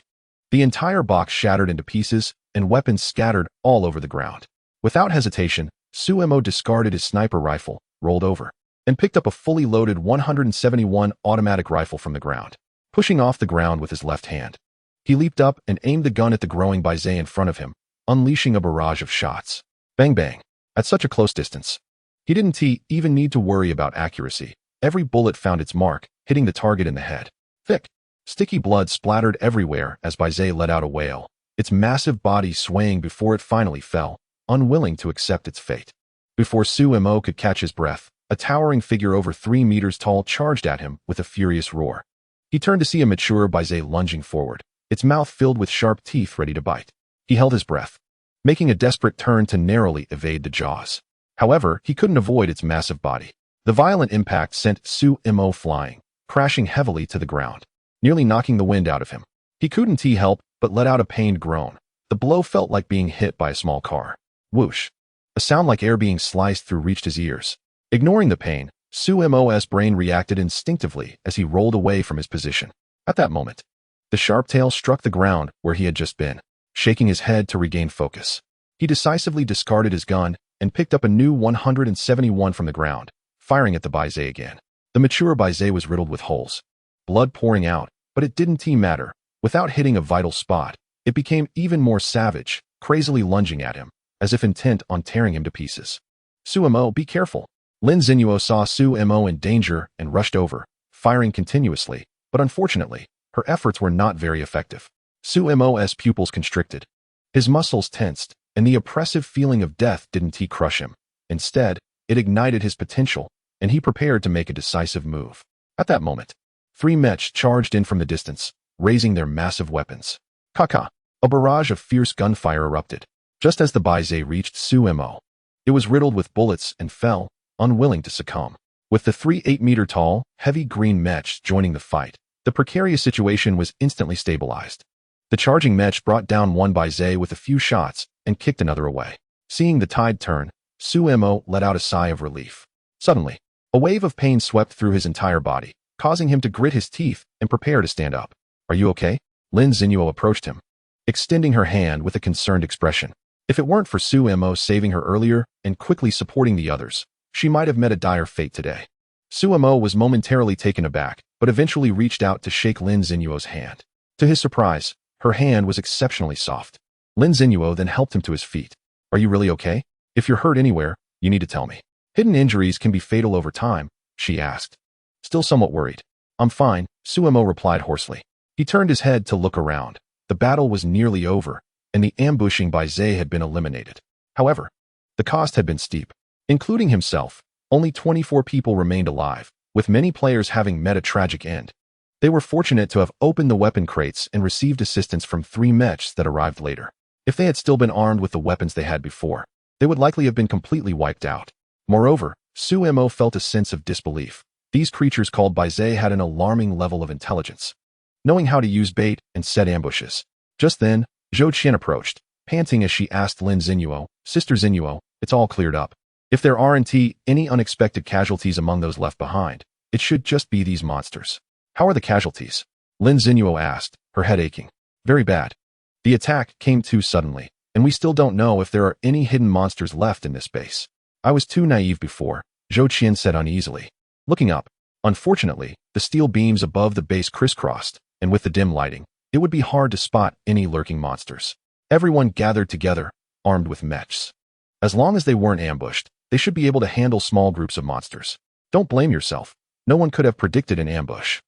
The entire box shattered into pieces, and weapons scattered all over the ground. Without hesitation, Su Mo discarded his sniper rifle, rolled over, and picked up a fully loaded 171 automatic rifle from the ground, pushing off the ground with his left hand. He leaped up and aimed the gun at the growing Baize in front of him, unleashing a barrage of shots. Bang bang. At such a close distance. He didn't even need to worry about accuracy. Every bullet found its mark, hitting the target in the head. Thick, sticky blood splattered everywhere as Baize let out a wail, its massive body swaying before it finally fell, unwilling to accept its fate. Before Sumo could catch his breath, a towering figure over 3 meters tall charged at him with a furious roar. He turned to see a mature Baize lunging forward, its mouth filled with sharp teeth ready to bite. He held his breath, making a desperate turn to narrowly evade the jaws. However, he couldn't avoid its massive body. The violent impact sent Sumo flying, crashing heavily to the ground, nearly knocking the wind out of him. He couldn't help but let out a pained groan. The blow felt like being hit by a small car. Whoosh. A sound like air being sliced through reached his ears. Ignoring the pain, Sumo's brain reacted instinctively as he rolled away from his position. At that moment, the sharp tail struck the ground where he had just been, shaking his head to regain focus. He decisively discarded his gun and picked up a new 171 from the ground, firing at the Baize again. The mature Baize was riddled with holes, blood pouring out, but it didn't matter. Without hitting a vital spot, it became even more savage, crazily lunging at him, as if intent on tearing him to pieces. Sumo, be careful. Lin Zinuo saw Sumo in danger and rushed over, firing continuously, but unfortunately, her efforts were not very effective. Sumo's pupils constricted. His muscles tensed, and the oppressive feeling of death didn't crush him. Instead, it ignited his potential, and he prepared to make a decisive move. At that moment, 3 mechs charged in from the distance, raising their massive weapons. Kaka! A barrage of fierce gunfire erupted. Just as the Baize reached Sumo, it was riddled with bullets and fell, unwilling to succumb. With the 3 8-meter-tall, heavy green mechs joining the fight, the precarious situation was instantly stabilized. The charging mech brought down one Baize with a few shots and kicked another away. Seeing the tide turn, Sumo let out a sigh of relief. Suddenly, a wave of pain swept through his entire body, causing him to grit his teeth and prepare to stand up. Are you okay? Lin Zinuo approached him, extending her hand with a concerned expression. If it weren't for Sumo saving her earlier and quickly supporting the others, she might have met a dire fate today. Sumo was momentarily taken aback, but eventually reached out to shake Lin Zinuo's hand. To his surprise, her hand was exceptionally soft. Lin Zinuo then helped him to his feet. Are you really okay? If you're hurt anywhere, you need to tell me. Hidden injuries can be fatal over time, she asked. Still somewhat worried. I'm fine, Sumo replied hoarsely. He turned his head to look around. The battle was nearly over, and the ambushing Baize had been eliminated. However, the cost had been steep. Including himself, only 24 people remained alive, with many players having met a tragic end. They were fortunate to have opened the weapon crates and received assistance from 3 mechs that arrived later. If they had still been armed with the weapons they had before, they would likely have been completely wiped out. Moreover, Sumo felt a sense of disbelief. These creatures called Baize had an alarming level of intelligence, knowing how to use bait and set ambushes. Just then, Zhou Qian approached, panting as she asked Lin Zinuo, Sister Zinuo, it's all cleared up. If there aren't any unexpected casualties among those left behind, it should just be these monsters. How are the casualties? Lin Zinuo asked, her head aching. Very bad. The attack came too suddenly, and we still don't know if there are any hidden monsters left in this base. I was too naive before, Zhou Qian said uneasily. Looking up, unfortunately, the steel beams above the base crisscrossed, and with the dim lighting, it would be hard to spot any lurking monsters. Everyone gathered together, armed with mechs. As long as they weren't ambushed, they should be able to handle small groups of monsters. Don't blame yourself. No one could have predicted an ambush.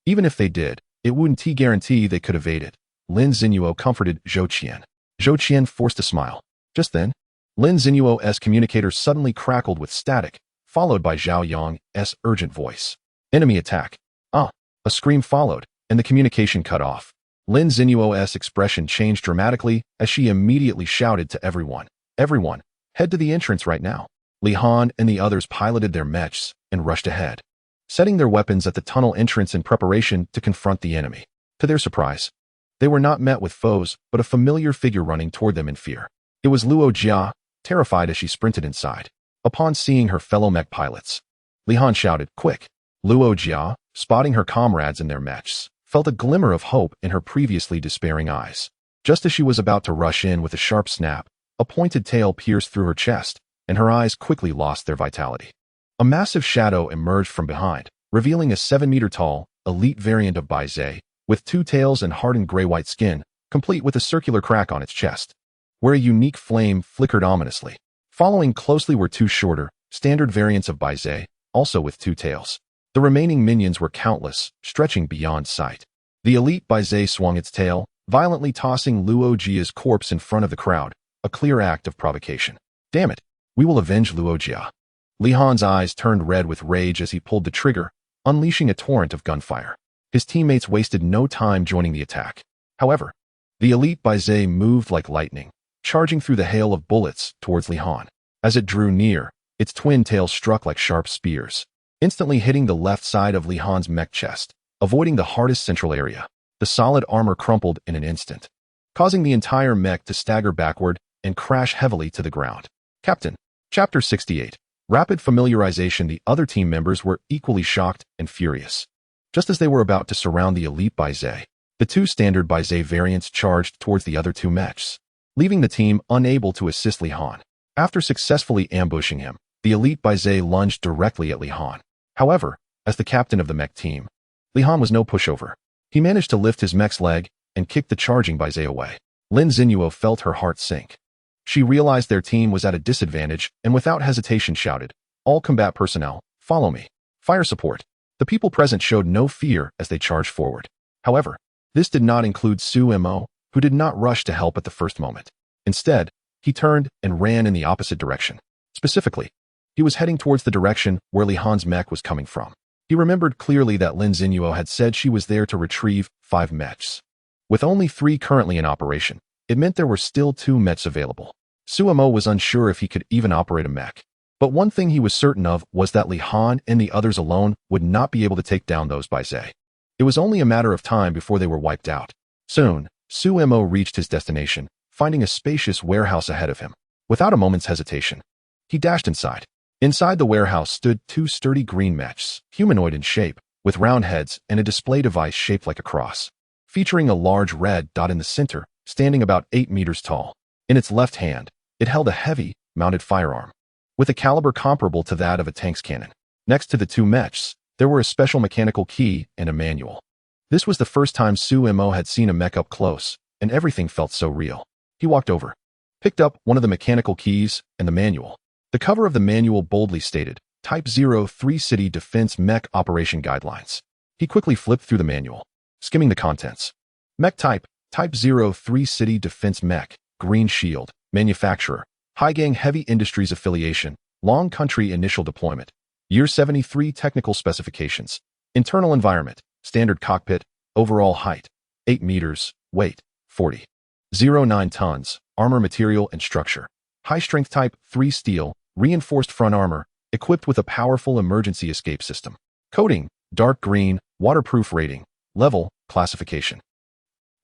Even if they did, it wouldn't guarantee they could evade it. Lin Zinuo comforted Zhou Qian. Zhou Qian forced a smile. Just then, Lin Zinuo's communicator suddenly crackled with static, followed by Zhao Yang's urgent voice. Enemy attack. Ah! A scream followed, and the communication cut off. Lin Zinuo's expression changed dramatically as she immediately shouted to everyone. Everyone, head to the entrance right now. Li Han and the others piloted their mechs and rushed ahead, setting their weapons at the tunnel entrance in preparation to confront the enemy. To their surprise, they were not met with foes, but a familiar figure running toward them in fear. It was Luo Jia, terrified as she sprinted inside. Upon seeing her fellow mech pilots, Li Han shouted, quick! Luo Jia, spotting her comrades in their mechs, felt a glimmer of hope in her previously despairing eyes. Just as she was about to rush in with a sharp snap, a pointed tail pierced through her chest, and her eyes quickly lost their vitality. A massive shadow emerged from behind, revealing a 7-meter-tall, elite variant of Baize, with two tails and hardened gray-white skin, complete with a circular crack on its chest, where a unique flame flickered ominously. Following closely were two shorter, standard variants of Baizé, also with two tails. The remaining minions were countless, stretching beyond sight. The elite Baizé swung its tail, violently tossing Luo Jia's corpse in front of the crowd, a clear act of provocation. Damn it, we will avenge Luo Jia. Li Han's eyes turned red with rage as he pulled the trigger, unleashing a torrent of gunfire. His teammates wasted no time joining the attack. However, the elite Baizé moved like lightning, charging through the hail of bullets towards Li Han. As it drew near, its twin tails struck like sharp spears, instantly hitting the left side of Li Han's mech chest, avoiding the hardest central area. The solid armor crumpled in an instant, causing the entire mech to stagger backward and crash heavily to the ground. Captain. Chapter 68. Rapid familiarization. The other team members were equally shocked and furious. Just as they were about to surround the elite Baizé, the two standard Baizé variants charged towards the other two mechs, leaving the team unable to assist Li Han. After successfully ambushing him, the elite Baizé lunged directly at Li Han. However, as the captain of the mech team, Li Han was no pushover. He managed to lift his mech's leg and kick the charging Baizé away. Lin Xinyuo felt her heart sink. She realized their team was at a disadvantage and without hesitation shouted, "All combat personnel, follow me. Fire support." The people present showed no fear as they charged forward. However, this did not include Su Mo, who did not rush to help at the first moment. Instead, he turned and ran in the opposite direction. Specifically, he was heading towards the direction where Li Han's mech was coming from. He remembered clearly that Lin Xinyuo had said she was there to retrieve 5 mechs. With only 3 currently in operation, it meant there were still 2 mechs available. Su Mo was unsure if he could even operate a mech. But one thing he was certain of was that Li Han and the others alone would not be able to take down those Baizé. It was only a matter of time before they were wiped out. Soon, Su Mo reached his destination, finding a spacious warehouse ahead of him. Without a moment's hesitation, he dashed inside. Inside the warehouse stood 2 sturdy green mechs, humanoid in shape, with round heads and a display device shaped like a cross, featuring a large red dot in the center, standing about 8 meters tall. In its left hand, it held a heavy, mounted firearm, with a caliber comparable to that of a tank's cannon. Next to the 2 mechs, there were a special mechanical key and a manual. This was the first time Su Mo had seen a mech up close, and everything felt so real. He walked over, picked up one of the mechanical keys and the manual. The cover of the manual boldly stated, Type 03 City Defense Mech Operation Guidelines. He quickly flipped through the manual, skimming the contents. Mech type, Type 03 City Defense Mech, Green Shield, Manufacturer, Haigang Heavy Industries Affiliation, Long Country Initial Deployment. Year 73 Technical Specifications. Internal Environment, Standard Cockpit, Overall Height, 8 meters, Weight, 40.09 tons, Armor Material and Structure. High Strength Type 3 Steel, Reinforced Front Armor, equipped with a powerful emergency escape system. Coating, Dark Green, Waterproof Rating, Level, Classification.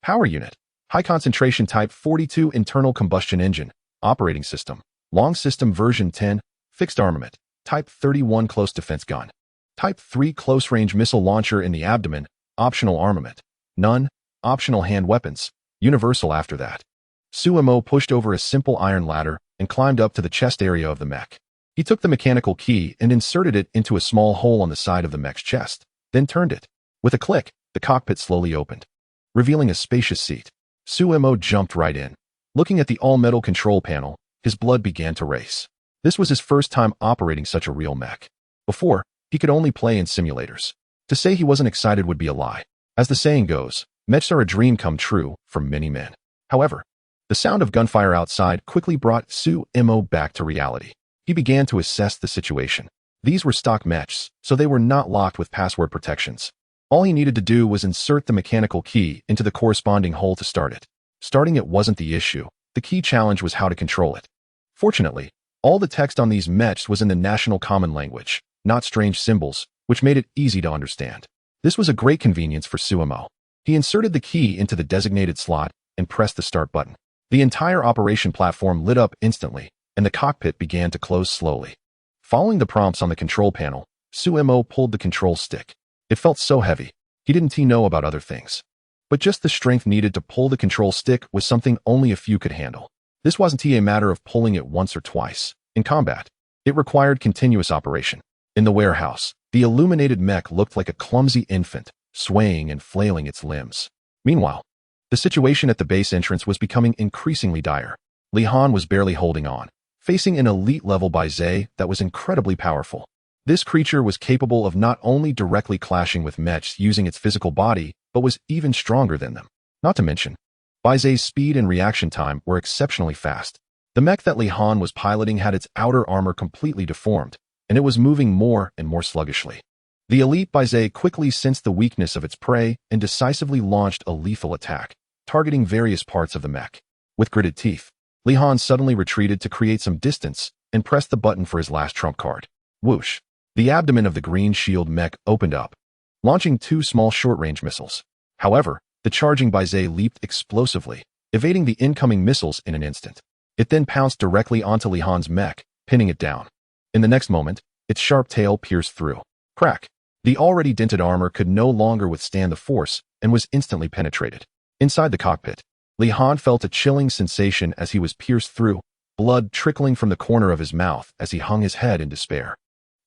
Power Unit, High Concentration Type 42 Internal Combustion Engine, Operating System, Long System Version 10, Fixed Armament, Type 31 Close Defense Gun, Type 3 Close Range Missile Launcher in the Abdomen, Optional Armament, None, Optional Hand Weapons, Universal after that. Su Mo pushed over a simple iron ladder and climbed up to the chest area of the mech. He took the mechanical key and inserted it into a small hole on the side of the mech's chest, then turned it. With a click, the cockpit slowly opened, revealing a spacious seat. Su Mo jumped right in. Looking at the all-metal control panel, his blood began to race. This was his first time operating such a real mech. Before, he could only play in simulators. To say he wasn't excited would be a lie. As the saying goes, mechs are a dream come true for many men. However, the sound of gunfire outside quickly brought Su Mo back to reality. He began to assess the situation. These were stock mechs, so they were not locked with password protections. All he needed to do was insert the mechanical key into the corresponding hole to start it. Starting it wasn't the issue. The key challenge was how to control it. Fortunately, all the text on these mechs was in the national common language, not strange symbols, which made it easy to understand. This was a great convenience for Su Mo. He inserted the key into the designated slot and pressed the start button. The entire operation platform lit up instantly, and the cockpit began to close slowly. Following the prompts on the control panel, Su Mo pulled the control stick. It felt so heavy. He didn't know about other things. But just the strength needed to pull the control stick was something only a few could handle. This wasn't a matter of pulling it once or twice. In combat, it required continuous operation. In the warehouse, the illuminated mech looked like a clumsy infant, swaying and flailing its limbs. Meanwhile, the situation at the base entrance was becoming increasingly dire. Li Han was barely holding on, facing an elite-level Baizé that was incredibly powerful. This creature was capable of not only directly clashing with mechs using its physical body, but was even stronger than them. Not to mention, Baizé's speed and reaction time were exceptionally fast. The mech that Li Han was piloting had its outer armor completely deformed, and it was moving more and more sluggishly. The elite Baizé quickly sensed the weakness of its prey and decisively launched a lethal attack, targeting various parts of the mech. With gritted teeth, Li Han suddenly retreated to create some distance and pressed the button for his last trump card. Whoosh! The abdomen of the green shield mech opened up, launching 2 small short-range missiles. However, the charging Baizé leaped explosively, evading the incoming missiles in an instant. It then pounced directly onto Li Han's mech, pinning it down. In the next moment, its sharp tail pierced through. Crack! The already dented armor could no longer withstand the force and was instantly penetrated. Inside the cockpit, Li Han felt a chilling sensation as he was pierced through, blood trickling from the corner of his mouth as he hung his head in despair.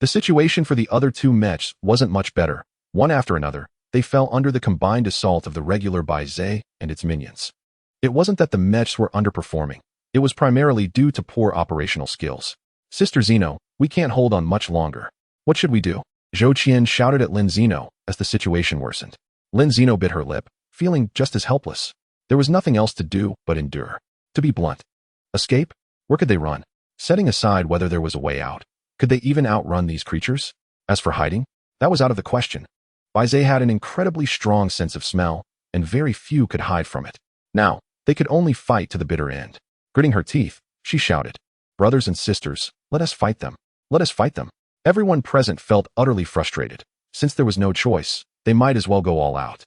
The situation for the other 2 mechs wasn't much better. One after another, they fell under the combined assault of the regular Baizé and its minions. It wasn't that the mechs were underperforming. It was primarily due to poor operational skills. Sister Zeno, we can't hold on much longer. What should we do? Zhou Qian shouted at Lin Zeno as the situation worsened. Lin Zeno bit her lip, feeling just as helpless. There was nothing else to do but endure. To be blunt. Escape? Where could they run? Setting aside whether there was a way out, could they even outrun these creatures? As for hiding, that was out of the question. Baizé had an incredibly strong sense of smell, and very few could hide from it. Now, they could only fight to the bitter end. Gritting her teeth, she shouted, "Brothers and sisters, let us fight them. Let us fight them." Everyone present felt utterly frustrated. Since there was no choice, they might as well go all out,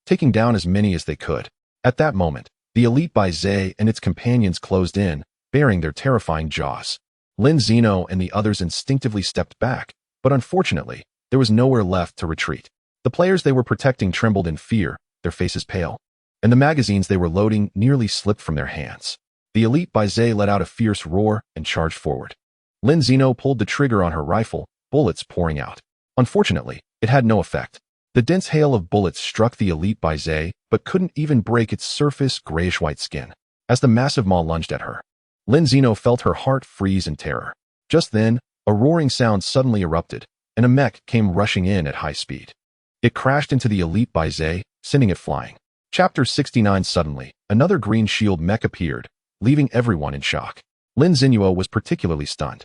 taking down as many as they could. At that moment, the elite Baizé and its companions closed in, baring their terrifying jaws. Lin Zeno and the others instinctively stepped back, but unfortunately, there was nowhere left to retreat. The players they were protecting trembled in fear, their faces pale, and the magazines they were loading nearly slipped from their hands. The elite Baizé let out a fierce roar and charged forward. Lin Zeno pulled the trigger on her rifle, bullets pouring out. Unfortunately, it had no effect. The dense hail of bullets struck the elite Baizé, but couldn't even break its surface grayish-white skin. As the massive maw lunged at her, Lin Zeno felt her heart freeze in terror. Just then, a roaring sound suddenly erupted, and a mech came rushing in at high speed. It crashed into the elite Baizé, sending it flying. Chapter 69. Suddenly, another green shield mech appeared, leaving everyone in shock. Lin Zeno was particularly stunned.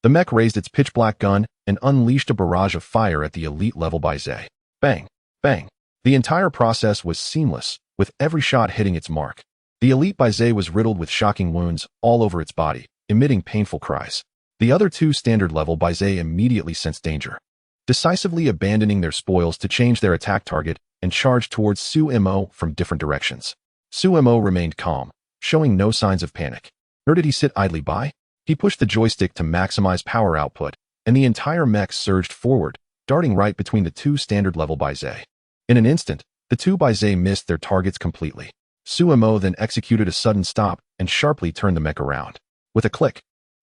The mech raised its pitch-black gun and unleashed a barrage of fire at the elite-level Baizé. Bang! Bang! The entire process was seamless, with every shot hitting its mark. The elite Baizé was riddled with shocking wounds all over its body, emitting painful cries. The other 2 standard-level Baizé immediately sensed danger, decisively abandoning their spoils to change their attack target and charged towards Su Mo from different directions. Su Mo remained calm, showing no signs of panic. Nor did he sit idly by. He pushed the joystick to maximize power output, and the entire mech surged forward, darting right between the 2 standard-level Baizé. In an instant, the 2 Baizé missed their targets completely. Su Mo then executed a sudden stop and sharply turned the mech around. With a click,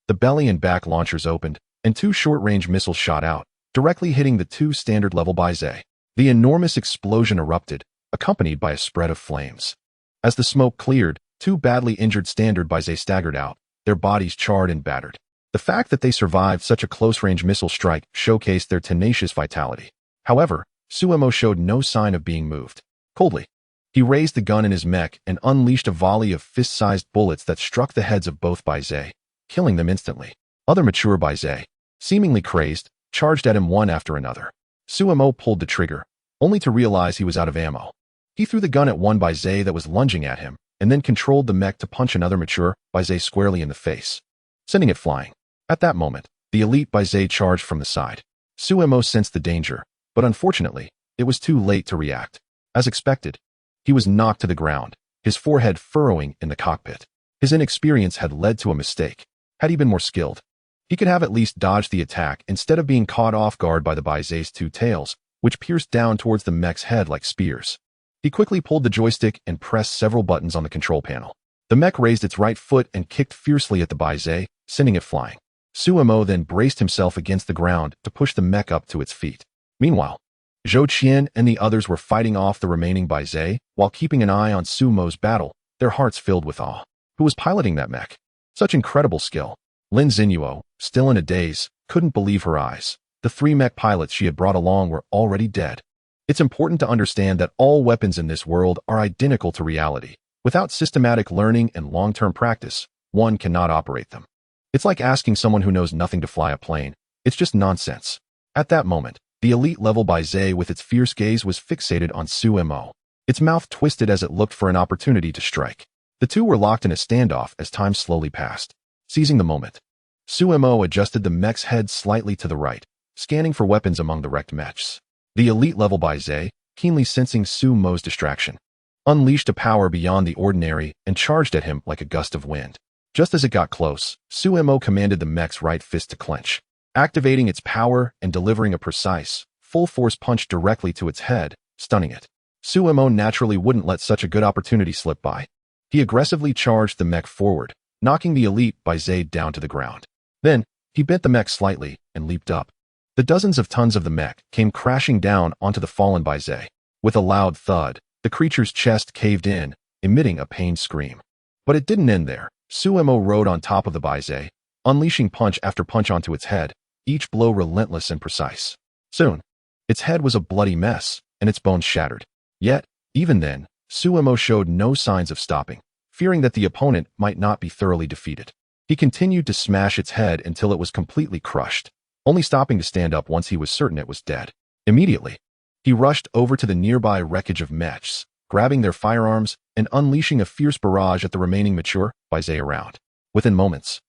the belly and back launchers opened, and 2 short-range missiles shot out, directly hitting the 2 standard-level Baizé. The enormous explosion erupted, accompanied by a spread of flames. As the smoke cleared, 2 badly injured standard Baizé staggered out, their bodies charred and battered. The fact that they survived such a close-range missile strike showcased their tenacious vitality. However, Su Mo showed no sign of being moved. Coldly, he raised the gun in his mech and unleashed a volley of fist-sized bullets that struck the heads of both Baizé, killing them instantly. Other mature Baizé, seemingly crazed, charged at him one after another. Su Mo pulled the trigger, only to realize he was out of ammo. He threw the gun at one Baizé that was lunging at him, and then controlled the mech to punch another mature Baizé squarely in the face, sending it flying. At that moment, the elite Baizé charged from the side. Su Mo sensed the danger, but unfortunately, it was too late to react. As expected, he was knocked to the ground, his forehead furrowing in the cockpit. His inexperience had led to a mistake. Had he been more skilled, he could have at least dodged the attack instead of being caught off guard by the Baizé's 2 tails, which pierced down towards the mech's head like spears. He quickly pulled the joystick and pressed several buttons on the control panel. The mech raised its right foot and kicked fiercely at the Baizé, sending it flying. Su Mo then braced himself against the ground to push the mech up to its feet. Meanwhile, Zhou Qian and the others were fighting off the remaining Bai Zhe while keeping an eye on Su Mo's battle, their hearts filled with awe. Who was piloting that mech? Such incredible skill. Lin Xinyuo, still in a daze, couldn't believe her eyes. The 3 mech pilots she had brought along were already dead. It's important to understand that all weapons in this world are identical to reality. Without systematic learning and long-term practice, one cannot operate them. It's like asking someone who knows nothing to fly a plane. It's just nonsense. At that moment, the elite level Bai Zhe with its fierce gaze was fixated on Su Mo. Its mouth twisted as it looked for an opportunity to strike. The two were locked in a standoff as time slowly passed. Seizing the moment, Su Mo adjusted the mech's head slightly to the right, scanning for weapons among the wrecked mechs. The elite level Bai Zhe, keenly sensing Su Mo's distraction, unleashed a power beyond the ordinary and charged at him like a gust of wind. Just as it got close, Su Mo commanded the mech's right fist to clench, activating its power and delivering a precise, full-force punch directly to its head, stunning it. Su Mo naturally wouldn't let such a good opportunity slip by. He aggressively charged the mech forward, knocking the elite Bai Zhe down to the ground. Then, he bent the mech slightly and leaped up. The dozens of tons of the mech came crashing down onto the fallen Bai Zhe. With a loud thud, the creature's chest caved in, emitting a pained scream. But it didn't end there. Su Mo rode on top of the Bai Zhe, unleashing punch after punch onto its head, each blow relentless and precise. Soon, its head was a bloody mess, and its bones shattered. Yet, even then, Su Mo showed no signs of stopping, fearing that the opponent might not be thoroughly defeated. He continued to smash its head until it was completely crushed, only stopping to stand up once he was certain it was dead. Immediately, he rushed over to the nearby wreckage of mechs, grabbing their firearms and unleashing a fierce barrage at the remaining mature Bai Zhe around. Within moments,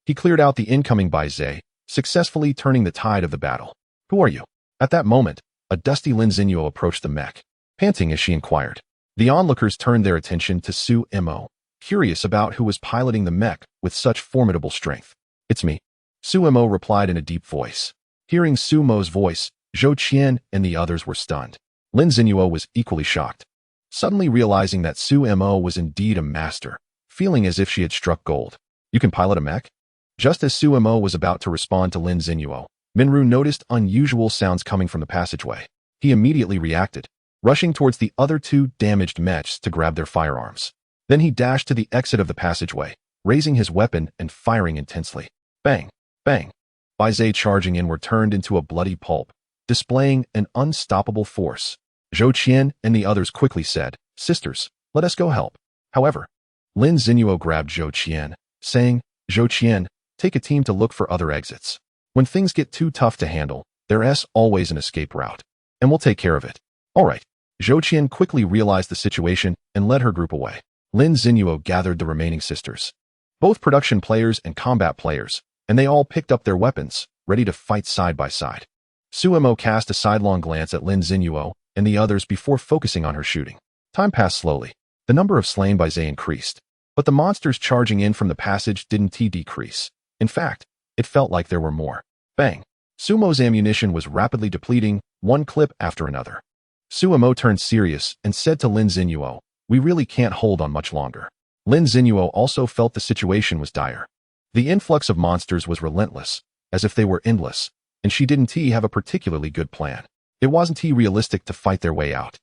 he cleared out the incoming Bai Zhe, successfully turning the tide of the battle. Who are you? At that moment, a dusty Lin Xinyuo approached the mech, panting as she inquired. The onlookers turned their attention to Su Mo, curious about who was piloting the mech with such formidable strength. It's me, Su Mo replied in a deep voice. Hearing Su Mo's voice, Zhou Qian and the others were stunned. Lin Xinyuo was equally shocked, suddenly realizing that Su Mo was indeed a master, feeling as if she had struck gold. You can pilot a mech? Just as Su Mo was about to respond to Lin Xinyuo, Minru noticed unusual sounds coming from the passageway. He immediately reacted, rushing towards the other 2 damaged mechs to grab their firearms. Then he dashed to the exit of the passageway, raising his weapon and firing intensely. Bang! Bang! Bai Zhe charging in were turned into a bloody pulp, displaying an unstoppable force. Zhou Qian and the others quickly said, "Sisters, let us go help." However, Lin Xinyuo grabbed Zhou Qian, saying, "Zhou Qian, take a team to look for other exits. When things get too tough to handle, there's always an escape route, and we'll take care of it." All right. Zhou Qian quickly realized the situation and led her group away. Lin Xinyuo gathered the remaining sisters, both production players and combat players, and they all picked up their weapons, ready to fight side by side. Su Mo cast a sidelong glance at Lin Xinyuo and the others before focusing on her shooting. Time passed slowly. The number of slain Bai Zhe increased, but the monsters charging in from the passage didn't decrease. In fact, it felt like there were more. Bang! Su Mo's ammunition was rapidly depleting, one clip after another. Su Mo turned serious and said to Lin Xinyuo, "We really can't hold on much longer." Lin Xinyuo also felt the situation was dire. The influx of monsters was relentless, as if they were endless, and she didn't have a particularly good plan. It wasn't realistic to fight their way out.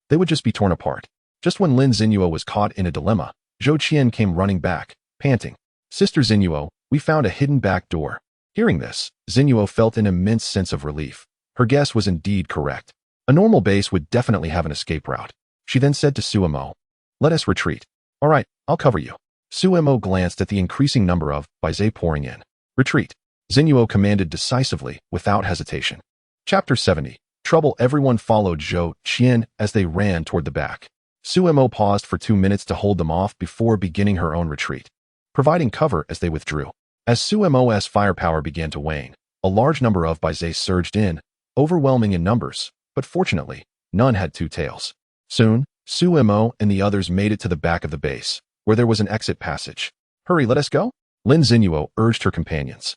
They would just be torn apart. Just when Lin Xinyuo was caught in a dilemma, Zhou Qian came running back, panting. "Sister Xinyuo, we found a hidden back door." Hearing this, Xinyuo felt an immense sense of relief. Her guess was indeed correct. A normal base would definitely have an escape route. She then said to Su Mo, "Let us retreat." "All right, I'll cover you." Su Mo glanced at the increasing number of Bai Zhe pouring in. "Retreat," Xinyuo commanded decisively, without hesitation. Chapter 70. Trouble. Everyone followed Zhou Qian as they ran toward the back. Su Mo paused for 2 minutes to hold them off before beginning her own retreat, providing cover as they withdrew. As Su Mo's firepower began to wane, a large number of Bai Zhe surged in, overwhelming in numbers, but fortunately, none had 2 tails. Soon, Su Mo and the others made it to the back of the base, where there was an exit passage. "Hurry, let us go," Lin Xinyuo urged her companions.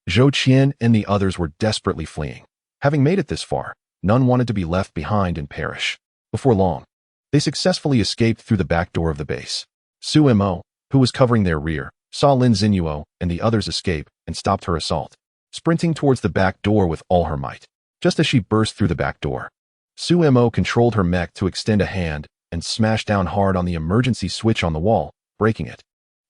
Zhou Qian and the others were desperately fleeing. Having made it this far, none wanted to be left behind and perish. Before long, they successfully escaped through the back door of the base. Su Mo, who was covering their rear, saw Lin Xinyuo and the others escape and stopped her assault, sprinting towards the back door with all her might. Just as she burst through the back door, Sumo controlled her mech to extend a hand and smash down hard on the emergency switch on the wall, breaking it.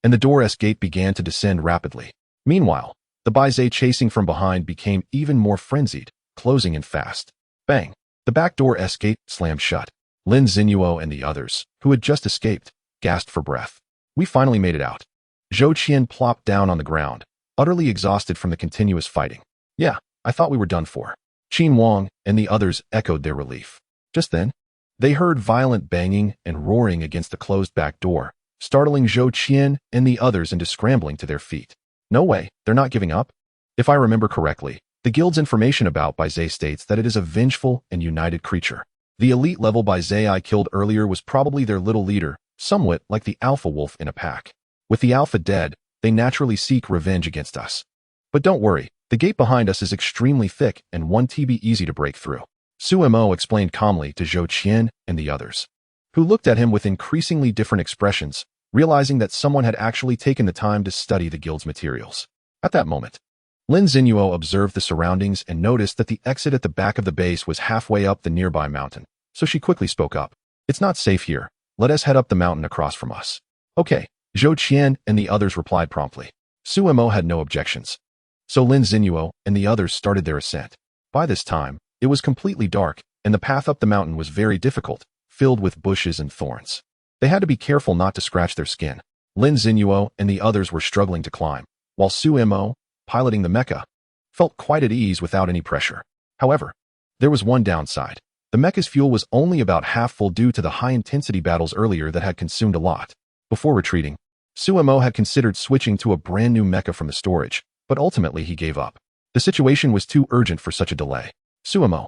And the door gate began to descend rapidly. Meanwhile, the Baizé chasing from behind became even more frenzied, closing in fast. Bang! The back door gate slammed shut. Lin Zinuo and the others, who had just escaped, gasped for breath. We finally made it out. Zhou Qian plopped down on the ground, utterly exhausted from the continuous fighting. Yeah, I thought we were done for. Qin Wang and the others echoed their relief. Just then, they heard violent banging and roaring against the closed back door, startling Zhou Qian and the others into scrambling to their feet. No way, they're not giving up? If I remember correctly, the guild's information about Baizé states that it is a vengeful and united creature. The elite level Baizé I killed earlier was probably their little leader, somewhat like the alpha wolf in a pack. With the alpha dead, they naturally seek revenge against us. But don't worry, the gate behind us is extremely thick and won't be easy to break through. Sumo explained calmly to Zhou Qian and the others, who looked at him with increasingly different expressions, realizing that someone had actually taken the time to study the guild's materials. At that moment, Lin Zinuo observed the surroundings and noticed that the exit at the back of the base was halfway up the nearby mountain, so she quickly spoke up. It's not safe here. Let us head up the mountain across from us. Okay, Zhou Qian and the others replied promptly. Sumo had no objections. So Lin Zinuo and the others started their ascent. By this time, it was completely dark, and the path up the mountain was very difficult, filled with bushes and thorns. They had to be careful not to scratch their skin. Lin Zinuo and the others were struggling to climb, while Sumo, piloting the mecha, felt quite at ease without any pressure. However, there was one downside. The mecha's fuel was only about half full due to the high-intensity battles earlier that had consumed a lot. Before retreating, Sumo had considered switching to a brand new mecha from the storage, but ultimately he gave up. The situation was too urgent for such a delay. Sumo.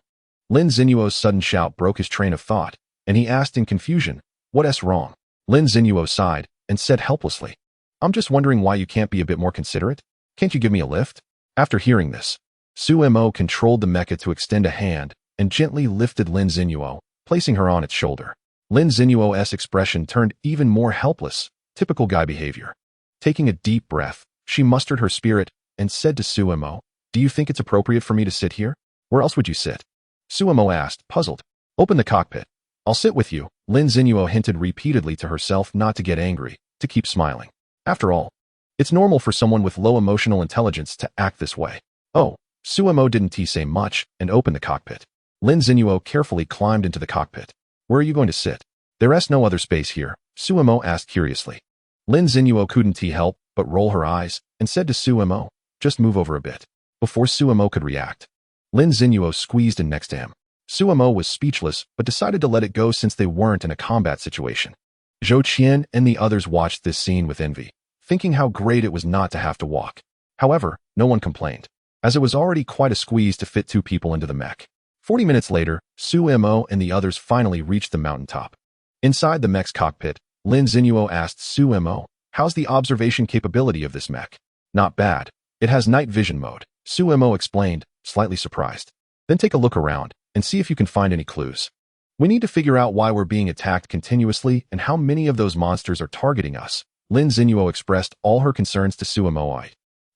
Lin Zinuo's sudden shout broke his train of thought, and he asked in confusion, "What's wrong?" Lin Zinuo sighed and said helplessly, "I'm just wondering why you can't be a bit more considerate. Can't you give me a lift?" After hearing this, Sumo controlled the mecha to extend a hand and gently lifted Lin Zinuo, placing her on its shoulder. Lin Zinuo's expression turned even more helpless, typical guy behavior. Taking a deep breath, she mustered her spirit and said to Sumo, "Do you think it's appropriate for me to sit here? Where else would you sit?" Sumo asked, puzzled. "Open the cockpit. I'll sit with you." Lin Zinuo hinted repeatedly to herself not to get angry, to keep smiling. After all, it's normal for someone with low emotional intelligence to act this way. Oh, Sumo didn't say much and opened the cockpit. Lin Zinuo carefully climbed into the cockpit. "Where are you going to sit?" "There's no other space here," Sumo asked curiously. Lin Zinuo couldn't help but roll her eyes and said to Sumo, "Just move over a bit." Before Sumo could react, Lin Zinuo squeezed in next to him. Sumo was speechless but decided to let it go since they weren't in a combat situation. Zhou Qian and the others watched this scene with envy, thinking how great it was not to have to walk. However, no one complained, as it was already quite a squeeze to fit two people into the mech. 40 minutes later, Sumo and the others finally reached the mountaintop. Inside the mech's cockpit, Lin Zinuo asked Sumo, "How's the observation capability of this mech?" "Not bad. It has night vision mode," Sumo explained, slightly surprised. "Then take a look around and see if you can find any clues. We need to figure out why we're being attacked continuously and how many of those monsters are targeting us." Lin Zinuo expressed all her concerns to Sumo.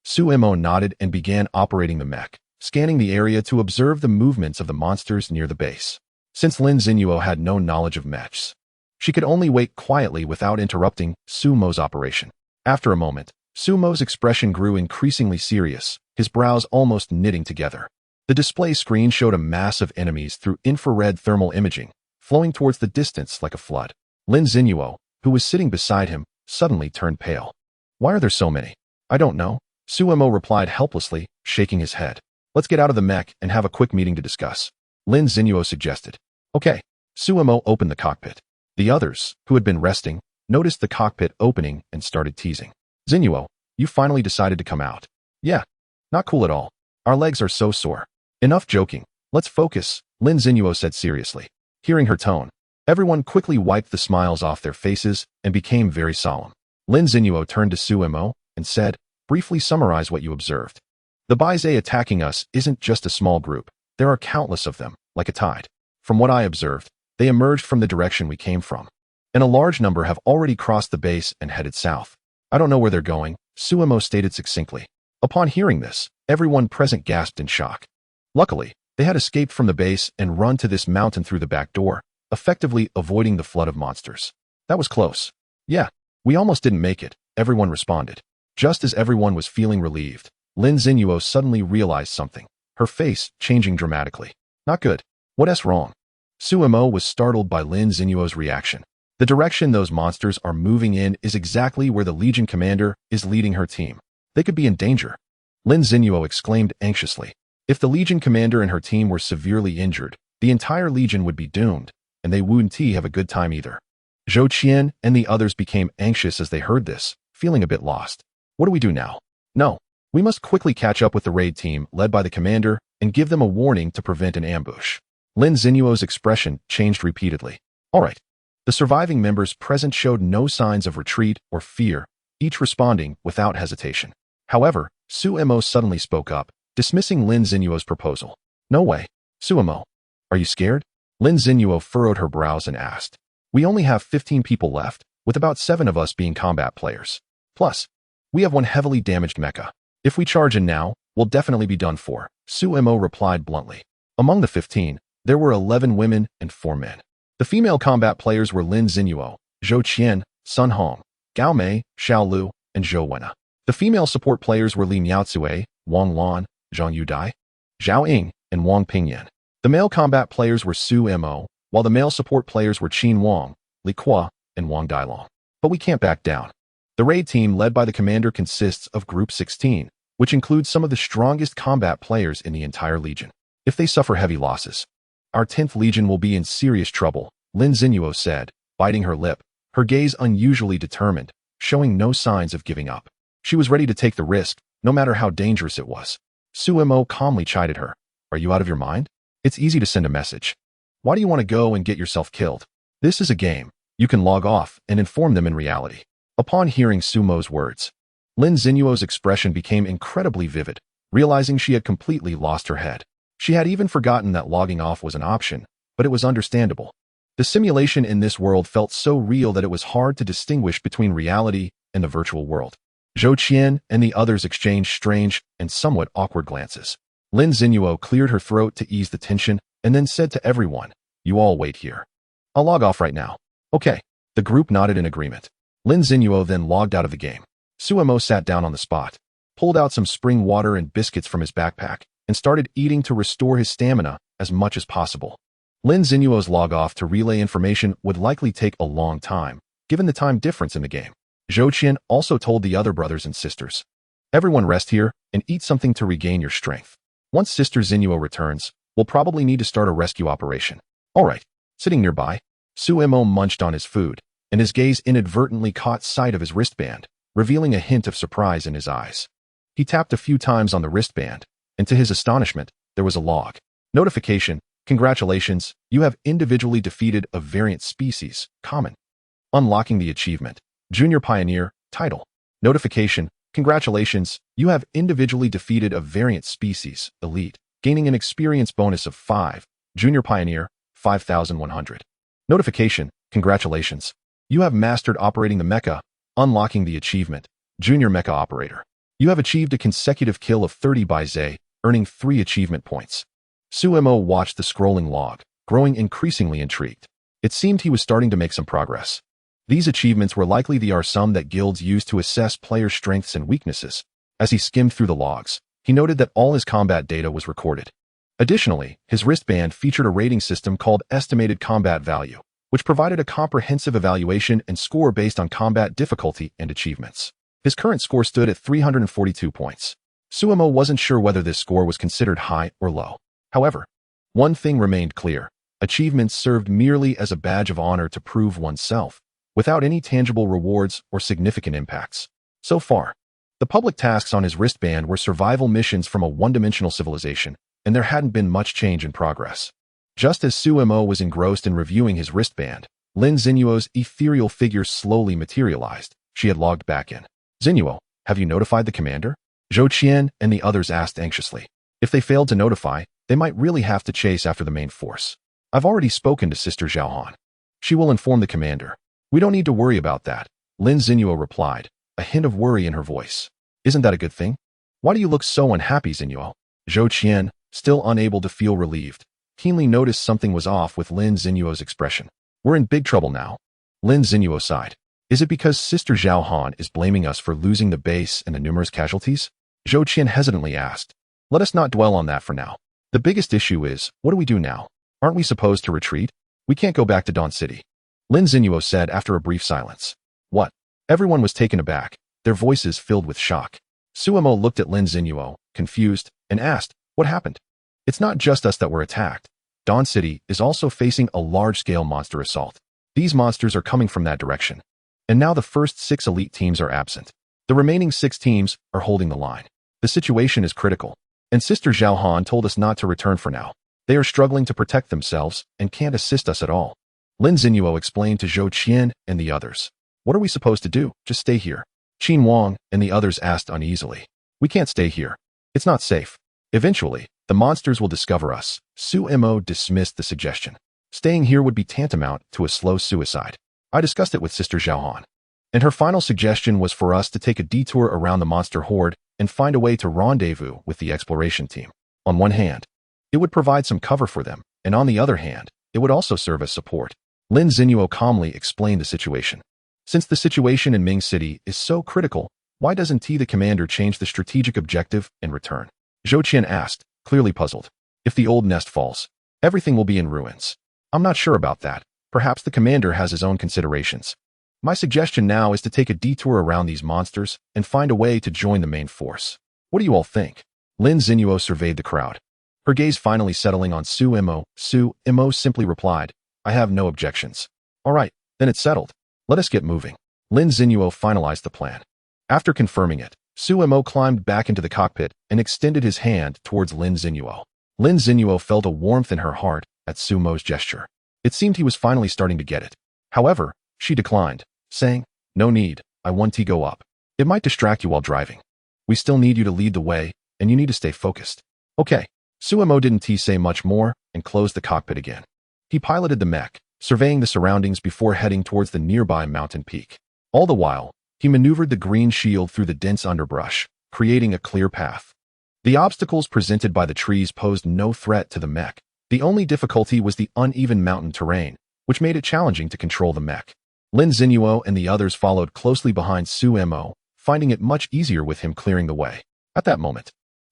Sumo nodded and began operating the mech, scanning the area to observe the movements of the monsters near the base. Since Lin Zinuo had no knowledge of mechs, she could only wait quietly without interrupting Sumo's operation. After a moment, Sumo's expression grew increasingly serious, his brows almost knitting together. The display screen showed a mass of enemies through infrared thermal imaging, flowing towards the distance like a flood. Lin Zinuo, who was sitting beside him, suddenly turned pale. "Why are there so many?" "I don't know," Sumo replied helplessly, shaking his head. "Let's get out of the mech and have a quick meeting to discuss," Lin Zinuo suggested. "Okay." Sumo opened the cockpit. The others, who had been resting, noticed the cockpit opening and started teasing. "Zinuo, you finally decided to come out." "Yeah. Not cool at all. Our legs are so sore." "Enough joking. Let's focus," Lin Zinuo said seriously. Hearing her tone, everyone quickly wiped the smiles off their faces and became very solemn. Lin Zinuo turned to Sumo and said, "Briefly summarize what you observed." "The Baizé attacking us isn't just a small group. There are countless of them, like a tide. From what I observed, they emerged from the direction we came from, and a large number have already crossed the base and headed south. I don't know where they're going," Sumo stated succinctly. Upon hearing this, everyone present gasped in shock. Luckily, They had escaped from the base and run to this mountain through the back door, effectively avoiding the flood of monsters. That was close. Yeah, we almost didn't make it, everyone responded. Just as everyone was feeling relieved, Lin Zinuo suddenly realized something, her face changing dramatically. Not good. What's wrong? Suemo was startled by Lin Zinuo's reaction. The direction those monsters are moving in is exactly where the Legion commander is leading her team. They could be in danger. Lin Zinuo exclaimed anxiously. If the Legion commander and her team were severely injured, the entire Legion would be doomed, and they wouldn't have a good time either. Zhou Qian and the others became anxious as they heard this, feeling a bit lost. What do we do now? No, we must quickly catch up with the raid team led by the commander and give them a warning to prevent an ambush. Lin Zinuo's expression changed repeatedly. All right. The surviving members present showed no signs of retreat or fear, each responding without hesitation. However, Suemo suddenly spoke up, dismissing Lin Zinuo's proposal. No way. Suemo, are you scared? Lin Zinuo furrowed her brows and asked. We only have 15 people left, with about 7 of us being combat players. Plus, we have one heavily damaged mecha. If we charge in now, we'll definitely be done for, Suemo replied bluntly. Among the 15, there were 11 women and 4 men. The female combat players were Lin Zinuo, Zhou Qian, Sun Hong, Gao Mei, Xiao Lu, and Zhou Wenna. The female support players were Li Miaotsue, Wang Lan, Zhang Yudai, Zhao Ying, and Wang Pingyan. The male combat players were Su Mo, while the male support players were Qin Wang, Li Qua, and Wang Dailong. But we can't back down. The raid team led by the commander consists of Group 16, which includes some of the strongest combat players in the entire Legion. If they suffer heavy losses, our 10th Legion will be in serious trouble, Lin Zinuo said, biting her lip, her gaze unusually determined, showing no signs of giving up. She was ready to take the risk, no matter how dangerous it was. Suemo calmly chided her. Are you out of your mind? It's easy to send a message. Why do you want to go and get yourself killed? This is a game. You can log off and inform them in reality. Upon hearing Sumo's words, Lin Zinuo's expression became incredibly vivid, realizing she had completely lost her head. She had even forgotten that logging off was an option, but it was understandable. The simulation in this world felt so real that it was hard to distinguish between reality and the virtual world. Zhou Qian and the others exchanged strange and somewhat awkward glances. Lin Zinuo cleared her throat to ease the tension and then said to everyone, "You all wait here. I'll log off right now." Okay. The group nodded in agreement. Lin Zinuo then logged out of the game. Suemo sat down on the spot, pulled out some spring water and biscuits from his backpack, and started eating to restore his stamina as much as possible. Lin Zinuo's log-off to relay information would likely take a long time, given the time difference in the game. Zhou Qian also told the other brothers and sisters, "Everyone rest here and eat something to regain your strength. Once Sister Zinuo returns, we'll probably need to start a rescue operation." All right. Sitting nearby, Suemo munched on his food, and his gaze inadvertently caught sight of his wristband, revealing a hint of surprise in his eyes. He tapped a few times on the wristband, and to his astonishment, there was a log. Notification: Congratulations, you have individually defeated a variant species, common. Unlocking the achievement. Junior Pioneer, title. Notification: Congratulations, you have individually defeated a variant species, elite, gaining an experience bonus of 5. Junior Pioneer, 5,100. Notification: Congratulations, you have mastered operating the mecha. Unlocking the achievement. Junior Mecha Operator. You have achieved a consecutive kill of 30 by Zay, earning 3 achievement points. Suemo watched the scrolling log, growing increasingly intrigued. It seemed he was starting to make some progress. These achievements were likely the sum that guilds use to assess player strengths and weaknesses. As he skimmed through the logs, he noted that all his combat data was recorded. Additionally, his wristband featured a rating system called Estimated Combat Value, which provided a comprehensive evaluation and score based on combat difficulty and achievements. His current score stood at 342 points. Suemo wasn't sure whether this score was considered high or low. However, one thing remained clear. Achievements served merely as a badge of honor to prove oneself, without any tangible rewards or significant impacts. So far, the public tasks on his wristband were survival missions from a one-dimensional civilization, and there hadn't been much change in progress. Just as Suemo was engrossed in reviewing his wristband, Lin Zinuo's ethereal figure slowly materialized. She had logged back in. "Zinuo, have you notified the commander?" Zhou Qian and the others asked anxiously. If they failed to notify, they might really have to chase after the main force. "I've already spoken to Sister Zhaohan. She will inform the commander. We don't need to worry about that," Lin Zinuo replied, a hint of worry in her voice. "Isn't that a good thing? Why do you look so unhappy, Zinuo?" Zhou Qian, still unable to feel relieved, keenly noticed something was off with Lin Xinyuo's expression. We're in big trouble now. Lin Xinyuo sighed. Is it because Sister Zhao Han is blaming us for losing the base and the numerous casualties? Zhou Qian hesitantly asked. Let us not dwell on that for now. The biggest issue is, what do we do now? Aren't we supposed to retreat? We can't go back to Dawn City. Lin Xinyuo said after a brief silence. What? Everyone was taken aback, their voices filled with shock. Suemo looked at Lin Xinyuo, confused, and asked, what happened? It's not just us that were attacked. Dawn City is also facing a large-scale monster assault. These monsters are coming from that direction. And now the first 6 elite teams are absent. The remaining 6 teams are holding the line. The situation is critical. And Sister Zhao Han told us not to return for now. They are struggling to protect themselves and can't assist us at all. Lin Xinyuo explained to Zhou Qian and the others. What are we supposed to do? Just stay here. Qin Wang and the others asked uneasily. We can't stay here. It's not safe. Eventually, the monsters will discover us. Su Mo dismissed the suggestion. Staying here would be tantamount to a slow suicide. I discussed it with Sister Zhao Han. And her final suggestion was for us to take a detour around the monster horde and find a way to rendezvous with the exploration team. On one hand, it would provide some cover for them, and on the other hand, it would also serve as support. Lin Xinyuo calmly explained the situation. Since the situation in Ming City is so critical, why doesn't T the commander change the strategic objective and return? Zhou Qian asked, clearly puzzled. If the old nest falls, everything will be in ruins. I'm not sure about that. Perhaps the commander has his own considerations. My suggestion now is to take a detour around these monsters and find a way to join the main force. What do you all think? Lin Xinyuo surveyed the crowd. Her gaze finally settling on Su Mo. Su Mo simply replied, I have no objections. All right, then it's settled. Let us get moving. Lin Xinyuo finalized the plan. After confirming it, Su Mo climbed back into the cockpit and extended his hand towards Lin Xinyuo. Lin Xinyuo felt a warmth in her heart at Su Mo's gesture. It seemed he was finally starting to get it. However, she declined, saying, no need, I want to go up. It might distract you while driving. We still need you to lead the way, and you need to stay focused. Okay. Su Mo didn't say much more and closed the cockpit again. He piloted the mech, surveying the surroundings before heading towards the nearby mountain peak. All the while, he maneuvered the green shield through the dense underbrush, creating a clear path. The obstacles presented by the trees posed no threat to the mech. The only difficulty was the uneven mountain terrain, which made it challenging to control the mech. Lin Xinyuo and the others followed closely behind Su Mo, finding it much easier with him clearing the way. At that moment,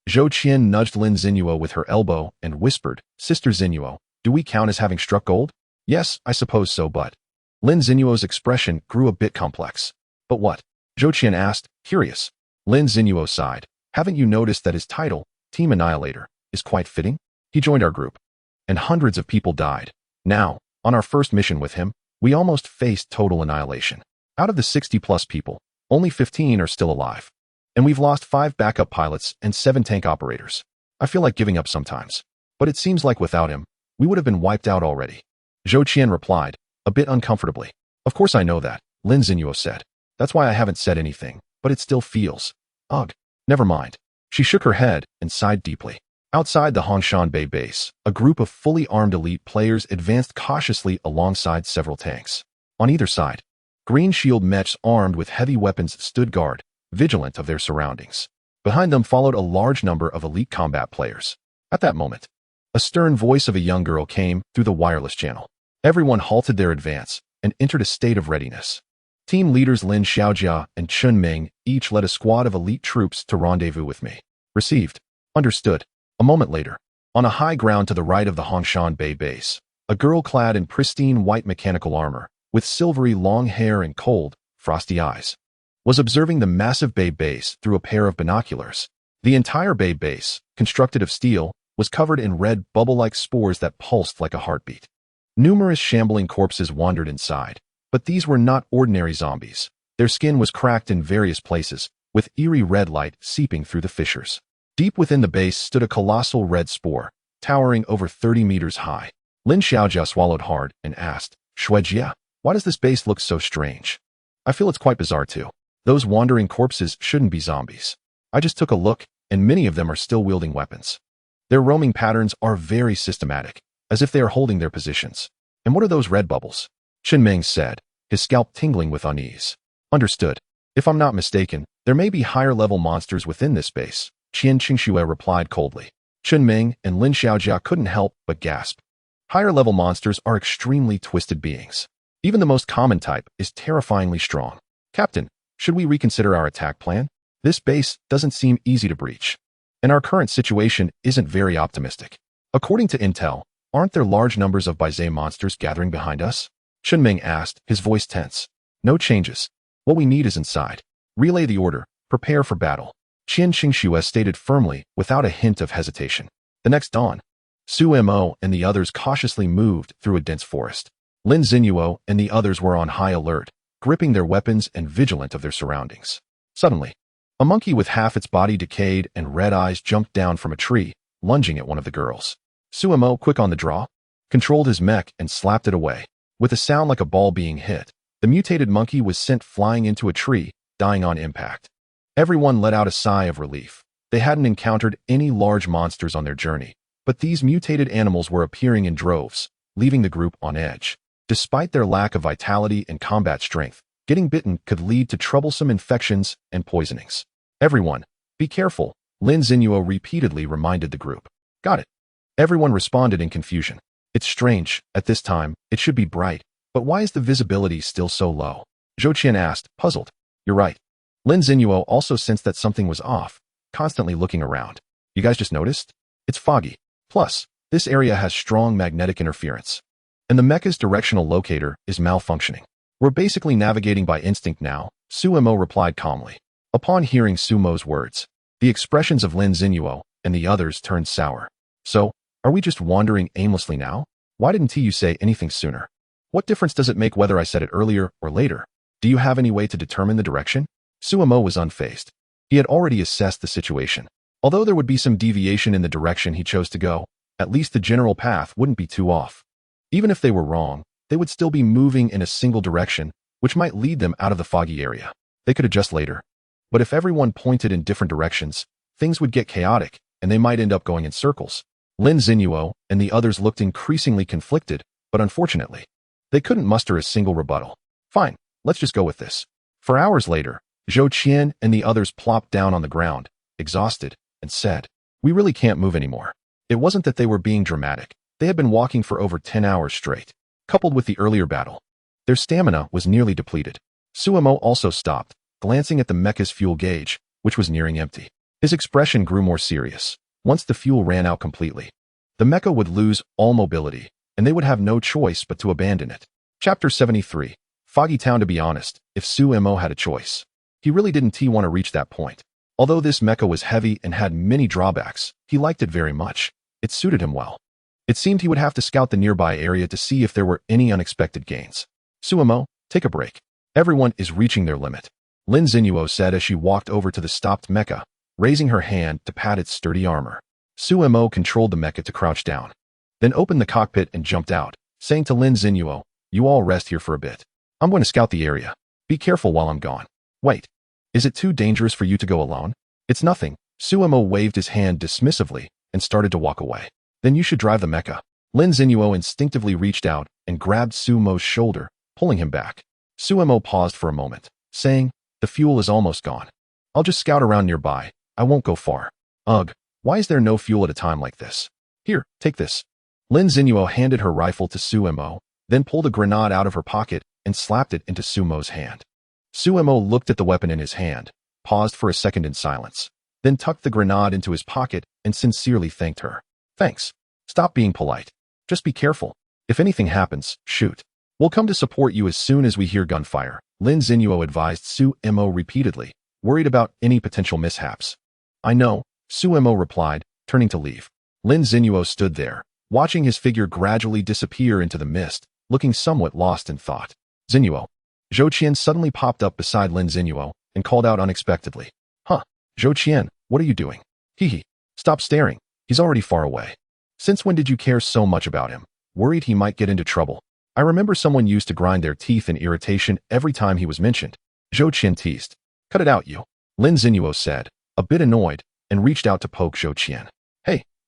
Zhou Qian nudged Lin Xinyuo with her elbow and whispered, Sister Xinyuo, do we count as having struck gold? Yes, I suppose so, but... Lin Xinyuo's expression grew a bit complex. But what? Zhou Qian asked, curious. Lin Xinyuo sighed. Haven't you noticed that his title, Team Annihilator, is quite fitting? He joined our group. And hundreds of people died. Now, on our first mission with him, we almost faced total annihilation. Out of the 60+ people, only 15 are still alive. And we've lost 5 backup pilots and 7 tank operators. I feel like giving up sometimes. But it seems like without him, we would have been wiped out already. Zhou Qian replied, a bit uncomfortably. Of course I know that, Lin Xinyuo said. That's why I haven't said anything, but it still feels. Ugh. Never mind. She shook her head and sighed deeply. Outside the Hongshan Bay base, a group of fully armed elite players advanced cautiously alongside several tanks. On either side, green shield mechs armed with heavy weapons stood guard, vigilant of their surroundings. Behind them followed a large number of elite combat players. At that moment, a stern voice of a young girl came through the wireless channel. Everyone halted their advance and entered a state of readiness. Team leaders Lin Xiaojia and Chun Ming each led a squad of elite troops to rendezvous with me. Received. Understood. A moment later, on a high ground to the right of the Hongshan Bay base, a girl clad in pristine white mechanical armor, with silvery long hair and cold, frosty eyes, was observing the massive bay base through a pair of binoculars. The entire bay base, constructed of steel, was covered in red bubble-like spores that pulsed like a heartbeat. Numerous shambling corpses wandered inside, but these were not ordinary zombies. Their skin was cracked in various places, with eerie red light seeping through the fissures. Deep within the base stood a colossal red spore, towering over 30 meters high. Lin Xiaojia swallowed hard and asked, Shuejia, why does this base look so strange? I feel it's quite bizarre too. Those wandering corpses shouldn't be zombies. I just took a look, and many of them are still wielding weapons. Their roaming patterns are very systematic, as if they are holding their positions. And what are those red bubbles? Chen Ming said, his scalp tingling with unease. Understood. If I'm not mistaken, there may be higher-level monsters within this base, Qian Qingxue replied coldly. Chunming and Lin Xiaojia couldn't help but gasp. Higher-level monsters are extremely twisted beings. Even the most common type is terrifyingly strong. Captain, should we reconsider our attack plan? This base doesn't seem easy to breach, and our current situation isn't very optimistic. According to intel, aren't there large numbers of Baizhe monsters gathering behind us? Chunming asked, his voice tense. No changes. What we need is inside. Relay the order. Prepare for battle. Qian Qingxue stated firmly, without a hint of hesitation. The next dawn, Su Mo and the others cautiously moved through a dense forest. Lin Zinuo and the others were on high alert, gripping their weapons and vigilant of their surroundings. Suddenly, a monkey with half its body decayed and red eyes jumped down from a tree, lunging at one of the girls. Su Mo, quick on the draw, controlled his mech and slapped it away. With a sound like a ball being hit, the mutated monkey was sent flying into a tree, dying on impact. Everyone let out a sigh of relief. They hadn't encountered any large monsters on their journey, but these mutated animals were appearing in droves, leaving the group on edge. Despite their lack of vitality and combat strength, getting bitten could lead to troublesome infections and poisonings. Everyone, be careful, Lin Zinuo repeatedly reminded the group. Got it. Everyone responded in confusion. It's strange, at this time, it should be bright, but why is the visibility still so low? Zhou Qian asked, puzzled. You're right. Lin Zinuo also sensed that something was off, constantly looking around. You guys just noticed? It's foggy. Plus, this area has strong magnetic interference. And the mecha's directional locator is malfunctioning. We're basically navigating by instinct now, Su Mo replied calmly. Upon hearing Su Mo's words, the expressions of Lin Zinuo and the others turned sour. So, are we just wandering aimlessly now? Why didn't you say anything sooner? What difference does it make whether I said it earlier or later? Do you have any way to determine the direction? Su Mo was unfazed. He had already assessed the situation. Although there would be some deviation in the direction he chose to go, at least the general path wouldn't be too off. Even if they were wrong, they would still be moving in a single direction, which might lead them out of the foggy area. They could adjust later. But if everyone pointed in different directions, things would get chaotic, and they might end up going in circles. Lin Zinuo and the others looked increasingly conflicted, but unfortunately, they couldn't muster a single rebuttal. Fine, let's just go with this. For hours later, Zhou Qian and the others plopped down on the ground, exhausted, and said, we really can't move anymore. It wasn't that they were being dramatic. They had been walking for over 10 hours straight. Coupled with the earlier battle, their stamina was nearly depleted. Su Mo also stopped, glancing at the mecha's fuel gauge, which was nearing empty. His expression grew more serious. Once the fuel ran out completely, the mecha would lose all mobility, and they would have no choice but to abandon it. Chapter 73. Foggy Town. To be honest, if Su Mo had a choice, he really didn't want to reach that point. Although this mecha was heavy and had many drawbacks, he liked it very much. It suited him well. It seemed he would have to scout the nearby area to see if there were any unexpected gains. Su Mo, take a break. Everyone is reaching their limit, Lin Zinuo said as she walked over to the stopped mecha, raising her hand to pat its sturdy armor. Su Mo controlled the mecha to crouch down, then opened the cockpit and jumped out, saying to Lin Zinuo, you all rest here for a bit. I'm going to scout the area. Be careful while I'm gone. Wait. Is it too dangerous for you to go alone? It's nothing. Su Mo waved his hand dismissively and started to walk away. Then you should drive the mecha. Lin Zinuo instinctively reached out and grabbed Su Mo's shoulder, pulling him back. Su Mo paused for a moment, saying, the fuel is almost gone. I'll just scout around nearby. I won't go far. Ugh, why is there no fuel at a time like this? Here, take this. Lin Zinuo handed her rifle to Su Mo, then pulled a grenade out of her pocket and slapped it into Su Mo's hand. Su Mo looked at the weapon in his hand, paused for a second in silence, then tucked the grenade into his pocket and sincerely thanked her. Thanks. Stop being polite. Just be careful. If anything happens, shoot. We'll come to support you as soon as we hear gunfire, Lin Zinuo advised Su Mo repeatedly, worried about any potential mishaps. I know, Su Mo replied, turning to leave. Lin Zinuo stood there, watching his figure gradually disappear into the mist, looking somewhat lost in thought. Zinuo. Zhou Qian suddenly popped up beside Lin Zinuo and called out unexpectedly. Huh, Zhou Qian, what are you doing? Hee. Stop staring. He's already far away. Since when did you care so much about him? Worried he might get into trouble. I remember someone used to grind their teeth in irritation every time he was mentioned. Zhou Qian teased. Cut it out, you. Lin Zinuo said, a bit annoyed, and reached out to poke Zhou Qian.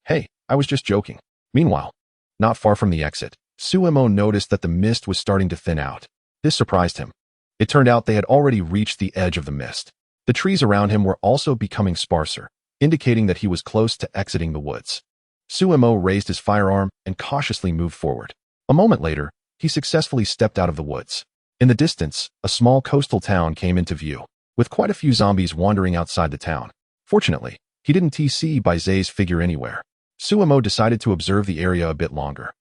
Hey, I was just joking. Meanwhile, not far from the exit, Su Mo noticed that the mist was starting to thin out. This surprised him. It turned out they had already reached the edge of the mist. The trees around him were also becoming sparser, indicating that he was close to exiting the woods. Suemo raised his firearm and cautiously moved forward. A moment later, he successfully stepped out of the woods. In the distance, a small coastal town came into view, with quite a few zombies wandering outside the town. Fortunately, he didn't see Zay's figure anywhere. Suemo decided to observe the area a bit longer,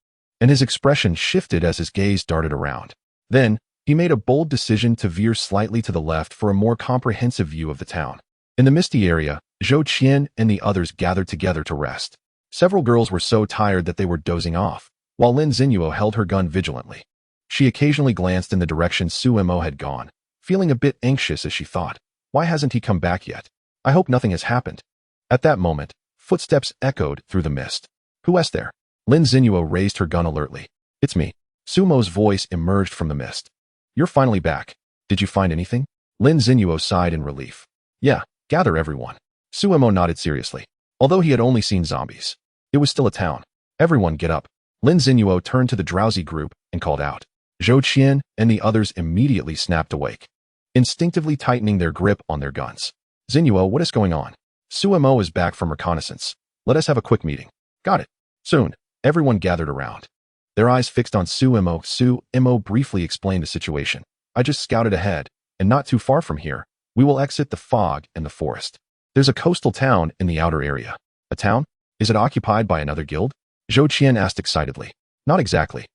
and his expression shifted as his gaze darted around. Then, he made a bold decision to veer slightly to the left for a more comprehensive view of the town. In the misty area, Zhou Qian and the others gathered together to rest. Several girls were so tired that they were dozing off, while Lin Xinyuo held her gun vigilantly. She occasionally glanced in the direction Suemo had gone, feeling a bit anxious as she thought, why hasn't he come back yet? I hope nothing has happened. At that moment, footsteps echoed through the mist. Who is there? Lin Xinyuo raised her gun alertly. It's me. Sumo's voice emerged from the mist. You're finally back. Did you find anything? Lin Xinyuo sighed in relief. Yeah, gather everyone. Suemo nodded seriously. Although he had only seen zombies, it was still a town. Everyone get up. Lin Xinyuo turned to the drowsy group and called out. Zhou Qian and the others immediately snapped awake, instinctively tightening their grip on their guns. Xinyuo, what is going on? Suemo is back from reconnaissance. Let us have a quick meeting. Got it. Soon, everyone gathered around, their eyes fixed on Suemo. Suemo briefly explained the situation. I just scouted ahead, and not too far from here, we will exit the fog and the forest. There's a coastal town in the outer area. A town? Is it occupied by another guild? Zhou Qian asked excitedly. Not exactly.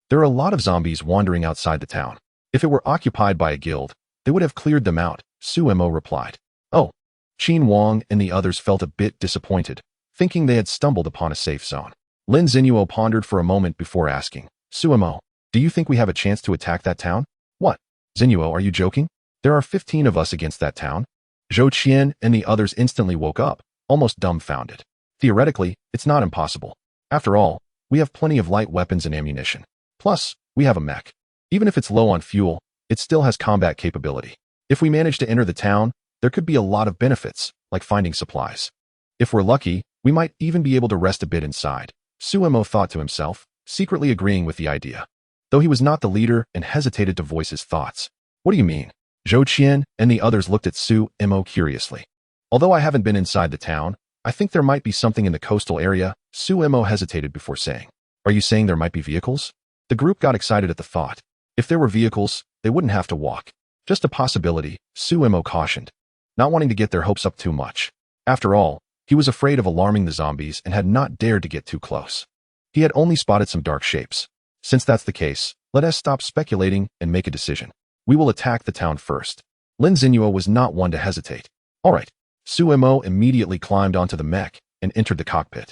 There are a lot of zombies wandering outside the town. If it were occupied by a guild, they would have cleared them out, Suemo replied. Oh. Qin Wang and the others felt a bit disappointed, thinking they had stumbled upon a safe zone. Lin Xinyuo pondered for a moment before asking, Suemo, do you think we have a chance to attack that town? What? Xinyuo, are you joking? There are 15 of us against that town. Zhou Qian and the others instantly woke up, almost dumbfounded. Theoretically, it's not impossible. After all, we have plenty of light weapons and ammunition. Plus, we have a mech. Even if it's low on fuel, it still has combat capability. If we manage to enter the town, there could be a lot of benefits, like finding supplies. If we're lucky, we might even be able to rest a bit inside. Suemo thought to himself, secretly agreeing with the idea, though he was not the leader and hesitated to voice his thoughts. What do you mean? Zhou Qian and the others looked at Suemo curiously. Although I haven't been inside the town, I think there might be something in the coastal area. Suemo hesitated before saying. Are you saying there might be vehicles? The group got excited at the thought. If there were vehicles, they wouldn't have to walk. Just a possibility, Suemo cautioned, not wanting to get their hopes up too much. After all, he was afraid of alarming the zombies and had not dared to get too close. He had only spotted some dark shapes. Since that's the case, let us stop speculating and make a decision. We will attack the town first. Lin Xinyuo was not one to hesitate. All right. Suemo immediately climbed onto the mech and entered the cockpit.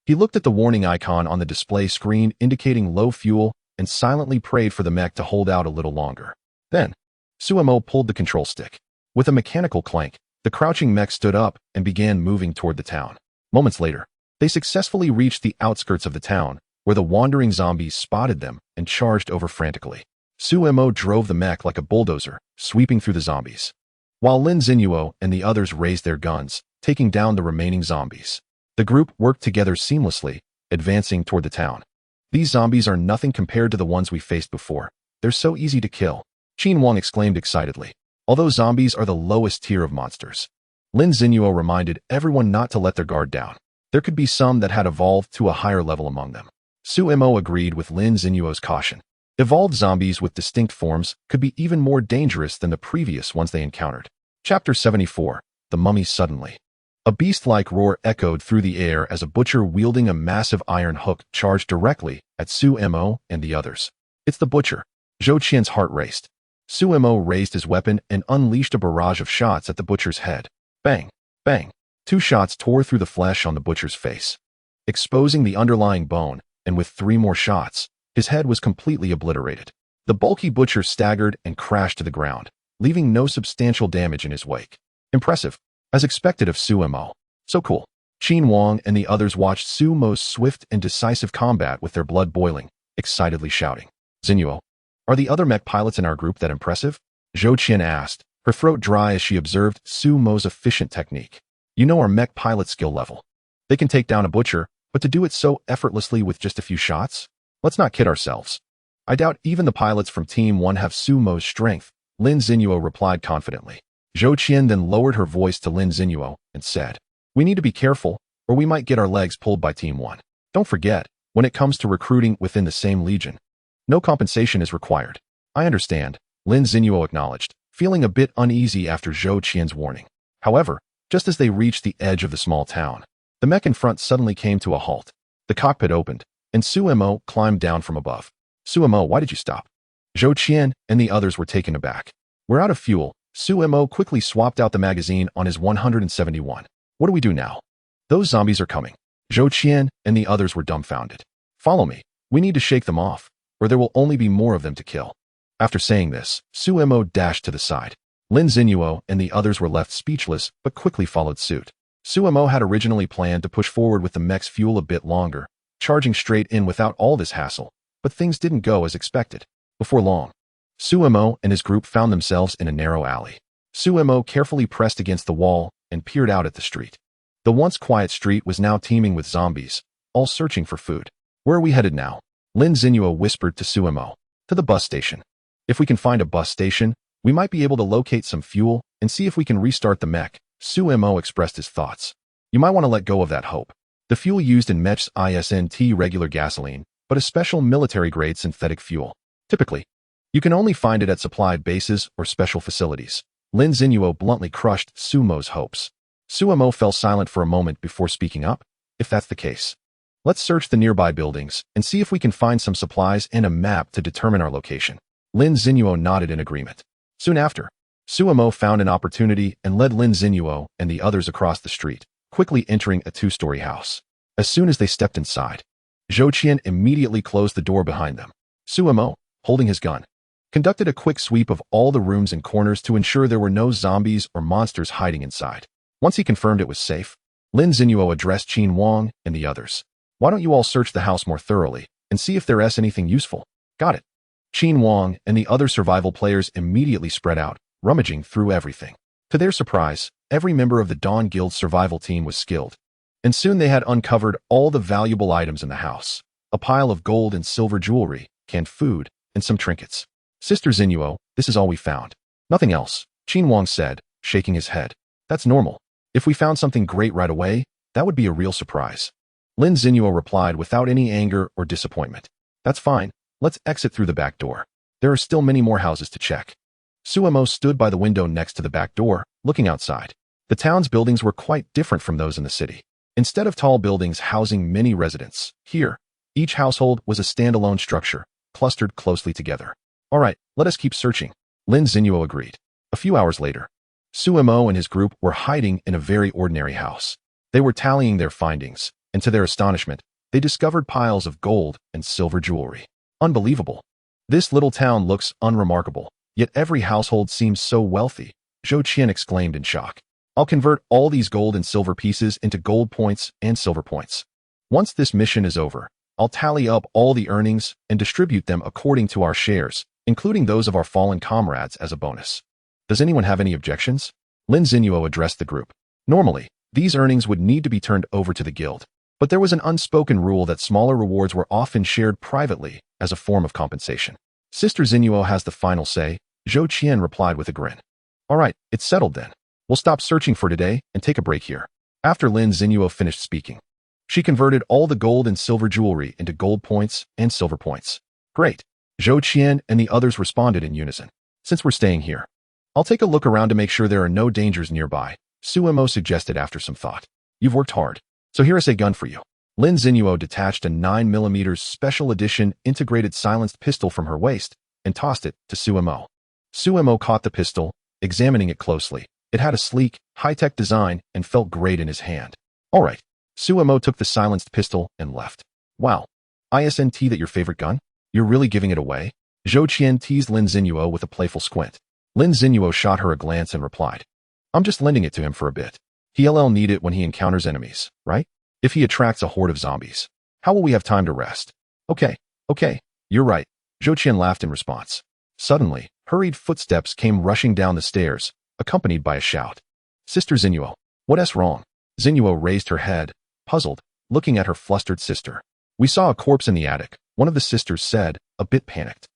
He looked at the warning icon on the display screen indicating low fuel and silently prayed for the mech to hold out a little longer. Then, Suemo pulled the control stick. With a mechanical clank, the crouching mech stood up and began moving toward the town. Moments later, they successfully reached the outskirts of the town, where the wandering zombies spotted them and charged over frantically. Suemo drove the mech like a bulldozer, sweeping through the zombies, while Lin Xinyuo and the others raised their guns, taking down the remaining zombies. The group worked together seamlessly, advancing toward the town. These zombies are nothing compared to the ones we faced before. They're so easy to kill, Qin Wang exclaimed excitedly. Although zombies are the lowest tier of monsters, Lin Xinyuo reminded everyone not to let their guard down. There could be some that had evolved to a higher level among them. Suemo agreed with Lin Xinyuo's caution. Evolved zombies with distinct forms could be even more dangerous than the previous ones they encountered. Chapter 74. The Mummy Suddenly. A beast-like roar echoed through the air as a butcher wielding a massive iron hook charged directly at Suemo and the others. It's the butcher. Zhou Qian's heart raced. Suemo raised his weapon and unleashed a barrage of shots at the butcher's head. Bang! Bang! 2 shots tore through the flesh on the butcher's face, exposing the underlying bone, and with 3 more shots, his head was completely obliterated. The bulky butcher staggered and crashed to the ground, leaving no substantial damage in his wake. Impressive. As expected of Suemo. So cool. Qin Wang and the others watched Suemo's swift and decisive combat with their blood boiling, excitedly shouting. Xinyuo, are the other mech pilots in our group that impressive? Zhou Qian asked, her throat dry as she observed Suemo's efficient technique. You know our mech pilot skill level. They can take down a butcher, but to do it so effortlessly with just a few shots? Let's not kid ourselves. I doubt even the pilots from Team 1 have Suemo's strength, Lin Xinyuo replied confidently. Zhou Qian then lowered her voice to Lin Xinyuo and said, We need to be careful, or we might get our legs pulled by Team 1. Don't forget, when it comes to recruiting within the same legion, no compensation is required. I understand, Lin Zinuo acknowledged, feeling a bit uneasy after Zhou Qian's warning. However, just as they reached the edge of the small town, the mech in front suddenly came to a halt. The cockpit opened, and Su Mo climbed down from above. Su Mo, why did you stop? Zhou Qian and the others were taken aback. We're out of fuel. Su Mo quickly swapped out the magazine on his 171. What do we do now? Those zombies are coming. Zhou Qian and the others were dumbfounded. Follow me. We need to shake them off, or there will only be more of them to kill. After saying this, Su Mo dashed to the side. Lin Zinuo and the others were left speechless, but quickly followed suit. Su Mo had originally planned to push forward with the mech's fuel a bit longer, charging straight in without all this hassle, but things didn't go as expected. Before long, Su Mo and his group found themselves in a narrow alley. Su Mo carefully pressed against the wall and peered out at the street. The once quiet street was now teeming with zombies, all searching for food. Where are we headed now? Lin Zinuo whispered to Su Mo. To the bus station. If we can find a bus station, we might be able to locate some fuel and see if we can restart the mech. Su Mo expressed his thoughts. You might want to let go of that hope. The fuel used in mechs isn't regular gasoline, but a special military-grade synthetic fuel. Typically, you can only find it at supplied bases or special facilities. Lin Zinuo bluntly crushed Su Mo's hopes. Su Mo fell silent for a moment before speaking up. If that's the case, let's search the nearby buildings and see if we can find some supplies and a map to determine our location. Lin Zinuo nodded in agreement. Soon after, Su Mo found an opportunity and led Lin Zinuo and the others across the street, quickly entering a two-story house. As soon as they stepped inside, Zhou Qian immediately closed the door behind them. Su Mo, holding his gun, conducted a quick sweep of all the rooms and corners to ensure there were no zombies or monsters hiding inside. Once he confirmed it was safe, Lin Zinuo addressed Qin Wang and the others. Why don't you all search the house more thoroughly and see if there is anything useful? Got it. Qin Wang and the other survival players immediately spread out, rummaging through everything. To their surprise, every member of the Dawn Guild's survival team was skilled, and soon they had uncovered all the valuable items in the house. A pile of gold and silver jewelry, canned food, and some trinkets. Sister Zinuo, this is all we found. Nothing else, Qin Wang said, shaking his head. That's normal. If we found something great right away, that would be a real surprise. Lin Zinuo replied without any anger or disappointment. That's fine. Let's exit through the back door. There are still many more houses to check. Su Mo stood by the window next to the back door, looking outside. The town's buildings were quite different from those in the city. Instead of tall buildings housing many residents, here, each household was a standalone structure, clustered closely together. All right, let us keep searching. Lin Zinuo agreed. A few hours later, Su Mo and his group were hiding in a very ordinary house. They were tallying their findings, and to their astonishment, they discovered piles of gold and silver jewelry. Unbelievable. This little town looks unremarkable, yet every household seems so wealthy, Zhou Qian exclaimed in shock. I'll convert all these gold and silver pieces into gold points and silver points. Once this mission is over, I'll tally up all the earnings and distribute them according to our shares, including those of our fallen comrades as a bonus. Does anyone have any objections? Lin Zinuo addressed the group. Normally, these earnings would need to be turned over to the guild, but there was an unspoken rule that smaller rewards were often shared privately as a form of compensation. Sister Zinuo has the final say, Zhou Qian replied with a grin. All right, it's settled then. We'll stop searching for today and take a break here. After Lin Zinuo finished speaking, she converted all the gold and silver jewelry into gold points and silver points. Great. Zhou Qian and the others responded in unison. Since we're staying here, I'll take a look around to make sure there are no dangers nearby, Su Mo suggested after some thought. You've worked hard, so here is a gun for you. Lin Zinuo detached a 9mm special edition integrated silenced pistol from her waist and tossed it to Su Mo. Su Mo caught the pistol, examining it closely. It had a sleek, high-tech design and felt great in his hand. All right. Su Mo took the silenced pistol and left. Wow. Isn't that your favorite gun? You're really giving it away? Zhou Qian teased Lin Zinuo with a playful squint. Lin Zinuo shot her a glance and replied, I'm just lending it to him for a bit. He'll need it when he encounters enemies, right? If he attracts a horde of zombies, how will we have time to rest? Okay, you're right. Zhou Qian laughed in response. Suddenly, hurried footsteps came rushing down the stairs, accompanied by a shout. Sister Zinuo, what's wrong? Zinuo raised her head, puzzled, looking at her flustered sister. We saw a corpse in the attic, one of the sisters said, a bit panicked.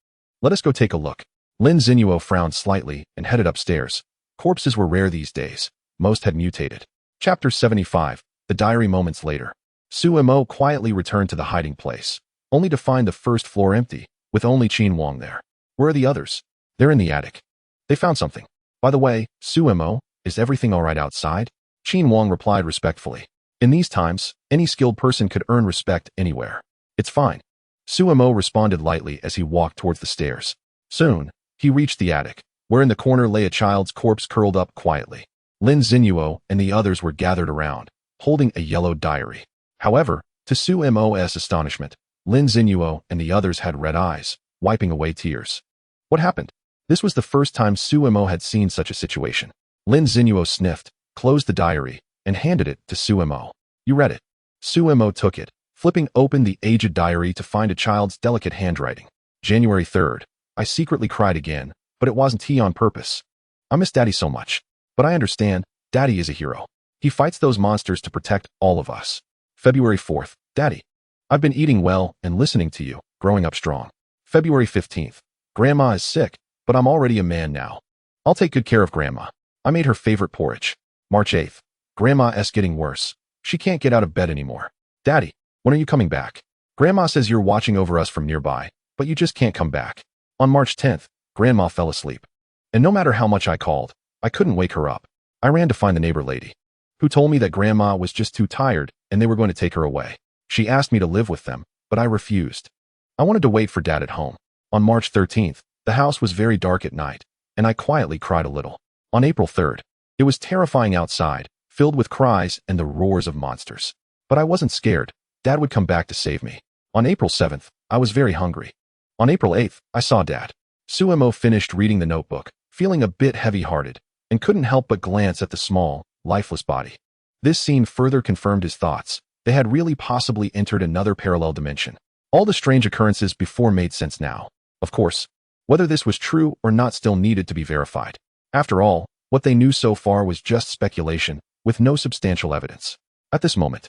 Let us go take a look. Lin Zinuo frowned slightly and headed upstairs. Corpses were rare these days. Most had mutated. Chapter 75. The Diary. Moments later, Sumo quietly returned to the hiding place, only to find the first floor empty, with only Qin Wang there. Where are the others? They're in the attic. They found something. By the way, Sumo, is everything alright outside? Qin Wang replied respectfully. In these times, any skilled person could earn respect anywhere. It's fine. Sumo responded lightly as he walked towards the stairs. Soon, he reached the attic, where in the corner lay a child's corpse curled up quietly. Lin Xinyuo and the others were gathered around, holding a yellow diary. However, to Sumo's astonishment, Lin Xinyuo and the others had red eyes, wiping away tears. What happened? This was the first time Sumo had seen such a situation. Lin Xinyuo sniffed, closed the diary, and handed it to Sumo. You read it. Sumo took it, flipping open the aged diary to find a child's delicate handwriting. January 3rd. I secretly cried again, but it wasn't he on purpose. I miss Daddy so much. But I understand, Daddy is a hero. He fights those monsters to protect all of us. February 4th. Daddy. I've been eating well and listening to you, growing up strong. February 15th. Grandma is sick, but I'm already a man now. I'll take good care of Grandma. I made her favorite porridge. March 8th. Grandma's getting worse. She can't get out of bed anymore. Daddy, when are you coming back? Grandma says you're watching over us from nearby, but you just can't come back. On March 10th, Grandma fell asleep. And no matter how much I called, I couldn't wake her up. I ran to find the neighbor lady, who told me that Grandma was just too tired and they were going to take her away. She asked me to live with them, but I refused. I wanted to wait for Dad at home. On March 13th, the house was very dark at night, and I quietly cried a little. On April 3rd, it was terrifying outside, filled with cries and the roars of monsters. But I wasn't scared. Dad would come back to save me. On April 7th, I was very hungry. On April 8th, I saw Dad. Sumo finished reading the notebook, feeling a bit heavy-hearted, and couldn't help but glance at the small, lifeless body. This scene further confirmed his thoughts. They had really possibly entered another parallel dimension. All the strange occurrences before made sense now. Of course, whether this was true or not still needed to be verified. After all, what they knew so far was just speculation, with no substantial evidence. At this moment,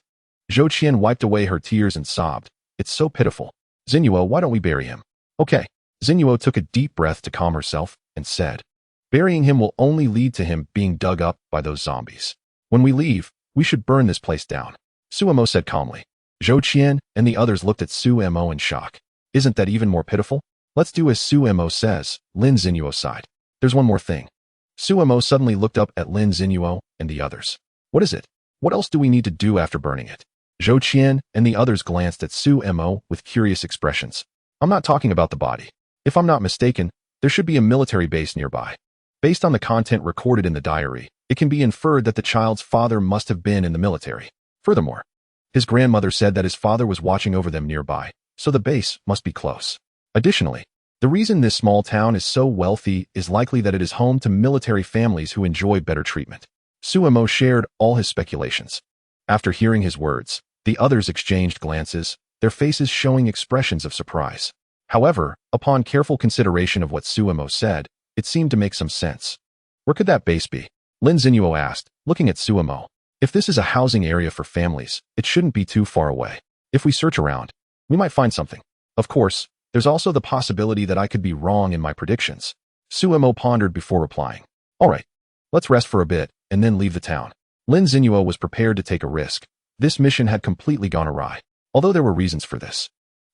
Zhou Qian wiped away her tears and sobbed. It's so pitiful. Xinyuo, why don't we bury him? Okay. Xinyuo took a deep breath to calm herself and said, burying him will only lead to him being dug up by those zombies. When we leave, we should burn this place down. Sumo said calmly. Zhou Qian and the others looked at Sumo in shock. Isn't that even more pitiful? Let's do as Sumo says, Lin Xinyuo sighed. There's one more thing. Sumo suddenly looked up at Lin Xinyuo and the others. What is it? What else do we need to do after burning it? Zhou Qian and the others glanced at Sumo with curious expressions. I'm not talking about the body. If I'm not mistaken, there should be a military base nearby. Based on the content recorded in the diary, it can be inferred that the child's father must have been in the military. Furthermore, his grandmother said that his father was watching over them nearby, so the base must be close. Additionally, the reason this small town is so wealthy is likely that it is home to military families who enjoy better treatment. Sumo shared all his speculations. After hearing his words, the others exchanged glances, their faces showing expressions of surprise. However, upon careful consideration of what Sumo said, it seemed to make some sense. Where could that base be? Lin Xinyuo asked, looking at Sumo. If this is a housing area for families, it shouldn't be too far away. If we search around, we might find something. Of course, there's also the possibility that I could be wrong in my predictions. Sumo pondered before replying. All right, let's rest for a bit and then leave the town. Lin Xinyuo was prepared to take a risk. This mission had completely gone awry, although there were reasons for this.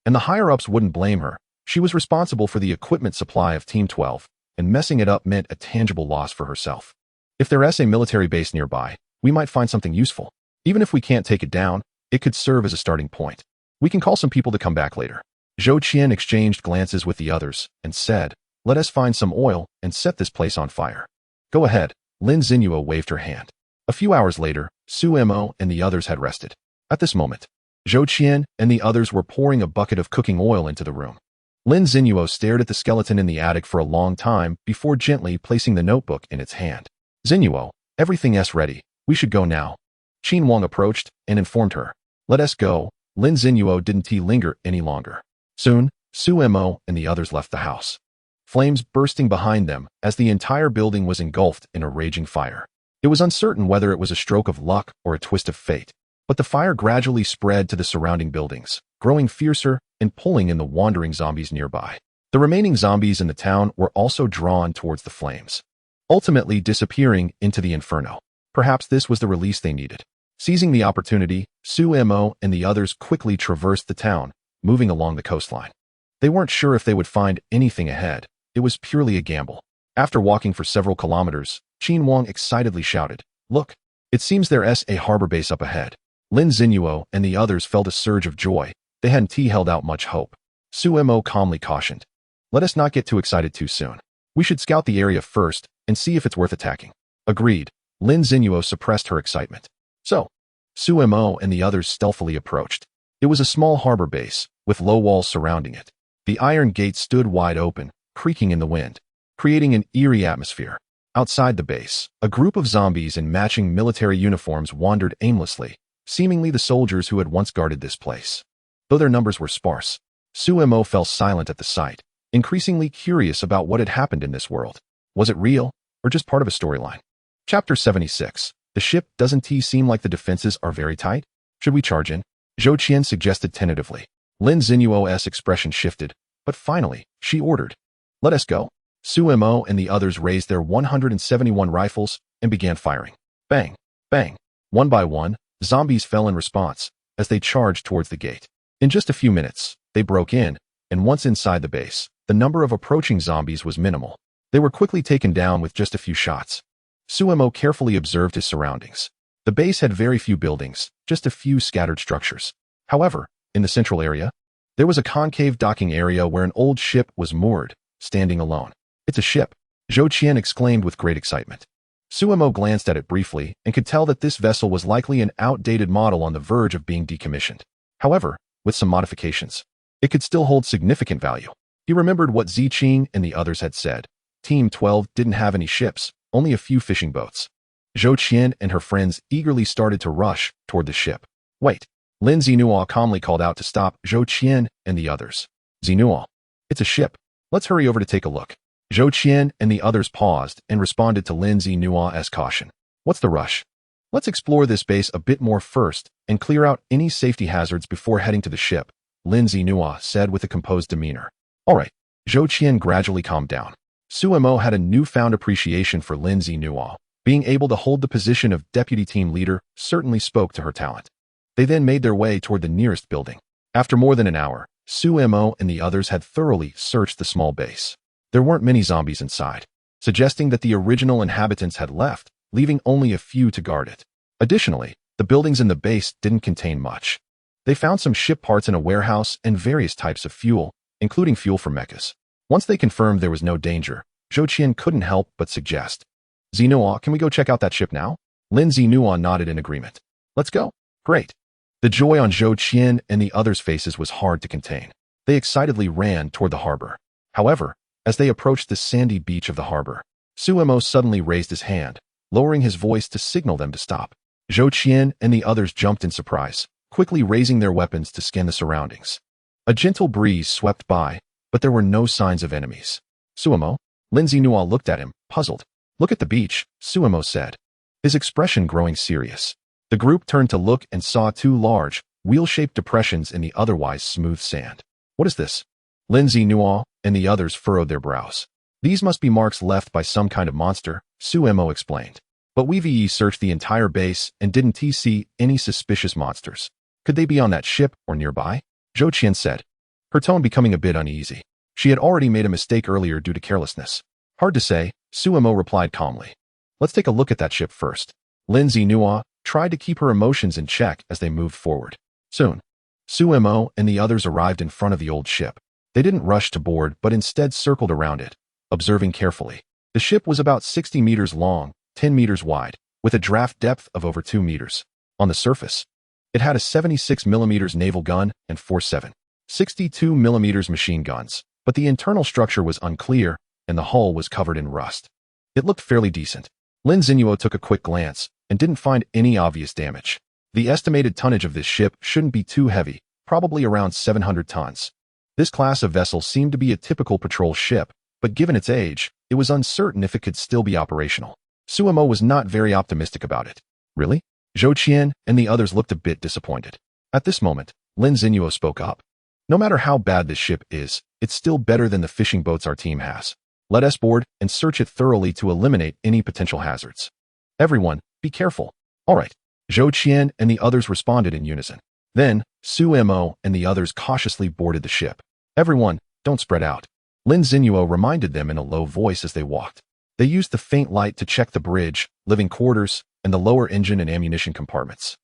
And the higher-ups wouldn't blame her. She was responsible for the equipment supply of Team 12, and messing it up meant a tangible loss for herself. If there is a military base nearby, we might find something useful. Even if we can't take it down, it could serve as a starting point. We can call some people to come back later. Zhou Qian exchanged glances with the others and said, let us find some oil and set this place on fire. Go ahead. Lin Xinyuo waved her hand. A few hours later, Sumo and the others had rested. At this moment, Zhou Qian and the others were pouring a bucket of cooking oil into the room. Lin Xinyuo stared at the skeleton in the attic for a long time before gently placing the notebook in its hand. Xinyuo, everything's ready. We should go now. Qin Wang approached and informed her. Let us go. Lin Xinyuo didn't linger any longer. Soon, Sumo and the others left the house. Flames bursting behind them as the entire building was engulfed in a raging fire. It was uncertain whether it was a stroke of luck or a twist of fate, but the fire gradually spread to the surrounding buildings, growing fiercer and pulling in the wandering zombies nearby. The remaining zombies in the town were also drawn towards the flames, ultimately disappearing into the inferno. Perhaps this was the release they needed. Seizing the opportunity, Su Mo and the others quickly traversed the town, moving along the coastline. They weren't sure if they would find anything ahead. It was purely a gamble. After walking for several kilometers, Qin Wang excitedly shouted, "Look! It seems there's a harbor base up ahead." Lin Zinuo and the others felt a surge of joy. They hadn't held out much hope. Su Mo calmly cautioned, "Let us not get too excited too soon. We should scout the area first and see if it's worth attacking." Agreed. Lin Zinuo suppressed her excitement. So, Su Mo and the others stealthily approached. It was a small harbor base, with low walls surrounding it. The iron gate stood wide open, creaking in the wind, creating an eerie atmosphere. Outside the base, a group of zombies in matching military uniforms wandered aimlessly, seemingly the soldiers who had once guarded this place. Though their numbers were sparse, Su Mo fell silent at the sight, increasingly curious about what had happened in this world. Was it real, or just part of a storyline? Chapter 76. The ship doesn't seem like the defenses are very tight? Should we charge in? Zhou Qian suggested tentatively. Lin Zinuo's expression shifted, but finally, she ordered, "Let us go." Su Mo and the others raised their 171 rifles and began firing. Bang! Bang! One by one, zombies fell in response as they charged towards the gate. In just a few minutes, they broke in, and once inside the base, the number of approaching zombies was minimal. They were quickly taken down with just a few shots. Su Mo carefully observed his surroundings. The base had very few buildings, just a few scattered structures. However, in the central area, there was a concave docking area where an old ship was moored, standing alone. "It's a ship," Zhou Qian exclaimed with great excitement. Su Mo glanced at it briefly and could tell that this vessel was likely an outdated model on the verge of being decommissioned. However, with some modifications, it could still hold significant value. He remembered what Ziqing and the others had said. Team 12 didn't have any ships, only a few fishing boats. Zhou Qian and her friends eagerly started to rush toward the ship. "Wait!" Lin Zinuo calmly called out to stop Zhou Qian and the others. "Zinuo, it's a ship. Let's hurry over to take a look." Zhou Qian and the others paused and responded to Lin Zinuo's caution. "What's the rush? Let's explore this base a bit more first and clear out any safety hazards before heading to the ship," Lin Zinuo said with a composed demeanor. "All right." Zhou Qian gradually calmed down. Su Mo had a newfound appreciation for Lin Zinuo. Being able to hold the position of deputy team leader certainly spoke to her talent. They then made their way toward the nearest building. After more than an hour, Su Mo and the others had thoroughly searched the small base. There weren't many zombies inside, suggesting that the original inhabitants had left, leaving only a few to guard it. Additionally, the buildings in the base didn't contain much. They found some ship parts in a warehouse and various types of fuel, including fuel for mechas. Once they confirmed there was no danger, Zhou Qian couldn't help but suggest, "Zinuo, can we go check out that ship now?" Lin Zinuo nodded in agreement. "Let's go." "Great." The joy on Zhou Qian and the others' faces was hard to contain. They excitedly ran toward the harbor. However, as they approached the sandy beach of the harbor, Su Mo suddenly raised his hand, lowering his voice to signal them to stop. Zhou Qian and the others jumped in surprise, quickly raising their weapons to scan the surroundings. A gentle breeze swept by, but there were no signs of enemies. "Su Mo?" Lin Zinuo looked at him, puzzled. "Look at the beach," Su Mo said, his expression growing serious. The group turned to look and saw two large, wheel-shaped depressions in the otherwise smooth sand. "What is this?" Lin Zinuo and the others furrowed their brows. "These must be marks left by some kind of monster," Su Mo explained. "But we've searched the entire base and didn't see any suspicious monsters. Could they be on that ship or nearby?" Zhou Qian said, her tone becoming a bit uneasy. She had already made a mistake earlier due to carelessness. "Hard to say," Su Mo replied calmly. "Let's take a look at that ship first." Lin Zinuo tried to keep her emotions in check as they moved forward. Soon, Su Mo and the others arrived in front of the old ship. They didn't rush to board but instead circled around it, observing carefully. The ship was about 60 meters long, 10 meters wide, with a draft depth of over 2 meters. On the surface, it had a 76mm naval gun and 4 7.62mm machine guns, but the internal structure was unclear and the hull was covered in rust. It looked fairly decent. Lin Zinuo took a quick glance and didn't find any obvious damage. The estimated tonnage of this ship shouldn't be too heavy, probably around 700 tons. This class of vessel seemed to be a typical patrol ship, but given its age, it was uncertain if it could still be operational. Su Mo was not very optimistic about it. "Really?" Zhou Qian and the others looked a bit disappointed. At this moment, Lin Zinuo spoke up. "No matter how bad this ship is, it's still better than the fishing boats our team has. Let us board and search it thoroughly to eliminate any potential hazards." Everyone, Be careful. All right. Zhou Qian and the others responded in unison. Then, Su Mo and the others cautiously boarded the ship. Everyone, don't spread out. Lin Zinuo reminded them in a low voice as they walked. They used the faint light to check the bridge, living quarters, and the lower engine and ammunition compartments,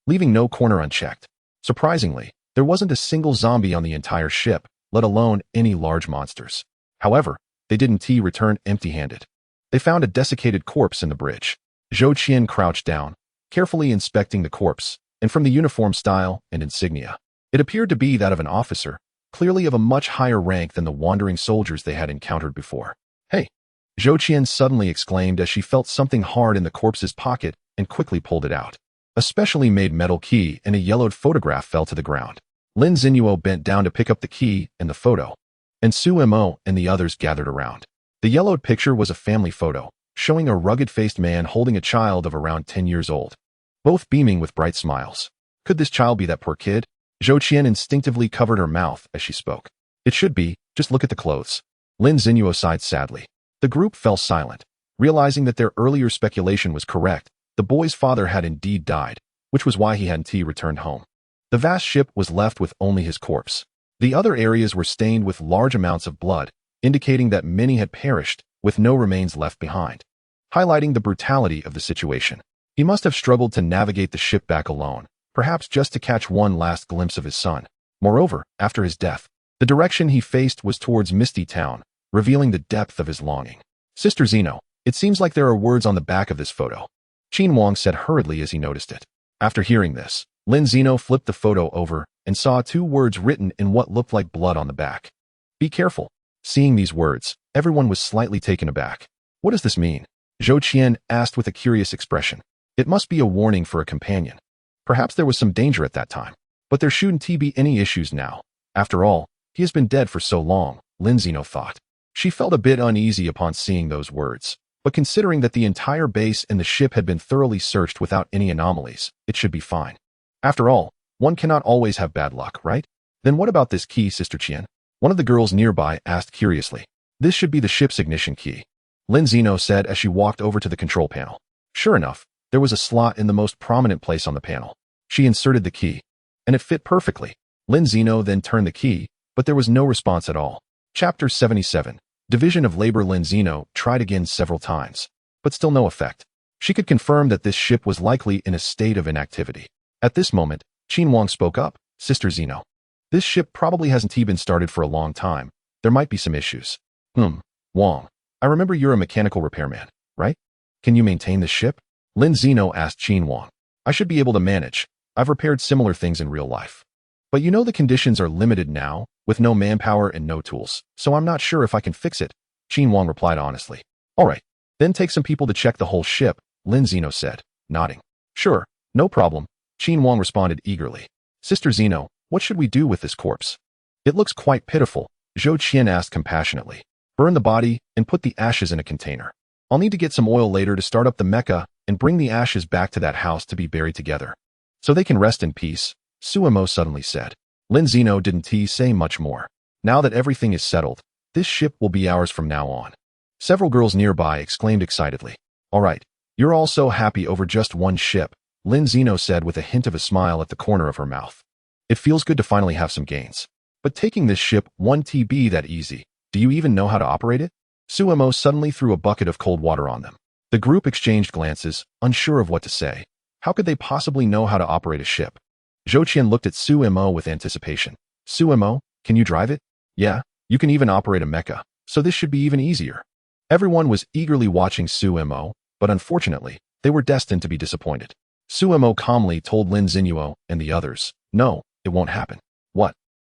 leaving no corner unchecked. Surprisingly, there wasn't a single zombie on the entire ship, let alone any large monsters. However, they didn't return empty-handed. They found a desiccated corpse in the bridge. Zhou Qian crouched down, carefully inspecting the corpse, and from the uniform style and insignia, it appeared to be that of an officer, clearly of a much higher rank than the wandering soldiers they had encountered before. Hey! Zhou Qian suddenly exclaimed as she felt something hard in the corpse's pocket and quickly pulled it out. A specially made metal key and a yellowed photograph fell to the ground. Lin Zinuo bent down to pick up the key and the photo, and Su Mo and the others gathered around. The yellowed picture was a family photo, showing a rugged-faced man holding a child of around 10 years old, both beaming with bright smiles. Could this child be that poor kid? Zhou Qian instinctively covered her mouth as she spoke. It should be, just look at the clothes. Lin Zinuo sighed sadly. The group fell silent, realizing that their earlier speculation was correct. The boy's father had indeed died, which was why he hadn't returned home. The vast ship was left with only his corpse. The other areas were stained with large amounts of blood, indicating that many had perished, with no remains left behind, highlighting the brutality of the situation. He must have struggled to navigate the ship back alone, perhaps just to catch one last glimpse of his son. Moreover, after his death, the direction he faced was towards Misty Town, revealing the depth of his longing. Sister Zeno, it seems like there are words on the back of this photo, Qin Wang said hurriedly as he noticed it. After hearing this, Lin Zeno flipped the photo over and saw 2 words written in what looked like blood on the back. Be careful. Seeing these words, everyone was slightly taken aback. What does this mean? Zhou Qian asked with a curious expression. It must be a warning for a companion. Perhaps there was some danger at that time, but there shouldn't be any issues now. After all, he has been dead for so long, Lin Zeno thought. She felt a bit uneasy upon seeing those words, but considering that the entire base and the ship had been thoroughly searched without any anomalies, it should be fine. After all, one cannot always have bad luck, right? Then what about this key, Sister Qian? One of the girls nearby asked curiously. This should be the ship's ignition key, Lin Zeno said as she walked over to the control panel. Sure enough, there was a slot in the most prominent place on the panel. She inserted the key, and it fit perfectly. Lin Zeno then turned the key, but there was no response at all. Chapter 77. Division of Labor. Lin Zeno tried again several times, but still no effect. She could confirm that this ship was likely in a state of inactivity. At this moment, Qin Wang spoke up. Sister Zeno, this ship probably hasn't been started for a long time. There might be some issues. Wang, I remember you're a mechanical repairman, right? Can you maintain the ship? Lin Zeno asked Qin Wang. I should be able to manage. I've repaired similar things in real life. But you know the conditions are limited now, with no manpower and no tools, so I'm not sure if I can fix it, Qin Wang replied honestly. All right, then take some people to check the whole ship, Lin Zeno said, nodding. Sure, no problem, Qin Wang responded eagerly. Sister Zeno, what should we do with this corpse? It looks quite pitiful, Zhou Qian asked compassionately. Burn the body and put the ashes in a container. I'll need to get some oil later to start up the mecha and bring the ashes back to that house to be buried together, so they can rest in peace, Su Mo suddenly said. Lin Zeno didn't say much more. Now that everything is settled, this ship will be ours from now on. Several girls nearby exclaimed excitedly. All right, you're all so happy over just one ship, Lin Zeno said with a hint of a smile at the corner of her mouth. It feels good to finally have some gains. But taking this ship won't be that easy. Do you even know how to operate it? Su Mo suddenly threw a bucket of cold water on them. The group exchanged glances, unsure of what to say. How could they possibly know how to operate a ship? Zhou Qian looked at Su Mo with anticipation. Su Mo, can you drive it? Yeah, you can even operate a mecha, so this should be even easier. Everyone was eagerly watching Su Mo, but unfortunately, they were destined to be disappointed. Su Mo calmly told Lin Zinuo and the others, no, it won't happen. What?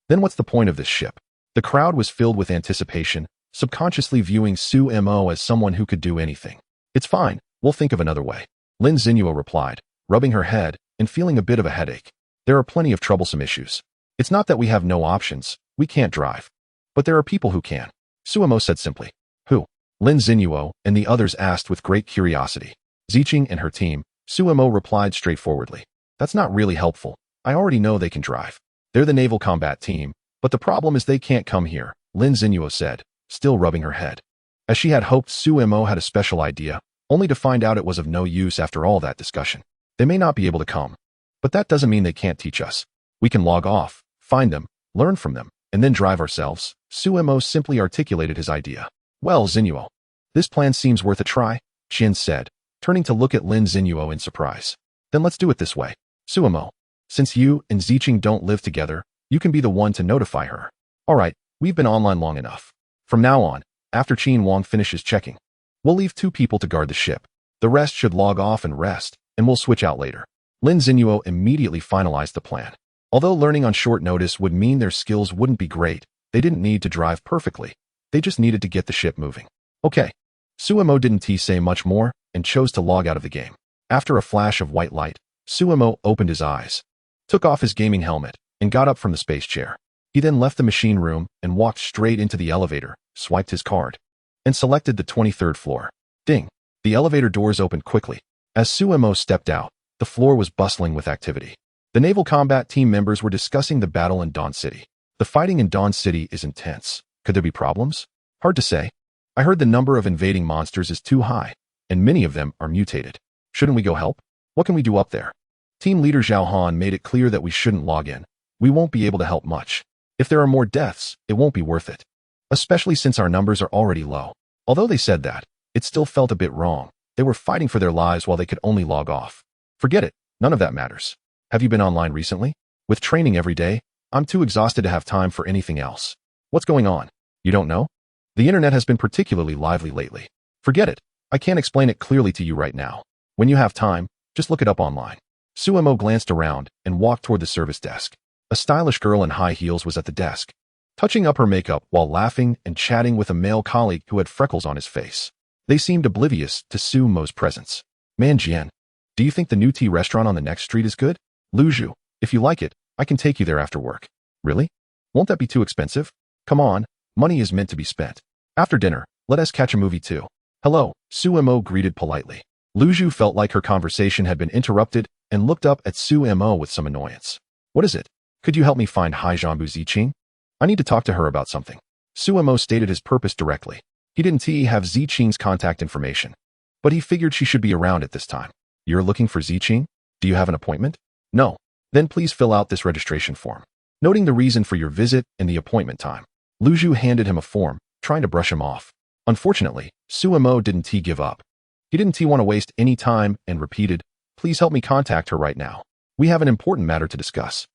Then what's the point of this ship? The crowd was filled with anticipation, subconsciously viewing Su Mo as someone who could do anything. It's fine, we'll think of another way, Lin Zinuo replied, rubbing her head and feeling a bit of a headache. There are plenty of troublesome issues. It's not that we have no options, we can't drive. But there are people who can, Su Mo said simply. Who? Lin Zinuo and the others asked with great curiosity. Ziqing and her team, Su Mo replied straightforwardly. That's not really helpful. I already know they can drive. They're the naval combat team, but the problem is they can't come here, Lin Zinuo said, still rubbing her head. As she had hoped Su Mo had a special idea, only to find out it was of no use after all that discussion. They may not be able to come, but that doesn't mean they can't teach us. We can log off, find them, learn from them, and then drive ourselves. Suemo simply articulated his idea. Well, Xinyuo, this plan seems worth a try, Jin said, turning to look at Lin Xinyuo in surprise. Then let's do it this way. Suemo, since you and Ziqing don't live together, you can be the one to notify her. Alright, we've been online long enough. From now on, after Qin Wang finishes checking, we'll leave 2 people to guard the ship. The rest should log off and rest, and we'll switch out later. Lin Xinyuo immediately finalized the plan. Although learning on short notice would mean their skills wouldn't be great, they didn't need to drive perfectly. They just needed to get the ship moving. Okay. Suemo didn't say much more and chose to log out of the game. After a flash of white light, Suemo opened his eyes, took off his gaming helmet, and got up from the space chair. He then left the machine room and walked straight into the elevator, swiped his card, and selected the 23rd floor. Ding! The elevator doors opened quickly. As Suemo stepped out, the floor was bustling with activity. The naval combat team members were discussing the battle in Dawn City. The fighting in Dawn City is intense. Could there be problems? Hard to say. I heard the number of invading monsters is too high, and many of them are mutated. Shouldn't we go help? What can we do up there? Team leader Zhao Han made it clear that we shouldn't log in. We won't be able to help much. If there are more deaths, it won't be worth it. Especially since our numbers are already low. Although they said that, it still felt a bit wrong. They were fighting for their lives while they could only log off. Forget it. None of that matters. Have you been online recently? With training every day, I'm too exhausted to have time for anything else. What's going on? You don't know? The internet has been particularly lively lately. Forget it. I can't explain it clearly to you right now. When you have time, just look it up online. Suemo glanced around and walked toward the service desk. A stylish girl in high heels was at the desk, touching up her makeup while laughing and chatting with a male colleague who had freckles on his face. They seemed oblivious to Suemo's presence. Man Jian, do you think the new tea restaurant on the next street is good? Luzhu, if you like it, I can take you there after work. Really? Won't that be too expensive? Come on, money is meant to be spent. After dinner, let us catch a movie too. Hello, Suemo greeted politely. Luzhu felt like her conversation had been interrupted and looked up at Suemo with some annoyance. What is it? Could you help me find Haijianbu Ziqing? I need to talk to her about something. Suemo stated his purpose directly. He didn't have Ziqing's contact information, but he figured she should be around at this time. You're looking for Ziqing? Do you have an appointment? No. Then please fill out this registration form, noting the reason for your visit and the appointment time. Luzhu handed him a form, trying to brush him off. Unfortunately, Suemo didn't give up. He didn't want to waste any time and repeated, please help me contact her right now. We have an important matter to discuss.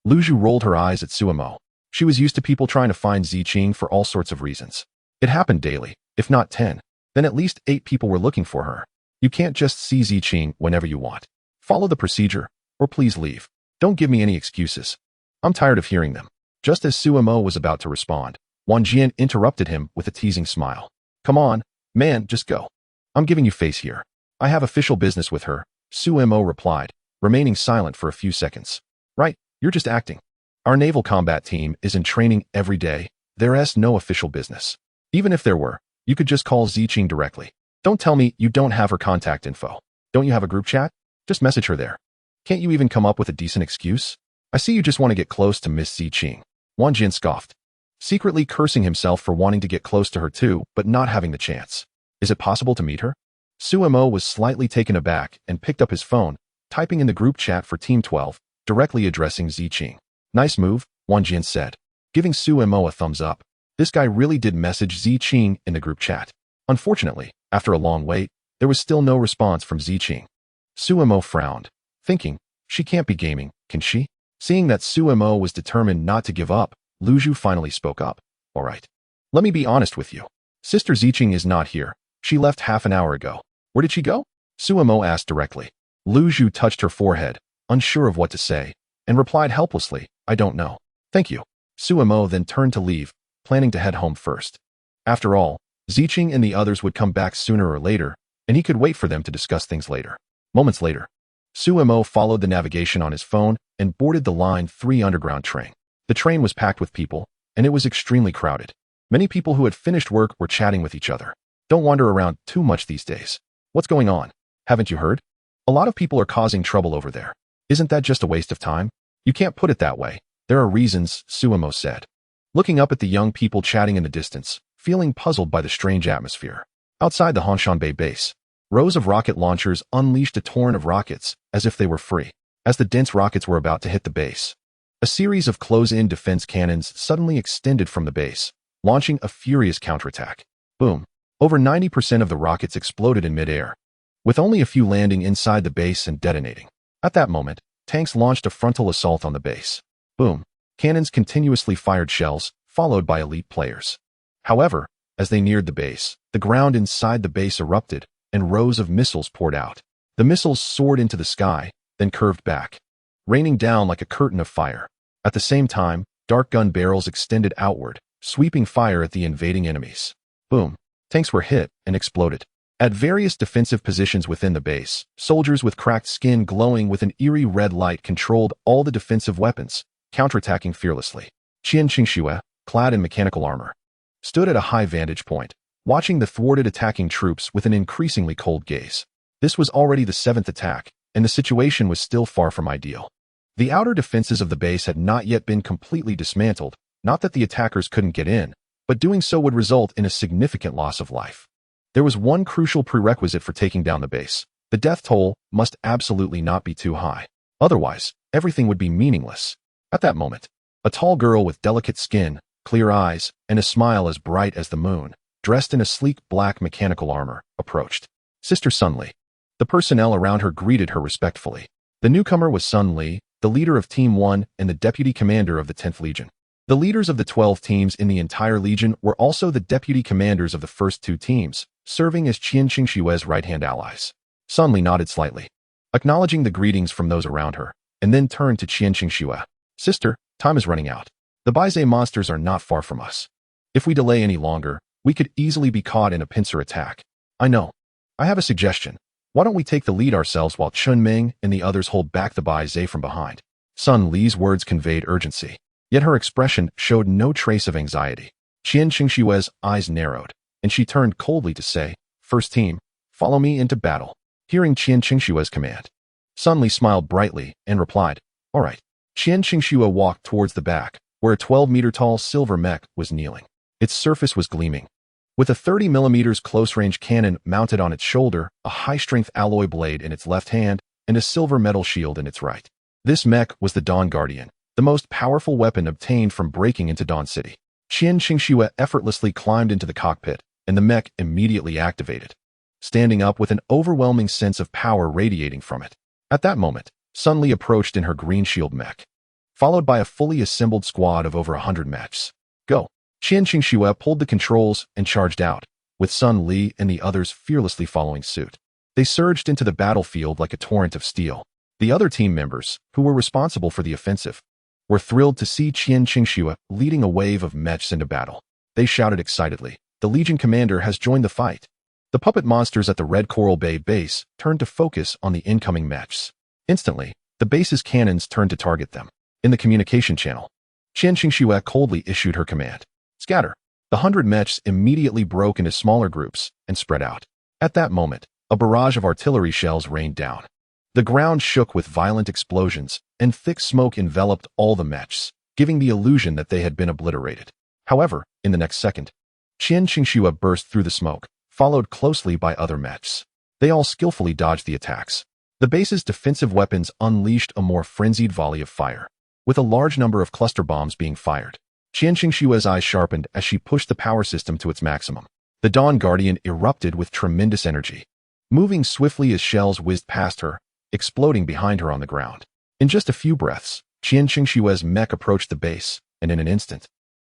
Luzhu rolled her eyes at Suemo. She was used to people trying to find Ziqing for all sorts of reasons. It happened daily, if not 10. Then at least 8 people were looking for her. You can't just see Ziqing whenever you want. Follow the procedure, or please leave. Don't give me any excuses. I'm tired of hearing them. Just as Suemo was about to respond, Wang Jian interrupted him with a teasing smile. Come on, man, just go. I'm giving you face here. I have official business with her, Suemo replied, remaining silent for a few seconds. Right, you're just acting. Our naval combat team is in training every day. There's no official business. Even if there were, you could just call Ziqing directly. Don't tell me you don't have her contact info. Don't you have a group chat? Just message her there. Can't you even come up with a decent excuse? I see you just want to get close to Miss Ziqing. Wang Jian scoffed, secretly cursing himself for wanting to get close to her too, but not having the chance. Is it possible to meet her? Suemo was slightly taken aback and picked up his phone, typing in the group chat for Team 12, directly addressing Ziqing. Nice move, Wang Jian said, giving Suemo a thumbs up. This guy really did message Ziqing in the group chat. Unfortunately, after a long wait, there was still no response from Ziqing. Suemo frowned, thinking, she can't be gaming, can she? Seeing that Suemo was determined not to give up, Luzhu finally spoke up. All right. Let me be honest with you. Sister Ziqing is not here. She left half an hour ago. Where did she go? Suemo asked directly. Luzhu touched her forehead, unsure of what to say, and replied helplessly, I don't know. Thank you. Suemo then turned to leave, planning to head home first. After all, Ziqing and the others would come back sooner or later, and he could wait for them to discuss things later. Moments later, Suemo followed the navigation on his phone and boarded the Line 3 underground train. The train was packed with people, and it was extremely crowded. Many people who had finished work were chatting with each other. Don't wander around too much these days. What's going on? Haven't you heard? A lot of people are causing trouble over there. Isn't that just a waste of time? You can't put it that way. There are reasons, Suemo said, looking up at the young people chatting in the distance, feeling puzzled by the strange atmosphere. Outside the Hanshan Bay base, Rows of rocket launchers unleashed a torrent of rockets, as if they were free. As the dense rockets were about to hit the base, a series of close-in defense cannons suddenly extended from the base, launching a furious counterattack. Boom. Over 90% of the rockets exploded in midair, with only a few landing inside the base and detonating. At that moment, tanks launched a frontal assault on the base. Boom. Cannons continuously fired shells, followed by elite players. However, as they neared the base, the ground inside the base erupted, and rows of missiles poured out. The missiles soared into the sky, then curved back, raining down like a curtain of fire. At the same time, dark gun barrels extended outward, sweeping fire at the invading enemies. Boom. Tanks were hit and exploded. At various defensive positions within the base, soldiers with cracked skin glowing with an eerie red light controlled all the defensive weapons, counterattacking fearlessly. Qian Qingxue, clad in mechanical armor, stood at a high vantage point, watching the thwarted attacking troops with an increasingly cold gaze. This was already the 7th attack, and the situation was still far from ideal. The outer defenses of the base had not yet been completely dismantled, not that the attackers couldn't get in, but doing so would result in a significant loss of life. There was one crucial prerequisite for taking down the base. The death toll must absolutely not be too high. Otherwise, everything would be meaningless. At that moment, a tall girl with delicate skin, clear eyes, and a smile as bright as the moon, dressed in a sleek black mechanical armor, approached. Sister Sun Li. The personnel around her greeted her respectfully. The newcomer was Sun Li, the leader of Team 1 and the deputy commander of the 10th Legion. The leaders of the 12 teams in the entire Legion were also the deputy commanders of the first 2 teams, serving as Qian Qingshue's right-hand allies. Sun Li nodded slightly, acknowledging the greetings from those around her, and then turned to Qian Qingxue. Sister, time is running out. The Baize monsters are not far from us. If we delay any longer, we could easily be caught in a pincer attack. I know. I have a suggestion. Why don't we take the lead ourselves while Chun Ming and the others hold back the Baize from behind? Sun Li's words conveyed urgency, yet her expression showed no trace of anxiety. Qian Qingshue's eyes narrowed, and she turned coldly to say, First team, follow me into battle. Hearing Qian Qingshue's command, Sun Li smiled brightly and replied, All right. Qian Qingxue walked towards the back, where a 12-meter-tall silver mech was kneeling. Its surface was gleaming. With a 30mm close-range cannon mounted on its shoulder, a high-strength alloy blade in its left hand, and a silver metal shield in its right. This mech was the Dawn Guardian, the most powerful weapon obtained from breaking into Dawn City. Qian Qingxue effortlessly climbed into the cockpit, and the mech immediately activated, standing up with an overwhelming sense of power radiating from it. At that moment, Sun Li approached in her green shield mech, followed by a fully assembled squad of over 100 mechs. Go! Qian Qingxue pulled the controls and charged out, with Sun Li and the others fearlessly following suit. They surged into the battlefield like a torrent of steel. The other team members, who were responsible for the offensive, were thrilled to see Qian Qingxue leading a wave of mechs into battle. They shouted excitedly, The Legion commander has joined the fight. The puppet monsters at the Red Coral Bay base turned to focus on the incoming mechs. Instantly, the base's cannons turned to target them. In the communication channel, Qian Qingxue coldly issued her command. Scatter. The 100 mechs immediately broke into smaller groups and spread out. At that moment, a barrage of artillery shells rained down. The ground shook with violent explosions, and thick smoke enveloped all the mechs, giving the illusion that they had been obliterated. However, in the next second, Qian Qingxue burst through the smoke, followed closely by other mechs. They all skillfully dodged the attacks. The base's defensive weapons unleashed a more frenzied volley of fire, with a large number of cluster bombs being fired. Qian Qingxue's eyes sharpened as she pushed the power system to its maximum. The Dawn Guardian erupted with tremendous energy, moving swiftly as shells whizzed past her, exploding behind her on the ground. In just a few breaths, Qian Qingxue's mech approached the base, and in an instant,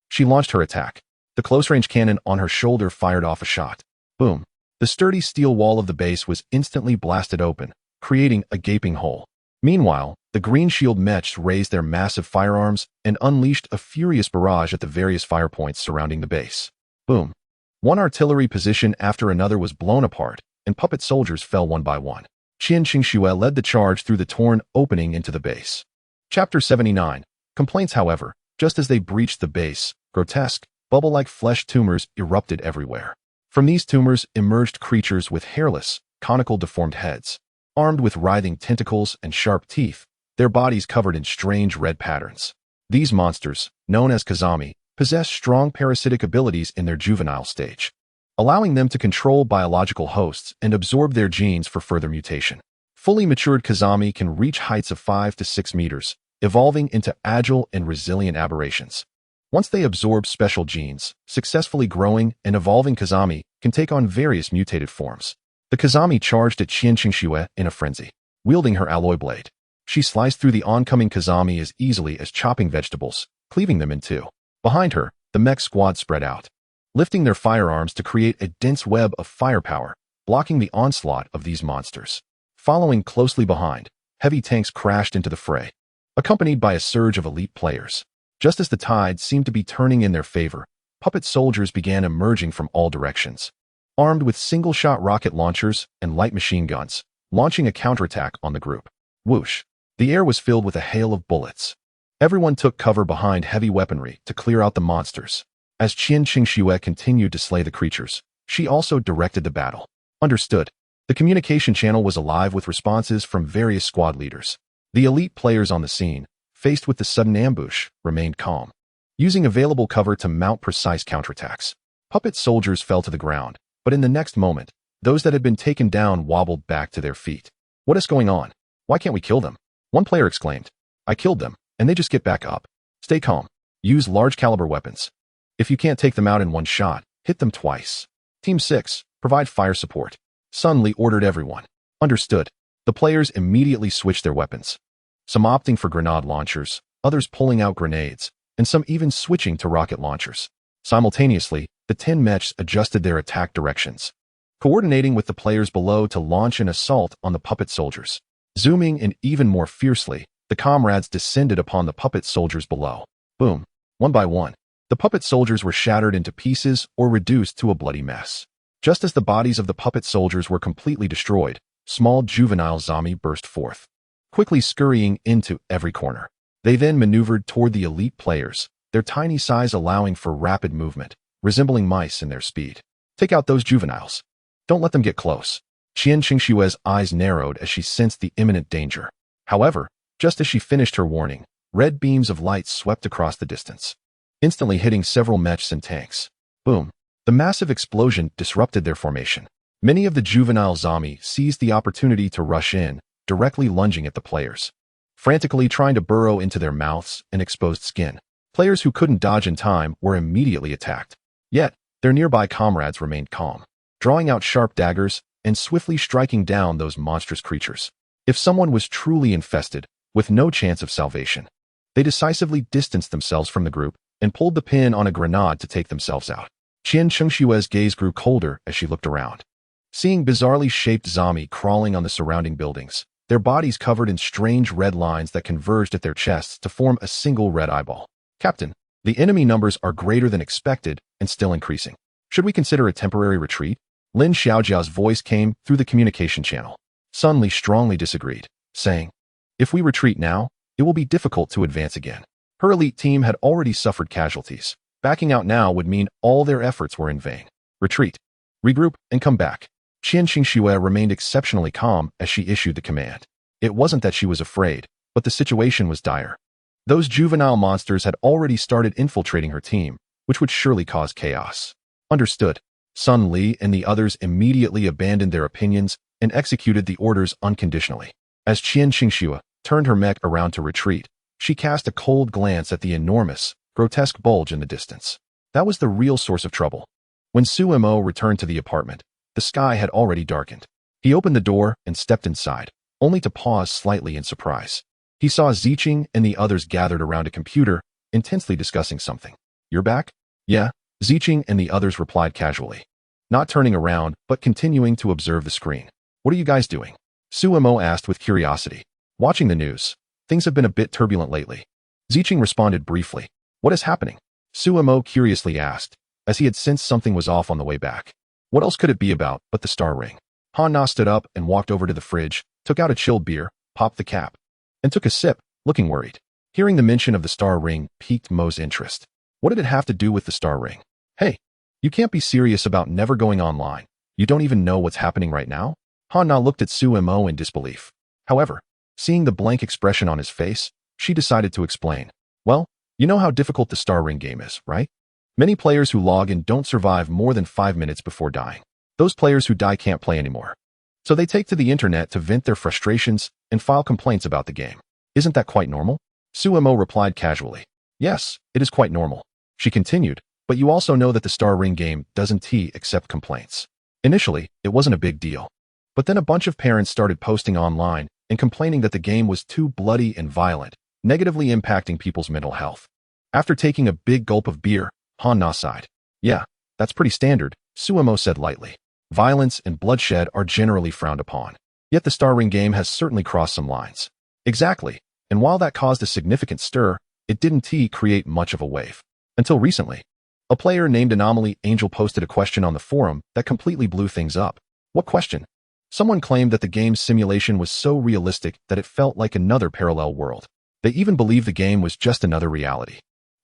she launched her attack. The close-range cannon on her shoulder fired off a shot. Boom. The sturdy steel wall of the base was instantly blasted open, creating a gaping hole. Meanwhile, the green shield mechs raised their massive firearms and unleashed a furious barrage at the various fire points surrounding the base. Boom. One artillery position after another was blown apart, and puppet soldiers fell one by one. Qian Qingxue led the charge through the torn opening into the base. Chapter 79. Complaints. However, just as they breached the base, grotesque, bubble-like flesh tumors erupted everywhere. From these tumors emerged creatures with hairless, conical deformed heads, armed with writhing tentacles and sharp teeth, their bodies covered in strange red patterns. These monsters, known as Kazami, possess strong parasitic abilities in their juvenile stage. allowing them to control biological hosts and absorb their genes for further mutation. Fully matured Kazami can reach heights of 5 to 6 meters, evolving into agile and resilient aberrations. Once they absorb special genes, successfully growing and evolving Kazami can take on various mutated forms. The Kazami charged at Qian Qingxue in a frenzy. Wielding her alloy blade, she sliced through the oncoming Kazami as easily as chopping vegetables, cleaving them in two. Behind her, the mech squad spread out, lifting their firearms to create a dense web of firepower, blocking the onslaught of these monsters. Following closely behind, heavy tanks crashed into the fray, accompanied by a surge of elite players. Just as the tide seemed to be turning in their favor, puppet soldiers began emerging from all directions, armed with single-shot rocket launchers and light machine guns, launching a counterattack on the group. Whoosh! The air was filled with a hail of bullets. Everyone took cover behind heavy weaponry to clear out the monsters. As Qian Qingxue continued to slay the creatures, she also directed the battle. Understood. The communication channel was alive with responses from various squad leaders. The elite players on the scene, faced with the sudden ambush, remained calm, using available cover to mount precise counterattacks. Puppet soldiers fell to the ground, but in the next moment, those that had been taken down wobbled back to their feet. What is going on? Why can't we kill them? One player exclaimed. I killed them, and they just get back up. Stay calm. Use large caliber weapons. If you can't take them out in one shot, hit them twice. Team 6, provide fire support. Sun Li ordered everyone. Understood. The players immediately switched their weapons. Some opting for grenade launchers, others pulling out grenades, and some even switching to rocket launchers. Simultaneously, the 10 mechs adjusted their attack directions, coordinating with the players below to launch an assault on the puppet soldiers. Zooming in even more fiercely, the comrades descended upon the puppet soldiers below. Boom. One by one, the puppet soldiers were shattered into pieces or reduced to a bloody mess. Just as the bodies of the puppet soldiers were completely destroyed, small juvenile zombie burst forth, quickly scurrying into every corner. They then maneuvered toward the elite players, their tiny size allowing for rapid movement, resembling mice in their speed. Take out those juveniles. Don't let them get close. Qian Qingxue's eyes narrowed as she sensed the imminent danger. However, just as she finished her warning, red beams of light swept across the distance, instantly hitting several mechs and tanks. Boom. The massive explosion disrupted their formation. Many of the juvenile zombie seized the opportunity to rush in, directly lunging at the players, frantically trying to burrow into their mouths and exposed skin. Players who couldn't dodge in time were immediately attacked. Yet, their nearby comrades remained calm, drawing out sharp daggers and swiftly striking down those monstrous creatures. If someone was truly infested, with no chance of salvation, they decisively distanced themselves from the group and pulled the pin on a grenade to take themselves out. Qian Qingxue's gaze grew colder as she looked around, seeing bizarrely shaped zombie crawling on the surrounding buildings, their bodies covered in strange red lines that converged at their chests to form a single red eyeball. Captain, the enemy numbers are greater than expected and still increasing. Should we consider a temporary retreat? Lin Xiaojiao's voice came through the communication channel. Sun Li strongly disagreed, saying, if we retreat now, it will be difficult to advance again. Her elite team had already suffered casualties. Backing out now would mean all their efforts were in vain. Retreat, regroup, and come back. Qian Qingxue remained exceptionally calm as she issued the command. It wasn't that she was afraid, but the situation was dire. Those juvenile monsters had already started infiltrating her team, which would surely cause chaos. Understood. Sun Li and the others immediately abandoned their opinions and executed the orders unconditionally. As Qian Qingxue turned her mech around to retreat, she cast a cold glance at the enormous, grotesque bulge in the distance. That was the real source of trouble. When Su Mo returned to the apartment, the sky had already darkened. He opened the door and stepped inside, only to pause slightly in surprise. He saw Ziqing and the others gathered around a computer, intensely discussing something. You're back? Yeah, Ziqing and the others replied casually, not turning around but continuing to observe the screen. What are you guys doing? Su Mo asked with curiosity. Watching the news. Things have been a bit turbulent lately. Ziqing responded briefly. What is happening? Su Mo curiously asked, as he had sensed something was off on the way back. What else could it be about but the star ring? Han Na stood up and walked over to the fridge, took out a chilled beer, popped the cap, and took a sip, looking worried. Hearing the mention of the star ring piqued Mo's interest. What did it have to do with the star ring? Hey, you can't be serious about never going online. You don't even know what's happening right now? Han Na looked at Su Mo in disbelief. However, seeing the blank expression on his face, she decided to explain. Well, you know how difficult the star ring game is, right? Many players who log in don't survive more than 5 minutes before dying. Those players who die can't play anymore. So they take to the internet to vent their frustrations and file complaints about the game. Isn't that quite normal? Suemo replied casually. Yes, it is quite normal. She continued, but you also know that the Star Ring game doesn't accept complaints. Initially, it wasn't a big deal. But then a bunch of parents started posting online and complaining that the game was too bloody and violent, negatively impacting people's mental health. After taking a big gulp of beer, Han-Na sighed. Yeah, that's pretty standard, Suemo said lightly. Violence and bloodshed are generally frowned upon. Yet the Star Ring game has certainly crossed some lines. Exactly, and while that caused a significant stir, it didn't create much of a wave. Until recently. A player named Anomaly Angel posted a question on the forum that completely blew things up. What question? Someone claimed that the game's simulation was so realistic that it felt like another parallel world. They even believed the game was just another reality.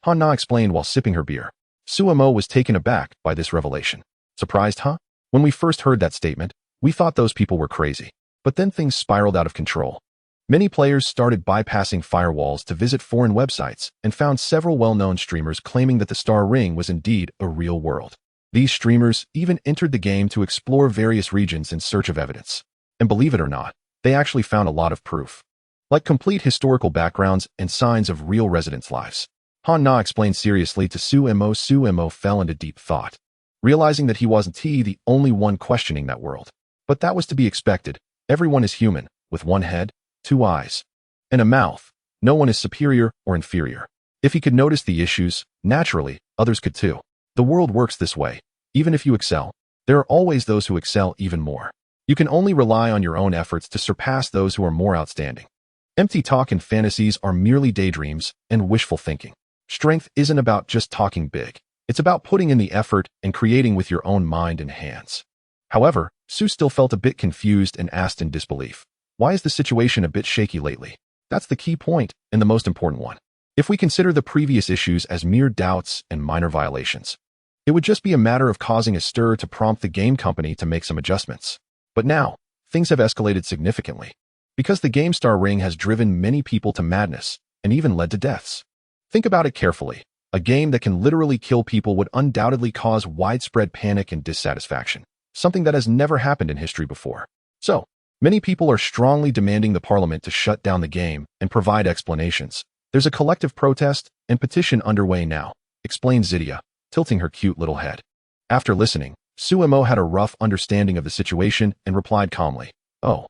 Han-Na explained while sipping her beer. Suemo was taken aback by this revelation. Surprised, huh? When we first heard that statement, we thought those people were crazy. But then things spiraled out of control. Many players started bypassing firewalls to visit foreign websites and found several well-known streamers claiming that the Star Ring was indeed a real world. These streamers even entered the game to explore various regions in search of evidence. And believe it or not, they actually found a lot of proof. Like complete historical backgrounds and signs of real residents' lives. Han-Na explained seriously to Suemo. Suemo fell into deep thought, realizing that he wasn't the only one questioning that world. But that was to be expected. Everyone is human, with one head, 2 eyes, and a mouth. No one is superior or inferior. If he could notice the issues, naturally, others could too. The world works this way. Even if you excel, there are always those who excel even more. You can only rely on your own efforts to surpass those who are more outstanding. Empty talk and fantasies are merely daydreams and wishful thinking. Strength isn't about just talking big. It's about putting in the effort and creating with your own mind and hands. However, Sue still felt a bit confused and asked in disbelief. Why is the situation a bit shaky lately? That's the key point and the most important one. If we consider the previous issues as mere doubts and minor violations, it would just be a matter of causing a stir to prompt the game company to make some adjustments. But now, things have escalated significantly. Because the game Star Ring has driven many people to madness and even led to deaths. Think about it carefully. A game that can literally kill people would undoubtedly cause widespread panic and dissatisfaction, something that has never happened in history before. So, many people are strongly demanding the parliament to shut down the game and provide explanations. There's a collective protest and petition underway now, explained Zydia, tilting her cute little head. After listening, Suemo had a rough understanding of the situation and replied calmly, Oh,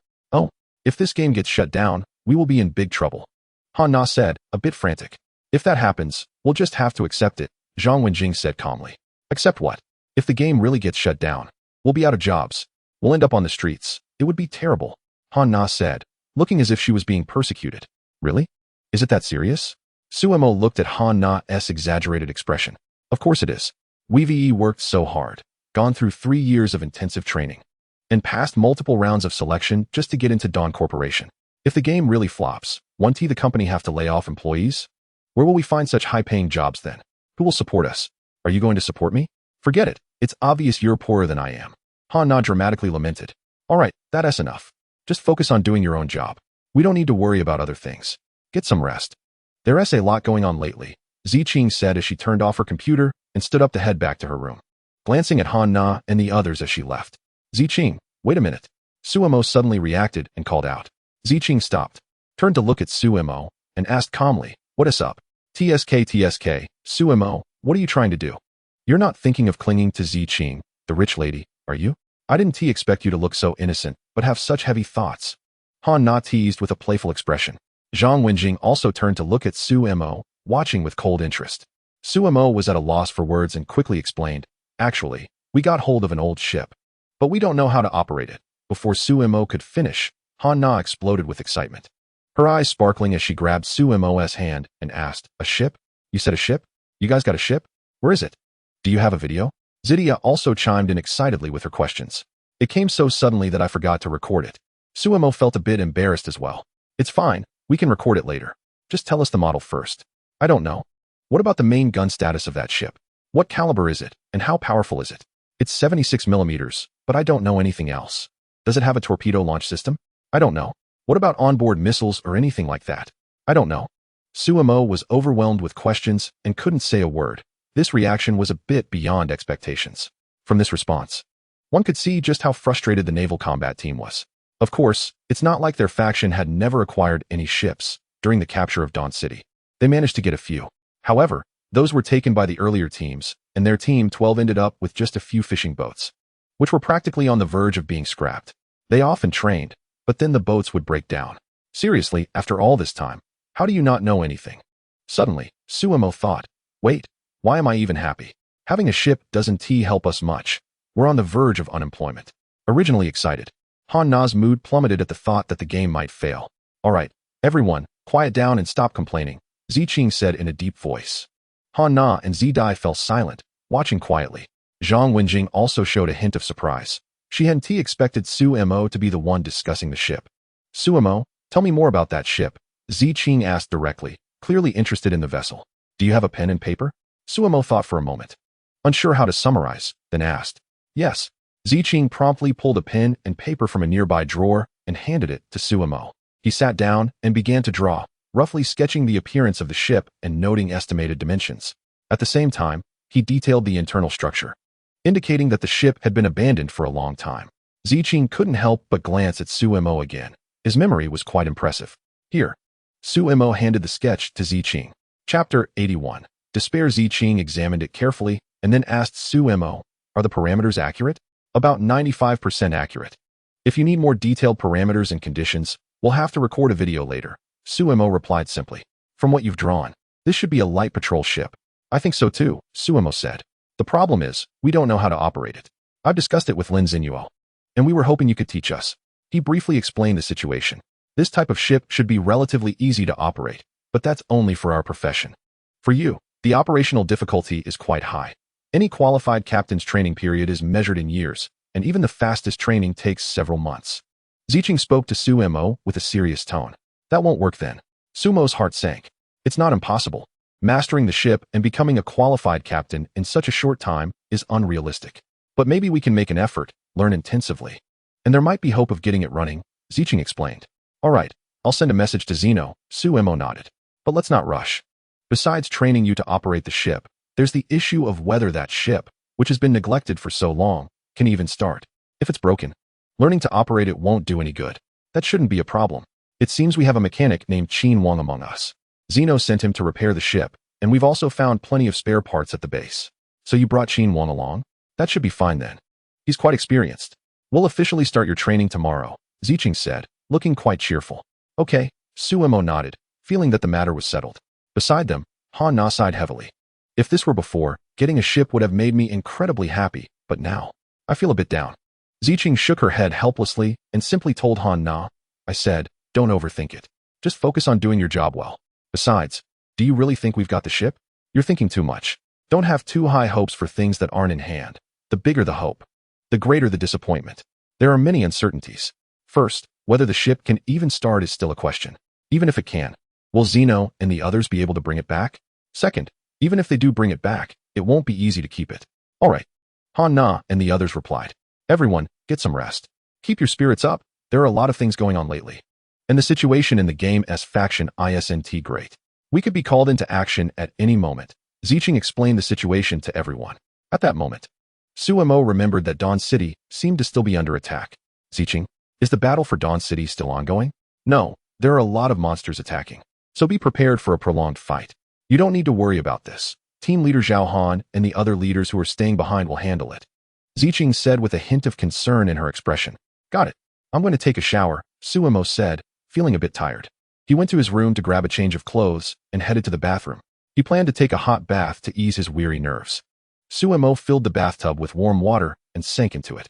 if this game gets shut down, we will be in big trouble. Han-Na said, a bit frantic. If that happens, we'll just have to accept it, Zhang Wenjing said calmly. Accept what? If the game really gets shut down, we'll be out of jobs. We'll end up on the streets. It would be terrible, Han-Na said, looking as if she was being persecuted. Really? Is it that serious? Suemo looked at Han-Na's exaggerated expression. Of course it is. We've worked so hard, gone through 3 years of intensive training, and passed multiple rounds of selection just to get into Dawn Corporation. If the game really flops, won't the company have to lay off employees? Where will we find such high-paying jobs then? Who will support us? Are you going to support me? Forget it. It's obvious you're poorer than I am. Han-Na dramatically lamented. All right, that's enough. Just focus on doing your own job. We don't need to worry about other things. Get some rest. There's a lot going on lately, Ziqing said as she turned off her computer and stood up to head back to her room, glancing at Han-Na and the others as she left. Ziqing, wait a minute. Suemo suddenly reacted and called out. Ziqing stopped, turned to look at Suemo, and asked calmly, What is up? TSK, Suemo, what are you trying to do? You're not thinking of clinging to Ziqing, the rich lady, are you? I didn't expect you to look so innocent, but have such heavy thoughts. Han-Na teased with a playful expression. Zhang Wenjing also turned to look at Suemo, watching with cold interest. Suemo was at a loss for words and quickly explained, Actually, we got hold of an old ship, but we don't know how to operate it. Before Suemo could finish, Han-Na exploded with excitement, her eyes sparkling as she grabbed Suemo's hand and asked, A ship? You said a ship? You guys got a ship? Where is it? Do you have a video? Zydia also chimed in excitedly with her questions. It came so suddenly that I forgot to record it. Suemo felt a bit embarrassed as well. It's fine, we can record it later. Just tell us the model first. I don't know. What about the main gun status of that ship? What caliber is it, and how powerful is it? It's 76 millimeters, but I don't know anything else. Does it have a torpedo launch system? I don't know. What about onboard missiles or anything like that? I don't know. Suemo was overwhelmed with questions and couldn't say a word. This reaction was a bit beyond expectations. From this response, one could see just how frustrated the naval combat team was. Of course, it's not like their faction had never acquired any ships during the capture of Dawn City. They managed to get a few. However, those were taken by the earlier teams, and their Team 12 ended up with just a few fishing boats, which were practically on the verge of being scrapped. They often trained, but then the boats would break down. Seriously, after all this time, how do you not know anything? Suddenly, Suemo thought, wait, why am I even happy? Having a ship doesn't help us much. We're on the verge of unemployment. Originally excited, Han Na's mood plummeted at the thought that the game might fail. All right, everyone, quiet down and stop complaining, Ziqing said in a deep voice. Han Na and Zidai fell silent, watching quietly. Zhang Wenjing also showed a hint of surprise. She hadn't expected Suemo to be the one discussing the ship. Suemo, tell me more about that ship, Ziqing asked directly, clearly interested in the vessel. Do you have a pen and paper? Suemo thought for a moment, unsure how to summarize, then asked. Yes. Ziqing promptly pulled a pen and paper from a nearby drawer and handed it to Suemo. He sat down and began to draw, roughly sketching the appearance of the ship and noting estimated dimensions. At the same time, he detailed the internal structure, indicating that the ship had been abandoned for a long time. Ziqing couldn't help but glance at Suemo again. His memory was quite impressive. Here. Suemo handed the sketch to Ziqing. Chapter 81. Despair. Ziqing examined it carefully and then asked Suemo, are the parameters accurate? About 95% accurate. If you need more detailed parameters and conditions, we'll have to record a video later. Suemo replied simply. From what you've drawn, this should be a light patrol ship. I think so too, Suemo said. The problem is, we don't know how to operate it. I've discussed it with Lin Xinyuo, and we were hoping you could teach us. He briefly explained the situation. This type of ship should be relatively easy to operate, but that's only for our profession. For you, the operational difficulty is quite high. Any qualified captain's training period is measured in years, and even the fastest training takes several months. Ziqing spoke to Suemo with a serious tone. That won't work then. Sumo's heart sank. It's not impossible. Mastering the ship and becoming a qualified captain in such a short time is unrealistic. But maybe we can make an effort, learn intensively. And there might be hope of getting it running, Ziqing explained. All right, I'll send a message to Zeno, Suemo nodded. But let's not rush. Besides training you to operate the ship, there's the issue of whether that ship, which has been neglected for so long, can even start. If it's broken, learning to operate it won't do any good. That shouldn't be a problem. It seems we have a mechanic named Qin Wang among us. Zeno sent him to repair the ship, and we've also found plenty of spare parts at the base. So you brought Qin Wang along? That should be fine then. He's quite experienced. We'll officially start your training tomorrow, Ziqing said, looking quite cheerful. Okay, Suemo nodded, feeling that the matter was settled. Beside them, Han Na sighed heavily. If this were before, getting a ship would have made me incredibly happy, but now, I feel a bit down. Ziqing shook her head helplessly and simply told Han Na, I said, don't overthink it. Just focus on doing your job well. Besides, do you really think we've got the ship? You're thinking too much. Don't have too high hopes for things that aren't in hand. The bigger the hope, the greater the disappointment. There are many uncertainties. First, whether the ship can even start is still a question. Even if it can, will Zeno and the others be able to bring it back? Second, even if they do bring it back, it won't be easy to keep it. All right. Han Na and the others replied. Everyone, get some rest. Keep your spirits up. There are a lot of things going on lately. And the situation in the game's faction isn't great. We could be called into action at any moment. Ziqing explained the situation to everyone. At that moment, Suemo remembered that Dawn City seemed to still be under attack. Ziqing, is the battle for Dawn City still ongoing? No, there are a lot of monsters attacking. So be prepared for a prolonged fight. You don't need to worry about this. Team leader Zhao Han and the other leaders who are staying behind will handle it. Ziqing said with a hint of concern in her expression. Got it. I'm going to take a shower, Suemo said, feeling a bit tired. He went to his room to grab a change of clothes and headed to the bathroom. He planned to take a hot bath to ease his weary nerves. Suemo filled the bathtub with warm water and sank into it.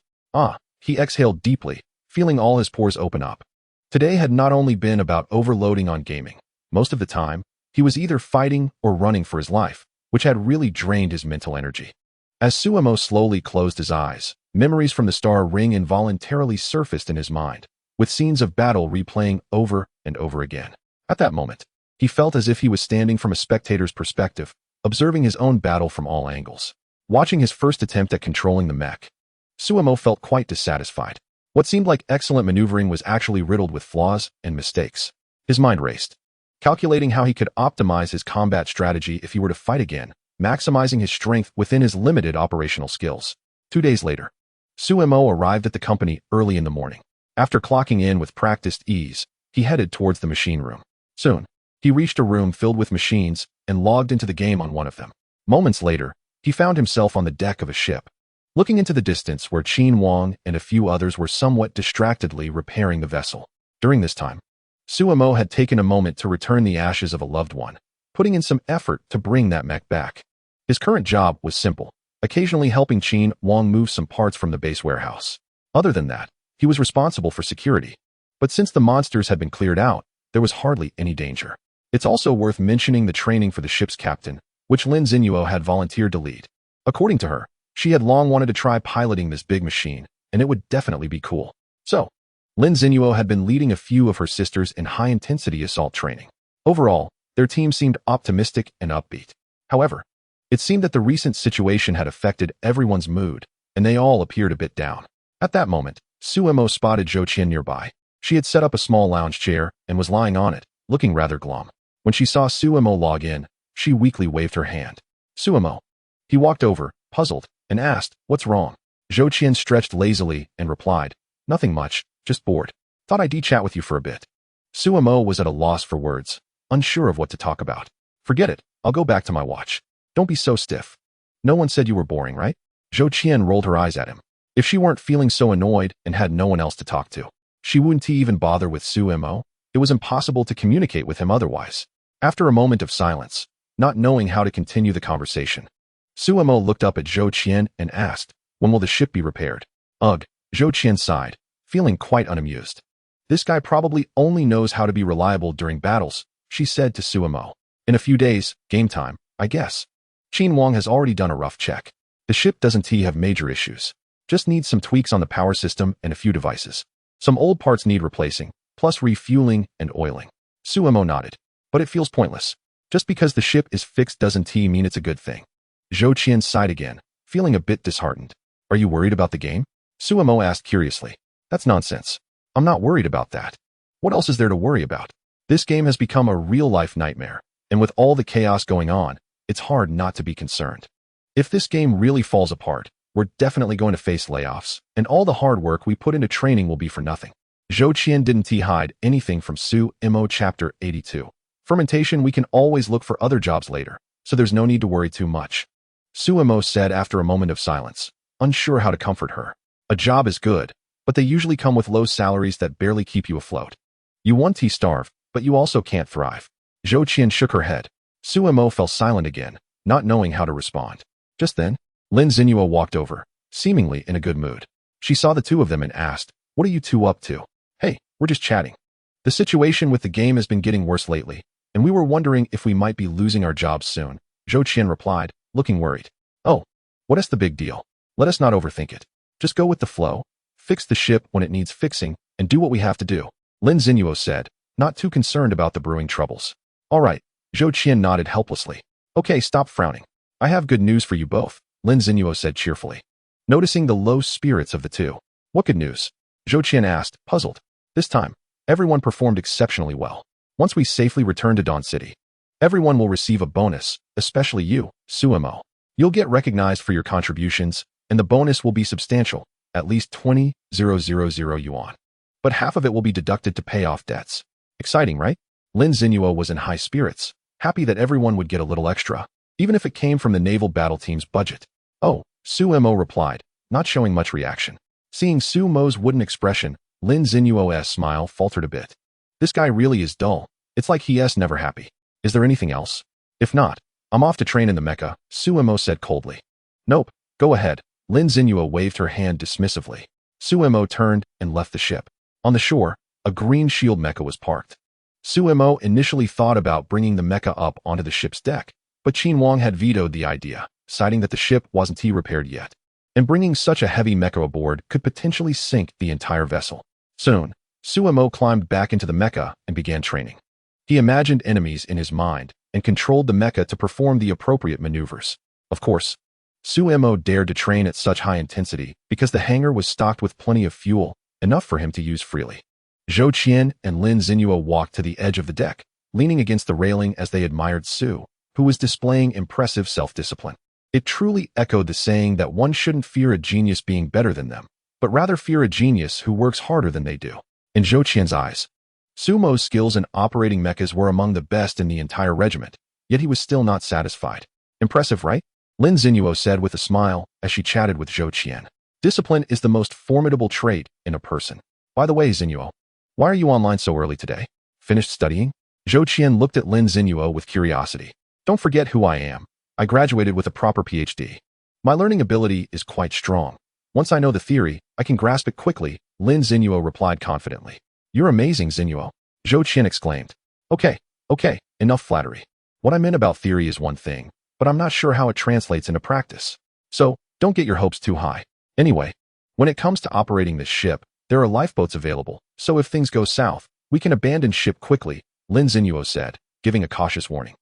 He exhaled deeply, feeling all his pores open up. Today had not only been about overloading on gaming. Most of the time, he was either fighting or running for his life, which had really drained his mental energy. As Suemo slowly closed his eyes, memories from the star ring involuntarily surfaced in his mind, with scenes of battle replaying over and over again. At that moment, he felt as if he was standing from a spectator's perspective, observing his own battle from all angles. Watching his first attempt at controlling the mech, Suemo felt quite dissatisfied. What seemed like excellent maneuvering was actually riddled with flaws and mistakes. His mind raced, calculating how he could optimize his combat strategy if he were to fight again, maximizing his strength within his limited operational skills. 2 days later, Suemo arrived at the company early in the morning. After clocking in with practiced ease, he headed towards the machine room. Soon, he reached a room filled with machines and logged into the game on one of them. Moments later, he found himself on the deck of a ship, looking into the distance where Qin Wang and a few others were somewhat distractedly repairing the vessel. During this time, Suemo had taken a moment to return the ashes of a loved one, putting in some effort to bring that mech back. His current job was simple, occasionally helping Qin Wang move some parts from the base warehouse. Other than that, he was responsible for security. But since the monsters had been cleared out, there was hardly any danger. It's also worth mentioning the training for the ship's captain, which Lin Zinuo had volunteered to lead. According to her, she had long wanted to try piloting this big machine, and it would definitely be cool. So, Lin Zinuo had been leading a few of her sisters in high-intensity assault training. Overall, their team seemed optimistic and upbeat. However, it seemed that the recent situation had affected everyone's mood, and they all appeared a bit down. At that moment, Suemo spotted Zhou Qian nearby. She had set up a small lounge chair and was lying on it, looking rather glum. When she saw Suemo log in, she weakly waved her hand. Suemo. He walked over, puzzled, and asked, "What's wrong?" Zhou Qian stretched lazily and replied, "Nothing much, just bored. Thought I'd chat with you for a bit." Suemo was at a loss for words, unsure of what to talk about. "Forget it, I'll go back to my watch. Don't be so stiff. No one said you were boring, right?" Zhou Qian rolled her eyes at him. If she weren't feeling so annoyed and had no one else to talk to, she wouldn't even bother with Suemo. It was impossible to communicate with him otherwise. After a moment of silence, not knowing how to continue the conversation, Suemo looked up at Zhou Qian and asked, "When will the ship be repaired?" "Ugh," Zhou Qian sighed, feeling quite unamused. "This guy probably only knows how to be reliable during battles," she said to Suemo. "In a few days, game time, I guess." Qin Wang has already done a rough check. The ship doesn't have major issues. Just needs some tweaks on the power system and a few devices. Some old parts need replacing, plus refueling and oiling. Suemo nodded. "But it feels pointless. Just because the ship is fixed doesn't mean it's a good thing." Zhou Qian sighed again, feeling a bit disheartened. "Are you worried about the game?" Suemo asked curiously. "That's nonsense. I'm not worried about that. What else is there to worry about? This game has become a real-life nightmare, and with all the chaos going on, it's hard not to be concerned. If this game really falls apart, we're definitely going to face layoffs, and all the hard work we put into training will be for nothing." Zhou Qian didn't hide anything from Suemo Chapter 82. "Fermentation, we can always look for other jobs later, so there's no need to worry too much," Suemo said after a moment of silence, unsure how to comfort her. "A job is good, but they usually come with low salaries that barely keep you afloat. You want to starve, but you also can't thrive." Zhou Qian shook her head. Suemo fell silent again, not knowing how to respond. Just then, Lin Zinuo walked over, seemingly in a good mood. She saw the two of them and asked, "What are you two up to?" "Hey, we're just chatting. The situation with the game has been getting worse lately, and we were wondering if we might be losing our jobs soon," Zhou Qian replied, looking worried. "Oh, what is the big deal? Let us not overthink it. Just go with the flow, fix the ship when it needs fixing, and do what we have to do," Lin Zinuo said, not too concerned about the brewing troubles. "All right," Zhou Qian nodded helplessly. "Okay, stop frowning. I have good news for you both," Lin Zinuo said cheerfully, noticing the low spirits of the two. "What good news?" Zhou Qian asked, puzzled. "This time, everyone performed exceptionally well. Once we safely return to Dawn City, everyone will receive a bonus, especially you, Suemo. You'll get recognized for your contributions, and the bonus will be substantial, at least 20,000 yuan. But half of it will be deducted to pay off debts." Exciting, right? Lin Zinuo was in high spirits, happy that everyone would get a little extra, even if it came from the naval battle team's budget. "Oh," Suemo replied, not showing much reaction. Seeing Suemo's wooden expression, Lin Zinuo's smile faltered a bit. This guy really is dull. It's like he's never happy. Is there anything else? If not, I'm off to train in the mecha, Suemo said coldly. "Nope, go ahead." Lin Zinuo waved her hand dismissively. Suemo turned and left the ship. On the shore, a green shield mecha was parked. Suemo initially thought about bringing the mecha up onto the ship's deck, but Qin Wang had vetoed the idea, citing that the ship wasn't repaired yet, and bringing such a heavy mecha aboard could potentially sink the entire vessel. Soon, Suemo climbed back into the mecha and began training. He imagined enemies in his mind and controlled the mecha to perform the appropriate maneuvers. Of course, Suemo dared to train at such high intensity because the hangar was stocked with plenty of fuel, enough for him to use freely. Zhou Qian and Lin Zinuo walked to the edge of the deck, leaning against the railing as they admired Su, who was displaying impressive self-discipline. It truly echoed the saying that one shouldn't fear a genius being better than them, but rather fear a genius who works harder than they do. In Zhou Qian's eyes, Sumo's skills in operating mechas were among the best in the entire regiment, yet he was still not satisfied. Impressive, right? Lin Zinuo said with a smile as she chatted with Zhou Qian. Discipline is the most formidable trait in a person. By the way, Zinuo, why are you online so early today? Finished studying? Zhou Qian looked at Lin Zinuo with curiosity. Don't forget who I am. I graduated with a proper PhD. My learning ability is quite strong. Once I know the theory, I can grasp it quickly, Lin Zinuo replied confidently. You're amazing, Zinuo, Zhou Qian exclaimed. Okay, enough flattery. What I meant about theory is one thing, but I'm not sure how it translates into practice. So, don't get your hopes too high. Anyway, when it comes to operating this ship, there are lifeboats available, so if things go south, we can abandon ship quickly, Lin Zinuo said, giving a cautious warning.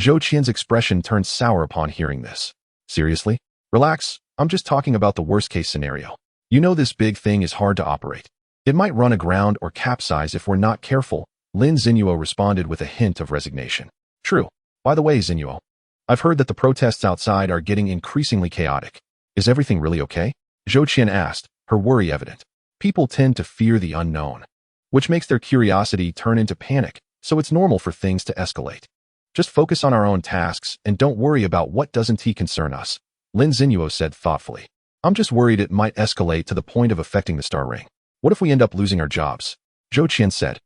Zhou Qian's expression turned sour upon hearing this. Seriously? Relax, I'm just talking about the worst-case scenario. You know this big thing is hard to operate. It might run aground or capsize if we're not careful, Lin Zinuo responded with a hint of resignation. True. By the way, Zinuo, I've heard that the protests outside are getting increasingly chaotic. Is everything really okay? Zhou Qian asked, her worry evident. People tend to fear the unknown, which makes their curiosity turn into panic, so it's normal for things to escalate. Just focus on our own tasks and don't worry about what doesn't concern us, Lin Zinuo said thoughtfully. I'm just worried it might escalate to the point of affecting the star ring. What if we end up losing our jobs? Zhou Qian said,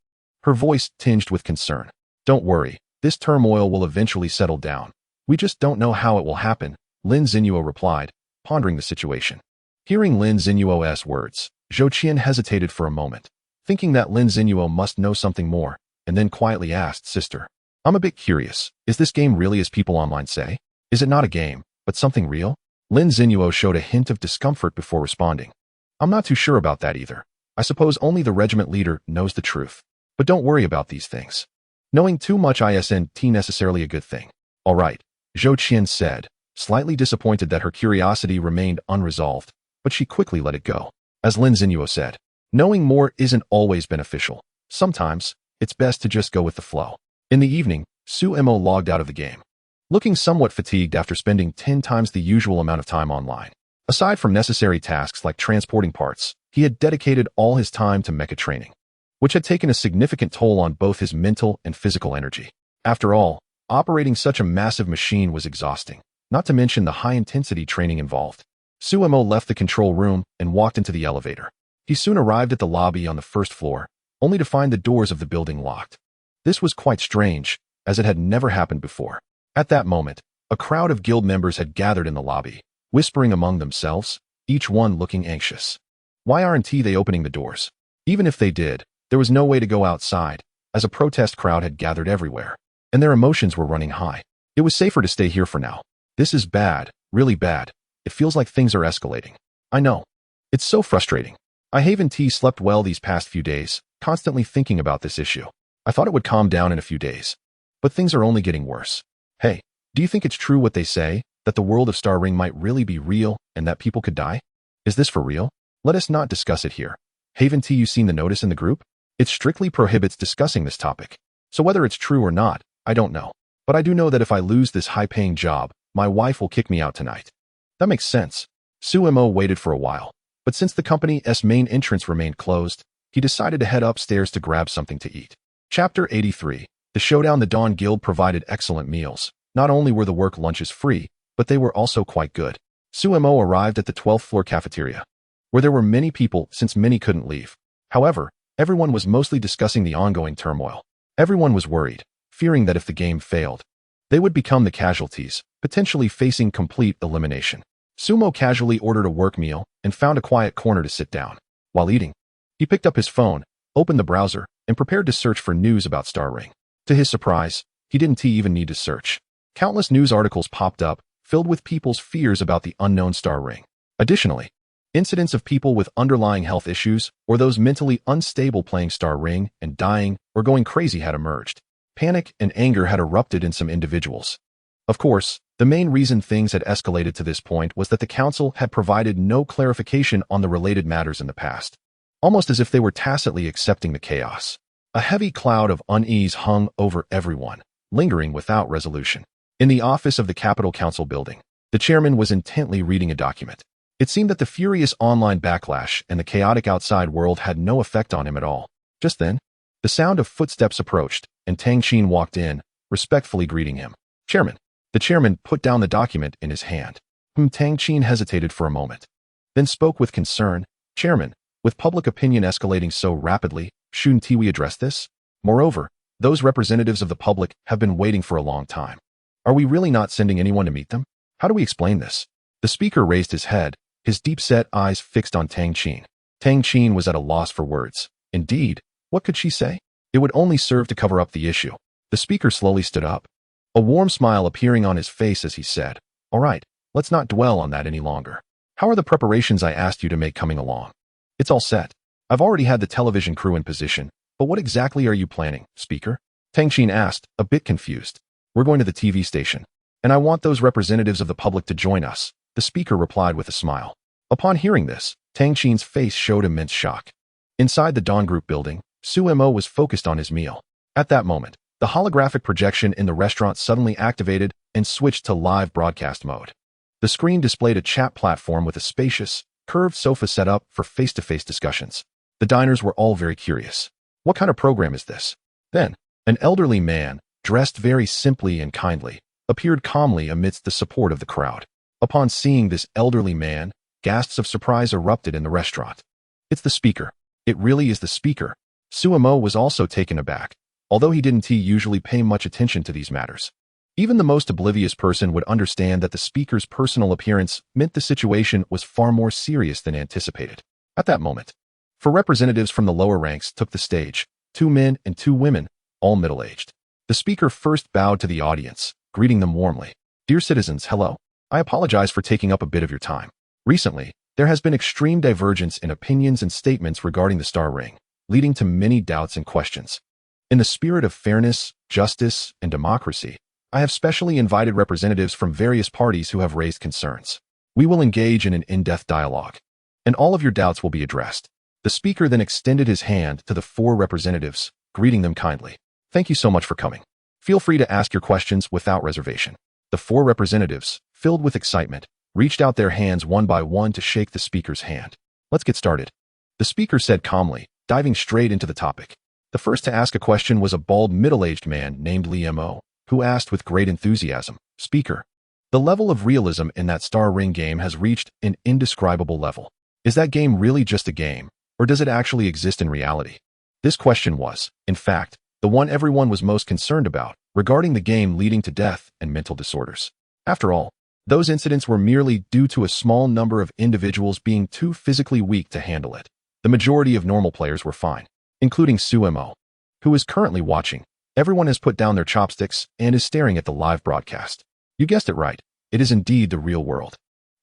her voice tinged with concern. Don't worry, this turmoil will eventually settle down. We just don't know how it will happen, Lin Zinuo replied, pondering the situation. Hearing Lin Zinuo's words, Zhou Qian hesitated for a moment, thinking that Lin Zinuo must know something more, and then quietly asked, Sister, I'm a bit curious. Is this game really as people online say? Is it not a game, but something real? Lin Zinuo showed a hint of discomfort before responding. I'm not too sure about that either. I suppose only the regiment leader knows the truth. But don't worry about these things. Knowing too much isn't necessarily a good thing. All right, Zhou Qian said, slightly disappointed that her curiosity remained unresolved, but she quickly let it go. As Lin Zinuo said, knowing more isn't always beneficial. Sometimes, it's best to just go with the flow. In the evening, Su Mo logged out of the game, looking somewhat fatigued after spending 10 times the usual amount of time online. Aside from necessary tasks like transporting parts, he had dedicated all his time to mecha training, which had taken a significant toll on both his mental and physical energy. After all, operating such a massive machine was exhausting, not to mention the high-intensity training involved. Su Mo left the control room and walked into the elevator. He soon arrived at the lobby on the first floor, only to find the doors of the building locked. This was quite strange, as it had never happened before. At that moment, a crowd of guild members had gathered in the lobby, whispering among themselves, each one looking anxious. Why aren't they opening the doors? Even if they did, there was no way to go outside, as a protest crowd had gathered everywhere, and their emotions were running high. It was safer to stay here for now. This is bad, really bad. It feels like things are escalating. I know. It's so frustrating. I haven't slept well these past few days, constantly thinking about this issue. I thought it would calm down in a few days, but things are only getting worse. Hey, do you think it's true what they say, that the world of Star Ring might really be real and that people could die? Is this for real? Let us not discuss it here. Haven't you seen the notice in the group? It strictly prohibits discussing this topic. So whether it's true or not, I don't know. But I do know that if I lose this high-paying job, my wife will kick me out tonight. That makes sense. Su Mo waited for a while, but since the company's main entrance remained closed, he decided to head upstairs to grab something to eat. Chapter 83. The Showdown. The Dawn Guild provided excellent meals. Not only were the work lunches free, but they were also quite good. Su Mo arrived at the 12th floor cafeteria, where there were many people since many couldn't leave. However, everyone was mostly discussing the ongoing turmoil. Everyone was worried, fearing that if the game failed, they would become the casualties, potentially facing complete elimination. Sumo casually ordered a work meal and found a quiet corner to sit down. While eating, he picked up his phone, opened the browser, and prepared to search for news about Star Ring. To his surprise, he didn't even need to search. Countless news articles popped up, filled with people's fears about the unknown Star Ring. Additionally, incidents of people with underlying health issues or those mentally unstable playing Star Ring and dying or going crazy had emerged. Panic and anger had erupted in some individuals. Of course, the main reason things had escalated to this point was that the council had provided no clarification on the related matters in the past, almost as if they were tacitly accepting the chaos. A heavy cloud of unease hung over everyone, lingering without resolution. In the office of the Capitol Council building, the chairman was intently reading a document. It seemed that the furious online backlash and the chaotic outside world had no effect on him at all. Just then, the sound of footsteps approached, and Tang Qin walked in, respectfully greeting him. Chairman. The chairman put down the document in his hand. Tang Qin hesitated for a moment, then spoke with concern. Chairman, with public opinion escalating so rapidly, shouldn't we address this? Moreover, those representatives of the public have been waiting for a long time. Are we really not sending anyone to meet them? How do we explain this? The speaker raised his head, his deep-set eyes fixed on Tang Qin. Tang Qin was at a loss for words. Indeed, what could she say? It would only serve to cover up the issue. The speaker slowly stood up, a warm smile appearing on his face as he said, "All right, let's not dwell on that any longer. How are the preparations I asked you to make coming along?" "It's all set. I've already had the television crew in position, but what exactly are you planning, speaker?" Tang Qin asked, a bit confused. "We're going to the TV station, and I want those representatives of the public to join us," the speaker replied with a smile. Upon hearing this, Tang Qin's face showed immense shock. Inside the Dawn Group building, Su Mo was focused on his meal. At that moment, the holographic projection in the restaurant suddenly activated and switched to live broadcast mode. The screen displayed a chat platform with a spacious, curved sofa set up for face-to-face discussions. The diners were all very curious. What kind of program is this? Then, an elderly man, dressed very simply and kindly, appeared calmly amidst the support of the crowd. Upon seeing this elderly man, gasps of surprise erupted in the restaurant. "It's the speaker. It really is the speaker." Su Mo was also taken aback, although he didn't usually pay much attention to these matters. Even the most oblivious person would understand that the speaker's personal appearance meant the situation was far more serious than anticipated. At that moment, four representatives from the lower ranks took the stage, 2 men and 2 women, all middle-aged. The speaker first bowed to the audience, greeting them warmly. "Dear citizens, hello. I apologize for taking up a bit of your time. Recently, there has been extreme divergence in opinions and statements regarding the star ring, leading to many doubts and questions. In the spirit of fairness, justice, and democracy, I have specially invited representatives from various parties who have raised concerns. We will engage in an in-depth dialogue, and all of your doubts will be addressed." The speaker then extended his hand to the 4 representatives, greeting them kindly. "Thank you so much for coming. Feel free to ask your questions without reservation." The 4 representatives, filled with excitement, reached out their hands one by one to shake the speaker's hand. "Let's get started," the speaker said calmly, diving straight into the topic. The first to ask a question was a bald, middle-aged man named Li Mo, who asked with great enthusiasm, "Speaker, the level of realism in that star ring game has reached an indescribable level. Is that game really just a game, or does it actually exist in reality?" This question was, in fact, the one everyone was most concerned about, regarding the game leading to death and mental disorders. After all, those incidents were merely due to a small number of individuals being too physically weak to handle it. The majority of normal players were fine, including Su Mo, who is currently watching. Everyone has put down their chopsticks and is staring at the live broadcast. You guessed it right. It is indeed the real world.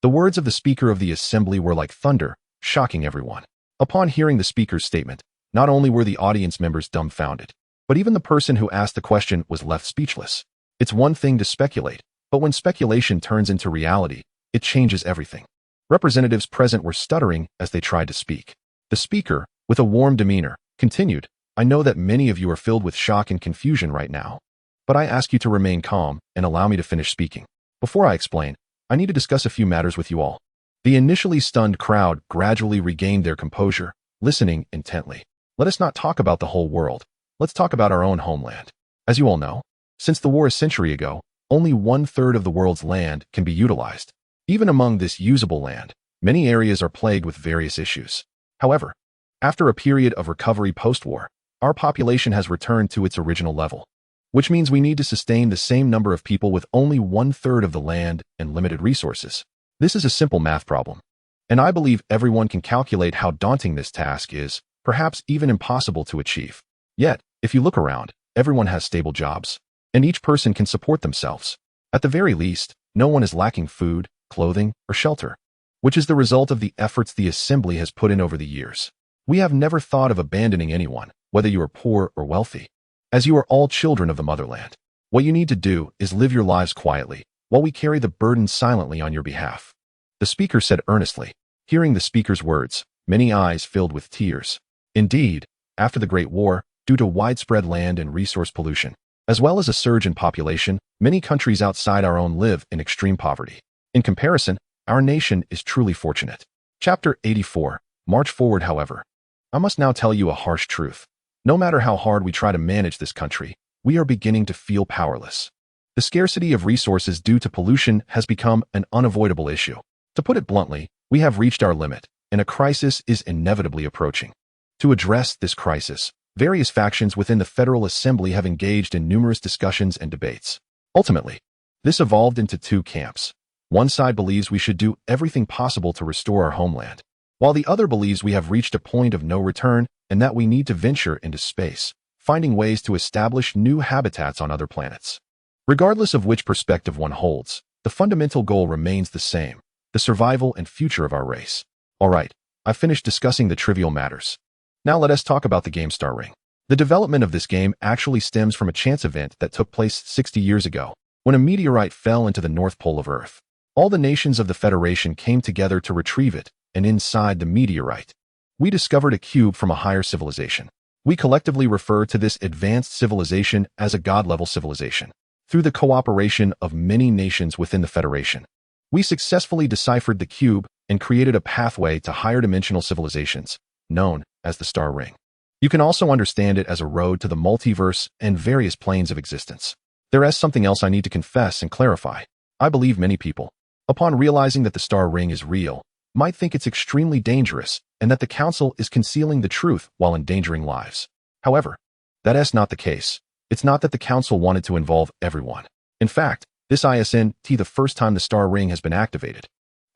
The words of the speaker of the assembly were like thunder, shocking everyone. Upon hearing the speaker's statement, not only were the audience members dumbfounded, but even the person who asked the question was left speechless. It's one thing to speculate, but when speculation turns into reality, it changes everything. Representatives present were stuttering as they tried to speak. The speaker, with a warm demeanor, continued, "I know that many of you are filled with shock and confusion right now, but I ask you to remain calm and allow me to finish speaking. Before I explain, I need to discuss a few matters with you all." The initially stunned crowd gradually regained their composure, listening intently. "Let us not talk about the whole world. Let's talk about our own homeland. As you all know, since the war a century ago, only 1/3 of the world's land can be utilized. Even among this usable land, many areas are plagued with various issues. However, after a period of recovery post-war, our population has returned to its original level, which means we need to sustain the same number of people with only 1/3 of the land and limited resources. This is a simple math problem, and I believe everyone can calculate how daunting this task is, perhaps even impossible to achieve. Yet, if you look around, everyone has stable jobs, and each person can support themselves. At the very least, no one is lacking food, clothing, or shelter, which is the result of the efforts the assembly has put in over the years. We have never thought of abandoning anyone, whether you are poor or wealthy, as you are all children of the motherland. What you need to do is live your lives quietly, while we carry the burden silently on your behalf," the speaker said earnestly. Hearing the speaker's words, many eyes filled with tears. Indeed, after the Great War, due to widespread land and resource pollution, As well as a surge in population, many countries outside our own live in extreme poverty. In comparison, our nation is truly fortunate. Chapter 84. March forward, however. I must now tell you a harsh truth. No matter how hard we try to manage this country, we are beginning to feel powerless. The scarcity of resources due to pollution has become an unavoidable issue. To put it bluntly, we have reached our limit, and a crisis is inevitably approaching. To address this crisis, various factions within the Federal Assembly have engaged in numerous discussions and debates. Ultimately, this evolved into two camps. One side believes we should do everything possible to restore our homeland, while the other believes we have reached a point of no return and that we need to venture into space, finding ways to establish new habitats on other planets. Regardless of which perspective one holds, the fundamental goal remains the same: the survival and future of our race. Alright, I've finished discussing the trivial matters. Now let us talk about the game Star Ring. The development of this game actually stems from a chance event that took place 60 years ago, when a meteorite fell into the North Pole of Earth. All the nations of the Federation came together to retrieve it, and inside the meteorite, we discovered a cube from a higher civilization. We collectively refer to this advanced civilization as a god-level civilization. Through the cooperation of many nations within the Federation, we successfully deciphered the cube and created a pathway to higher dimensional civilizations, known as the Star Ring. You can also understand it as a road to the multiverse and various planes of existence. There is something else I need to confess and clarify. I believe many people, upon realizing that the Star Ring is real, might think it's extremely dangerous and that the Council is concealing the truth while endangering lives. However, that is not the case. It's not that the Council wanted to involve everyone. In fact, this isn't the first time the Star Ring has been activated.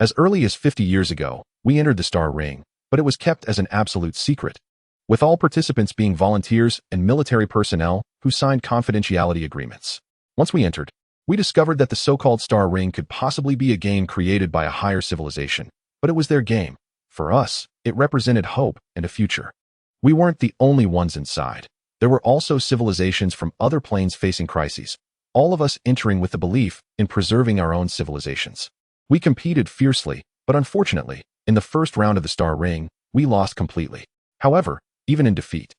As early as 50 years ago, we entered the Star Ring, but it was kept as an absolute secret, with all participants being volunteers and military personnel who signed confidentiality agreements. Once we entered, we discovered that the so-called Star Ring could possibly be a game created by a higher civilization, but it was their game. For us, it represented hope and a future. We weren't the only ones inside. There were also civilizations from other planes facing crises, all of us entering with the belief in preserving our own civilizations. We competed fiercely, but unfortunately, in the first round of the Star Ring, we lost completely. However, even in defeat,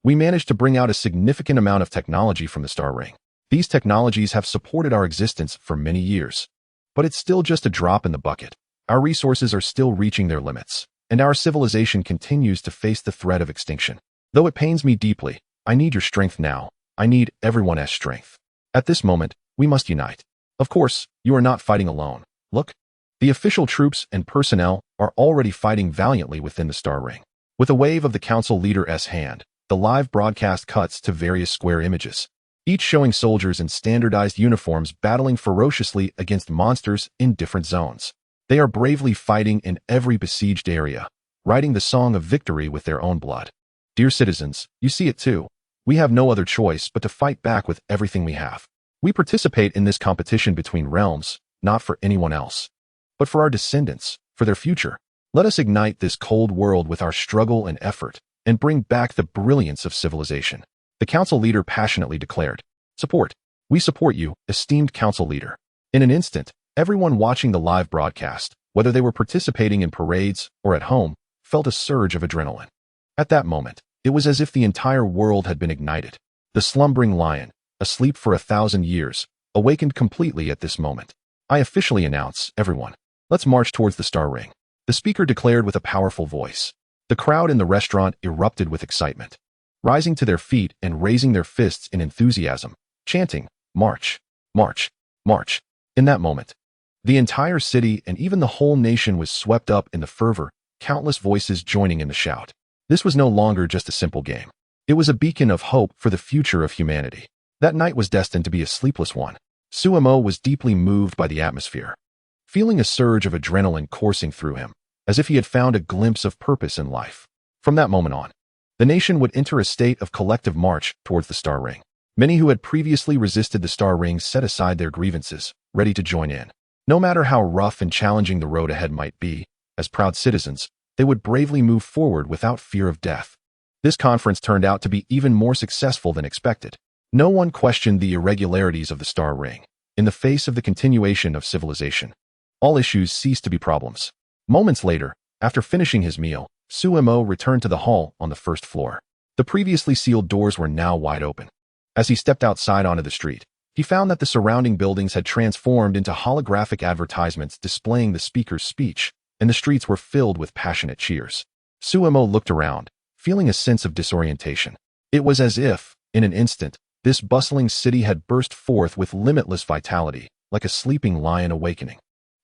we managed to bring out a significant amount of technology from the Star Ring. These technologies have supported our existence for many years. But it's still just a drop in the bucket. Our resources are still reaching their limits, and our civilization continues to face the threat of extinction. Though it pains me deeply, I need your strength now. I need everyone's strength. At this moment, we must unite. Of course, you are not fighting alone. Look, the official troops and personnel are already fighting valiantly within the Star Ring. With a wave of the Council leader's hand, the live broadcast cuts to various square images, each showing soldiers in standardized uniforms battling ferociously against monsters in different zones. They are bravely fighting in every besieged area, writing the song of victory with their own blood. Dear citizens, you see it too. We have no other choice but to fight back with everything we have. We participate in this competition between realms, not for anyone else, but for our descendants, for their future. Let us ignite this cold world with our struggle and effort, and bring back the brilliance of civilization. The Council leader passionately declared. Support. We support you, esteemed Council leader. In an instant, everyone watching the live broadcast, whether they were participating in parades or at home, felt a surge of adrenaline. At that moment, it was as if the entire world had been ignited. The slumbering lion, asleep for 1,000 years, awakened completely at this moment. I officially announce, everyone, let's march towards the Star Ring. The speaker declared with a powerful voice. The crowd in the restaurant erupted with excitement, rising to their feet and raising their fists in enthusiasm, chanting, "March, march, march." In that moment, the entire city and even the whole nation was swept up in the fervor, countless voices joining in the shout. This was no longer just a simple game. It was a beacon of hope for the future of humanity. That night was destined to be a sleepless one. Suemo was deeply moved by the atmosphere, feeling a surge of adrenaline coursing through him, as if he had found a glimpse of purpose in life. From that moment on, the nation would enter a state of collective march towards the Star Ring. Many who had previously resisted the Star Ring set aside their grievances, ready to join in. No matter how rough and challenging the road ahead might be, as proud citizens, they would bravely move forward without fear of death. This conference turned out to be even more successful than expected. No one questioned the irregularities of the Star Ring. In the face of the continuation of civilization, all issues ceased to be problems. Moments later, after finishing his meal, Suemo returned to the hall on the first floor. The previously sealed doors were now wide open. As he stepped outside onto the street, he found that the surrounding buildings had transformed into holographic advertisements displaying the speaker's speech, and the streets were filled with passionate cheers. Suemo looked around, feeling a sense of disorientation. It was as if, in an instant, this bustling city had burst forth with limitless vitality, like a sleeping lion awakening.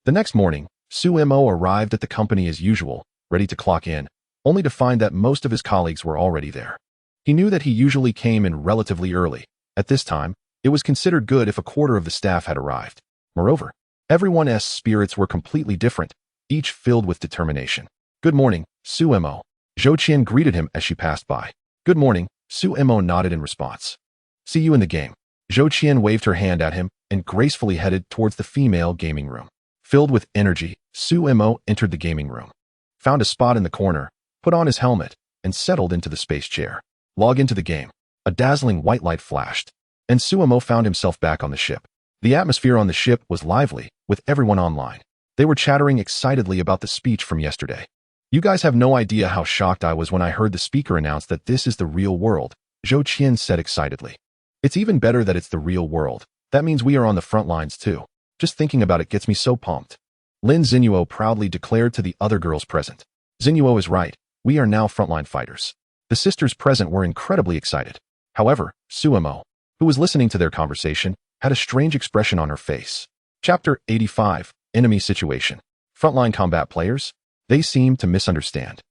The next morning, Suemo arrived at the company as usual, ready to clock in, only to find that most of his colleagues were already there. He knew that he usually came in relatively early. At this time, it was considered good if a quarter of the staff had arrived. Moreover, everyone's spirits were completely different, each filled with determination. "Good morning, Suemo." Zhou Qian greeted him as she passed by. "Good morning," Suemo nodded in response. "See you in the game." Zhou Qian waved her hand at him and gracefully headed towards the female gaming room. Filled with energy, Suemo entered the gaming room, found a spot in the corner, put on his helmet, and settled into the space chair. Log into the game. A dazzling white light flashed, and Suemo found himself back on the ship. The atmosphere on the ship was lively, with everyone online. They were chattering excitedly about the speech from yesterday. "You guys have no idea how shocked I was when I heard the speaker announce that this is the real world," Zhou Qian said excitedly. "It's even better that it's the real world. That means we are on the front lines too. Just thinking about it gets me so pumped." Lin Xinyuo proudly declared to the other girls present. "Xinyuo is right. We are now frontline fighters." The sisters present were incredibly excited. However, Suemo, who was listening to their conversation, had a strange expression on her face. Chapter 85, Enemy Situation. Frontline combat players? They seem to misunderstand.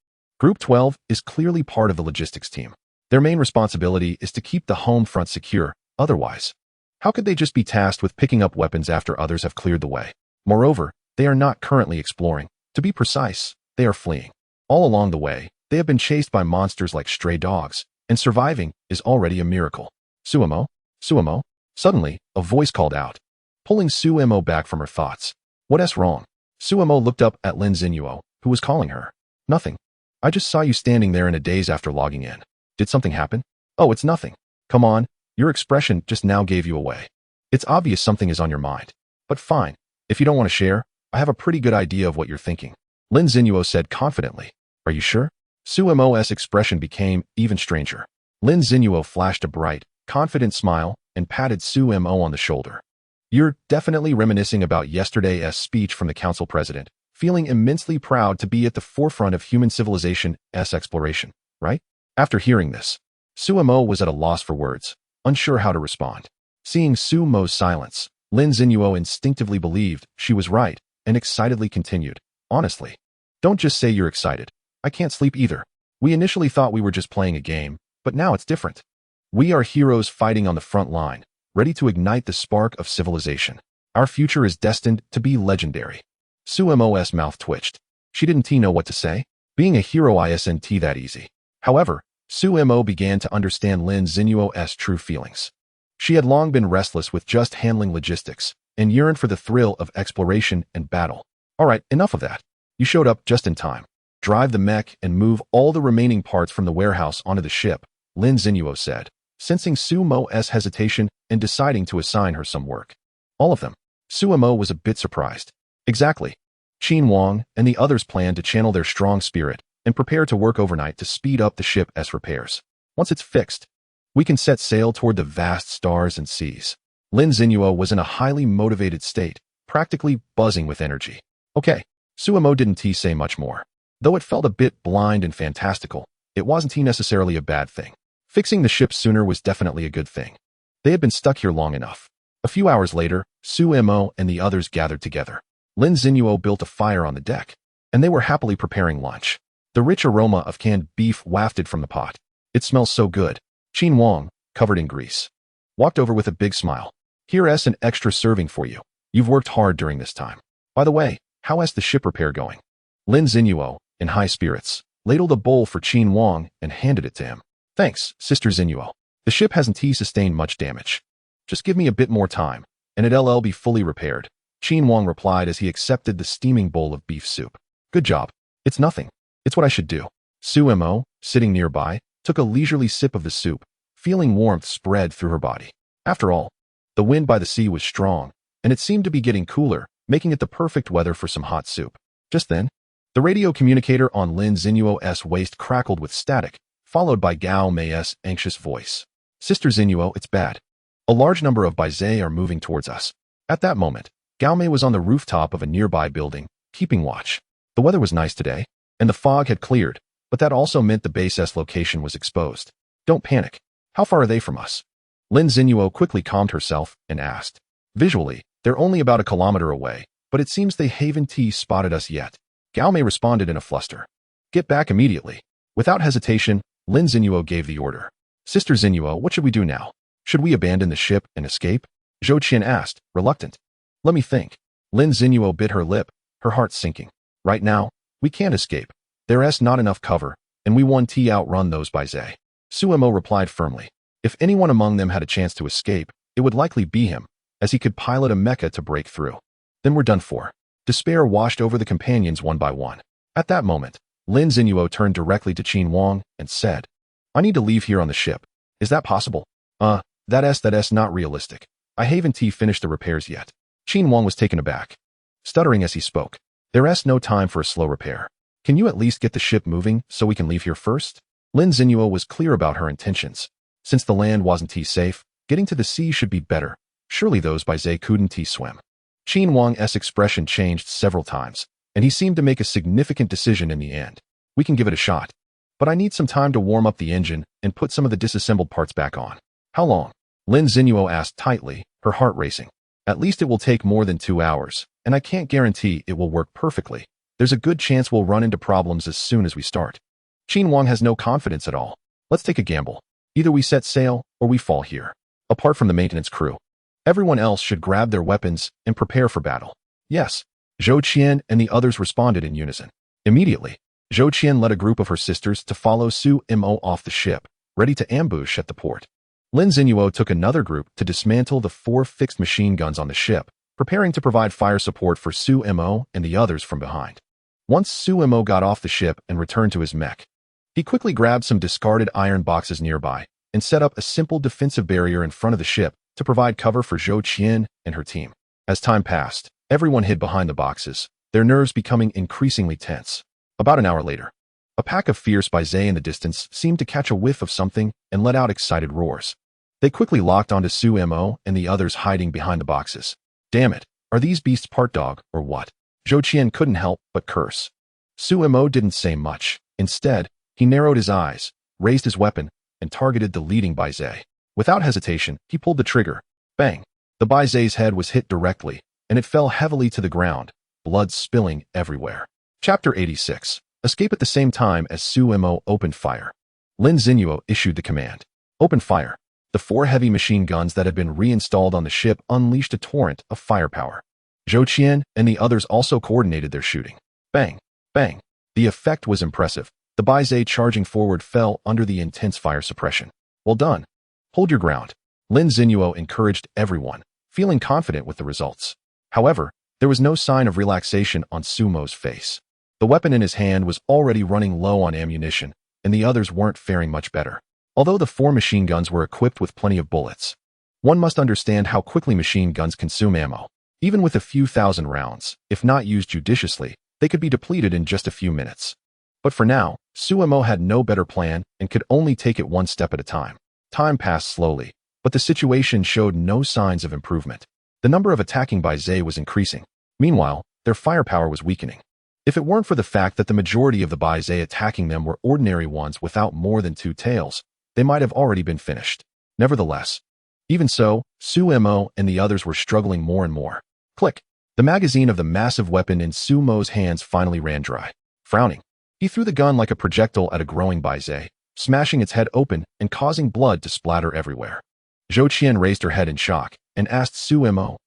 Group 12 is clearly part of the logistics team. Their main responsibility is to keep the home front secure, otherwise, how could they just be tasked with picking up weapons after others have cleared the way? Moreover, they are not currently exploring. To be precise, they are fleeing. All along the way, they have been chased by monsters like stray dogs, and surviving is already a miracle. "Suemo? Suemo?" Suddenly, a voice called out, pulling Suemo back from her thoughts. "What's wrong?" Suemo looked up at Lin Xinyuo, who was calling her. "Nothing. I just saw you standing there in a daze after logging in. Did something happen?" "Oh, it's nothing. Come on, your expression just now gave you away. It's obvious something is on your mind. But fine, if you don't want to share, I have a pretty good idea of what you're thinking," Lin Xinyuo said confidently. "Are you sure?" Suemo's expression became even stranger. Lin Xinyuo flashed a bright, confident smile and patted Suemo on the shoulder. "You're definitely reminiscing about yesterday's speech from the council president, feeling immensely proud to be at the forefront of human civilization's exploration, right?" After hearing this, Suemo was at a loss for words, unsure how to respond. Seeing Suemo's silence, Lin Xinyuo instinctively believed she was right and excitedly continued. "Honestly, don't just say you're excited. I can't sleep either. We initially thought we were just playing a game, but now it's different. We are heroes fighting on the front line, ready to ignite the spark of civilization. Our future is destined to be legendary." Suemo's mouth twitched. She didn't know what to say. Being a hero isn't that easy. However, Suemo began to understand Lin Xinyuo's true feelings. She had long been restless with just handling logistics and yearned for the thrill of exploration and battle. "All right, enough of that. You showed up just in time. Drive the mech and move all the remaining parts from the warehouse onto the ship," Lin Xinyuo said, sensing Suemo's hesitation and deciding to assign her some work. "All of them?" Suemo was a bit surprised. "Exactly. Qin Wang and the others plan to channel their strong spirit and prepare to work overnight to speed up the ship's repairs. Once it's fixed, we can set sail toward the vast stars and seas." Lin Xinyuo was in a highly motivated state, practically buzzing with energy. "Okay." Suemo didn't say much more. Though it felt a bit blind and fantastical, it wasn't necessarily a bad thing. Fixing the ship sooner was definitely a good thing. They had been stuck here long enough. A few hours later, Suemo and the others gathered together. Lin Xinyuo built a fire on the deck, and they were happily preparing lunch. The rich aroma of canned beef wafted from the pot. "It smells so good." Qin Wang, covered in grease, walked over with a big smile. "Here's an extra serving for you. You've worked hard during this time. By the way, how's the ship repair going?" Lin Xinyuo, in high spirits, ladled a bowl for Qin Wang and handed it to him. "Thanks, Sister Xinyuo. The ship hasn't sustained much damage. Just give me a bit more time, and it'll be fully repaired," Qin Wang replied as he accepted the steaming bowl of beef soup. "Good job. It's nothing. It's what I should do." Suemo, sitting nearby, took a leisurely sip of the soup, feeling warmth spread through her body. After all, the wind by the sea was strong, and it seemed to be getting cooler, making it the perfect weather for some hot soup. Just then, the radio communicator on Lin Xinyuo's waist crackled with static, followed by Gao Mei's anxious voice. Sister Xinuo, it's bad. A large number of Baizei are moving towards us. At that moment, Gaomei was on the rooftop of a nearby building, keeping watch. The weather was nice today, and the fog had cleared, but that also meant the base's location was exposed. Don't panic. How far are they from us? Lin Xinuo quickly calmed herself and asked. Visually, they're only about a kilometer away, but it seems they haven't spotted us yet. Gaomei responded in a fluster. Get back immediately. Without hesitation, Lin Xinuo gave the order. Sister Xinuo, what should we do now? Should we abandon the ship and escape? Zhou Qian asked, reluctant. Let me think. Lin Xinuo bit her lip, her heart sinking. Right now, we can't escape. There's not enough cover, and we won't outrun those Baizei. Suemo replied firmly. If anyone among them had a chance to escape, it would likely be him, as he could pilot a mecha to break through. Then we're done for. Despair washed over the companions one by one. At that moment, Lin Xinuo turned directly to Qin Wang and said, I need to leave here on the ship. Is that possible? That's not realistic. I haven't finished the repairs yet. Qin Wang was taken aback, stuttering as he spoke. There's no time for a slow repair. Can you at least get the ship moving so we can leave here first? Lin Xinuo was clear about her intentions. Since the land wasn't safe, getting to the sea should be better. Surely those Baizei couldn't swim. Qin Wang's expression changed several times, and he seemed to make a significant decision in the end. We can give it a shot. But I need some time to warm up the engine and put some of the disassembled parts back on. How long? Lin Xinuo asked tightly, her heart racing. At least it will take more than 2 hours, and I can't guarantee it will work perfectly. There's a good chance we'll run into problems as soon as we start. Qin Wang has no confidence at all. Let's take a gamble. Either we set sail, or we fall here. Apart from the maintenance crew. Everyone else should grab their weapons and prepare for battle. Yes. Zhou Qian and the others responded in unison. Immediately, Zhou Qian led a group of her sisters to follow Su Mo off the ship, ready to ambush at the port. Lin Xinuo took another group to dismantle the 4 fixed machine guns on the ship, preparing to provide fire support for Su Mo and the others from behind. Once Su Mo got off the ship and returned to his mech, he quickly grabbed some discarded iron boxes nearby and set up a simple defensive barrier in front of the ship to provide cover for Zhou Qian and her team. As time passed, everyone hid behind the boxes, their nerves becoming increasingly tense. About an hour later, a pack of fierce Baizei in the distance seemed to catch a whiff of something and let out excited roars. They quickly locked onto Su Mo and the others hiding behind the boxes. Damn it, are these beasts part dog, or what? Zhou Qian couldn't help but curse. Su Mo didn't say much. Instead, he narrowed his eyes, raised his weapon, and targeted the leading Baizei. Without hesitation, he pulled the trigger. Bang! The Baizei's head was hit directly, and it fell heavily to the ground, blood spilling everywhere. Chapter 86. Escape. At the same time as Su Mo opened fire, Lin Xinuo issued the command. Open fire. The 4 heavy machine guns that had been reinstalled on the ship unleashed a torrent of firepower. Zhou Qian and the others also coordinated their shooting. Bang! Bang! The effect was impressive. The Baizei charging forward fell under the intense fire suppression. Well done. Hold your ground. Lin Xinuo encouraged everyone, feeling confident with the results. However, there was no sign of relaxation on Su Mo's face. The weapon in his hand was already running low on ammunition, and the others weren't faring much better. Although the 4 machine guns were equipped with plenty of bullets, one must understand how quickly machine guns consume ammo. Even with a few thousand rounds, if not used judiciously, they could be depleted in just a few minutes. But for now, Su Mo had no better plan and could only take it one step at a time. Time passed slowly, but the situation showed no signs of improvement. The number of attacking Baizei was increasing. Meanwhile, their firepower was weakening. If it weren't for the fact that the majority of the Baizei attacking them were ordinary ones without more than 2 tails, they might have already been finished. Nevertheless, even so, Su Mo and the others were struggling more and more. Click! The magazine of the massive weapon in Su Mo's hands finally ran dry. Frowning, he threw the gun like a projectile at a growing Baizei, smashing its head open and causing blood to splatter everywhere. Zhou Qian raised her head in shock and asked Su Mo,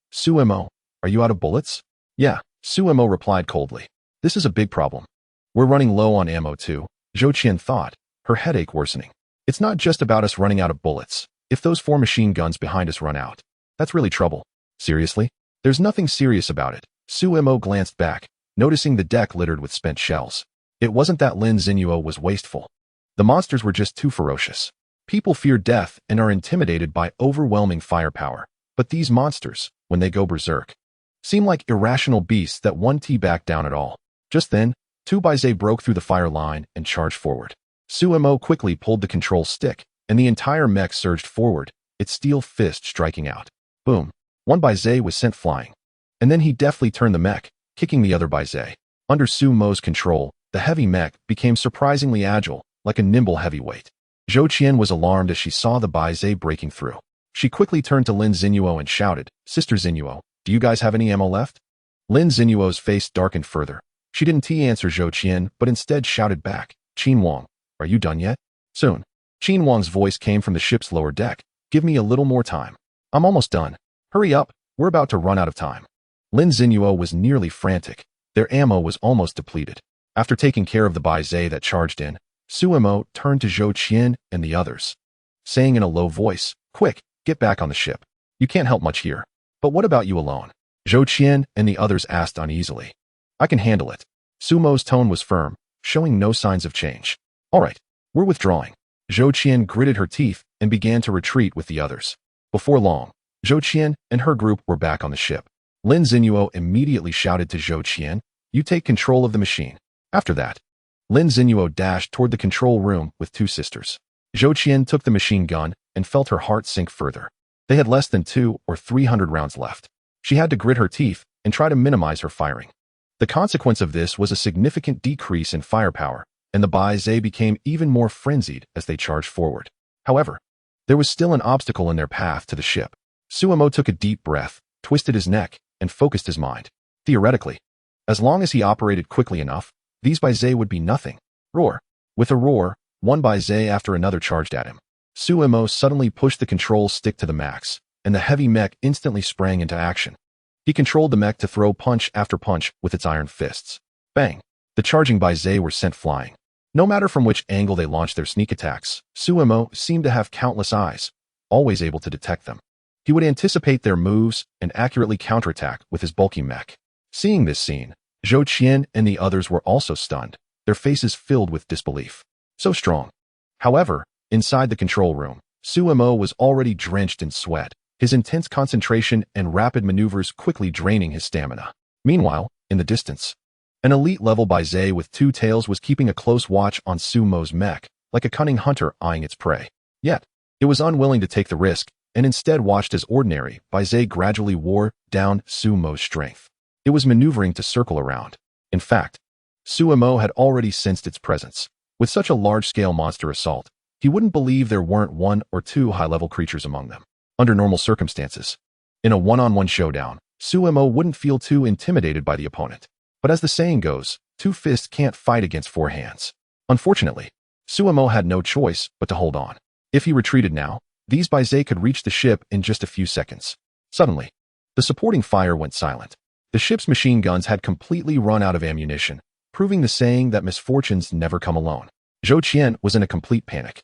are you out of bullets? Yeah, Su Mo replied coldly. This is a big problem. We're running low on ammo too, Zhou Qian thought, her headache worsening. It's not just about us running out of bullets. If those 4 machine guns behind us run out, that's really trouble. Seriously? There's nothing serious about it. Su Mo glanced back, noticing the deck littered with spent shells. It wasn't that Lin Xinuo was wasteful. The monsters were just too ferocious. People fear death and are intimidated by overwhelming firepower. But these monsters, when they go berserk, seem like irrational beasts that won't back down at all. Just then, 2 Baizei broke through the fire line and charged forward. Su Mo quickly pulled the control stick, and the entire mech surged forward, its steel fist striking out. Boom. One Baize was sent flying. And then he deftly turned the mech, kicking the other Baize. Under Sumo's control, the heavy mech became surprisingly agile, like a nimble heavyweight. Zhou Qian was alarmed as she saw the Baize breaking through. She quickly turned to Lin Xinyuo and shouted, "Sister Xinyuo, do you guys have any ammo left?" Lin Xinyuo's face darkened further. She didn't answer Zhou Qian, but instead shouted back, "Qin Wang, are you done yet?" Soon. Qin Wang's voice came from the ship's lower deck. "Give me a little more time. I'm almost done. Hurry up, we're about to run out of time." Lin Xinyuo was nearly frantic. Their ammo was almost depleted. After taking care of the Baize that charged in, Suemo turned to Zhou Qian and the others, saying in a low voice, "Quick, get back on the ship. You can't help much here. But what about you alone?" Zhou Qian and the others asked uneasily. "I can handle it." Sumo's tone was firm, showing no signs of change. "All right, we're withdrawing." Zhou Qian gritted her teeth and began to retreat with the others. Before long, Zhou Qian and her group were back on the ship. Lin Xinyuo immediately shouted to Zhou Qian, "You take control of the machine." After that, Lin Xinyuo dashed toward the control room with two sisters. Zhou Qian took the machine gun and felt her heart sink further. They had less than 200 or 300 rounds left. She had to grit her teeth and try to minimize her firing. The consequence of this was a significant decrease in firepower, and the Baize became even more frenzied as they charged forward. However, there was still an obstacle in their path to the ship. Suemo took a deep breath, twisted his neck, and focused his mind. Theoretically, as long as he operated quickly enough, these Baize would be nothing. Roar. With a roar, one Baize after another charged at him. Suemo suddenly pushed the control stick to the max, and the heavy mech instantly sprang into action. He controlled the mech to throw punch after punch with its iron fists. Bang! The charging Baize were sent flying. No matter from which angle they launched their sneak attacks, Suemo seemed to have countless eyes, always able to detect them. He would anticipate their moves and accurately counterattack with his bulky mech. Seeing this scene, Zhou Qian and the others were also stunned, their faces filled with disbelief. So strong. However, inside the control room, Suemo was already drenched in sweat, his intense concentration and rapid maneuvers quickly draining his stamina. Meanwhile, in the distance, an elite-level Baize with two tails was keeping a close watch on Sumo's mech, like a cunning hunter eyeing its prey. Yet, it was unwilling to take the risk, and instead watched as ordinary Baize gradually wore down Sumo's strength. It was maneuvering to circle around. In fact, Suemo had already sensed its presence. With such a large-scale monster assault, he wouldn't believe there weren't one or two high-level creatures among them. Under normal circumstances, in a one-on-one showdown, Suemo wouldn't feel too intimidated by the opponent. But as the saying goes, two fists can't fight against four hands. Unfortunately, Suemo had no choice but to hold on. If he retreated now, these Baize could reach the ship in just a few seconds. Suddenly, the supporting fire went silent. The ship's machine guns had completely run out of ammunition, proving the saying that misfortunes never come alone. Zhou Qian was in a complete panic.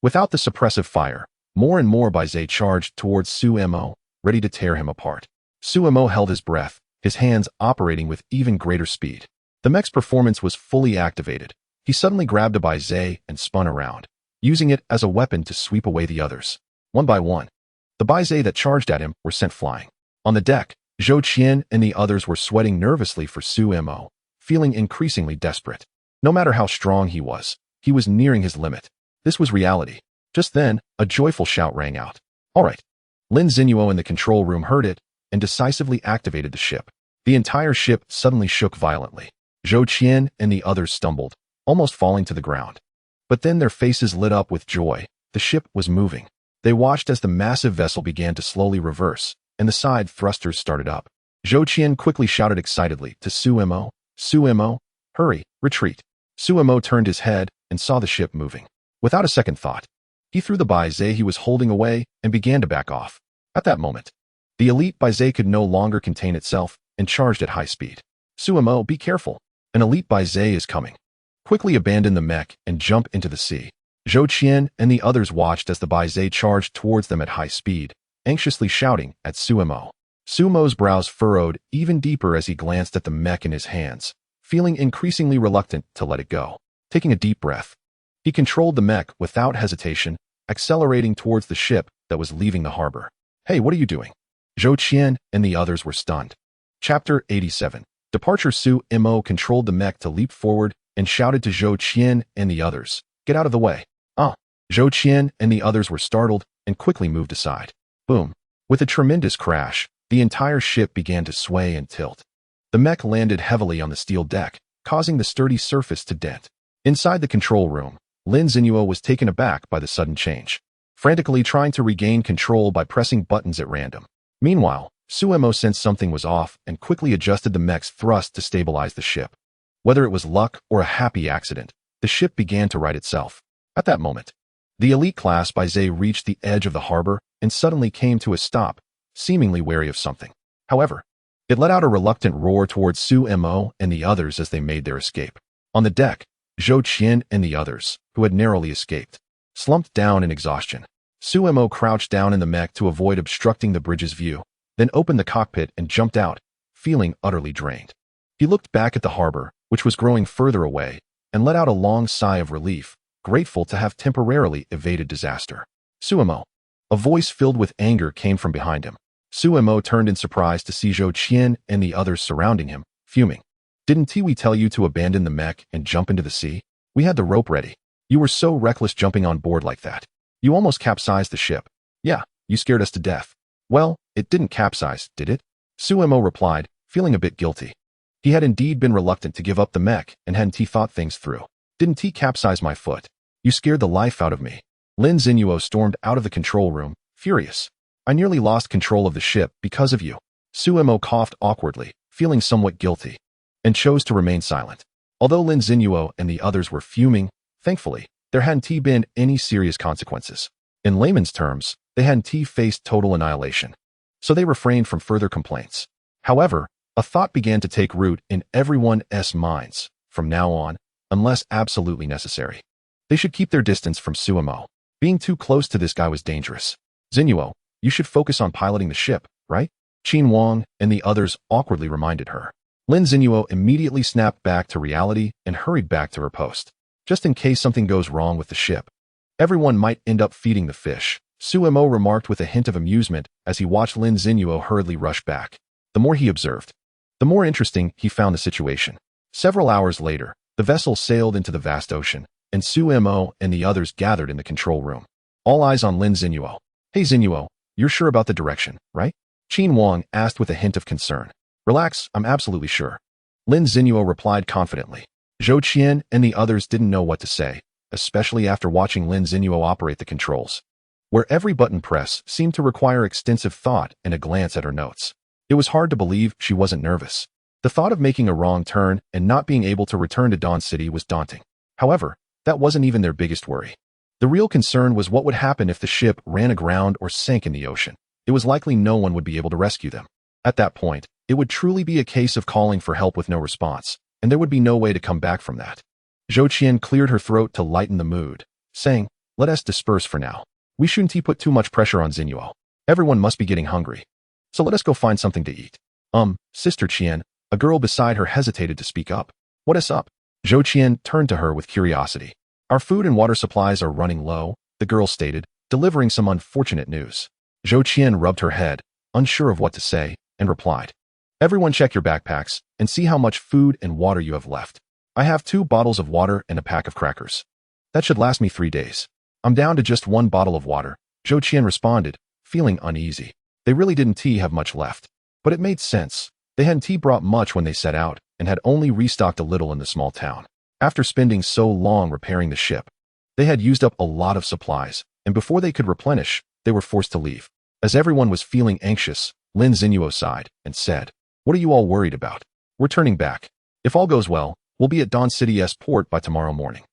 Without the suppressive fire, more and more Baize charged towards Suemo, ready to tear him apart. Suemo held his breath, his hands operating with even greater speed. The mech's performance was fully activated. He suddenly grabbed a Baize and spun around, using it as a weapon to sweep away the others. One by one, the Baize that charged at him were sent flying. On the deck, Zhou Qian and the others were sweating nervously for Suemo, feeling increasingly desperate. No matter how strong he was nearing his limit. This was reality. Just then, a joyful shout rang out. "All right." Lin Xinyuo in the control room heard it and decisively activated the ship. The entire ship suddenly shook violently. Zhou Qian and the others stumbled, almost falling to the ground. But then their faces lit up with joy. The ship was moving. They watched as the massive vessel began to slowly reverse, and the side thrusters started up. Zhou Qian quickly shouted excitedly to Suemo, "Suemo, hurry, retreat." Suemo turned his head and saw the ship moving. Without a second thought, he threw the Baize he was holding away and began to back off. At that moment, the elite Baize could no longer contain itself and charged at high speed. "Suemo, be careful. An elite Baize is coming. Quickly abandon the mech and jump into the sea." Zhou Qian and the others watched as the Baize charged towards them at high speed, anxiously shouting at Suemo. Sumo's brows furrowed even deeper as he glanced at the mech in his hands, feeling increasingly reluctant to let it go. Taking a deep breath, he controlled the mech without hesitation, accelerating towards the ship that was leaving the harbor. "Hey, what are you doing?" Zhou Qian and the others were stunned. Chapter 87. Departure. Suemo controlled the mech to leap forward and shouted to Zhou Qian and the others, "Get out of the way." "Ah." Zhou Qian and the others were startled and quickly moved aside. Boom. With a tremendous crash, the entire ship began to sway and tilt. The mech landed heavily on the steel deck, causing the sturdy surface to dent. Inside the control room, Lin Zinuo was taken aback by the sudden change, frantically trying to regain control by pressing buttons at random. Meanwhile, Suemo sensed something was off and quickly adjusted the mech's thrust to stabilize the ship. Whether it was luck or a happy accident, the ship began to right itself. At that moment, the elite class by Zhe reached the edge of the harbor and suddenly came to a stop, seemingly wary of something. However, it let out a reluctant roar towards Suemo and the others as they made their escape. On the deck, Zhou Qian and the others, who had narrowly escaped, slumped down in exhaustion. Suemo crouched down in the mech to avoid obstructing the bridge's view, then opened the cockpit and jumped out, feeling utterly drained. He looked back at the harbor, which was growing further away, and let out a long sigh of relief, grateful to have temporarily evaded disaster. Suemo. A voice filled with anger came from behind him. Suemo turned in surprise to see Zhou Qian and the others surrounding him, fuming. Didn't we tell you to abandon the mech and jump into the sea? We had the rope ready. You were so reckless jumping on board like that. You almost capsized the ship. Yeah, you scared us to death. Well, it didn't capsize, did it? Suemo replied, feeling a bit guilty. He had indeed been reluctant to give up the mech and hadn't he thought things through. Didn't he capsize my foot? You scared the life out of me. Lin Zinuo stormed out of the control room, furious. I nearly lost control of the ship because of you. Suemo coughed awkwardly, feeling somewhat guilty, and chose to remain silent. Although Lin Zinuo and the others were fuming, thankfully, there hadn't been any serious consequences. In layman's terms, they hadn't faced total annihilation. So they refrained from further complaints. However, a thought began to take root in everyone's minds. From now on, unless absolutely necessary, they should keep their distance from Suemo. Being too close to this guy was dangerous. Zinuo, you should focus on piloting the ship, right? Qin Wang and the others awkwardly reminded her. Lin Zinuo immediately snapped back to reality and hurried back to her post. Just in case something goes wrong with the ship, everyone might end up feeding the fish, Suemo remarked with a hint of amusement as he watched Lin Zinuo hurriedly rush back. The more he observed, the more interesting he found the situation. Several hours later, the vessel sailed into the vast ocean, and Suemo and the others gathered in the control room. All eyes on Lin Zinuo. Hey Zinuo, you're sure about the direction, right? Qin Wang asked with a hint of concern. Relax, I'm absolutely sure. Lin Zinuo replied confidently. Zhou Qian and the others didn't know what to say, especially after watching Lin Zinuo operate the controls, where every button press seemed to require extensive thought and a glance at her notes. It was hard to believe she wasn't nervous. The thought of making a wrong turn and not being able to return to Dawn City was daunting. However, that wasn't even their biggest worry. The real concern was what would happen if the ship ran aground or sank in the ocean. It was likely no one would be able to rescue them. At that point, it would truly be a case of calling for help with no response, and there would be no way to come back from that. Zhou Qian cleared her throat to lighten the mood, saying, let us disperse for now. We shouldn't put too much pressure on Zinuo. Everyone must be getting hungry. So let us go find something to eat. Sister Qian, a girl beside her hesitated to speak up. What is up? Zhou Qian turned to her with curiosity. Our food and water supplies are running low, the girl stated, delivering some unfortunate news. Zhou Qian rubbed her head, unsure of what to say, and replied. Everyone check your backpacks and see how much food and water you have left. I have 2 bottles of water and a pack of crackers. That should last me 3 days. I'm down to just 1 bottle of water, Zhou Qian responded, feeling uneasy. They really didn't have much left. But it made sense. They hadn't brought much when they set out, and had only restocked a little in the small town. After spending so long repairing the ship, they had used up a lot of supplies, and before they could replenish, they were forced to leave. As everyone was feeling anxious, Lin Zinuo sighed and said, what are you all worried about? We're turning back. If all goes well, we'll be at Dawn City's port by tomorrow morning.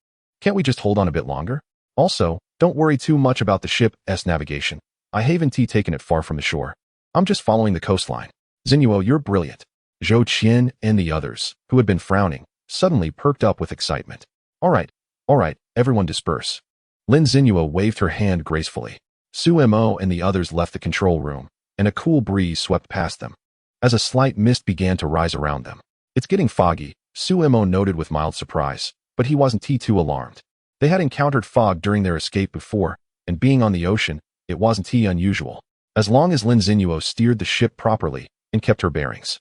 Can't we just hold on a bit longer? Also, don't worry too much about the ship's navigation. I haven't taken it far from the shore. I'm just following the coastline. Zinuo, you're brilliant. Zhou Qian and the others, who had been frowning, suddenly perked up with excitement. All right, everyone disperse. Lin Zinuo waved her hand gracefully. Suemo and the others left the control room, and a cool breeze swept past them, as a slight mist began to rise around them. It's getting foggy, Suemo noted with mild surprise, but he wasn't too alarmed. They had encountered fog during their escape before, and being on the ocean, it wasn't unusual. As long as Lin Zinuo steered the ship properly and kept her bearings,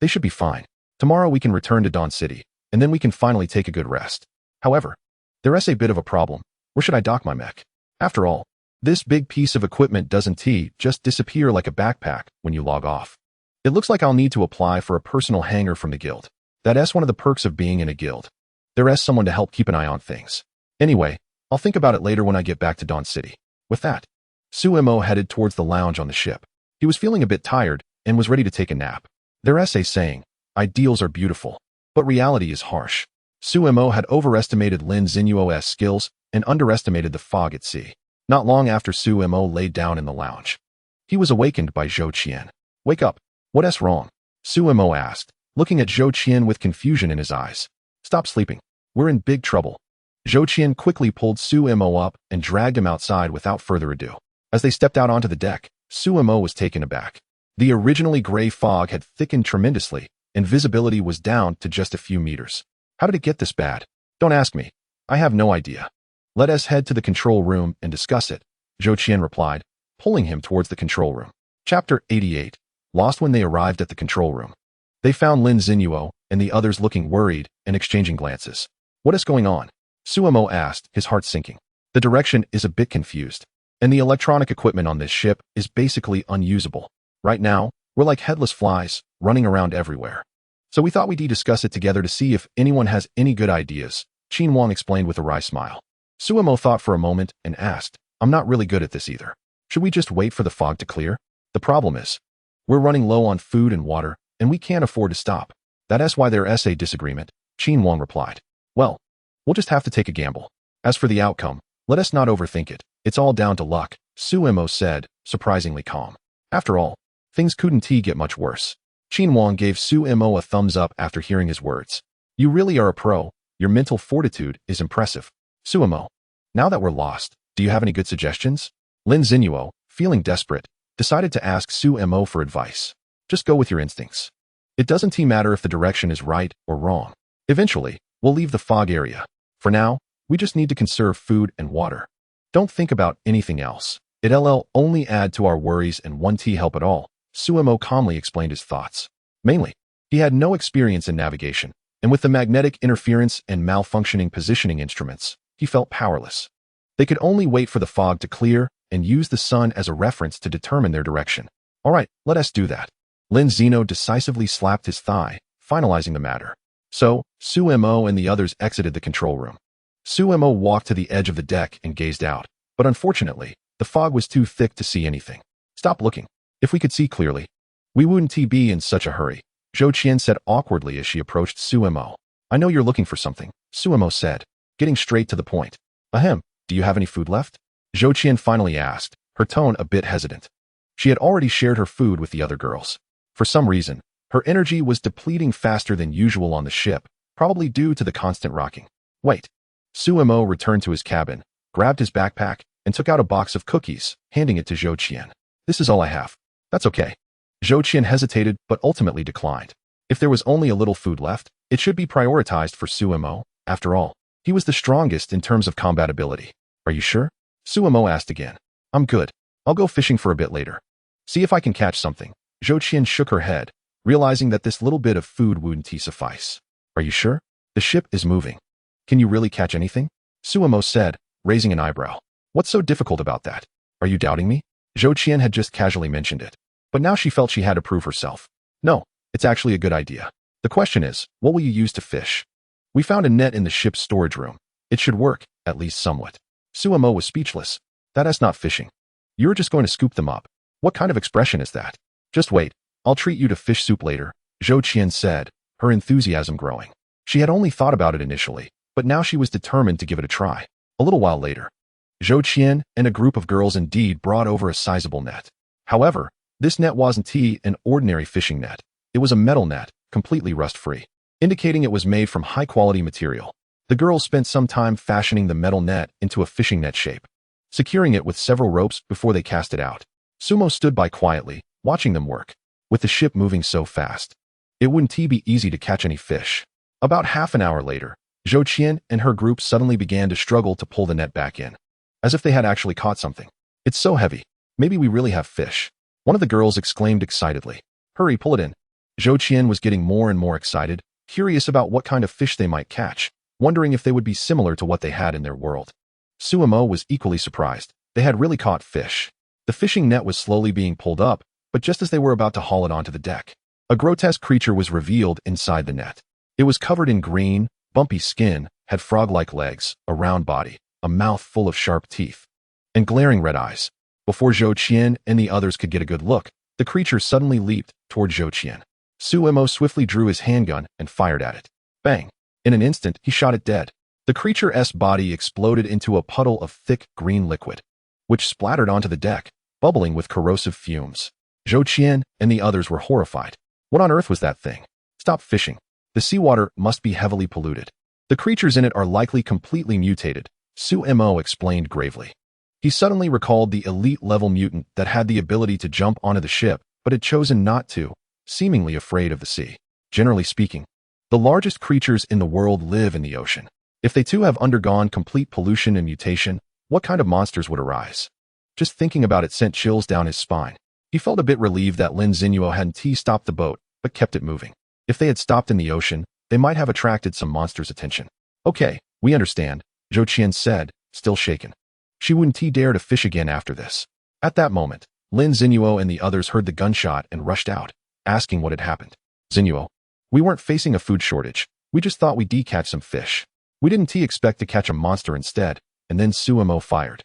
they should be fine. Tomorrow we can return to Dawn City, and then we can finally take a good rest. However, there's a bit of a problem. Where should I dock my mech? After all, this big piece of equipment doesn't just disappear like a backpack when you log off. It looks like I'll need to apply for a personal hangar from the guild. That's one of the perks of being in a guild. There's someone to help keep an eye on things. Anyway, I'll think about it later when I get back to Dawn City. With that, Suemo headed towards the lounge on the ship. He was feeling a bit tired and was ready to take a nap. Their essay saying, ideals are beautiful, but reality is harsh. Suemo had overestimated Lin Zinuo's skills and underestimated the fog at sea. Not long after Suemo laid down in the lounge, he was awakened by Zhou Qian. Wake up. What's wrong? Suemo asked, looking at Zhou Qian with confusion in his eyes. Stop sleeping. We're in big trouble. Zhou Qian quickly pulled Suemo up and dragged him outside without further ado. As they stepped out onto the deck, Suemo was taken aback. The originally gray fog had thickened tremendously, and visibility was down to just a few meters. How did it get this bad? Don't ask me. I have no idea. Let us head to the control room and discuss it, Zhou Qian replied, pulling him towards the control room. Chapter 88. Lost when they arrived at the control room. They found Lin Zinuo and the others looking worried and exchanging glances. What is going on? Suemo asked, his heart sinking. The direction is a bit confused, and the electronic equipment on this ship is basically unusable. Right now, we're like headless flies, running around everywhere. So we thought we'd discuss it together to see if anyone has any good ideas, Qin Wang explained with a wry smile. Suemo thought for a moment and asked, I'm not really good at this either. Should we just wait for the fog to clear? The problem is, we're running low on food and water, and we can't afford to stop. That's why their essay disagreement, Qin Wang replied. Well, we'll just have to take a gamble. As for the outcome, let us not overthink it. It's all down to luck, Suemo said, surprisingly calm. After all, things couldn't get much worse. Qin Wang gave Suemo a thumbs up after hearing his words. You really are a pro. Your mental fortitude is impressive. Suemo, now that we're lost, do you have any good suggestions? Lin Zinuo, feeling desperate, decided to ask Suemo for advice. Just go with your instincts. It doesn't matter if the direction is right or wrong. Eventually, we'll leave the fog area. For now, we just need to conserve food and water. Don't think about anything else. It'll only add to our worries and won't help at all, Suemo calmly explained his thoughts. Mainly, he had no experience in navigation, and with the magnetic interference and malfunctioning positioning instruments, he felt powerless. They could only wait for the fog to clear and use the sun as a reference to determine their direction. All right, let us do that. Lin Zeno decisively slapped his thigh, finalizing the matter. So, Suemo and the others exited the control room. Suemo walked to the edge of the deck and gazed out, but unfortunately, the fog was too thick to see anything. Stop looking. If we could see clearly, we wouldn't be in such a hurry, Zhou Qian said awkwardly as she approached Suemo. I know you're looking for something, Suemo said, getting straight to the point. Ahem, do you have any food left? Zhou Qian finally asked, her tone a bit hesitant. She had already shared her food with the other girls. For some reason, her energy was depleting faster than usual on the ship, probably due to the constant rocking. Wait. Suemo returned to his cabin, grabbed his backpack, and took out a box of cookies, handing it to Zhou Qian. This is all I have. That's okay. Zhou Qian hesitated but ultimately declined. If there was only a little food left, it should be prioritized for Suemo. After all, he was the strongest in terms of combat ability. Are you sure? Suemo asked again. I'm good. I'll go fishing for a bit later. See if I can catch something. Zhou Qian shook her head, realizing that this little bit of food wouldn't suffice. Are you sure? The ship is moving. Can you really catch anything? Suemo said, raising an eyebrow. What's so difficult about that? Are you doubting me? Zhou Qian had just casually mentioned it, but now she felt she had to prove herself. No, it's actually a good idea. The question is, what will you use to fish? We found a net in the ship's storage room. It should work, at least somewhat. Suemo was speechless. That's not fishing. You're just going to scoop them up. What kind of expression is that? Just wait, I'll treat you to fish soup later, Zhou Qian said, her enthusiasm growing. She had only thought about it initially, but now she was determined to give it a try. A little while later, Zhou Qian and a group of girls indeed brought over a sizable net. However, this net wasn't an ordinary fishing net. It was a metal net, completely rust-free, indicating it was made from high-quality material. The girls spent some time fashioning the metal net into a fishing net shape, securing it with several ropes before they cast it out. Sumo stood by quietly, watching them work. With the ship moving so fast, it wouldn't be easy to catch any fish. About half an hour later, Zhou Qian and her group suddenly began to struggle to pull the net back in, as if they had actually caught something. It's so heavy. Maybe we really have fish. One of the girls exclaimed excitedly. Hurry, pull it in. Zhou Qian was getting more and more excited, curious about what kind of fish they might catch, wondering if they would be similar to what they had in their world. Suemo was equally surprised. They had really caught fish. The fishing net was slowly being pulled up, but just as they were about to haul it onto the deck, a grotesque creature was revealed inside the net. It was covered in green, bumpy skin, had frog-like legs, a round body, a mouth full of sharp teeth, and glaring red eyes. Before Zhou Qian and the others could get a good look, the creature suddenly leaped toward Zhou Qian. Suemo swiftly drew his handgun and fired at it. Bang! In an instant, he shot it dead. The creature's body exploded into a puddle of thick green liquid, which splattered onto the deck, bubbling with corrosive fumes. Zhou Qian and the others were horrified. What on earth was that thing? Stop fishing. The seawater must be heavily polluted. The creatures in it are likely completely mutated, Suemo explained gravely. He suddenly recalled the elite-level mutant that had the ability to jump onto the ship, but had chosen not to, seemingly afraid of the sea. Generally speaking, the largest creatures in the world live in the ocean. If they too have undergone complete pollution and mutation, what kind of monsters would arise? Just thinking about it sent chills down his spine. He felt a bit relieved that Lin Xinyuo hadn't stopped the boat, but kept it moving. If they had stopped in the ocean, they might have attracted some monster's attention. Okay, we understand, Zhou Qian said, still shaken. She wouldn't dare to fish again after this. At that moment, Lin Xinyuo and the others heard the gunshot and rushed out, asking what had happened. Xinyuo, we weren't facing a food shortage. We just thought we'd catch some fish. We didn't expect to catch a monster instead, and then Suemo fired.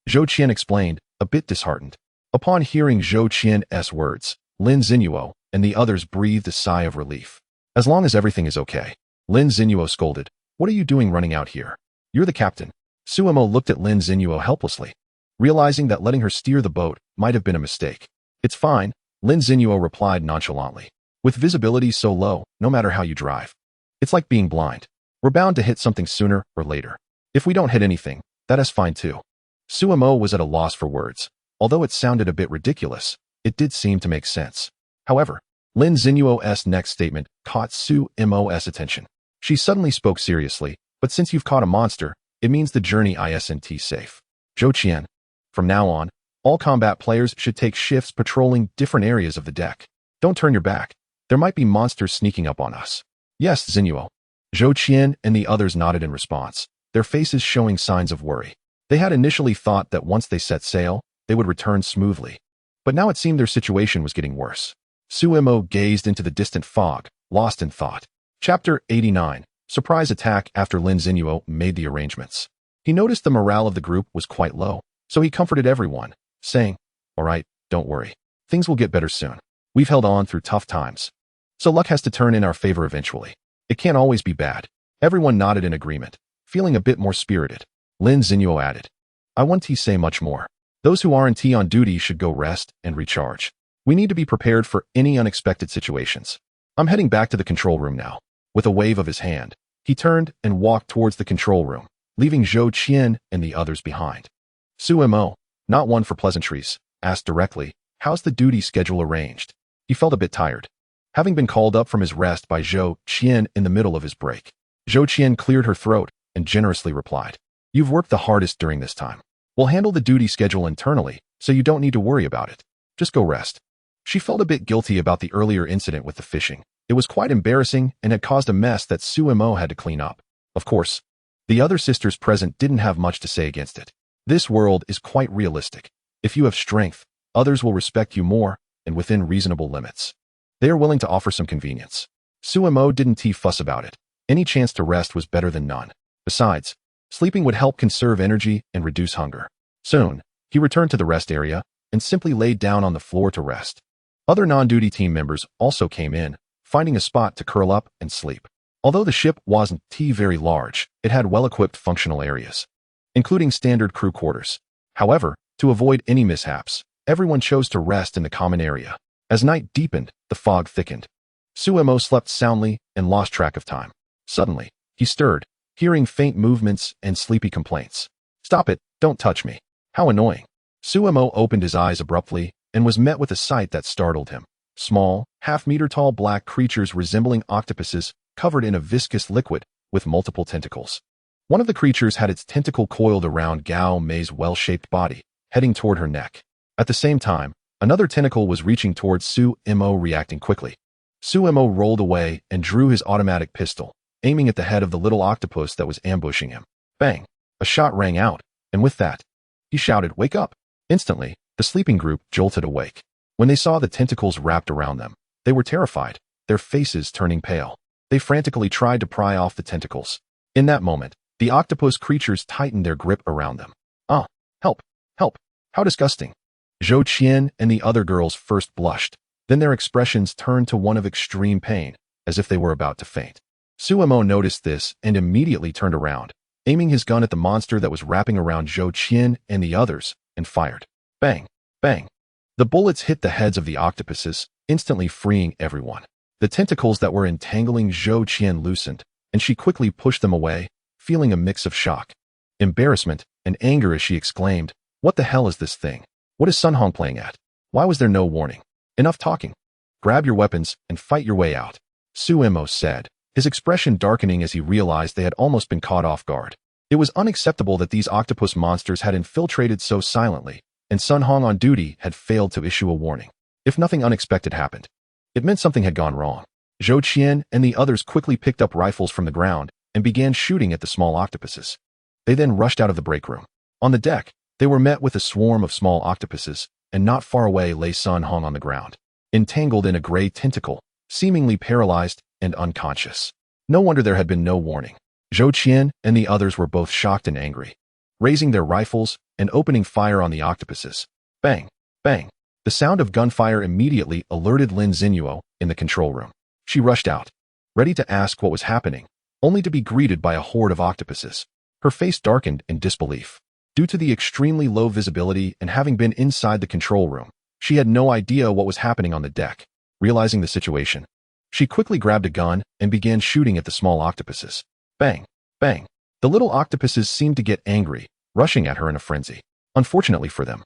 Zhou Qian explained, a bit disheartened. Upon hearing Zhou Qian's words, Lin Xinyuo and the others breathed a sigh of relief. As long as everything is okay. Lin Xinyuo scolded, what are you doing running out here? You're the captain. Suemo looked at Lin Xinyuo helplessly, realizing that letting her steer the boat might have been a mistake. It's fine, Lin Xinyuo replied nonchalantly. With visibility so low, no matter how you drive, it's like being blind. We're bound to hit something sooner or later. If we don't hit anything, that is fine too. Suemo was at a loss for words. Although it sounded a bit ridiculous, it did seem to make sense. However, Lin Xinyuo's next statement caught Suemo's attention. She suddenly spoke seriously, but since you've caught a monster, it means the journey isn't safe. Zhou Qian, from now on, all combat players should take shifts patrolling different areas of the deck. Don't turn your back. There might be monsters sneaking up on us. Yes, Xinyuo. Zhou Qian and the others nodded in response, their faces showing signs of worry. They had initially thought that once they set sail, they would return smoothly. But now it seemed their situation was getting worse. Suemo gazed into the distant fog, lost in thought. Chapter 89. Surprise attack after Lin Xinyuo made the arrangements. He noticed the morale of the group was quite low, so he comforted everyone, saying, all right, don't worry. Things will get better soon. We've held on through tough times. So luck has to turn in our favor eventually. It can't always be bad. Everyone nodded in agreement, feeling a bit more spirited. Lin Xinyuo added, I won't say much more. Those who aren't on duty should go rest and recharge. We need to be prepared for any unexpected situations. I'm heading back to the control room now. With a wave of his hand, he turned and walked towards the control room, leaving Zhou Qian and the others behind. Suemo, not one for pleasantries, asked directly, how's the duty schedule arranged? He felt a bit tired, having been called up from his rest by Zhou Qian in the middle of his break. Zhou Qian cleared her throat and generously replied, you've worked the hardest during this time. We'll handle the duty schedule internally, so you don't need to worry about it. Just go rest. She felt a bit guilty about the earlier incident with the fishing. It was quite embarrassing and had caused a mess that Suemo had to clean up. Of course, the other sisters present didn't have much to say against it. This world is quite realistic. If you have strength, others will respect you more, and within reasonable limits. They are willing to offer some convenience. Suemo didn't fuss about it. Any chance to rest was better than none. Besides, sleeping would help conserve energy and reduce hunger. Soon, he returned to the rest area and simply laid down on the floor to rest. Other non-duty team members also came in, finding a spot to curl up and sleep. Although the ship wasn't very large, it had well-equipped functional areas, including standard crew quarters. However, to avoid any mishaps, everyone chose to rest in the common area. As night deepened, the fog thickened. Suemo slept soundly and lost track of time. Suddenly, he stirred, hearing faint movements and sleepy complaints. Stop it, don't touch me. How annoying. Suemo opened his eyes abruptly and was met with a sight that startled him. Small, half-meter-tall black creatures resembling octopuses covered in a viscous liquid with multiple tentacles. One of the creatures had its tentacle coiled around Gao Mei's well-shaped body, heading toward her neck. At the same time, another tentacle was reaching towards Suemo, reacting quickly. Suemo rolled away and drew his automatic pistol, aiming at the head of the little octopus that was ambushing him. Bang! A shot rang out, And with that, he shouted, "Wake up!" Instantly, the sleeping group jolted awake. When they saw the tentacles wrapped around them, they were terrified, their faces turning pale. They frantically tried to pry off the tentacles. In that moment, the octopus creatures tightened their grip around them. "Ah, help, help, how disgusting." Zhou Qian and the other girls first blushed, then their expressions turned to one of extreme pain, as if they were about to faint. Suemo noticed this and immediately turned around, aiming his gun at the monster that was wrapping around Zhou Qian and the others, and fired. Bang, bang. The bullets hit the heads of the octopuses, instantly freeing everyone. The tentacles that were entangling Zhou Qian loosened, and she quickly pushed them away, feeling a mix of shock, embarrassment, and anger as she exclaimed, "What the hell is this thing? What is Sun Hong playing at? Why was there no warning? Enough talking. Grab your weapons and fight your way out," Suemo said, his expression darkening as he realized they had almost been caught off guard. It was unacceptable that these octopus monsters had infiltrated so silently, and Sun Hong on duty had failed to issue a warning. If nothing unexpected happened, it meant something had gone wrong. Zhou Qian and the others quickly picked up rifles from the ground and began shooting at the small octopuses. They then rushed out of the break room. On the deck, they were met with a swarm of small octopuses, and not far away lay Sun Hong on the ground, entangled in a gray tentacle, seemingly paralyzed and unconscious. No wonder there had been no warning. Zhou Qian and the others were both shocked and angry, raising their rifles and opening fire on the octopuses. Bang, bang. The sound of gunfire immediately alerted Lin Zinuo in the control room. She rushed out, ready to ask what was happening, only to be greeted by a horde of octopuses. Her face darkened in disbelief. Due to the extremely low visibility and having been inside the control room, she had no idea what was happening on the deck. Realizing the situation, she quickly grabbed a gun and began shooting at the small octopuses. Bang, bang. The little octopuses seemed to get angry, rushing at her in a frenzy. Unfortunately for them,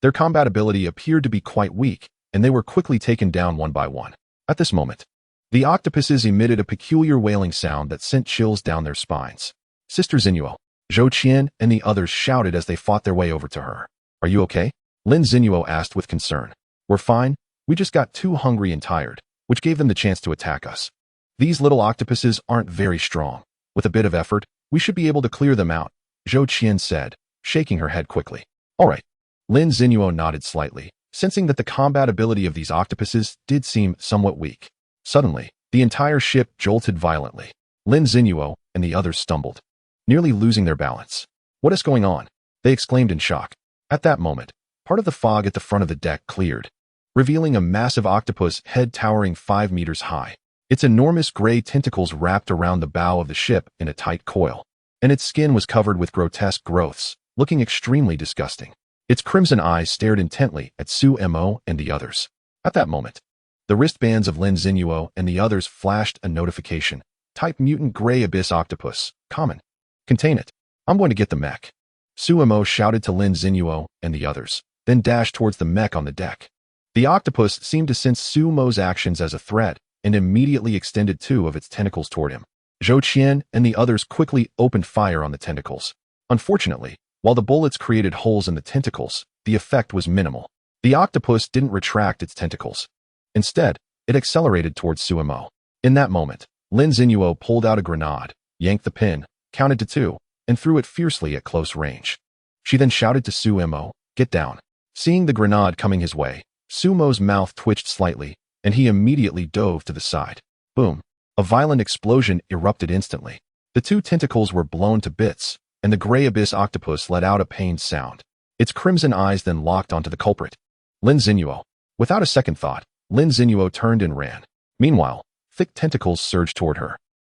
their combat ability appeared to be quite weak, and they were quickly taken down one by one. At this moment, the octopuses emitted a peculiar wailing sound that sent chills down their spines. Sister Zinuo, Zhou Qian and the others shouted as they fought their way over to her. "Are you okay?" Lin Zinuo asked with concern. "We're fine. We just got too hungry and tired, which gave them the chance to attack us. These little octopuses aren't very strong. With a bit of effort, we should be able to clear them out," Zhou Qian said, shaking her head quickly. "All right." Lin Zinuo nodded slightly, sensing that the combat ability of these octopuses did seem somewhat weak. Suddenly, the entire ship jolted violently. Lin Zinuo and the others stumbled, nearly losing their balance. "What is going on?" they exclaimed in shock. At that moment, part of the fog at the front of the deck cleared, revealing a massive octopus head towering 5 meters high. Its enormous gray tentacles wrapped around the bow of the ship in a tight coil, and its skin was covered with grotesque growths, looking extremely disgusting. Its crimson eyes stared intently at Suemo and the others. At that moment, the wristbands of Lin Zinuo and the others flashed a notification. "Type mutant gray abyss octopus. Common. Contain it. I'm going to get the mech." Suemo shouted to Lin Zinuo and the others, then dashed towards the mech on the deck. The octopus seemed to sense Suemo's actions as a threat and immediately extended 2 of its tentacles toward him. Zhou Qian and the others quickly opened fire on the tentacles. Unfortunately, while the bullets created holes in the tentacles, the effect was minimal. The octopus didn't retract its tentacles. Instead, it accelerated towards Suemo. In that moment, Lin Zinuo pulled out a grenade, yanked the pin, counted to 2, and threw it fiercely at close range. She then shouted to Suemo, "Get down." Seeing the grenade coming his way, Sumo's mouth twitched slightly, and he immediately dove to the side. Boom. A violent explosion erupted instantly. The 2 tentacles were blown to bits, and the gray abyss octopus let out a pained sound. Its crimson eyes then locked onto the culprit, Lin Zinuo. Without a second thought, Lin Zinuo turned and ran. Meanwhile, thick tentacles surged toward her.